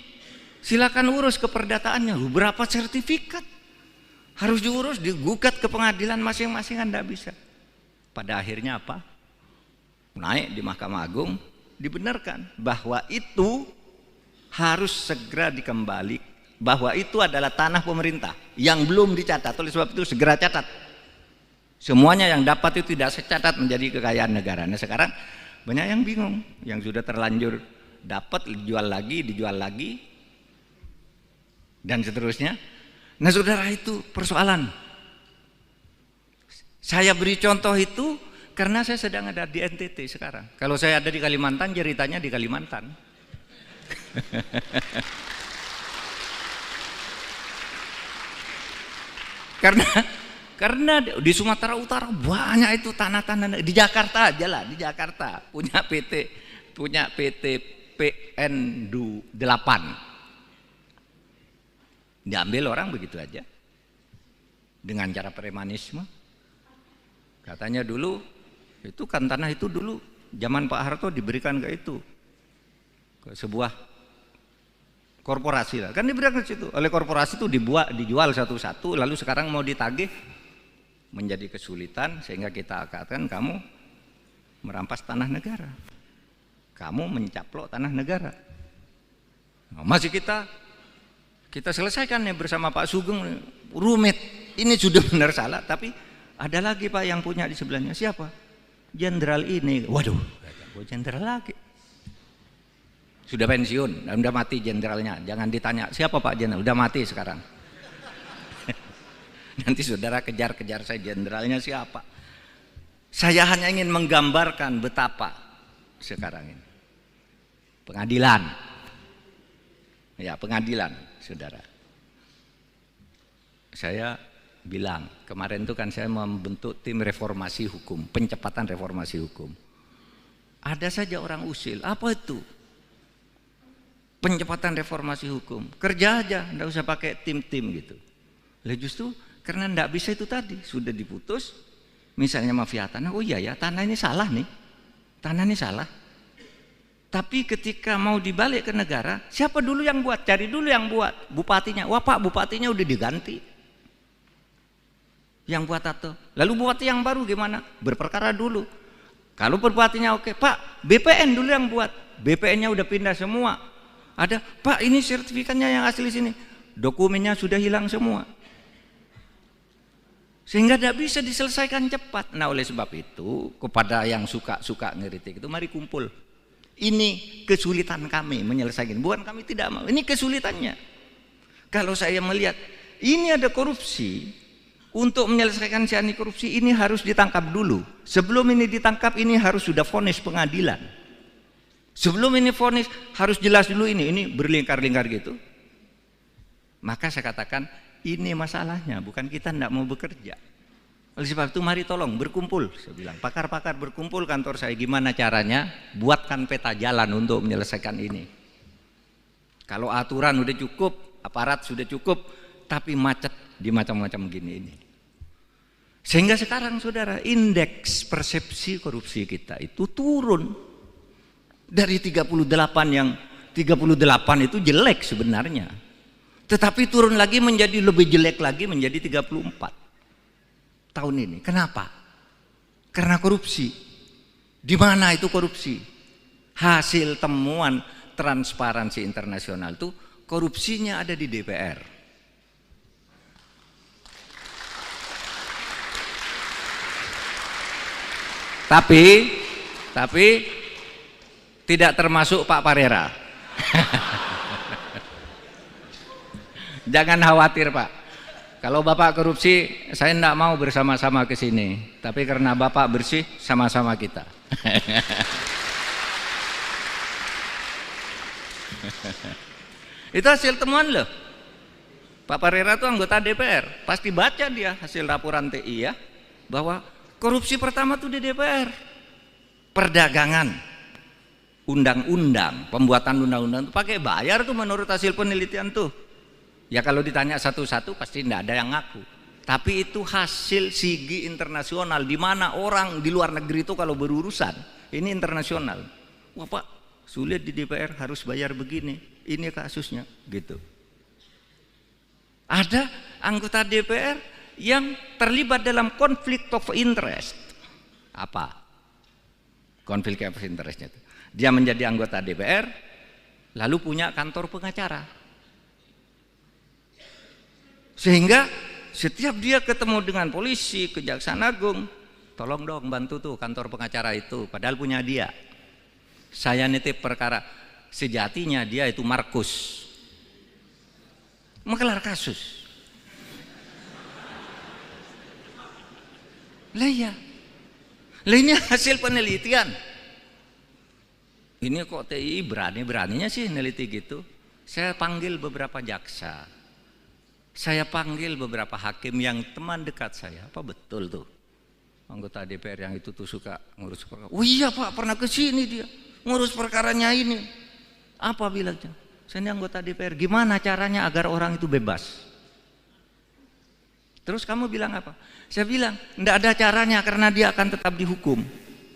Silakan urus keperdataannya. Berapa sertifikat? Harus diurus, digugat ke pengadilan masing-masing, Anda bisa. Pada akhirnya apa? Naik di Mahkamah Agung, dibenarkan bahwa itu harus segera dikembali, bahwa itu adalah tanah pemerintah yang belum dicatat. Oleh sebab itu segera catat. Semuanya yang dapat itu tidak secatat menjadi kekayaan negara. Nah sekarang banyak yang bingung, yang sudah terlanjur dapat dijual lagi dan seterusnya. Nah saudara, itu persoalan. Saya beri contoh itu karena saya sedang ada di NTT sekarang. Kalau saya ada di Kalimantan, ceritanya di Kalimantan. Karena di Sumatera Utara banyak itu tanah-tanah. Di Jakarta aja lah, di Jakarta punya PT PN 8. Diambil orang begitu aja dengan cara premanisme. Katanya dulu itu kan tanah itu dulu zaman Pak Harto diberikan ke sebuah korporasi lah, kan diberikan ke situ oleh korporasi itu, dijual satu-satu, lalu sekarang mau ditagih menjadi kesulitan sehingga kita katakan kamu merampas tanah negara, kamu mencaplok tanah negara. Nah, masih kita selesaikan nih bersama Pak Sugeng, rumit. Ini sudah benar salah, tapi ada lagi Pak yang punya di sebelahnya. Siapa? Jenderal ini. Waduh, jenderal lagi. Sudah pensiun, udah mati jenderalnya. Jangan ditanya, siapa Pak jenderal? Udah mati sekarang. Nanti saudara kejar-kejar saya, jenderalnya siapa? Saya hanya ingin menggambarkan betapa sekarang ini. Pengadilan. Ya, pengadilan, saudara. saya bilang, kemarin itu kan saya membentuk tim reformasi hukum, pencepatan reformasi hukum. Ada saja orang usil, apa itu? Pencepatan reformasi hukum, kerja aja, enggak usah pakai tim-tim gitu. Lah justru karena enggak bisa itu tadi, sudah diputus, misalnya mafia tanah, oh iya ya tanah ini salah nih, tanah ini salah. Tapi ketika mau dibalik ke negara, siapa dulu yang buat? Cari dulu yang buat, bupatinya. Wah Pak, bupatinya udah diganti. Yang buat atau lalu bupati yang baru gimana? Berperkara dulu. Kalau bupatinya oke, Pak, BPN dulu yang buat. BPN-nya udah pindah semua. Ada, Pak, ini sertifikatnya yang asli sini. Dokumennya sudah hilang semua. Sehingga tidak bisa diselesaikan cepat. Nah, oleh sebab itu, kepada yang suka ngeritik itu, mari kumpul. Ini kesulitan kami menyelesaikan. Bukan kami tidak mau, ini kesulitannya. Kalau saya melihat ini ada korupsi, untuk menyelesaikan si anti korupsi ini harus ditangkap dulu. Sebelum ini ditangkap ini harus sudah vonis pengadilan. Sebelum ini vonis harus jelas dulu ini berlingkar-lingkar gitu. Maka saya katakan ini masalahnya, bukan kita tidak mau bekerja. Oleh sebab itu mari tolong berkumpul, saya bilang pakar-pakar berkumpul kantor saya, gimana caranya buatkan peta jalan untuk menyelesaikan ini. Kalau aturan udah cukup, aparat sudah cukup, tapi macet di macam-macam gini ini. Sehingga sekarang saudara, indeks persepsi korupsi kita itu turun dari 38 yang 38 itu jelek sebenarnya, tetapi turun lagi menjadi lebih jelek lagi menjadi 34 tahun ini. Kenapa? Karena korupsi. Di mana itu korupsi? Hasil temuan Transparansi Internasional itu korupsinya ada di DPR. Tapi tidak termasuk Pak Parera. Jangan khawatir Pak. Kalau Bapak korupsi, saya tidak mau bersama-sama ke sini. Tapi karena Bapak bersih, sama-sama kita. Itu hasil temuan loh. Pak Parera itu anggota DPR. Pasti baca dia hasil laporan TI ya. Bahwa korupsi pertama tuh di DPR. Perdagangan, undang-undang, pembuatan undang-undang itu pakai bayar tuh menurut hasil penelitian tuh. Ya kalau ditanya satu-satu pasti tidak ada yang ngaku. Tapi itu hasil sigi internasional, di mana orang di luar negeri itu kalau berurusan, ini internasional. Wah Pak, sulit di DPR harus bayar begini, ini kasusnya gitu. Ada anggota DPR yang terlibat dalam konflik of interest. Apa? Konflik of interestnya itu. Dia menjadi anggota DPR, lalu punya kantor pengacara. Sehingga setiap dia ketemu dengan polisi, kejaksaan agung, tolong dong bantu tuh kantor pengacara itu, padahal punya dia. Saya nitip perkara, sejatinya dia itu Markus, menggelar kasus. Lah ya, lah ini hasil penelitian. Ini kok TI berani-beraninya sih neliti gitu. Saya panggil beberapa jaksa. Saya panggil beberapa hakim yang teman dekat saya. Apa betul tuh anggota DPR yang itu tuh suka ngurus perkara? Oh iya Pak, pernah ke sini dia ngurus perkaranya ini. Apa bilangnya? Saya ini anggota DPR. Gimana caranya agar orang itu bebas? Terus kamu bilang apa? Saya bilang enggak ada caranya karena dia akan tetap dihukum.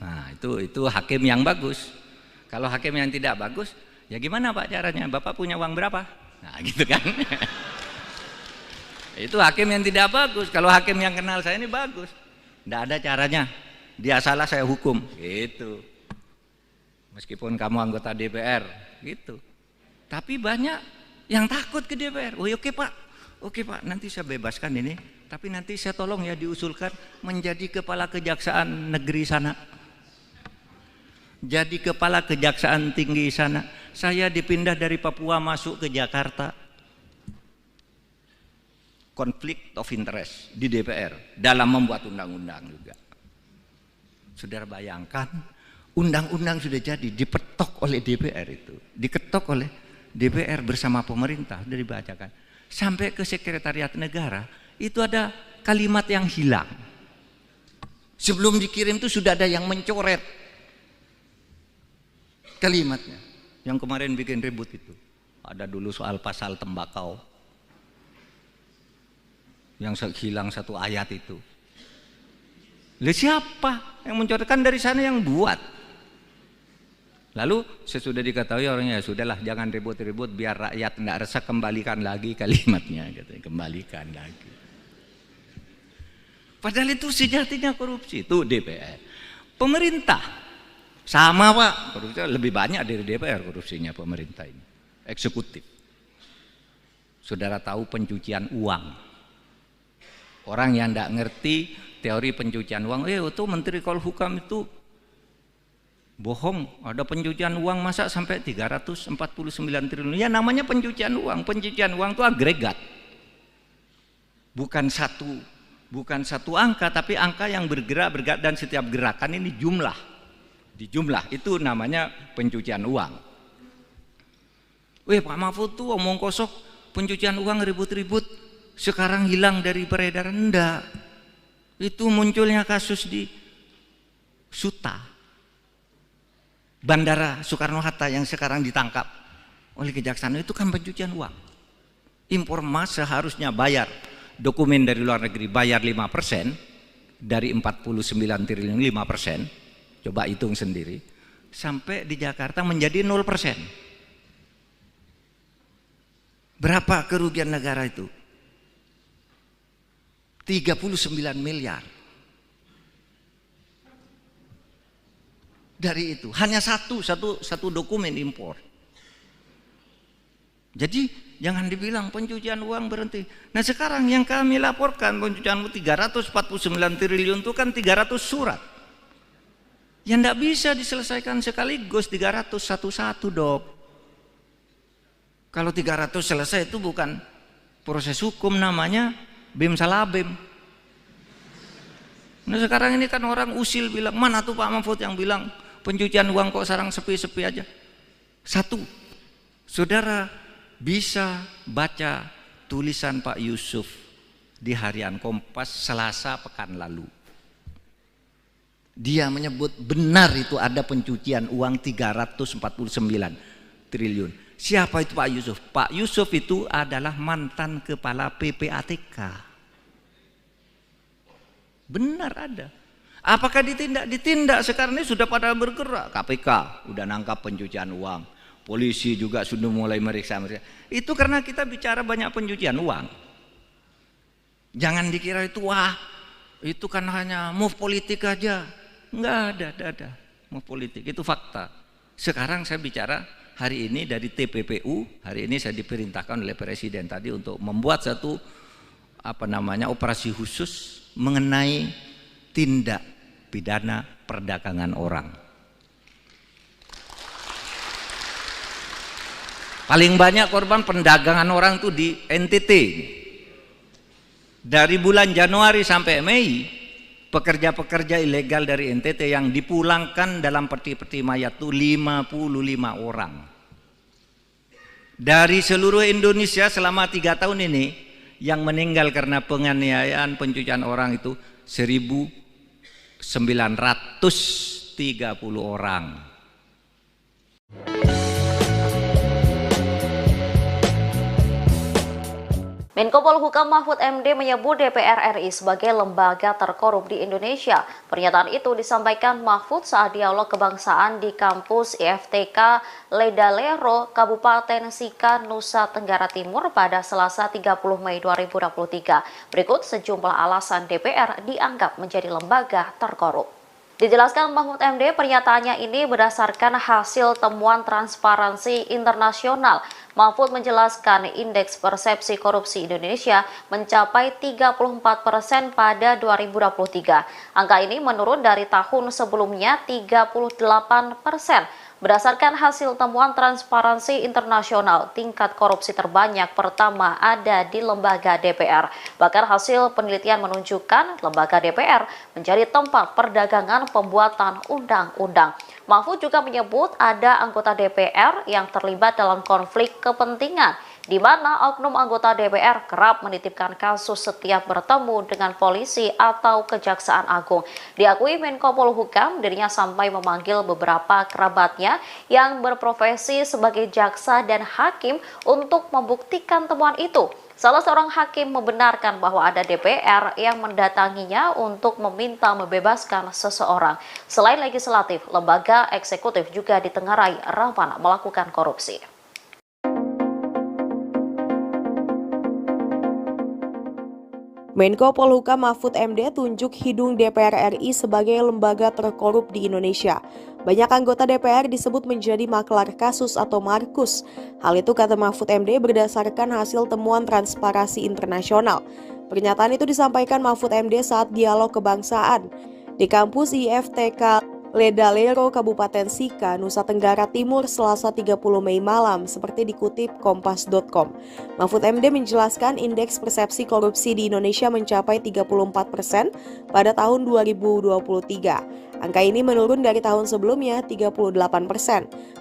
Nah itu hakim yang bagus. Kalau hakim yang tidak bagus, ya gimana Pak caranya? Bapak punya uang berapa? Nah gitu kan. Itu hakim yang tidak bagus. Kalau hakim yang kenal saya ini bagus, tidak ada caranya. Dia salah saya hukum. Gitu. Meskipun kamu anggota DPR, gitu. Tapi banyak yang takut ke DPR. Oh oke Pak, nanti saya bebaskan ini. Tapi nanti saya tolong ya diusulkan menjadi kepala kejaksaan negeri sana. Jadi kepala kejaksaan tinggi sana. Saya dipindah dari Papua masuk ke Jakarta. Konflik of interest di DPR dalam membuat undang-undang juga. Saudara bayangkan, undang-undang sudah jadi dipetok oleh DPR itu, diketok oleh DPR bersama pemerintah, sudah dibacakan sampai ke sekretariat negara itu ada kalimat yang hilang. Sebelum dikirim itu sudah ada yang mencoret kalimatnya. Yang kemarin bikin ribut itu. Ada dulu soal pasal tembakau. Yang hilang satu ayat itu. Lah siapa yang mencoretkan? Dari sana yang buat. Lalu sesudah diketahui orangnya, ya sudahlah jangan ribut-ribut biar rakyat tidak resah, kembalikan lagi kalimatnya, katanya, kembalikan lagi. Padahal itu sejatinya korupsi, itu DPR. Pemerintah sama Pak, korupsi lebih banyak dari DPR korupsinya pemerintah ini. Eksekutif. Saudara tahu pencucian uang. Orang yang tidak ngerti teori pencucian uang, itu Menteri Polhukam itu bohong, ada pencucian uang masa sampai 349 triliun. Ya namanya pencucian uang. Pencucian uang itu agregat. Bukan satu angka, tapi angka yang bergerak dan setiap gerakan ini jumlah. Dijumlah itu namanya pencucian uang. Pak Mahfud tuh omong kosong, pencucian uang ribut-ribut, sekarang hilang dari peredaran. Enggak. Itu munculnya kasus di Suta, Bandara Soekarno-Hatta yang sekarang ditangkap oleh kejaksaan, itu kan pencucian uang. Impor emas seharusnya bayar dokumen dari luar negeri, bayar 5% dari 49 triliun 5%, coba hitung sendiri, sampai di Jakarta menjadi 0%. Berapa kerugian negara itu? 39 miliar. Dari itu hanya satu dokumen impor. Jadi jangan dibilang pencucian uang berhenti. Nah sekarang yang kami laporkan pencucian uang 349 triliun itu kan 300 surat. Yang tidak bisa diselesaikan sekaligus 300 satu-satu, Dok. Kalau 300 selesai itu bukan proses hukum, namanya bim salah bim. Nah sekarang ini kan orang usil bilang, mana tuh Pak Mahfud yang bilang pencucian uang kok sekarang sepi-sepi aja. Satu, saudara bisa baca tulisan Pak Yusuf di Harian Kompas Selasa pekan lalu. Dia menyebut benar itu ada pencucian uang 349 triliun. Siapa itu Pak Yusuf? Pak Yusuf itu adalah mantan kepala PPATK. Benar ada. Apakah ditindak? Ditindak. Sekarang ini sudah pada bergerak. KPK udah nangkap pencucian uang. Polisi juga sudah mulai meriksa. Itu karena kita bicara banyak pencucian uang. Jangan dikira itu wah, itu kan hanya move politik aja. Enggak ada move politik. Itu fakta. Sekarang saya bicara hari ini dari TPPU, hari ini saya diperintahkan oleh Presiden tadi untuk membuat satu operasi khusus mengenai tindak pidana perdagangan orang. Paling banyak korban perdagangan orang itu di NTT. Dari bulan Januari sampai Mei, pekerja-pekerja ilegal dari NTT yang dipulangkan dalam peti-peti mayat itu 55 orang. Dari seluruh Indonesia selama 3 tahun ini, yang meninggal karena penganiayaan pencucian orang itu 1.930 orang. Menko Polhukam Mahfud MD menyebut DPR RI sebagai lembaga terkorup di Indonesia. Pernyataan itu disampaikan Mahfud saat dialog kebangsaan di kampus IFTK Ledalero, Kabupaten Sika, Nusa Tenggara Timur pada Selasa 30 Mei 2023. Berikut sejumlah alasan DPR dianggap menjadi lembaga terkorup. Dijelaskan Mahfud MD, pernyataannya ini berdasarkan hasil temuan Transparansi Internasional. Mahfud menjelaskan indeks persepsi korupsi Indonesia mencapai 34% pada 2023. Angka ini menurun dari tahun sebelumnya 38%. Berdasarkan hasil temuan Transparansi Internasional, tingkat korupsi terbanyak pertama ada di lembaga DPR. Bahkan hasil penelitian menunjukkan lembaga DPR menjadi tempat perdagangan pembuatan undang-undang. Mahfud juga menyebut ada anggota DPR yang terlibat dalam konflik kepentingan di mana oknum anggota DPR kerap menitipkan kasus setiap bertemu dengan polisi atau Kejaksaan Agung. Diakui Menko Polhukam, dirinya sampai memanggil beberapa kerabatnya yang berprofesi sebagai jaksa dan hakim untuk membuktikan temuan itu. Salah seorang hakim membenarkan bahwa ada DPR yang mendatanginya untuk meminta membebaskan seseorang. Selain legislatif, lembaga eksekutif juga ditengarai rawan melakukan korupsi. Menko Polhukam Mahfud MD tunjuk hidung DPR RI sebagai lembaga terkorup di Indonesia. Banyak anggota DPR disebut menjadi maklar kasus atau markus. Hal itu kata Mahfud MD berdasarkan hasil temuan Transparansi Internasional. Pernyataan itu disampaikan Mahfud MD saat dialog kebangsaan di kampus IFTK Ledalero, Kabupaten Sika, Nusa Tenggara Timur, Selasa 30 Mei malam, seperti dikutip Kompas.com. Mahfud MD menjelaskan indeks persepsi korupsi di Indonesia mencapai 34% pada tahun 2023. Angka ini menurun dari tahun sebelumnya 38%.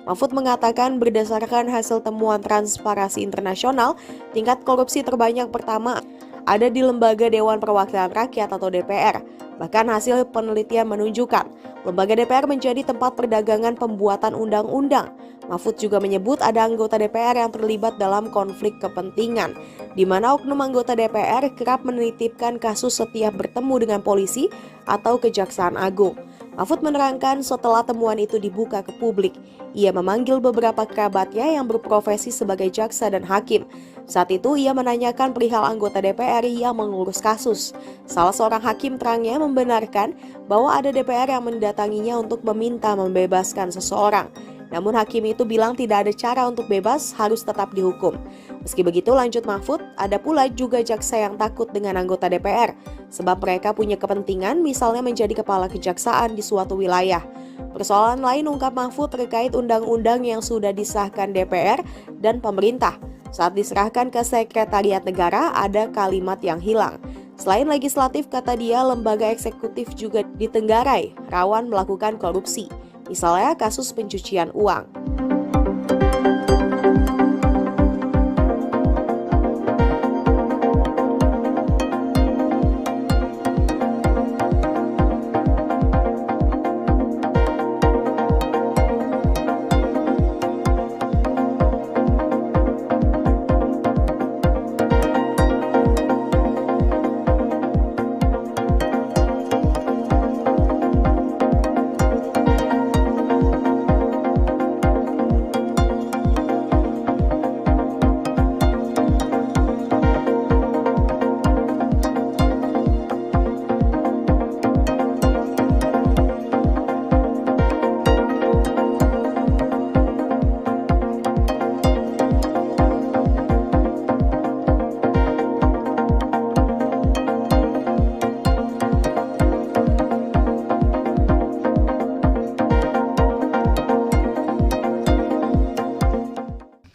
Mahfud mengatakan berdasarkan hasil temuan Transparansi Internasional, tingkat korupsi terbanyak pertama ada di Lembaga Dewan Perwakilan Rakyat atau DPR. Bahkan hasil penelitian menunjukkan lembaga DPR menjadi tempat perdagangan pembuatan undang-undang. Mahfud juga menyebut ada anggota DPR yang terlibat dalam konflik kepentingan, di mana oknum anggota DPR kerap menitipkan kasus setiap bertemu dengan polisi atau Kejaksaan Agung. Mahfud menerangkan setelah temuan itu dibuka ke publik, ia memanggil beberapa kerabatnya yang berprofesi sebagai jaksa dan hakim. Saat itu ia menanyakan perihal anggota DPR yang mengurus kasus. Salah seorang hakim terangnya membenarkan bahwa ada DPR yang mendatanginya untuk meminta membebaskan seseorang. Namun hakim itu bilang tidak ada cara untuk bebas, harus tetap dihukum. Meski begitu, lanjut Mahfud, ada pula juga jaksa yang takut dengan anggota DPR, sebab mereka punya kepentingan misalnya menjadi kepala kejaksaan di suatu wilayah. Persoalan lain ungkap Mahfud terkait undang-undang yang sudah disahkan DPR dan pemerintah. Saat diserahkan ke Sekretariat Negara, ada kalimat yang hilang. Selain legislatif, kata dia, lembaga eksekutif juga ditenggarai, rawan melakukan korupsi. Misalnya kasus pencucian uang.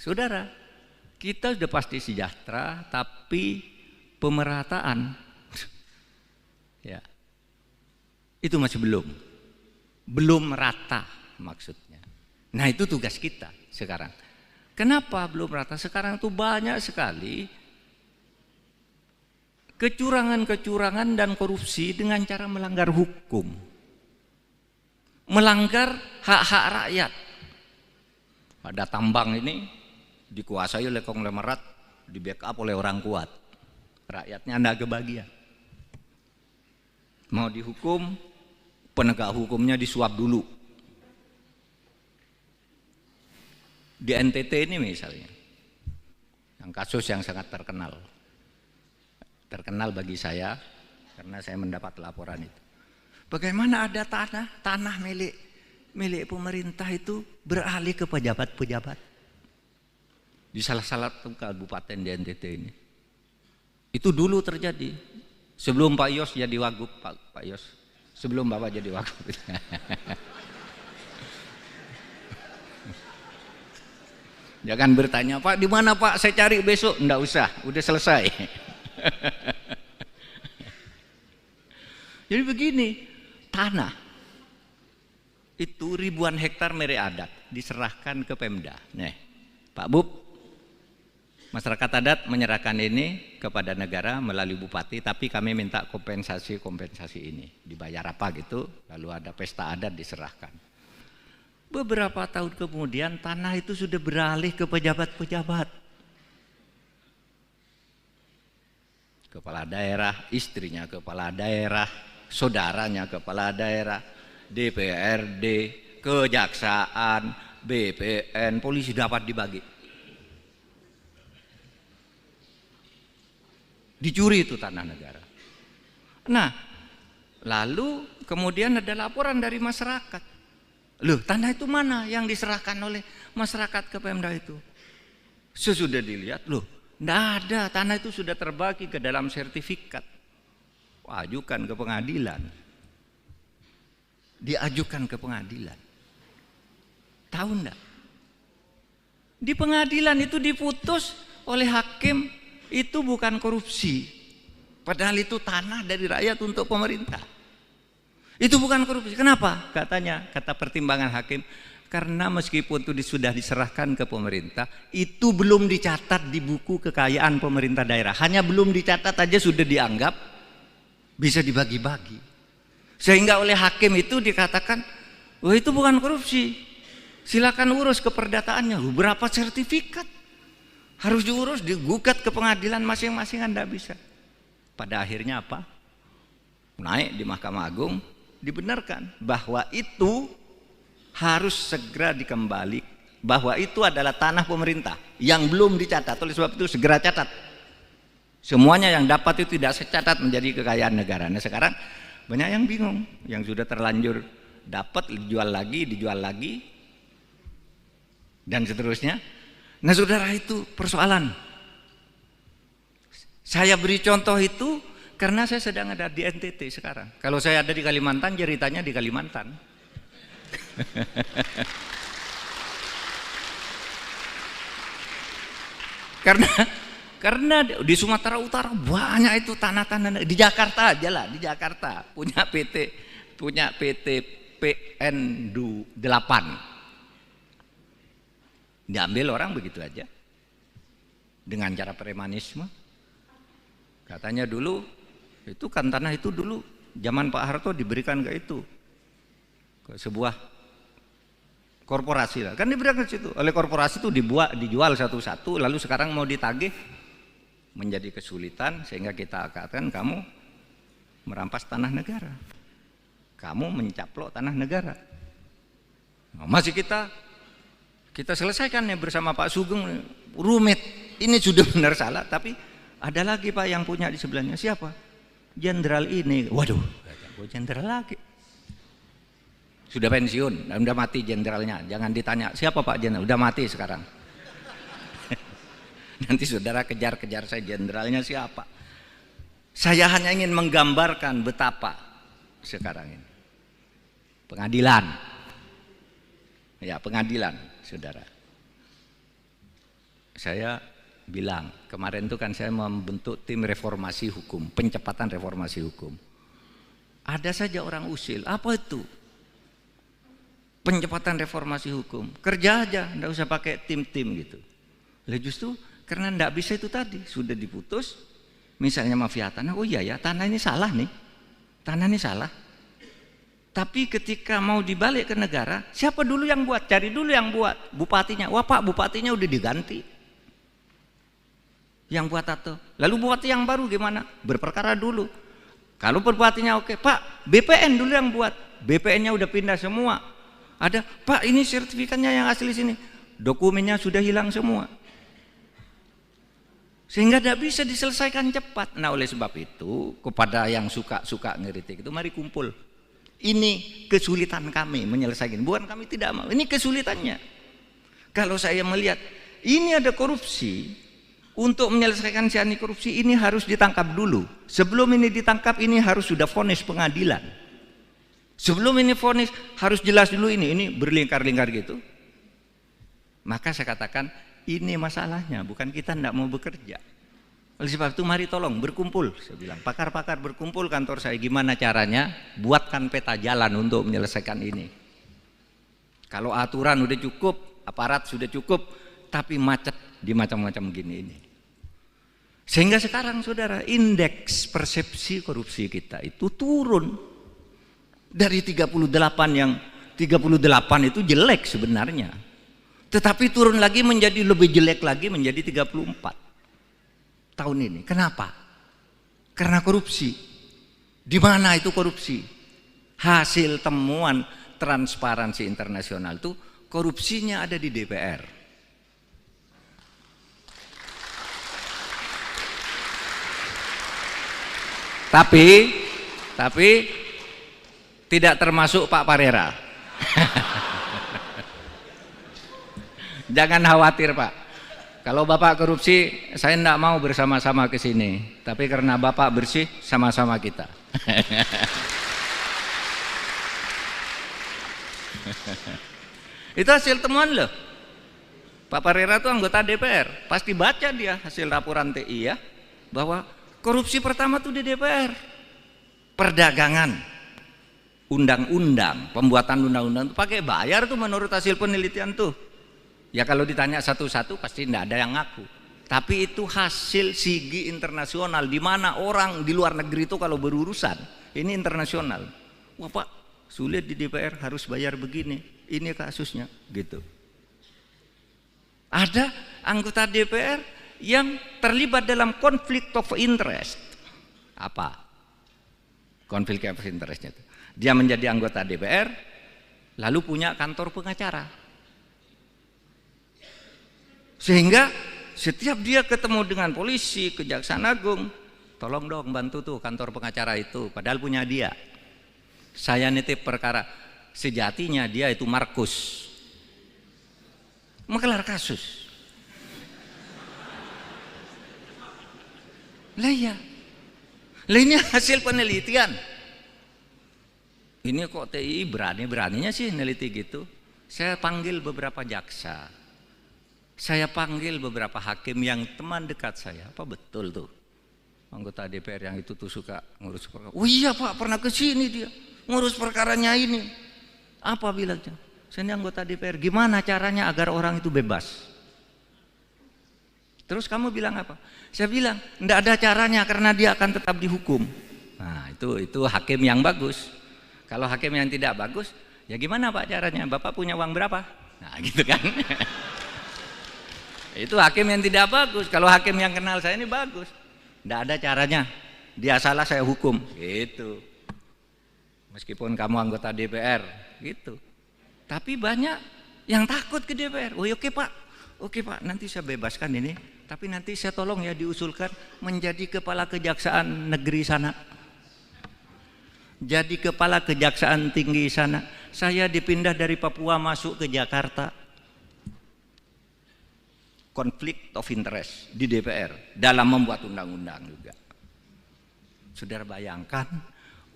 Saudara, kita sudah pasti sejahtera, tapi pemerataan, ya, itu masih belum merata maksudnya. Nah itu tugas kita sekarang. Kenapa belum merata? Sekarang itu banyak sekali kecurangan-kecurangan dan korupsi dengan cara melanggar hukum, melanggar hak-hak rakyat. Ada tambang ini dikuasai oleh konglomerat, di backup oleh orang kuat, rakyatnya tidak kebagian. Mau dihukum, penegak hukumnya disuap dulu. Di NTT ini misalnya, yang kasus yang sangat terkenal bagi saya karena saya mendapat laporan itu. Bagaimana ada tanah milik pemerintah itu beralih ke pejabat-pejabat di salah satu kabupaten di NTT ini. Itu dulu terjadi sebelum Pak Yos jadi wagub, Pak Yos, sebelum Bapak jadi wagub. Jangan bertanya, Pak di mana Pak, saya cari besok. Enggak usah, udah selesai. Jadi begini, tanah itu ribuan hektar milik adat diserahkan ke Pemda. Nih, Pak Bub, Masyarakat adat menyerahkan ini kepada negara melalui bupati, tapi kami minta kompensasi ini. Dibayar apa gitu, lalu ada pesta adat diserahkan. Beberapa tahun kemudian tanah itu sudah beralih ke pejabat-pejabat. Kepala daerah, istrinya kepala daerah, saudaranya kepala daerah, DPRD, kejaksaan, BPN, polisi dapat dibagi. Dicuri itu tanah negara. Nah, lalu kemudian ada laporan dari masyarakat. Loh, tanah itu mana yang diserahkan oleh masyarakat ke Pemda itu? Sesudah dilihat, loh, enggak ada, tanah itu sudah terbagi ke dalam sertifikat. Ajukan ke pengadilan. Diajukan ke pengadilan. Tahu enggak? Di pengadilan itu diputus oleh hakim itu bukan korupsi. Padahal itu tanah dari rakyat untuk pemerintah. Itu bukan korupsi. Kenapa? Katanya, kata pertimbangan hakim, karena meskipun itu sudah diserahkan ke pemerintah, itu belum dicatat di buku kekayaan pemerintah daerah. Hanya belum dicatat aja sudah dianggap bisa dibagi-bagi. Sehingga oleh hakim itu dikatakan, oh itu bukan korupsi. Silakan urus keperdataannya. Berapa sertifikat? Harus diurus, digugat ke pengadilan masing-masing, Anda bisa. Pada akhirnya apa? Naik di Mahkamah Agung, dibenarkan bahwa itu harus segera dikembali, bahwa itu adalah tanah pemerintah yang belum dicatat. Oleh sebab itu segera catat. Semuanya yang dapat itu tidak secatat menjadi kekayaan negara. Nah sekarang banyak yang bingung, yang sudah terlanjur dapat dijual lagi, dan seterusnya. Nah saudara, itu persoalan. Saya beri contoh itu karena saya sedang ada di NTT sekarang. Kalau saya ada di Kalimantan, ceritanya di Kalimantan. Karena di Sumatera Utara banyak itu tanah-tanah. Di Jakarta aja lah, di Jakarta punya PT PN 8. Diambil orang begitu aja dengan cara premanisme. Katanya dulu itu kan tanah itu dulu zaman Pak Harto diberikan ke itu, ke sebuah korporasi lah, kan diberikan ke situ. Oleh korporasi itu dijual satu-satu, lalu sekarang mau ditagih menjadi kesulitan, sehingga kita katakan kamu merampas tanah negara, kamu mencaplok tanah negara. Nah, masih kita selesaikan ya bersama Pak Sugeng, rumit. Ini sudah benar salah, tapi ada lagi Pak yang punya di sebelahnya. Siapa? Jenderal ini. Waduh, jenderal lagi. Sudah pensiun, udah mati jenderalnya. Jangan ditanya, siapa Pak jenderal? Udah mati sekarang. Nanti saudara kejar-kejar saya, jenderalnya siapa? Saya hanya ingin menggambarkan betapa sekarang ini. Pengadilan. Ya, pengadilan, saudara. Saya bilang, kemarin itu kan saya membentuk tim reformasi hukum, pencepatan reformasi hukum. Ada saja orang usil, apa itu? Pencepatan reformasi hukum, kerja aja, enggak usah pakai tim-tim gitu. Lah justru karena enggak bisa itu tadi, sudah diputus, misalnya mafia tanah, oh iya ya, tanah ini salah nih, tanah ini salah. Tapi ketika mau dibalik ke negara, siapa dulu yang buat? Cari dulu yang buat, bupatinya. Wah Pak, bupatinya udah diganti. Yang buat atau lalu bupati yang baru gimana? Berperkara dulu. Kalau bupatinya oke, Pak, BPN dulu yang buat. BPN-nya udah pindah semua. Ada, Pak, ini sertifikatnya yang asli sini. Dokumennya sudah hilang semua. Sehingga tidak bisa diselesaikan cepat. Nah, oleh sebab itu, kepada yang suka ngeritik itu, mari kumpul. Ini kesulitan kami menyelesaikan. Bukan kami tidak mau, ini kesulitannya. Kalau saya melihat ini ada korupsi, untuk menyelesaikan si korupsi ini harus ditangkap dulu. Sebelum ini ditangkap, ini harus sudah vonis pengadilan. Sebelum ini vonis harus jelas dulu ini berlingkar-lingkar gitu. Maka saya katakan ini masalahnya, bukan kita tidak mau bekerja. Oleh sebab itu mari tolong berkumpul, saya bilang pakar-pakar berkumpul kantor saya, gimana caranya buatkan peta jalan untuk menyelesaikan ini. Kalau aturan udah cukup, aparat sudah cukup, tapi macet di macam-macam gini ini. Sehingga sekarang saudara, indeks persepsi korupsi kita itu turun dari 38 yang 38 itu jelek sebenarnya. Tetapi turun lagi menjadi lebih jelek lagi menjadi 34 tahun ini. Kenapa? Karena korupsi. Di mana itu korupsi? Hasil temuan Transparansi Internasional itu korupsinya ada di DPR. Tapi tidak termasuk Pak Parera. Jangan khawatir Pak. Kalau Bapak korupsi, saya tidak mau bersama-sama ke sini. Tapi karena Bapak bersih, sama-sama kita. Itu hasil temuan loh. Pak Parera itu anggota DPR. Pasti baca dia hasil laporan TI ya, bahwa korupsi pertama tuh di DPR. Perdagangan, undang-undang, pembuatan undang-undang itu pakai bayar tuh menurut hasil penelitian tuh. Ya kalau ditanya satu-satu pasti tidak ada yang ngaku. Tapi itu hasil SIGI internasional, di mana orang di luar negeri itu kalau berurusan, ini internasional. Wah Pak, sulit di DPR harus bayar begini, ini kasusnya gitu. Ada anggota DPR yang terlibat dalam konflik of interest. Apa konflik of interestnya itu? Dia menjadi anggota DPR lalu punya kantor pengacara, sehingga setiap dia ketemu dengan polisi, kejaksaan agung, tolong dong bantu tuh kantor pengacara itu, padahal punya dia. Saya nitip perkara, sejatinya dia itu Markus, menggelar kasus. Lah ya, lah ini hasil penelitian. Ini kok TI berani-beraninya sih neliti gitu. Saya panggil beberapa jaksa, saya panggil beberapa hakim yang teman dekat saya. Apa betul tuh anggota DPR yang itu tuh suka ngurus perkara? Oh iya Pak, pernah ke sini dia ngurus perkaranya ini. Apa bilangnya? Saya ini anggota DPR. Gimana caranya agar orang itu bebas? Terus kamu bilang apa? Saya bilang, enggak ada caranya karena dia akan tetap dihukum. Nah, itu hakim yang bagus. Kalau hakim yang tidak bagus, ya gimana Pak caranya? Bapak punya uang berapa? Nah, gitu kan. Itu hakim yang tidak bagus. Kalau hakim yang kenal saya ini bagus. Enggak ada caranya. Dia salah saya hukum. Gitu. Meskipun kamu anggota DPR, gitu. Tapi banyak yang takut ke DPR. Oh, oke Pak. Oke Pak, nanti saya bebaskan ini. Tapi nanti saya tolong ya diusulkan menjadi kepala kejaksaan negeri sana. Jadi kepala kejaksaan tinggi sana. Saya dipindah dari Papua masuk ke Jakarta. Konflik of interest di DPR dalam membuat undang-undang juga. Saudara bayangkan,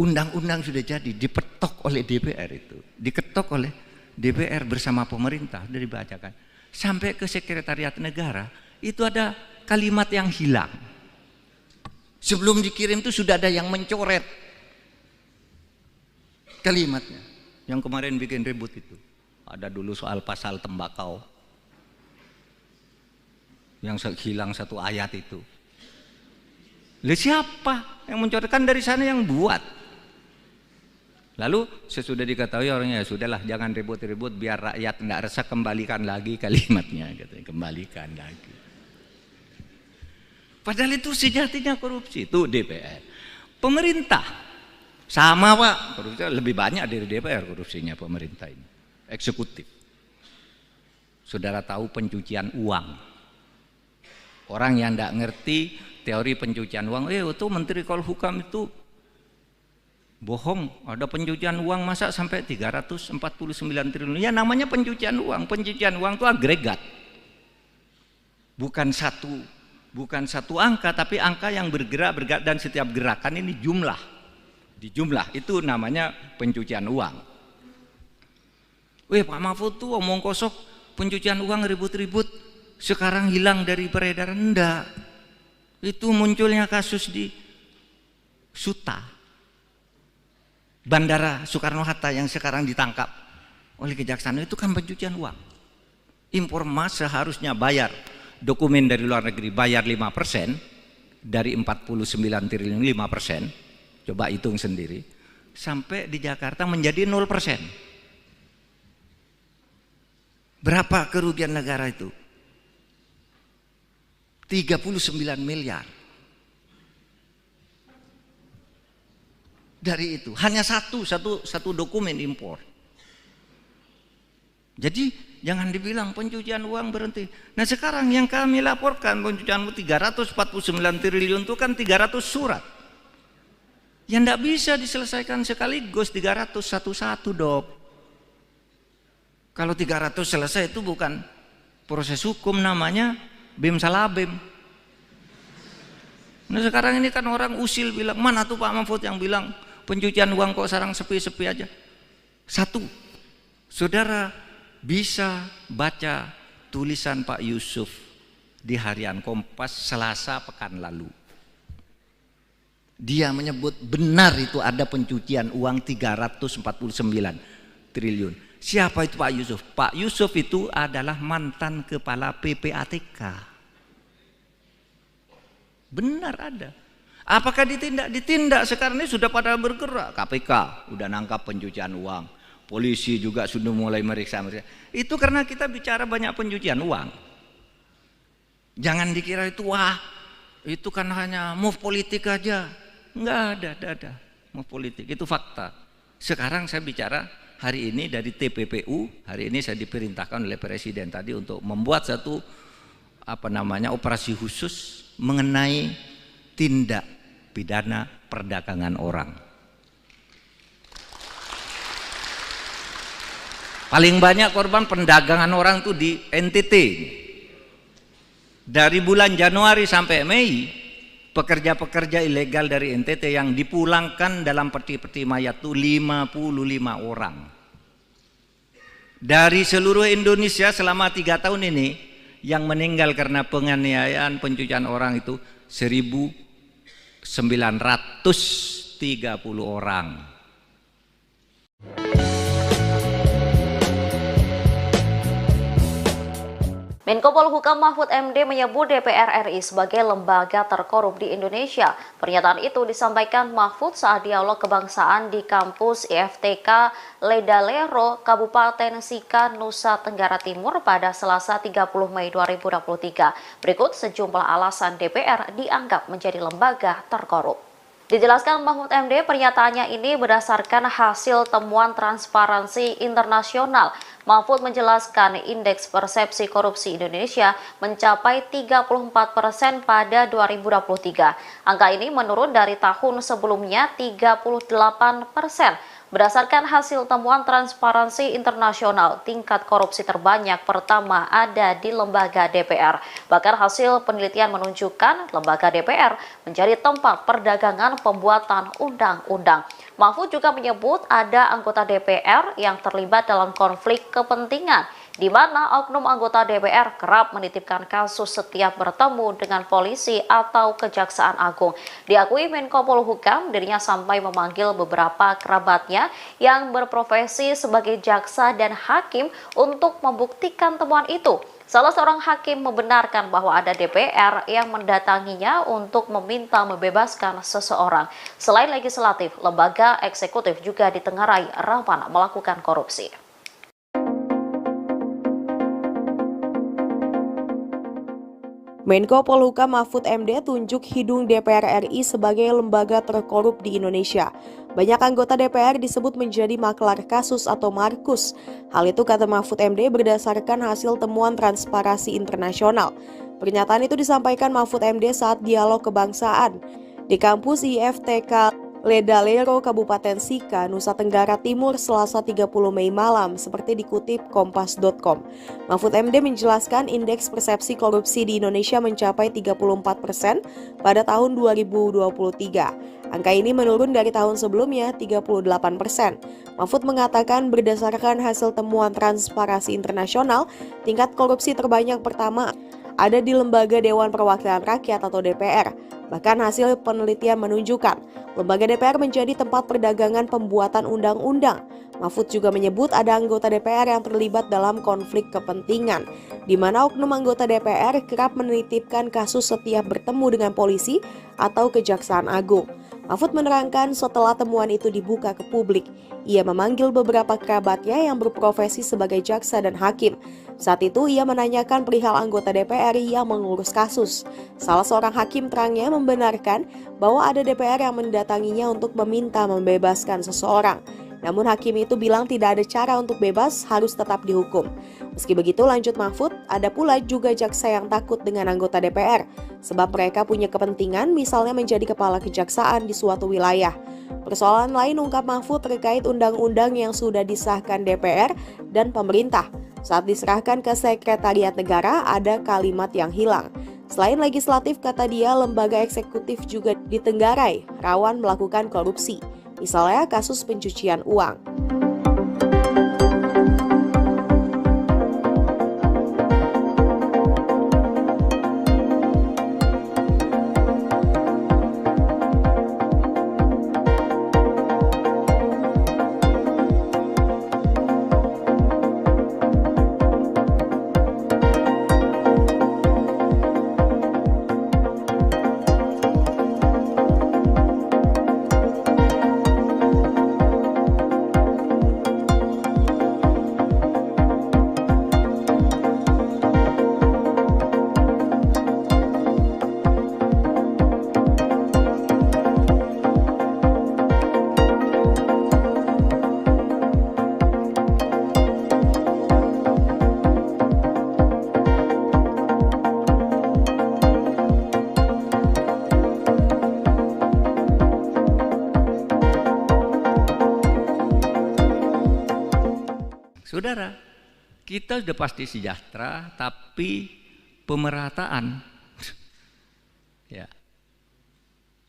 undang-undang sudah jadi dipetok oleh DPR itu. Diketok oleh DPR bersama pemerintah, sudah dibacakan. Sampai ke sekretariat negara, itu ada kalimat yang hilang. Sebelum dikirim itu sudah ada yang mencoret kalimatnya. Yang kemarin bikin ribut itu. Ada dulu soal pasal tembakau. Yang hilang satu ayat itu. Lalu siapa yang mencoretkan? Dari sana yang buat. Lalu sesudah diketahui orangnya, ya sudahlah jangan ribut-ribut biar rakyat tidak resah, kembalikan lagi kalimatnya, katanya, kembalikan lagi. Padahal itu sejatinya korupsi itu DPR. Pemerintah sama Pak, korupsinya lebih banyak dari DPR korupsinya pemerintah ini. Eksekutif. Saudara tahu pencucian uang. Orang yang tidak ngerti teori pencucian uang, itu Menteri Polhukam itu bohong, ada pencucian uang masa sampai 349 triliun. Ya namanya pencucian uang. Pencucian uang itu agregat. Bukan satu angka, tapi angka yang bergerak dan setiap gerakan ini jumlah. Dijumlah itu namanya pencucian uang. Pak Mahfud tuh omong kosong, pencucian uang ribut-ribut, sekarang hilang dari peredaran. Enggak. Itu munculnya kasus di Suta, Bandara Soekarno-Hatta yang sekarang ditangkap oleh kejaksaan, itu kan pencucian uang. Impor emas seharusnya bayar dokumen dari luar negeri bayar 5%, dari 49 triliun 5%, coba hitung sendiri, sampai di Jakarta menjadi 0%. Berapa kerugian negara itu? 39 miliar. Dari itu hanya satu dokumen impor. Jadi jangan dibilang pencucian uang berhenti. Nah sekarang yang kami laporkan pencucian uang 349 triliun itu kan 300 surat. Yang tidak bisa diselesaikan sekaligus 300 satu-satu, Dok. Kalau 300 selesai itu bukan proses hukum, namanya bim salah bim. Nah sekarang ini kan orang usil bilang, mana tuh Pak Mahfud yang bilang pencucian uang kok sekarang sepi-sepi aja. Satu, saudara bisa baca tulisan Pak Yusuf di Harian Kompas Selasa pekan lalu. Dia menyebut benar itu ada pencucian uang 349 triliun. Siapa itu Pak Yusuf? Pak Yusuf itu adalah mantan kepala PPATK. Benar ada. Apakah ditindak? Ditindak. Sekarang ini sudah pada bergerak. KPK udah nangkap pencucian uang. Polisi juga sudah mulai meriksa. Itu karena kita bicara banyak pencucian uang. Jangan dikira itu wah itu kan hanya move politik aja. Enggak ada move politik. Itu fakta. Sekarang saya bicara hari ini dari TPPU. Hari ini saya diperintahkan oleh Presiden tadi untuk membuat satu operasi khusus mengenai tindak pidana perdagangan orang. Paling banyak korban perdagangan orang itu di NTT. Dari bulan Januari sampai Mei, pekerja-pekerja ilegal dari NTT yang dipulangkan dalam peti-peti mayat itu 55 orang. Dari seluruh Indonesia selama 3 tahun ini, yang meninggal karena penganiayaan pencucian orang itu 1.930 orang. Menko Polhukam Mahfud MD menyebut DPR RI sebagai lembaga terkorup di Indonesia. Pernyataan itu disampaikan Mahfud saat dialog kebangsaan di kampus IFTK Ledalero, Kabupaten Sika, Nusa Tenggara Timur pada Selasa 30 Mei 2023. Berikut sejumlah alasan DPR dianggap menjadi lembaga terkorup. Dijelaskan Mahfud MD, pernyataannya ini berdasarkan hasil temuan Transparansi Internasional. Mahfud menjelaskan indeks persepsi korupsi Indonesia mencapai 34% pada 2023. Angka ini menurun dari tahun sebelumnya 38%. Berdasarkan hasil temuan Transparansi Internasional, tingkat korupsi terbanyak pertama ada di lembaga DPR. Bahkan hasil penelitian menunjukkan lembaga DPR menjadi tempat perdagangan pembuatan undang-undang. Mahfud juga menyebut ada anggota DPR yang terlibat dalam konflik kepentingan, di mana oknum anggota DPR kerap menitipkan kasus setiap bertemu dengan polisi atau Kejaksaan Agung. Diakui Menko Polhukam, dirinya sampai memanggil beberapa kerabatnya yang berprofesi sebagai jaksa dan hakim untuk membuktikan temuan itu. Salah seorang hakim membenarkan bahwa ada DPR yang mendatanginya untuk meminta membebaskan seseorang. Selain legislatif, lembaga eksekutif juga ditengarai rawan melakukan korupsi. Menko Polhukam Mahfud MD tunjuk hidung DPR RI sebagai lembaga terkorup di Indonesia. Banyak anggota DPR disebut menjadi maklar kasus atau markus. Hal itu kata Mahfud MD berdasarkan hasil temuan Transparansi Internasional. Pernyataan itu disampaikan Mahfud MD saat dialog kebangsaan di kampus IFTK Ledalero, Kabupaten Sika, Nusa Tenggara Timur, Selasa 30 Mei malam, seperti dikutip kompas.com. Mahfud MD menjelaskan indeks persepsi korupsi di Indonesia mencapai 34% pada tahun 2023. Angka ini menurun dari tahun sebelumnya 38%. Mahfud mengatakan berdasarkan hasil temuan Transparansi Internasional, tingkat korupsi terbanyak pertama ada di Lembaga Dewan Perwakilan Rakyat atau DPR. Bahkan hasil penelitian menunjukkan lembaga DPR menjadi tempat perdagangan pembuatan undang-undang. Mahfud juga menyebut ada anggota DPR yang terlibat dalam konflik kepentingan, di mana oknum anggota DPR kerap menitipkan kasus setiap bertemu dengan polisi atau Kejaksaan Agung. Mahfud menerangkan setelah temuan itu dibuka ke publik, ia memanggil beberapa kerabatnya yang berprofesi sebagai jaksa dan hakim. Saat itu ia menanyakan perihal anggota DPR yang mengurus kasus. Salah seorang hakim terangnya membenarkan bahwa ada DPR yang mendatanginya untuk meminta membebaskan seseorang. Namun hakim itu bilang tidak ada cara untuk bebas, harus tetap dihukum. Meski begitu, lanjut Mahfud, ada pula juga jaksa yang takut dengan anggota DPR, sebab mereka punya kepentingan misalnya menjadi kepala kejaksaan di suatu wilayah. Persoalan lain ungkap Mahfud terkait undang-undang yang sudah disahkan DPR dan pemerintah. Saat diserahkan ke Sekretariat Negara, ada kalimat yang hilang. Selain legislatif, kata dia, lembaga eksekutif juga ditenggarai, rawan melakukan korupsi. Misalnya kasus pencucian uang. Saudara, kita sudah pasti sejahtera, tapi pemerataan ya,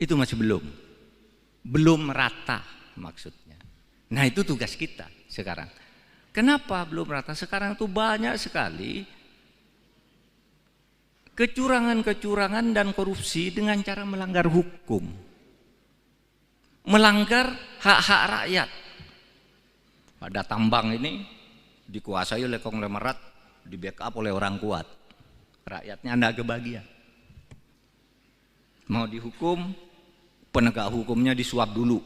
itu masih belum merata maksudnya. Nah itu tugas kita sekarang. Kenapa belum merata? Sekarang itu banyak sekali kecurangan-kecurangan dan korupsi dengan cara melanggar hukum, melanggar hak-hak rakyat. Ada tambang ini dikuasai oleh konglomerat, di backup oleh orang kuat, rakyatnya tidak kebagian. Mau dihukum, penegak hukumnya disuap dulu.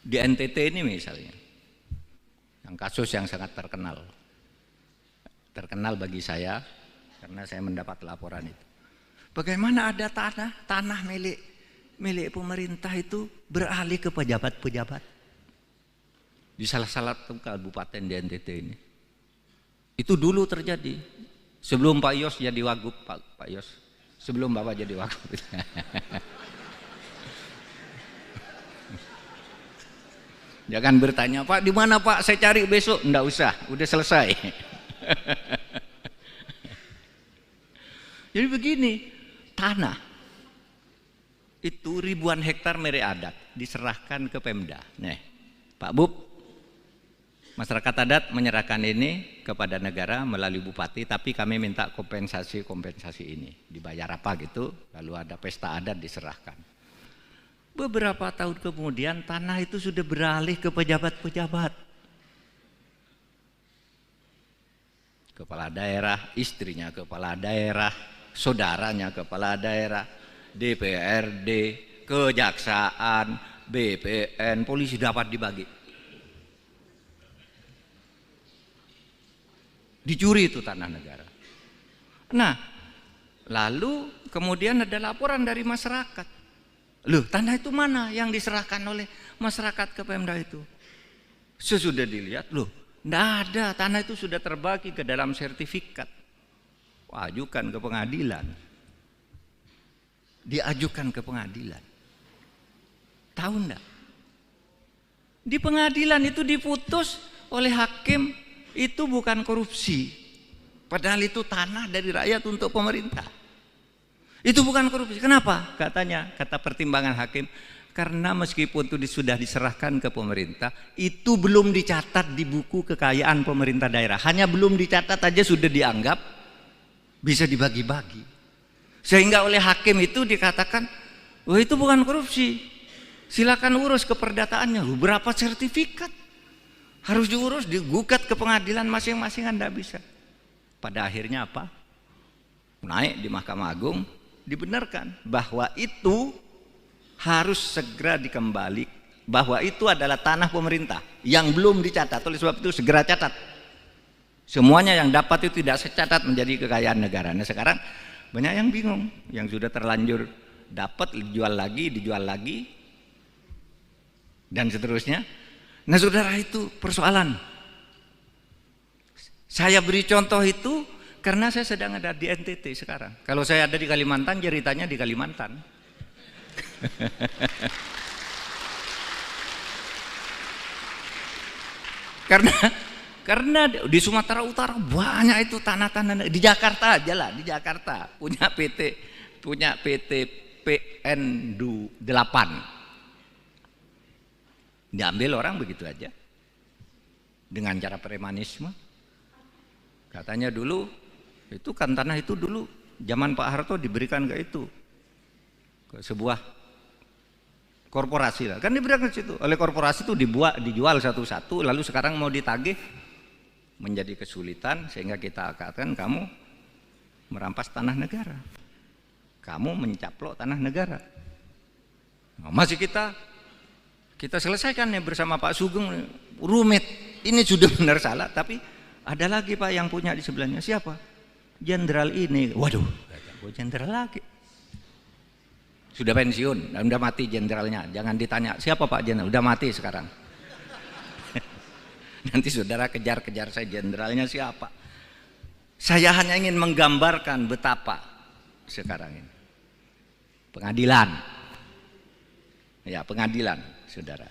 Di NTT ini misalnya, yang kasus yang sangat terkenal bagi saya karena saya mendapat laporan itu. Bagaimana ada tanah milik pemerintah itu beralih ke pejabat-pejabat di salah kabupaten di NTT ini. Itu dulu terjadi sebelum Pak Yos jadi wagub, Pak Yos, sebelum Bapak jadi wagub. Jangan bertanya, Pak di mana Pak, saya cari besok. Enggak usah, udah selesai. Jadi begini, tanah itu ribuan hektar milik adat diserahkan ke Pemda. Nih, Pak Bub, masyarakat adat menyerahkan ini kepada negara melalui bupati, tapi kami minta kompensasi ini. Dibayar apa gitu, lalu ada pesta adat diserahkan. Beberapa tahun kemudian tanah itu sudah beralih ke pejabat-pejabat. Kepala daerah, istrinya kepala daerah, saudaranya kepala daerah, DPRD, kejaksaan, BPN, polisi dapat dibagi. Dicuri itu tanah negara. Nah, lalu kemudian ada laporan dari masyarakat. Loh, tanah itu mana yang diserahkan oleh masyarakat ke Pemda itu? Sesudah dilihat, loh, enggak ada, tanah itu sudah terbagi ke dalam sertifikat. Ajukan ke pengadilan. Diajukan ke pengadilan. Tahu enggak? Di pengadilan itu diputus oleh hakim, itu bukan korupsi. Padahal itu tanah dari rakyat untuk pemerintah. Itu bukan korupsi. Kenapa? Kata pertimbangan hakim, karena meskipun itu sudah diserahkan ke pemerintah, itu belum dicatat di buku kekayaan pemerintah daerah. Hanya belum dicatat aja sudah dianggap bisa dibagi-bagi. Sehingga oleh hakim itu dikatakan, oh itu bukan korupsi. Silakan urus keperdataannya. Berapa sertifikat harus diurus, digugat ke pengadilan masing-masing, Anda bisa. Pada akhirnya apa? Naik di Mahkamah Agung, dibenarkan bahwa itu harus segera dikembali, bahwa itu adalah tanah pemerintah yang belum dicatat. Oleh sebab itu segera catat. Semuanya yang dapat itu tidak secatat menjadi kekayaan negara. Nah sekarang banyak yang bingung, yang sudah terlanjur dapat dijual lagi, dan seterusnya. Nah saudara, itu persoalan. Saya beri contoh itu karena saya sedang ada di NTT sekarang. Kalau saya ada di Kalimantan, ceritanya di Kalimantan. Karena di Sumatera Utara banyak itu tanah-tanah. Di Jakarta aja lah, di Jakarta punya PT PN 8. Diambil orang begitu aja dengan cara premanisme. Katanya dulu itu kan tanah itu dulu zaman Pak Harto diberikan ke itu, ke sebuah korporasi lah, kan diberikan ke situ. Oleh korporasi itu dijual satu-satu, lalu sekarang mau ditagih menjadi kesulitan, sehingga kita katakan kamu merampas tanah negara, kamu mencaplok tanah negara. Nah, masih kita selesaikan ya bersama Pak Sugeng, rumit. Ini sudah benar salah, tapi ada lagi Pak yang punya di sebelahnya. Siapa? Jenderal ini. Waduh, gue jenderal lagi. Sudah pensiun, udah mati jenderalnya. Jangan ditanya siapa Pak jenderal, udah mati sekarang. Nanti saudara kejar-kejar saya jenderalnya siapa. Saya hanya ingin menggambarkan betapa sekarang ini pengadilan. Ya, pengadilan, saudara.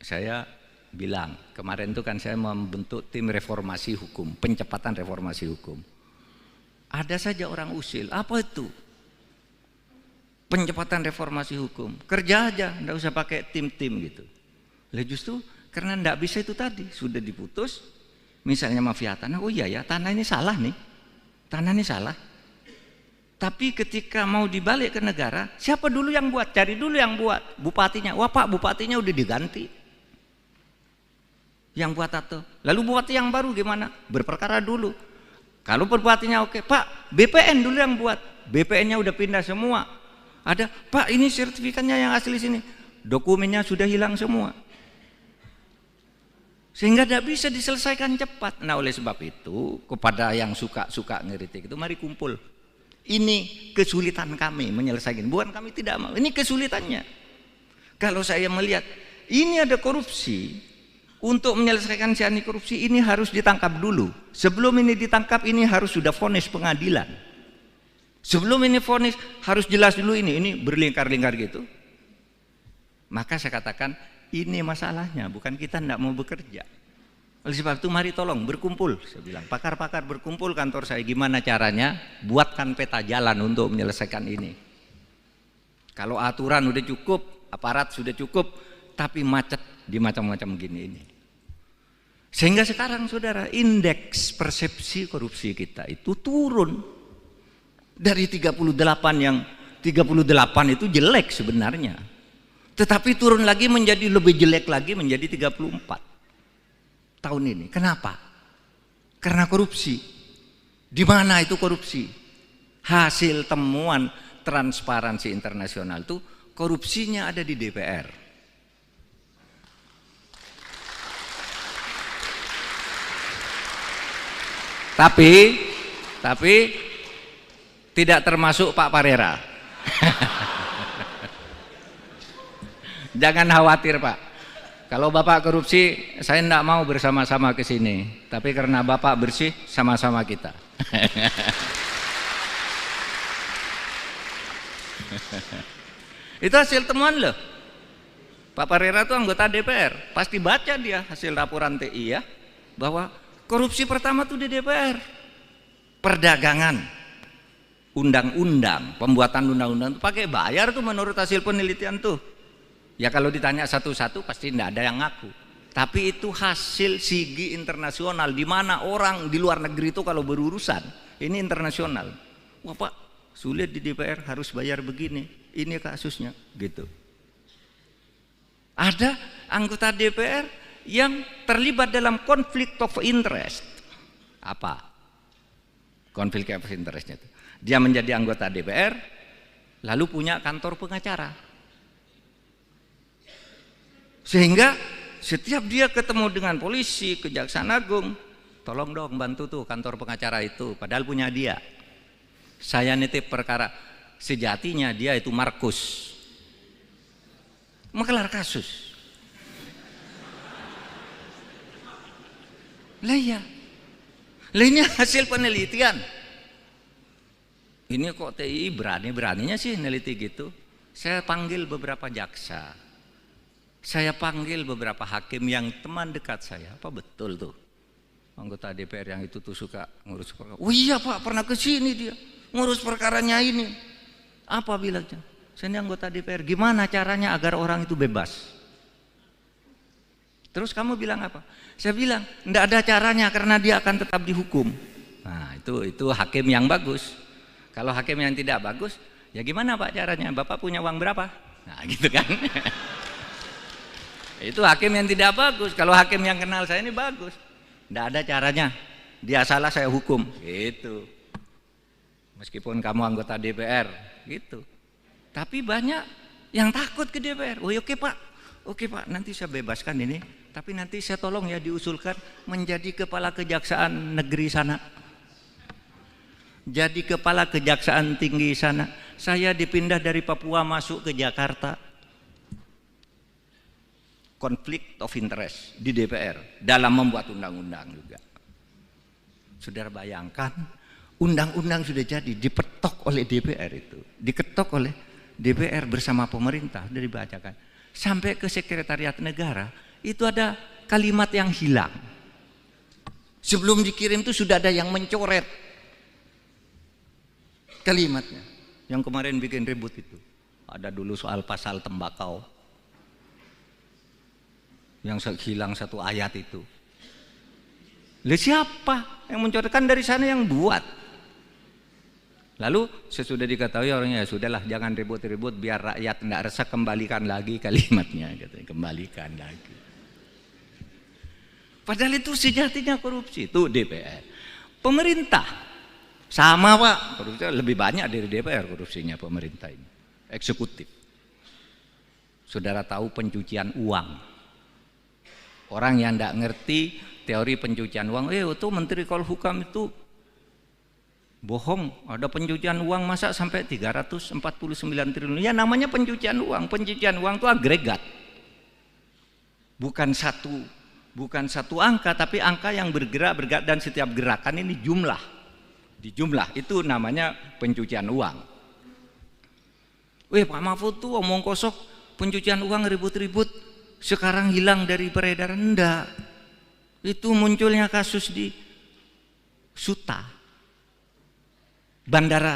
Saya bilang, kemarin itu kan saya membentuk tim reformasi hukum, pencepatan reformasi hukum. Ada saja orang usil, apa itu? Pencepatan reformasi hukum, kerja aja, enggak usah pakai tim-tim gitu. Lah justru karena enggak bisa itu tadi, sudah diputus, misalnya mafia tanah, oh iya ya, tanah ini salah nih, tanah ini salah. Tapi ketika mau dibalik ke negara, siapa dulu yang buat? Cari dulu yang buat, bupatinya. Wah Pak, bupatinya udah diganti. Yang buat atau lalu bupati yang baru gimana? Berperkara dulu. Kalau bupatinya oke, Pak, BPN dulu yang buat. BPN-nya udah pindah semua. Ada, Pak, ini sertifikatnya yang asli sini. Dokumennya sudah hilang semua. Sehingga tidak bisa diselesaikan cepat. Nah, oleh sebab itu, kepada yang suka ngeritik itu, mari kumpul. Ini kesulitan kami menyelesaikan. Bukan kami tidak mau, ini kesulitannya. Kalau saya melihat ini ada korupsi, untuk menyelesaikan si anti korupsi ini harus ditangkap dulu. Sebelum ini ditangkap, ini harus sudah vonis pengadilan. Sebelum ini vonis harus jelas dulu ini berlingkar-lingkar gitu. Maka saya katakan ini masalahnya, bukan kita tidak mau bekerja. Oleh sebab itu mari tolong berkumpul, saya bilang pakar-pakar berkumpul kantor saya, gimana caranya buatkan peta jalan untuk menyelesaikan ini. Kalau aturan udah cukup, aparat sudah cukup, tapi macet di macam-macam gini ini. Sehingga sekarang saudara, indeks persepsi korupsi kita itu turun dari 38 yang 38 itu jelek sebenarnya. Tetapi turun lagi menjadi lebih jelek lagi menjadi 34 tahun ini. Kenapa? Karena korupsi. Di mana itu korupsi? Hasil temuan Transparansi Internasional itu korupsinya ada di DPR. Tapi tidak termasuk Pak Parera. Jangan khawatir Pak. Kalau Bapak korupsi, saya tidak mau bersama-sama ke sini. Tapi karena Bapak bersih, sama-sama kita. Itu hasil temuan loh. Pak Parera itu anggota DPR. Pasti baca dia hasil laporan TI ya. Bahwa korupsi pertama tuh di DPR. Perdagangan. Undang-undang. Pembuatan undang-undang itu pakai bayar tuh menurut hasil penelitian tuh. Ya kalau ditanya satu-satu pasti tidak ada yang ngaku. Tapi itu hasil sigi internasional, di mana orang di luar negeri itu kalau berurusan ini internasional. Wah Pak, sulit di DPR harus bayar begini. ini kasusnya gitu. Ada anggota DPR yang terlibat dalam konflik of interest. Apa konflik of interestnya itu? Dia menjadi anggota DPR lalu punya kantor pengacara, sehingga setiap dia ketemu dengan polisi, kejaksaan agung, tolong dong bantu tuh kantor pengacara itu, padahal punya dia. Saya nitip perkara, sejatinya dia itu Markus, mengelar kasus. Lah iya, ini hasil penelitian. Ini kok TI berani-beraninya sih neliti gitu. Saya panggil beberapa jaksa, saya panggil beberapa hakim yang teman dekat saya. Apa betul tuh anggota DPR yang itu tuh suka ngurus perkara? Oh iya Pak, pernah ke sini dia ngurus perkaranya ini. Apa bilangnya? Saya ini anggota DPR. Gimana caranya agar orang itu bebas? Terus kamu bilang apa? Saya bilang enggak ada caranya karena dia akan tetap dihukum. Nah itu hakim yang bagus. Kalau hakim yang tidak bagus, ya gimana Pak caranya? Bapak punya uang berapa? Nah gitu kan. Itu hakim yang tidak bagus. Kalau hakim yang kenal saya ini bagus, tidak ada caranya. Dia salah saya hukum. Gitu. Meskipun kamu anggota DPR, gitu. Tapi banyak yang takut ke DPR. Oh oke Pak, nanti saya bebaskan ini. Tapi nanti saya tolong ya diusulkan menjadi kepala kejaksaan negeri sana. Jadi kepala kejaksaan tinggi sana. Saya dipindah dari Papua masuk ke Jakarta. Konflik of interest di DPR dalam membuat undang-undang juga. Saudara bayangkan, undang-undang sudah jadi dipetok oleh DPR itu, diketok oleh DPR bersama pemerintah, sudah dibacakan sampai ke sekretariat negara. Itu ada kalimat yang hilang. Sebelum dikirim itu sudah ada yang mencoret kalimatnya. Yang kemarin bikin ribut itu, ada dulu soal pasal tembakau yang hilang satu ayat itu. Lalu siapa yang mencoretkan? Dari sana yang buat. Lalu sesudah diketahui orangnya, ya sudahlah jangan ribut-ribut biar rakyat tidak resah, kembalikan lagi kalimatnya, katanya, kembalikan lagi. Padahal itu sejatinya korupsi itu DPR. Pemerintah sama Pak, korupsi lebih banyak dari DPR korupsinya pemerintah ini. Eksekutif. Saudara tahu pencucian uang. Orang yang tidak ngerti teori pencucian uang, itu Menteri Polhukam itu bohong, ada pencucian uang masa sampai 349 triliun. Ya namanya pencucian uang. Pencucian uang itu agregat. Bukan satu angka, tapi angka yang bergerak dan setiap gerakan ini jumlah. Dijumlah itu namanya pencucian uang. Pak Mahfud tuh omong kosong, pencucian uang ribut-ribut, sekarang hilang dari peredaran. Enggak. Itu munculnya kasus di Suta, bandara